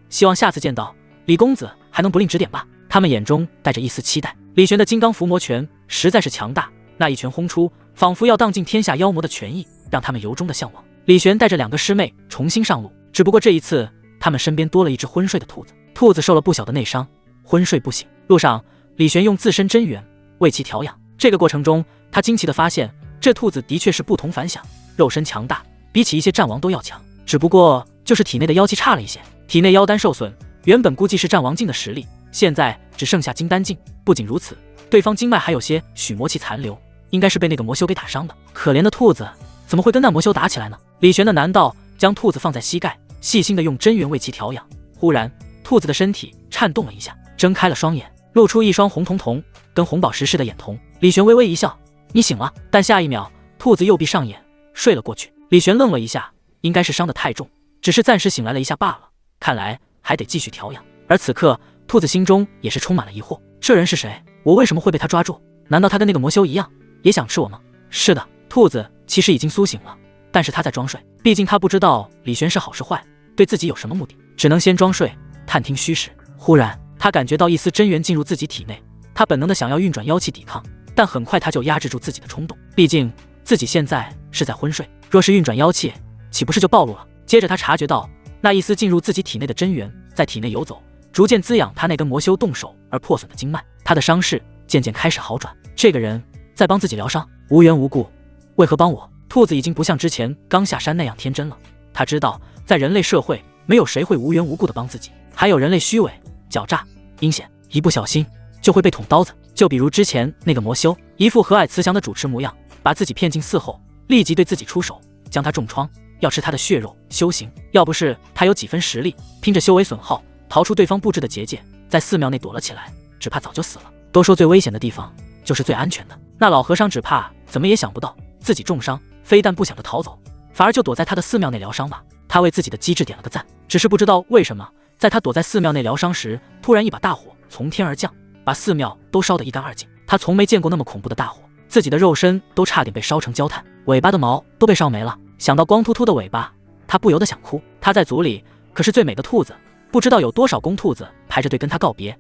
Speaker 1: 希望下次见到李公子还能不吝指点吧？他们眼中带着一丝期待。李玄的金刚伏魔拳实在是强大，那一拳轰出，仿佛要荡尽天下妖魔的拳意，让他们由衷的向往。李玄带着2个师妹重新上路，只不过这一次他们身边多了一只昏睡的兔子。兔子受了不小的内伤，昏睡不醒。路上，李玄用自身真元为其调养。这个过程中，他惊奇地发现，这兔子的确是不同凡响，肉身强大，比起一些战王都要强。只不过就是体内的妖气差了一些，体内妖丹受损，原本估计是战王境的实力，现在只剩下金丹境。不仅如此，对方经脉还有些许魔气残留，应该是被那个魔修给打伤的。可怜的兔子，怎么会跟那魔修打起来呢？李玄的难道将兔子放在膝盖，细心地用真元为其调养。忽然，兔子的身体颤动了一下，睁开了双眼，露出一双红彤彤跟红宝石似的眼瞳。李玄微微一笑：“你醒了。”但下一秒，兔子又闭上眼睡了过去。李玄愣了一下，应该是伤得太重，只是暂时醒来了一下罢了，看来还得继续调养。而此刻，兔子心中也是充满了疑惑：这人是谁？我为什么会被他抓住？难道他跟那个魔修一样，也想吃我吗？是的，兔子其实已经苏醒了，但是他在装睡，毕竟他不知道李玄是好是坏，对自己有什么目的，只能先装睡，探听虚实。忽然，他感觉到一丝真元进入自己体内，他本能的想要运转妖气抵抗，但很快他就压制住自己的冲动，毕竟自己现在是在昏睡，若是运转妖气，岂不是就暴露了？接着他察觉到那一丝进入自己体内的真元在体内游走，逐渐滋养他那根魔修动手而破损的经脉，他的伤势渐渐开始好转。这个人在帮自己疗伤，无缘无故，为何帮我？兔子已经不像之前刚下山那样天真了，他知道在人类社会，没有谁会无缘无故的帮自己，还有人类虚伪、狡诈、阴险，一不小心就会被捅刀子。就比如之前那个魔修，一副和蔼慈祥的主持模样，把自己骗进寺后，立即对自己出手，将他重创，要吃他的血肉修行。要不是他有几分实力，拼着修为损耗，逃出对方布置的结界，在寺庙内躲了起来，只怕早就死了。都说最危险的地方就是最安全的，那老和尚只怕怎么也想不到，自己重伤，非但不想着逃走，反而就躲在他的寺庙内疗伤吧。他为自己的机智点了个赞，只是不知道为什么，在他躲在寺庙内疗伤时，突然一把大火从天而降，把寺庙都烧得一干二净。他从没见过那么恐怖的大火，自己的肉身都差点被烧成焦炭，尾巴的毛都被烧没了。想到光秃秃的尾巴，他不由得想哭。他在族里可是最美的兔子，不知道有多少公兔子排着队跟他告别，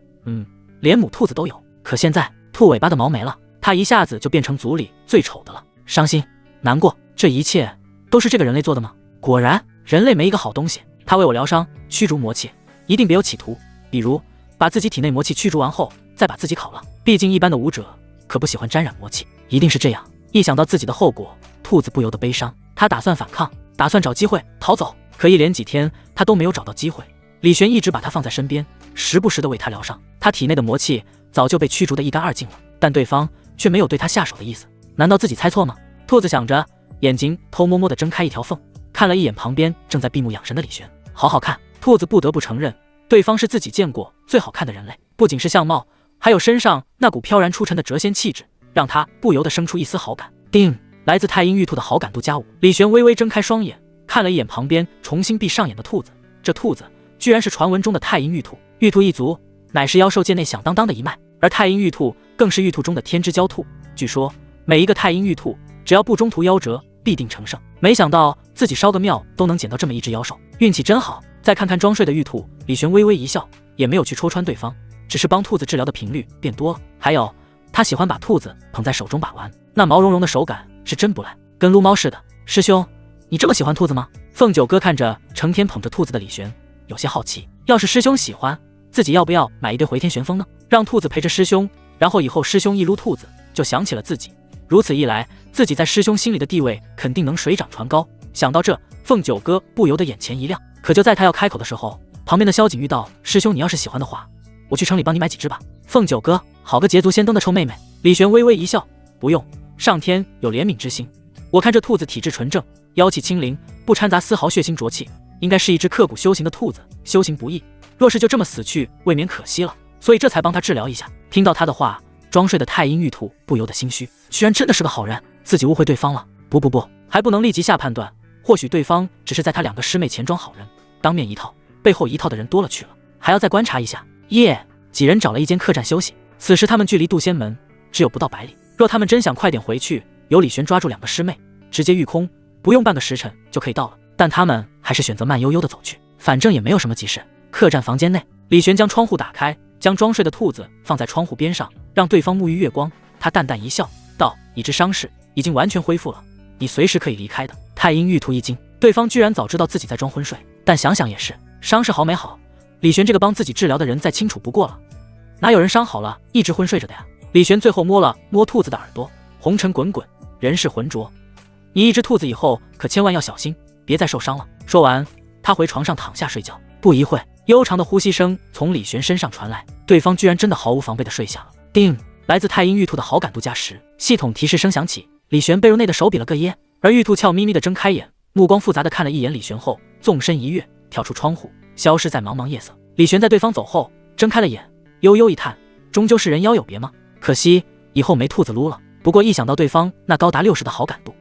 Speaker 1: 连母兔子都有。可现在兔尾巴的毛没了，他一下子就变成族里最丑的了。伤心难过，这一切都是这个人类做的吗？果然人类没一个好东西。他为我疗伤，驱逐魔气，一定别有企图，比如把自己体内魔气驱逐完后再把自己烤了。毕竟一般的武者可不喜欢沾染魔气，一定是这样。一想到自己的后果，兔子不由得悲伤。他打算反抗，打算找机会逃走，可一连几天他都没有找到机会。李玄一直把他放在身边，时不时的为他疗伤。他体内的魔气早就被驱逐得一干二净了，但对方却没有对他下手的意思。难道自己猜错吗？兔子想着，眼睛偷摸摸地睁开一条缝，看了一眼旁边正在闭目养神的李玄，好好看。兔子不得不承认，对方是自己见过最好看的人类，不仅是相貌，还有身上那股飘然出尘的谪仙气质，让他不由得生出一丝好感。叮，来自太阴玉兔的好感度+5。李玄微微睁开双眼，看了一眼旁边重新闭上眼的兔子，这兔子居然是传闻中的太阴玉兔。玉兔一族乃是妖兽界内响当当的一脉，而太阴玉兔更是玉兔中的天之骄兔。据说每一个太阴玉兔只要不中途夭折，必定成圣。没想到自己烧个庙都能捡到这么一只妖兽，运气真好。再看看装睡的玉兔，李玄微微一笑，也没有去戳穿对方，只是帮兔子治疗的频率变多了。还有，他喜欢把兔子捧在手中把玩，那毛茸茸的手感是真不赖，跟撸猫似的。师兄，你这么喜欢兔子吗？凤九哥看着成天捧着兔子的李玄，有些好奇，要是师兄喜欢，自己要不要买一对回天旋风呢？让兔子陪着师兄，然后以后师兄一撸兔子，就想起了自己。如此一来，自己在师兄心里的地位肯定能水涨船高。想到这，凤九哥不由得眼前一亮。可就在他要开口的时候，旁边的萧景遇到，师兄你要是喜欢的话，我去城里帮你买几只吧。凤九哥，好个捷足先登的臭妹妹。李玄微微一笑，不用，上天有怜悯之心。我看这兔子体质纯正，妖气清灵，不掺杂丝毫血腥浊气，应该是一只刻苦修行的兔子，修行不易，若是就这么死去，未免可惜了，所以这才帮他治疗一下。听到他的话，装睡的太阴玉兔不由得心虚，居然真的是个好人，自己误会对方了。不，还不能立即下判断，或许对方只是在他2个师妹前装好人，当面一套，背后一套的人多了去了，还要再观察一下。几人找了一间客栈休息。此时他们距离渡仙门只有不到100里，若他们真想快点回去，由李玄抓住2个师妹，直接御空，不用半个时辰就可以到了。但他们还是选择慢悠悠的走去，反正也没有什么急事。客栈房间内，李玄将窗户打开，将装睡的兔子放在窗户边上，让对方沐浴月光。他淡淡一笑，道：“已知伤势已经完全恢复了，你随时可以离开的。”太阴玉兔一惊，对方居然早知道自己在装昏睡，但想想也是，伤势好没好，李玄这个帮自己治疗的人再清楚不过了，哪有人伤好了一直昏睡着的呀？李玄最后摸了摸兔子的耳朵，红尘滚滚，人世浑浊，你一只兔子以后可千万要小心，别再受伤了。说完，他回床上躺下睡觉。不一会，悠长的呼吸声从李玄身上传来，对方居然真的毫无防备的睡下了。叮，来自太阴玉兔的好感度加10，系统提示声响起。李玄被褥内的手比了个耶，而玉兔俏咪咪的睁开眼，目光复杂的看了一眼李玄后，纵身一跃，跳出窗户，消失在茫茫夜色。李玄在对方走后，睁开了眼，悠悠一叹，终究是人妖有别吗？可惜以后没兔子撸了。不过一想到对方那高达60的好感度，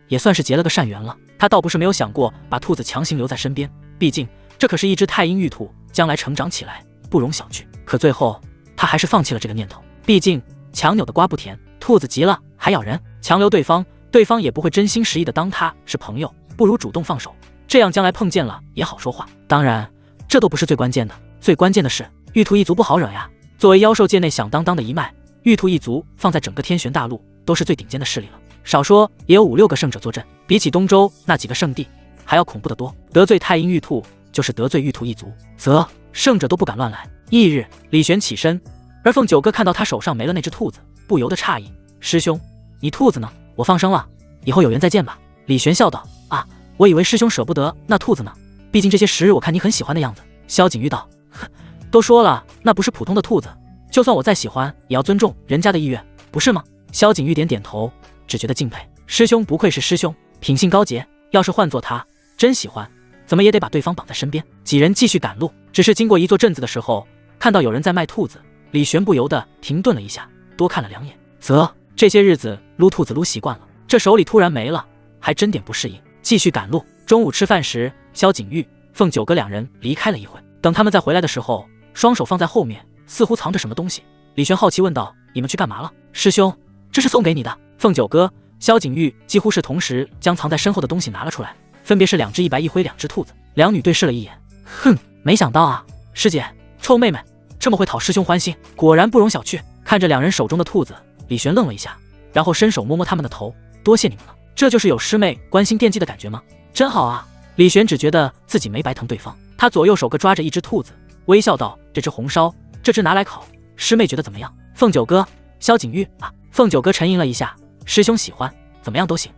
Speaker 1: 也算是结了个善缘了。他倒不是没有想过把兔子强行留在身边，毕竟这可是一只太阴玉兔，将来成长起来不容小觑。可最后他还是放弃了这个念头，毕竟强扭的瓜不甜，兔子急了还咬人，强留对方，对方也不会真心实意的当他是朋友，不如主动放手，这样将来碰见了也好说话。当然这都不是最关键的，最关键的是玉兔一族不好惹呀。作为妖兽界内响当当的一脉，玉兔一族放在整个天玄大陆都是最顶尖的势力了，少说也有5、6个圣者坐镇，比起东周那几个圣地还要恐怖得多。得罪太阴玉兔就是得罪玉兔一族，则圣者都不敢乱来。翌日，李玄起身，而凤九哥看到他手上没了那只兔子，不由得诧异：“师兄，你兔子呢？我放生了，以后有缘再见吧。”李玄笑道：“啊，我以为师兄舍不得那兔子呢，毕竟这些时日我看你很喜欢的样子。”萧景玉道：“哼，都说了，那不是普通的兔子，就算我再喜欢，也要尊重人家的意愿，不是吗？”萧景玉点点头，只觉得敬佩，师兄不愧是师兄，品性高洁。要是换做他，真喜欢，怎么也得把对方绑在身边。几人继续赶路，只是经过一座镇子的时候，看到有人在卖兔子，李玄不由得停顿了一下，多看了2眼。则这些日子撸兔子撸习惯了，这手里突然没了，还真点不适应。继续赶路。中午吃饭时，萧景玉、凤九哥2人离开了一会，等他们再回来的时候，双手放在后面，似乎藏着什么东西。李玄好奇问道：“你们去干嘛了？”师兄，这是送给你的。凤九哥、萧景玉几乎是同时将藏在身后的东西拿了出来，分别是2只一白一灰2只兔子。两女对视了一眼，哼，没想到啊，师姐，臭妹妹这么会讨师兄欢心，果然不容小觑。看着2人手中的兔子，李玄愣了一下，然后伸手摸摸他们的头，多谢你们了，这就是有师妹关心惦记的感觉吗？真好啊。李玄只觉得自己没白疼对方，他左右手各抓着一只兔子，微笑道：“这只红烧，这只拿来烤，师妹觉得怎么样？”凤九哥、萧景玉啊。凤九哥沉吟了一下，师兄喜欢，怎么样都行。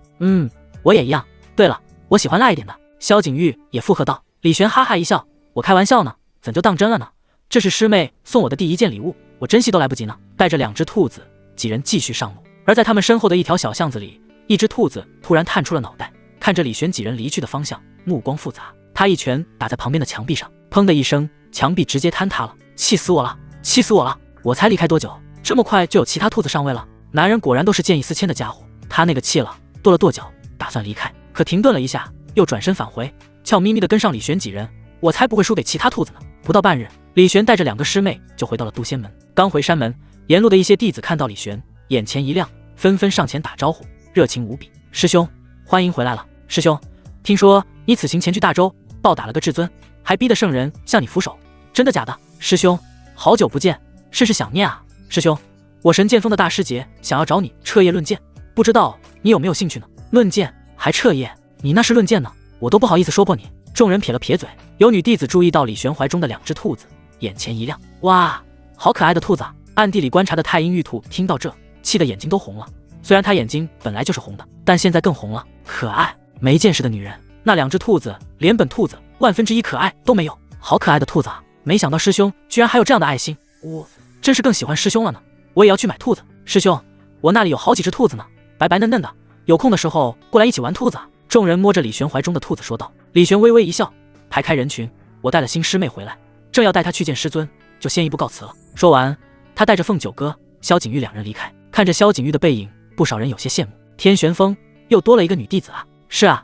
Speaker 1: 我也一样。对了，我喜欢辣一点的。萧景玉也附和道。李玄哈哈一笑：“我开玩笑呢，怎就当真了呢？这是师妹送我的第1件礼物，我珍惜都来不及呢。”带着2只兔子，几人继续上路。而在他们身后的一条小巷子里，一只兔子突然探出了脑袋，看着李玄几人离去的方向，目光复杂。他一拳打在旁边的墙壁上，砰的一声，墙壁直接坍塌了。气死我了，气死我了！我才离开多久，这么快就有其他兔子上位了？男人果然都是见异思迁的家伙。他那个气了，跺了跺脚，打算离开，可停顿了一下，又转身返回，俏咪咪的跟上李玄几人。我才不会输给其他兔子呢！不到半日，李玄带着2个师妹就回到了都仙门。刚回山门，沿路的一些弟子看到李玄，眼前一亮，纷纷上前打招呼，热情无比。师兄，欢迎回来了。师兄，听说你此行前去大周，暴打了个至尊，还逼得圣人向你俯首，真的假的？师兄，好久不见，甚是想念啊。师兄，我神剑锋的大师姐想要找你彻夜论剑，不知道你有没有兴趣呢？论剑还彻夜？你那是论剑呢，我都不好意思说破你。众人撇了撇嘴，有女弟子注意到李玄怀中的2只兔子，眼前一亮，哇，好可爱的兔子啊！暗地里观察的太阴玉兔听到这，气得眼睛都红了。虽然她眼睛本来就是红的，但现在更红了。可爱，没见识的女人，那2只兔子连本兔子1/1000可爱都没有，好可爱的兔子啊！没想到师兄居然还有这样的爱心，我真是更喜欢师兄了呢。我也要去买兔子。师兄，我那里有好几只兔子呢，白白嫩嫩的，有空的时候过来一起玩兔子啊。众人摸着李玄怀中的兔子说道。李玄微微一笑，排开人群，我带了新师妹回来，正要带她去见师尊，就先一步告辞了。说完，他带着凤九哥、萧景玉2人离开。看着萧景玉的背影，不少人有些羡慕。天玄峰又多了一个女弟子啊。是啊，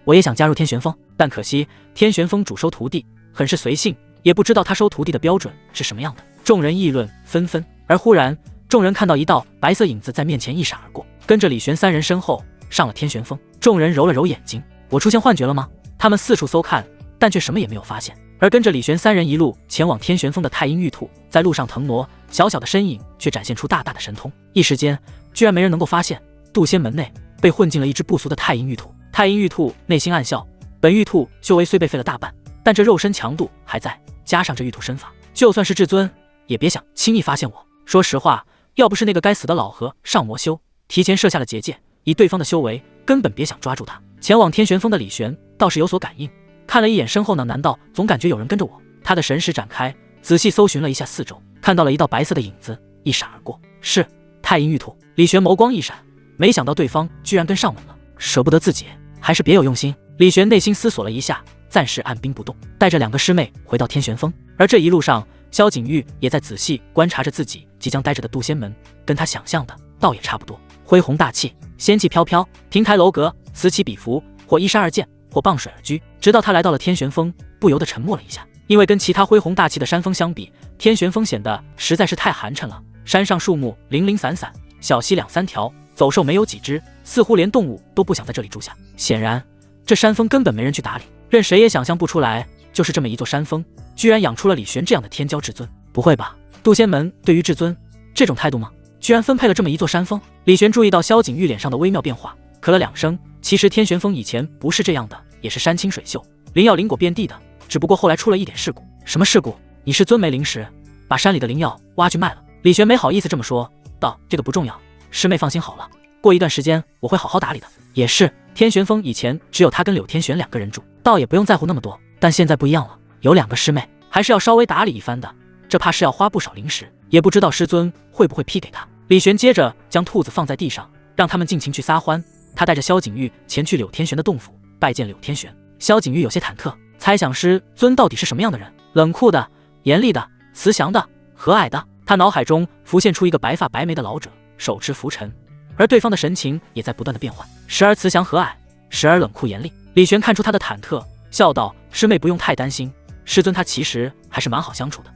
Speaker 1: 我也想加入天玄峰，但可惜天玄峰主收徒弟，很是随性，也不知道他收徒弟的标准是什么样的。众人议论纷纷，而忽然众人看到一道白色影子在面前一闪而过，跟着李玄3人身后上了天玄峰。众人揉了揉眼睛，我出现幻觉了吗？他们四处搜看，但却什么也没有发现。而跟着李玄三人一路前往天玄峰的太阴玉兔，在路上腾挪，小小的身影却展现出大大的神通，一时间居然没人能够发现渡仙门内被混进了一只不俗的太阴玉兔。太阴玉兔内心暗笑，本玉兔修为虽被废了大半，但这肉身强度还在，加上这玉兔身法，就算是至尊也别想轻易发现我。说实话，要不是那个该死的老和尚魔修提前设下了结界，以对方的修为，根本别想抓住他。前往天玄峰的李玄倒是有所感应，看了一眼身后呢，难道总感觉有人跟着我？他的神识展开，仔细搜寻了一下四周，看到了一道白色的影子一闪而过，是太阴玉兔。李玄眸光一闪，没想到对方居然跟上门了，舍不得自己，还是别有用心。李玄内心思索了一下，暂时按兵不动，带着2个师妹回到天玄峰。而这一路上，萧景玉也在仔细观察着自己即将待着的渡仙门，跟他想象的倒也差不多，恢宏大气，仙气飘飘，亭台楼阁，此起彼伏，或依山而建，或傍水而居。直到他来到了天玄峰，不由得沉默了一下，因为跟其他恢宏大气的山峰相比，天玄峰显得实在是太寒碜了。山上树木零零散散，小溪2、3条，走兽没有几只，似乎连动物都不想在这里住下。显然，这山峰根本没人去打理，任谁也想象不出来，就是这么一座山峰，居然养出了李玄这样的天骄至尊。不会吧？渡仙门对于至尊这种态度吗？居然分配了这么一座山峰？李玄注意到萧景玉脸上的微妙变化，咳了2声。其实天玄峰以前不是这样的，也是山清水秀，灵药灵果遍地的，只不过后来出了一点事故。什么事故？你师尊没灵石，把山里的灵药挖去卖了。李玄没好意思这么说道，这个不重要，师妹放心好了，过一段时间我会好好打理的。也是，天玄峰以前只有他跟柳天玄2个人住，倒也不用在乎那么多，但现在不一样了，有2个师妹，还是要稍微打理一番的，这怕是要花不少灵石，也不知道师尊会不会批给他。李玄接着将兔子放在地上，让他们尽情去撒欢。他带着萧景玉前去柳天玄的洞府拜见柳天玄。萧景玉有些忐忑，猜想师尊到底是什么样的人，冷酷的、严厉的、慈祥的、和蔼的。他脑海中浮现出一个白发白眉的老者，手持拂尘，而对方的神情也在不断的变换，时而慈祥和蔼，时而冷酷严厉。李玄看出他的忐忑，笑道，师妹不用太担心，师尊他其实还是蛮好相处的。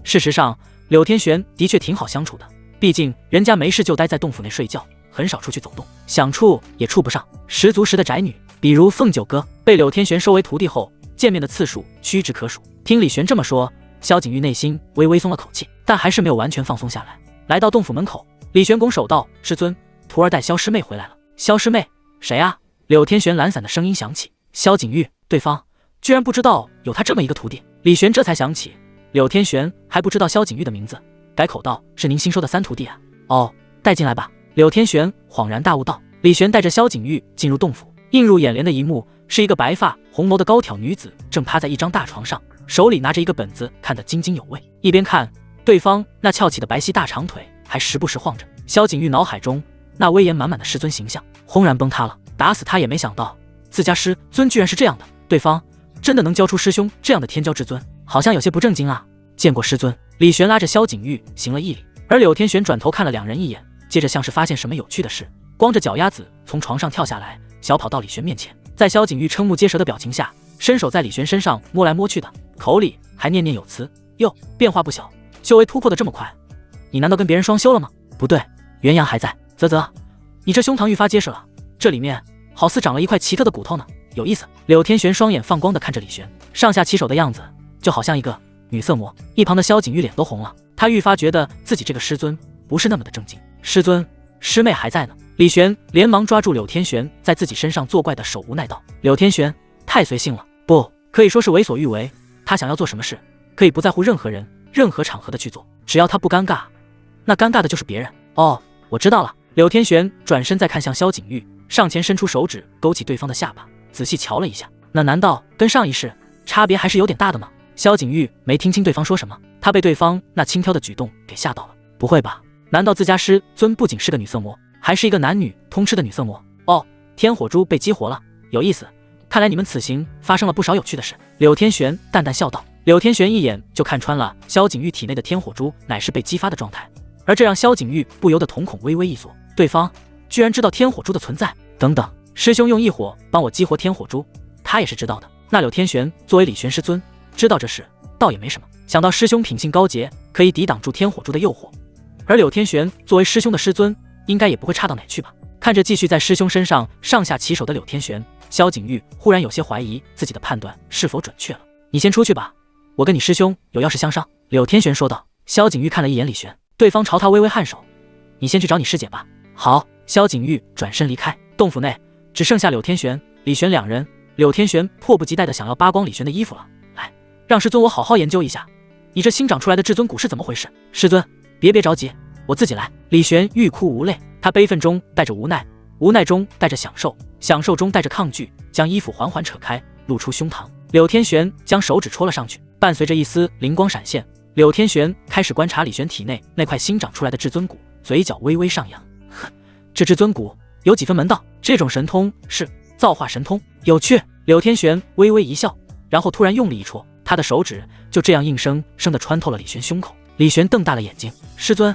Speaker 1: 事实上柳天玄的确挺好相处的，毕竟人家没事就待在洞府内睡觉，很少出去走动，想处也处不上，十足十的宅女。比如凤九哥被柳天玄收为徒弟后，见面的次数屈指可数。听李玄这么说，萧景玉内心微微松了口气，但还是没有完全放松下来。来到洞府门口，李玄拱手道，师尊，徒儿带萧师妹回来了。萧师妹？谁啊？柳天玄懒散的声音响起。萧景玉，对方居然不知道有他这么一个徒弟。李玄这才想起柳天玄还不知道萧景玉的名字，改口道，是您新收的3徒弟啊？哦，带进来吧。柳天玄恍然大悟道。李玄带着萧景玉进入洞府，映入眼帘的一幕是一个白发红眸的高挑女子正趴在一张大床上，手里拿着一个本子，看得津津有味。一边看，对方那翘起的白皙大长腿还时不时晃着。萧景玉脑海中那威严满满的师尊形象轰然崩塌了，打死他也没想到自家师尊居然是这样的。对方真的能教出师兄这样的天骄至尊，好像有些不正经啊。见过师尊。李玄拉着萧景玉行了一礼，而柳天玄转头看了2人一眼，接着像是发现什么有趣的事，光着脚丫子从床上跳下来，小跑到李玄面前，在萧景玉瞠目结舌的表情下，伸手在李玄身上摸来摸去的，口里还念念有词。哟，变化不小，修为突破的这么快，你难道跟别人双修了吗？不对，元阳还在。啧，你这胸膛愈发结实了，这里面好似长了一块奇特的骨头呢，有意思。柳天玄双眼放光的看着李玄，上下其手的样子就好像一个女色魔。一旁的萧景玉脸都红了，他愈发觉得自己这个师尊不是那么的正经。师尊，师妹还在呢。李玄连忙抓住柳天玄在自己身上作怪的手，无奈道。柳天玄太随性了，不可以说是为所欲为，他想要做什么事可以不在乎任何人任何场合的去做，只要他不尴尬，那尴尬的就是别人。哦，我知道了。柳天玄转身再看向萧景玉，上前伸出手指勾起对方的下巴，仔细瞧了一下，那难道跟上一世差别还是有点大的吗？萧景玉没听清对方说什么，他被对方那轻佻的举动给吓到了。不会吧？难道自家师尊不仅是个女色魔，还是一个男女通吃的女色魔？哦，天火珠被激活了，有意思，看来你们此行发生了不少有趣的事。柳天玄淡淡笑道。柳天玄一眼就看穿了萧景玉体内的天火珠乃是被激发的状态，而这让萧景玉不由得瞳孔微微一缩，对方居然知道天火珠的存在。等等，师兄用异火帮我激活天火珠，他也是知道的。那柳天玄作为李玄师尊，知道这事倒也没什么，想到师兄品性高洁，可以抵挡住天火珠的诱惑，而柳天玄作为师兄的师尊，应该也不会差到哪去吧。看着继续在师兄身上上下其手的柳天玄，萧景玉忽然有些怀疑自己的判断是否准确了。你先出去吧，我跟你师兄有要事相商。柳天玄说道。萧景玉看了一眼李玄，对方朝他微微颔首，你先去找你师姐吧。好。萧景玉转身离开。洞府内只剩下柳天玄、李玄两人。柳天玄迫不及待地想要扒光李玄的衣服了。来，让师尊我好好研究一下，你这新长出来的至尊骨是怎么回事？师尊，别着急，我自己来。李玄欲哭无泪，他悲愤中带着无奈，无奈中带着享受，享受中带着抗拒，将衣服缓缓扯开，露出胸膛。柳天玄将手指戳了上去，伴随着一丝灵光闪现，柳天玄开始观察李玄体内那块新长出来的至尊骨，嘴角微微上扬。哼，这至尊骨有几分门道？这种神通是造化神通，有趣。柳天玄微微一笑，然后突然用力一戳，他的手指就这样硬生生地穿透了李玄胸口。李玄瞪大了眼睛，师尊，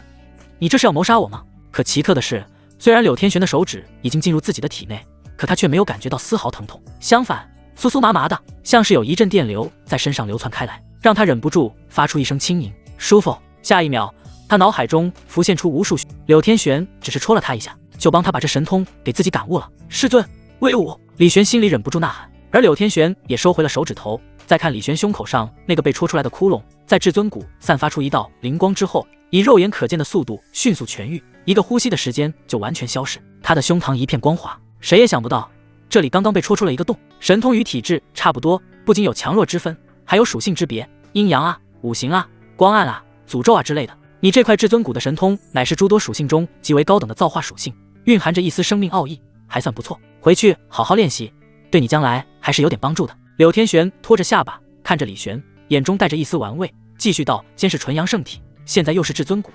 Speaker 1: 你这是要谋杀我吗？可奇特的是，虽然柳天玄的手指已经进入自己的体内，可他却没有感觉到丝毫疼痛，相反，酥酥麻麻的，像是有一阵电流在身上流窜开来，让他忍不住发出一声轻吟，舒服。下一秒，他脑海中浮现出无数柳天玄只是戳了他一下，就帮他把这神通给自己感悟了。师尊，威武！李玄心里忍不住呐喊，而柳天玄也收回了手指头。再看李玄胸口上那个被戳出来的窟窿，在至尊骨散发出一道灵光之后，以肉眼可见的速度迅速痊愈，一个呼吸的时间就完全消失。他的胸膛一片光滑，谁也想不到这里刚刚被戳出了一个洞。神通与体质差不多，不仅有强弱之分，还有属性之别，阴阳啊、五行啊、光暗啊、诅咒啊之类的。你这块至尊骨的神通乃是诸多属性中极为高等的造化属性，蕴含着一丝生命奥义，还算不错。回去好好练习，对你将来还是有点帮助的。柳天玄拖着下巴看着李玄，眼中带着一丝玩味，继续道：先是纯阳圣体，现在又是至尊骨，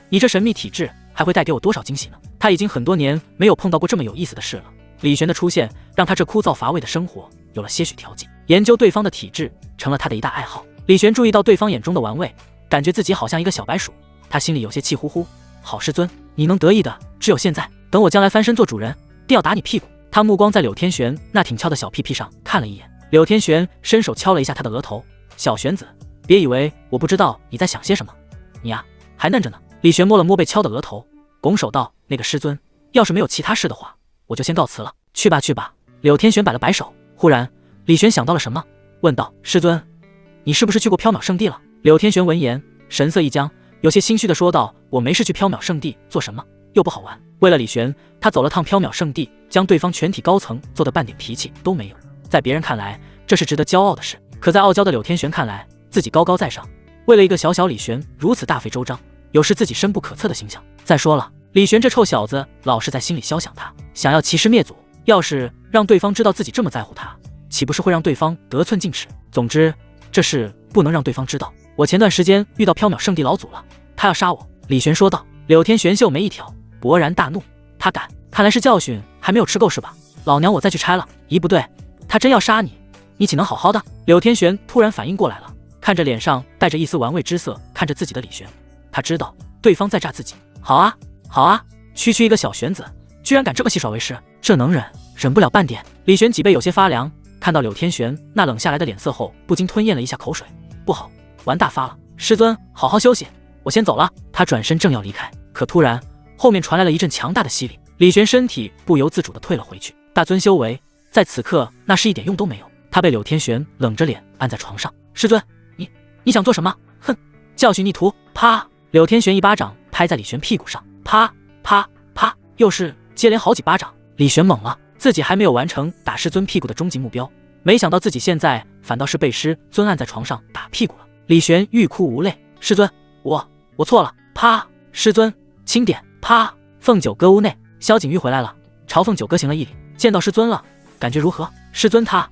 Speaker 1: 你这神秘体质还会带给我多少惊喜呢？他已经很多年没有碰到过这么有意思的事了。李玄的出现让他这枯燥乏味的生活有了些许调剂，研究对方的体质成了他的一大爱好。李玄注意到对方眼中的玩味，感觉自己好像一个小白鼠，他心里有些气呼呼。好师尊，你能得意的只有现在，等我将来翻身做主人，定要打你屁股。他目光在柳天玄那挺翘的小屁屁上看了一眼，柳天玄伸手敲了一下他的额头，小玄子，别以为我不知道你在想些什么，你呀还嫩着呢。李玄摸了摸被敲的额头，拱手道：那个师尊，要是没有其他事的话，我就先告辞了。去吧去吧。柳天玄摆了摆手。忽然李玄想到了什么，问道：师尊，你是不是去过缥缈圣地了？柳天玄闻言神色一僵，有些心虚的说道：我没事去缥缈圣地做什么，又不好玩。为了李玄，他走了趟缥缈圣地，将对方全体高层做的半点脾气都没有。在别人看来这是值得骄傲的事，可在傲娇的柳天玄看来，自己高高在上，为了一个小小李玄如此大费周章，有失自己深不可测的形象。再说了，李玄这臭小子老是在心里肖想他，想要欺师灭祖，要是让对方知道自己这么在乎他，岂不是会让对方得寸进尺？总之这事不能让对方知道。我前段时间遇到缥缈圣地老祖了，他要杀我。李玄说道。柳天玄秀眉一挑，勃然大怒，他敢？看来是教训还没有吃够是吧？老娘我再去拆了。咦，不对，他真要杀你，你岂能好好的？柳天玄突然反应过来了，看着脸上带着一丝玩味之色看着自己的李玄，他知道对方在诈自己。好啊好啊，区区一个小玄子居然敢这么戏耍为师，这能忍？忍不了半点。李玄脊背有些发凉，看到柳天玄那冷下来的脸色后，不禁吞咽了一下口水。不好，玩大发了。师尊好好休息，我先走了。他转身正要离开，可突然后面传来了一阵强大的吸力，李玄身体不由自主地退了回去。大尊修为在此刻那是一点用都没有，他被柳天玄冷着脸按在床上。师尊，你想做什么？哼，教训逆徒！啪！柳天玄一巴掌拍在李玄屁股上，啪啪啪，又是接连好几巴掌。李玄懵了，自己还没有完成打师尊屁股的终极目标，没想到自己现在反倒是被师尊按在床上打屁股了。李玄欲哭无泪。师尊，我错了。啪！师尊轻点。啪！凤九哥屋内，萧景玉回来了，朝凤九哥行了一礼。见到师尊了，感觉如何？师尊他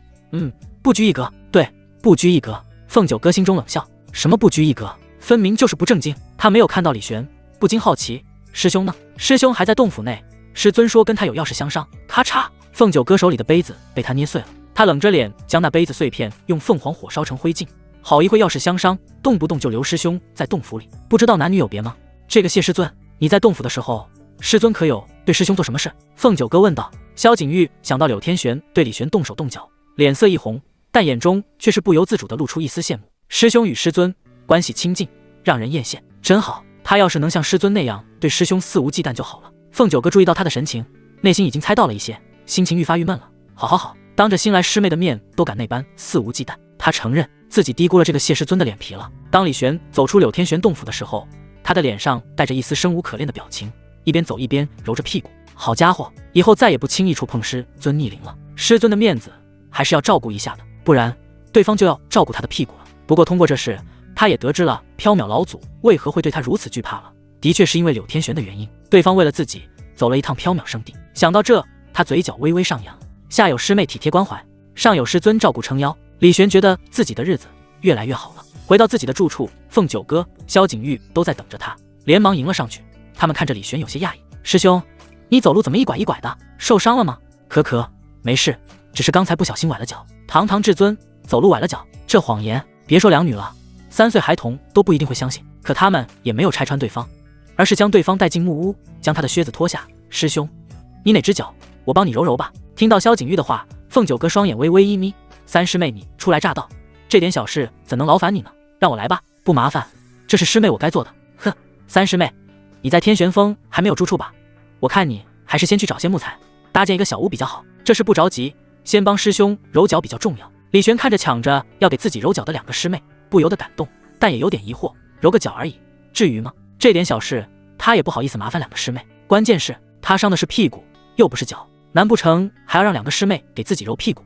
Speaker 1: 不拘一格。对，不拘一格。凤九哥心中冷笑，什么不拘一格，分明就是不正经。他没有看到李玄，不禁好奇，师兄呢？师兄还在洞府内，师尊说跟他有要事相商。咔嚓，凤九哥手里的杯子被他捏碎了，他冷着脸将那杯子碎片用凤凰火烧成灰烬。好一会要事相商，动不动就留师兄在洞府里，不知道男女有别吗？这个谢师尊，你在洞府的时候，师尊可有对师兄做什么事？凤九哥问道。萧景玉想到柳天玄对李玄动手动脚，脸色一红，但眼中却是不由自主地露出一丝羡慕。师兄与师尊关系亲近，让人艳羡，真好。他要是能像师尊那样对师兄肆无忌惮就好了。凤九哥注意到他的神情，内心已经猜到了一些，心情愈发郁闷了。好，当着新来师妹的面都敢那般肆无忌惮，他承认自己低估了这个谢师尊的脸皮了。当李玄走出柳天玄洞府的时候，他的脸上带着一丝生无可恋的表情，一边走一边揉着屁股。好家伙，以后再也不轻易触碰师尊逆鳞了。师尊的面子还是要照顾一下的，不然对方就要照顾他的屁股了。不过通过这事，他也得知了缥缈老祖为何会对他如此惧怕了。的确是因为柳天玄的原因，对方为了自己走了一趟缥缈圣地。想到这，他嘴角微微上扬。下有师妹体贴关怀，上有师尊照顾撑腰，李玄觉得自己的日子越来越好了。回到自己的住处，凤九哥、萧景玉都在等着他，连忙迎了上去。他们看着李玄有些讶异：“师兄，你走路怎么一拐一拐的？受伤了吗？”“可，没事，只是刚才不小心崴了脚。”堂堂至尊走路崴了脚，这谎言别说两女了，3岁孩童都不一定会相信。可他们也没有拆穿对方，而是将对方带进木屋，将他的靴子脱下。“师兄，你哪只脚？我帮你揉揉吧。”听到萧景玉的话，凤九哥双眼微微一眯：“三师妹你初来乍到，这点小事怎能劳烦你呢？让我来吧，不麻烦，这是师妹我该做的。”“哼，三师妹，你在天玄峰还没有住处吧？我看你还是先去找些木材，搭建一个小屋比较好。这事不着急，先帮师兄揉脚比较重要。”李玄看着抢着要给自己揉脚的2个师妹，不由得感动，但也有点疑惑：揉个脚而已，至于吗？这点小事他也不好意思麻烦2个师妹，关键是他伤的是屁股，又不是脚，难不成还要让2个师妹给自己揉屁股？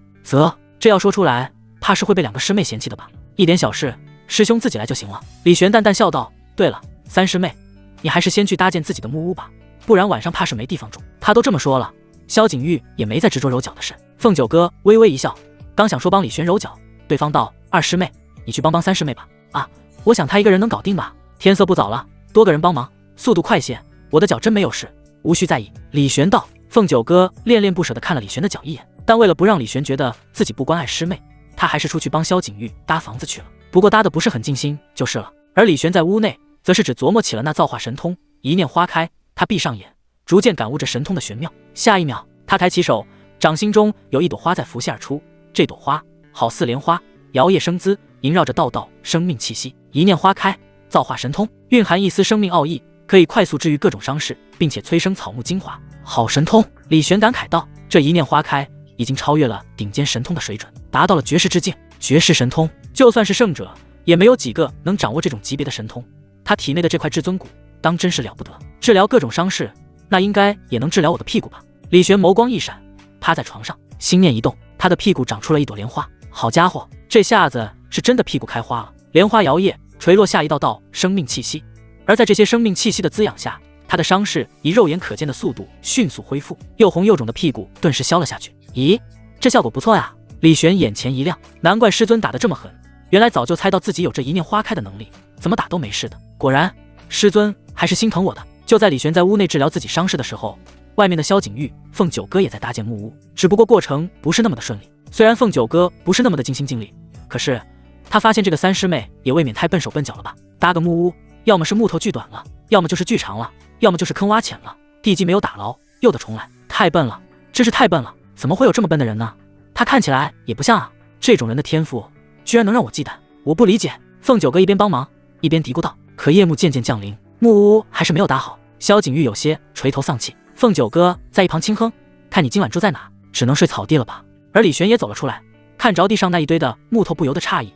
Speaker 1: 这要说出来，怕是会被2个师妹嫌弃的吧？一点小事，师兄自己来就行了。李玄淡淡笑道：“对了，三师妹，你还是先去搭建自己的木屋吧，不然晚上怕是没地方住。”他都这么说了，萧景玉也没再执着揉脚的事。凤九哥微微一笑，刚想说帮李玄揉脚，对方道：“二师妹，你去帮三师妹吧。”“啊，我想他一个人能搞定吧？天色不早了，多个人帮忙，速度快些，我的脚真没有事，无需在意。”李玄道。凤九哥恋恋不舍地看了李玄的脚一眼，但为了不让李玄觉得自己不关爱师妹，他还是出去帮萧景玉搭房子去了。不过搭的不是很尽心就是了。而李玄在屋内则是只琢磨起了那造化神通，一念花开，他闭上眼，逐渐感悟着神通的玄妙。下一秒，他抬起手，掌心中有一朵花在浮现而出，这朵花好似莲花，摇曳生姿，萦绕着道道生命气息。一念花开，造化神通蕴含一丝生命奥义，可以快速治愈各种伤势，并且催生草木精华。好神通！李玄感慨道。这一念花开已经超越了顶尖神通的水准，达到了绝世之境。绝世神通，就算是圣者也没有几个能掌握这种级别的神通。他体内的这块至尊骨当真是了不得，治疗各种伤势，那应该也能治疗我的屁股吧？李玄眸光一闪，趴在床上，心念一动，他的屁股长出了一朵莲花。好家伙，这下子是真的屁股开花了！莲花摇曳，垂落下一道道生命气息，而在这些生命气息的滋养下，他的伤势以肉眼可见的速度迅速恢复，又红又肿的屁股顿时消了下去。咦，这效果不错呀！李玄眼前一亮，难怪师尊打得这么狠，原来早就猜到自己有这一念花开的能力，怎么打都没事的。果然，师尊还是心疼我的。就在李玄在屋内治疗自己伤势的时候，外面的萧景玉、凤九哥也在搭建木屋，只不过过程不是那么的顺利。虽然凤九哥不是那么的尽心尽力，可是他发现这个三师妹也未免太笨手笨脚了吧？搭个木屋，要么是木头锯短了，要么就是锯长了，要么就是坑挖浅了，地基没有打牢，又得重来。太笨了，真是太笨了！怎么会有这么笨的人呢？他看起来也不像啊，这种人的天赋居然能让我忌惮，我不理解。凤九哥一边帮忙一边嘀咕道。可夜幕渐渐降临，木屋还是没有搭好，萧景玉有些垂头丧气。凤九哥在一旁轻哼：“看你今晚住在哪，只能睡草地了吧？”而李玄也走了出来，看着地上那一堆的木头，不由得诧异：“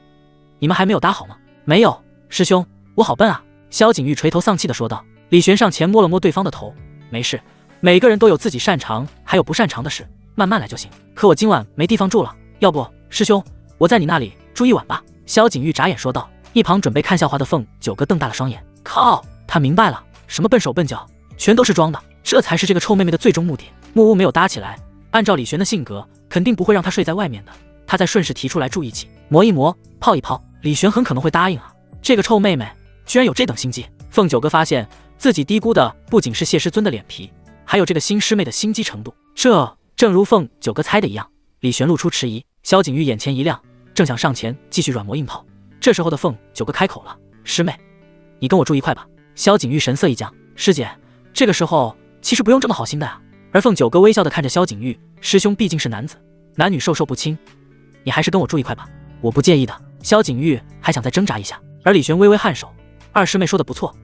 Speaker 1: 你们还没有搭好吗？”“没有，师兄，我好笨啊。”萧景玉垂头丧气地说道。李玄上前摸了摸对方的头：“没事，每个人都有自己擅长还有不擅长的事，慢慢来就行。可我今晚没地方住了，要不师兄，我在你那里住一晚吧？”萧景玉眨眼说道。一旁准备看笑话的凤九哥瞪大了双眼：“靠！他明白了，什么笨手笨脚，全都是装的，这才是这个臭妹妹的最终目的。”木屋没有搭起来，按照李玄的性格，肯定不会让他睡在外面的。他再顺势提出来住一起，磨一磨，泡一泡，李玄很可能会答应啊。这个臭妹妹居然有这等心机！凤九哥发现自己低估的不仅是谢师尊的脸皮，还有这个新师妹的心机程度。这正如凤九哥猜的一样，李玄露出迟疑。萧景玉眼前一亮，正想上前继续软磨硬泡，这时候的凤九哥开口了：“师妹，你跟我住一块吧。”萧景玉神色一僵：“师姐，这个时候其实不用这么好心的啊。”而凤九哥微笑地看着萧景玉：“师兄毕竟是男子，男女授受不亲，你还是跟我住一块吧，我不介意的。”萧景玉还想再挣扎一下，而李玄微微颔首：“二师妹说的不错，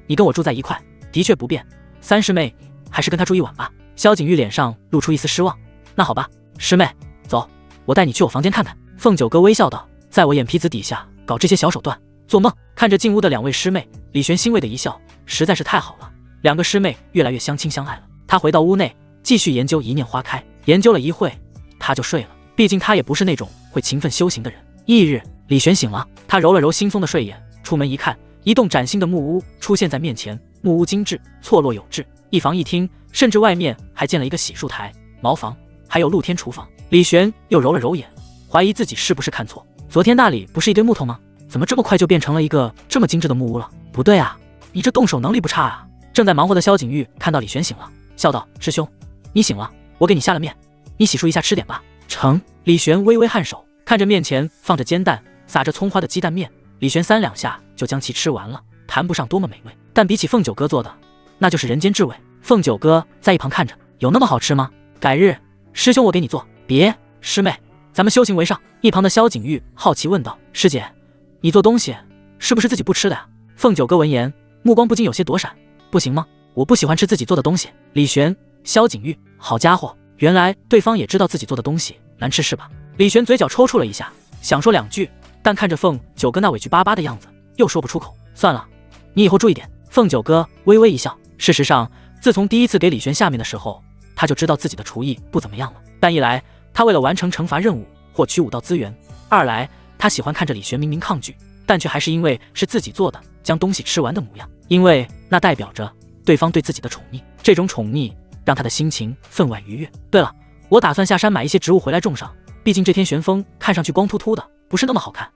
Speaker 1: 你跟我住在一块的确不便，三师妹还是跟他住一晚吧。”萧景玉脸上露出一丝失望：“那好吧，师妹，走，我带你去我房间看看。”凤九哥微笑道：“在我眼皮子底下搞这些小手段，做梦！看着进屋的两位师妹，李璇欣慰的一笑，实在是太好了，两个师妹越来越相亲相爱了。他回到屋内，继续研究一念花开，研究了一会，他就睡了。毕竟他也不是那种会勤奋修行的人。翌日，李璇醒了，他揉了揉惺忪的睡眼，出门一看，一栋崭新的木屋出现在面前。木屋精致，错落有致，一房一厅，甚至外面还建了一个洗漱台、茅房，还有露天厨房。李璇又揉了揉眼，怀疑自己是不是看错，昨天那里不是一堆木头吗？怎么这么快就变成了一个这么精致的木屋了？不对啊，你这动手能力不差啊！正在忙活的萧景玉看到李璇醒了，笑道：“师兄，你醒了，我给你下了面，你洗漱一下吃点吧。”成。李璇微微颔首，看着面前放着煎蛋、撒着葱花的鸡蛋面，李璇3-2下就将其吃完了，谈不上多么美味，但比起凤九哥做的，那就是人间至味。凤九哥在一旁看着，有那么好吃吗？改日师兄我给你做。别，师妹，咱们修行为上。一旁的萧景玉好奇问道：“师姐，你做东西是不是自己不吃的呀？”凤九哥闻言，目光不禁有些躲闪：“不行吗？我不喜欢吃自己做的东西。”李璇、萧景玉，好家伙，原来对方也知道自己做的东西难吃是吧？李璇嘴角抽搐了一下，想说2句，但看着凤九哥那委屈巴巴的样子，又说不出口。算了，你以后注意点。凤九哥微微一笑。事实上，自从第一次给李璇下面的时候，他就知道自己的厨艺不怎么样了。但一来，他为了完成惩罚任务获取武道资源；二来，他喜欢看着李璇明明抗拒，但却还是因为是自己做的，将东西吃完的模样，因为那代表着对方对自己的宠溺。这种宠溺让他的心情分外愉悦。对了，我打算下山买一些植物回来种上，毕竟这天玄风看上去光秃秃的，不是那么好看。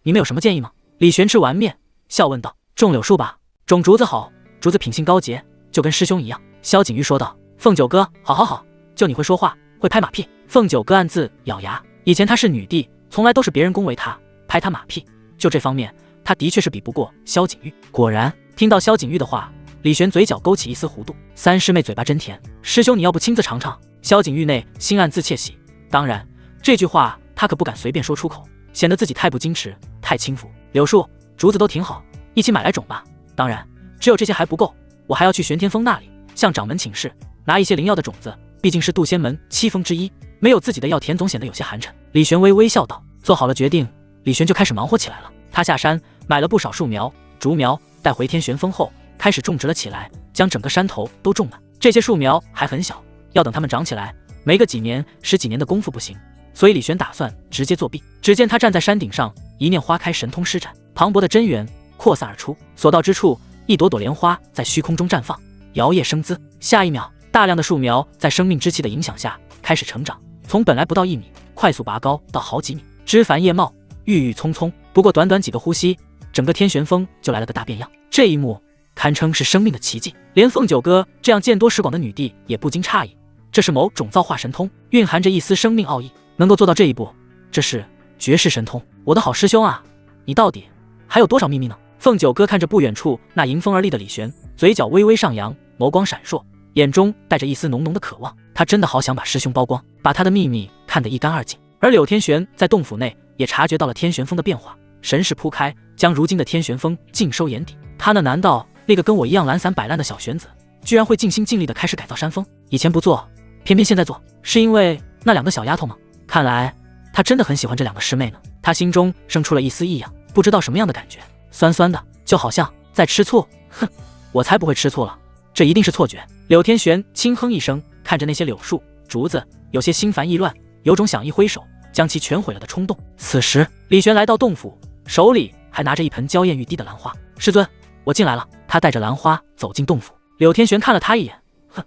Speaker 1: 你们有什么建议吗？李璇吃完面，笑问道：“种柳树吧，种竹子好，竹子品性高洁，就跟师兄一样。”萧景玉说道：“凤九哥，好，就你会说话，会拍马屁。”凤九哥暗自咬牙，以前她是女帝，从来都是别人恭维她，拍她马屁，就这方面，她的确是比不过萧景玉。果然，听到萧景玉的话，李璇嘴角勾起一丝弧度。三师妹嘴巴真甜，师兄你要不亲自尝尝？萧景玉内心暗自窃喜，当然，这句话他可不敢随便说出口，显得自己太不矜持，太轻浮。柳树、竹子都挺好，一起买来种吧。当然，只有这些还不够，我还要去玄天峰那里向掌门请示，拿一些灵药的种子，毕竟是渡仙门7峰之一，没有自己的药田总显得有些寒碜。李璇微微笑道。做好了决定，李璇就开始忙活起来了。他下山买了不少树苗、竹苗，带回天玄峰后，开始种植了起来，将整个山头都种满。这些树苗还很小，要等它们长起来，没个几年、10几年的功夫不行，所以李璇打算直接作弊。只见他站在山顶上，一念花开，神通施展，磅礴的真元扩散而出，所到之处，一朵朵莲花在虚空中绽放，摇曳生姿。下一秒，大量的树苗在生命之气的影响下开始成长，从本来不到1米，快速拔高到好几米，枝繁叶茂，郁郁葱葱。不过短短几个呼吸，整个天玄峰就来了个大变样。这一幕堪称是生命的奇迹，连凤九哥这样见多识广的女帝也不禁诧异，这是某种造化神通，蕴含着一丝生命奥义，能够做到这一步，这是绝世神通。我的好师兄啊，你到底还有多少秘密呢？凤九哥看着不远处那迎风而立的李璇，嘴角微微上扬，眸光闪烁，眼中带着一丝浓浓的渴望。他真的好想把师兄剥光，把他的秘密看得一干二净。而柳天玄在洞府内也察觉到了天玄峰的变化，神识铺开，将如今的天玄峰尽收眼底。他那难道那个跟我一样懒散摆烂的小玄子，居然会尽心尽力地开始改造山峰？以前不做，偏偏现在做，是因为那2个小丫头吗？看来他真的很喜欢这2个师妹呢。他心中生出了一丝异样，不知道什么样的感觉，酸酸的，就好像在吃醋。哼，我才不会吃醋了，这一定是错觉。柳天玄轻哼一声，看着那些柳树、竹子，有些心烦意乱，有种想一挥手将其全毁了的冲动。此时，李璇来到洞府，手里还拿着一盆娇艳欲滴的兰花。师尊，我进来了。他带着兰花走进洞府。柳天玄看了他一眼，哼，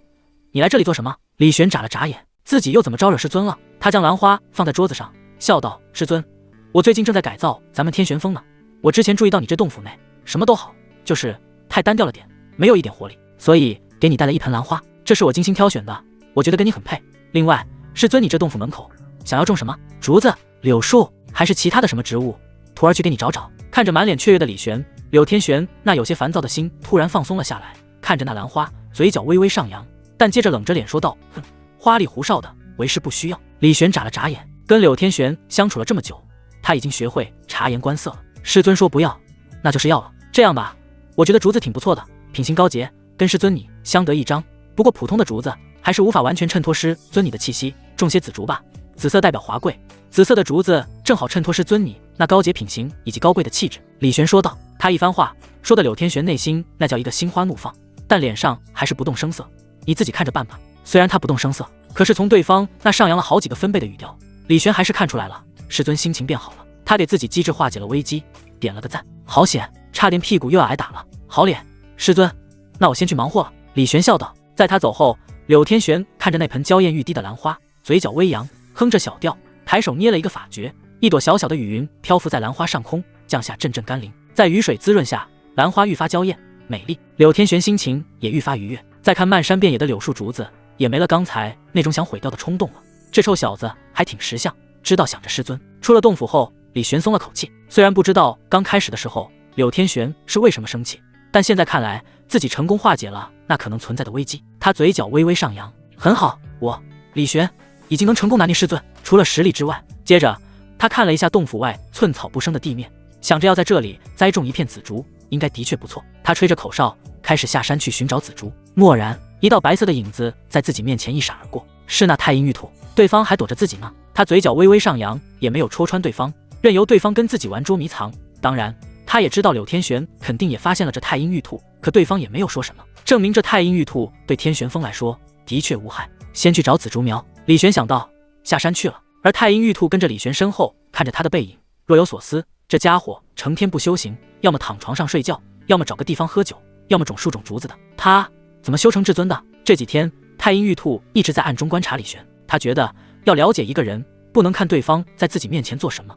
Speaker 1: 你来这里做什么？李璇眨了眨眼，自己又怎么招惹师尊了？他将兰花放在桌子上，笑道：“师尊，我最近正在改造咱们天玄峰呢。我之前注意到你这洞府内什么都好，就是太单调了点，没有一点活力，所以给你带了一盆兰花，这是我精心挑选的，我觉得跟你很配。另外，师尊，你这洞府门口想要种什么？竹子、柳树，还是其他的什么植物？徒儿去给你找找。”看着满脸雀跃的李璇，柳天玄那有些烦躁的心突然放松了下来，看着那兰花，嘴角微微上扬，但接着冷着脸说道：“哼，花里胡哨的，为师不需要。”李璇眨了眨眼，跟柳天玄相处了这么久，他已经学会察言观色了。师尊说不要，那就是要了。这样吧，我觉得竹子挺不错的，品行高洁，跟师尊你相得益彰。不过普通的竹子还是无法完全衬托师尊你的气息，种些紫竹吧。紫色代表华贵，紫色的竹子正好衬托师尊你那高洁品行以及高贵的气质。李玄说道。他一番话说的柳天玄内心那叫一个心花怒放，但脸上还是不动声色。你自己看着办吧。虽然他不动声色，可是从对方那上扬了好几个分贝的语调，李玄还是看出来了，师尊心情变好了。他给自己机智化解了危机，点了个赞。好险，差点屁股又要挨打了。好脸，师尊，那我先去忙活了。李玄笑道。在他走后，柳天玄看着那盆娇艳欲滴的兰花，嘴角微扬，哼着小调，抬手捏了一个法诀，一朵小小的雨云漂浮在兰花上空，降下阵阵甘霖。在雨水滋润下，兰花愈发娇艳美丽，柳天玄心情也愈发愉悦。再看漫山遍野的柳树竹子，也没了刚才那种想毁掉的冲动了。这臭小子还挺识相，知道想着师尊。出了洞府后，李玄松了口气。虽然不知道刚开始的时候柳天玄是为什么生气，但现在看来自己成功化解了那可能存在的危机。他嘴角微微上扬，很好，我李玄已经能成功拿捏师尊，除了实力之外。接着他看了一下洞府外寸草不生的地面，想着要在这里栽种一片紫竹，应该的确不错。他吹着口哨，开始下山去寻找紫竹。蓦然，一道白色的影子在自己面前一闪而过，是那太阴玉兔。对方还躲着自己呢。他嘴角微微上扬，也没有戳穿对方，任由对方跟自己玩捉迷藏。当然，他也知道柳天玄肯定也发现了这太阴玉兔，可对方也没有说什么，证明这太阴玉兔对天玄风来说的确无害。先去找紫竹苗，李玄想到，下山去了。而太阴玉兔跟着李玄身后，看着他的背影，若有所思。这家伙成天不修行，要么躺床上睡觉，要么找个地方喝酒，要么种树种竹子的，他怎么修成至尊的？这几天太阴玉兔一直在暗中观察李玄，他觉得要了解一个人，不能看对方在自己面前做什么，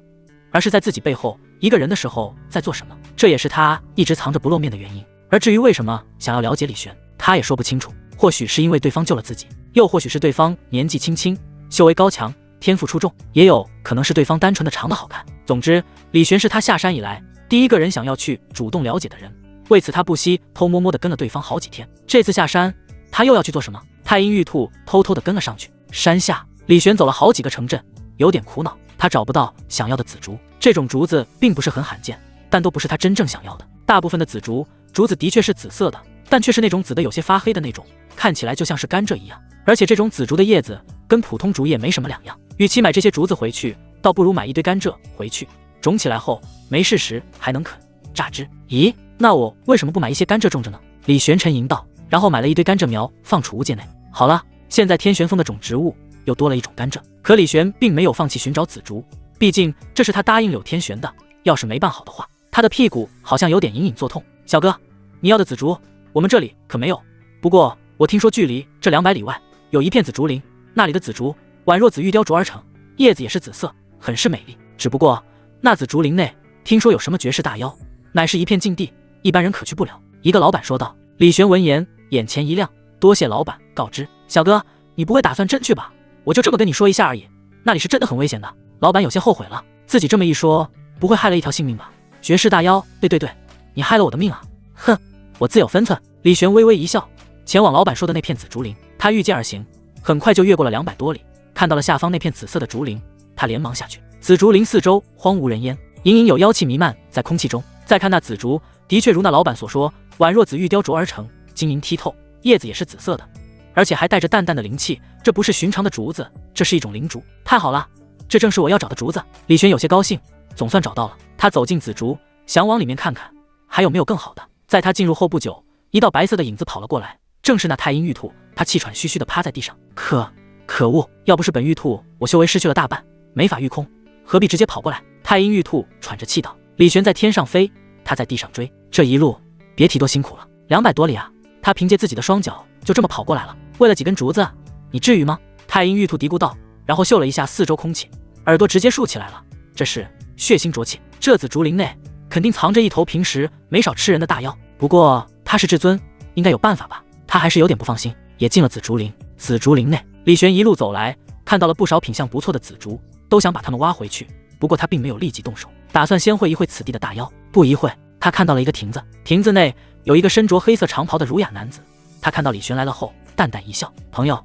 Speaker 1: 而是在自己背后一个人的时候在做什么，这也是他一直藏着不露面的原因。而至于为什么想要了解李玄，他也说不清楚，或许是因为对方救了自己，又或许是对方年纪轻轻，修为高强，天赋出众，也有可能是对方单纯的长得好看。总之，李玄是他下山以来第一个人想要去主动了解的人，为此他不惜偷摸摸的跟了对方好几天。这次下山，他又要去做什么？太阴玉兔偷偷的跟了上去。山下，李玄走了好几个城镇，有点苦恼，他找不到想要的紫竹。这种竹子并不是很罕见，但都不是他真正想要的。大部分的紫竹，竹子的确是紫色的，但却是那种紫的有些发黑的那种，看起来就像是甘蔗一样。而且这种紫竹的叶子跟普通竹叶没什么两样，与其买这些竹子回去，倒不如买一堆甘蔗回去，种起来后没事时还能啃榨汁。咦，那我为什么不买一些甘蔗种着呢？李玄沉吟道，然后买了一堆甘蔗苗放储物界内。好了，现在天玄峰的种植物又多了一种甘蔗。可李玄并没有放弃寻找紫竹，毕竟这是他答应柳天玄的，要是没办好的话，他的屁股好像有点隐隐作痛。小哥，你要的紫竹我们这里可没有，不过我听说距离这200里外有一片紫竹林，那里的紫竹宛若紫玉雕琢而成，叶子也是紫色，很是美丽。只不过那紫竹林内听说有什么绝世大妖，乃是一片禁地，一般人可去不了。一个老板说道。李玄闻言眼前一亮，多谢老板告知。小哥，你不会打算真去吧？我就这么跟你说一下而已，那里是真的很危险的。老板有些后悔了，自己这么一说，不会害了一条性命吧？绝世大妖，对，你害了我的命啊！哼，我自有分寸。李玄微微一笑，前往老板说的那片紫竹林。他御剑而行，很快就越过了200多里，看到了下方那片紫色的竹林，他连忙下去。紫竹林四周荒无人烟，隐隐有妖气弥漫在空气中。再看那紫竹，的确如那老板所说，宛若紫玉雕琢而成，晶莹剔透，叶子也是紫色的，而且还带着淡淡的灵气。这不是寻常的竹子，这是一种灵竹。太好了，这正是我要找的竹子。李玄有些高兴，总算找到了。他走进紫竹，想往里面看看还有没有更好的。在他进入后不久，一道白色的影子跑了过来，正是那太阴玉兔。他气喘吁吁地趴在地上，可恶，要不是本玉兔，我修为失去了大半，没法御空，何必直接跑过来？太阴玉兔喘着气道。李玄在天上飞，他在地上追，这一路别提多辛苦了，200多里啊！他凭借自己的双脚就这么跑过来了，为了几根竹子，你至于吗？太阴玉兔嘀咕道，然后嗅了一下四周空气，耳朵直接竖起来了。这是血腥浊气，这紫竹林内肯定藏着一头平时没少吃人的大妖。不过他是至尊，应该有办法吧？他还是有点不放心，也进了紫竹林。紫竹林内，李玄一路走来，看到了不少品相不错的紫竹，都想把它们挖回去。不过他并没有立即动手，打算先会一会此地的大妖。不一会，他看到了一个亭子，亭子内有一个身着黑色长袍的儒雅男子。他看到李玄来了后，淡淡一笑：“朋友，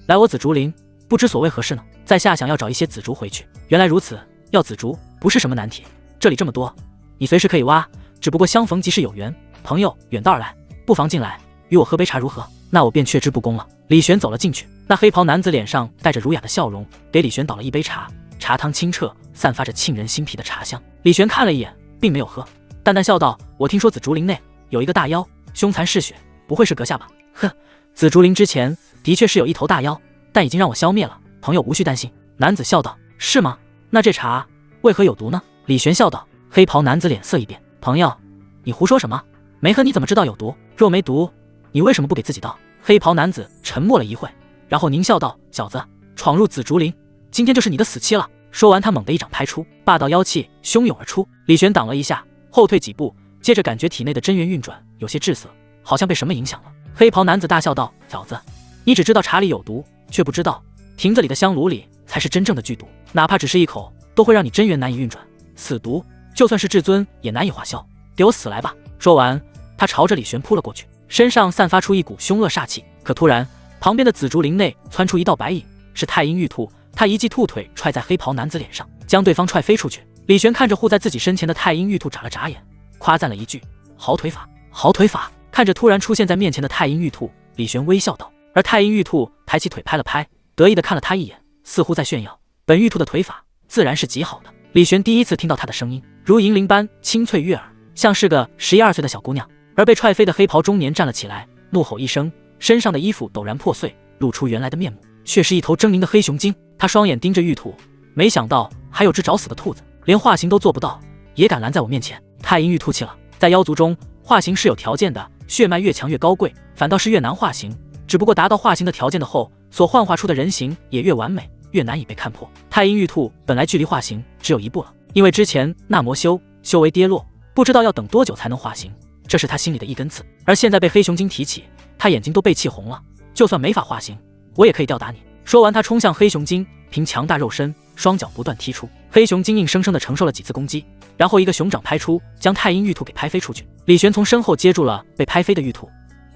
Speaker 1: 来我紫竹林，不知所谓何事呢？”在下想要找一些紫竹回去。原来如此，要紫竹不是什么难题，这里这么多，你随时可以挖，只不过相逢即是有缘。朋友远道而来，不妨进来与我喝杯茶如何？那我便却之不恭了。李玄走了进去，那黑袍男子脸上带着儒雅的笑容，给李玄倒了一杯茶，茶汤清澈，散发着沁人心脾的茶香。李玄看了一眼，并没有喝，淡淡笑道：“我听说紫竹林内有一个大妖，凶残嗜血，不会是阁下吧？”“哼，紫竹林之前的确是有一头大妖，但已经让我消灭了，朋友无需担心。”男子笑道：“是吗？那这茶为何有毒呢？”李玄笑道。黑袍男子脸色一变：“朋友，你胡说什么？没喝你怎么知道有毒？若没毒，你为什么不给自己倒？”黑袍男子沉默了一会，然后狞笑道：“小子，闯入紫竹林，今天就是你的死期了。”说完，他猛地一掌拍出，霸道妖气汹涌而出。李玄挡了一下，后退几步，接着感觉体内的真元运转有些滞涩，好像被什么影响了。黑袍男子大笑道：“小子，你只知道茶里有毒，却不知道亭子里的香炉里才是真正的剧毒，哪怕只是一口，都会让你真元难以运转。此毒就算是至尊也难以化消，给我死来吧！”说完，他朝着李玄扑了过去，身上散发出一股凶恶煞气。可突然，旁边的紫竹林内窜出一道白影，是太阴玉兔。他一记兔腿踹在黑袍男子脸上，将对方踹飞出去。李玄看着护在自己身前的太阴玉兔，眨了眨眼，夸赞了一句：“好腿法，好腿法！”看着突然出现在面前的太阴玉兔，李玄微笑道。而太阴玉兔抬起腿拍了拍，得意地看了他一眼，似乎在炫耀本玉兔的腿法自然是极好的。李玄第一次听到他的声音，如银铃般清脆悦耳，像是个11、12岁的小姑娘。而被踹飞的黑袍中年站了起来，怒吼一声，身上的衣服陡然破碎，露出原来的面目，却是一头狰狞的黑熊精。他双眼盯着玉兔，没想到还有只找死的兔子，连化形都做不到，也敢拦在我面前。太阴玉兔气了，在妖族中，化形是有条件的，血脉越强越高贵，反倒是越难化形。只不过达到化形的条件的后，所幻化出的人形也越完美，越难以被看破。太阴玉兔本来距离化形只有一步了，因为之前那魔修为跌落，不知道要等多久才能化形，这是他心里的一根刺。而现在被黑熊精提起，他眼睛都被气红了。就算没法化形，我也可以吊打你。说完，他冲向黑熊精，凭强大肉身，双脚不断踢出。黑熊精硬生生地承受了几次攻击，然后一个熊掌拍出，将太阴玉兔给拍飞出去。李玄从身后接住了被拍飞的玉兔：“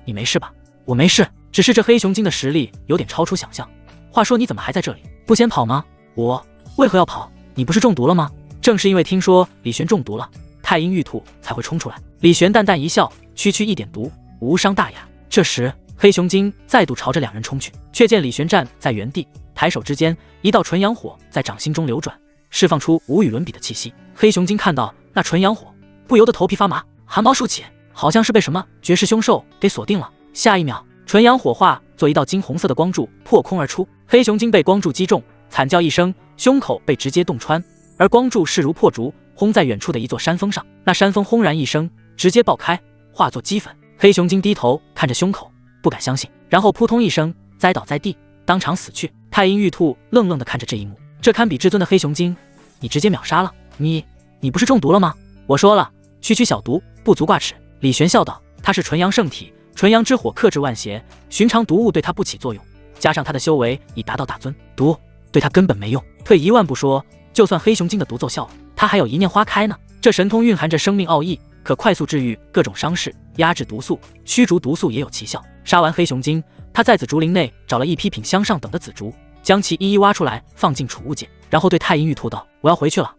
Speaker 1: 你没事吧？”“我没事，只是这黑熊精的实力有点超出想象。话说你怎么还在这里？不先跑吗？”“我为何要跑？你不是中毒了吗？”“正是因为听说李玄中毒了，太阴玉兔才会冲出来。”李玄淡淡一笑：“区区一点毒，无伤大雅。”这时黑熊精再度朝着两人冲去，却见李玄站在原地，抬手之间，一道纯阳火在掌心中流转，释放出无与伦比的气息。黑熊精看到那纯阳火，不由得头皮发麻，汗毛竖起，好像是被什么绝世凶兽给锁定了。下一秒，纯阳火化作一道金红色的光柱破空而出，黑熊精被光柱击中，惨叫一声，胸口被直接洞穿，而光柱势如破竹，轰在远处的一座山峰上。那山峰轰然一声，直接爆开，化作齑粉。黑熊精低头看着胸口，不敢相信，然后扑通一声栽倒在地，当场死去。太阴玉兔愣愣地看着这一幕，这堪比至尊的黑熊精，你直接秒杀了？你不是中毒了吗？我说了，区区小毒，不足挂齿。李玄笑道，他是纯阳圣体，纯阳之火克制万邪，寻常毒物对他不起作用，加上他的修为已达到大尊，毒对他根本没用。退一万步说，就算黑熊精的毒奏效了，他还有一念花开呢。这神通蕴含着生命奥义，可快速治愈各种伤势，压制毒素，驱逐毒素也有奇效。杀完黑熊精，他在紫竹林内找了一批品香上等的紫竹，将其一一挖出来放进储物间，然后对太阴玉兔道：“我要回去了，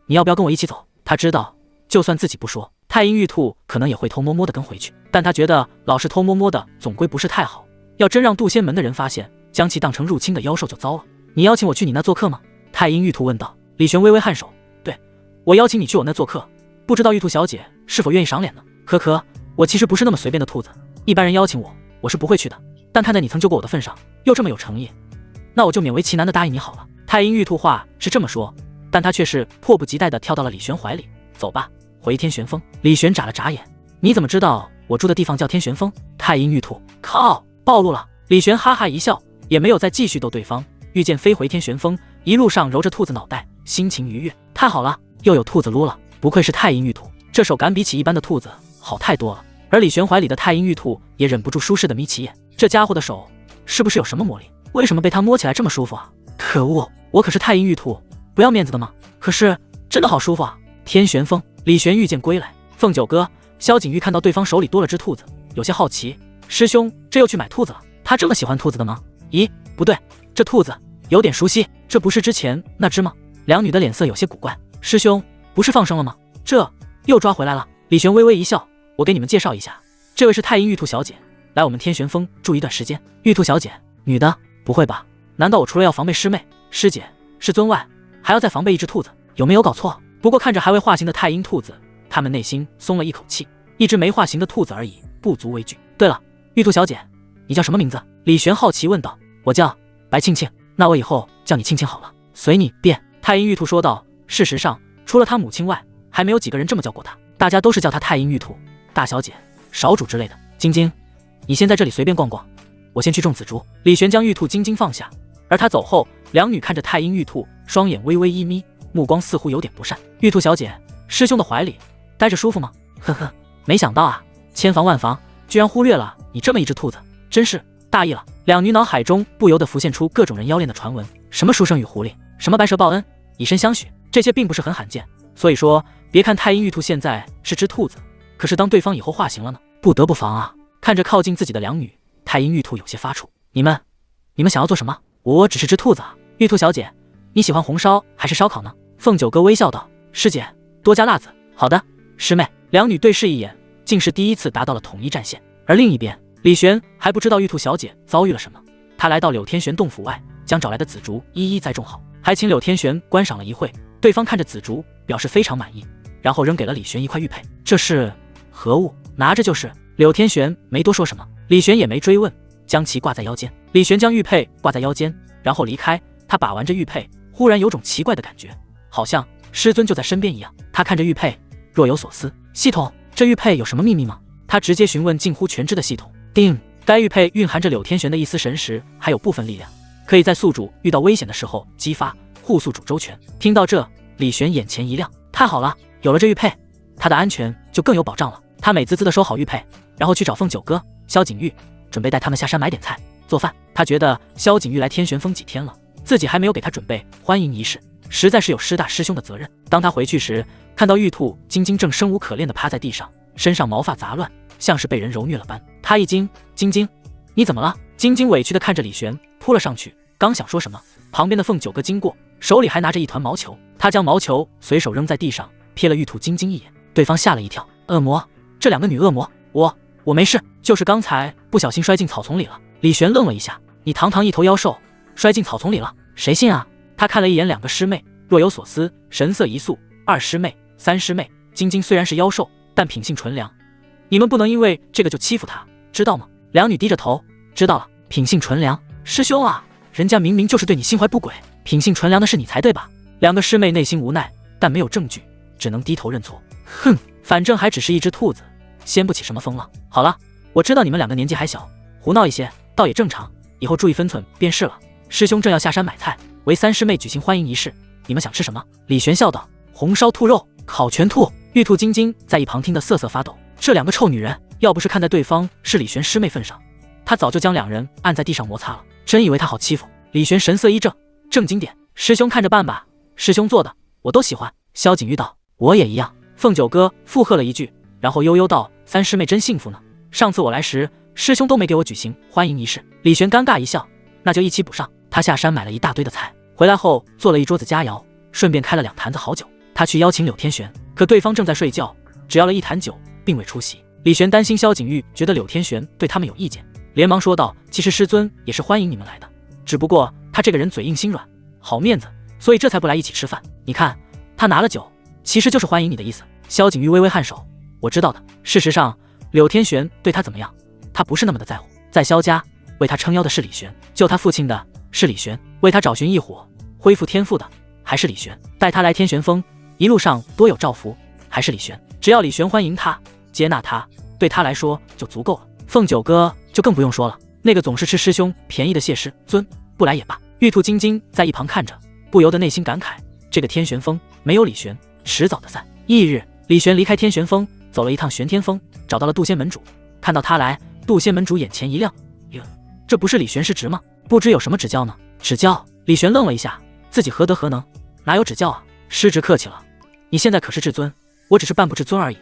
Speaker 1: 你要不要跟我一起走？”他知道就算自己不说，太阴玉兔可能也会偷摸摸的跟回去，但他觉得老是偷摸摸的总归不是太好，要真让渡仙门的人发现，将其当成入侵的妖兽就糟了。你邀请我去你那做客吗？太阴玉兔问道。李玄微微颔首，对，我邀请你去我那做客，不知道玉兔小姐是否愿意赏脸呢？可我其实不是那么随便的兔子，一般人邀请我是不会去的，但看在你曾救过我的份上，又这么有诚意，那我就勉为其难的答应你好了。太阴玉兔话是这么说，但他却是迫不及待的跳到了李玄怀里。走吧，回天玄峰。李玄眨了眨眼，你怎么知道我住的地方叫天玄峰？太阴玉兔，靠，暴露了。李玄哈哈一笑，也没有再继续逗对方，御剑飞回天玄峰，一路上揉着兔子脑袋，心情愉悦。太好了，又有兔子撸了，不愧是太阴玉兔，这手感比起一般的兔子好太多了。而李玄怀里的太阴玉兔也忍不住舒适的眯起眼，这家伙的手是不是有什么魔力？为什么被他摸起来这么舒服啊？可恶，我可是太阴玉兔，不要面子的吗？可是真的好舒服啊！天玄峰，李玄御剑归来。凤九哥、萧景玉看到对方手里多了只兔子，有些好奇，师兄这又去买兔子了？他这么喜欢兔子的吗？咦，不对，这兔子有点熟悉，这不是之前那只吗？两女的脸色有些古怪。师兄不是放生了吗？这又抓回来了。李玄微微一笑，我给你们介绍一下，这位是太阴玉兔小姐，来我们天玄峰住一段时间。玉兔小姐，女的？不会吧？难道我除了要防备师妹、师姐、师尊外，还要再防备一只兔子，有没有搞错？不过看着还未化形的太阴兔子，他们内心松了一口气。一只没化形的兔子而已，不足为惧。对了，玉兔小姐，你叫什么名字？李玄好奇问道。我叫白庆庆，那我以后叫你庆庆好了，随你便。太阴玉兔说道。事实上，除了他母亲外，还没有几个人这么叫过他，大家都是叫他太阴玉兔、大小姐、少主之类的。晶晶，你先在这里随便逛逛，我先去种紫竹。李玄将玉兔晶晶放下，而他走后，两女看着太阴玉兔，双眼微微一眯，目光似乎有点不善。玉兔小姐，师兄的怀里待着舒服吗？呵呵，没想到啊，千防万防，居然忽略了你这么一只兔子，真是大意了。两女脑海中不由得浮现出各种人妖恋的传闻，什么书生与狐狸，什么白蛇报恩，以身相许，这些并不是很罕见。所以说，别看太阴玉兔现在是只兔子，可是当对方以后化形了呢，不得不防啊。看着靠近自己的两女，太阴玉兔有些发怵。你们想要做什么？我只是只兔子啊。玉兔小姐，你喜欢红烧还是烧烤呢？凤九哥微笑道。师姐，多加辣子。好的，师妹。两女对视一眼，竟是第一次达到了统一战线。而另一边，李玄还不知道玉兔小姐遭遇了什么，他来到柳天玄洞府外，将找来的紫竹一一栽种好，还请柳天玄观赏了一会。对方看着紫竹，表示非常满意，然后扔给了李玄一块玉佩。这是何物？拿着就是。柳天玄没多说什么，李玄也没追问，将其挂在腰间。李玄将玉佩挂在腰间，然后离开。他把玩着玉佩，忽然有种奇怪的感觉，好像师尊就在身边一样。他看着玉佩，若有所思。系统，这玉佩有什么秘密吗？他直接询问近乎全知的系统。定，该玉佩蕴含着柳天玄的一丝神识，还有部分力量，可以在宿主遇到危险的时候激发，护宿主周全。听到这，李玄眼前一亮，太好了，有了这玉佩，他的安全就更有保障了。他美滋滋地收好玉佩，然后去找凤九哥、萧景玉，准备带他们下山买点菜做饭。他觉得萧景玉来天玄峰几天了，自己还没有给他准备欢迎仪式，实在是有师大师兄的责任。当他回去时，看到玉兔晶晶正生无可恋地趴在地上，身上毛发杂乱，像是被人揉虐了般。他一惊，晶晶，你怎么了？晶晶委屈地看着李玄，扑了上去，刚想说什么，旁边的凤九哥经过，手里还拿着一团毛球。他将毛球随手扔在地上，瞥了玉兔晶晶一眼，对方吓了一跳。恶魔，这两个女恶魔，我没事，就是刚才不小心摔进草丛里了。李玄愣了一下，你堂堂一头妖兽，摔进草丛里了，谁信啊？他看了一眼两个师妹，若有所思，神色一肃。二师妹、三师妹，晶晶虽然是妖兽，但品性纯良，你们不能因为这个就欺负她，知道吗？两女低着头，知道了。品性纯良，师兄啊，人家明明就是对你心怀不轨，品性纯良的是你才对吧？两个师妹内心无奈，但没有证据，只能低头认错。哼，反正还只是一只兔子，掀不起什么风浪。好了，我知道你们两个年纪还小，胡闹一些倒也正常，以后注意分寸便是了。师兄正要下山买菜，为三师妹举行欢迎仪式，你们想吃什么？李玄笑道。红烧兔肉、烤全兔。玉兔晶晶在一旁听得瑟瑟发抖，这两个臭女人，要不是看在对方是李玄师妹份上，他早就将两人按在地上摩擦了，真以为他好欺负。李玄神色一正，正经点，师兄看着办吧，师兄做的我都喜欢。萧景玉道，我也一样。凤九哥附和了一句，然后悠悠道，三师妹真幸福呢，上次我来时师兄都没给我举行欢迎仪式。李玄尴尬一笑，那就一起补上。他下山买了一大堆的菜，回来后做了一桌子佳肴，顺便开了2坛子好酒。他去邀请柳天玄，可对方正在睡觉，只要了1坛酒，并未出席。李玄担心萧景玉觉得柳天玄对他们有意见，连忙说道，其实师尊也是欢迎你们来的，只不过他这个人嘴硬心软，好面子，所以这才不来一起吃饭。你看他拿了酒，其实就是欢迎你的意思。萧景玉微微颔首，我知道的。事实上柳天玄对他怎么样，他不是那么的在乎。在萧家，为他撑腰的是李玄，救他父亲的是李玄，为他找寻异火恢复天赋的还是李玄，带他来天玄峰一路上多有照福还是李玄。只要李玄欢迎他接纳他，对他来说就足够了。凤九哥就更不用说了，那个总是吃师兄便宜的谢师尊不来也罢。玉兔晶晶在一旁看着，不由得内心感慨，这个天玄峰没有李玄迟早的散。翌日，李玄离开天玄峰，走了一趟玄天峰，找到了杜仙门主。看到他来，杜仙门主眼前一亮，哟，这不是李玄师侄吗？不知有什么指教呢？指教？李玄愣了一下，自己何德何能，哪有指教啊？师侄客气了，你现在可是至尊，我只是半步至尊而已，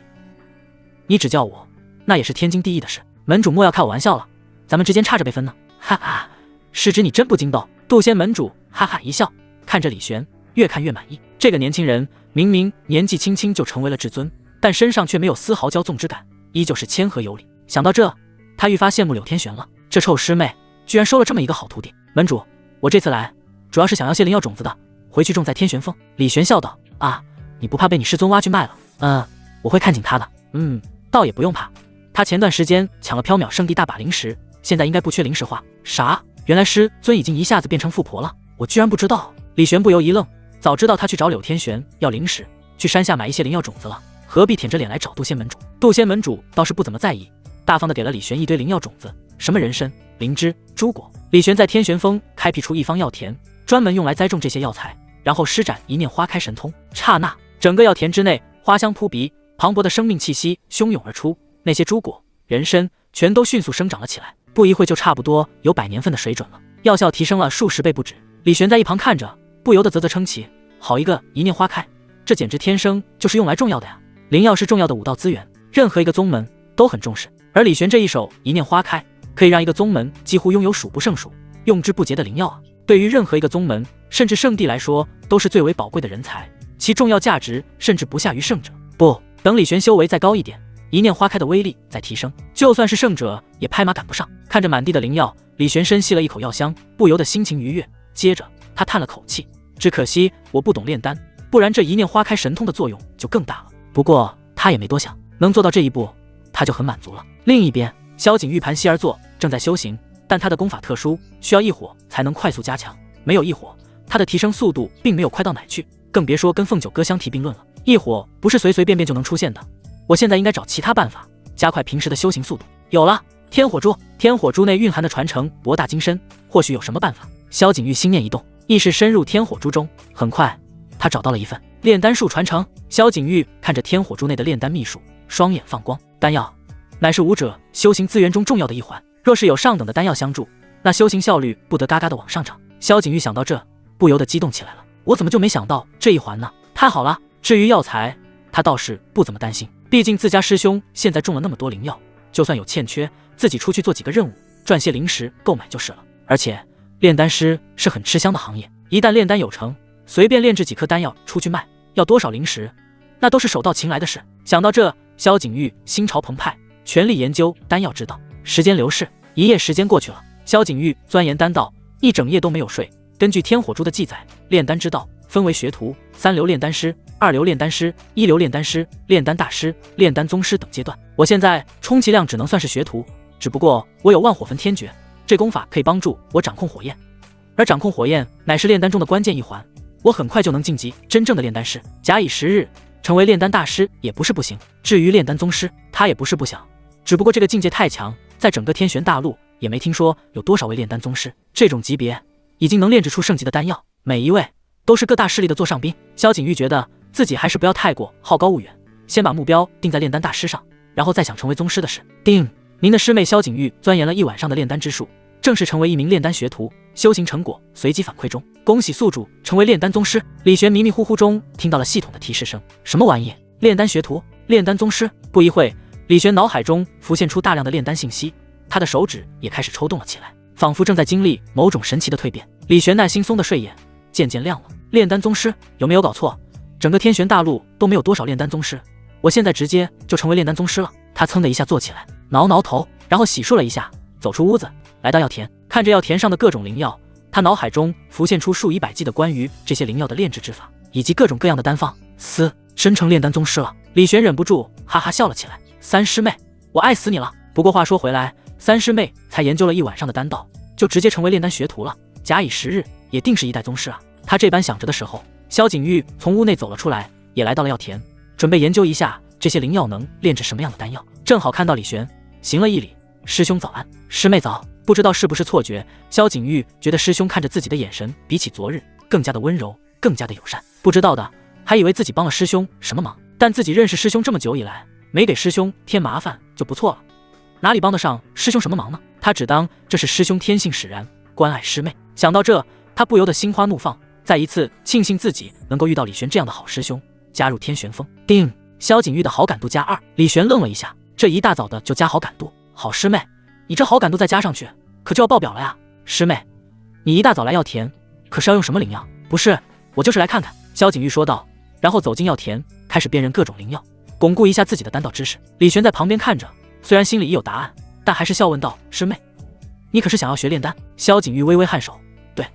Speaker 1: 你指教我，那也是天经地义的事。门主莫要开我玩笑了，咱们之间差着辈分呢。哈哈，师侄你真不经斗。杜仙门主哈哈一笑，看着李玄，越看越满意。这个年轻人明明年纪轻轻就成为了至尊，但身上却没有丝毫骄纵之感，依旧是谦和有礼。想到这，他愈发羡慕柳天玄了，这臭师妹居然收了这么一个好徒弟。门主，我这次来主要是想要些灵药种子的，回去种在天玄峰。李玄笑道：啊，你不怕被你师尊挖去卖了？我会看紧他的。倒也不用怕，他前段时间抢了缥缈圣地大把灵石，现在应该不缺灵石化。啥？原来师尊已经一下子变成富婆了，我居然不知道。李玄不由一愣，早知道他去找柳天玄要灵石，去山下买一些灵药种子了，何必舔着脸来找杜仙门主？杜仙门主倒是不怎么在意，大方的给了李玄一堆灵药种子，什么人参、灵芝、珠果。李玄在天玄峰开辟出一方药田，专门用来栽种这些药材，然后施展一念花开神通，刹那整个药田之内花香扑鼻，磅礴的生命气息汹涌而出，那些珠果、人参全都迅速生长了起来，不一会就差不多有100年份的水准了，药效提升了数十倍不止。李玄在一旁看着，不由得啧啧称奇，好一个一念花开，这简直天生就是用来种药的呀！灵药是重要的武道资源，任何一个宗门都很重视，而李玄这一手一念花开，可以让一个宗门几乎拥有数不胜数、用之不竭的灵药啊！对于任何一个宗门甚至圣地来说，都是最为宝贵的人才，其重要价值甚至不下于圣者。不，等李玄修为再高一点，一念花开的威力再提升，就算是圣者也拍马赶不上。看着满地的灵药，李玄深吸了一口药香，不由得心情愉悦。接着他叹了口气，只可惜我不懂炼丹，不然这一念花开神通的作用就更大了。不过他也没多想，能做到这一步他就很满足了。另一边，萧景玉盘膝而坐，正在修行，但他的功法特殊，需要异火才能快速加强，没有异火，他的提升速度并没有快到哪去，更别说跟凤九哥相提并论了。异火不是随随便便就能出现的，我现在应该找其他办法加快平时的修行速度。有了，天火珠！天火珠内蕴含的传承博大精深，或许有什么办法。萧景玉心念一动，意识深入天火珠中，很快他找到了一份炼丹术传承。萧景玉看着天火珠内的炼丹秘术，双眼放光。丹药乃是武者修行资源中重要的一环，若是有上等的丹药相助，那修行效率不得嘎嘎的往上涨。萧景玉想到这，不由得激动起来了，我怎么就没想到这一环呢？太好了！至于药材，他倒是不怎么担心，毕竟自家师兄现在种了那么多灵药，就算有欠缺，自己出去做几个任务，赚些灵石购买就是了。而且炼丹师是很吃香的行业，一旦炼丹有成，随便炼制几颗丹药出去卖，要多少灵石，那都是手到擒来的事。想到这，萧景玉心潮澎湃，全力研究丹药之道。时间流逝，一夜时间过去了，萧景玉钻研丹道，一整夜都没有睡。根据天火珠的记载，炼丹之道分为学徒、3流炼丹师、2流炼丹师、1流炼丹师、炼丹大师、炼丹宗师等阶段。我现在充其量只能算是学徒，只不过我有万火焚天诀，这功法可以帮助我掌控火焰，而掌控火焰乃是炼丹中的关键一环，我很快就能晋级真正的炼丹师。假以时日，成为炼丹大师也不是不行。至于炼丹宗师，他也不是不想，只不过这个境界太强，在整个天玄大陆也没听说有多少位炼丹宗师，这种级别已经能炼制出圣级的丹药，每一位都是各大势力的座上宾。萧景玉觉得自己还是不要太过好高骛远，先把目标定在炼丹大师上，然后再想成为宗师的事。定，您的师妹萧景玉钻研了一晚上的炼丹之术，正式成为一名炼丹学徒，修行成果随即反馈中，恭喜宿主成为炼丹宗师。李玄迷迷糊糊中听到了系统的提示声，什么玩意？炼丹学徒？炼丹宗师？不一会，李玄脑海中浮现出大量的炼丹信息，他的手指也开始抽动了起来，仿佛正在经历某种神奇的蜕变。李玄那惺忪的睡眼渐渐亮了。炼丹宗师？有没有搞错？整个天玄大陆都没有多少炼丹宗师，我现在直接就成为炼丹宗师了。他噌的一下坐起来，挠挠头，然后洗漱了一下，走出屋子，来到药田。看着药田上的各种灵药，他脑海中浮现出数以百计的关于这些灵药的炼制之法，以及各种各样的丹方。真成炼丹宗师了。李玄忍不住哈哈笑了起来。三师妹，我爱死你了。不过话说回来，三师妹才研究了一晚上的丹道，就直接成为炼丹学徒了，假以时日，也定是一代宗师啊。他这般想着的时候，萧景玉从屋内走了出来，也来到了药田，准备研究一下这些灵药能炼制什么样的丹药。正好看到李玄，行了一礼，师兄早安。师妹早。不知道是不是错觉，萧景玉觉得师兄看着自己的眼神比起昨日更加的温柔，更加的友善。不知道的还以为自己帮了师兄什么忙，但自己认识师兄这么久以来，没给师兄添麻烦就不错了，哪里帮得上师兄什么忙呢？他只当这是师兄天性使然，关爱师妹。想到这，他不由得心花怒放，再一次庆幸自己能够遇到李玄这样的好师兄，加入天玄峰。定，萧景玉的好感度加2。李玄愣了一下，这一大早的就加好感度？好师妹，你这好感度再加上去，可就要爆表了呀！师妹，你一大早来药田，可是要用什么灵药？不是，我就是来看看。萧景玉说道，然后走进药田，开始辨认各种灵药，巩固一下自己的丹道知识。李玄在旁边看着，虽然心里已有答案，但还是笑问道：“师妹，你可是想要学炼丹？”萧景玉微微颔首，对，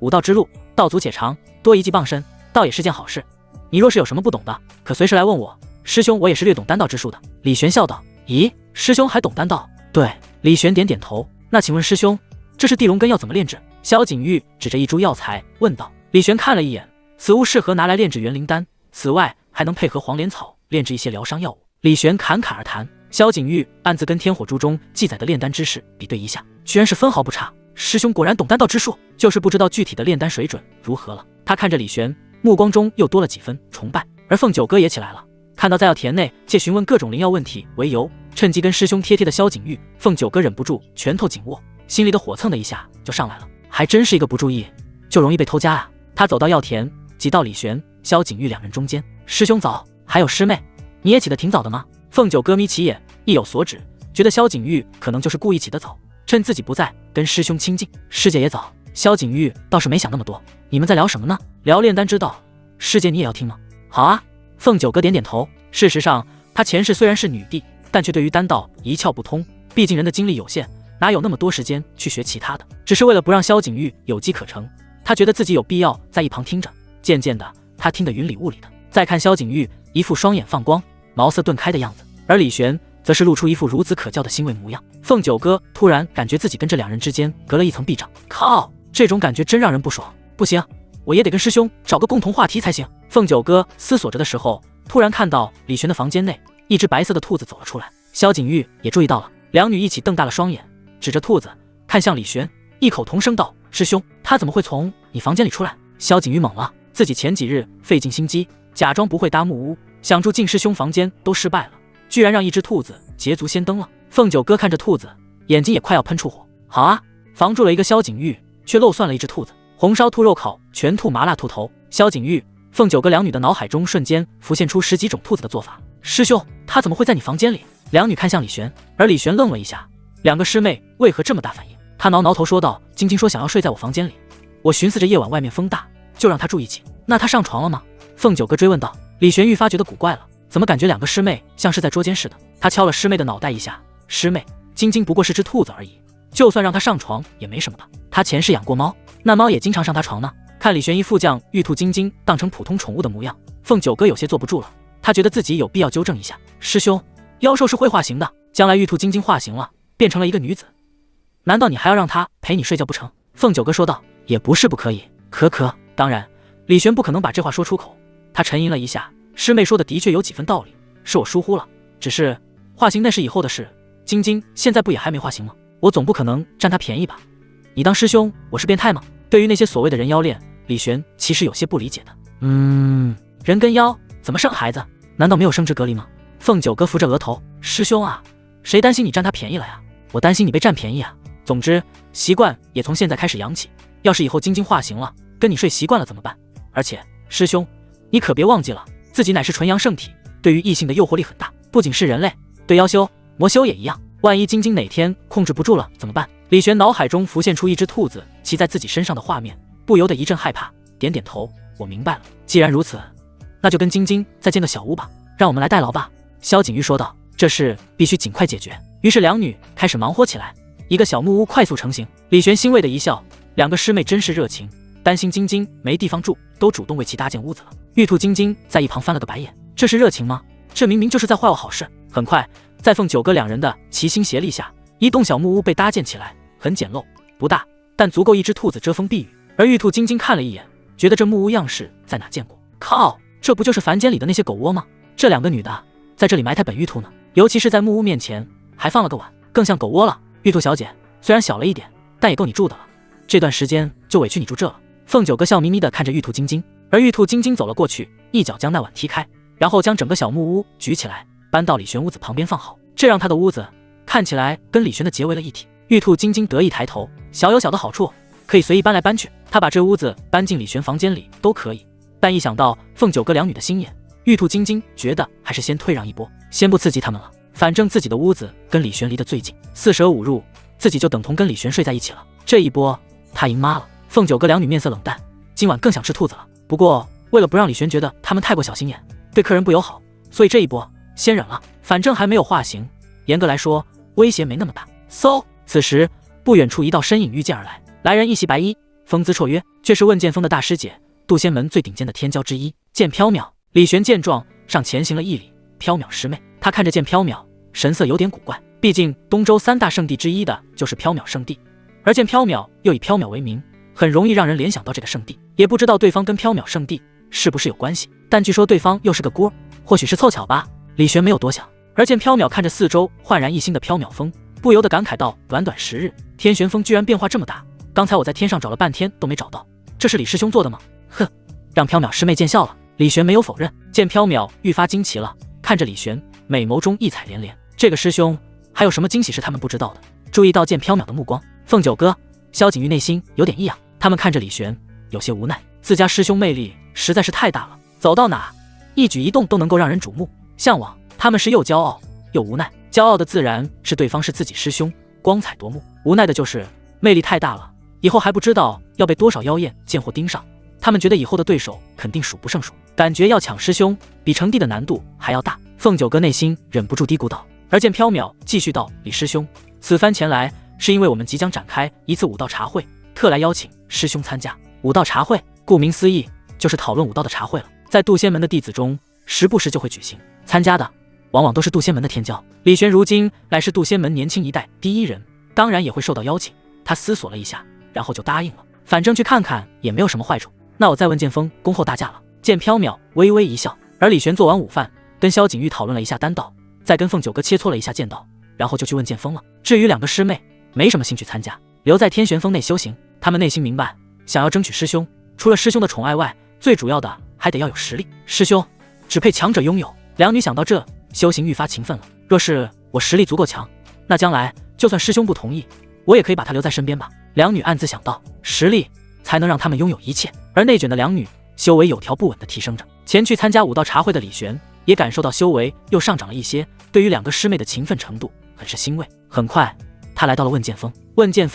Speaker 1: 武道之路，道阻且长，多一技傍身，倒也是件好事。你若是有什么不懂的，可随时来问我。师兄，我也是略懂丹道之术的。李玄笑道。咦，师兄还懂丹道？对，李玄点点头。那请问师兄，这是地龙根要怎么炼制？萧景玉指着一株药材问道。李玄看了一眼，此物适合拿来炼制元灵丹，此外还能配合黄连草炼制一些疗伤药物。李玄侃侃而谈，萧景玉暗自跟天火珠中记载的炼丹知识比对一下，居然是分毫不差。师兄果然懂丹道之术，就是不知道具体的炼丹水准如何了。他看着李玄，目光中又多了几分崇拜。而凤九哥也起来了，看到在药田内借询问各种灵药问题为由，趁机跟师兄贴贴的萧景玉，凤九哥忍不住拳头紧握，心里的火蹭的一下就上来了。还真是一个不注意就容易被偷家啊！他走到药田，挤到李玄、萧景玉两人中间。师兄早，还有师妹，你也起得挺早的吗？凤九哥眯起眼，意有所指，觉得萧景玉可能就是故意起得早，趁自己不在跟师兄亲近。师姐也早。萧景玉倒是没想那么多，你们在聊什么呢？聊炼丹之道，师姐你也要听吗？好啊。凤九哥点点头。事实上，她前世虽然是女帝，但却对于丹道一窍不通，毕竟人的精力有限，哪有那么多时间去学其他的。只是为了不让萧景玉有机可乘，她觉得自己有必要在一旁听着。渐渐的，她听得云里雾里的。再看萧景玉，一副双眼放光、茅塞顿开的样子，而李玄则是露出一副孺子可教的欣慰模样。凤九哥突然感觉自己跟这两人之间隔了一层壁障，靠，这种感觉真让人不爽。不行，我也得跟师兄找个共同话题才行。凤九哥思索着的时候，突然看到李玄的房间内一只白色的兔子走了出来。萧景玉也注意到了，两女一起瞪大了双眼，指着兔子看向李玄，异口同声道：师兄，他怎么会从你房间里出来？萧景玉懵了，自己前几日费尽心机假装不会搭木屋，想住进师兄房间都失败了，居然让一只兔子捷足先登了。凤九哥看着兔子，眼睛也快要喷出火。好啊，防住了一个萧景玉，却漏算了一只兔子。红烧兔肉烤全兔麻辣兔头，萧景玉、凤九哥两女的脑海中瞬间浮现出10几种兔子的做法。师兄，他怎么会在你房间里？两女看向李玄，而李玄愣了一下，两个师妹为何这么大反应？他挠挠头说道：晶晶说想要睡在我房间里，我寻思着夜晚外面风大，就让她住一起。那她上床了吗？凤九哥追问道。李玄愈发觉得古怪了，怎么感觉两个师妹像是在捉奸似的？他敲了师妹的脑袋一下，师妹，晶晶不过是只兔子而已，就算让她上床也没什么的。她前世养过猫，那猫也经常上她床呢。看李玄一副将玉兔晶晶当成普通宠物的模样，凤九哥有些坐不住了，他觉得自己有必要纠正一下。师兄，妖兽是会化形的，将来玉兔晶晶化形了，变成了一个女子，难道你还要让她陪你睡觉不成？凤九哥说道。也不是不可以，可当然，李玄不可能把这话说出口。他沉吟了一下，师妹说的的确有几分道理，是我疏忽了，只是化形那是以后的事，晶晶现在不也还没化形吗？我总不可能占她便宜吧？你当师兄我是变态吗？对于那些所谓的人妖恋，李玄其实有些不理解的。人跟妖怎么生孩子？难道没有生殖隔离吗？凤九哥扶着额头，师兄啊，谁担心你占他便宜了呀？我担心你被占便宜啊。总之，习惯也从现在开始养起，要是以后晶晶化形了，跟你睡习惯了怎么办？而且，师兄，你可别忘记了，自己乃是纯阳圣体，对于异性的诱惑力很大，不仅是人类，对妖修、魔修也一样。万一晶晶哪天控制不住了怎么办？李玄脑海中浮现出一只兔子骑在自己身上的画面，不由得一阵害怕，点点头，我明白了。既然如此，那就跟晶晶再建个小屋吧，让我们来代劳吧。萧景玉说道。这事必须尽快解决。于是两女开始忙活起来，一个小木屋快速成型。李玄欣慰的一笑，两个师妹真是热情，担心晶晶没地方住，都主动为其搭建屋子了。玉兔晶晶在一旁翻了个白眼，这是热情吗？这明明就是在坏我好事。很快，在凤九哥两人的齐心协力下，一栋小木屋被搭建起来，很简陋，不大，但足够一只兔子遮风避雨。而玉兔晶晶看了一眼，觉得这木屋样式在哪见过？靠，这不就是凡间里的那些狗窝吗？这两个女的在这里埋汰本玉兔呢，尤其是在木屋面前还放了个碗，更像狗窝了。玉兔小姐，虽然小了一点，但也够你住的了，这段时间就委屈你住这了。凤九哥笑眯眯地看着玉兔晶晶，而玉兔晶晶走了过去，一脚将那碗踢开，然后将整个小木屋举起来，搬到李玄屋子旁边放好，这让他的屋子看起来跟李玄的结为了一体。玉兔晶晶得意抬头，小有小的好处，可以随意搬来搬去，他把这屋子搬进李玄房间里都可以。但一想到凤九哥两女的心眼，玉兔晶晶觉得还是先退让一波，先不刺激他们了。反正自己的屋子跟李玄离得最近，4舍5入，自己就等同跟李玄睡在一起了。这一波他赢妈了。凤九哥两女面色冷淡，今晚更想吃兔子了。不过为了不让李玄觉得他们太过小心眼，对客人不友好，所以这一波先忍了。反正还没有化形，严格来说威胁没那么大。嗖，此时不远处一道身影遇见而来，来人一袭白衣，风姿绰约，却是问剑锋的大师姐。杜仙门最顶尖的天骄之一剑缥缈。李玄见状，上前行了一礼：“缥缈师妹。”他看着剑缥缈，神色有点古怪。毕竟东周3大圣地之一的就是缥缈圣地，而剑缥缈又以缥缈为名，很容易让人联想到这个圣地。也不知道对方跟缥缈圣地是不是有关系，但据说对方又是个孤儿，或许是凑巧吧。李玄没有多想。而剑缥缈看着四周焕然一新的缥缈峰，不由得感慨道：“短短10日，天玄峰居然变化这么大！刚才我在天上找了半天都没找到，这是李师兄做的吗？”哼，让缥缈师妹见笑了。李玄没有否认。见缥缈愈发惊奇了，看着李玄，美眸中异彩连连。这个师兄还有什么惊喜是他们不知道的？注意到见缥缈的目光，凤九哥、萧景玉内心有点异样，他们看着李玄，有些无奈。自家师兄魅力实在是太大了，走到哪一举一动都能够让人瞩目向往。他们是又骄傲又无奈。骄傲的自然是对方是自己师兄，光彩夺目；无奈的就是魅力太大了，以后还不知道要被多少妖艳贱货盯上。他们觉得以后的对手肯定数不胜数，感觉要抢师兄比成帝的难度还要大。凤九哥内心忍不住嘀咕道。而见缥缈继续道：“李师兄，此番前来是因为我们即将展开一次武道茶会，特来邀请师兄参加。武道茶会，顾名思义，就是讨论武道的茶会了。在杜仙门的弟子中，时不时就会举行，参加的往往都是杜仙门的天骄。李玄如今乃是杜仙门年轻一代第一人，当然也会受到邀请。”他思索了一下，然后就答应了。反正去看看也没有什么坏处，那我再问剑锋恭候大驾了。见缥缈微微一笑。而李玄做完午饭，跟萧景玉讨论了一下丹道，再跟凤九哥切磋了一下剑道，然后就去问剑锋了。至于2个师妹，没什么兴趣参加，留在天玄峰内修行。他们内心明白，想要争取师兄，除了师兄的宠爱外，最主要的还得要有实力。师兄只配强者拥有。两女想到这，修行愈发勤奋了。若是我实力足够强，那将来就算师兄不同意，我也可以把他留在身边吧。两女暗自想到，实力才能让他们拥有一切。而内卷的两女修为有条不紊地提升着。前去参加武道茶会的李玄也感受到修为又上涨了一些，对于2个师妹的勤奋程度很是欣慰。很快他来到了问剑峰。问剑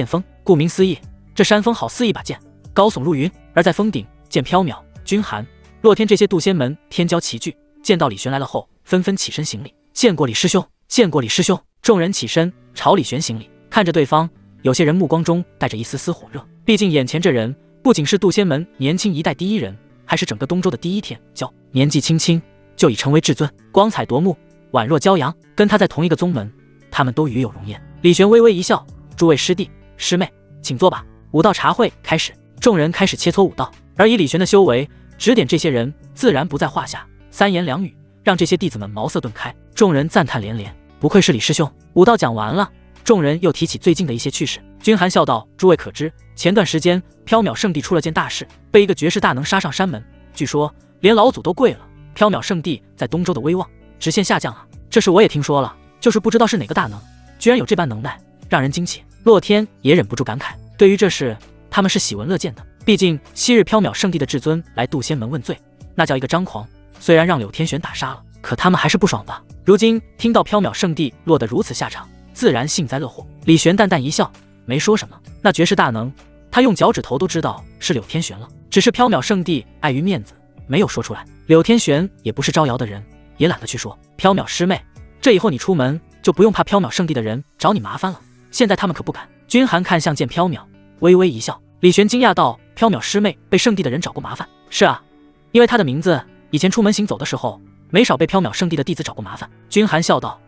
Speaker 1: 锋，顾名思义，这山峰好似一把剑，高耸入云。而在峰顶，见缥缈、君寒、洛天这些杜仙门天骄齐聚，见到李玄来了后，纷纷起身行礼。见过李师兄，见过李师兄。众人起身朝李玄行礼，看着对方，有些人目光中带着一丝丝火热。毕竟眼前这人不仅是杜仙门年轻一代第一人，还是整个东周的第一天骄，年纪轻轻就已成为至尊，光彩夺目，宛若骄阳。跟他在同一个宗门，他们都与有荣焉。李玄微微一笑：“诸位师弟师妹，请坐吧。”武道茶会开始，众人开始切磋武道。而以李玄的修为指点这些人，自然不在话下。3言2语让这些弟子们茅塞顿开，众人赞叹连连。不愧是李师兄。武道讲完了，众人又提起最近的一些趣事。君寒笑道：“诸位可知，前段时间缥缈圣地出了件大事，被一个绝世大能杀上山门，据说连老祖都跪了。缥缈圣地在东周的威望直线下降啊！这事我也听说了，就是不知道是哪个大能，居然有这般能耐，让人惊奇。”洛天也忍不住感慨，对于这事他们是喜闻乐见的。毕竟昔日缥缈圣地的至尊来杜仙门问罪，那叫一个张狂。虽然让柳天玄打杀了，可他们还是不爽的。如今听到缥缈圣地落得如此下场，自然幸灾乐祸。李玄淡淡一笑，没说什么。那绝世大能，他用脚趾头都知道是柳天玄了，只是缥缈圣地碍于面子没有说出来。柳天玄也不是招摇的人，也懒得去说。缥缈师妹，这以后你出门就不用怕缥缈圣地的人找你麻烦了，现在他们可不敢。君寒看向见缥缈，微微一笑。李玄惊讶道：“缥缈师妹被圣地的人找过麻烦？”“是啊，因为她的名字以前出门行走的时候，没少被缥缈圣地的弟子找过麻烦。”君寒笑道：“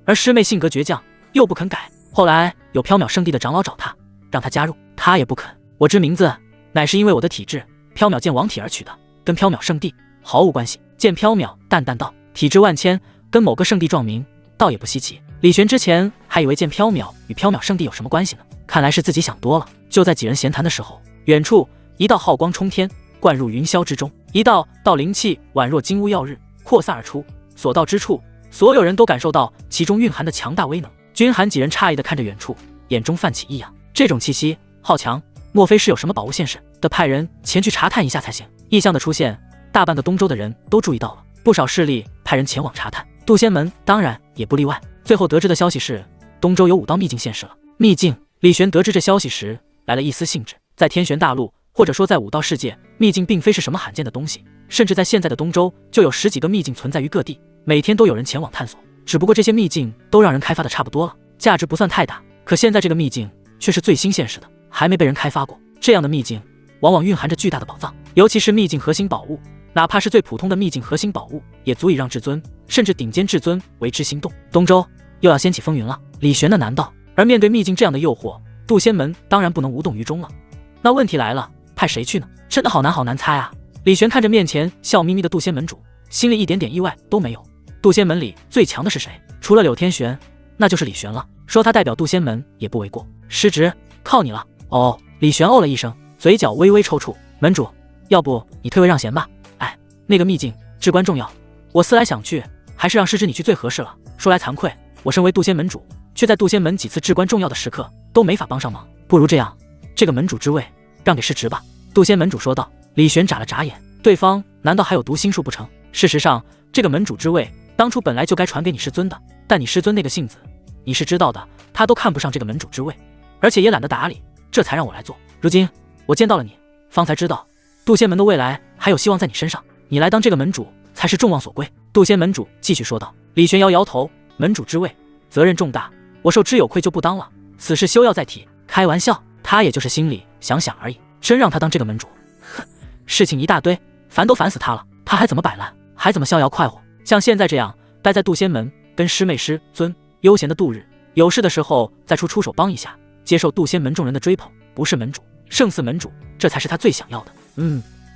Speaker 1: 而师妹性格倔强，又不肯改，后来有缥缈圣地的长老找她，让她加入，她也不肯。我知名字乃是因为我的体质缥缈剑王体而取的，跟缥缈圣地毫无关系。”见缥缈淡淡道：“体质万千，跟某个圣地撞名，倒也不稀奇。”李玄之前还以为见缥缈与缥缈圣地有什么关系呢，看来是自己想多了。就在几人闲谈的时候，远处一道浩光冲天，灌入云霄之中，一道灵气宛若金乌耀日，扩散而出。所到之处，所有人都感受到其中蕴含的强大威能。君寒几人诧异地看着远处，眼中泛起异样。这种气息好强，莫非是有什么宝物现世？得派人前去查探一下才行。异象的出现，大半个东周的人都注意到了，不少势力派人前往查探，杜仙门当然也不例外。最后得知的消息是，东周有武道秘境现世了。秘境，李玄得知这消息时来了一丝兴致。在天玄大陆，或者说在武道世界，秘境并非是什么罕见的东西，甚至在现在的东周就有10几个秘境存在于各地，每天都有人前往探索。只不过这些秘境都让人开发的差不多了，价值不算太大。可现在这个秘境却是最新现世的，还没被人开发过。这样的秘境往往蕴含着巨大的宝藏，尤其是秘境核心宝物，哪怕是最普通的秘境核心宝物，也足以让至尊甚至顶尖至尊为之心动。东周又要掀起风云了，李玄的难道？而面对秘境这样的诱惑，渡仙门当然不能无动于衷了。那问题来了，派谁去呢？真的好难猜啊！李玄看着面前笑眯眯的渡仙门主，心里一点点意外都没有。渡仙门里最强的是谁？除了柳天玄，那就是李玄了。说他代表渡仙门也不为过。失职，靠你了。哦，李玄哦了一声，嘴角微微抽搐。门主，要不你退位让贤吧？哎，那个秘境至关重要，我思来想去，还是让师侄你去最合适了。说来惭愧，我身为渡仙门主，却在渡仙门几次至关重要的时刻都没法帮上忙。不如这样，这个门主之位让给师侄吧。渡仙门主说道。李玄眨了眨眼，对方难道还有读心术不成？事实上，这个门主之位当初本来就该传给你师尊的，但你师尊那个性子，你是知道的，他都看不上这个门主之位，而且也懒得打理，这才让我来做。如今我见到了你，方才知道渡仙门的未来还有希望在你身上，你来当这个门主才是众望所归。渡仙门主继续说道。李玄摇摇头，门主之位责任重大，我受之有愧就不当了，此事休要再提。开玩笑，他也就是心里想想而已，真让他当这个门主，哼，事情一大堆，烦都烦死他了，他还怎么摆烂，还怎么逍遥快活？像现在这样待在渡仙门，跟师妹师尊悠闲的度日，有事的时候再出手帮一下，接受渡仙门众人的追捧，不是门主胜似门主，这才是他最想要的。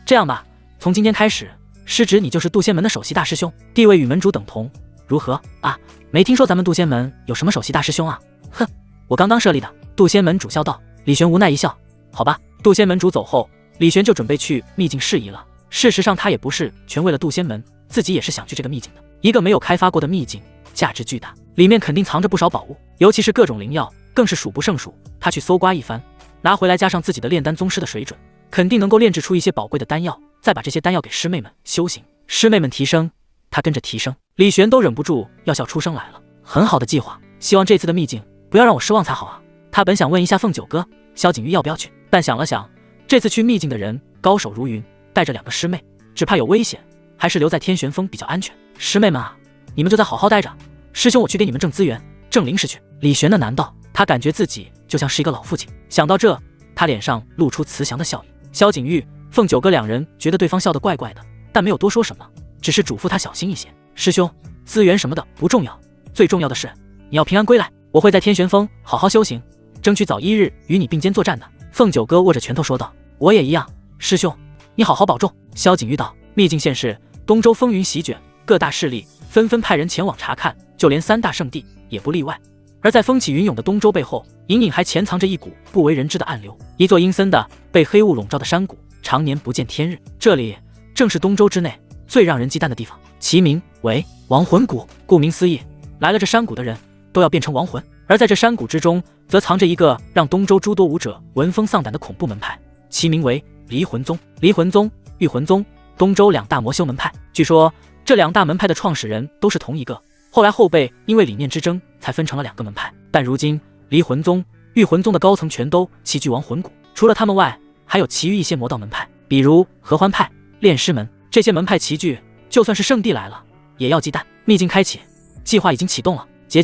Speaker 1: 这样吧，从今天开始，师侄你就是渡仙门的首席大师兄，地位与门主等同，如何啊？没听说咱们渡仙门有什么首席大师兄啊？哼，我刚刚设立的。渡仙门主笑道。李玄无奈一笑，好吧。渡仙门主走后，李玄就准备去秘境事宜了。事实上他也不是全为了渡仙门，自己也是想去这个秘境的。一个没有开发过的秘境，价值巨大，里面肯定藏着不少宝物，尤其是各种灵药，更是数不胜数。他去搜刮一番，拿回来加上自己的炼丹宗师的水准，肯定能够炼制出一些宝贵的丹药，再把这些丹药给师妹们修行，师妹们提升，他跟着提升。李玄都忍不住要笑出声来了。很好的计划，希望这次的秘境不要让我失望才好啊。他本想问一下凤九哥、萧景玉要不要去，但想了想，这次去秘境的人高手如云，带着2个师妹，只怕有危险，还是留在天玄峰比较安全。师妹们啊，你们就再好好待着，师兄我去给你们挣资源、挣灵石去。李玄的难道？他感觉自己就像是一个老父亲。想到这，他脸上露出慈祥的笑意。萧景玉、凤九哥2人觉得对方笑得怪怪的，但没有多说什么，只是嘱咐他小心一些。师兄，资源什么的不重要，最重要的是你要平安归来，我会在天玄峰好好修行，争取早1日与你并肩作战的。凤九哥握着拳头说道。我也一样，师兄你好好保重。萧景玉道。秘境现世，东周风云席卷，各大势力纷纷派人前往查看，就连3大圣地也不例外。而在风起云涌的东周背后，隐隐还潜藏着一股不为人知的暗流，一座阴森的被黑雾笼罩的山谷，常年不见天日。这里正是东周之内最让人忌惮的地方，其名为亡魂谷。顾名思义，来了这山谷的人都要变成亡魂。而在这山谷之中，则藏着一个让东周诸多武者闻风丧胆的恐怖门派，其名为离魂宗。离魂宗、御魂宗，东周2大魔修门派。据说这2大门派的创始人都是同一个，后来后辈因为理念之争才分成了2个门派。但如今离魂宗、御魂宗的高层全都栖居亡魂谷，除了他们外，还有其余一些魔道门派，比如合欢派、炼尸门。这些门派齐聚，就算是圣地来了也要忌惮。秘境开启，计划已经启动了。结，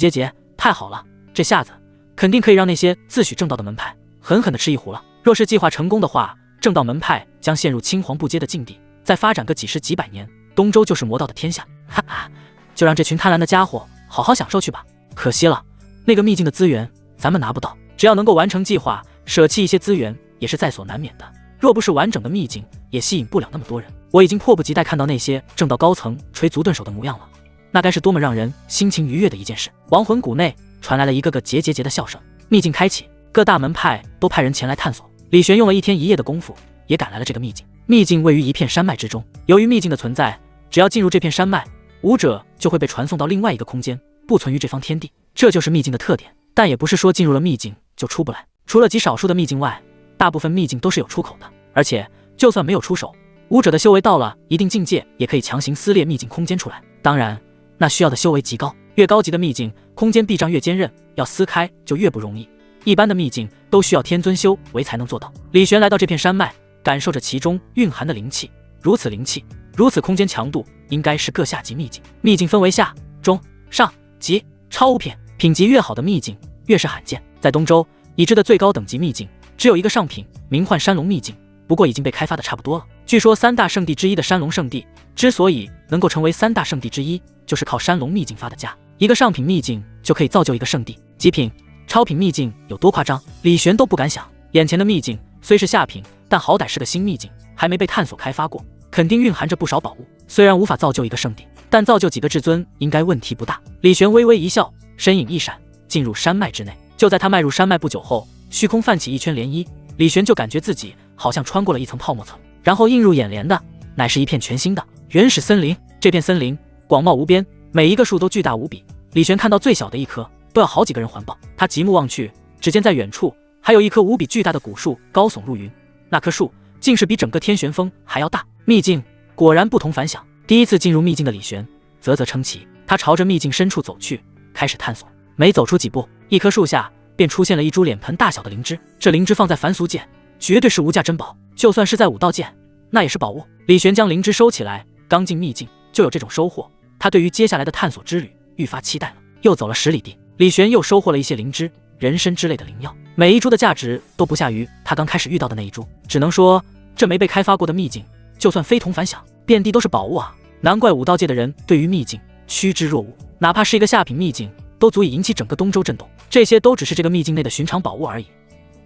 Speaker 1: 太好了，这下子肯定可以让那些自诩正道的门派狠狠地吃一壶了。若是计划成功的话，正道门派将陷入青黄不接的境地，再发展个几十几百年，东周就是魔道的天下。哈哈，就让这群贪婪的家伙好好享受去吧。可惜了，那个秘境的资源咱们拿不到，只要能够完成计划，舍弃一些资源也是在所难免的。若不是完整的秘境，也吸引不了那么多人。我已经迫不及待看到那些正道高层捶足顿首的模样了，那该是多么让人心情愉悦的一件事。亡魂谷内传来了一个个结的笑声。秘境开启，各大门派都派人前来探索。李玄用了1天1夜的功夫，也赶来了这个秘境。秘境位于一片山脉之中，由于秘境的存在，只要进入这片山脉，武者就会被传送到另外一个空间，不存于这方天地。这就是秘境的特点。但也不是说进入了秘境就出不来，除了极少数的秘境外，大部分秘境都是有出口的。而且就算没有出手，武者的修为到了一定境界，也可以强行撕裂秘境空间出来。当然那需要的修为极高，越高级的秘境空间壁障越坚韧，要撕开就越不容易。一般的秘境都需要天尊修为才能做到。李玄来到这片山脉，感受着其中蕴含的灵气，如此灵气，如此空间强度，应该是各下级秘境。秘境分为下、中、上级、超五品，品级越好的秘境越是罕见。在东周已知的最高等级秘境只有一个上品，名唤山龙秘境，不过已经被开发的差不多了。据说三大圣地之一的山龙圣地之所以能够成为三大圣地之一，就是靠山龙秘境发的家。一个上品秘境就可以造就一个圣地，极品、超品秘境有多夸张，李玄都不敢想。眼前的秘境虽是下品，但好歹是个新秘境，还没被探索开发过，肯定蕴含着不少宝物。虽然无法造就一个圣地，但造就几个至尊应该问题不大。李玄微微一笑，身影一闪，进入山脉之内。就在他迈入山脉不久后，虚空泛起一圈涟漪，李玄就感觉自己好像穿过了一层泡沫层，然后映入眼帘的乃是一片全新的原始森林。这片森林广袤无边，每一个树都巨大无比，李玄看到最小的一棵都要好几个人环抱。他极目望去，只见在远处还有一棵无比巨大的古树高耸入云，那棵树竟是比整个天玄峰还要大。秘境果然不同凡响。第一次进入秘境的李玄啧啧称奇，他朝着秘境深处走去，开始探索。没走出几步，一棵树下便出现了一株脸盆大小的灵芝。这灵芝放在凡俗界绝对是无价珍宝，就算是在武道界那也是宝物。李玄将灵芝收起来，刚进秘境就有这种收获，他对于接下来的探索之旅愈发期待了。又走了10里地，李玄又收获了一些灵芝、人参之类的灵药，每一株的价值都不下于他刚开始遇到的那一株。只能说这没被开发过的秘境就算非同凡响，遍地都是宝物啊！难怪武道界的人对于秘境趋之若鹜，哪怕是一个下品秘境都足以引起整个东周震动。这些都只是这个秘境内的寻常宝物而已。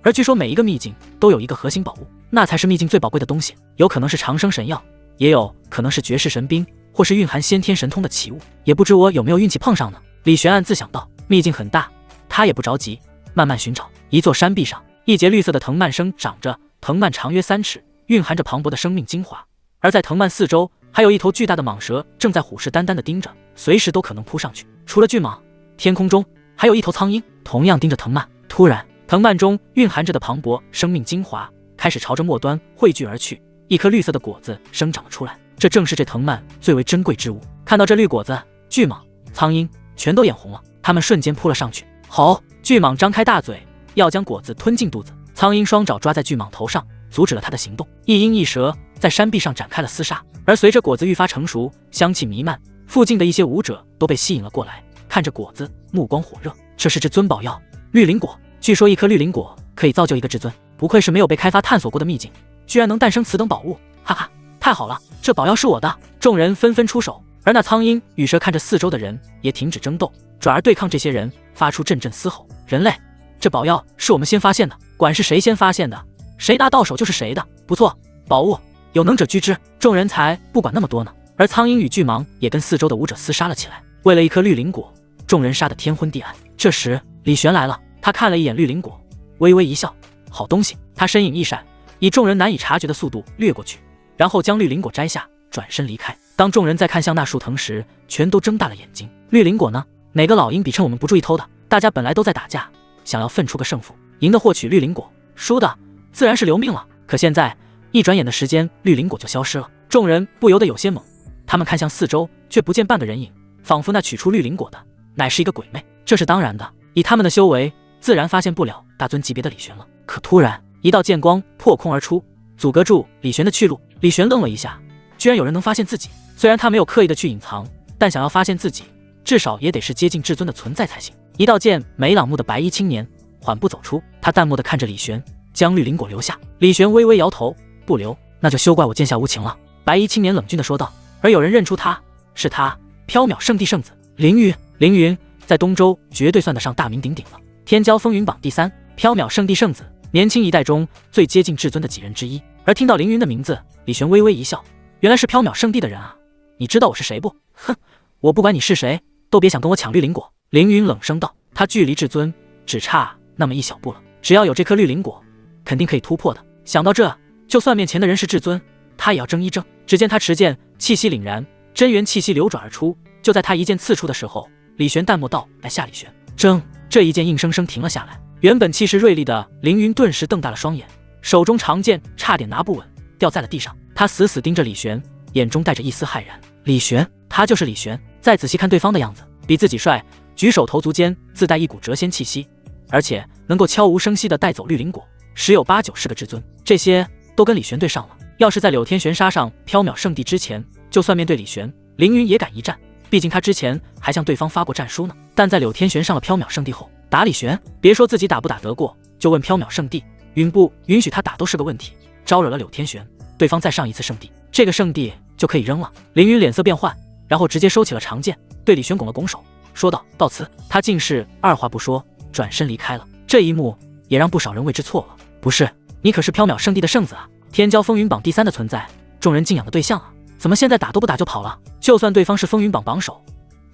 Speaker 1: 而据说每一个秘境都有一个核心宝物，那才是秘境最宝贵的东西，有可能是长生神药，也有可能是绝世神兵，或是蕴含先天神通的奇物，也不知我有没有运气碰上呢。李玄暗自想到。秘境很大，他也不着急，慢慢寻找。一座山壁上，一节绿色的藤蔓生长着，藤蔓长约3尺，蕴含着磅礴的生命精华。而在藤蔓四周，还有一头巨大的蟒蛇正在虎视眈眈地盯着，随时都可能扑上去。除了巨蟒，天空中还有一头苍鹰，同样盯着藤蔓。突然，藤蔓中蕴含着的磅礴生命精华开始朝着末端汇聚而去，一颗绿色的果子生长了出来，这正是这藤蔓最为珍贵之物。看到这绿果子，巨蟒、苍鹰全都眼红了，它们瞬间扑了上去。好！巨蟒张开大嘴，要将果子吞进肚子。苍鹰双爪抓在巨蟒头上，阻止了它的行动。一鹰一蛇在山壁上展开了厮杀。而随着果子愈发成熟，香气弥漫，附近的一些武者都被吸引了过来，看着果子，目光火热。这是至尊宝药绿灵果，据说一颗绿灵果可以造就一个至尊，不愧是没有被开发探索过的秘境，居然能诞生此等宝物，哈哈，太好了，这宝药是我的！众人纷纷出手。而那苍鹰与蛇看着四周的人也停止争斗，转而对抗这些人，发出阵阵嘶吼。人类，这宝药是我们先发现的，管是谁先发现的，谁拿到手就是谁的。不错，宝物有能者居之，众人才不管那么多呢。而苍鹰与巨蟒也跟四周的武者厮杀了起来，为了一颗绿灵果，众人杀得天昏地暗。这时李玄来了，他看了一眼绿灵果，微微一笑，好东西。他身影一闪，以众人难以察觉的速度掠过去，然后将绿灵果摘下，转身离开。当众人在看向那树藤时，全都睁大了眼睛。绿灵果呢？哪个老鹰比趁我们不注意偷的？大家本来都在打架，想要分出个胜负，赢的获取绿灵果，输的自然是留命了。可现在一转眼的时间，绿灵果就消失了。众人不由得有些懵，他们看向四周，却不见半个人影，仿佛那取出绿灵果的乃是一个鬼魅。这是当然的，以他们的修为，自然发现不了大尊级别的李玄了。可突然一道剑光破空而出，阻隔住李玄的去路。李玄愣了一下，居然有人能发现自己。虽然他没有刻意的去隐藏，但想要发现自己，至少也得是接近至尊的存在才行。一道剑眉朗目的白衣青年缓步走出，他淡漠地看着李玄，将绿灵果留下。李玄微微摇头，不留，那就休怪我剑下无情了。白衣青年冷峻地说道。而有人认出他，是他，缥缈圣地圣子凌云。凌云在东周绝对算得上大名鼎鼎了，天骄风云榜第3，缥缈圣地圣子，年轻一代中最接近至尊的几人之一。而听到凌云的名字，李玄微微一笑，原来是缥缈圣地的人啊！你知道我是谁不？哼，我不管你是谁，都别想跟我抢绿灵果。凌云冷声道。他距离至尊只差那么一小步了，只要有这颗绿灵果，肯定可以突破的。想到这，就算面前的人是至尊，他也要争一争。只见他持剑，气息凛然，真元气息流转而出。就在他一剑刺出的时候，李玄淡漠道：“来下李玄。”争！这一剑硬生生停了下来。原本气势锐利的凌云顿时瞪大了双眼，手中长剑差点拿不稳，掉在了地上。他死死盯着李玄，眼中带着一丝骇然。李玄，他就是李玄。再仔细看对方的样子，比自己帅，举手投足间自带一股谪仙气息，而且能够悄无声息地带走绿灵果，十有八九是个至尊。这些都跟李玄对上了。要是在柳天玄杀上缥缈圣地之前，就算面对李玄，凌云也敢一战。毕竟他之前还向对方发过战书呢。但在柳天玄上了缥缈圣地后，打李玄，别说自己打不打得过，就问缥缈圣地允不允许他打都是个问题。招惹了柳天玄，对方再上一次圣地，这个圣地就可以扔了。凌云脸色变幻，然后直接收起了长剑，对李玄拱了拱手，说道：“到此。”他竟是二话不说，转身离开了。这一幕也让不少人为之错愕。不是，你可是缥缈圣地的圣子啊，天骄风云榜第3的存在，众人敬仰的对象啊，怎么现在打都不打就跑了？就算对方是风云榜榜首，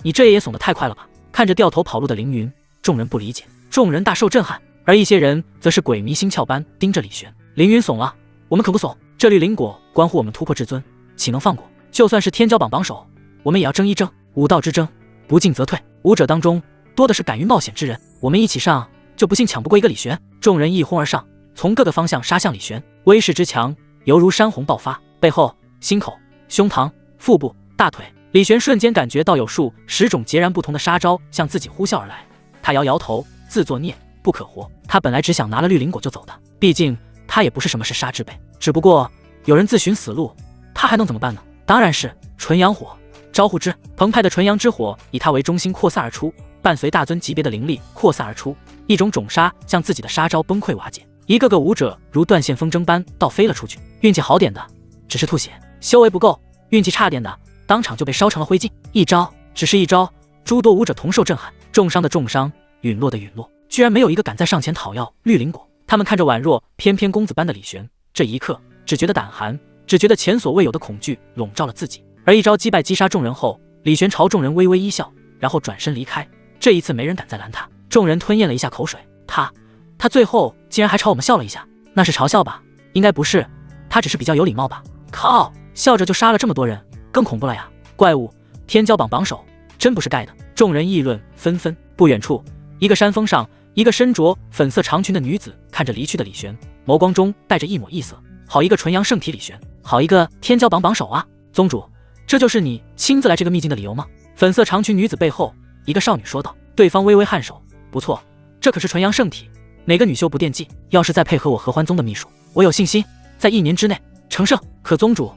Speaker 1: 你这也怂得太快了吧？看着掉头跑路的凌云，众人不理解，众人大受震撼，而一些人则是鬼迷心窍般盯着李玄。凌云怂了，我们可不怂，这绿灵果关乎我们突破至尊，岂能放过？就算是天骄榜榜首，我们也要争一争。武道之争，不进则退，武者当中多的是敢于冒险之人，我们一起上，就不信抢不过一个李玄。众人一哄而上，从各个方向杀向李玄，威势之强，犹如山洪爆发。背后、心口、胸膛、腹部、大腿，李玄瞬间感觉到有数10种截然不同的杀招向自己呼啸而来。他摇摇头，自作孽不可活。他本来只想拿了绿灵果就走的，毕竟他也不是什么嗜杀之辈，只不过有人自寻死路，他还能怎么办呢？当然是纯阳火，招呼之。澎湃的纯阳之火以他为中心扩散而出，伴随大尊级别的灵力扩散而出，一种种杀向自己的杀招崩溃瓦解。一个个武者如断线风筝般倒飞了出去，运气好点的只是吐血，修为不够，运气差点的当场就被烧成了灰烬。一招，只是一招，诸多武者同受震撼，重伤的重伤，陨落的陨落，居然没有一个敢再上前讨要绿灵果。他们看着宛若翩翩公子般的李玄，这一刻只觉得胆寒，只觉得前所未有的恐惧笼罩了自己。而一招击败击杀众人后，李玄朝众人微微一笑，然后转身离开。这一次没人敢再拦他。众人吞咽了一下口水，他最后竟然还朝我们笑了一下，那是嘲笑吧？应该不是，他只是比较有礼貌吧？靠，笑着就杀了这么多人，更恐怖了呀！怪物，天骄榜榜首，真不是盖的。众人议论纷纷。不远处，一个山峰上，一个身着粉色长裙的女子看着离去的李玄，眸光中带着一抹异色。好一个纯阳圣体李玄，好一个天骄榜榜首啊！宗主，这就是你亲自来这个秘境的理由吗？粉色长裙女子背后，一个少女说道。对方微微颔首，不错，这可是纯阳圣体，哪个女修不惦记？要是再配合我合欢宗的秘术，我有信心在1年之内成圣。可宗主，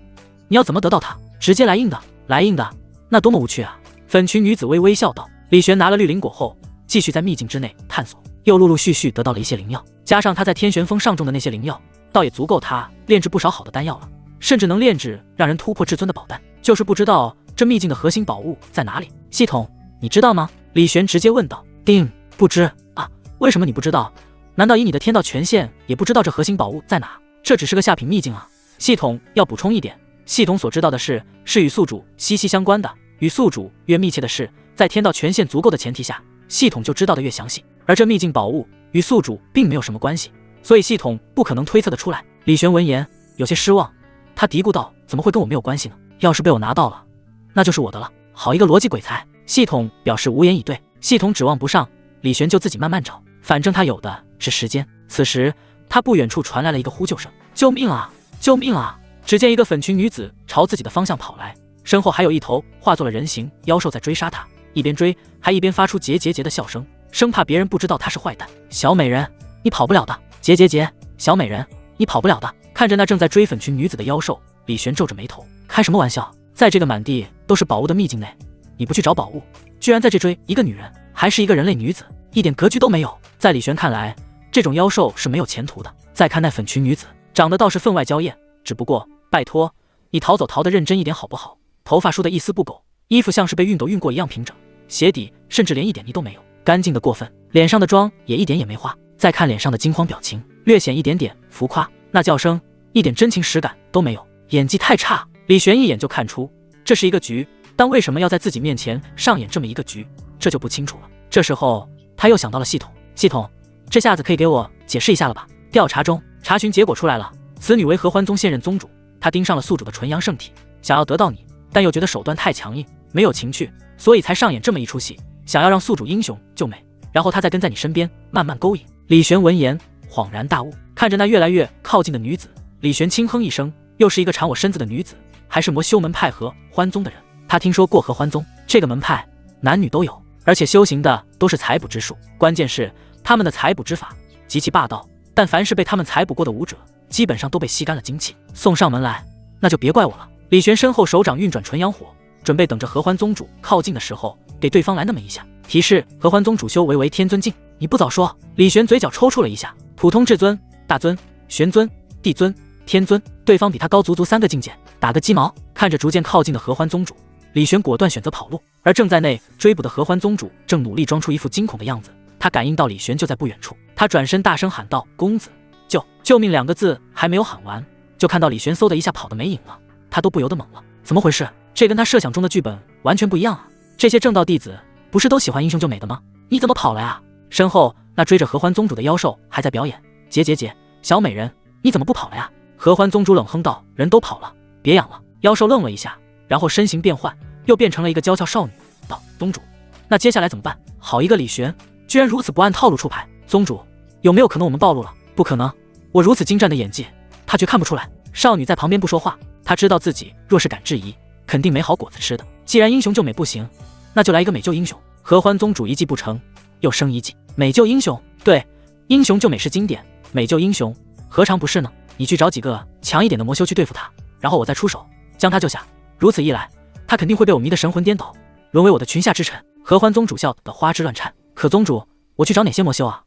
Speaker 1: 你要怎么得到它？直接来硬的？来硬的，那多么无趣啊！粉裙女子微微笑道。李玄拿了绿灵果后，继续在秘境之内探索，又陆陆续续得到了一些灵药，加上他在天玄峰上种的那些灵药，倒也足够他炼制不少好的丹药了，甚至能炼制让人突破至尊的宝丹。就是不知道这秘境的核心宝物在哪里。系统，你知道吗？李玄直接问道。丁，不知啊。为什么你不知道？难道以你的天道权限也不知道这核心宝物在哪？这只是个下品秘境啊。系统要补充一点，系统所知道的事是与宿主息息相关的，与宿主越密切的事，在天道权限足够的前提下，系统就知道的越详细。而这秘境宝物与宿主并没有什么关系，所以系统不可能推测得出来。李玄闻言有些失望，他嘀咕道：怎么会跟我没有关系呢？要是被我拿到了，那就是我的了。好一个逻辑鬼才！系统表示无言以对。系统指望不上，李玄就自己慢慢找，反正他有的是时间。此时他不远处传来了一个呼救声：救命啊！救命啊！只见一个粉裙女子朝自己的方向跑来，身后还有一头化作了人形妖兽在追杀她，一边追还一边发出桀桀的笑声，生怕别人不知道她是坏蛋。小美人，你跑不了的！桀，小美人，你跑不了的！看着那正在追粉裙女子的妖兽，李玄皱着眉头，开什么玩笑？在这个满地都是宝物的秘境内，你不去找宝物，居然在这追一个女人，还是一个人类女子，一点格局都没有。在李玄看来，这种妖兽是没有前途的。再看那粉裙女子，长得倒是分外娇艳，只不过拜托，你逃走逃得认真一点好不好？头发梳得一丝不苟，衣服像是被熨斗熨过一样平整，鞋底甚至连一点泥都没有，干净的过分。脸上的妆也一点也没花。再看脸上的惊慌表情，略显一点点浮夸，那叫声一点真情实感都没有，演技太差。李玄一眼就看出这是一个局，但为什么要在自己面前上演这么一个局，这就不清楚了。这时候他又想到了系统，系统，这下子可以给我解释一下了吧？调查中，查询结果出来了，此女为合欢宗现任宗主，她盯上了宿主的纯阳圣体，想要得到你，但又觉得手段太强硬，没有情趣，所以才上演这么一出戏，想要让宿主英雄救美，然后他再跟在你身边慢慢勾引。李玄闻言恍然大悟，看着那越来越靠近的女子，李玄轻哼一声，又是一个缠我身子的女子，还是魔修门派合欢宗的人。他听说过合欢宗这个门派，男女都有，而且修行的都是采补之术，关键是他们的采补之法极其霸道，但凡是被他们采补过的武者，基本上都被吸干了精气，送上门来，那就别怪我了。李玄身后手掌运转纯阳火，准备等着合欢宗主靠近的时候给对方来那么一下。提示：合欢宗主修为天尊境。你不早说！李玄嘴角抽搐了一下，普通至尊、大尊、玄尊、帝尊、天尊，对方比他高足3个境界，打个鸡毛！看着逐渐靠近的合欢宗主，李玄果断选择跑路，而正在内追捕的合欢宗主正努力装出一副惊恐的样子。他感应到李玄就在不远处，他转身大声喊道：“公子，救命！”2个字还没有喊完，就看到李玄嗖的一下跑得没影了，他都不由得懵了，怎么回事？这跟他设想中的剧本完全不一样啊！这些正道弟子不是都喜欢英雄救美的吗？你怎么跑了呀？身后那追着合欢宗主的妖兽还在表演，姐，小美人，你怎么不跑了呀？合欢宗主冷哼道：“人都跑了，别养了。”妖兽愣了一下，然后身形变换，又变成了一个娇俏少女，道：“宗主，那接下来怎么办？”好一个李玄，居然如此不按套路出牌！宗主，有没有可能我们暴露了？不可能，我如此精湛的演技，他却看不出来。少女在旁边不说话，她知道自己若是敢质疑，肯定没好果子吃的。既然英雄救美不行，那就来一个美救英雄。合欢宗主一计不成，又生一计，美救英雄。对，英雄救美是经典，美救英雄何尝不是呢？你去找几个强一点的魔修去对付他，然后我再出手将他救下。如此一来，他肯定会被我迷得神魂颠倒，沦为我的裙下之臣。合欢宗主笑得花枝乱颤。可宗主，我去找哪些魔修啊？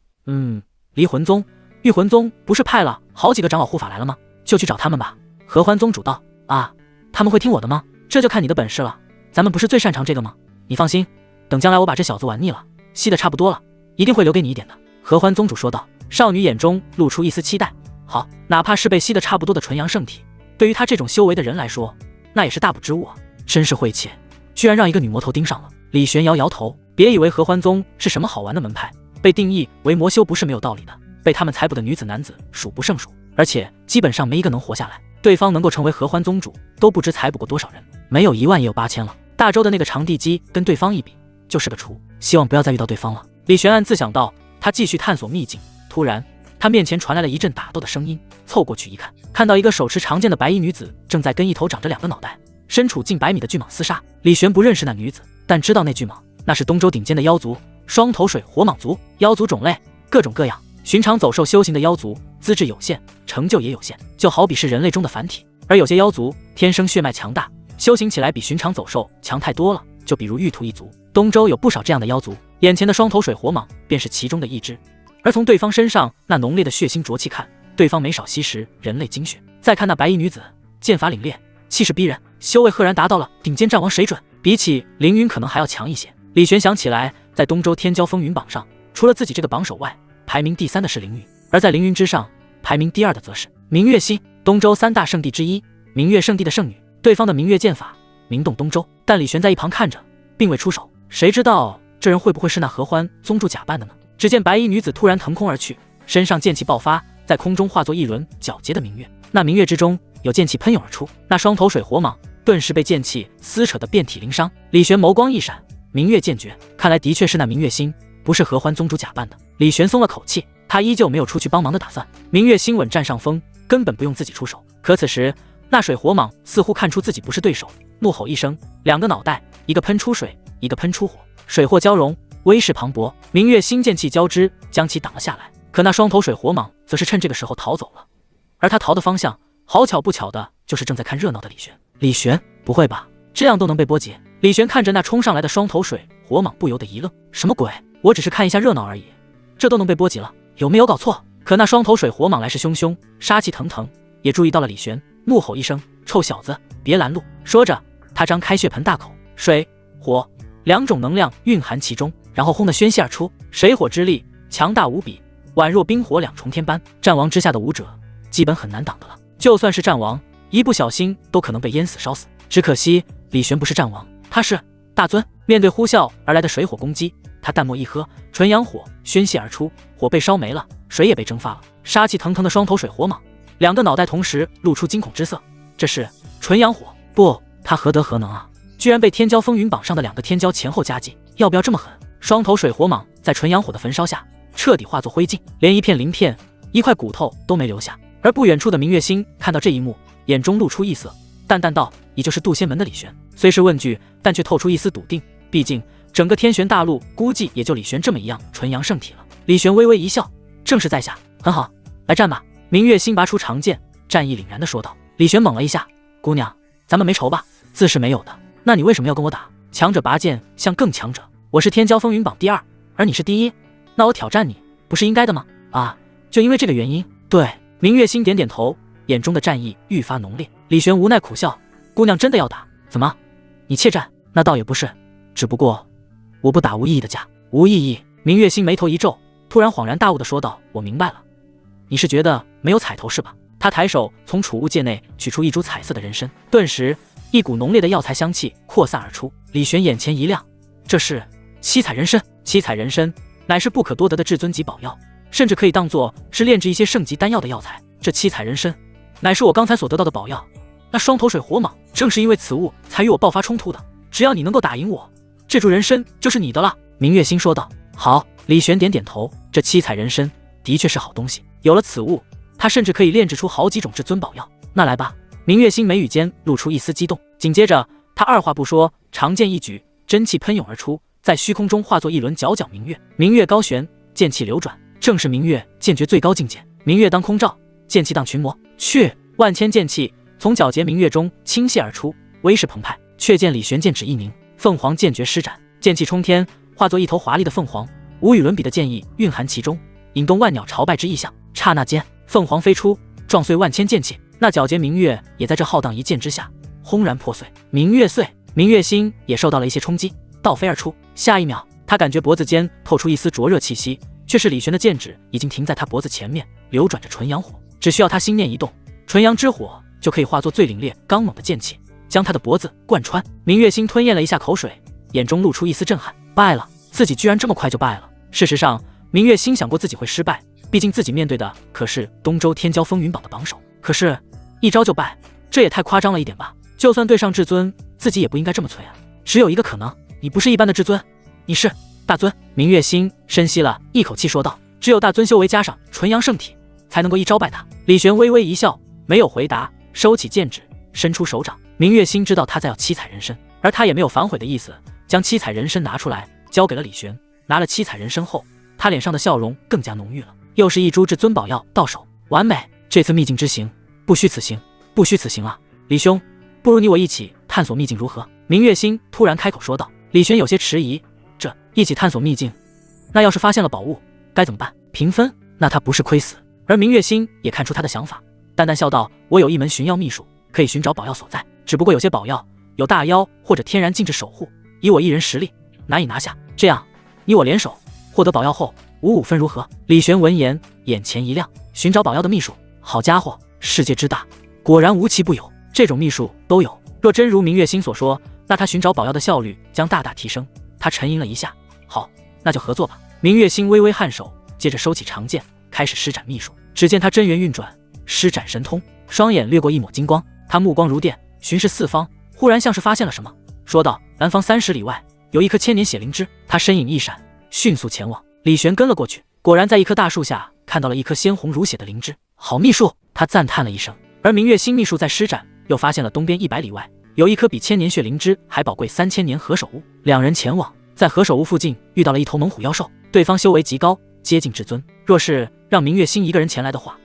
Speaker 1: 离魂宗、御魂宗不是派了好几个长老护法来了吗？就去找他们吧。合欢宗主道：“啊，他们会听我的吗？这就看你的本事了。咱们不是最擅长这个吗？你放心，等将来我把这小子玩腻了，吸得差不多了，一定会留给你一点的。”合欢宗主说道。少女眼中露出一丝期待。好，哪怕是被吸得差不多的纯阳圣体，对于他这种修为的人来说，那也是大补之物啊！真是晦气，居然让一个女魔头盯上了。李玄摇摇头，别以为合欢宗是什么好玩的门派，被定义为魔修不是没有道理的。被他们采捕的女子男子数不胜数，而且基本上没一个能活下来。对方能够成为合欢宗主，都不知采捕过多少人，没有1万也有8000了。大周的那个长地鸡跟对方一比，就是个雏。希望不要再遇到对方了。李玄暗自想到，他继续探索秘境。突然，他面前传来了一阵打斗的声音，凑过去一看，看到一个手持长剑的白衣女子正在跟一头长着2个脑袋、身处近100米的巨蟒厮杀。李玄不认识那女子，但知道那巨蟒那是东周顶尖的妖族——双头水火蟒族。妖族种类各种各样，寻常走兽修行的妖族资质有限，成就也有限，就好比是人类中的凡体。而有些妖族天生血脉强大，修行起来比寻常走兽强太多了，就比如玉兔一族。东周有不少这样的妖族，眼前的双头水火蟒便是其中的一只。而从对方身上那浓烈的血腥浊气看，对方没少吸食人类精血。再看那白衣女子，剑法凛冽，气势逼人，修为赫然达到了顶尖战王水准，比起凌云可能还要强一些。李玄想起来，在东周天骄风云榜上，除了自己这个榜首外，排名第3的是凌云，而在凌云之上，排名第2的则是明月溪，东周3大圣地之一，明月圣地的圣女。对方的明月剑法名动东周，但李玄在一旁看着，并未出手。谁知道这人会不会是那合欢宗主假扮的呢？只见白衣女子突然腾空而去，身上剑气爆发，在空中化作一轮皎洁的明月。那明月之中有剑气喷涌而出，那双头水火蟒顿时被剑气撕扯得遍体鳞伤。李玄眸光一闪，明月剑诀，看来的确是那明月星，不是合欢宗主假扮的。李玄松了口气，他依旧没有出去帮忙的打算。明月星稳占上风，根本不用自己出手。可此时那水火蟒似乎看出自己不是对手，怒吼一声，2个脑袋，一个喷出水，一个喷出火，水火交融，威势磅礴。明月星剑气交织，将其挡了下来。可那双头水火蟒则是趁这个时候逃走了，而他逃的方向好巧不巧的就是正在看热闹的李玄。李玄，不会吧，这样都能被波及？李玄看着那冲上来的双头水火蟒，不由得一愣，什么鬼？我只是看一下热闹而已，这都能被波及了，有没有搞错？可那双头水火蟒来势汹汹，杀气腾腾，也注意到了李玄，怒吼一声，臭小子，别拦路！说着，他张开血盆大口，水火2种能量蕴含其中，然后轰地宣泄而出，水火之力强大无比，宛若冰火2重天般。战王之下的武者基本很难挡的了，就算是战王，一不小心都可能被淹死烧死。只可惜李玄不是战王，他是大尊。面对呼啸而来的水火攻击，他淡漠一喝，纯阳火宣泄而出，火被烧没了，水也被蒸发了。杀气腾腾的双头水火蟒，2个脑袋同时露出惊恐之色。这是纯阳火？不，他何德何能啊，居然被天骄风云榜上的2个天骄前后夹击，要不要这么狠？双头水火蟒在纯阳火的焚烧下彻底化作灰烬，连一片鳞片、一块骨头都没留下。而不远处的明月星看到这一幕，眼中露出异色，淡淡道：“你就是渡仙门的李玄。”虽是问句，但却透出一丝笃定。毕竟整个天玄大陆估计也就李玄这么一样纯阳圣体了。李玄微微一笑，正是在下，很好，来战吧。明月星拔出长剑，战意凛然地说道。李玄懵了一下，姑娘，咱们没仇吧？自是没有的。那你为什么要跟我打？强者拔剑向更强者，我是天骄风云榜第2，而你是第1，那我挑战你不是应该的吗？啊，就因为这个原因？对。明月星点点头，眼中的战意愈发浓烈。李玄无奈苦笑：“姑娘真的要打？怎么？你怯战？那倒也不是，只不过我不打无意义的架。”无意义。明月心眉头一皱，突然恍然大悟地说道：“我明白了，你是觉得没有彩头是吧？”他抬手从储物戒内取出一株彩色的人参，顿时一股浓烈的药材香气扩散而出。李玄眼前一亮，这是七彩人参。七彩人参乃是不可多得的至尊级宝药，甚至可以当作是炼制一些圣级丹药的药材。这七彩人参乃是我刚才所得到的宝药，那双头水火蟒正是因为此物才与我爆发冲突的。只要你能够打赢我，这株人参就是你的了。明月心说道。好。李玄点点头，这七彩人参的确是好东西，有了此物，他甚至可以炼制出好几种至尊宝药。那来吧。明月心眉宇间露出一丝激动，紧接着他二话不说，长剑一举，真气喷涌而出，在虚空中化作一轮皎皎明月。明月高悬，剑气流转，正是明月剑诀最高境界。明月当空照，剑气荡群魔。去！万千剑气从皎洁明月中倾泻而出，威势澎湃。却见李玄剑指一凝，凤凰剑诀施展，剑气冲天，化作一头华丽的凤凰，无与伦比的剑意蕴含其中，引动万鸟朝拜之意象。刹那间，凤凰飞出，撞碎万千剑气。那皎洁明月也在这浩荡一剑之下轰然破碎。明月碎，明月心也受到了一些冲击，倒飞而出。下一秒，他感觉脖子间透出一丝灼热气息，却是李玄的剑指已经停在他脖子前面，流转着纯阳火。只需要他心念一动，纯阳之火就可以化作最凛冽刚猛的剑气，将他的脖子贯穿。明月心吞咽了一下口水，眼中露出一丝震撼。败了，自己居然这么快就败了。事实上，明月心想过自己会失败，毕竟自己面对的可是东周天骄风云榜的榜首。可是，一招就败，这也太夸张了一点吧？就算对上至尊，自己也不应该这么脆啊！只有一个可能，你不是一般的至尊，你是大尊。明月心深吸了一口气说道：“只有大尊修为加上纯阳圣体，才能够一招败他。”李玄微微一笑，没有回答，收起剑指，伸出手掌。明月心知道他在要七彩人参，而他也没有反悔的意思，将七彩人参拿出来，交给了李玄。拿了七彩人参后，他脸上的笑容更加浓郁了。又是一株至尊宝药到手，完美！这次秘境之行，不虚此行，不虚此行啊！李兄，不如你我一起探索秘境如何？明月心突然开口说道。李玄有些迟疑，这一起探索秘境，那要是发现了宝物该怎么办？平分？那他不是亏死？而明月心也看出他的想法，淡淡笑道：“我有一门寻药秘术，可以寻找宝药所在。只不过有些宝药有大妖或者天然禁制守护，以我一人实力难以拿下。这样，你我联手，获得宝药后5-5分如何？”李玄闻言眼前一亮，寻找宝药的秘术，好家伙，世界之大，果然无奇不有，这种秘术都有。若真如明月心所说，那他寻找宝药的效率将大大提升。他沉吟了一下，好，那就合作吧。明月心微微颔首，接着收起长剑，开始施展秘术。只见他真元运转，施展神通，双眼掠过一抹金光，他目光如电，巡视四方，忽然像是发现了什么，说道：“南方30里外有一棵千年血灵芝。”他身影一闪，迅速前往。李玄跟了过去，果然在一棵大树下看到了一颗鲜红如血的灵芝。好秘术，他赞叹了一声。而明月心秘术在施展，又发现了东边100里外有一颗比千年血灵芝还宝贵3000年何首乌。两人前往，在何首乌附近遇到了一头猛虎妖兽，对方修为极高，接近至尊。若是让明月心一个人前来的话，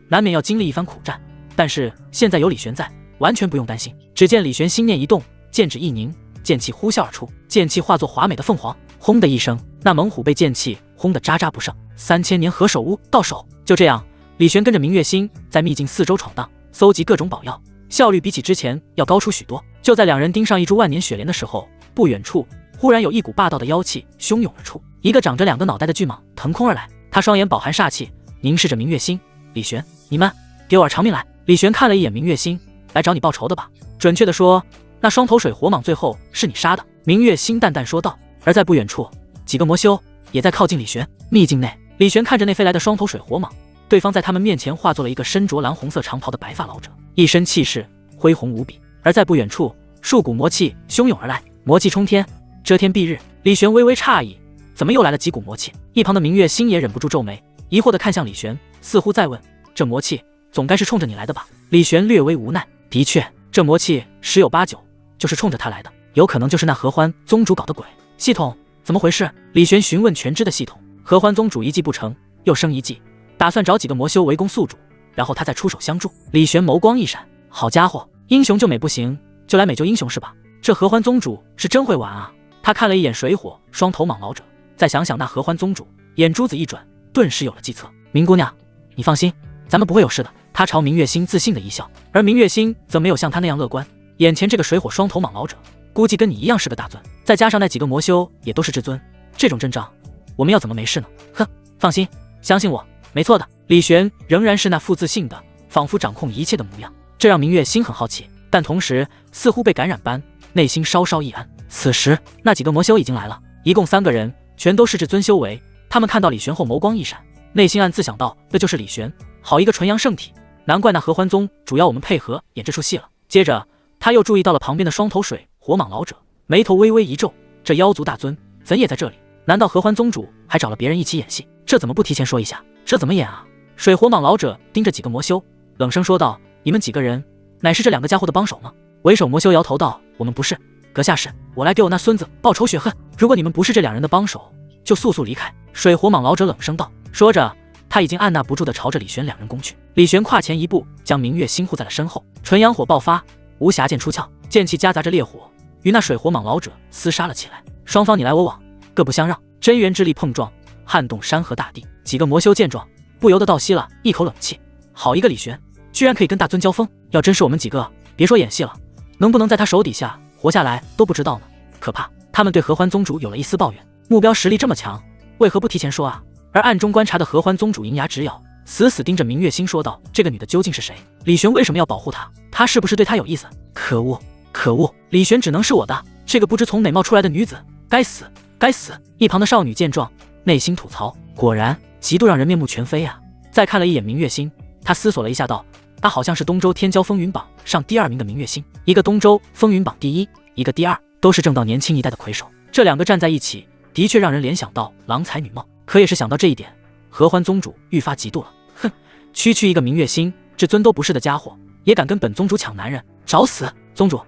Speaker 1: 难免要经历一番苦战，但是现在有李玄在，完全不用担心。只见李玄心念一动，剑指一凝，剑气呼啸而出，剑气化作华美的凤凰，轰的一声，那猛虎被剑气轰得渣渣不剩。3000年何首乌到手。就这样，李玄跟着明月心在秘境四周闯荡，搜集各种宝药，效率比起之前要高出许多。就在两人盯上一株万年雪莲的时候，不远处忽然有一股霸道的妖气汹涌而出，一个长着2个脑袋的巨蟒腾空而来，他双眼饱含煞气，凝视着明月心。李玄，你们给我点长命来！李玄看了一眼明月心，来找你报仇的吧？准确的说，那双头水火蟒最后是你杀的。明月心淡淡说道。而在不远处，几个魔修也在靠近李玄。秘境内，李玄看着那飞来的双头水火蟒，对方在他们面前化作了一个身着蓝红色长袍的白发老者，一身气势恢宏无比。而在不远处，数股魔气汹涌而来，魔气冲天，遮天蔽日。李玄微微诧异，怎么又来了几股魔气？一旁的明月心也忍不住皱眉，疑惑地看向李玄，似乎在问：这魔气总该是冲着你来的吧？李玄略微无奈，的确，这魔气10有8九就是冲着他来的，有可能就是那合欢宗主搞的鬼。系统怎么回事？李玄询问全知的系统。合欢宗主一计不成，又生一计，打算找几个魔修围攻宿主，然后他再出手相助。李玄眸光一闪，好家伙，英雄救美不行，就来美救英雄是吧？这合欢宗主是真会玩啊！他看了一眼水火双头蟒老者，再想想那合欢宗主，眼珠子一转，顿时有了计策。明姑娘，你放心，咱们不会有事的。他朝明月星自信的一笑，而明月星则没有像他那样乐观。眼前这个水火双头蟒老者，估计跟你一样是个大尊，再加上那几个魔修也都是至尊，这种阵仗，我们要怎么没事呢？哼，放心，相信我，没错的。李玄仍然是那副自信的，仿佛掌控一切的模样，这让明月星很好奇，但同时似乎被感染般，内心稍稍一安。此时，那几个魔修已经来了，一共3个人，全都是至尊修为。他们看到李玄后眸光一闪，内心暗自想到，这就是李玄，好一个纯阳圣体，难怪那合欢宗主要我们配合演这出戏了。接着他又注意到了旁边的双头水火蟒老者，眉头微微一皱，这妖族大尊怎也在这里？难道合欢宗主还找了别人一起演戏？这怎么不提前说一下？这怎么演啊？水火蟒老者盯着几个魔修，冷声说道：“你们几个人乃是这2个家伙的帮手吗？”为首魔修摇头道：“我们不是，阁下是，我来给我那孙子报仇雪恨。如果你们不是这2人的帮手，就速速离开。”水火蟒老者冷声道，说着他已经按捺不住地朝着李玄2人攻去。李玄跨前一步，将明月星护在了身后，纯阳火爆发，无暇剑出鞘，剑气夹杂着烈火，与那水火蟒老者厮杀了起来。双方你来我往，各不相让，真元之力碰撞，撼动山河大地。几个魔修见状，不由得倒吸了一口冷气。好一个李玄，居然可以跟大尊交锋！要真是我们几个，别说演戏了，能不能在他手底下活下来都不知道呢。可怕！他们对合欢宗主有了一丝抱怨，目标实力这么强，为何不提前说啊？而暗中观察的合欢宗主银牙直咬，死死盯着明月星说道：“这个女的究竟是谁？李玄为什么要保护她？她是不是对她有意思？可恶！可恶！李玄只能是我的，这个不知从哪冒出来的女子，该死！该死！”一旁的少女见状，内心吐槽：果然极度让人面目全非啊！再看了一眼明月星，她思索了一下道：“她好像是东周天骄风云榜上第2名的明月星，一个东周风云榜第1，一个第2，都是正道年轻一代的魁首。这2个站在一起，的确让人联想到郎才女貌。可也是想到这一点，合欢宗主愈发嫉妒了。哼，区区一个明月星，至尊都不是的家伙，也敢跟本宗主抢男人，找死！宗主，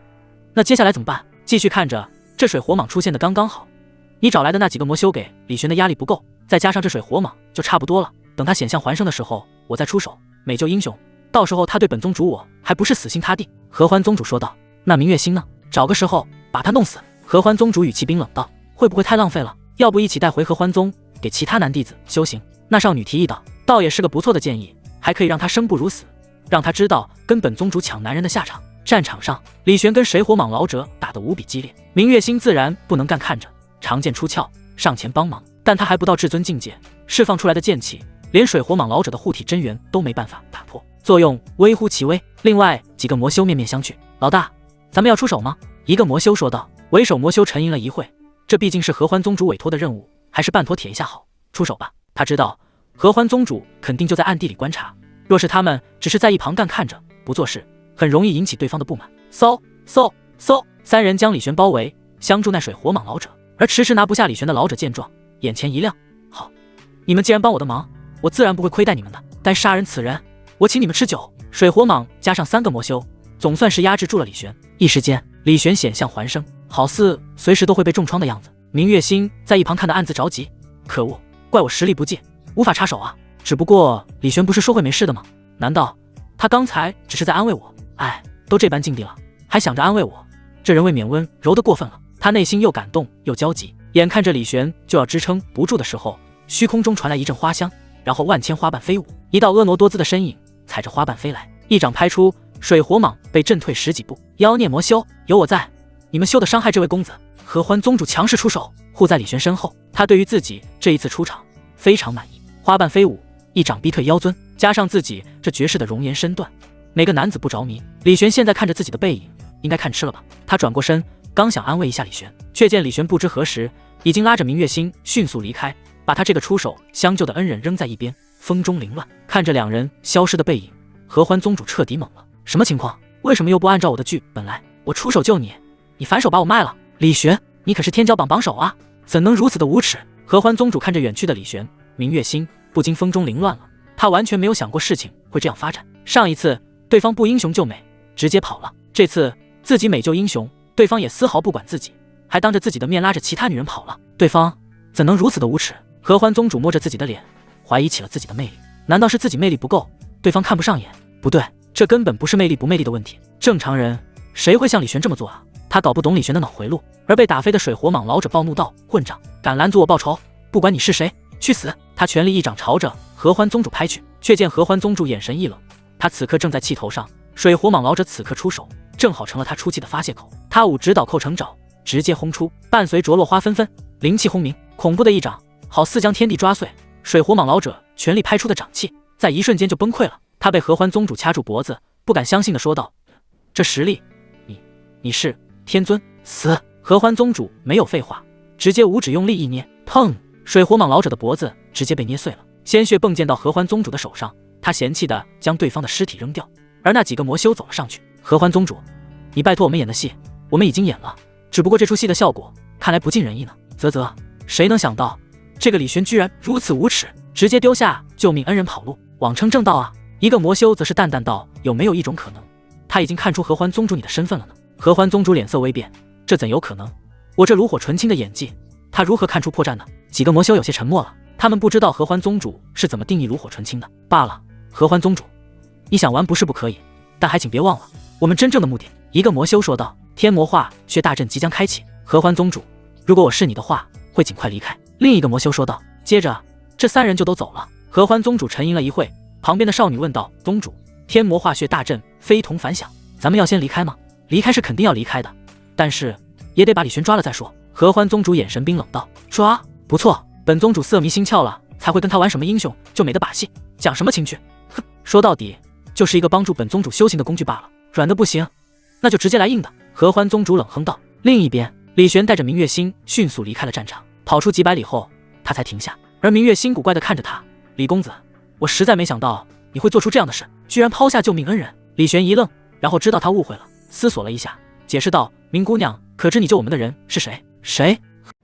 Speaker 1: 那接下来怎么办？继续看着，这水火蟒出现的刚刚好，你找来的那几个魔修给李玄的压力不够，再加上这水火蟒就差不多了。等他显象还生的时候，我再出手，美救英雄。到时候他对本宗主我还不是死心塌地？合欢宗主说道。那明月星呢？找个时候把他弄死。合欢宗主语气冰冷道，会不会太浪费了？要不一起带回合欢宗，给其他男弟子修行？那少女提议道，倒也是个不错的建议，还可以让他生不如死，让他知道跟本宗主抢男人的下场。战场上，李玄跟水火蟒老者打得无比激烈，明月星自然不能干看着，长剑出鞘上前帮忙，但他还不到至尊境界，释放出来的剑气连水火蟒老者的护体真元都没办法打破，作用微乎其微。另外几个魔修面面相觑，老大，咱们要出手吗？一个魔修说道。为首魔修沉吟了一会，这毕竟是合欢宗主委托的任务，还是办妥帖一下好。出手吧。他知道合欢宗主肯定就在暗地里观察，若是他们只是在一旁干看着不做事，很容易引起对方的不满。嗖嗖嗖，3人将李玄包围，相助那水火蟒老者。而迟迟拿不下李玄的老者见状，眼前一亮，好，你们既然帮我的忙，我自然不会亏待你们的，但杀人此人，我请你们吃酒。水火蟒加上3个魔修，总算是压制住了李玄。一时间，李玄显象还生，好似随时都会被重创的样子。明月星在一旁看得暗自着急，可恶，怪我实力不济，无法插手啊。只不过李玄不是说会没事的吗？难道他刚才只是在安慰我？哎，都这般境地了，还想着安慰我，这人未免温柔得过分了。他内心又感动又焦急，眼看着李玄就要支撑不住的时候，虚空中传来一阵花香，然后万千花瓣飞舞，一道婀娜多姿的身影踩着花瓣飞来，一掌拍出，水火蟒被震退10几步。妖孽魔修，有我在，你们休得伤害这位公子。合欢宗主强势出手，护在李玄身后。他对于自己这一次出场非常满意，花瓣飞舞，一掌逼退妖尊，加上自己这绝世的容颜身段，哪个男子不着迷？李玄现在看着自己的背影，应该看吃了吧。他转过身，刚想安慰一下李玄，却见李玄不知何时已经拉着明月星迅速离开，把他这个出手相救的恩人扔在一边，风中凌乱。看着2人消失的背影，合欢宗主彻底懵了。什么情况？为什么又不按照我的剧本来？我出手救你，你反手把我卖了。李玄，你可是天骄榜榜首啊，怎能如此的无耻？合欢宗主看着远去的李玄，明月星不禁风中凌乱了。他完全没有想过事情会这样发展。上一次对方不英雄救美，直接跑了，这次自己美救英雄，对方也丝毫不管自己，还当着自己的面拉着其他女人跑了。对方怎能如此的无耻？合欢宗主摸着自己的脸，怀疑起了自己的魅力。难道是自己魅力不够，对方看不上眼？不对，这根本不是魅力不魅力的问题。正常人谁会像李玄这么做啊？他搞不懂李玄的脑回路。而被打飞的水火蟒老者暴怒道：混账，敢拦阻我报仇，不管你是谁，去死！他全力一掌朝着合欢宗主拍去，却见合欢宗主眼神一冷，他此刻正在气头上，水火蟒老者此刻出手，正好成了他出气的发泄口。他舞指导扣成爪，直接轰出，伴随着落花纷纷，灵气轰鸣，恐怖的一掌好似将天地抓碎。水火蟒老者全力拍出的掌气，在一瞬间就崩溃了。他被合欢宗主掐住脖子，不敢相信地说道：“这实力，你是天尊？”死！合欢宗主没有废话，直接五指用力一捏，砰！水火蟒老者的脖子直接被捏碎了，鲜血迸溅到合欢宗主的手上。他嫌弃地将对方的尸体扔掉，而那几个魔修走了上去。合欢宗主，你拜托我们演的戏，我们已经演了，只不过这出戏的效果看来不尽人意呢。啧，谁能想到这个李玄居然如此无耻，直接丢下救命恩人跑路，妄称正道啊！一个魔修则是淡淡道：“有没有一种可能，他已经看出合欢宗主你的身份了呢？”合欢宗主脸色微变，这怎有可能？我这炉火纯青的演技，他如何看出破绽呢？几个魔修有些沉默了，他们不知道合欢宗主是怎么定义炉火纯青的。罢了，合欢宗主，你想玩不是不可以，但还请别忘了我们真正的目的。一个魔修说道：“天魔化血大阵即将开启，合欢宗主，如果我是你的话，会尽快离开。”另一个魔修说道。接着，这三人就都走了。合欢宗主沉吟了一会，旁边的少女问道：“宗主，天魔化血大阵非同凡响，咱们要先离开吗？”离开是肯定要离开的，但是也得把李玄抓了再说。合欢宗主眼神冰冷道：“抓？不错，本宗主色迷心窍了，才会跟他玩什么英雄救美的把戏，讲什么情趣？哼，说到底就是一个帮助本宗主修行的工具罢了。软的不行，那就直接来硬的。”合欢宗主冷哼道。另一边，李玄带着明月心迅速离开了战场，跑出几百里后，他才停下。而明月心古怪地看着他：“李公子，我实在没想到你会做出这样的事，居然抛下救命恩人。”李玄一愣，然后知道他误会了，思索了一下，解释道：“明姑娘，可知你救我们的人是谁？”“谁？”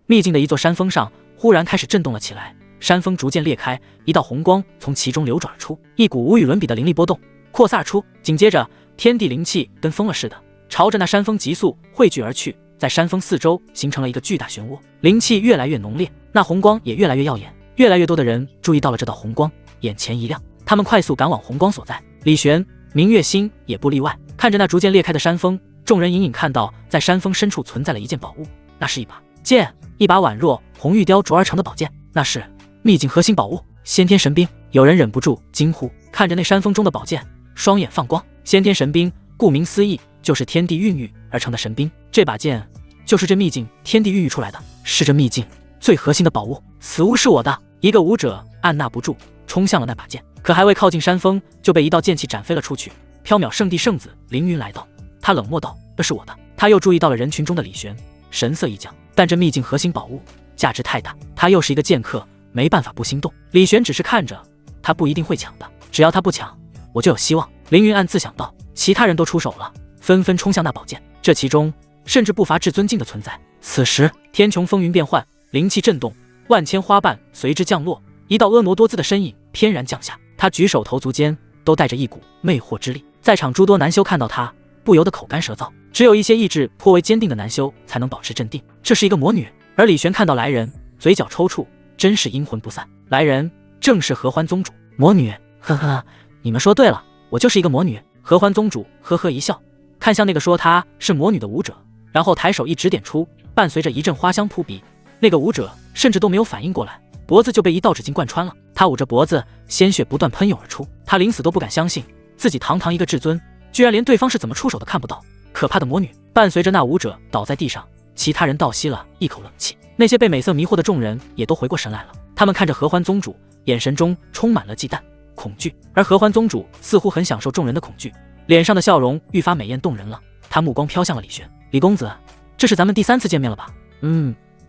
Speaker 1: 秘境的一座山峰上忽然开始震动了起来，山峰逐渐裂开，一道红光从其中流转而出，一股无与伦比的灵力波动扩散而出，紧接着天地灵气跟疯了似的朝着那山峰急速汇聚而去，在山峰四周形成了一个巨大漩涡，灵气越来越浓烈，那红光也越来越耀眼。越来越多的人注意到了这道红光，眼前一亮，他们快速赶往红光所在。李玄、明月心也不例外，看着那逐渐裂开的山峰，众人隐隐看到在山峰深处存在了一件宝物，那是一把剑，一把宛若红玉雕琢而成的宝剑，那是秘境核心宝物先天神兵。有人忍不住惊呼，看着那山峰中的宝剑，双眼放光。先天神兵顾名思义就是天地孕育而成的神兵，这把剑就是这秘境天地孕育出来的，是这秘境最核心的宝物。此物是我的。一个武者按捺不住冲向了那把剑，可还未靠近山峰，就被一道剑气斩飞了出去。缥缈圣地圣子凌云来到，他冷漠道：“这是我的。”他又注意到了人群中的李玄，神色一僵，但这秘境核心宝物价值太大，他又是一个剑客，没办法不心动。李玄只是看着，他不一定会抢的，只要他不抢，我就有希望。凌云暗自想到。其他人都出手了，纷纷冲向那宝剑，这其中甚至不乏至尊境的存在。此时天穹风云变幻，灵气震动，万千花瓣随之降落，一道婀娜多姿的身影翩然降下，他举手投足间都带着一股魅惑之力。在场诸多男修看到他，不由得口干舌燥，只有一些意志颇为坚定的男修才能保持镇定。这是一个魔女，而李玄看到来人，嘴角抽搐，真是阴魂不散。来人正是合欢宗主。魔女，呵呵，你们说对了，我就是一个魔女。合欢宗主呵呵一笑，看向那个说他是魔女的武者，然后抬手一指点出，伴随着一阵花香扑鼻，那个武者甚至都没有反应过来，脖子就被一道指劲贯穿了。他捂着脖子，鲜血不断喷涌而出，他临死都不敢相信自己堂堂一个至尊，居然连对方是怎么出手的看不到。可怕的魔女！伴随着那武者倒在地上，其他人倒吸了一口冷气，那些被美色迷惑的众人也都回过神来了，他们看着合欢宗主，眼神中充满了忌惮、恐惧，而合欢宗主似乎很享受众人的恐惧，脸上的笑容愈发美艳动人了。他目光飘向了李玄：“李公子，这是咱们第3次见面了吧？”“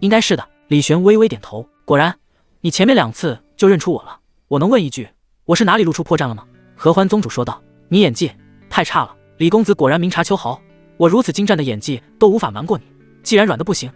Speaker 1: 应该是的。”李玄微微点头。“果然，你前面2次就认出我了。我能问一句，我是哪里露出破绽了吗？”合欢宗主说道：“你演技太差了。李公子果然明察秋毫，我如此精湛的演技都无法瞒过你。既然软的不行，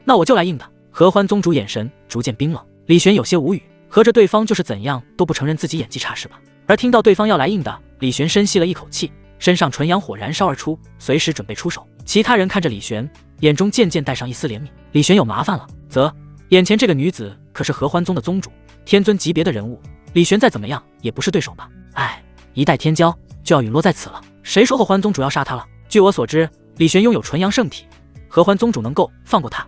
Speaker 1: 那我就来硬的。”合欢宗主眼神逐渐冰冷。李玄有些无语，合着对方就是怎样都不承认自己演技差是吧？而听到对方要来硬的，李玄深吸了一口气，身上纯阳火燃烧而出，随时准备出手。其他人看着李玄，眼中渐渐带上一丝怜悯。李玄有麻烦了，眼前这个女子可是合欢宗的宗主，天尊级别的人物，李玄再怎么样也不是对手吧？哎，一代天骄就要陨落在此了。谁说合欢宗主要杀他了？据我所知，李玄拥有纯阳圣体，合欢宗主能够放过他？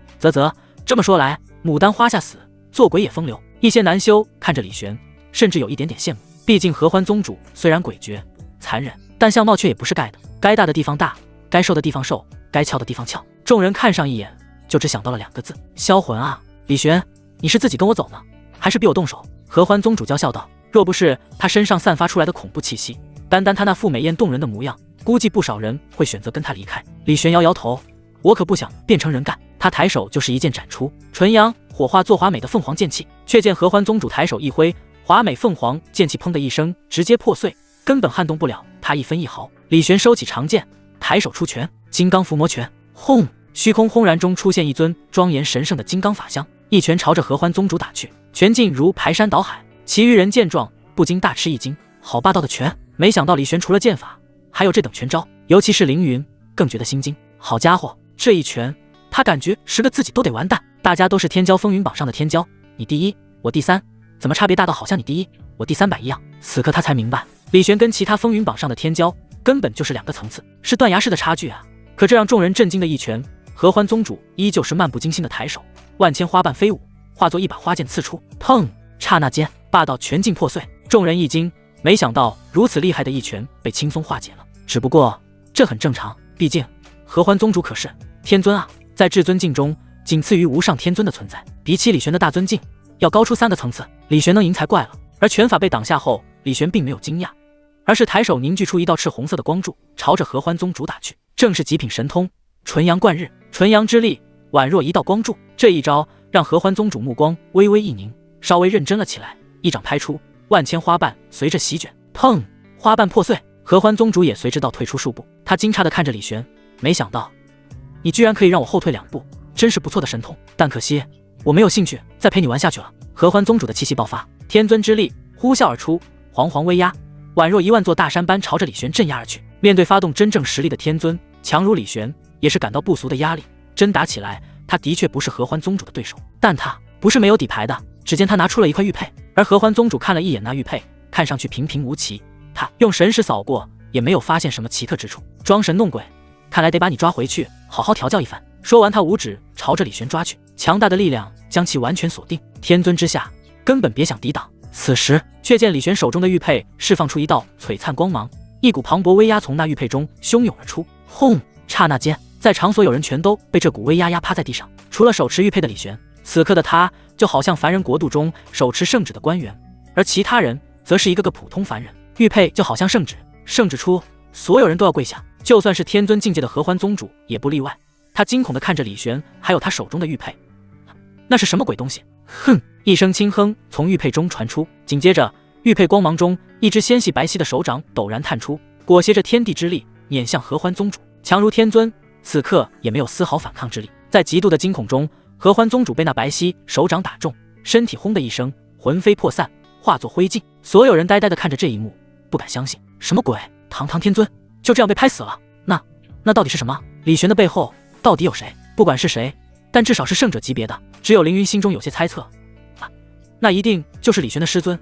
Speaker 1: 这么说来，牡丹花下死，做鬼也风流。一些男修看着李玄，甚至有一点点羡慕。毕竟合欢宗主虽然诡谲，残忍，但相貌却也不是盖的，该大的地方大，该瘦的地方瘦，该翘的地方翘。众人看上一眼，就只想到了2个字：销魂啊！李玄，你是自己跟我走呢，还是逼我动手？合欢宗主娇笑道。若不是他身上散发出来的恐怖气息，单单他那副美艳动人的模样，估计不少人会选择跟他离开。李玄摇摇头，我可不想变成人干。他抬手就是一剑斩出，纯阳火化做华美的凤凰剑气，却见合欢宗主抬手一挥，华美凤凰剑气砰的一声直接破碎，根本撼动不了他一分一毫。李玄收起长剑，抬手出拳，金刚伏魔拳，轰！虚空轰然中出现一尊庄严神圣的金刚法相，一拳朝着合欢宗主打去，拳劲如排山倒海。其余人见状不禁大吃一惊，好霸道的拳！没想到李玄除了剑法，还有这等拳招，尤其是凌云更觉得心惊。好家伙，这一拳，他感觉10个自己都得完蛋。大家都是天骄风云榜上的天骄，你第一，我第3，怎么差别大到好像你第1，我第300一样？此刻他才明白，李玄跟其他风云榜上的天骄根本就是2个层次，是断崖式的差距啊！可这让众人震惊的一拳，合欢宗主依旧是漫不经心的抬手，万千花瓣飞舞，化作一把花剑刺出，砰！刹那间，霸道拳劲破碎，众人一惊，没想到如此厉害的一拳被轻松化解了。只不过这很正常，毕竟合欢宗主可是天尊啊，在至尊境中仅次于无上天尊的存在，比起李玄的大尊境要高出3个层次。李玄能赢才怪了。而拳法被挡下后，李玄并没有惊讶，而是抬手凝聚出一道赤红色的光柱，朝着合欢宗主打去，正是极品神通纯阳贯日。纯阳之力宛若一道光柱，这一招让合欢宗主目光微微一凝，稍微认真了起来，一掌拍出，万千花瓣随着席卷，砰！花瓣破碎，合欢宗主也随之倒退出数步。他惊诧地看着李玄，没想到你居然可以让我后退2步，真是不错的神通，但可惜我没有兴趣再陪你玩下去了。合欢宗主的气息爆发，天尊之力呼啸而出，煌煌威压，宛若1万座大山般朝着李玄镇压而去。面对发动真正实力的天尊，强如李玄也是感到不俗的压力。真打起来，他的确不是合欢宗主的对手，但他不是没有底牌的。只见他拿出了一块玉佩，而合欢宗主看了一眼那玉佩，看上去平平无奇，他用神识扫过，也没有发现什么奇特之处。装神弄鬼，看来得把你抓回去，好好调教一番。说完，他五指朝着李玄抓去，强大的力量将其完全锁定，天尊之下根本别想抵挡。此时却见李玄手中的玉佩释放出一道璀璨光芒，一股磅礴威压从那玉佩中汹涌而出，轰！刹那间，在场所有人全都被这股威压压趴在地上，除了手持玉佩的李玄，此刻的他就好像凡人国度中手持圣旨的官员，而其他人则是一个个普通凡人。玉佩就好像圣旨，圣旨出，所有人都要跪下，就算是天尊境界的合欢宗主也不例外。他惊恐地看着李玄，还有他手中的玉佩，那是什么鬼东西？哼！一声轻哼从玉佩中传出，紧接着玉佩光芒中，一只纤细白皙的手掌陡然探出，裹挟着天地之力碾向合欢宗主。强如天尊，此刻也没有丝毫反抗之力。在极度的惊恐中，合欢宗主被那白皙手掌打中，身体轰的一声，魂飞魄散，化作灰烬。所有人呆呆地看着这一幕，不敢相信，什么鬼？堂堂天尊就这样被拍死了？那到底是什么？李玄的背后到底有谁？不管是谁，但至少是圣者级别的。只有凌云心中有些猜测，那一定就是李玄的师尊，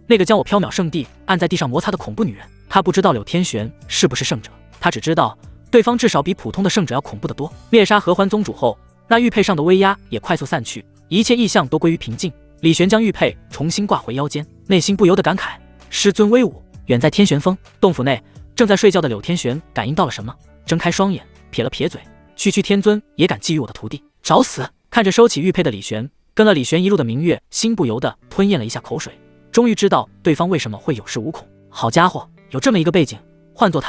Speaker 1: 那个将我缥缈圣地按在地上摩擦的恐怖女人。他不知道柳天玄是不是圣者，他只知道对方至少比普通的圣者要恐怖得多。灭杀合欢宗主后，那玉佩上的威压也快速散去，一切异象都归于平静。李玄将玉佩重新挂回腰间，内心不由得感慨：师尊威武！远在天玄峰洞府内，正在睡觉的柳天玄感应到了什么，睁开双眼，撇了撇嘴：区区天尊也敢觊觎我的徒弟，找死！看着收起玉佩的李玄，跟了李玄一路的明月心不由得吞咽了一下口水，终于知道对方为什么会有恃无恐。好家伙，有这么一个背景，换做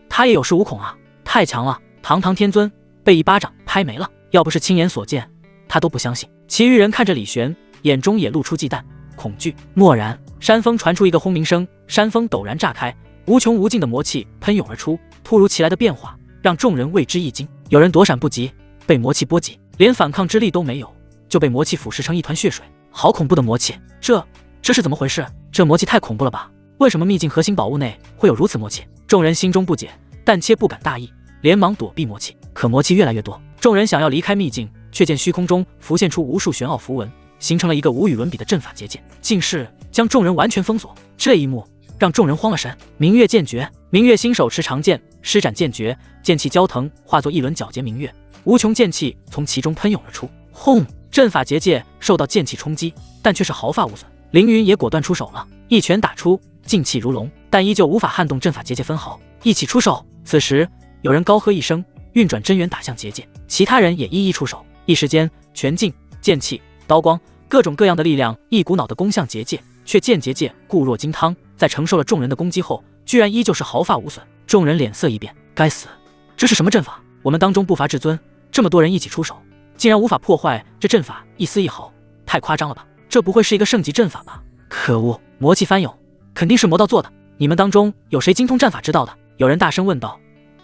Speaker 1: 他也有恃无恐啊！太强了！堂堂天尊被一巴掌拍没了，要不是亲眼所见，他都不相信。其余人看着李玄，眼中也露出忌惮、恐惧。蓦然，山峰传出一个轰鸣声，山峰陡然炸开，无穷无尽的魔气喷涌而出，突如其来的变化让众人为之一惊。有人躲闪不及，被魔气波及，连反抗之力都没有，就被魔气腐蚀成一团血水。好恐怖的魔气！这是怎么回事？这魔气太恐怖了吧？为什么秘境核心宝物内会有如此魔气？众人心中不解，但皆不敢大意，连忙躲避魔气。可魔气越来越多，众人想要离开秘境，却见虚空中浮现出无数玄奥符文，形成了一个无与伦比的阵法结界，竟是将众人完全封锁。这一幕让众人慌了神。明月剑诀，明月新手持长剑，施展剑诀，剑气交腾，化作一轮皎洁明月，无穷剑气从其中喷涌而出。轰！阵法结界受到剑气冲击，但却是毫发无损。凌云也果断出手了，一拳打出，劲气如龙，但依旧无法撼动阵法结界分毫。一起出手！此时有人高喝一声，运转真元打向结界，其他人也一一出手。一时间，拳劲、剑气、刀光，各种各样的力量一股脑的攻向结界，却见结界固若金汤，在承受了众人的攻击后，居然依旧是毫发无损。众人脸色一变，该死，这是什么阵法？我们当中不乏至尊，这么多人一起出手，竟然无法破坏这阵法一丝一毫，太夸张了吧？这不会是一个圣级阵法吧？可恶，魔气翻涌，肯定是魔道做的。你们当中有谁精通战法知道的？有人大声问道。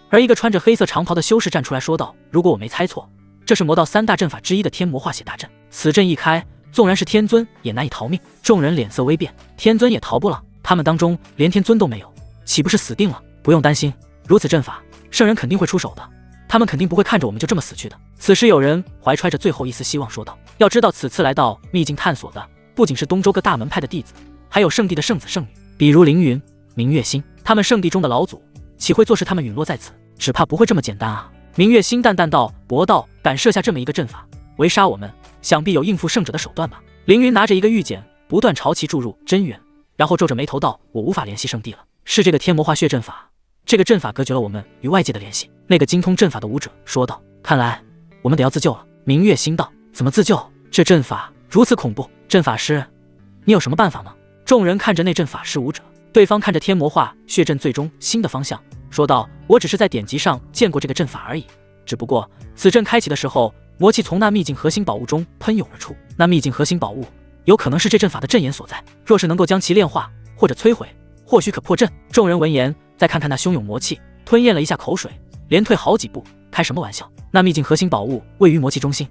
Speaker 1: 而一个穿着黑色长袍的修士站出来说道：如果我没猜错，这是魔道3大阵法之一的天魔化血大阵，此阵一开，纵然是天尊也难以逃命。众人脸色微变，天尊也逃不了？他们当中连天尊都没有，岂不是死定了？不用担心，如此阵法，圣人肯定会出手的，他们肯定不会看着我们就这么死去的。此时有人怀揣着最后一丝希望说道：要知道此次来到秘境探索的不仅是东周各大门派的弟子，还有圣地的圣子圣女，比如凌云、明月星，他们圣地中的老祖，岂会坐视他们陨落在此？只怕不会这么简单啊！明月星淡淡道：博道敢设下这么一个阵法围杀我们，想必有应付圣者的手段吧。凌云拿着一个玉简，不断朝其注入真元，然后皱着眉头道：我无法联系圣地了，是这个天魔化血阵法，这个阵法隔绝了我们与外界的联系。那个精通阵法的武者说道：看来我们得要自救了。明月星道：怎么自救？这阵法如此恐怖，阵法师你有什么办法吗？众人看着那阵法师武者，对方看着天魔化血阵最终新的方向说道：我只是在典籍上见过这个阵法而已，只不过此阵开启的时候，魔气从那秘境核心宝物中喷涌而出，那秘境核心宝物有可能是这阵法的阵眼所在，若是能够将其炼化或者摧毁，或许可破阵。众人闻言，再看看那汹涌魔气，吞咽了一下口水，连退好几步。开什么玩笑？那秘境核心宝物位于魔气中心，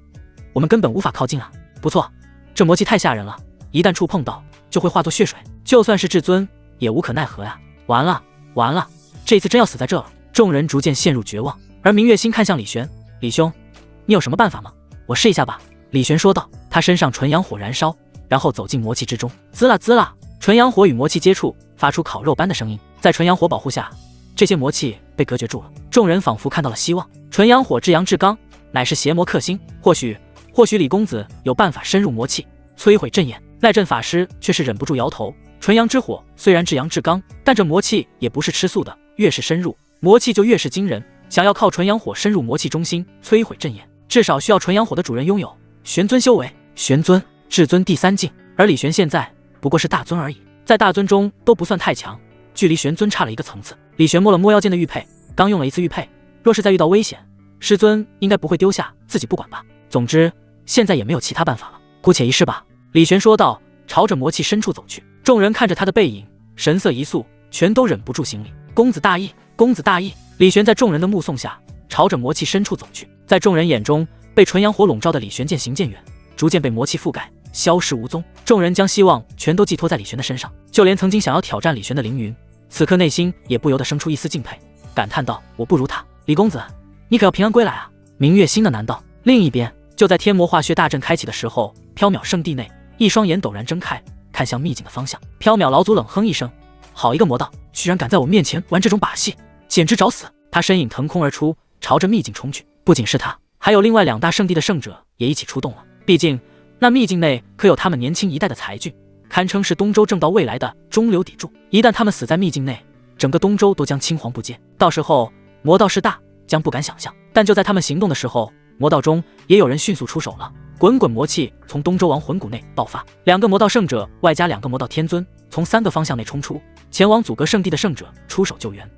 Speaker 1: 我们根本无法靠近啊！不错，这魔气太吓人了，一旦触碰到就会化作血水，就算是至尊也无可奈何呀！完了完了，这一次真要死在这了。众人逐渐陷入绝望，而明月星看向李玄：李兄，你有什么办法吗？我试一下吧。李玄说道。他身上纯阳火燃烧，然后走进魔气之中，滋啦滋啦，纯阳火与魔气接触，发出烤肉般的声音。在纯阳火保护下，这些魔气被隔绝住了。众人仿佛看到了希望。纯阳火至阳至刚，乃是邪魔克星，或许李公子有办法深入魔气，摧毁阵眼。赖阵法师却是忍不住摇头。纯阳之火虽然至阳至刚，但这魔气也不是吃素的，越是深入，魔气就越是惊人。想要靠纯阳火深入魔气中心，摧毁阵眼，至少需要纯阳火的主人拥有玄尊修为。玄尊，至尊第3境，而李玄现在不过是大尊而已，在大尊中都不算太强，距离玄尊差了一个层次。李玄摸了摸腰间的玉佩，刚用了一次玉佩，若是再遇到危险，师尊应该不会丢下自己不管吧。总之现在也没有其他办法了，姑且一试吧。李玄说道，朝着魔气深处走去。众人看着他的背影，神色一肃，全都忍不住行礼。公子大义，公子大义。李玄在众人的目送下，朝着魔气深处走去。在众人眼中，被纯阳火笼罩的李玄渐行渐远，逐渐被魔气覆盖，消失无踪。众人将希望全都寄托在李玄的身上，就连曾经想要挑战李玄的凌云，此刻内心也不由得生出一丝敬佩，感叹道：我不如他。李公子，你可要平安归来啊！明月星的难道？另一边，就在天魔化血大阵开启的时候，缥缈圣地内，一双眼陡然睁开，看向秘境的方向。缥缈老祖冷哼一声：好一个魔道，居然敢在我面前玩这种把戏，简直找死！他身影腾空而出，朝着秘境冲去。不仅是他，还有另外2大圣地的圣者也一起出动了。毕竟那秘境内可有他们年轻一代的才俊，堪称是东周正道未来的中流砥柱。一旦他们死在秘境内，整个东周都将青黄不接，到时候魔道势大，将不敢想象。但就在他们行动的时候，魔道中也有人迅速出手了。滚滚魔气从东周王魂骨内爆发，2个魔道圣者外加2个魔道天尊从3个方向内冲出，前往阻隔圣地的圣者出手救援。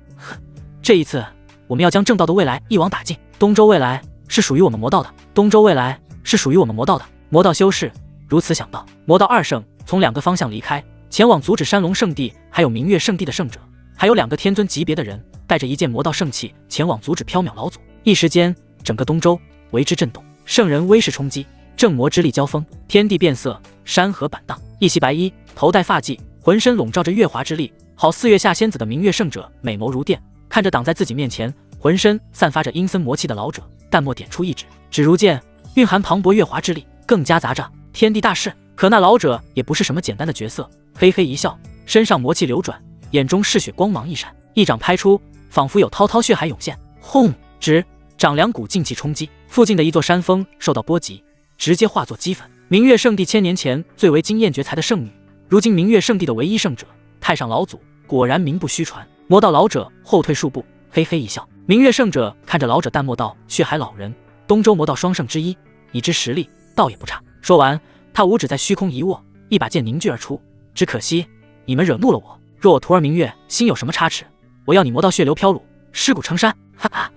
Speaker 1: 这一次我们要将正道的未来一网打尽，东周未来是属于我们魔道的，东周未来是属于我们魔道的。魔道修士如此想到。魔道2圣从2个方向离开，前往阻止山龙圣地还有明月圣地的圣者，还有2个天尊级别的人带着一件魔道圣器前往阻止缥缈老祖。一时间整个东周为之震动，圣人威势冲击，正魔之力交锋，天地变色，山河板荡。一袭白衣，头戴发髻，浑身笼罩着月华之力，好似月下仙子的明月圣者美眸如电，看着挡在自己面前浑身散发着阴森魔气的老者，淡漠点出一指，指如剑，蕴含磅礴月华之力，更夹杂着天地大势。可那老者也不是什么简单的角色，嘿嘿一笑，身上魔气流转，眼中嗜血光芒一闪，一掌拍出，仿佛有滔滔血海涌现。轰！直掌2股劲气冲击，附近的一座山峰受到波及，直接化作齑粉。明月圣地1000年前最为惊艳绝才的圣女，如今明月圣地的唯一圣者太上老祖果然名不虚传。魔道老者后退数步，嘿嘿一笑。明月圣者看着老者淡漠道：“血海老人，东周魔道双圣之一，已知实力，倒也不差。”说完，他五指在虚空一握，一把剑凝聚而出。只可惜你们惹怒了我，若我徒儿明月心有什么差池，我要你魔道血流飘橹，尸骨成山。哈哈，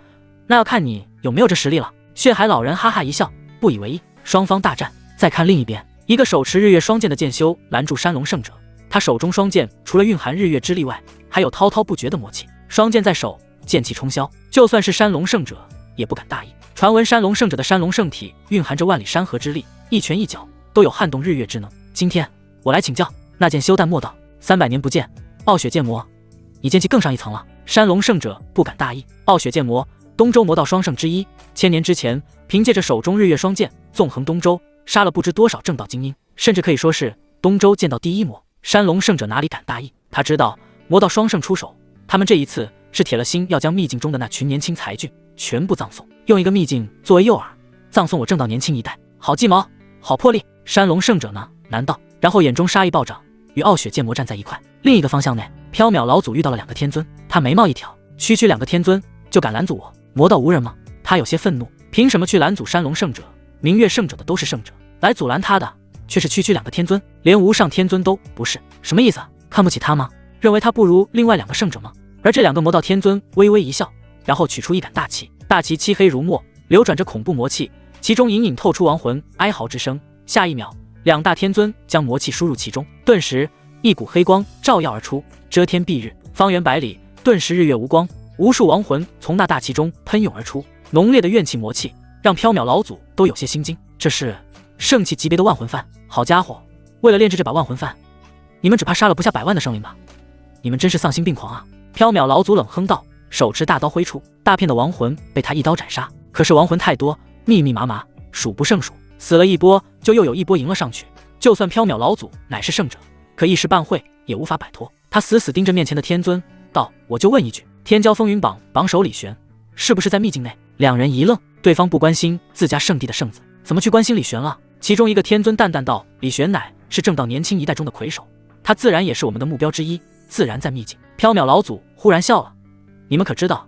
Speaker 1: 那要看你有没有这实力了。血海老人哈哈一笑，不以为意。双方大战，再看另一边，一个手持日月双剑的剑修拦住山龙圣者。他手中双剑除了蕴含日月之力外，还有滔滔不绝的魔气。双剑在手，剑气冲霄，就算是山龙圣者也不敢大意。传闻山龙圣者的山龙圣体蕴含着万里山河之力，一拳一脚都有撼动日月之能。今天我来请教。那剑修淡漠道：“300年不见，傲雪剑魔，你剑气更上一层了。”山龙圣者不敢大意。傲雪剑魔，东周魔道双圣之一，千年之前凭借着手中日月双剑纵横东周，杀了不知多少正道精英，甚至可以说是东周剑道第一魔。山龙圣者哪里敢大意？他知道魔道双圣出手，他们这一次是铁了心要将秘境中的那群年轻才俊全部葬送，用一个秘境作为诱饵，葬送我正道年轻一代。好计谋，好魄力。山龙圣者呢？难道？然后眼中杀意暴涨，与傲雪剑魔站在一块。另一个方向内，缥缈老祖遇到了2个天尊，他眉毛一挑，区2个天尊就敢拦阻我？魔道无人吗？他有些愤怒，凭什么去拦阻山龙圣者？明月圣者的都是圣者，来阻拦他的却是区2个天尊，连无上天尊都不是，什么意思？看不起他吗？认为他不如另外2个圣者吗？而这2个魔道天尊微微一笑，然后取出一杆大旗，大旗漆黑如墨，流转着恐怖魔气，其中隐隐透出亡魂哀嚎之声。下一秒，2大天尊将魔气输入其中，顿时一股黑光照耀而出，遮天蔽日，方圆100里顿时日月无光，无数亡魂从那大旗中喷涌而出，浓烈的怨气魔气让缥缈老祖都有些心惊。这是圣气级别的万魂幡，好家伙，为了炼制这把万魂幡，你们只怕杀了不下100万的生灵吧？你们真是丧心病狂啊！缥缈老祖冷哼道，手持大刀挥出，大片的亡魂被他一刀斩杀。可是亡魂太多，密密麻麻，数不胜数，死了一波就又有一波迎了上去。就算缥缈老祖乃是圣者，可一时半会也无法摆脱。他死死盯着面前的天尊道：“我就问一句，天骄风云榜榜首李玄是不是在秘境内？”2人一愣，对方不关心自家圣地的圣子，怎么去关心李玄了？其中一个天尊淡淡道：“李玄乃是正道年轻一代中的魁首，他自然也是我们的目标之一，自然在秘境。”缥缈老祖忽然笑了：“你们可知道，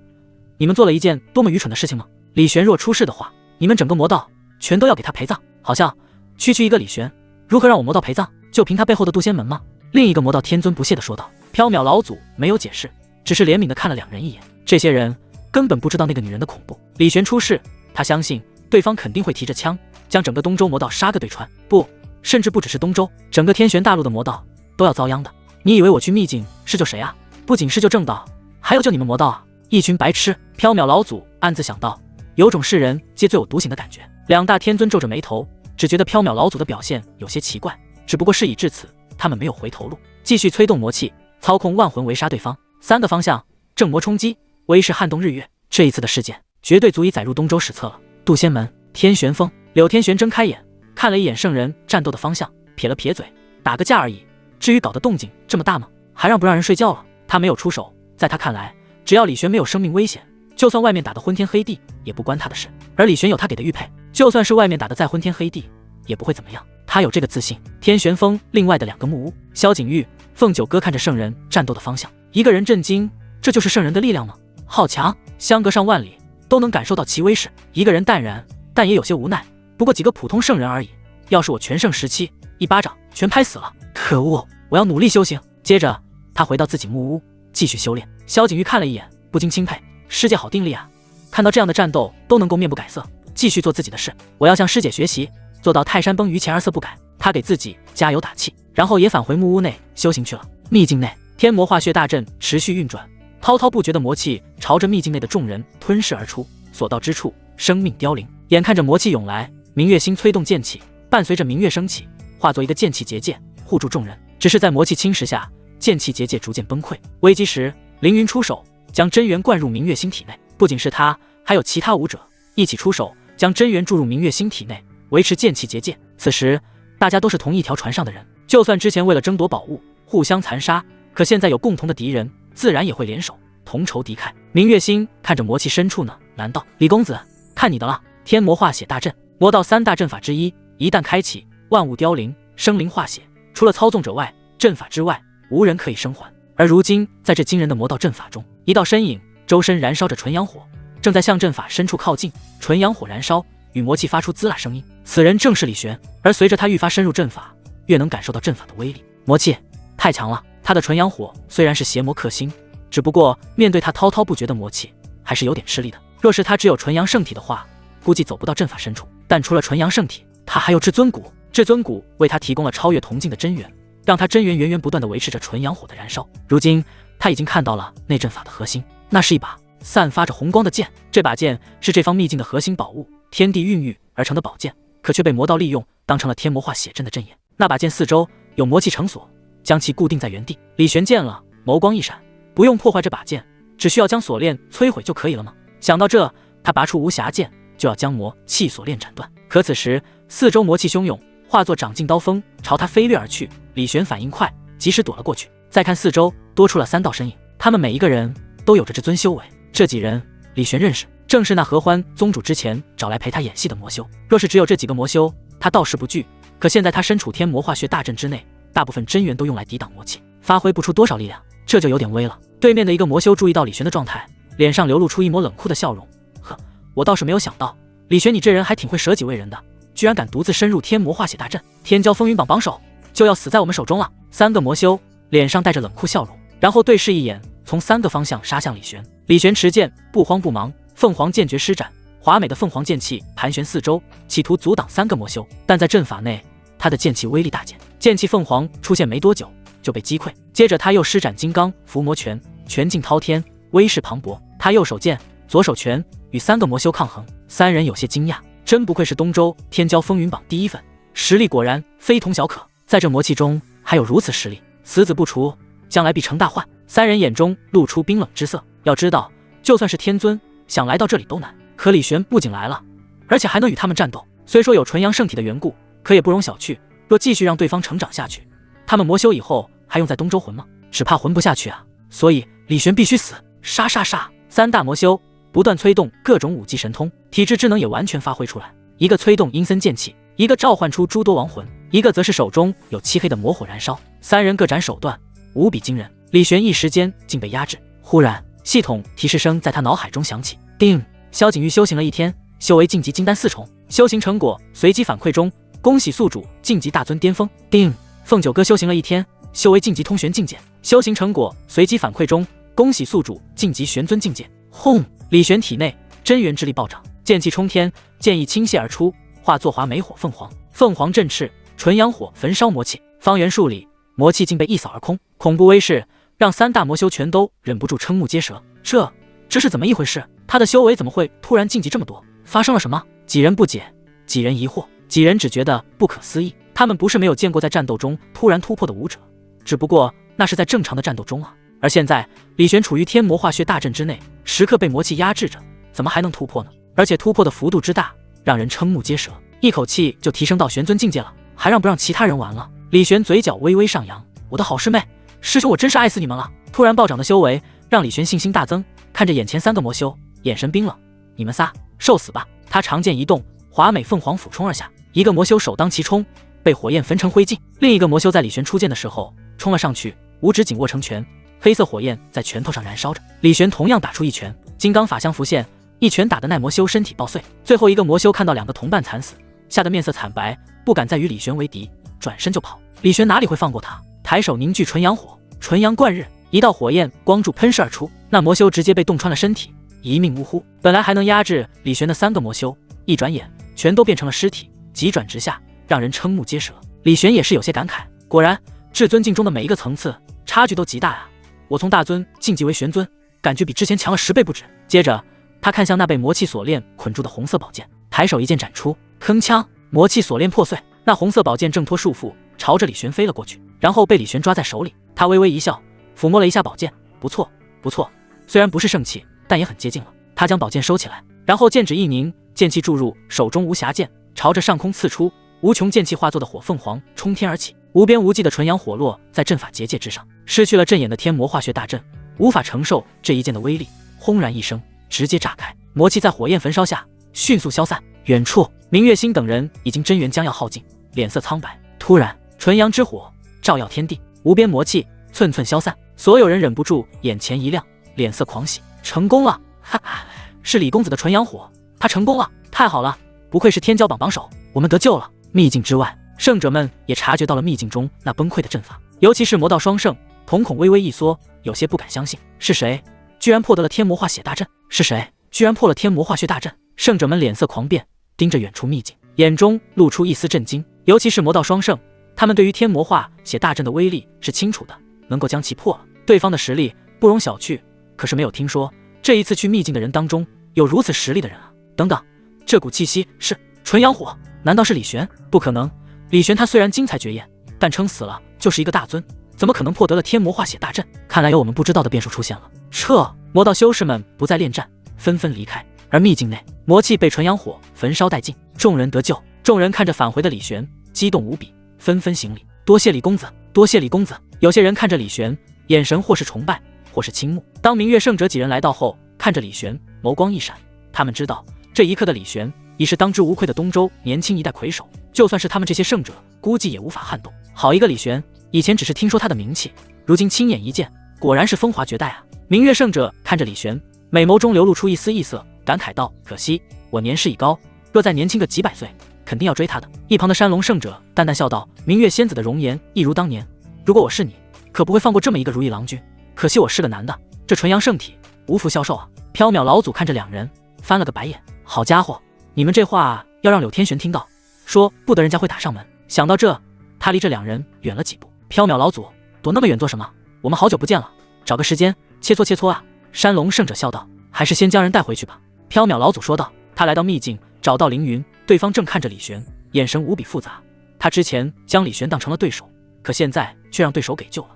Speaker 1: 你们做了一件多么愚蠢的事情吗？李玄若出事的话，你们整个魔道全都要给他陪葬。好像区一个李玄，如何让我魔道陪葬？就凭他背后的渡仙门吗？”另一个魔道天尊不屑地说道。缥缈老祖没有解释，只是怜悯地看了2人一眼。这些人根本不知道那个女人的恐怖。李玄出事，他相信对方肯定会提着枪将整个东周魔道杀个对穿，不，甚至不只是东周，整个天玄大陆的魔道都要遭殃的。你以为我去秘境是救谁啊？不仅是救正道，还有救你们魔道啊！一群白痴！缥缈老祖暗自想到，有种世人皆最有独行的感觉。2大天尊皱着眉头，只觉得缥缈老祖的表现有些奇怪。只不过事已至此，他们没有回头路，继续催动魔气，操控万魂围杀对方。3个方向，正魔冲击，威势撼动日月。这一次的事件绝对足以载入东周史册了。渡仙门，天玄峰。柳天玄睁开眼，看了一眼圣人战斗的方向，撇了撇嘴，打个架而已，至于搞得动静这么大吗？还让不让人睡觉了？他没有出手，在他看来，只要李玄没有生命危险，就算外面打得昏天黑地，也不关他的事。而李玄有他给的玉佩，就算是外面打得再昏天黑地，也不会怎么样。他有这个自信。天玄峰另外的2个木屋，萧景玉、凤九哥看着圣人战斗的方向，一个人震惊，这就是圣人的力量吗？好强，相隔上万里都能感受到其威势。一个人淡然，但也有些无奈，不过几个普通圣人而已，要是我全盛时期，一巴掌全拍死了。可恶，我要努力修行。接着他回到自己木屋继续修炼。萧景玉看了一眼，不禁钦佩，师姐好定力啊，看到这样的战斗都能够面不改色，继续做自己的事。我要向师姐学习，做到泰山崩于前而色不改。他给自己加油打气，然后也返回木屋内修行去了。秘境内，天魔化血大阵持续运转，滔滔不绝的魔气朝着秘境内的众人吞噬而出，所到之处生命凋零。眼看着魔气涌来，明月星催动剑气，伴随着明月升起，化作一个剑气结界护住众人。只是在魔气侵蚀下，剑气结界逐渐崩溃。危机时，凌云出手将真元灌入明月星体内，不仅是他，还有其他武者一起出手将真元注入明月星体内，维持剑气结界。此时大家都是同一条船上的人，就算之前为了争夺宝物互相残杀，可现在有共同的敌人，自然也会联手同仇敌忾。明月星看着魔气深处呢，难道李公子看你的了？天魔化血大阵，魔道3大阵法之一，一旦开启，万物凋零，生灵化血，除了操纵者外，阵法之外无人可以生还。而如今在这惊人的魔道阵法中，一道身影周身燃烧着纯阳火，正在向阵法深处靠近。纯阳火燃烧，与魔气发出滋啦声音。此人正是李玄。而随着他愈发深入阵法，越能感受到阵法的威力。魔气太强了，他的纯阳火虽然是邪魔克星，只不过面对他滔滔不绝的魔气，还是有点吃力的。若是他只有纯阳圣体的话，估计走不到阵法深处。但除了纯阳圣体，他还有至尊骨。至尊骨为他提供了超越铜镜的真元，让他真元源源不断地维持着纯阳火的燃烧。如今他已经看到了内阵法的核心，那是一把散发着红光的剑。这把剑是这方秘境的核心宝物，天地孕育而成的宝剑，可却被魔道利用，当成了天魔化血阵的阵眼。那把剑四周有魔气成锁，将其固定在原地。李玄见了，眸光一闪，不用破坏这把剑，只需要将锁链摧毁就可以了吗？想到这，他拔出无暇剑，就要将魔气锁链斩断。可此时四周魔气汹涌，化作掌劲刀锋朝他飞掠而去。李玄反应快，及时躲了过去。再看四周，多出了3道身影，他们每一个人都有着至尊修为。这几人李玄认识，正是那合欢宗主之前找来陪他演戏的魔修。若是只有这几个魔修，他倒是不惧，可现在他身处天魔化血大阵之内，大部分真元都用来抵挡魔气，发挥不出多少力量，这就有点危了。对面的一个魔修注意到李玄的状态，脸上流露出一抹冷酷的笑容。呵，我倒是没有想到，李玄你这人还挺会舍己为人的，居然敢独自深入天魔化血大阵，天骄风云榜榜首就要死在我们手中了。3个魔修脸上带着冷酷笑容，然后对视一眼，从3个方向杀向李玄。李玄持剑不慌不忙，凤凰剑诀施展，华美的凤凰剑气盘旋四周，企图阻挡3个魔修。但在阵法内，他的剑气威力大减，剑气凤凰出现没多久就被击溃。接着他又施展金刚伏魔拳，拳劲滔天，威势磅礴。他右手剑，左手拳，与3个魔修抗衡。3人有些惊讶，真不愧是东周天骄风云榜第1粉，实力果然非同小可。在这魔气中还有如此实力，此子不除，将来必成大患。3人眼中露出冰冷之色。要知道，就算是天尊想来到这里都难，可李玄不仅来了，而且还能与他们战斗。虽说有纯阳圣体的缘故，可也不容小觑。若继续让对方成长下去，他们魔修以后还用在东周混吗？只怕混不下去啊！所以李玄必须死！杀杀杀！3大魔修不断催动各种武技神通，体质之能也完全发挥出来。一个催动阴森剑气，一个召唤出诸多亡魂，一个则是手中有漆黑的魔火燃烧。3人各展手段，无比惊人。李玄一时间竟被压制。忽然，系统提示声在他脑海中响起：叮！萧景玉修行了1天，修为晋级金丹4重，修行成果随机反馈中，恭喜宿主晋级大尊巅峰。叮！凤九哥修行了1天，修为晋级通玄境界，修行成果随机反馈中，恭喜宿主晋级玄尊境界。轰！李玄体内真元之力暴涨，剑气冲天，剑意倾泻而出，化作华美火凤凰。凤凰振翅，纯阳火焚烧魔气，方圆数里魔气竟被一扫而空。恐怖威势让3大魔修全都忍不住瞠目结舌。这是怎么一回事？他的修为怎么会突然晋级这么多？发生了什么？几人不解，几人疑惑，几人只觉得不可思议。他们不是没有见过在战斗中突然突破的武者，只不过那是在正常的战斗中啊。而现在李玄处于天魔化血大阵之内，时刻被魔气压制着，怎么还能突破呢？而且突破的幅度之大，让人瞠目结舌。一口气就提升到玄尊境界了，还让不让其他人玩了？李玄嘴角微微上扬，我的好师妹，师兄我真是爱死你们了。突然暴涨的修为让李玄信心大增，看着眼前3个魔修，眼神冰冷，你们仨受死吧！他长剑一动，华美凤凰俯冲而下，一个魔修首当其冲，被火焰焚成灰烬。另一个魔修在李玄出剑的时候冲了上去，五指紧握成拳，黑色火焰在拳头上燃烧着。李玄同样打出一拳，金刚法相浮现，一拳打得那魔修身体爆碎。最后一个魔修看到2个同伴惨死，吓得面色惨白，不敢再与李玄为敌，转身就跑。李玄哪里会放过他？抬手凝聚纯阳火，纯阳贯日，一道火焰光柱喷射而出，那魔修直接被洞穿了身体，一命呜呼。本来还能压制李玄的3个魔修，一转眼全都变成了尸体，急转直下，让人瞠目结舌。李玄也是有些感慨，果然至尊境中的每一个层次差距都极大啊！我从大尊晋级为玄尊，感觉比之前强了10倍不止。接着他看向那被魔气锁链捆住的红色宝剑，抬手一剑斩出，铿锵，魔气锁链破碎，那红色宝剑挣脱束缚，朝着李玄飞了过去，然后被李玄抓在手里。他微微一笑，抚摸了一下宝剑，不错不错，虽然不是圣器，但也很接近了。他将宝剑收起来，然后剑指一凝，剑气注入手中无暇剑，朝着上空刺出，无穷剑气化作的火凤凰冲天而起，无边无际的纯阳火落在阵法结界之上。失去了阵眼的天魔化血大阵无法承受这一剑的威力，轰然一声直接炸开，魔气在火焰焚烧下迅速消散。远处明月星等人已经真元将要耗尽，脸色苍白。突然纯阳之火照耀天地，无边魔气寸寸消散。所有人忍不住眼前一亮，脸色狂喜。成功了！哈哈，是李公子的纯阳火，他成功了！太好了，不愧是天骄榜榜首，我们得救了！秘境之外，圣者们也察觉到了秘境中那崩溃的阵法，尤其是魔道双圣，瞳孔微微一缩，有些不敢相信，是谁居然破得了天魔化血大阵？是谁居然破了天魔化血大阵？圣者们脸色狂变，盯着远处秘境，眼中露出一丝震惊。尤其是魔道双圣，他们对于天魔化血大阵的威力是清楚的，能够将其破了。对方的实力不容小觑，可是没有听说这一次去秘境的人当中有如此实力的人啊！等等，这股气息是纯阳火，难道是李玄？不可能，李玄他虽然精彩绝艳，但撑死了就是一个大尊，怎么可能破得了天魔化血大阵？看来有我们不知道的变数出现了。撤！魔道修士们不再恋战，纷纷离开。而秘境内，魔气被纯阳火焚烧殆尽，众人得救。众人看着返回的李玄，激动无比，纷纷行礼：“多谢李公子，多谢李公子。”有些人看着李玄，眼神或是崇拜，或是倾慕。当明月圣者几人来到后，看着李玄，眸光一闪，他们知道这一刻的李玄已是当之无愧的东周年轻一代魁首，就算是他们这些圣者，估计也无法撼动。好一个李玄，以前只是听说他的名气，如今亲眼一见，果然是风华绝代啊！明月圣者看着李玄，美眸中流露出一丝异色，感慨道：“可惜我年事已高，若再年轻个几百岁，肯定要追他的。”一旁的山龙圣者淡淡笑道：“明月仙子的容颜一如当年，如果我是你，可不会放过这么一个如意郎君。可惜我是个男的，这纯阳圣体无福消受啊！”缥缈老祖看着两人，翻了个白眼：“好家伙，你们这话要让柳天玄听到，说不得人家会打上门。”想到这，他离这两人远了几步。缥缈老祖，躲那么远做什么？我们好久不见了，找个时间切磋切磋啊！山龙圣者笑道：“还是先将人带回去吧。”缥缈老祖说道。他来到秘境，找到凌云，对方正看着李玄，眼神无比复杂。他之前将李玄当成了对手，可现在却让对手给救了，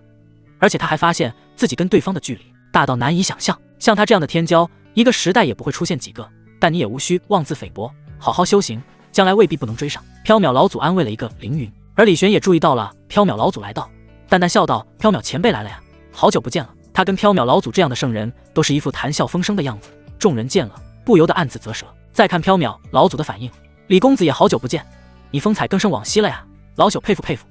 Speaker 1: 而且他还发现自己跟对方的距离大到难以想象。像他这样的天骄，一个时代也不会出现几个，但你也无需妄自菲薄，好好修行，将来未必不能追上。缥缈老祖安慰了一个凌云，而李玄也注意到了缥缈老祖来到，淡淡笑道：“缥缈前辈来了呀，好久不见了。”他跟缥缈老祖这样的圣人都是一副谈笑风生的样子，众人见了不由得暗自啧舌。再看缥缈老祖的反应，李公子也好久不见，你风采更胜往昔了呀，老朽佩服佩服。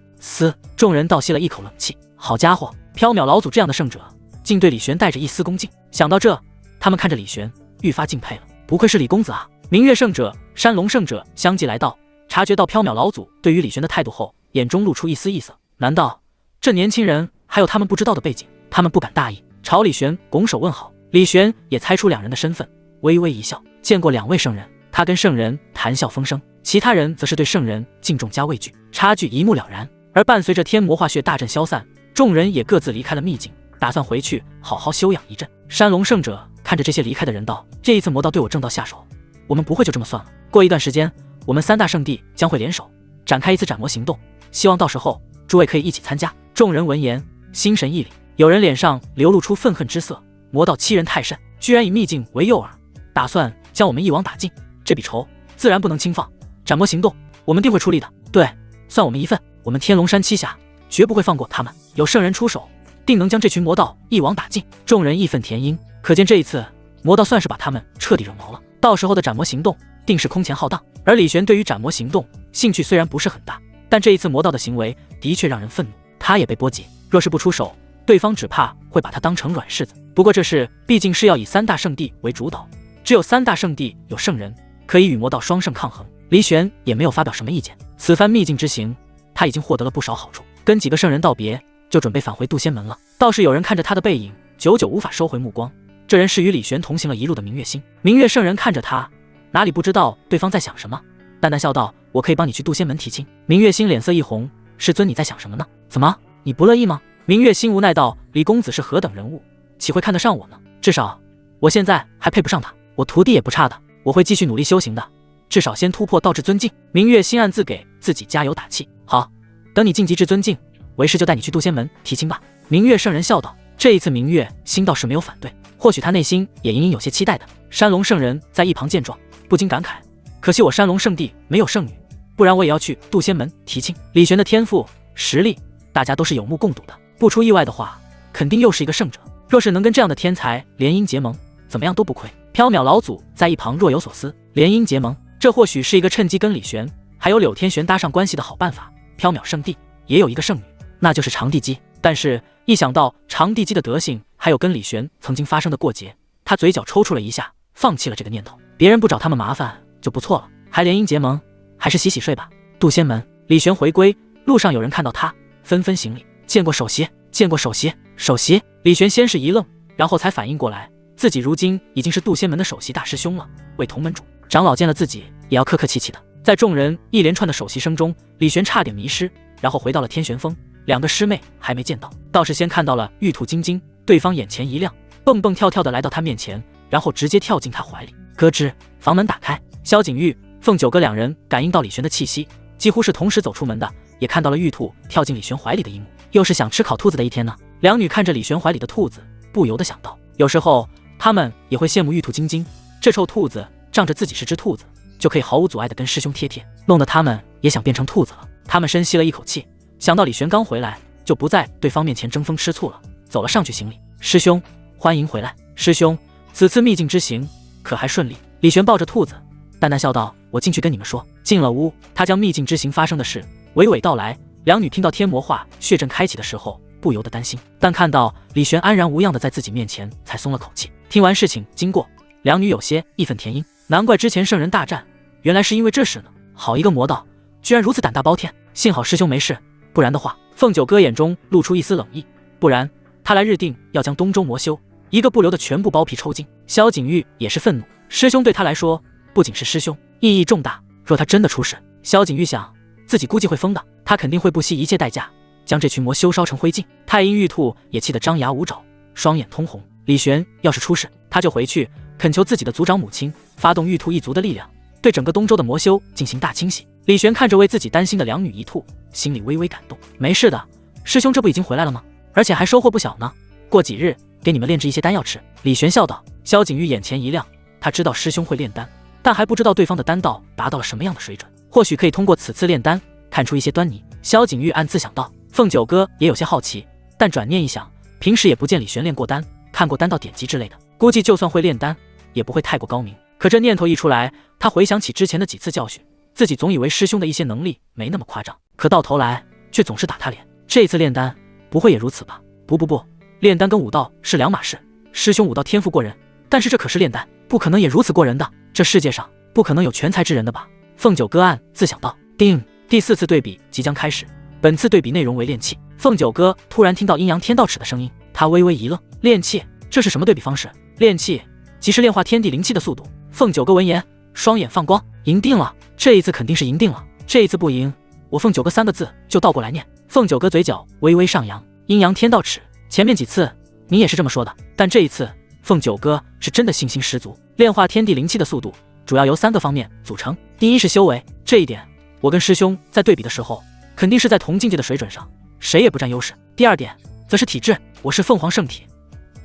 Speaker 1: 众人倒吸了一口冷气。好家伙，缥缈老祖这样的圣者，竟对李玄带着一丝恭敬。想到这，他们看着李玄，愈发敬佩了。不愧是李公子啊！明月圣者、山龙圣者相继来到，察觉到缥缈老祖对于李玄的态度后，眼中露出一丝异色。难道这年轻人还有他们不知道的背景？他们不敢大意，朝李玄拱手问好。李玄也猜出两人的身份，微微一笑。见过两位圣人，他跟圣人谈笑风生，其他人则是对圣人敬重加畏惧，差距一目了然。而伴随着天魔化血大阵消散，众人也各自离开了秘境，打算回去好好休养一阵。山龙圣者看着这些离开的人道：“这一次魔道对我正道下手，我们不会就这么算了。过一段时间，我们三大圣地将会联手展开一次斩魔行动，希望到时候诸位可以一起参加。”众人闻言心神一凛，有人脸上流露出愤恨之色。魔道欺人太甚，居然以秘境为诱饵，打算将我们一网打尽，这笔仇自然不能轻放。斩魔行动我们定会出力的，对，算我们一份。我们天龙山七侠绝不会放过他们，有圣人出手，定能将这群魔道一网打尽。众人义愤填膺，可见这一次魔道算是把他们彻底惹毛了，到时候的斩魔行动定是空前浩荡。而李玄对于斩魔行动兴趣虽然不是很大，但这一次魔道的行为的确让人愤怒，他也被波及，若是不出手，对方只怕会把他当成软柿子。不过这事毕竟是要以三大圣地为主导，只有三大圣地有圣人可以与魔道双圣抗衡，李玄也没有发表什么意见。此番秘境之行，他已经获得了不少好处，跟几个圣人道别，就准备返回渡仙门了。倒是有人看着他的背影，久久无法收回目光。这人是与李玄同行了一路的明月星。明月圣人看着他，哪里不知道对方在想什么，淡淡笑道：“我可以帮你去渡仙门提亲。”明月星脸色一红：“师尊你在想什么呢？怎么你不乐意吗？”明月星无奈道：“李公子是何等人物，岂会看得上我呢？至少我现在还配不上他，我徒弟也不差的，我会继续努力修行的，至少先突破道至尊境。”明月星暗自给自己加油打气：“好，等你晋级至尊境，为师就带你去渡仙门提亲吧。”明月圣人笑道。这一次明月星倒是没有反对，或许他内心也隐隐有些期待的。山龙圣人在一旁见状，不禁感慨：可惜我山龙圣地没有圣女，不然我也要去渡仙门提亲。李玄的天赋实力，大家都是有目共睹的，不出意外的话，肯定又是一个圣者。若是能跟这样的天才联姻结盟，怎么样都不亏。缥缈老祖在一旁若有所思，联姻结盟，这或许是一个趁机跟李玄还有柳天玄搭上关系的好办法。缥缈圣地也有一个圣女，那就是长地姬。但是，一想到长地基的德性，还有跟李玄曾经发生的过节，他嘴角抽搐了一下，放弃了这个念头。别人不找他们麻烦就不错了，还联姻结盟，还是洗洗睡吧。渡仙门，李玄回归路上，有人看到他，纷纷行礼，见过首席，见过首席。首席，李玄先是一愣，然后才反应过来，自己如今已经是渡仙门的首席大师兄了，为同门主。长老见了自己，也要客客气气的。在众人一连串的首席声中，李玄差点迷失，然后回到了天玄峰。两个师妹还没见到，倒是先看到了玉兔晶晶，对方眼前一亮，蹦蹦跳跳的来到他面前，然后直接跳进他怀里。咯吱，房门打开，萧景玉、凤九哥两人感应到李玄的气息，几乎是同时走出门的，也看到了玉兔跳进李玄怀里的一幕。又是想吃烤兔子的一天呢。两女看着李玄怀里的兔子，不由得想到，有时候他们也会羡慕玉兔晶晶，这臭兔子仗着自己是只兔子，就可以毫无阻碍的跟师兄贴贴，弄得他们也想变成兔子了。他们深吸了一口气，想到李玄刚回来，就不在对方面前争风吃醋了，走了上去行礼。师兄，欢迎回来。师兄，此次秘境之行可还顺利？李玄抱着兔子，淡淡笑道：我进去跟你们说。进了屋，他将秘境之行发生的事娓娓道来。两女听到天魔化血阵开启的时候，不由得担心，但看到李玄安然无恙的在自己面前，才松了口气。听完事情经过，两女有些义愤填膺，难怪之前圣人大战，原来是因为这事呢。好一个魔道，居然如此胆大包天，幸好师兄没事，不然的话……凤九哥眼中露出一丝冷意，不然他来日定要将东周魔修一个不留的全部剥皮抽筋。萧景玉也是愤怒，师兄对他来说不仅是师兄，意义重大。若他真的出事，萧景玉想自己估计会疯的，他肯定会不惜一切代价将这群魔修烧成灰烬。太阴玉兔也气得张牙舞爪，双眼通红。李玄要是出事，他就回去恳求自己的族长母亲发动玉兔一族的力量，对整个东周的魔修进行大清洗。李玄看着为自己担心的两女一兔，心里微微感动。没事的，师兄这不已经回来了吗？而且还收获不小呢，过几日给你们炼制一些丹药吃。李玄笑道。萧景玉眼前一亮，他知道师兄会炼丹，但还不知道对方的丹道达到了什么样的水准，或许可以通过此次炼丹看出一些端倪。萧景玉暗自想到。凤九哥也有些好奇，但转念一想，平时也不见李玄炼过丹，看过丹道典籍之类的，估计就算会炼丹也不会太过高明。可这念头一出来，他回想起之前的几次教训，自己总以为师兄的一些能力没那么夸张，可到头来却总是打他脸。这一次炼丹不会也如此吧？不，炼丹跟武道是两码事。师兄武道天赋过人，但是这可是炼丹，不可能也如此过人的。这世界上不可能有全才之人的吧？凤九哥暗自想到。叮，第4次对比即将开始，本次对比内容为炼器。凤九哥突然听到阴阳天道尺的声音，他微微一愣，炼器？这是什么对比方式？炼器即是炼化天地灵气的速度。凤九哥闻言，双眼放光，赢定了，这一次肯定是赢定了，这一次不赢，我凤九哥3个字就倒过来念。凤九哥嘴角微微上扬，阴阳天道尺，前面几次你也是这么说的，但这一次凤九哥是真的信心十足。炼化天地灵气的速度主要由3个方面组成，第一是修为，这一点我跟师兄在对比的时候肯定是在同境界的水准上，谁也不占优势。第2点则是体质，我是凤凰圣体，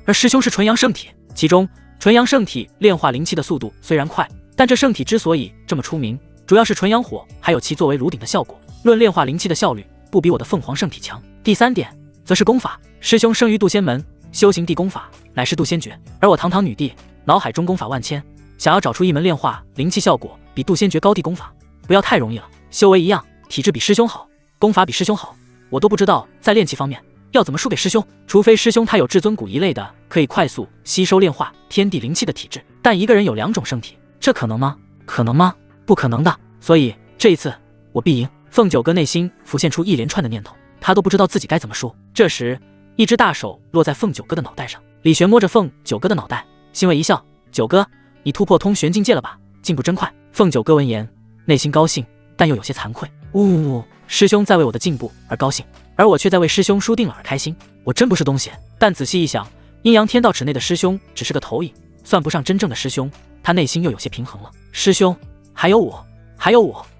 Speaker 1: 而师兄是纯阳圣体，其中纯阳圣体炼化灵气的速度虽然快，但这圣体之所以这么出名，主要是纯阳火还有其作为炉鼎的效果，论炼化灵气的效率不比我的凤凰圣体强。第3点则是功法，师兄生于渡仙门，修行地功法乃是渡仙诀，而我堂堂女帝脑海中功法万千，想要找出一门炼化灵气效果比渡仙诀高地功法，不要太容易了。修为一样，体质比师兄好，功法比师兄好，我都不知道在炼气方面要怎么输给师兄，除非师兄他有至尊骨一类的可以快速吸收炼化天地灵气的体质，但一个人有2种圣体，这可能吗？可能吗？不可能的，所以这一次我必赢。凤九哥内心浮现出一连串的念头，他都不知道自己该怎么说。这时一只大手落在凤九哥的脑袋上，李玄摸着凤九哥的脑袋，欣慰一笑，九哥你突破通玄境界了吧，进步真快。凤九哥闻言内心高兴，但又有些惭愧，师兄在为我的进步而高兴，而我却在为师兄输定了而开心，我真不是东西。但仔细一想，阴阳天道尺内的师兄只是个投影，算不上真正的师兄，他内心又有些平衡了。师兄，还有我。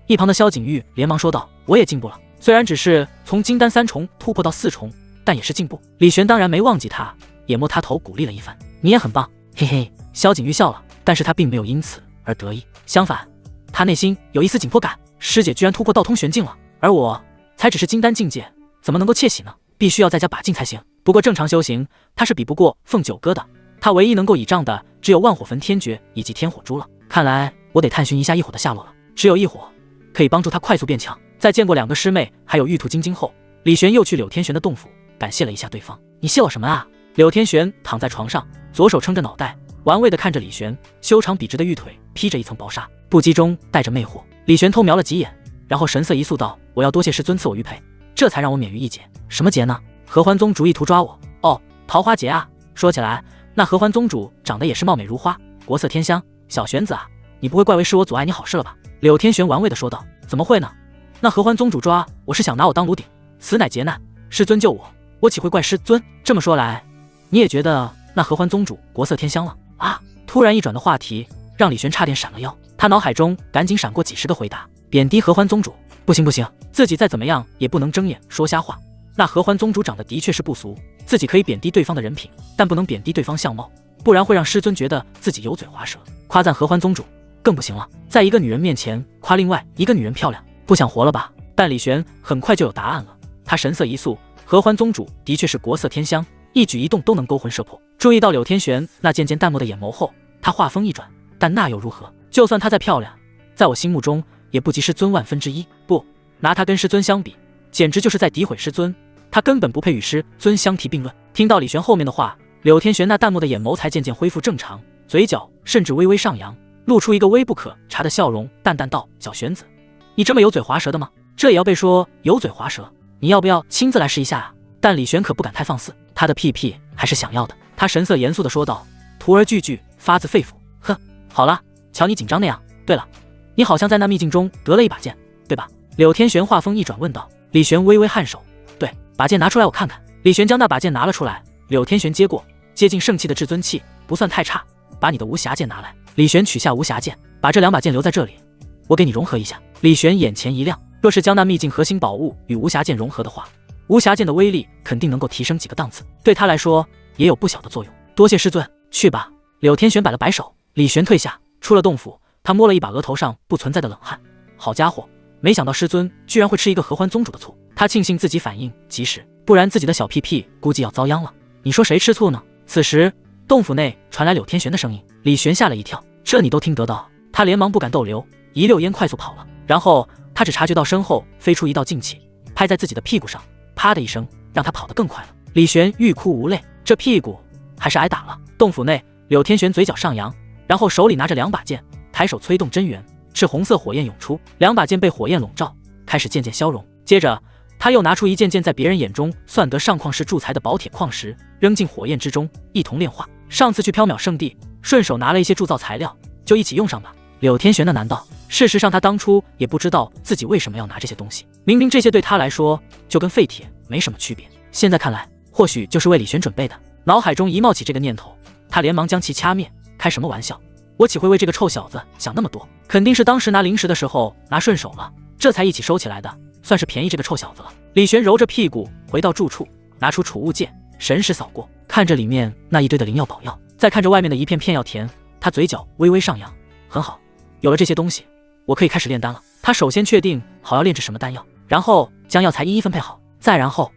Speaker 1: 一旁的萧景玉连忙说道，我也进步了，虽然只是从金丹3重突破到4重，但也是进步。李玄当然没忘记他，也摸他头鼓励了一番，你也很棒，嘿嘿。萧景玉笑了，但是他并没有因此而得意，相反他内心有一丝紧迫感，师姐居然突破道通玄境了，而我才只是金丹境界，怎么能够窃喜呢？必须要再加把劲才行。不过正常修行他是比不过凤九哥的，他唯一能够倚仗的只有万火焚天诀以及天火珠了。看来我得探寻一下异火的下落了，只有异火可以帮助他快速变强。在见过2个师妹还有玉兔晶晶后，李玄又去柳天玄的洞府感谢了一下对方。你谢我什么啊？柳天玄躺在床上，左手撑着脑袋，玩味地看着李玄，修长笔直的玉腿披着一层薄纱，不羁中带着魅惑。李玄偷瞄了几眼，然后神色一肃道：“我要多谢师尊赐我玉佩，这才让我免于一劫。什么劫呢？合欢宗主意图抓我。哦，桃花劫啊！说起来，那合欢宗主长得也是貌美如花，国色天香。小玄子啊，你不会怪为是我阻碍你好事了吧？”柳天玄玩味地说道：“怎么会呢？那合欢宗主抓我是想拿我当炉鼎，此乃劫难，师尊救我，我岂会怪师尊？这么说来，你也觉得那合欢宗主国色天香了啊？”突然一转的话题让李玄差点闪了腰，他脑海中赶紧闪过几十个回答。贬低合欢宗主，不行不行，自己再怎么样也不能睁眼说瞎话。那合欢宗主长得的确是不俗，自己可以贬低对方的人品，但不能贬低对方相貌，不然会让师尊觉得自己油嘴滑舌。夸赞合欢宗主更不行了，在一个女人面前夸另外一个女人漂亮，不想活了吧？但李玄很快就有答案了，他神色一肃，合欢宗主的确是国色天香，一举一动都能勾魂摄魄。注意到柳天玄那渐渐淡漠的眼眸后，他话锋一转，但那又如何？就算她再漂亮，在我心目中也不及师尊万分之一。不，拿她跟师尊相比，简直就是在诋毁师尊，她根本不配与师尊相提并论。听到李玄后面的话，柳天玄那淡漠的眼眸才渐渐恢复正常，嘴角甚至微微上扬，露出一个微不可察的笑容，淡淡道：“小玄子，你这么油嘴滑舌的吗？这也要被说油嘴滑舌？你要不要亲自来试一下啊？”但李玄可不敢太放肆，他的屁屁还是想要的。他神色严肃地说道：“徒儿句句发自肺腑。”哼，好了，瞧你紧张那样。对了，你好像在那秘境中得了一把剑，对吧？柳天玄话锋一转问道。李玄微微颔首，对，把剑拿出来我看看。李玄将那把剑拿了出来，柳天玄接过，接近圣器的至尊器不算太差，把你的无暇剑拿来。李玄取下无暇剑，把这2把剑留在这里，我给你融合一下。李玄眼前一亮，若是将那秘境核心宝物与无暇剑融合的话，无暇剑的威力肯定能够提升几个档次，对他来说也有不小的作用。多谢师尊，去吧。柳天玄摆了摆手，李玄退下，出了洞府。他摸了一把额头上不存在的冷汗，好家伙，没想到师尊居然会吃一个合欢宗主的醋。他庆幸自己反应及时，不然自己的小屁屁估计要遭殃了。你说谁吃醋呢？此时洞府内传来柳天玄的声音，李玄吓了一跳，这你都听得到？他连忙不敢逗留，一溜烟快速跑了。然后他只察觉到身后飞出一道劲气，拍在自己的屁股上，啪的一声，让他跑得更快了。李玄欲哭无泪，这屁股还是挨打了。洞府内，柳天玄嘴角上扬，然后手里拿着2把剑，抬手催动真元，赤红色火焰涌出，2把剑被火焰笼罩，开始渐渐消融。接着他又拿出一件件在别人眼中算得上旷世铸材的宝铁矿石，扔进火焰之中，一同炼化。上次去缥缈圣地，顺手拿了一些铸造材料，就一起用上吧。柳天玄的难道？事实上他当初也不知道自己为什么要拿这些东西，明明这些对他来说就跟废铁没什么区别，现在看来或许就是为李玄准备的。脑海中一冒起这个念头，他连忙将其掐灭。开什么玩笑，我岂会为这个臭小子想那么多？肯定是当时拿零食的时候拿顺手了，这才一起收起来的，算是便宜这个臭小子了。李玄揉着屁股回到住处，拿出储物戒，神识扫过，看着里面那一堆的灵药宝药，再看着外面的一片片药田，他嘴角微微上扬。很好，有了这些东西，我可以开始炼丹了。他首先确定好要炼制什么丹药，然后将药材一一分配好，再然后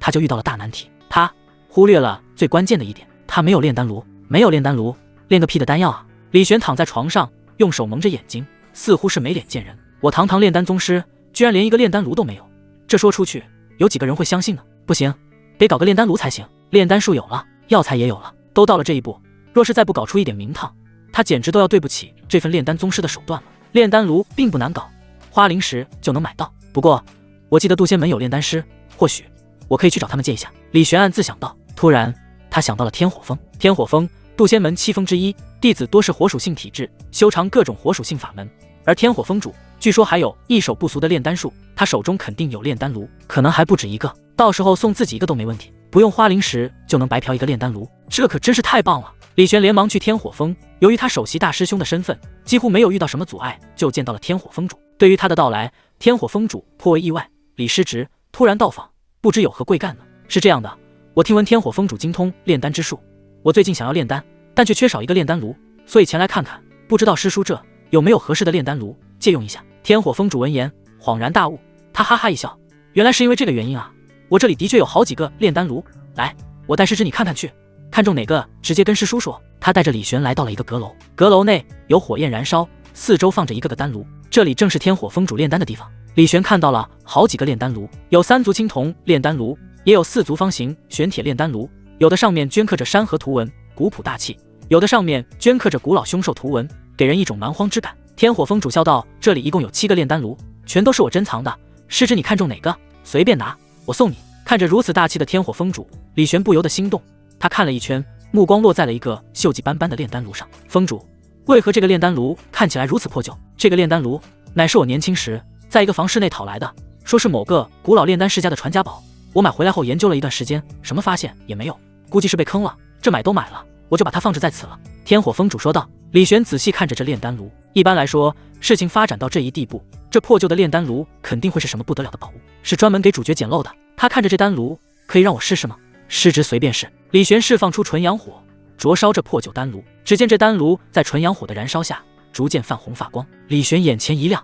Speaker 1: 他就遇到了大难题。他忽略了最关键的一点，他没有炼丹炉。没有炼丹炉，炼个屁的丹药啊！李玄躺在床上，用手蒙着眼睛，似乎是没脸见人。我堂堂炼丹宗师，居然连一个炼丹炉都没有，这说出去有几个人会相信呢？不行，得搞个炼丹炉才行。炼丹术有了，药材也有了，都到了这一步，若是再不搞出一点名堂，他简直都要对不起这份炼丹宗师的手段了。炼丹炉并不难搞，花灵石就能买到。不过我记得渡仙门有炼丹师，或许我可以去找他们借一下。李玄暗自想到。突然他想到了天火峰。天火峰，渡仙门7峰之一，弟子多是火属性体质，修长各种火属性法门。而天火峰主据说还有一手不俗的炼丹术，他手中肯定有炼丹炉，可能还不止一个，到时候送自己一个都没问题，不用花灵石就能白嫖一个炼丹炉，这可真是太棒了。李玄连忙去天火峰，由于他首席大师兄的身份，几乎没有遇到什么阻碍，就见到了天火峰主。对于他的到来，天火峰主颇为意外。李师侄突然到访，不知有何贵干呢？是这样的，我听闻天火峰主精通炼丹之术，我最近想要炼丹，但却缺少一个炼丹炉，所以前来看看，不知道师叔这有没有合适的炼丹炉借用一下。天火峰主闻言恍然大悟，他哈哈一笑，原来是因为这个原因啊！我这里的确有好几个炼丹炉，来，我带师侄你看看去，看中哪个直接跟师叔说。他带着李玄来到了一个阁楼，阁楼内有火焰燃烧，四周放着一个个丹炉，这里正是天火峰主炼丹的地方。李玄看到了好几个炼丹炉，有3足青铜炼丹炉、也有4足方形玄铁炼丹炉，有的上面镌刻着山河图文，古朴大气；有的上面镌刻着古老凶兽图文，给人一种蛮荒之感。天火峰主笑道：“这里一共有7个炼丹炉，全都是我珍藏的，师侄你看中哪个，随便拿，我送你。”看着如此大气的天火峰主，李玄不由得心动。他看了一圈，目光落在了一个锈迹斑斑的炼丹炉上。峰主，为何这个炼丹炉看起来如此破旧？这个炼丹炉乃是我年轻时在一个房室内讨来的，说是某个古老炼丹世家的传家宝。我买回来后研究了一段时间，什么发现也没有，估计是被坑了。这买都买了，我就把它放置在此了。天火峰主说道。李玄仔细看着这炼丹炉，一般来说，事情发展到这一地步，这破旧的炼丹炉肯定会是什么不得了的宝物，是专门给主角捡漏的。他看着这丹炉，可以让我试试吗？师侄随便试。李玄释放出纯阳火，灼烧这破旧丹炉。只见这丹炉在纯阳火的燃烧下，逐渐泛红发光。李玄眼前一亮，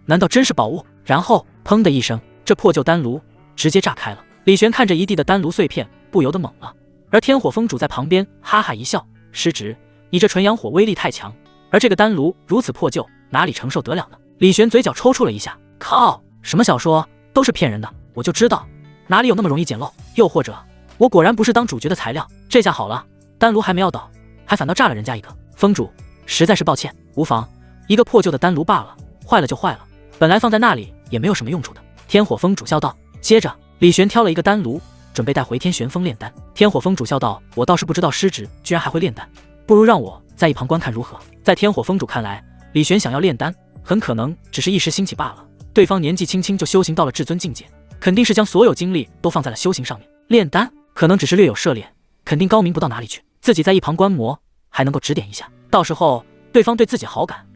Speaker 1: 难道真是宝物？然后砰的一声，这破旧丹炉直接炸开了。李玄看着一地的丹炉碎片，不由得懵了。而天火峰主在旁边哈哈一笑：“师侄，你这纯阳火威力太强，而这个丹炉如此破旧，哪里承受得了呢？”李玄嘴角抽搐了一下，靠，什么小说都是骗人的，我就知道哪里有那么容易捡漏，又或者我果然不是当主角的材料。这下好了，丹炉还没要倒，还反倒炸了人家一个。峰主，实在是抱歉，无妨，一个破旧的丹炉罢了，坏了就坏了，本来放在那里也没有什么用处的。天火峰主笑道。接着李玄挑了一个丹炉，准备带回天玄峰炼丹。天火峰主笑道：“我倒是不知道师侄居然还会炼丹，不如让我在一旁观看如何？”在天火峰主看来，李玄想要炼丹，很可能只是一时兴起罢了。对方年纪轻轻就修行到了至尊境界，肯定是将所有精力都放在了修行上面。炼丹可能只是略有涉猎，肯定高明不到哪里去。自己在一旁观摩，还能够指点一下。到时候对方对自己好感，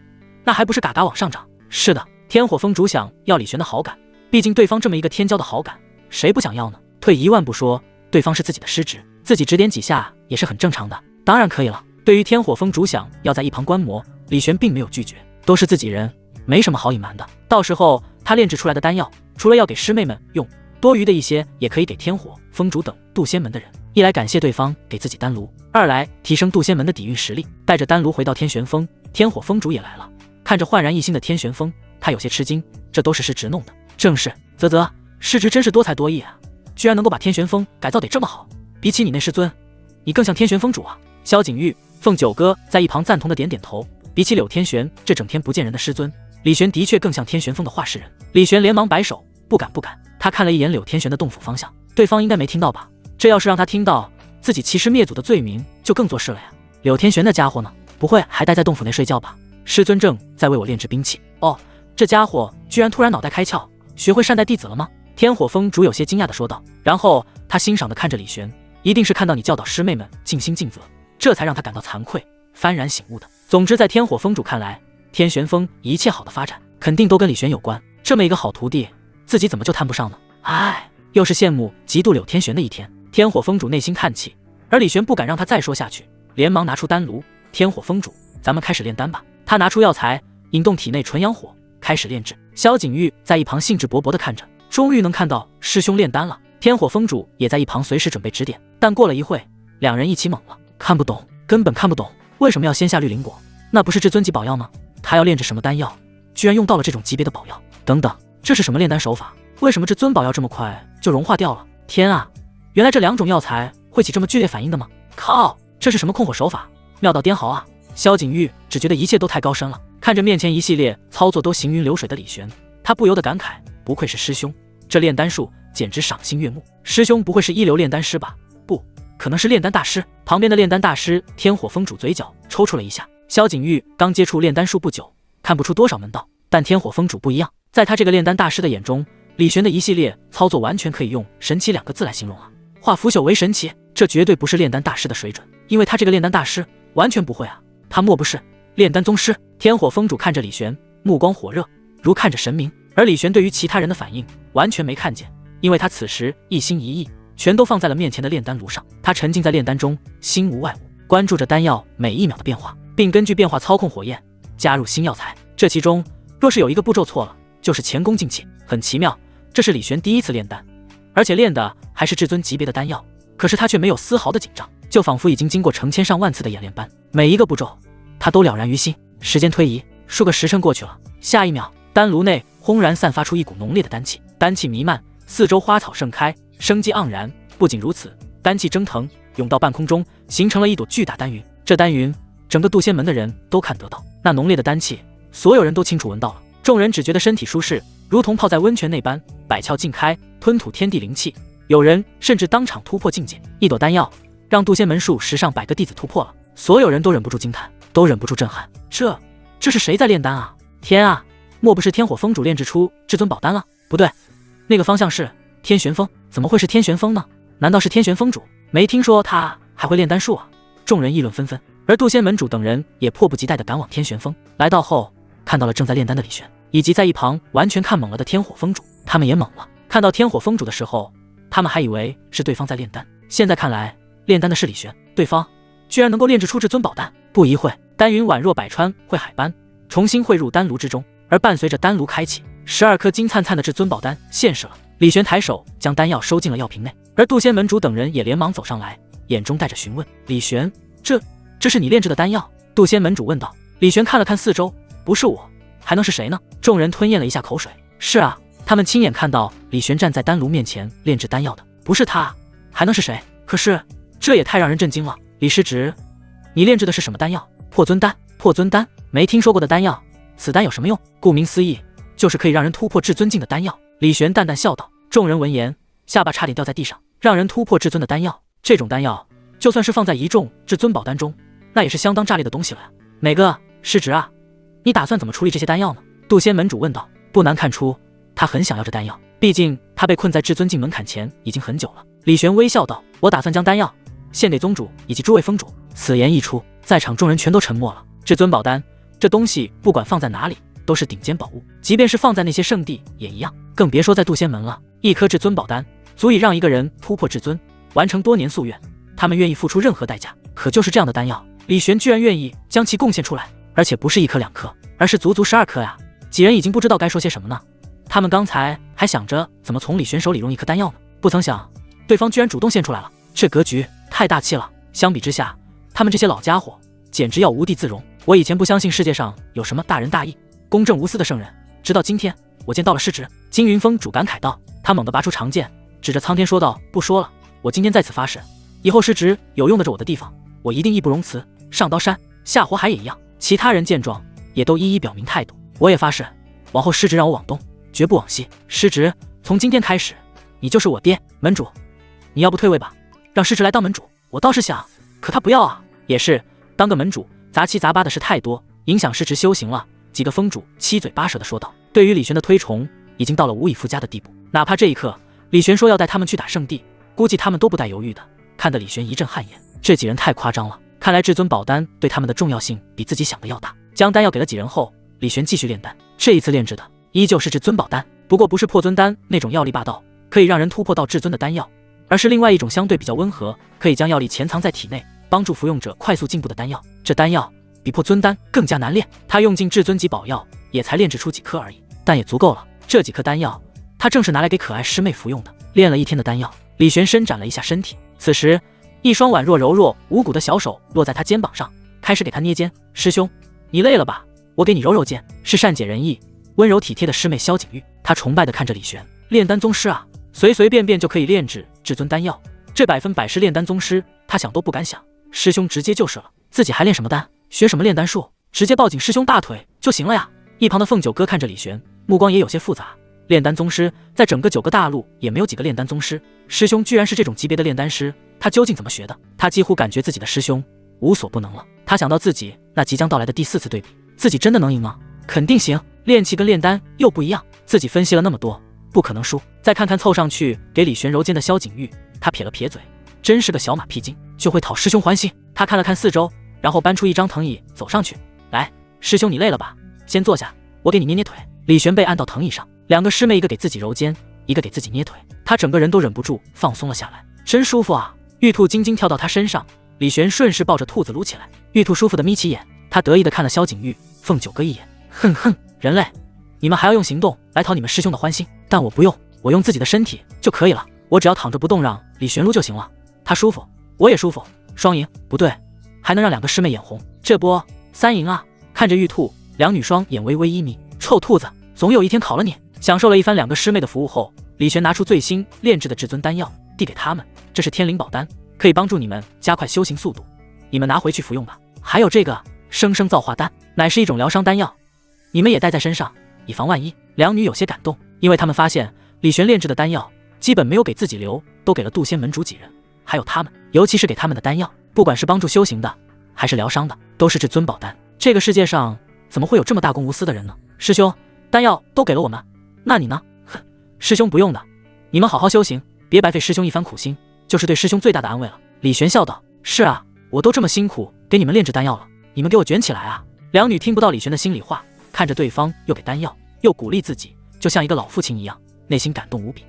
Speaker 1: 那还不是嘎嘎往上涨？是的，天火峰主想要李玄的好感，毕竟对方这么一个天骄的好感，谁不想要呢？退一万步说，对方是自己的师侄，自己指点几下也是很正常的。当然可以了。对于天火峰主想要在一旁观摩，李玄并没有拒绝，都是自己人，没什么好隐瞒的。到时候他炼制出来的丹药，除了要给师妹们用，多余的一些也可以给天火峰主等渡仙门的人，一来感谢对方给自己丹炉，二来提升渡仙门的底蕴实力。带着丹炉回到天玄峰，天火峰主也来了。看着焕然一新的天玄峰，他有些吃惊，这都是师侄弄的。正是，啧，师侄真是多才多艺啊，居然能够把天玄峰改造得这么好。比起你那师尊，你更像天玄峰主啊。萧景玉、凤九哥在一旁赞同的点点头。比起柳天玄这整天不见人的师尊，李玄的确更像天玄峰的话事人。李玄连忙摆手，不敢。他看了一眼柳天玄的洞府方向，对方应该没听到吧？这要是让他听到，自己欺师灭祖的罪名就更作势了呀。柳天玄那家伙呢？不会还待在洞府内睡觉吧？师尊正在为我炼制兵器。哦，这家伙居然突然脑袋开窍，学会善待弟子了吗？天火峰主有些惊讶地说道。然后他欣赏地看着李玄，一定是看到你教导师妹们尽心尽责，这才让他感到惭愧，幡然醒悟的。总之在天火峰主看来，天玄峰一切好的发展肯定都跟李玄有关。这么一个好徒弟，自己怎么就谈不上呢？唉，又是羡慕嫉妒柳天玄的一天。天火峰主内心叹气，而李玄不敢让他再说下去，连忙拿出丹炉。天火峰主，咱们开始炼丹吧。他拿出药材，引动体内纯阳火，开始炼制。萧景玉在一旁兴致勃勃地看着，终于能看到师兄炼丹了。天火峰主也在一旁随时准备指点。但过了一会，两人一起懵了，看不懂，根本看不懂，为什么要先下绿灵果？那不是至尊级宝药吗？他要炼制什么丹药，居然用到了这种级别的宝药？等等，这是什么炼丹手法？为什么至尊宝药这么快就融化掉了？天啊，原来这两种药材会起这么剧烈反应的吗？靠，这是什么控火手法？妙到颠毫啊！萧景玉只觉得一切都太高深了。看着面前一系列操作都行云流水的李玄，他不由得感慨，不愧是师兄，这炼丹术简直赏心悦目。师兄不会是一流炼丹师吧？不可能是炼丹大师。旁边的炼丹大师天火峰主嘴角抽搐了一下。萧景玉刚接触炼丹术不久，看不出多少门道，但天火峰主不一样，在他这个炼丹大师的眼中，李玄的一系列操作完全可以用神奇2个字来形容啊，化腐朽为神奇。这绝对不是炼丹大师的水准，因为他这个炼丹大师完全不会啊，他莫不是炼丹宗师？天火峰主看着李玄，目光火热，如看着神明。而李玄对于其他人的反应完全没看见，因为他此时一心一意全都放在了面前的炼丹炉上。他沉浸在炼丹中，心无外物，关注着丹药每一秒的变化，并根据变化操控火焰，加入新药材。这其中若是有一个步骤错了，就是前功尽弃。很奇妙，这是李玄第一次炼丹，而且炼的还是至尊级别的丹药，可是他却没有丝毫的紧张，就仿佛已经经过成千上万次的演练般，每一个步骤他都了然于心。时间推移，数个时辰过去了，下一秒，丹炉内轰然散发出一股浓烈的丹气，丹气弥漫，四周花草盛开，生机盎然。不仅如此，丹气蒸腾，涌到半空中，形成了一朵巨大丹云。这丹云，整个渡仙门的人都看得到，那浓烈的丹气，所有人都清楚闻到了。众人只觉得身体舒适，如同泡在温泉那般，百窍尽开，吞吐天地灵气。有人甚至当场突破境界。一朵丹药，让渡仙门数十上百个弟子突破了。所有人都忍不住惊叹，都忍不住震撼。这是谁在炼丹啊？天啊，莫不是天火峰主炼制出至尊宝丹了？不对，那个方向是天玄峰，怎么会是天玄峰呢？难道是天玄峰主？没听说他还会炼丹术啊！众人议论纷纷，而渡仙门主等人也迫不及待地赶往天玄峰。来到后，看到了正在炼丹的李玄，以及在一旁完全看懵了的天火峰主，他们也懵了。看到天火峰主的时候，他们还以为是对方在炼丹，现在看来，炼丹的是李玄，对方居然能够炼制出至尊宝丹。不一会，丹云宛若百川汇海般，重新汇入丹炉之中，而伴随着丹炉开启，12颗金灿灿的至尊宝丹现世了。李玄抬手将丹药收进了药瓶内，而渡仙门主等人也连忙走上来，眼中带着询问：“李玄，这是你炼制的丹药？”渡仙门主问道。李玄看了看四周，不是我，还能是谁呢？众人吞咽了一下口水。是啊，他们亲眼看到李玄站在丹炉面前炼制丹药的，不是他，还能是谁？可是这也太让人震惊了。李师侄，你炼制的是什么丹药？破尊丹。破尊丹？没听说过的丹药。此丹有什么用？顾名思义，就是可以让人突破至尊境的丹药。李玄淡淡笑道。众人闻言，下巴差点掉在地上。让人突破至尊的丹药，这种丹药就算是放在一众至尊宝丹中，那也是相当炸裂的东西了呀。哪个师侄啊？你打算怎么处理这些丹药呢？渡仙门主问道。不难看出，他很想要这丹药，毕竟他被困在至尊境门槛前已经很久了。李玄微笑道：“我打算将丹药献给宗主以及诸位峰主。”此言一出，在场众人全都沉默了。至尊宝丹这东西不管放在哪里都是顶尖宝物，即便是放在那些圣地也一样，更别说在渡仙门了。一颗至尊宝丹足以让一个人突破至尊，完成多年夙愿，他们愿意付出任何代价。可就是这样的丹药，李玄居然愿意将其贡献出来，而且不是1颗2颗，而是足足12颗呀！几人已经不知道该说些什么呢。他们刚才还想着怎么从李玄手里用1颗丹药呢，不曾想对方居然主动献出来了，这格局太大气了。相比之下，他们这些老家伙简直要无地自容。我以前不相信世界上有什么大仁大义、公正无私的圣人，直到今天我见到了师侄。金云峰主感慨道。他猛地拔出长剑，指着苍天说道：“不说了，我今天在此发誓，以后师侄有用得着我的地方，我一定义不容辞，上刀山下火海也一样。”其他人见状，也都一一表明态度。我也发誓，往后师侄让我往东，绝不往西。师侄，从今天开始，你就是我爹。门主，你要不退位吧，让师侄来当门主。我倒是想，可他不要啊。也是，当个门主杂七杂八的事太多，影响师侄修行了。几个峰主七嘴八舌的说道。对于李玄的推崇，已经到了无以复加的地步。哪怕这一刻，李玄说要带他们去打圣地，估计他们都不带犹豫的。看得李玄一阵汗颜，这几人太夸张了。看来至尊宝丹对他们的重要性比自己想的要大。将丹药给了几人后，李玄继续炼丹。这一次炼制的依旧是至尊宝丹，不过不是破尊丹那种药力霸道，可以让人突破到至尊的丹药，而是另外一种相对比较温和，可以将药力潜藏在体内，帮助服用者快速进步的丹药。这丹药比破尊丹更加难炼，他用尽至尊级宝药也才炼制出几颗而已，但也足够了。这几颗丹药他正是拿来给可爱师妹服用的。炼了1天的丹药，李玄伸展了一下身体，此时一双宛若柔弱无骨的小手落在他肩膀上，开始给他捏肩。师兄，你累了吧？我给你揉揉肩。是善解人意、温柔体贴的师妹萧景玉，她崇拜地看着李玄。炼丹宗师啊，随随便便就可以炼制至尊丹药，这100%是炼丹宗师，他想都不敢想。师兄直接就是了，自己还炼什么丹，学什么炼丹术，直接抱紧师兄大腿就行了呀。一旁的凤九哥看着李玄，目光也有些复杂。炼丹宗师在整个9个大陆也没有几个炼丹宗师，师兄居然是这种级别的炼丹师，他究竟怎么学的？他几乎感觉自己的师兄无所不能了。他想到自己那即将到来的第4次对比，自己真的能赢吗？肯定行，炼气跟炼丹又不一样，自己分析了那么多，不可能输。再看看凑上去给李玄揉肩的萧景玉，他撇了撇嘴，真是个小马屁精，就会讨师兄欢心。他看了看四周，然后搬出一张藤椅走上去，来，师兄你累了吧？先坐下，我给你捏捏腿。李玄被按到藤椅上，2个师妹一个给自己揉肩，一个给自己捏腿，他整个人都忍不住放松了下来，真舒服啊！玉兔晶晶跳到他身上，李玄顺势抱着兔子撸起来。玉兔舒服的眯起眼，他得意的看了萧景玉、凤九哥一眼，哼哼，人类，你们还要用行动来讨你们师兄的欢心，但我不用，我用自己的身体就可以了，我只要躺着不动让李玄撸就行了，他舒服，我也舒服，双赢，不对，还能让2个师妹眼红，这波3赢啊！看着玉兔，2女双眼微微一眯，臭兔子，总有一天考了你。享受了一番2个师妹的服务后，李玄拿出最新炼制的至尊丹药，递给他们，这是天灵宝丹，可以帮助你们加快修行速度，你们拿回去服用吧。还有这个生生造化丹，乃是一种疗伤丹药，你们也带在身上，以防万一。两女有些感动，因为他们发现李玄炼制的丹药基本没有给自己留，都给了渡仙门主几人，还有他们，尤其是给他们的丹药，不管是帮助修行的，还是疗伤的，都是至尊宝丹。这个世界上怎么会有这么大公无私的人呢？师兄，丹药都给了我们，那你呢？哼，师兄不用的，你们好好修行，别白费师兄一番苦心，就是对师兄最大的安慰了。李玄笑道：是啊，我都这么辛苦给你们炼制丹药了，你们给我卷起来啊！两女听不到李玄的心里话，看着对方又给丹药，又鼓励自己，就像一个老父亲一样，内心感动无比。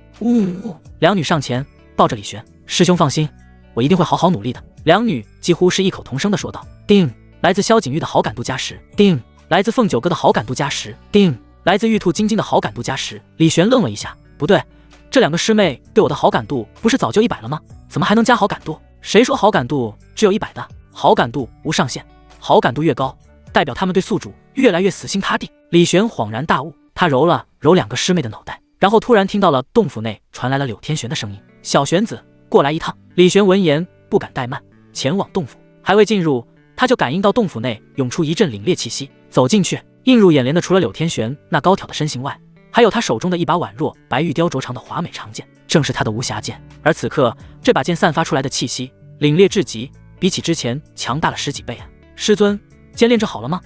Speaker 1: 两女上前抱着李玄，师兄放心，我一定会好好努力的。两女几乎是异口同声的说道。定，来自萧景玉的好感度加10，定，来自凤九哥的好感度加10，定，来自玉兔晶晶的好感度加10。李玄愣了一下，不对，这两个师妹对我的好感度不是早就100了吗？怎么还能加好感度？谁说好感度只有100的？好感度无上限，好感度越高，代表他们对宿主越来越死心塌地。李玄恍然大悟，他揉了揉两个师妹的脑袋，然后突然听到了洞府内传来了柳天玄的声音：小玄子，过来一趟。李玄闻言不敢怠慢，前往洞府。还未进入，他就感应到洞府内涌出一阵凛冽气息。走进去，映入眼帘的除了柳天玄那高挑的身形外，还有他手中的一把宛若白玉雕琢长的华美长剑，正是他的无暇剑。而此刻这把剑散发出来的气息凛冽至极，比起之前强大了10几倍啊！师尊，剑炼制好了吗？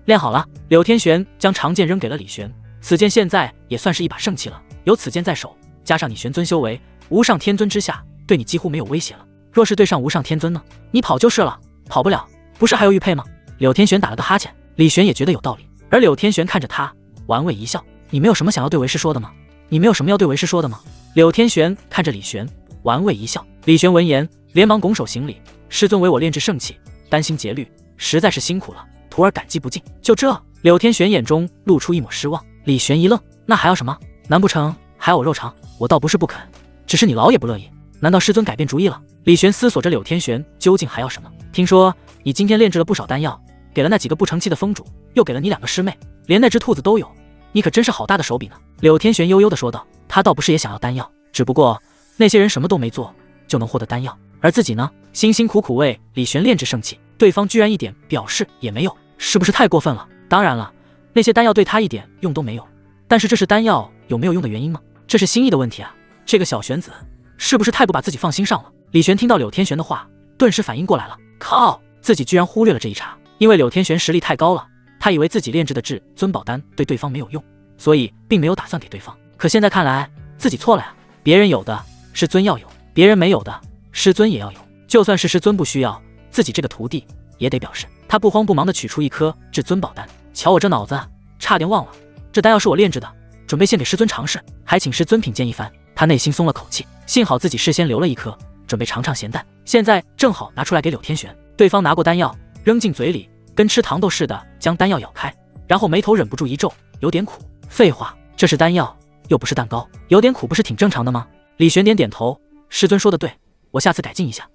Speaker 1: 练好了。柳天玄将长剑扔给了李玄，此剑现在也算是一把圣器了，有此剑在手，加上你玄尊修为无上天尊之下，对你几乎没有威胁了。若是对上无上天尊呢？你跑就是了。跑不了，不是还有玉佩吗？柳天玄打了个哈欠，李玄也觉得有道理。而柳天玄看着他，玩味一笑：你没有什么想要对为师说的吗？你没有什么要对为师说的吗？柳天玄看着李玄，玩味一笑。李玄闻言连忙拱手行礼：师尊为我炼制圣器，担心节律，实在是辛苦了，徒儿感激不尽。就这？柳天玄眼中露出一抹失望。李玄一愣：那还要什么？难不成还要我肉偿？我倒不是不肯，只是你老也不乐意。难道师尊改变主意了？李玄思索着柳天玄究竟还要什么。听说你今天炼制了不少丹药，给了那几个不成器的封主，又给了你2个师妹，连那只兔子都有，你可真是好大的手笔呢。柳天玄悠悠地说道。他倒不是也想要丹药，只不过那些人什么都没做就能获得丹药，而自己呢，辛辛苦苦为李玄炼制圣器，对方居然一点表示也没有，是不是太过分了？当然了，那些丹药对他一点用都没有，但是这是丹药有没有用的原因吗？这是心意的问题啊。这个小玄子是不是太不把自己放心上了？李玄听到柳天玄的话，顿时反应过来了，靠，自己居然忽略了这一茬。因为柳天玄实力太高了，他以为自己炼制的至尊宝丹对对方没有用，所以并没有打算给对方。可现在看来自己错了呀，别人有的师尊要有，别人没有的师尊也要有，就算是师尊不需要，自己这个徒弟也得表示。他不慌不忙地取出一颗至尊宝丹，瞧我这脑子，差点忘了，这丹药是我炼制的，准备献给师尊尝试，还请师尊品鉴一番。他内心松了口气，幸好自己事先留了一颗，准备尝尝咸淡，现在正好拿出来给柳天玄。对方拿过丹药扔进嘴里，跟吃糖豆似的将丹药咬开，然后眉头忍不住一皱：有点苦。废话，这是丹药又不是蛋糕，有点苦不是挺正常的吗？李玄点点头：师尊说的对，我下次改进一下。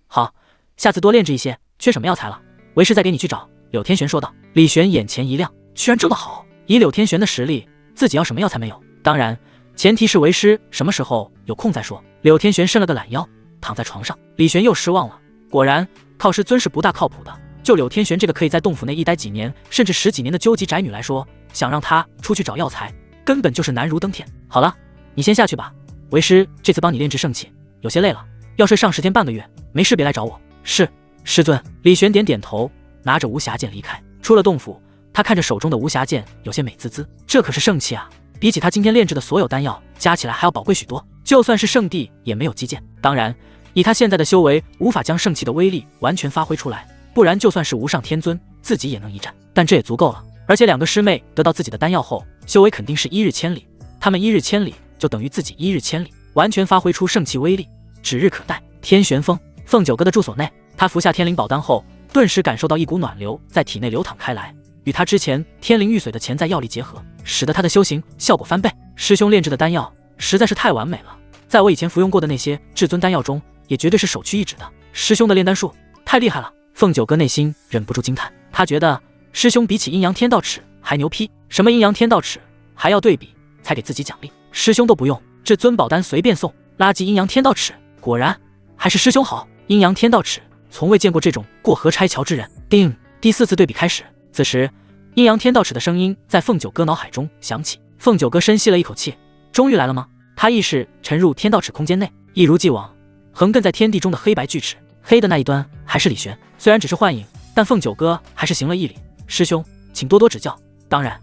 Speaker 1: 好，下次多炼制一些。缺什么药材了，为师再给你去找。柳天玄说道。李玄眼前一亮，居然这么好，以柳天玄的实力，自己要什么药材没有？当然前提是为师什么时候有空再说。柳天玄伸了个懒腰，躺在床上。李玄又失望了，果然靠师尊是不大靠谱的。就柳天玄这个可以在洞府内一待几年甚至10几年的究极宅女来说，想让她出去找药材根本就是难如登天。好了，你先下去吧，为师这次帮你炼制圣器，有些累了，要睡上10天半个月，没事别来找我。是，师尊。李玄点点头，拿着无暇剑离开。出了洞府，他看着手中的无暇剑，有些美滋滋。这可是圣器啊，比起他今天炼制的所有丹药加起来还要宝贵许多，就算是圣地也没有击剑。当然以他现在的修为，无法将圣器的威力完全发挥出来，不然就算是无上天尊，自己也能一战，但这也足够了。而且2个师妹得到自己的丹药后，修为肯定是1日千里，他们1日千里就等于自己1日千里，完全发挥出圣器威力，指日可待。天玄峰，凤九哥的住所内，他服下天灵宝丹后，顿时感受到一股暖流在体内流淌开来，与他之前天灵玉髓的潜在药力结合，使得他的修行效果翻倍。师兄炼制的丹药实在是太完美了，在我以前服用过的那些至尊丹药中，也绝对是首屈一指的。师兄的炼丹术太厉害了。凤九哥内心忍不住惊叹，他觉得师兄比起阴阳天道尺还牛批，什么阴阳天道尺还要对比才给自己奖励。师兄都不用，至尊宝丹随便送，垃圾阴阳天道尺，果然还是师兄好。阴阳天道尺，从未见过这种过河拆桥之人。定，第4次对比开始。此时，阴阳天道尺的声音在凤九哥脑海中响起。凤九哥深吸了一口气，终于来了吗？他意识沉入天道尺空间内，一如既往，横亘在天地中的黑白巨尺，黑的那一端还是李玄。虽然只是幻影，但凤九哥还是行了一礼：“师兄，请多多指教。当然，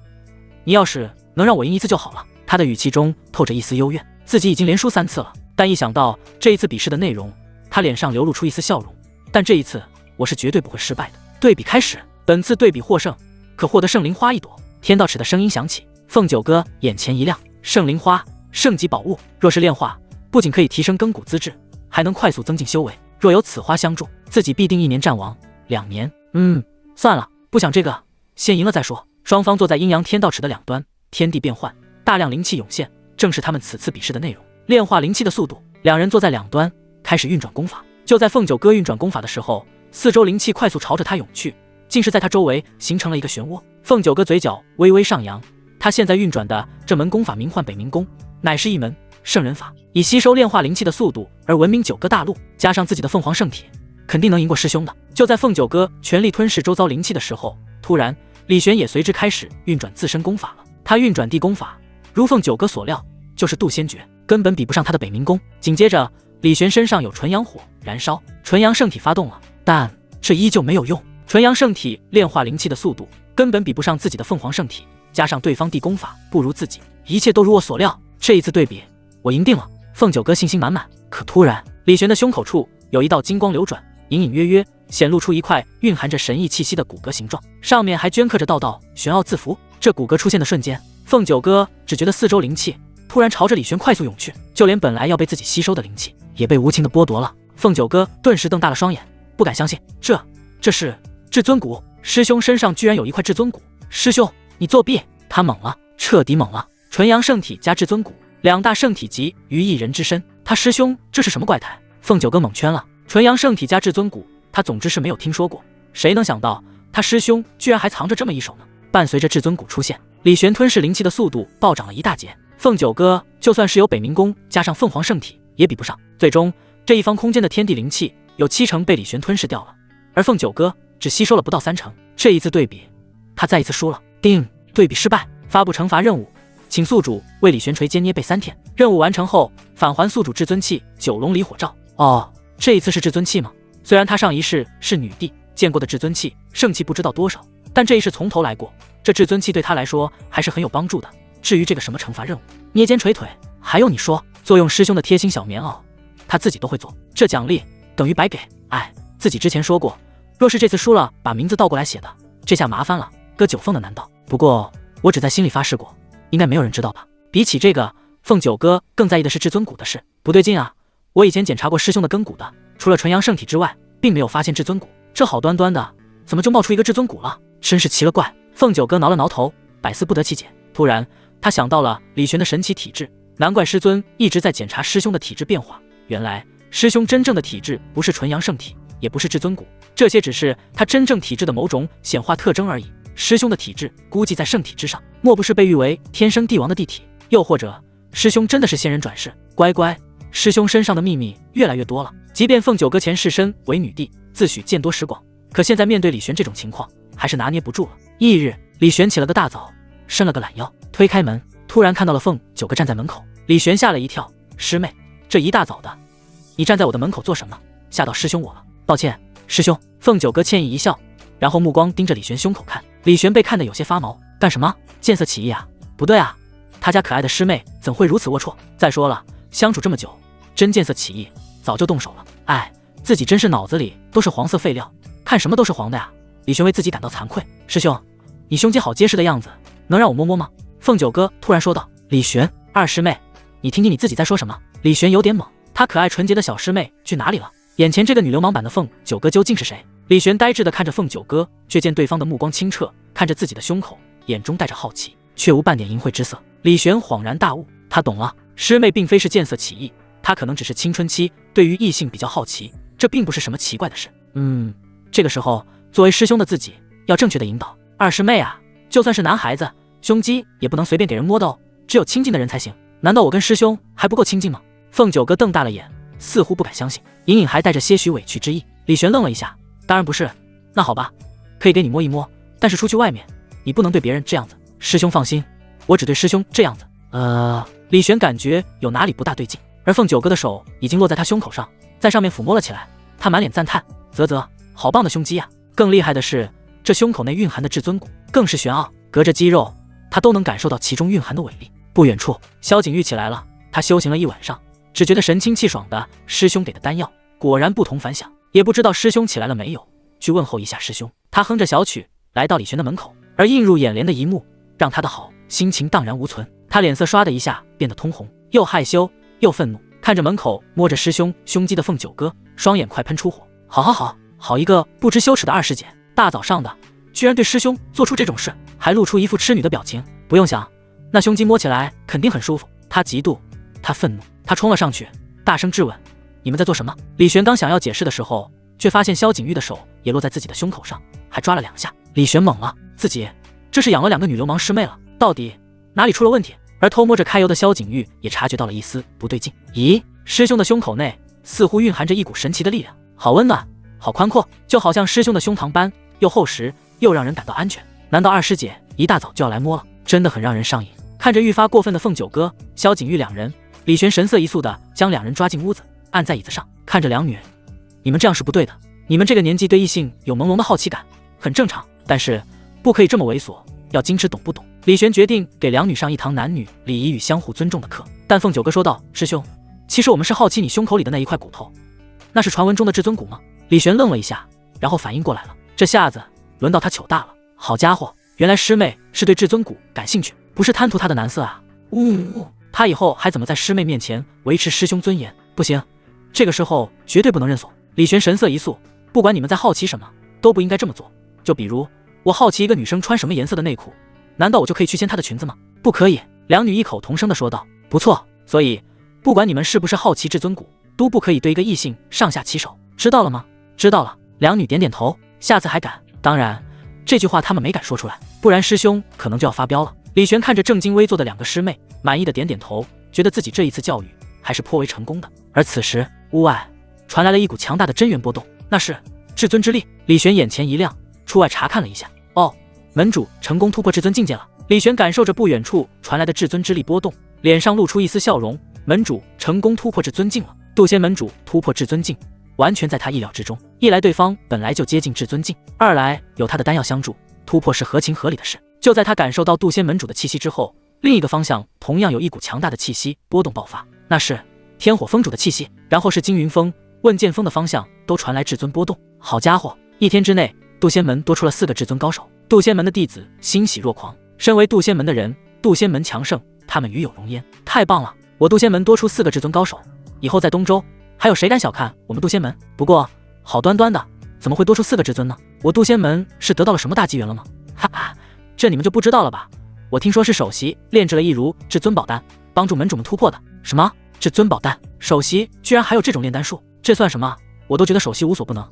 Speaker 1: 你要是能让我赢一次就好了。”他的语气中透着一丝幽怨。自己已经连输3次了，但一想到这一次比试的内容，他脸上流露出一丝笑容。但这一次，我是绝对不会失败的。对比开始，本次对比获胜，可获得圣灵花1朵。天道尺的声音响起，凤九哥眼前一亮：圣灵花，圣级宝物，若是炼化，不仅可以提升根骨资质，还能快速增进修为。若有此花相助，自己必定1年战王，2年。算了，不想这个，先赢了再说。双方坐在阴阳天道尺的两端，天地变幻，大量灵气涌现，正是他们此次比试的内容。炼化灵气的速度，两人坐在两端，开始运转功法。就在凤九哥运转功法的时候，四周灵气快速朝着他涌去，竟是在他周围形成了一个漩涡。凤九哥嘴角微微上扬，他现在运转的这门功法名唤北冥功，乃是一门圣人法，以吸收炼化灵气的速度而闻名9个大陆，加上自己的凤凰圣体，肯定能赢过师兄的。就在凤九哥全力吞噬周遭灵气的时候，突然李玄也随之开始运转自身功法了。他运转地功法，如凤九哥所料，就是渡仙诀，根本比不上他的北冥功。紧接着，李玄身上有纯阳火燃烧，纯阳圣体发动了，但这依旧没有用。纯阳圣体炼化灵气的速度根本比不上自己的凤凰圣体，加上对方地功法不如自己，一切都如我所料。这一次对比，我赢定了。凤九哥信心满满。可突然，李玄的胸口处有一道金光流转，隐隐约约显露出一块蕴含着神异气息的骨骼形状，上面还镌刻着道道玄奥字符。这骨骼出现的瞬间，凤九哥只觉得四周灵气突然朝着李玄快速涌去，就连本来要被自己吸收的灵气也被无情的剥夺了。凤九哥顿时瞪大了双眼，不敢相信，这是至尊骨！师兄身上居然有一块至尊骨！师兄，你作弊！他懵了，彻底懵了。纯阳圣体加至尊骨，两大圣体级于一人之身，他师兄这是什么怪胎？凤九哥懵圈了。纯阳圣体加至尊骨，他总之是没有听说过，谁能想到他师兄居然还藏着这么一手呢？伴随着至尊骨出现，李玄吞噬灵气的速度暴涨了一大截。凤九哥就算是有北冥功加上凤凰圣体也比不上。最终这一方空间的天地灵气有70%被李玄吞噬掉了，而凤九哥只吸收了不到30%。这一次对比，他再一次输了。定，对比失败，发布惩罚任务，请宿主为李玄锤坚捏背3天。任务完成后，返还宿主至尊器9龙离火罩。哦，这一次是至尊器吗？虽然他上一世是女帝，见过的至尊器圣器不知道多少，但这一世从头来过，这至尊器对他来说还是很有帮助的。至于这个什么惩罚任务，捏肩捶腿，还用你说？作用师兄的贴心小棉袄，他自己都会做，这奖励等于白给。哎，自己之前说过，若是这次输了，把名字倒过来写的，这下麻烦了，割9凤的难道？不过我只在心里发誓过，应该没有人知道吧？比起这个，凤九哥更在意的是至尊骨的事。不对劲啊，我以前检查过师兄的根骨的，除了纯阳圣体之外，并没有发现至尊骨。这好端端的，怎么就冒出一个至尊骨了？真是奇了怪。凤九哥挠了挠头，百思不得其解。突然他想到了李玄的神奇体质，难怪师尊一直在检查师兄的体质变化。原来师兄真正的体质不是纯阳圣体，也不是至尊骨，这些只是他真正体质的某种显化特征而已。师兄的体质估计在圣体之上，莫不是被誉为天生帝王的帝体？又或者师兄真的是仙人转世？乖乖，师兄身上的秘密越来越多了。即便凤九哥前世身为女帝，自诩见多识广，可现在面对李玄这种情况，还是拿捏不住了。翌日，李玄起了个大早，伸了个懒腰，推开门，突然看到了凤九哥站在门口。李玄吓了一跳，师妹，这一大早的，你站在我的门口做什么？吓到师兄我了。抱歉，师兄。凤九哥歉意一笑，然后目光盯着李玄胸口看。李玄被看得有些发毛，干什么？见色起意啊？不对啊，他家可爱的师妹怎会如此龌龊？再说了，相处这么久，真见色起意，早就动手了。哎，自己真是脑子里都是黄色废料，看什么都是黄的呀。李玄为自己感到惭愧。师兄，你胸肌好结实的样子，能让我摸摸吗？凤九哥突然说道。李玄，二师妹，你听听你自己在说什么？李玄有点懵，他可爱纯洁的小师妹去哪里了？眼前这个女流氓版的凤九哥究竟是谁？李玄呆滞地看着凤九哥，却见对方的目光清澈，看着自己的胸口，眼中带着好奇，却无半点淫秽之色。李玄恍然大悟，他懂了，师妹并非是见色起意，她可能只是青春期对于异性比较好奇，这并不是什么奇怪的事。这个时候作为师兄的自己要正确的引导。二师妹啊，就算是男孩子，胸肌也不能随便给人摸的哦，只有亲近的人才行。难道我跟师兄还不够亲近吗？凤九哥瞪大了眼，似乎不敢相信，隐隐还带着些许委屈之意。李玄愣了一下，当然不是。那好吧，可以给你摸一摸，但是出去外面，你不能对别人这样子。师兄放心，我只对师兄这样子。李玄感觉有哪里不大对劲，而凤九哥的手已经落在他胸口上，在上面抚摸了起来。他满脸赞叹，啧，好棒的胸肌啊！更厉害的是，这胸口内蕴含的至尊骨更是玄奥，隔着肌肉，他都能感受到其中蕴含的伟力。不远处，萧景玉起来了，他修行了一晚上，只觉得神清气爽的。师兄给的丹药果然不同凡响，也不知道师兄起来了没有，去问候一下师兄。他哼着小曲来到李玄的门口，而映入眼帘的一幕让他的好心情荡然无存。他脸色唰的一下变得通红，又害羞又愤怒，看着门口摸着师兄胸肌的凤九哥，双眼快喷出火。好一个不知羞耻的二师姐，大早上的居然对师兄做出这种事，还露出一副痴女的表情。不用想，那胸肌摸起来肯定很舒服。他嫉妒，他愤怒，他冲了上去，大声质问：你们在做什么？李玄刚想要解释的时候，却发现萧景玉的手也落在自己的胸口上，还抓了2下。李玄懵了，自己这是养了2个女流氓师妹了，到底哪里出了问题？而偷摸着揩油的萧景玉也察觉到了一丝不对劲。咦，师兄的胸口内似乎蕴含着一股神奇的力量，好温暖，好宽阔，就好像师兄的胸膛般，又厚实又让人感到安全。难道二师姐一大早就要来摸了？真的很让人上瘾。看着愈发过分的凤九哥、萧景玉2人，李玄神色一肃的将2人抓进屋子，按在椅子上，看着两女，你们这样是不对的。你们这个年纪对异性有朦胧的好奇感，很正常，但是不可以这么猥琐，要矜持，懂不懂？李玄决定给2女上一堂男女礼仪与相互尊重的课。但凤九哥说道：师兄，其实我们是好奇你胸口里的那一块骨头，那是传闻中的至尊骨吗？李玄愣了一下，然后反应过来了，这下子轮到他糗大了。好家伙，原来师妹是对至尊骨感兴趣，不是贪图他的男色啊！他以后还怎么在师妹面前维持师兄尊严？不行，这个时候绝对不能认怂。李玄神色一肃，不管你们在好奇什么，都不应该这么做。就比如我好奇一个女生穿什么颜色的内裤，难道我就可以去掀她的裙子吗？不可以。2女异口同声地说道。不错，所以不管你们是不是好奇至尊骨，都不可以对一个异性上下其手，知道了吗？知道了。2女点点头，下次还敢？当然，这句话他们没敢说出来，不然师兄可能就要发飙了。李玄看着正襟危坐的2个师妹，满意的点点头，觉得自己这一次教育还是颇为成功的。而此时屋外传来了一股强大的真元波动，那是至尊之力。李玄眼前一亮，出外查看了一下，门主成功突破至尊境界了。李玄感受着不远处传来的至尊之力波动，脸上露出一丝笑容。门主成功突破至尊境了。杜仙门主突破至尊境，完全在他意料之中。一来对方本来就接近至尊境，二来有他的丹药相助，突破是合情合理的事。就在他感受到杜仙门主的气息之后，另一个方向同样有一股强大的气息波动爆发，那是天火风主的气息。然后是金云峰、问剑锋的方向都传来至尊波动。好家伙，1天之内杜仙门多出了4个至尊高手。杜仙门的弟子欣喜若狂，身为杜仙门的人，杜仙门强盛，他们与有荣焉。太棒了，我杜仙门多出4个至尊高手，以后在东周还有谁敢小看我们杜仙门？不过好端端的怎么会多出4个至尊呢？我杜仙门是得到了什么大机缘了吗？哈哈，这你们就不知道了吧？我听说是首席炼制了一炉至尊宝丹，帮助门主们突破的。什么至尊宝丹？首席居然还有这种炼丹术？这算什么？我都觉得首席无所不能。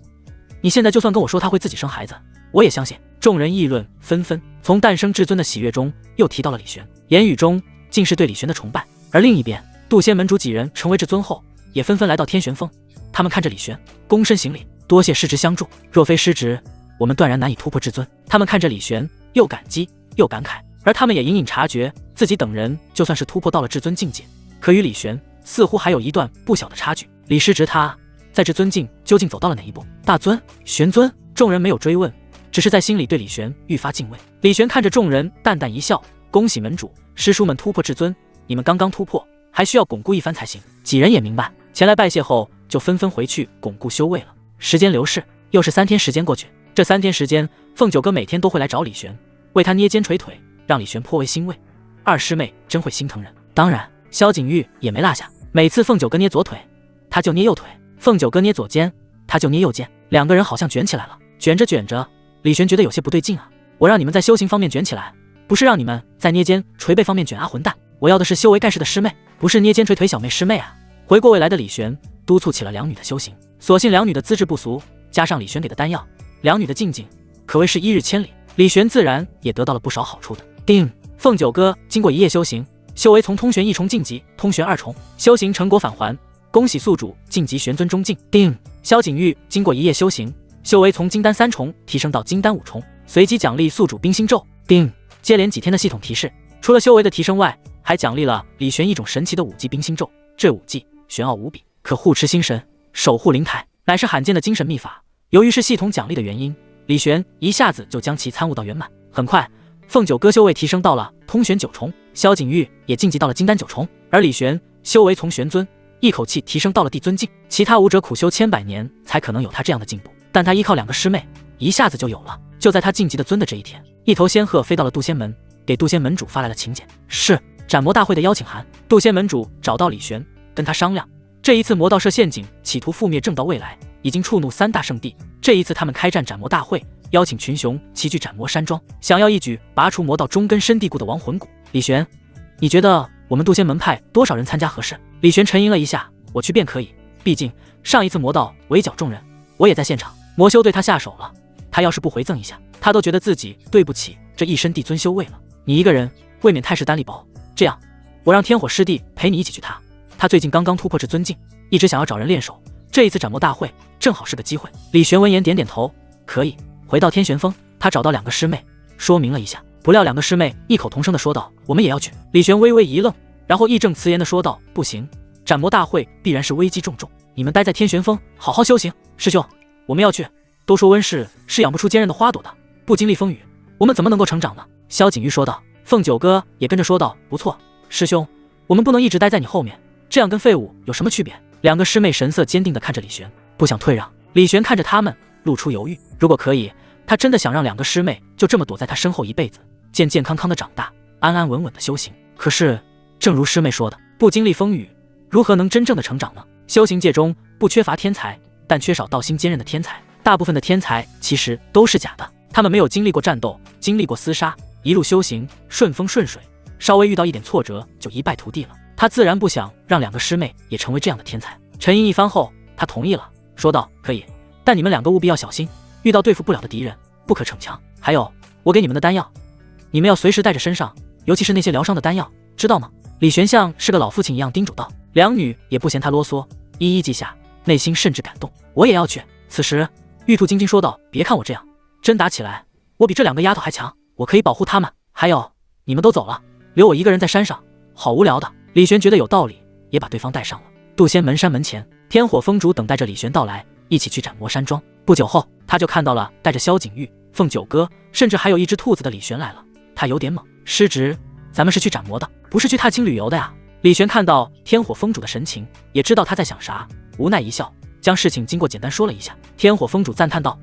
Speaker 1: 你现在就算跟我说他会自己生孩子，我也相信。众人议论纷纷，从诞生至尊的喜悦中又提到了李玄，言语中尽是对李玄的崇拜。而另一边，杜仙门主几人成为至尊后，也纷纷来到天玄峰。他们看着李玄，躬身行礼，多谢师侄相助，若非师侄，我们断然难以突破至尊。他们看着李玄，又感激又感慨，而他们也隐隐察觉自己等人就算是突破到了至尊境界，可与李玄似乎还有一段不小的差距。李师侄他在至尊境究竟走到了哪一步？大尊、玄尊，众人没有追问，只是在心里对李玄愈发敬畏。李玄看着众人，淡淡一笑，恭喜门主、师叔们突破至尊，你们刚刚突破，还需要巩固一番才行。几人也明白，前来拜谢后就纷纷回去巩固修为了。时间流逝，又是3天时间过去。这3天时间，凤九哥每天都会来找李玄，为他捏肩捶腿，让李玄颇为欣慰。二师妹真会心疼人。当然，萧景玉也没落下，每次凤九哥捏左腿，他就捏右腿；凤九哥捏左肩，他就捏右肩。2个人好像卷起来了，卷着卷着，李玄觉得有些不对劲啊。我让你们在修行方面卷起来，不是让你们在捏肩捶背方面卷啊，混蛋！我要的是修为盖世的师妹，不是捏肩捶腿小妹师妹啊！回过未来的李玄督促起了2女的修行，所幸2女的资质不俗，加上李玄给的丹药，2女的境界可谓是1日千里。李玄自然也得到了不少好处的。凤九哥经过1夜修行，修为从通玄一重晋级通玄二重，修行成果返还，恭喜宿主晋级玄尊中境。定，萧景玉经过一夜修行，修为从金丹3重提升到金丹5重，随机奖励宿主冰心咒。定，接连几天的系统提示，除了修为的提升外，还奖励了李玄一种神奇的武技冰心咒。这武技玄奥无比，可护持心神，守护灵台，乃是罕见的精神秘法。由于是系统奖励的原因，李玄一下子就将其参悟到圆满。很快，凤九哥修为提升到了通玄9重，萧景玉也晋级到了金丹9重，而李玄修为从玄尊一口气提升到了帝尊境。其他武者苦修千百年才可能有他这样的进步，但他依靠2个师妹一下子就有了。就在他晋级的尊的这一天，一头仙鹤飞到了渡仙门，给渡仙门主发来了请柬，是斩魔大会的邀请函。渡仙门主找到李玄，跟他商量，这一次魔道设陷阱，企图覆灭正道未来，已经触怒3大圣地。这一次他们开战斩魔大会，邀请群雄齐聚斩魔山庄，想要一举拔除魔道中根深蒂固的亡魂骨。李玄，你觉得我们渡仙门派多少人参加合适？李玄沉吟了一下，我去便可以，毕竟上一次魔道围剿众人，我也在现场，魔修对他下手了，他要是不回赠一下，他都觉得自己对不起这一身帝尊修为了。你一个人未免太势单力薄，这样我让天火师弟陪你一起去。他最近刚刚突破至尊境，一直想要找人练手，这一次斩魔大会正好是个机会。李玄闻言点点头，可以。回到天玄峰，他找到2个师妹说明了一下，不料2个师妹异口同声的说道，我们也要去。李玄微微一愣，然后义正辞严的说道，不行，斩魔大会必然是危机重重，你们待在天玄峰好好修行。师兄，我们要去，都说温室是养不出坚韧的花朵的，不经历风雨，我们怎么能够成长呢？萧景玉说道。凤九哥也跟着说道，不错，师兄，我们不能一直待在你后面，这样跟废物有什么区别？2个师妹神色坚定地看着李玄，不想退让。李玄看着他们，露出犹豫。如果可以，他真的想让2个师妹就这么躲在他身后一辈子，健健康康的长大，安安稳稳的修行。可是，正如师妹说的，不经历风雨，如何能真正的成长呢？修行界中不缺乏天才，但缺少道心坚韧的天才。大部分的天才其实都是假的，他们没有经历过战斗，经历过厮杀，一路修行顺风顺水，稍微遇到一点挫折就一败涂地了。他自然不想让2个师妹也成为这样的天才。沉吟一番后，他同意了，说道，可以，但你们2个务必要小心，遇到对付不了的敌人不可逞强。还有，我给你们的丹药，你们要随时带着身上，尤其是那些疗伤的丹药，知道吗？李玄像是个老父亲一样叮嘱道。2女也不嫌他啰嗦，一一记下，内心甚至感动。我也要去。此时玉兔晶晶说道，别看我这样，真打起来我比这2个丫头还强，我可以保护她们。还有，你们都走了，留我一个人在山上，好无聊的。李玄觉得有道理，也把对方带上了。渡仙门山门前，天火峰主等待着李玄到来，一起去斩魔山庄。不久后，他就看到了带着萧景玉、凤九哥，甚至还有一只兔子的李玄来了。他有点懵，师侄，咱们是去斩魔的，不是去踏青旅游的呀。李玄看到天火峰主的神情，也知道他在想啥，无奈一笑，将事情经过简单说了一下。天火峰主赞叹道，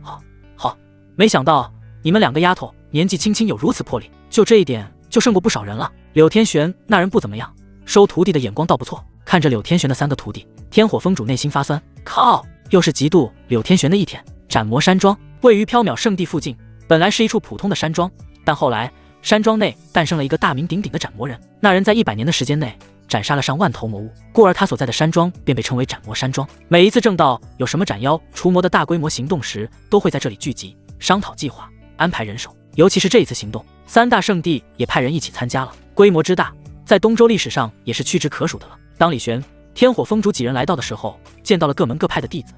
Speaker 1: 好，没想到你们2个丫头年纪轻轻有如此魄力，就这一点就胜过不少人了。柳天玄那人不怎么样，收徒弟的眼光倒不错。看着柳天玄的3个徒弟，天火峰主内心发酸，靠，又是嫉妒柳天玄的一天。斩魔山庄位于缥缈圣地附近，本来是一处普通的山庄，但后来山庄内诞生了一个大名鼎鼎的斩魔人。那人在100年的时间内斩杀了上万头魔物，故而他所在的山庄便被称为斩魔山庄。每一次正道有什么斩妖除魔的大规模行动时，都会在这里聚集，商讨计划，安排人手。尤其是这一次行动，3大圣地也派人一起参加了，规模之大，在东周历史上也是屈指可数的了。当李玄、天火峰主几人来到的时候，见到了各门各派的弟子，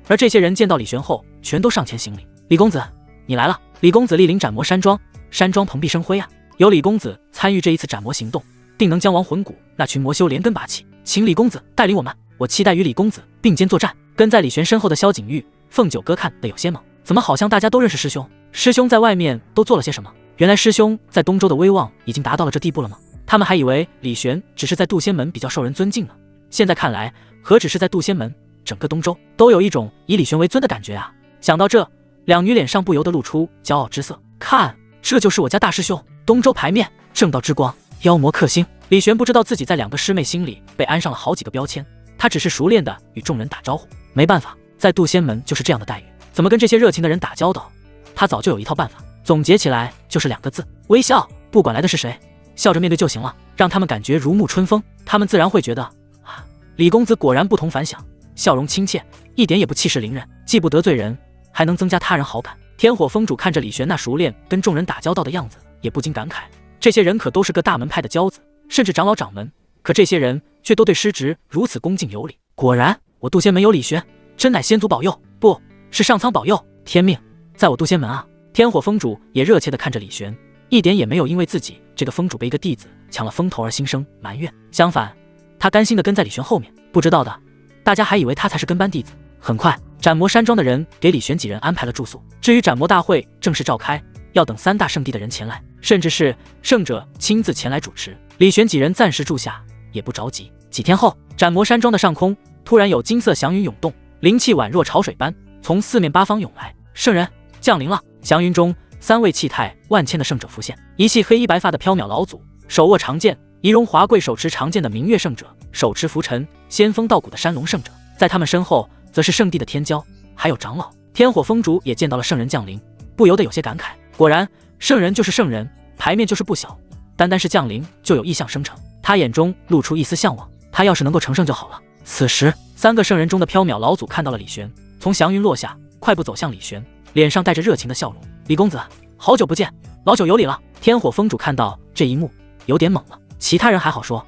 Speaker 1: 而这些人见到李玄后，全都上前行礼。李公子，你来了。李公子莅临斩魔山庄，山庄蓬荜生辉啊！有李公子参与这一次斩魔行动，定能将亡魂谷那群魔修连根拔起。请李公子带领我们，我期待与李公子并肩作战。跟在李玄身后的萧景玉、凤九哥看得有些懵，怎么好像大家都认识师兄？师兄在外面都做了些什么？原来师兄在东周的威望已经达到了这地步了吗？他们还以为李玄只是在渡仙门比较受人尊敬呢，现在看来，何止是在渡仙门，整个东周都有一种以李玄为尊的感觉啊！想到这，2女脸上不由得露出骄傲之色。看，这就是我家大师兄，东周牌面，正道之光，妖魔克星。李玄不知道自己在2个师妹心里被安上了好几个标签，他只是熟练的与众人打招呼。没办法，在渡仙门就是这样的待遇，怎么跟这些热情的人打交道？他早就有一套办法，总结起来就是2个字：微笑。不管来的是谁，笑着面对就行了，让他们感觉如沐春风，他们自然会觉得啊，李公子果然不同凡响，笑容亲切，一点也不气势凌人，既不得罪人，还能增加他人好感。天火峰主看着李玄那熟练跟众人打交道的样子，也不禁感慨，这些人可都是个大门派的骄子，甚至长老掌门，可这些人却都对师侄如此恭敬有礼。果然，我渡仙门有李玄，真乃仙族保佑，不是上苍保佑，天命在我渡仙门啊！天火封主也热切地看着李玄，一点也没有因为自己这个封主被一个弟子抢了风头而心生埋怨，相反，他甘心地跟在李玄后面。不知道的，大家还以为他才是跟班弟子。很快，斩魔山庄的人给李玄几人安排了住宿。至于斩魔大会正式召开，要等3大圣地的人前来，甚至是圣者亲自前来主持。李玄几人暂时住下，也不着急。几天后，斩魔山庄的上空突然有金色祥云涌动，灵气宛若潮水般从四面八方涌来。圣人降临了！祥云中，3位气态万千的圣者浮现，一系黑衣白发的缥缈老祖，手握长剑，仪容华贵，手持长剑的明月圣者，手持拂尘，仙风道骨的山龙圣者，在他们身后则是圣地的天骄，还有长老。天火封主也见到了圣人降临，不由得有些感慨。果然，圣人就是圣人，牌面就是不小，单单是降临就有异象生成。他眼中露出一丝向往，他要是能够成圣就好了。此时，3个圣人中的缥缈老祖看到了李玄，从祥云落下，快步走向李玄，脸上带着热情的笑容。李公子，好久不见，老朽有礼了。天火封主看到这一幕，有点懵了。其他人还好说，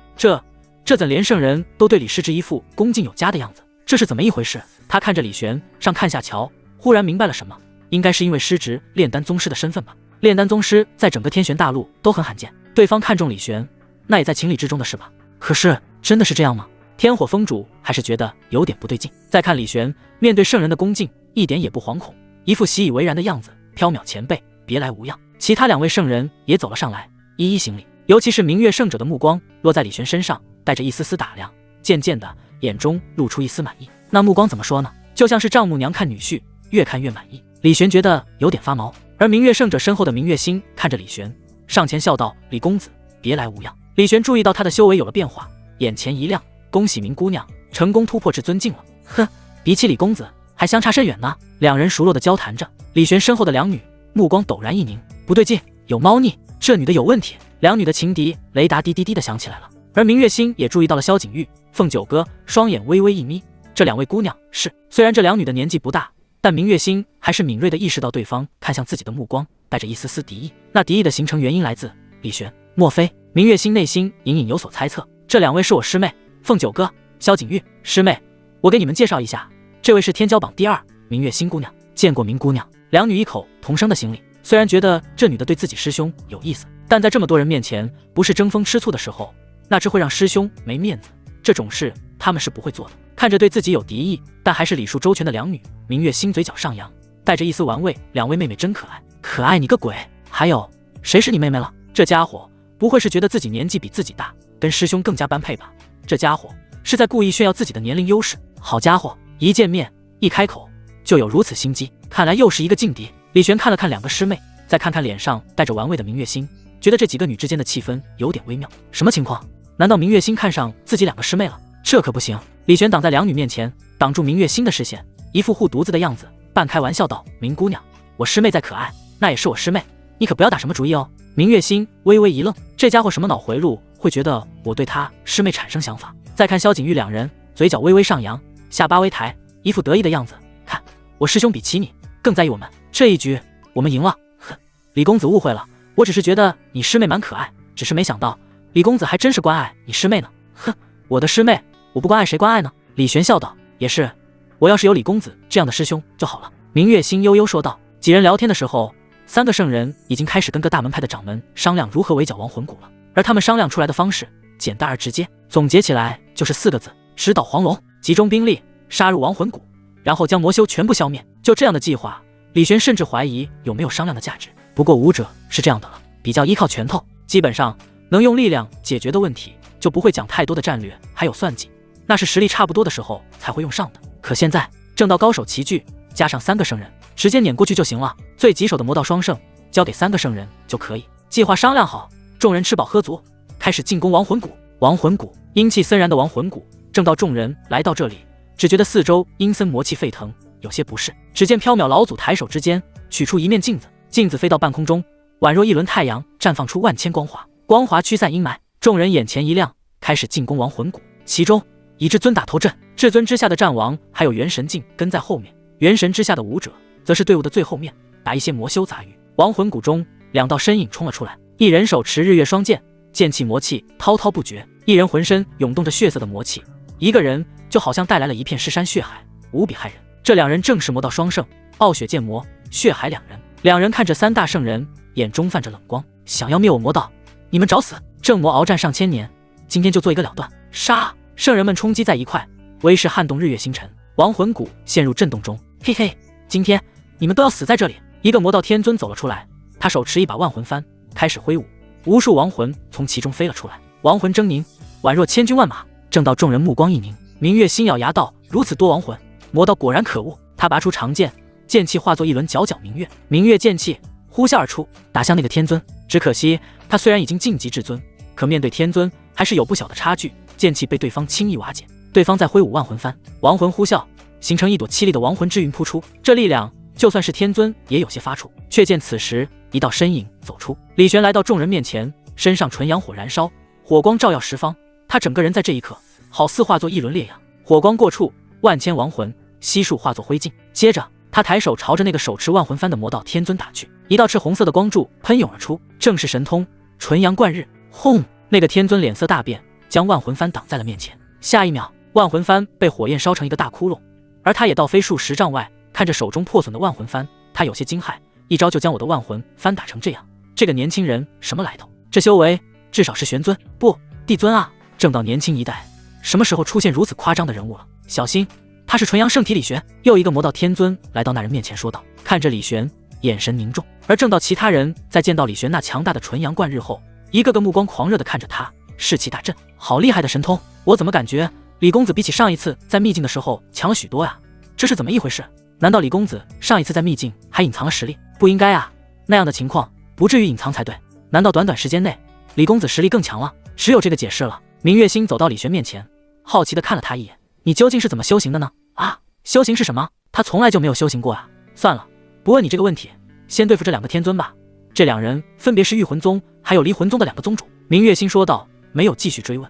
Speaker 1: 这怎连圣人都对李师侄一副恭敬有加的样子？这是怎么一回事？他看着李玄，上看下瞧，忽然明白了什么，应该是因为师侄炼丹宗师的身份吧。炼丹宗师在整个天玄大陆都很罕见，对方看中李玄，那也在情理之中的事吧。可是真的是这样吗？天火封主还是觉得有点不对劲。再看李玄，面对圣人的恭敬，一点也不惶恐，一副习以为然的样子。缥缈前辈，别来无恙。其他2位圣人也走了上来，一一行礼。尤其是明月圣者的目光落在李玄身上，带着一丝丝打量，渐渐的眼中露出一丝满意。那目光怎么说呢？就像是丈母娘看女婿，越看越满意。李玄觉得有点发毛。而明月圣者身后的明月星看着李玄，上前笑道：“李公子，别来无恙。”李玄注意到他的修为有了变化，眼前一亮，恭喜明姑娘成功突破至尊境了。哼，比起李公子还相差甚远呢。2人熟络地交谈着，李玄身后的2女目光陡然一凝，不对劲，有猫腻，这女的有问题。2女的情敌雷达滴滴滴地响起来了。而明月星也注意到了萧景玉、凤九哥，双眼微微一眯。这2位姑娘是，虽然这2女的年纪不大，但明月星还是敏锐地意识到对方看向自己的目光带着一丝丝敌意。那敌意的形成原因来自李玄，莫非？明月星内心隐隐有所猜测。这2位是我师妹，凤九哥、萧景玉。师妹，我给你们介绍一下，这位是天骄榜第2，明月星姑娘。见过明姑娘。2女异口同声的行礼。虽然觉得这女的对自己师兄有意思，但在这么多人面前，不是争风吃醋的时候，那只会让师兄没面子。这种事他们是不会做的。看着对自己有敌意，但还是礼数周全的2女，明月星嘴角上扬，带着一丝玩味。2位妹妹真可爱。可爱你个鬼！还有，谁是你妹妹了？这家伙不会是觉得自己年纪比自己大，跟师兄更加般配吧？这家伙是在故意炫耀自己的年龄优势。好家伙，一见面一开口就有如此心机，看来又是一个劲敌。李玄看了看2个师妹，再看看脸上带着玩味的明月星，觉得这几个女之间的气氛有点微妙。什么情况？难道明月星看上自己2个师妹了？这可不行！李玄挡在2女面前，挡住明月星的视线，一副护犊子的样子，半开玩笑道：“明姑娘，我师妹再可爱，那也是我师妹，你可不要打什么主意哦。”明月星微微一愣，这家伙什么脑回路会觉得我对他师妹产生想法？再看萧景玉2人，嘴角微微上扬，下巴微抬，一副得意的样子。看，我师兄比起你更在意我们，这一局我们赢了。哼，李公子误会了，我只是觉得你师妹蛮可爱，只是没想到李公子还真是关爱你师妹呢。哼，我的师妹，我不关爱谁关爱呢？李玄笑道。也是，我要是有李公子这样的师兄就好了。明月星悠悠说道。几人聊天的时候，3个圣人已经开始跟各大门派的掌门商量如何围剿亡魂谷了。而他们商量出来的方式简单而直接，总结起来就是4个字：直捣黄龙，集中兵力杀入亡魂谷，然后将魔修全部消灭。就这样的计划，李玄甚至怀疑有没有商量的价值。不过武者是这样的了，比较依靠拳头，基本上能用力量解决的问题，就不会讲太多的战略还有算计，那是实力差不多的时候才会用上的。可现在正道高手齐聚，加上3个圣人，直接撵过去就行了。最棘手的魔道双圣交给3个圣人就可以。计划商量好，众人吃饱喝足，开始进攻亡魂谷。亡魂谷，阴气森然的亡魂谷。正道众人来到这里，只觉得四周阴森魔气沸腾，有些不适。只见缥缈老祖抬手之间取出一面镜子，镜子飞到半空中，宛若一轮太阳，绽放出万千光华，光华驱散阴霾。众人眼前一亮，开始进攻亡魂谷。其中以至尊打头阵，至尊之下的战王还有元神镜跟在后面，元神之下的武者则是队伍的最后面，打一些魔修杂鱼。亡魂谷中2道身影冲了出来，一人手持日月双剑，剑气魔气滔滔不绝，一人浑身涌动着血色的魔气，一个人就好像带来了一片尸山血海，无比骇人。这两人正是魔道双圣，傲雪剑魔、血海两人。两人看着三大圣人，眼中泛着冷光，想要灭我魔道，你们找死！正魔鏖战上千年，今天就做一个了断！杀！圣人们冲击在一块，威势撼动日月星辰，亡魂谷陷入震动中。嘿嘿，今天你们都要死在这里！一个魔道天尊走了出来，他手持一把万魂幡，开始挥舞，无数亡魂从其中飞了出来，亡魂狰狞，宛若千军万马。正到众人目光一凝，明月心咬牙道：如此多亡魂，魔道果然可恶！他拔出长剑，剑气化作一轮皎皎明月，明月剑气呼啸而出，打向那个天尊。只可惜他虽然已经晋级至尊，可面对天尊还是有不小的差距，剑气被对方轻易瓦解。对方在挥舞万魂幡，亡魂呼啸，形成一朵凄厉的亡魂之云扑出，这力量就算是天尊也有些发怵。却见此时一道身影走出，李玄来到众人面前，身上纯阳火燃烧，火光照耀十方，他整个人在这一刻好似化作一轮烈阳，火光过处，万千亡魂悉数化作灰烬。接着他抬手朝着那个手持万魂幡的魔道天尊打去，一道赤红色的光柱喷涌而出，正是神通纯阳贯日。轰！那个天尊脸色大变，将万魂幡挡在了面前。下一秒，万魂幡被火焰烧成一个大窟窿，而他也倒飞数十丈外，看着手中破损的万魂幡，他有些惊骇，一招就将我的万魂幡打成这样，这个年轻人什么来头？这修为至少是玄尊，不，帝尊啊！正道年轻一代，什么时候出现如此夸张的人物了？小心，他是纯阳圣体李玄。又一个魔道天尊来到那人面前说道，看着李玄，眼神凝重。而正道其他人在见到李玄那强大的纯阳贯日后，一个个目光狂热地看着他，士气大振。好厉害的神通！我怎么感觉李公子比起上一次在秘境的时候强了许多呀？这是怎么一回事？难道李公子上一次在秘境还隐藏了实力？不应该啊，那样的情况不至于隐藏才对。难道短短时间内李公子实力更强了？只有这个解释了。明月星走到李玄面前，好奇地看了他一眼，你究竟是怎么修行的呢？啊，修行是什么？他从来就没有修行过啊。算了，不问你这个问题，先对付这两个天尊吧。这两人分别是玉魂宗还有离魂宗的两个宗主。明月星说道，没有继续追问。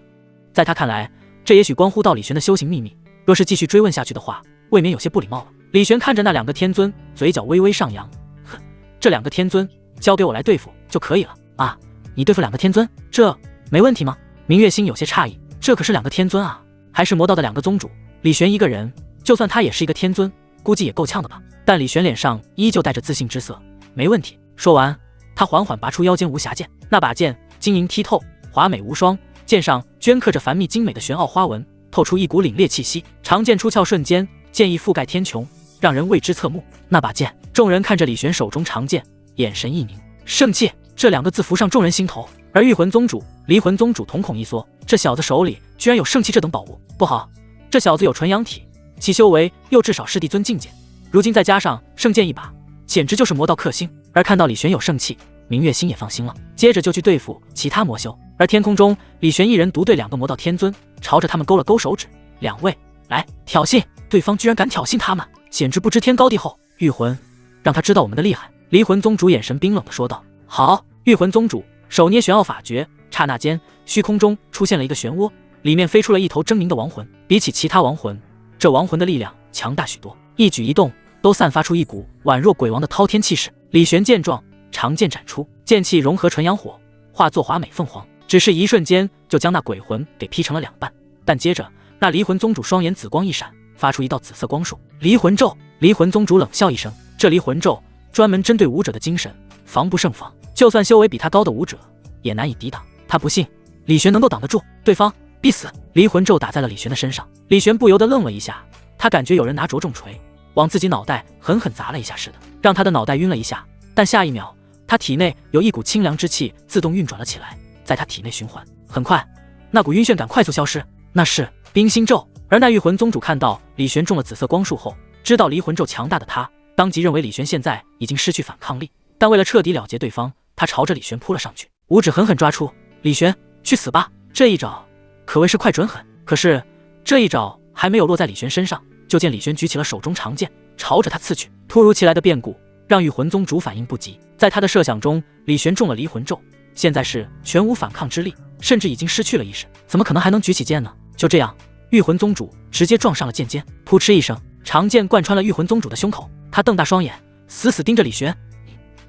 Speaker 1: 在他看来，这也许关乎到李玄的修行秘密，若是继续追问下去的话，未免有些不礼貌了。李玄看着那两个天尊，嘴角微微上扬，哼，这两个天尊交给我来对付就可以了。啊，你对付两个天尊，这没问题吗？明月星有些诧异，这可是两个天尊啊，还是魔道的两个宗主。李玄一个人，就算他也是一个天尊，估计也够呛的吧。但李玄脸上依旧带着自信之色，没问题。说完，他缓缓拔出腰间无暇剑，那把剑晶莹剔透，华美无双，剑上镌刻着繁密精美的玄奥花纹，透出一股凛冽气息。长剑出鞘瞬间，剑意覆盖天穹，让人为之侧目。那把剑，众人看着李玄手中长剑，眼神一凝。圣器这两个字浮上众人心头。而玉魂宗主、离魂宗主瞳孔一缩，这小子手里居然有圣器这等宝物，不好，这小子有纯阳体，其修为又至少是帝尊境界，如今再加上圣剑一把，简直就是魔道克星。而看到李玄有圣器，明月星也放心了，接着就去对付其他魔修。而天空中，李玄一人独对两个魔道天尊，朝着他们勾了勾手指，两位来挑衅。对方居然敢挑衅他们，简直不知天高地厚。玉魂，让他知道我们的厉害。离魂宗主眼神冰冷地说道。好。玉魂宗主手捏玄奥法诀，刹那间虚空中出现了一个漩涡，里面飞出了一头狰狞的亡魂。比起其他亡魂，这亡魂的力量强大许多，一举一动都散发出一股宛若鬼王的滔天气势。李玄见状，长剑斩出，剑气融合纯阳火，化作华美凤凰，只是一瞬间就将那鬼魂给劈成了两半。但接着那离魂宗主双眼紫光一闪，发出一道紫色光束。离魂咒。离魂宗主冷笑一声，这离魂咒专门针对武者的精神，防不胜防，就算修为比他高的武者也难以抵挡。他不信李玄能够挡得住，对方必死。离魂咒打在了李玄的身上，李玄不由得愣了一下，他感觉有人拿着重锤往自己脑袋狠狠砸了一下似的，让他的脑袋晕了一下。但下一秒，他体内有一股清凉之气自动运转了起来，在他体内循环。很快，那股晕眩感快速消失，那是冰心咒。而那玉魂宗主看到李玄中了紫色光束后，知道离魂咒强大的他，当即认为李玄现在已经失去反抗力，但为了彻底了结对方，他朝着李玄扑了上去，五指狠狠抓出。李玄，去死吧！这一招可谓是快准狠。可是这一招还没有落在李玄身上，就见李玄举起了手中长剑，朝着他刺去。突如其来的变故让玉魂宗主反应不及，在他的设想中，李玄中了离魂咒，现在是全无反抗之力，甚至已经失去了意识，怎么可能还能举起剑呢？就这样，玉魂宗主直接撞上了剑尖，扑哧一声，长剑贯穿了玉魂宗主的胸口。他瞪大双眼，死死盯着李玄。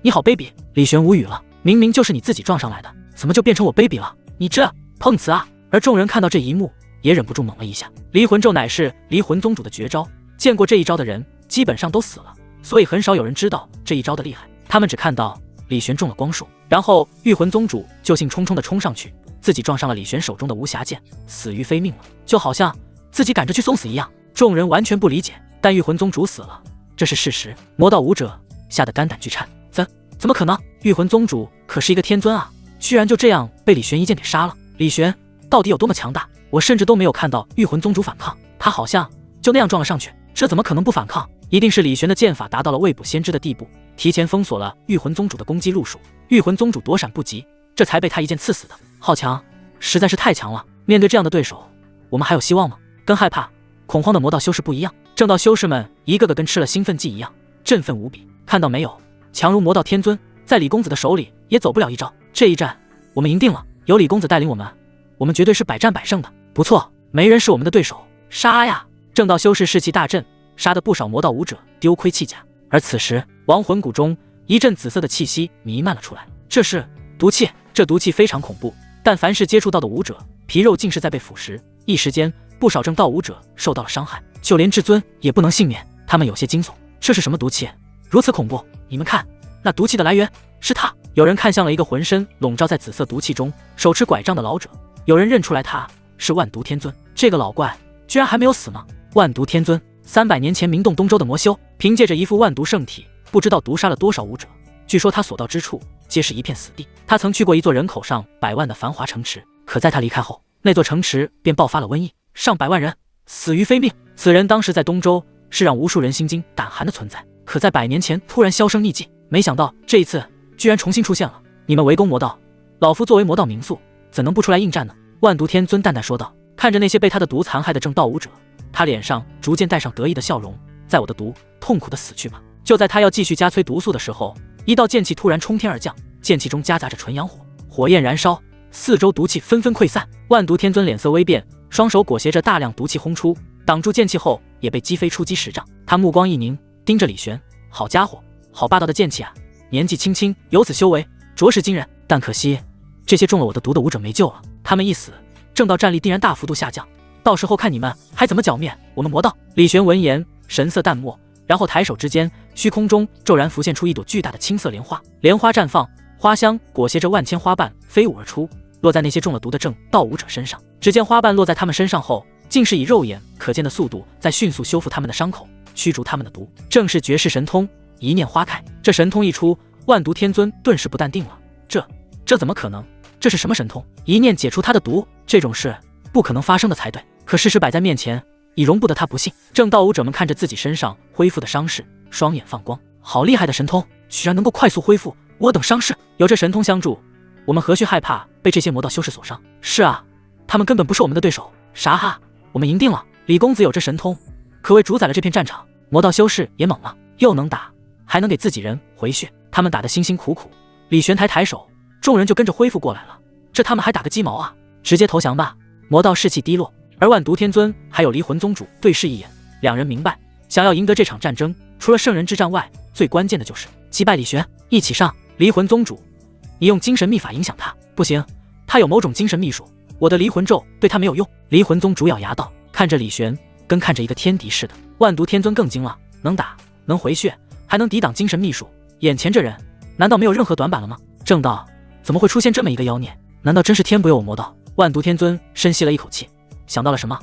Speaker 1: 你好卑鄙！李玄无语了，明明就是你自己撞上来的，怎么就变成我卑鄙了？你这碰瓷啊！而众人看到这一幕，也忍不住猛了一下。离魂咒乃是离魂宗主的绝招，见过这一招的人基本上都死了，所以很少有人知道这一招的厉害。他们只看到李玄中了光束，然后御魂宗主就兴冲冲地冲上去，自己撞上了李玄手中的无暇剑，死于非命了，就好像自己赶着去送死一样。众人完全不理解，但御魂宗主死了，这是事实。魔道武者吓得肝胆俱颤，怎么可能？御魂宗主可是一个天尊啊，居然就这样被李玄一剑给杀了。李玄到底有多么强大？我甚至都没有看到御魂宗主反抗，他好像就那样撞了上去，这怎么可能不反抗？一定是李玄的剑法达到了未卜先知的地步，提前封锁了御魂宗主的攻击路数，御魂宗主躲闪不及，这才被他一剑刺死的。好强，实在是太强了！面对这样的对手，我们还有希望吗？跟害怕、恐慌的魔道修士不一样，正道修士们一个个跟吃了兴奋剂一样，振奋无比。看到没有，强如魔道天尊，在李公子的手里也走不了一招。这一战我们赢定了，有李公子带领我们绝对是百战百胜的。不错，没人是我们的对手，杀呀！正道修士士气大振，杀得不少魔道武者丢盔弃甲。而此时亡魂谷中一阵紫色的气息弥漫了出来，这是毒气。这毒气非常恐怖，但凡是接触到的武者，皮肉尽是在被腐蚀，一时间不少正道武者受到了伤害，就连至尊也不能幸免。他们有些惊悚，这是什么毒气？如此恐怖！你们看，那毒气的来源是他。有人看向了一个浑身笼罩在紫色毒气中、手持拐杖的老者，有人认出来他是万毒天尊。这个老怪居然还没有死吗？万毒天尊300年前名动东周的魔修，凭借着一副万毒圣体，不知道毒杀了多少武者。据说他所到之处皆是一片死地。他曾去过一座人口上百万的繁华城池，可在他离开后，那座城池便爆发了瘟疫，上百万人死于非命。此人当时在东周是让无数人心惊胆寒的存在，可在100年前突然销声匿迹，没想到这一次居然重新出现了。你们围攻魔道，老夫作为魔道名宿，怎能不出来应战呢？万毒天尊淡淡说道。看着那些被他的毒残害的正道武者，他脸上逐渐带上得意的笑容。在我的毒，痛苦的死去吧！就在他要继续加催毒素的时候，一道剑气突然冲天而降，剑气中夹杂着纯阳火，火焰燃烧，四周毒气纷纷溃散。万毒天尊脸色微变，双手裹挟着大量毒气轰出，挡住剑气后也被击飞出击10丈。他目光一凝，盯着李玄，好家伙，好霸道的剑气啊！年纪轻轻有此修为，着实惊人。但可惜，这些中了我的毒的武者没救了，他们一死，正道战力定然大幅度下降，到时候看你们还怎么剿灭我们魔道！李玄闻言，神色淡漠，然后抬手之间，虚空中骤然浮现出一朵巨大的青色莲花，莲花绽放，花香裹挟着万千花瓣飞舞而出，落在那些中了毒的正道武者身上。只见花瓣落在他们身上后，竟是以肉眼可见的速度在迅速修复他们的伤口，驱逐他们的毒，正是绝世神通一念花开。这神通一出，万毒天尊顿时不淡定了，这怎么可能？这是什么神通？一念解除他的毒，这种事不可能发生的才对。可事实摆在面前，已容不得他不信。正道武者们看着自己身上恢复的伤势，双眼放光，好厉害的神通，居然能够快速恢复我等伤势。有这神通相助，我们何须害怕被这些魔道修士所伤？是啊，他们根本不是我们的对手。啥哈？我们赢定了！李公子有这神通，可谓主宰了这片战场。魔道修士也猛了，又能打，还能给自己人回血。他们打得辛辛苦苦，李玄抬手，众人就跟着恢复过来了。这他们还打个鸡毛啊！直接投降吧！魔道士气低落，而万毒天尊还有离魂宗主对视一眼，两人明白，想要赢得这场战争，除了圣人之战外，最关键的就是击败李玄。一起上！离魂宗主，你用精神秘法影响他？不行，他有某种精神秘术，我的离魂咒对他没有用。离魂宗主咬牙道，看着李玄，跟看着一个天敌似的。万毒天尊更惊了，能打，能回血，还能抵挡精神秘术，眼前这人难道没有任何短板了吗？正道怎么会出现这么一个妖孽？难道真是天不由我魔道？万毒天尊深吸了一口气，想到了什么，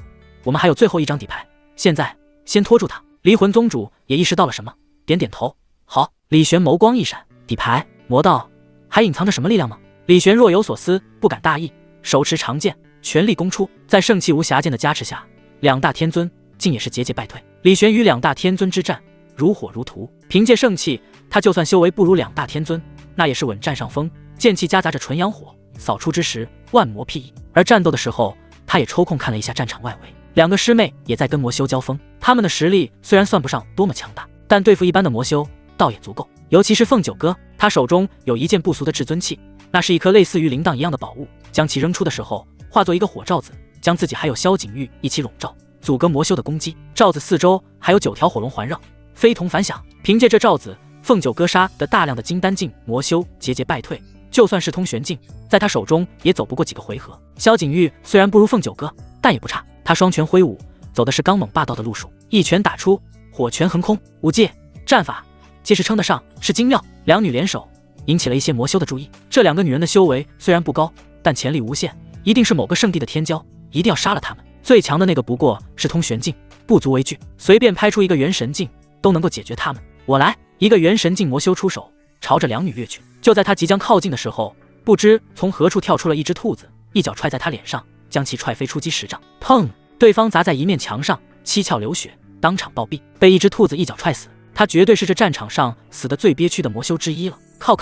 Speaker 1: 我们还有最后一张底牌，现在先拖住他。离魂宗主也意识到了什么，点点头。好。李玄眸光一闪，底牌，魔道还隐藏着什么力量吗？李玄若有所思，不敢大意，手持长剑，全力攻出。在圣气无暇剑的加持下，两大天尊竟也是节节败退。李玄与两大天尊之战如火如荼，凭借圣气，他就算修为不如两大天尊，那也是稳占上风。剑气夹杂着纯阳火，扫出之时万魔辟易。而战斗的时候，他也抽空看了一下战场外围，两个师妹也在跟魔修交锋。他们的实力虽然算不上多么强大，但对付一般的魔修倒也足够。尤其是凤九哥，他手中有一件不俗的至尊器，那是一颗类似于铃铛一样的宝物，将其扔出的时候，化作一个火罩子，将自己还有萧景玉一起笼罩，阻隔魔修的攻击。罩子四周还有9条火龙环绕，非同凡响。凭借这罩子，凤九哥杀的大量的金丹境魔修节节败退，就算是通玄境，在他手中也走不过几个回合。萧景玉虽然不如凤九哥，但也不差。他双拳挥舞，走的是刚猛霸道的路数，一拳打出，火拳横空，武技、战法皆是称得上是精妙。两女联手，引起了一些魔修的注意。这两个女人的修为虽然不高，但潜力无限，一定是某个圣地的天骄，一定要杀了他们。最强的那个不过是通玄境，不足为惧，随便拍出一个元神境都能够解决他们。我来！一个元神境魔修出手，朝着两女跃去。就在他即将靠近的时候，不知从何处跳出了一只兔子，一脚踹在他脸上，将其踹飞出几10丈。砰！对方砸在一面墙上，七窍流血，当场暴毙，被一只兔子一脚踹死。他绝对是这战场上死得最憋屈的魔修之一了。靠！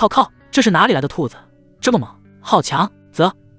Speaker 1: 这是哪里来的兔子？这么猛，好强！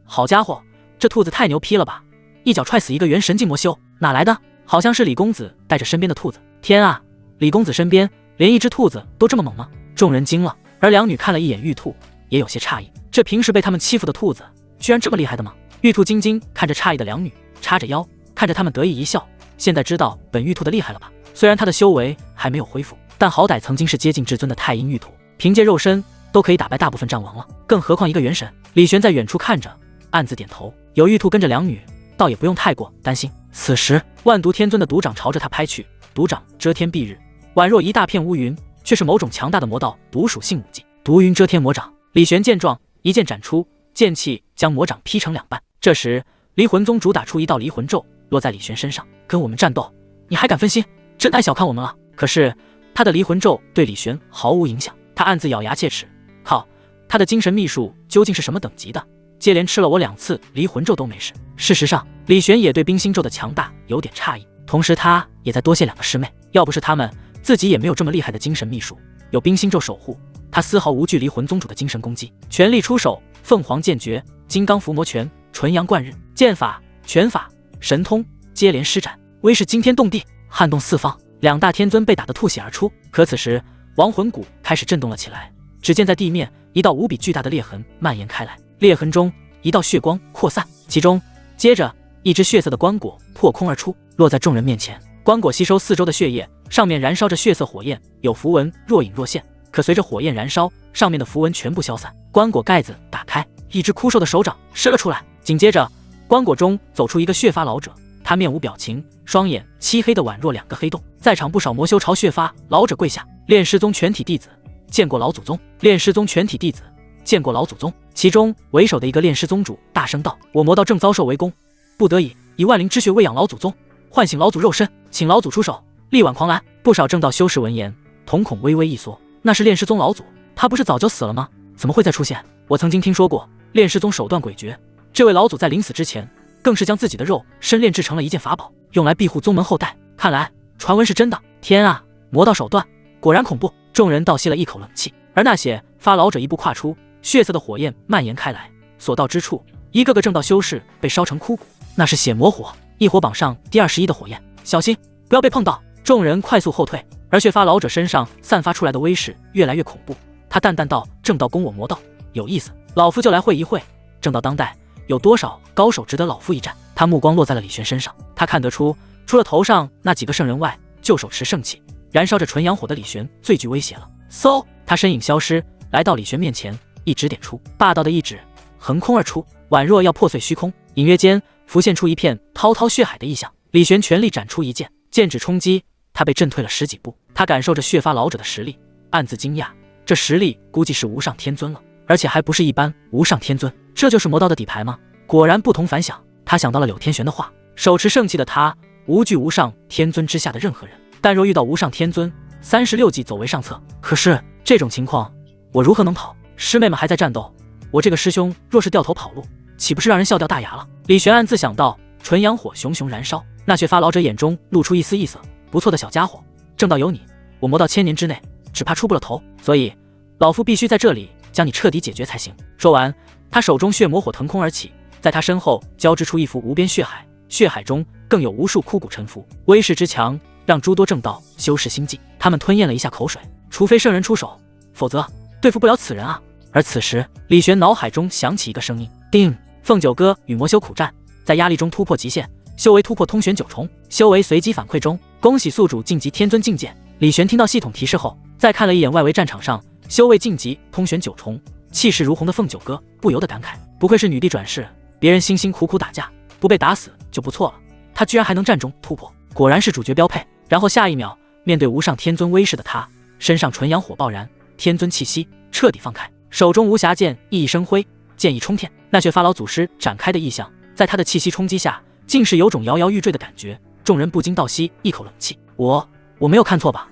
Speaker 1: 好家伙，这兔子太牛批了吧！一脚踹死一个元神境魔修，哪来的？好像是李公子带着身边的兔子。天啊，李公子身边连一只兔子都这么猛吗？众人惊了，而两女看了一眼玉兔，也有些诧异。这平时被他们欺负的兔子，居然这么厉害的吗？玉兔晶晶看着诧异的两女，叉着腰看着他们得意一笑。现在知道本玉兔的厉害了吧？虽然她的修为还没有恢复，但好歹曾经是接近至尊的太阴玉兔，凭借肉身都可以打败大部分战王了，更何况一个元神。李玄在远处看着，暗自点头。有玉兔跟着两女，倒也不用太过担心。此时，万毒天尊的毒掌朝着他拍去，毒掌遮天蔽日，宛若一大片乌云，却是某种强大的魔道毒属性武技——毒云遮天魔掌。李玄见状，一剑斩出，剑气将魔掌劈成2半。这时，离魂宗主打出一道离魂咒，落在李玄身上。跟我们战斗，你还敢分心？真太小看我们了。可是，他的离魂咒对李玄毫无影响。他暗自咬牙切齿，靠，他的精神秘术究竟是什么等级的？接连吃了我2次离魂咒都没事。事实上，李玄也对冰心咒的强大有点诧异，同时他也在多谢2个师妹，要不是他们，自己也没有这么厉害的精神秘术。有冰心咒守护，他丝毫无惧离魂宗主的精神攻击，全力出手，凤凰剑诀、金刚伏魔拳、纯阳贯日，剑法、拳法、神通接连施展，威势惊天动地，撼动四方。2大天尊被打得吐血而出。可此时，亡魂谷开始震动了起来，只见在地面一道无比巨大的裂痕蔓延开来，裂痕中一道血光扩散，其中接着一只血色的棺椁破空而出，落在众人面前。棺椁吸收4周的血液，上面燃烧着血色火焰，有符文若隐若现。可随着火焰燃烧，上面的符文全部消散。棺椁盖子打开，一只枯瘦的手掌伸了出来，紧接着棺椁中走出一个血发老者，他面无表情，双眼漆黑的宛若2个黑洞。在场不少魔修朝血发老者跪下，炼师宗全体弟子见过老祖宗，炼师宗全体弟子见过老祖宗。其中为首的一个炼师宗主大声道：“我魔道正遭受围攻，不得已以万灵之血喂养老祖宗，唤醒老祖肉身，请老祖出手，力挽狂澜。”不少正道修士闻言，瞳孔微微一缩。那是炼师宗老祖，他不是早就死了吗？怎么会再出现？我曾经听说过炼师宗手段诡谲，这位老祖在临死之前，更是将自己的肉身炼制成了一件法宝，用来庇护宗门后代。看来传闻是真的。天啊，魔道手段果然恐怖！众人倒吸了一口冷气。而那血发老者一步跨出，血色的火焰蔓延开来，所到之处，一个个正道修士被烧成枯骨。那是血魔火，异火榜上第21的火焰，小心不要被碰到！众人快速后退，而血发老者身上散发出来的威势越来越恐怖。他淡淡道：“正道攻我魔道，有意思，老夫就来会一会。正道当代有多少高手值得老夫一战？”他目光落在了李玄身上，他看得出，除了头上那几个圣人外，就手持圣器，燃烧着纯阳火的李玄最具威胁了。嗖，他身影消失，来到李玄面前，一指点出，霸道的一指横空而出，宛若要破碎虚空，隐约间浮现出一片滔滔血海的意象。李玄全力斩出一剑，剑指冲击，他被震退了10几步。他感受着血发老者的实力，暗自惊讶，这实力估计是无上天尊了，而且还不是一般无上天尊。这就是魔道的底牌吗？果然不同凡响。他想到了柳天玄的话，手持圣器的他无惧无上天尊之下的任何人，但若遇到无上天尊，36计走为上策。可是这种情况，我如何能跑？师妹们还在战斗，我这个师兄若是掉头跑路，岂不是让人笑掉大牙了？李玄暗自想到。纯阳火熊熊燃烧，那血发老者眼中露出一丝异色。不错的小家伙，正道有你，我魔道1000年之内只怕出不了头，所以老夫必须在这里将你彻底解决才行。说完，他手中血魔火腾空而起，在他身后交织出一幅无边血海，血海中更有无数枯骨沉浮，威势之强让诸多正道修士心悸。他们吞咽了一下口水，除非圣人出手，否则对付不了此人啊。而此时，李玄脑海中响起一个声音：定！凤九哥与魔修苦战，在压力中突破极限，修为突破通玄9重，修为随机反馈中，恭喜宿主晋级天尊境界。李玄听到系统提示后，再看了一眼外围战场上，修为晋级通玄9重，气势如虹的凤九哥不由得感慨，不愧是女帝转世，别人辛辛苦苦打架不被打死就不错了，她居然还能战中突破，果然是主角标配。然后下一秒，面对无上天尊威势的他，身上纯阳火爆燃，天尊气息彻底放开，手中无暇剑熠熠生辉，剑意冲天。那血发老祖师展开的异象，在他的气息冲击下，竟是有种摇摇欲坠的感觉。众人不禁倒吸一口冷气。我没有看错吧？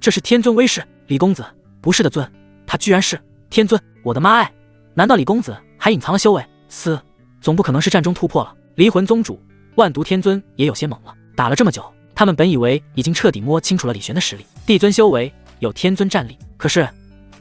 Speaker 1: 这是天尊威势？李公子，不是的尊，他居然是天尊！我的妈哎！难道李公子还隐藏了修为？总不可能是战中突破了。离魂宗主万毒天尊也有些懵了，打了这么久，他们本以为已经彻底摸清楚了李玄的实力，帝尊修为，有天尊战力。可是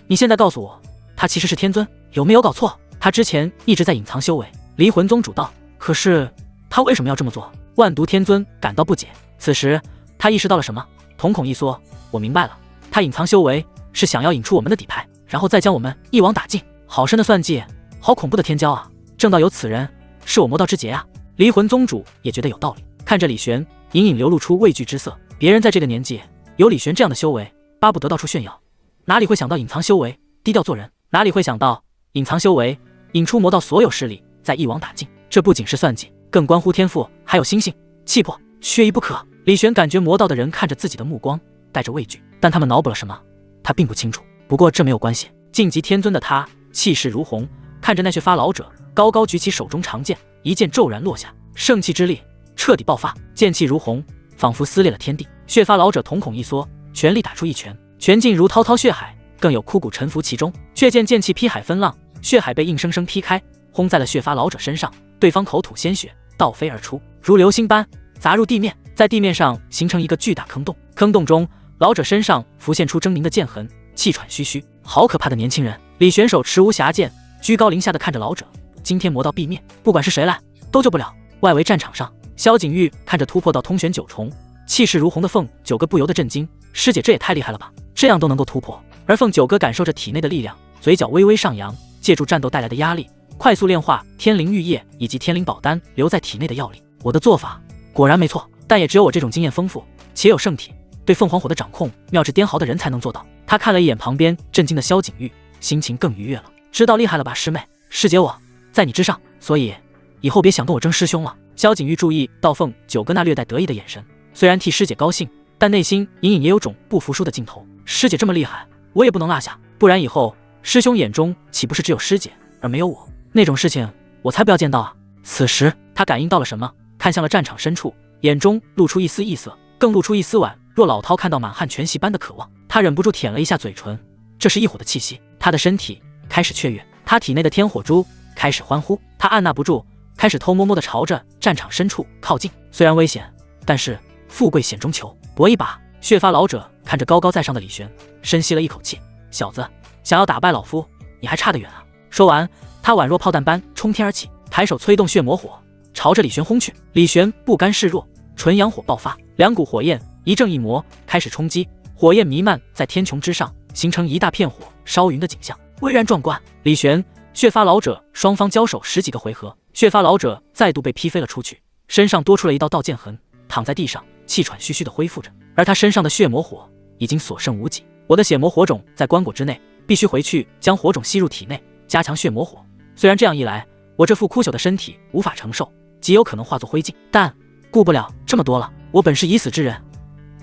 Speaker 1: 你现在告诉我，他其实是天尊，有没有搞错？他之前一直在隐藏修为。离魂宗主道，可是他为什么要这么做？万毒天尊感到不解。此时他意识到了什么，瞳孔一缩，我明白了，他隐藏修为是想要引出我们的底牌，然后再将我们一网打尽。好深的算计，好恐怖的天骄啊！正道有此人，是我魔道之劫啊！离魂宗主也觉得有道理，看着李玄，隐隐流露出畏惧之色。别人在这个年纪有李玄这样的修为，巴不得到处炫耀，哪里会想到隐藏修为，低调做人？哪里会想到隐藏修为，引出魔道所有势力，再一网打尽？这不仅是算计，更关乎天赋，还有心性、气魄，缺一不可。李玄感觉魔道的人看着自己的目光带着畏惧，但他们脑补了什么，他并不清楚。不过这没有关系，晋级天尊的他气势如虹，看着那血发老者高高举起手中长剑，一剑骤然落下，盛气之力彻底爆发，剑气如虹，仿佛撕裂了天地。血发老者瞳孔一缩，全力打出一拳，拳劲如滔滔血海，更有枯骨沉浮其中。却见剑气劈海分浪，血海被硬生生劈开，轰在了血发老者身上，对方口吐鲜血，倒飞而出，如流星般砸入地面，在地面上形成一个巨大坑洞。坑洞中，老者身上浮现出狰狞的剑痕，气喘吁吁，好可怕的年轻人！李玄手持无暇剑，居高临下的看着老者。今天魔道必灭，不管是谁来都救不了。外围战场上，萧景玉看着突破到通玄九重，气势如虹的凤九哥不由得震惊，师姐这也太厉害了吧，这样都能够突破。而凤九哥感受着体内的力量，嘴角微微上扬，借助战斗带来的压力，快速炼化天灵玉液以及天灵宝丹留在体内的药力。我的做法果然没错，但也只有我这种经验丰富且有圣体，对凤凰火的掌控妙至颠毫的人才能做到。他看了一眼旁边震惊的萧景玉，心情更愉悦了。知道厉害了吧，师妹？师姐我在你之上，所以以后别想跟我争师兄了。萧景玉注意到凤九哥那略带得意的眼神，虽然替师姐高兴，但内心隐隐也有种不服输的劲头。师姐这么厉害，我也不能落下，不然以后师兄眼中岂不是只有师姐而没有我？那种事情我才不要见到啊！此时他感应到了什么，看向了战场深处，眼中露出一丝异色，更露出一丝宛若老饕看到满汉全席般的渴望。他忍不住舔了一下嘴唇，这是异火的气息。他的身体开始雀跃，他体内的天火珠开始欢呼，他按捺不住，开始偷摸摸地朝着战场深处靠近。虽然危险，但是富贵险中求，搏一把。血发老者看着高高在上的李玄，深吸了一口气，小子，想要打败老夫，你还差得远啊！说完，他宛若炮弹般冲天而起，抬手催动血魔火，朝着李玄轰去。李玄不甘示弱，纯阳火爆发，两股火焰一正一魔开始冲击，火焰弥漫在天穹之上，形成一大片火烧云的景象，巍然壮观。李玄、血发老者双方交手10几个回合，血发老者再度被劈飞了出去，身上多出了一道剑痕，躺在地上气喘吁吁地恢复着，而他身上的血魔火已经所剩无几。我的血魔火种在棺椁之内，必须回去将火种吸入体内，加强血魔火。虽然这样一来，我这副枯朽的身体无法承受，极有可能化作灰烬，但顾不了这么多了。我本是已死之人，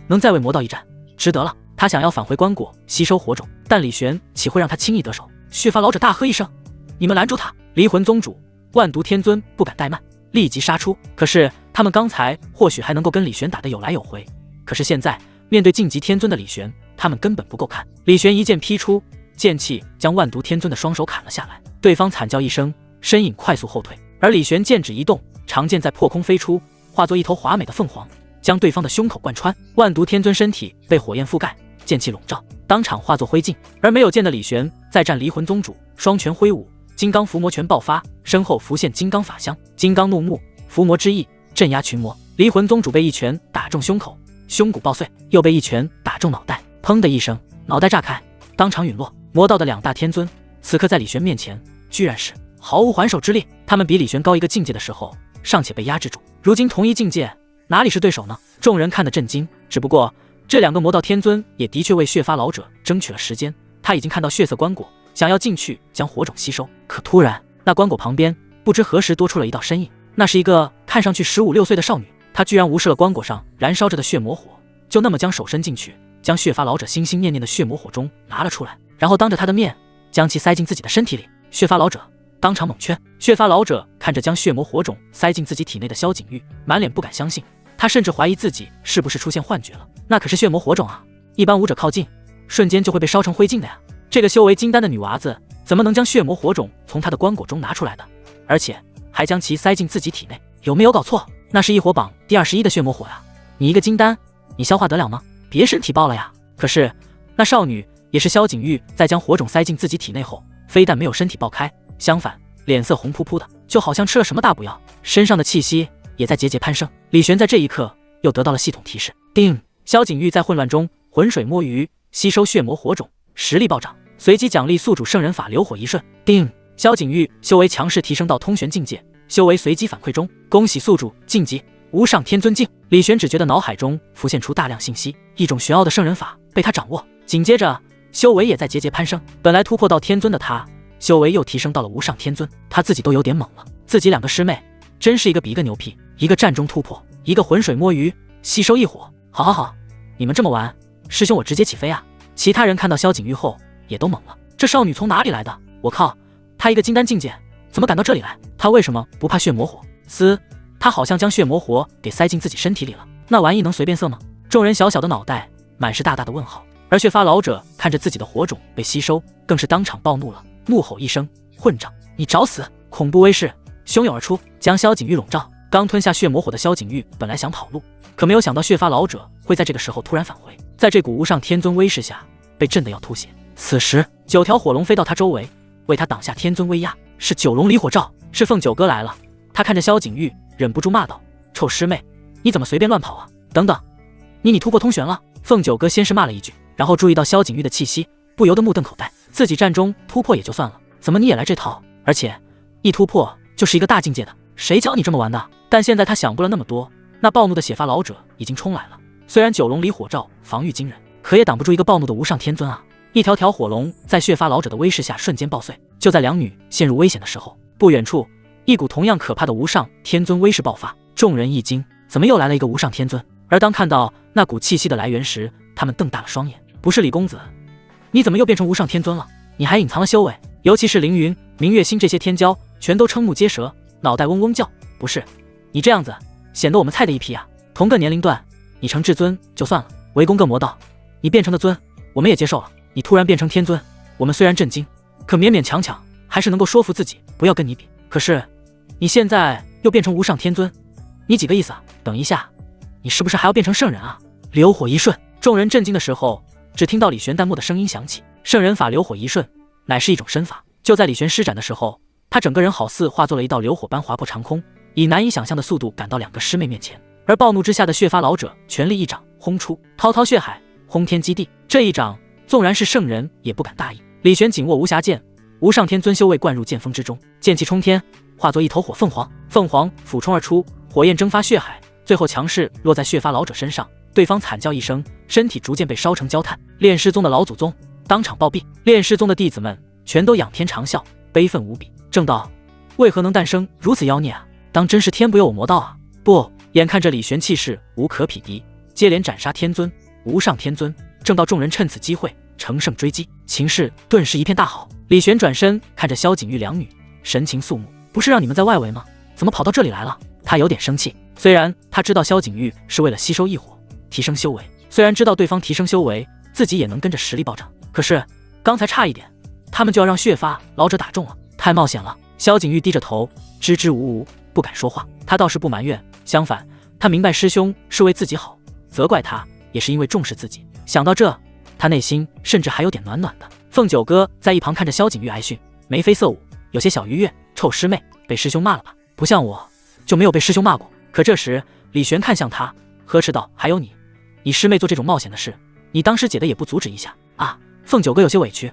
Speaker 1: 能再为魔道一战，值得了。他想要返回棺椁吸收火种，但李玄岂会让他轻易得手？血发老者大喝一声：“你们拦住他！”离魂宗主、万毒天尊不敢怠慢，立即杀出。可是他们刚才或许还能够跟李玄打得有来有回，可是现在面对晋级天尊的李玄，他们根本不够看。李玄一剑劈出，剑气将万毒天尊的双手砍了下来，对方惨叫一声，身影快速后退。而李玄剑指一动，长剑在破空飞出，化作一头华美的凤凰，将对方的胸口贯穿。万毒天尊身体被火焰覆盖，剑气笼罩，当场化作灰烬。而没有剑的李玄再战离魂宗主，双拳挥舞，金刚伏魔拳爆发，身后浮现金刚法相，金刚怒目，伏魔之意镇压群魔。离魂宗主被一拳打中胸口，胸骨爆碎，又被一拳打中脑袋，砰的一声，脑袋炸开，当场陨落。魔道的2大天尊此刻在李玄面前居然是毫无还手之力，他们比李玄高一个境界的时候尚且被压制住，如今同一境界哪里是对手呢？众人看得震惊。只不过这2个魔道天尊也的确为血发老者争取了时间，他已经看到血色棺椁想要进去将火种吸收。可突然，那棺椁旁边不知何时多出了一道身影，那是一个看上去15、16岁的少女。她居然无视了棺椁上燃烧着的血魔火，就那么将手伸进去，将血发老者心心念念的血魔火中拿了出来，然后当着他的面将其塞进自己的身体里。血发老者当场猛圈。血发老者看着将血魔火种塞进自己体内的萧景玉，满脸不敢相信，他甚至怀疑自己是不是出现幻觉了。那可是血魔火种啊，一般武者靠近瞬间就会被烧成灰烬的呀。这个修为金丹的女娃子怎么能将血魔火种从她的棺椁中拿出来的，而且还将其塞进自己体内？有没有搞错？那是异火榜第21的血魔火呀！你一个金丹，你消化得了吗？别身体爆了呀！可是那少女也是萧景玉在将火种塞进自己体内后，非但没有身体爆开，相反脸色红扑扑的，就好像吃了什么大补药，身上的气息也在节节攀升。李玄在这一刻又得到了系统提示，叮！萧景玉在混乱中浑水摸鱼，吸收血魔火种，实力暴涨，随即奖励宿主圣人法流火一瞬。叮！萧景玉修为强势提升到通玄境界，修为随机反馈中，恭喜宿主晋级无上天尊境。李玄只觉得脑海中浮现出大量信息，一种玄奥的圣人法被他掌握，紧接着修为也在节节攀升。本来突破到天尊的他，修为又提升到了无上天尊，他自己都有点懵了。自己2个师妹真是一个比一个牛批，一个战中突破，一个浑水摸鱼吸收异火。好，你们这么玩，师兄我直接起飞啊！其他人看到萧景玉后也都懵了，这少女从哪里来的？我靠，她一个金丹境界怎么敢到这里来？她为什么不怕血魔火？她好像将血魔火给塞进自己身体里了，那玩意能随便色吗？众人小小的脑袋满是大大的问号，而血发老者看着自己的火种被吸收，更是当场暴怒了，怒吼一声：混账，你找死！恐怖威势汹涌而出，将萧景玉笼罩。刚吞下血魔火的萧景玉本来想跑路，可没有想到血发老者会在这个时候突然返回，在这股无上天尊威势下被震得要吐血。此时9条火龙飞到他周围，为他挡下天尊威压。是9龙离火罩，是凤九哥来了。他看着萧景玉忍不住骂道：臭师妹，你怎么随便乱跑啊？等等，你突破通玄了？凤九哥先是骂了一句，然后注意到萧景玉的气息，不由得目瞪口呆。自己战中突破也就算了，怎么你也来这套？而且一突破就是一个大境界的，谁教你这么玩的？但现在他想不了那么多，那暴怒的血发老者已经冲来了。虽然9龙离火罩防御惊人，可也挡不住一个暴怒的无上天尊啊！一条条火龙在血发老者的威势下瞬间爆碎。就在两女陷入危险的时候，不远处一股同样可怕的无上天尊威势爆发，众人一惊，怎么又来了一个无上天尊？而当看到那股气息的来源时，他们瞪大了双眼。不是李公子，你怎么又变成无上天尊了？你还隐藏了修为？尤其是凌云、明月星这些天骄，全都瞠目结舌，脑袋嗡嗡叫。不是，你这样子显得我们菜的一批啊！同个年龄段，你成至尊就算了，围攻各魔道，你变成的尊，我们也接受了。你突然变成天尊，我们虽然震惊，可勉勉强强还是能够说服自己不要跟你比。可是你现在又变成无上天尊，你几个意思啊？等一下，你是不是还要变成圣人啊？流火一瞬，众人震惊的时候，只听到李玄淡漠的声音响起：圣人法流火一瞬，乃是一种身法。就在李玄施展的时候，他整个人好似化作了一道流火般划破长空，以难以想象的速度赶到2个师妹面前。而暴怒之下的血发老者全力一掌轰出，滔滔血海，轰天击地。这一掌纵然是圣人也不敢大意。李玄紧握无暇剑，无上天尊修为灌入剑锋之中，剑气冲天，化作一头火凤凰。凤凰俯冲而出，火焰蒸发血海，最后强势落在血发老者身上，对方惨叫一声，身体逐渐被烧成焦炭。炼尸宗的老祖宗当场暴毙，炼尸宗的弟子们全都仰天长啸，悲愤无比。正道为何能诞生如此妖孽啊？当真是天不由我魔道啊！不，眼看着李玄气势无可匹敌，接连斩杀天尊、无上天尊。正道众人趁此机会乘胜追击，情势顿时一片大好。李玄转身看着萧景玉两女，神情肃穆：不是让你们在外围吗？怎么跑到这里来了？他有点生气。虽然他知道萧景玉是为了吸收异火提升修为，虽然知道对方提升修为自己也能跟着实力暴涨，可是刚才差一点他们就要让血发老者打中了，太冒险了。萧景玉低着头支支吾吾不敢说话。他倒是不埋怨，相反他明白师兄是为自己好，责怪他也是因为重视自己。想到这，他内心甚至还有点暖暖的。凤九哥在一旁看着萧景玉挨训，眉飞色舞，有些小愉悦。臭师妹，被师兄骂了吧？不像我就没有被师兄骂过。可这时李玄看向他，呵斥道：还有你师妹做这种冒险的事，你当时姐的也不阻止一下啊？凤九哥有些委屈，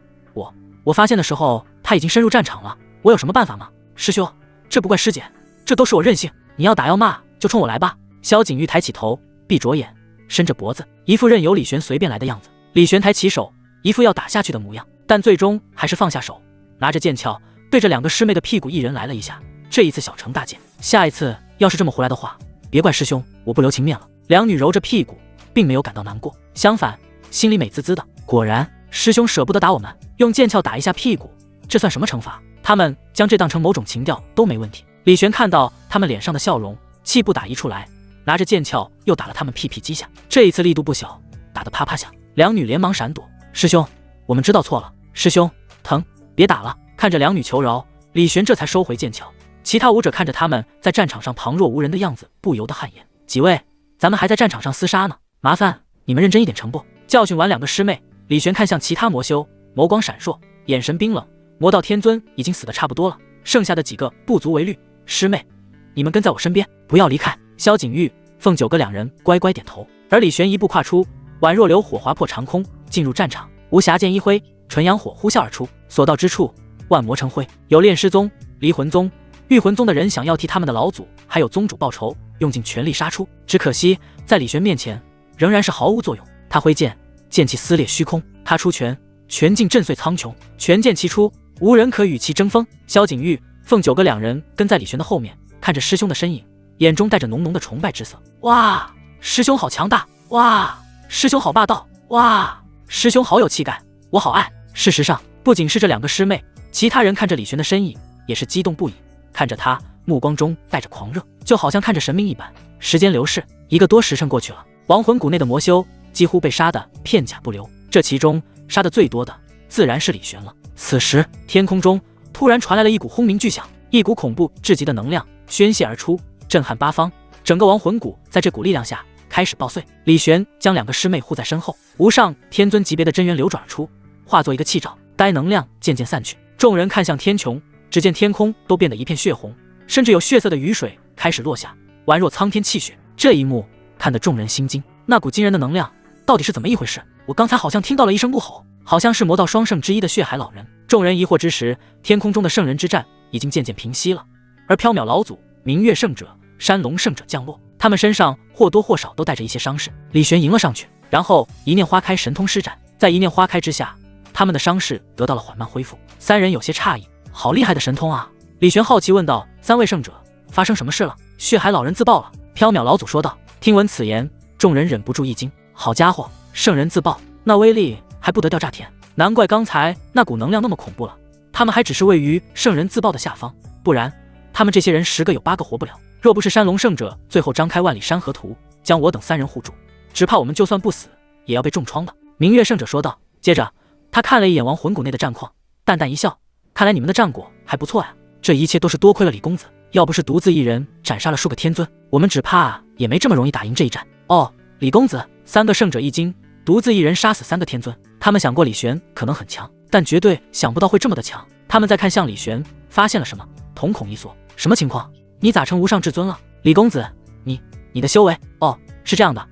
Speaker 1: 我发现的时候他已经深入战场了，我有什么办法吗？师兄，这不怪师姐，这都是我任性，你要打要骂就冲我来吧。萧景玉抬起头，闭着眼，伸着脖子，一副任由李玄随便来的样子。李玄抬起手，一副要打下去的模样。但最终还是放下手，拿着剑鞘对着2个师妹的屁股一人来了一下。这一次小成大戒，下一次要是这么回来的话，别怪师兄我不留情面了。两女揉着屁股，并没有感到难过，相反，心里美滋滋的。果然，师兄舍不得打我们，用剑鞘打一下屁股，这算什么惩罚？他们将这当成某种情调都没问题。李玄看到他们脸上的笑容，气不打一处来，拿着剑鞘又打了他们屁屁几下，这一次力度不小，打得啪啪响。两女连忙闪躲，师兄，我们知道错了，师兄，疼，别打了。看着两女求饶，李玄这才收回剑鞘。其他武者看着他们在战场上旁若无人的样子，不由得汗颜。几位，咱们还在战场上厮杀呢，麻烦你们认真一点成不？教训完2个师妹，李玄看向其他魔修，眸光闪烁，眼神冰冷。魔道天尊已经死得差不多了，剩下的几个不足为虑。师妹，你们跟在我身边，不要离开。萧景玉、凤九哥2人乖乖点头。而李玄一步跨出，宛若流火划破长空，进入战场。无暇剑一挥，纯阳火呼啸而出，所到之处，万魔成灰。有炼尸宗、离魂宗、御魂宗的人想要替他们的老祖还有宗主报仇，用尽全力杀出，只可惜在李玄面前仍然是毫无作用。他挥剑，剑气撕裂虚空；他出拳，拳劲震碎苍穹，拳剑齐出，无人可与其争锋。萧景玉、凤九哥2人跟在李玄的后面，看着师兄的身影，眼中带着浓浓的崇拜之色。哇，师兄好强大！哇，师兄好霸道！哇，师兄好有气概，我好爱。事实上，不仅是这2个师妹，其他人看着李玄的身影也是激动不已，看着他，目光中带着狂热，就好像看着神明一般。时间流逝，1个多时辰过去了，亡魂谷内的魔修几乎被杀得片甲不留，这其中杀得最多的自然是李玄了。此时天空中突然传来了一股轰鸣巨响，一股恐怖至极的能量宣泄而出，震撼八方。整个亡魂谷在这股力量下开始爆碎。李玄将2个师妹护在身后，无上天尊级别的真元流转而出，化作一个气罩，该能量渐渐散去。众人看向天穹，只见天空都变得一片血红，甚至有血色的雨水开始落下，宛若苍天泣血。这一幕看得众人心惊，那股惊人的能量到底是怎么一回事？我刚才好像听到了一声怒吼，好像是魔道双圣之一的血海老人。众人疑惑之时，天空中的圣人之战已经渐渐平息了，而缥缈老祖、明月圣者、山龙圣者降落，他们身上或多或少都带着一些伤势。李玄迎了上去，然后一念花开神通施展，在一念花开之下，他们的伤势得到了缓慢恢复。3人有些诧异，好厉害的神通啊！李玄好奇问道：“3位圣者，发生什么事了？”血海老人自爆了。缥缈老祖说道。听闻此言，众人忍不住一惊。好家伙，圣人自爆，那威力还不得掉炸天！难怪刚才那股能量那么恐怖了，他们还只是位于圣人自爆的下方，不然他们这些人10个有8个活不了。若不是山龙圣者最后张开万里山河图，将我等3人护住，只怕我们就算不死，也要被重创的。明月圣者说道。接着他看了一眼亡魂谷内的战况，淡淡一笑，看来你们的战果还不错呀。这一切都是多亏了李公子，要不是独自一人斩杀了数个天尊，我们只怕也没这么容易打赢这一战。哦，李公子，3个圣者一惊，独自一人杀死3个天尊。他们想过李玄可能很强，但绝对想不到会这么的强。他们在看向李玄，发现了什么，瞳孔一缩。什么情况？你咋成无上至尊了？李公子，你的修为……哦，是这样的，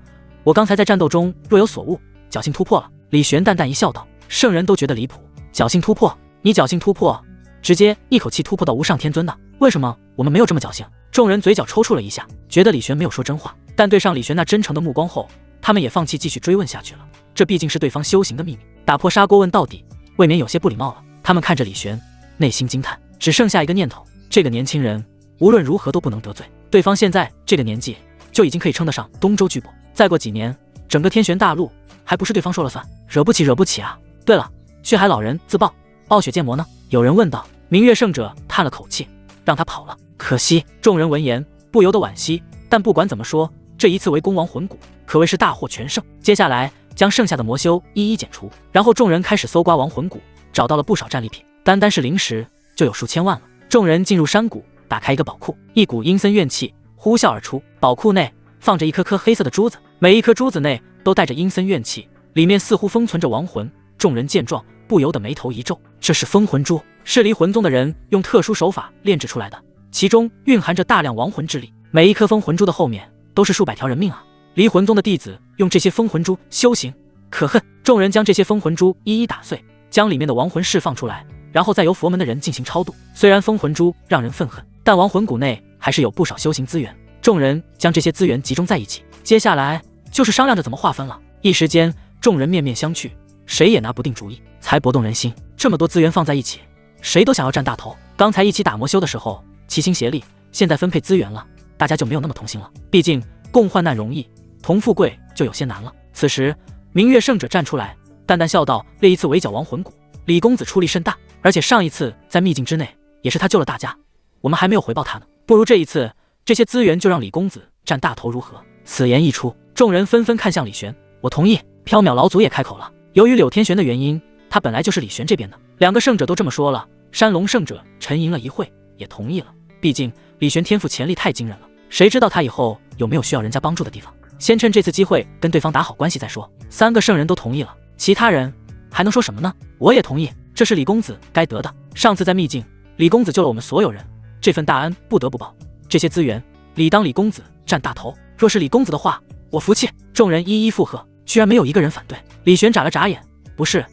Speaker 1: 我刚才在战斗中若有所悟，侥幸突破了。李玄淡淡一笑道。圣人都觉得离谱，侥幸突破？你侥幸突破，直接一口气突破到无上天尊的？为什么我们没有这么侥幸？众人嘴角抽搐了一下，觉得李玄没有说真话，但对上李玄那真诚的目光后，他们也放弃继续追问下去了。这毕竟是对方修行的秘密，打破砂锅问到底，未免有些不礼貌了。他们看着李玄，内心惊叹，只剩下一个念头：这个年轻人无论如何都不能得罪。对方现在这个年纪，就已经可以称得上东周巨擘，再过几年，整个天玄大陆还不是对方说了算？惹不起啊！对了，血海老人自爆，暴雪剑魔呢？有人问道。明月圣者叹了口气，让他跑了，可惜。众人闻言不由得惋惜，但不管怎么说，这一次围攻亡魂谷可谓是大获全胜。接下来将剩下的魔修一一剪除，然后众人开始搜刮亡魂谷，找到了不少战利品，单是灵石就有数千万了。众人进入山谷，打开一个宝库，一股阴森怨气呼啸而出，宝库内放着一颗颗黑色的珠子，每一颗珠子内都带着阴森怨气，里面似乎封存着亡魂。众人见状不由得眉头一皱，这是封魂珠，是离魂宗的人用特殊手法炼制出来的，其中蕴含着大量亡魂之力，每一颗封魂珠的后面都是数百条人命啊！离魂宗的弟子用这些封魂珠修行，可恨！众人将这些封魂珠一一打碎，将里面的亡魂释放出来，然后再由佛门的人进行超度。虽然封魂珠让人愤恨，但亡魂谷内还是有不少修行资源，众人将这些资源集中在一起，接下来就是商量着怎么划分了。一时间众人面面相觑，谁也拿不定主意。才搏动人心。这么多资源放在一起，谁都想要占大头。刚才一起打魔修的时候齐心协力，现在分配资源了，大家就没有那么同心了。毕竟共患难容易，同富贵就有些难了。此时明月圣者站出来，淡淡笑道：这一次围剿亡魂谷，李公子出力甚大，而且上一次在秘境之内也是他救了大家，我们还没有回报他呢。不如这一次这些资源就让李公子占大头如何？此言一出，众人纷纷看向李玄。我同意。缥缈老祖也开口了，由于柳天玄的原因，他本来就是李玄这边的。两个圣者都这么说了，山龙圣者沉吟了一会，也同意了。毕竟李玄天赋潜力太惊人了，谁知道他以后有没有需要人家帮助的地方？先趁这次机会跟对方打好关系再说。三个圣人都同意了，其他人还能说什么呢？我也同意，这是李公子该得的。上次在秘境，李公子救了我们所有人，这份大恩不得不报。这些资源理当李公子占大头，若是李公子的话，我服气。众人一一附和，居然没有一个人反对。李玄眨了眨眼，不是，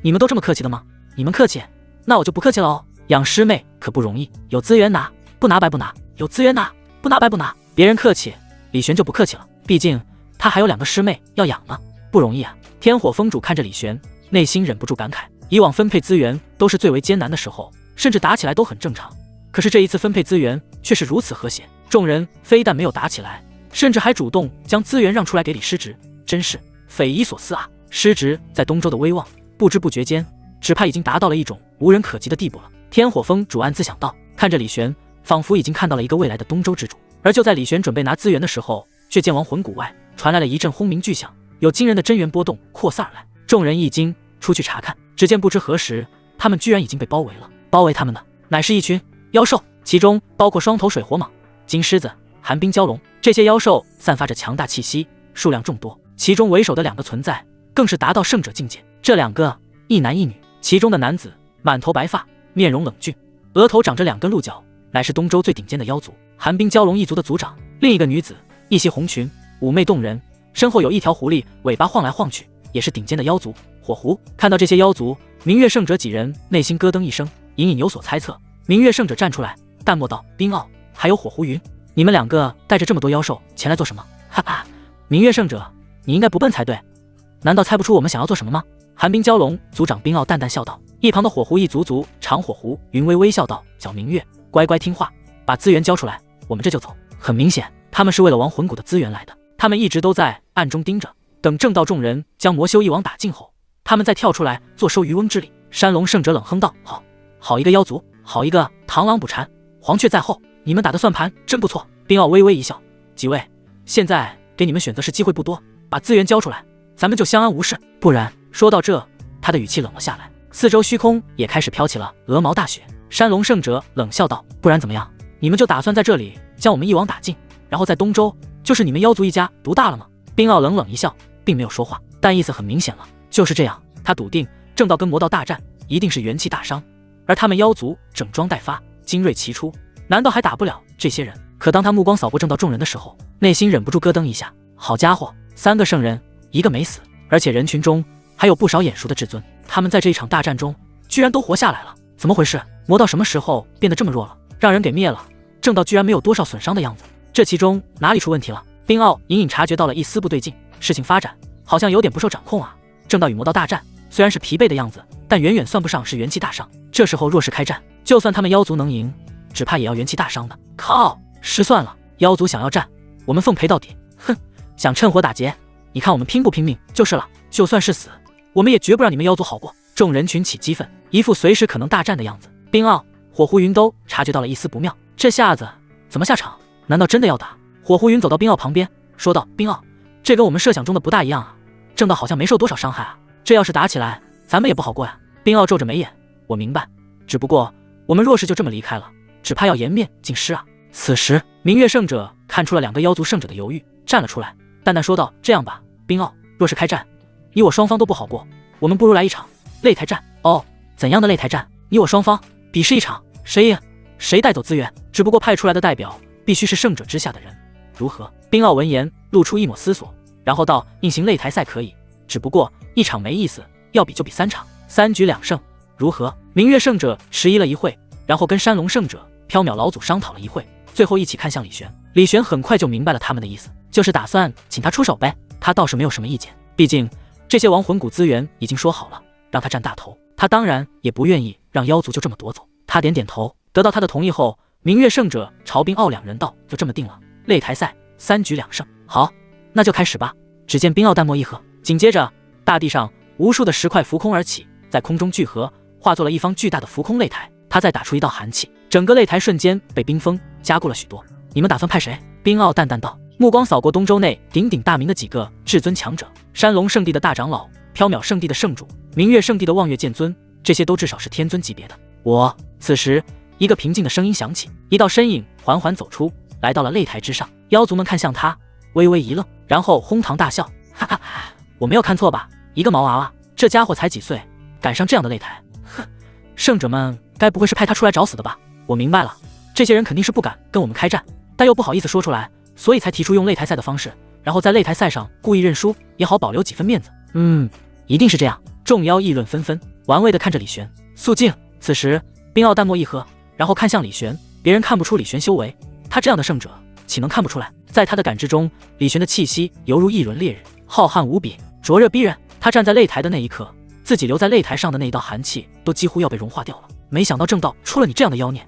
Speaker 1: 你们都这么客气的吗？你们客气，那我就不客气了哦。养师妹可不容易，有资源拿，不拿白不拿；有资源拿，不拿白不拿。别人客气，李玄就不客气了，毕竟他还有2个师妹要养呢，不容易啊。天火封主看着李玄，内心忍不住感慨，以往分配资源都是最为艰难的时候，甚至打起来都很正常，可是这一次分配资源却是如此和谐，众人非但没有打起来，甚至还主动将资源让出来给李师侄，真是匪夷所思啊！师侄在东周的威望，不知不觉间，只怕已经达到了一种无人可及的地步了。天火封主暗自想到，看着李玄，仿佛已经看到了一个未来的东周之主。而就在李玄准备拿资源的时候，却见亡魂谷外传来了一阵轰鸣巨响，有惊人的真元波动扩散而来。众人一惊，出去查看，只见不知何时，他们居然已经被包围了。包围他们的乃是一群妖兽，其中包括双头水火蟒、金狮子、寒冰蛟龙。这些妖兽散发着强大气息，数量众多，其中为首的2个存在更是达到圣者境界。这2个一男一女，其中的男子满头白发，面容冷峻，额头长着2根鹿角，乃是东周最顶尖的妖族，寒冰蛟龙一族的族长。另一个女子一袭红裙，妩媚动人，身后有一条狐狸，尾巴晃来晃去，也是顶尖的妖族火狐。看到这些妖族，明月圣者几人内心咯噔一声，隐隐有所猜测。明月圣者站出来，淡漠道：冰傲还有火狐云，你们2个带着这么多妖兽前来做什么？哈哈，明月圣者，你应该不笨才对，难道猜不出我们想要做什么吗？寒冰蛟龙族长冰傲淡淡笑道。一旁的火狐一族长火狐云微笑道：小明月，乖乖听话，把资源交出来，我们这就走。很明显，他们是为了亡魂谷的资源来的，他们一直都在暗中盯着，等正道众人将魔修一网打尽后，他们再跳出来坐收渔翁之利。山龙圣者冷哼道：好一个妖族，好一个螳螂捕蝉，黄雀在后，你们打的算盘真不错。冰傲微微一笑，几位，现在给你们选择时机会不多，把资源交出来，咱们就相安无事，不然……说到这，他的语气冷了下来，四周虚空也开始飘起了鹅毛大雪。山龙圣者冷笑道：不然怎么样？你们就打算在这里将我们一网打尽，然后在东周就是你们妖族一家独大了吗？冰傲冷冷一笑，并没有说话，但意思很明显了，就是这样。他笃定正道跟魔道大战一定是元气大伤，而他们妖族整装待发，精锐齐出，难道还打不了这些人？可当他目光扫过正道众人的时候，内心忍不住咯噔一下。好家伙，3个圣人，一个没死，而且人群中还有不少眼熟的至尊，他们在这一场大战中居然都活下来了，怎么回事？魔道什么时候变得这么弱了？让人给灭了，正道居然没有多少损伤的样子，这其中哪里出问题了？冰傲隐隐察觉到了一丝不对劲，事情发展好像有点不受掌控啊。正道与魔道大战虽然是疲惫的样子，但远远算不上是元气大伤，这时候若是开战，就算他们妖族能赢，只怕也要元气大伤的。靠，失算了，妖族想要战，我们奉陪到底。哼，想趁火打劫，你看我们拼不拼命就是了，就算是死，我们也绝不让你们妖族好过。众人群起激愤，一副随时可能大战的样子。冰傲、火狐云都察觉到了一丝不妙，这下子怎么下场？难道真的要打？火狐云走到冰傲旁边说道：冰傲，这跟我们设想中的不大一样啊，正道好像没受多少伤害啊，这要是打起来，咱们也不好过呀。冰傲皱着眉眼，我明白，只不过我们若是就这么离开了，只怕要颜面尽失啊。此时明月圣者看出了2个妖族圣者的犹豫，站了出来，淡淡说道：这样吧，冰傲，若是开战，你我双方都不好过，我们不如来一场擂台战。哦，怎样的擂台战？你我双方比试一场，谁赢谁带走资源，只不过派出来的代表必须是圣者之下的人，如何？冰傲闻言露出一抹思索，然后道：硬行擂台赛可以，只不过一场没意思，要比就比3场，3局2胜，如何？明月圣者迟疑了一会，然后跟山龙圣者、缥缈老祖商讨了一会，最后一起看向李玄。李玄很快就明白了他们的意思，就是打算请他出手呗。他倒是没有什么意见，毕竟这些亡魂谷资源已经说好了，让他占大头。他当然也不愿意让妖族就这么夺走。他点点头，得到他的同意后，明月圣者朝冰傲两人道：“就这么定了，擂台赛3局2胜。好，那就开始吧。”只见冰傲淡漠一喝，紧接着大地上无数的石块浮空而起，在空中聚合，化作了一方巨大的浮空擂台。他再打出一道寒气，整个擂台瞬间被冰封加固了许多。你们打算派谁？冰傲淡淡道，目光扫过东周内鼎鼎大名的几个至尊强者，山龙圣地的大长老，缥缈圣地的圣主，明月圣地的望月剑尊，这些都至少是天尊级别的。此时一个平静的声音响起，一道身影缓缓走出，来到了擂台之上。妖族们看向他，微微一愣，然后哄堂大笑，哈哈，我没有看错吧？一个毛娃娃，这家伙才几岁，赶上这样的擂台，哼，圣者们该不会是派他出来找死的吧？我明白了，这些人肯定是不敢跟我们开战，但又不好意思说出来，所以才提出用擂台赛的方式，然后在擂台赛上故意认输，也好保留几分面子。一定是这样。众妖议论纷纷，玩味地看着李玄。肃静。此时冰傲淡漠一喝，然后看向李玄。别人看不出李玄修为，他这样的圣者岂能看不出来？在他的感知中，李玄的气息犹如一轮烈日，浩瀚无比，灼热逼人。他站在擂台的那一刻，自己留在擂台上的那一道寒气都几乎要被融化掉了。没想到正道出了你这样的妖孽，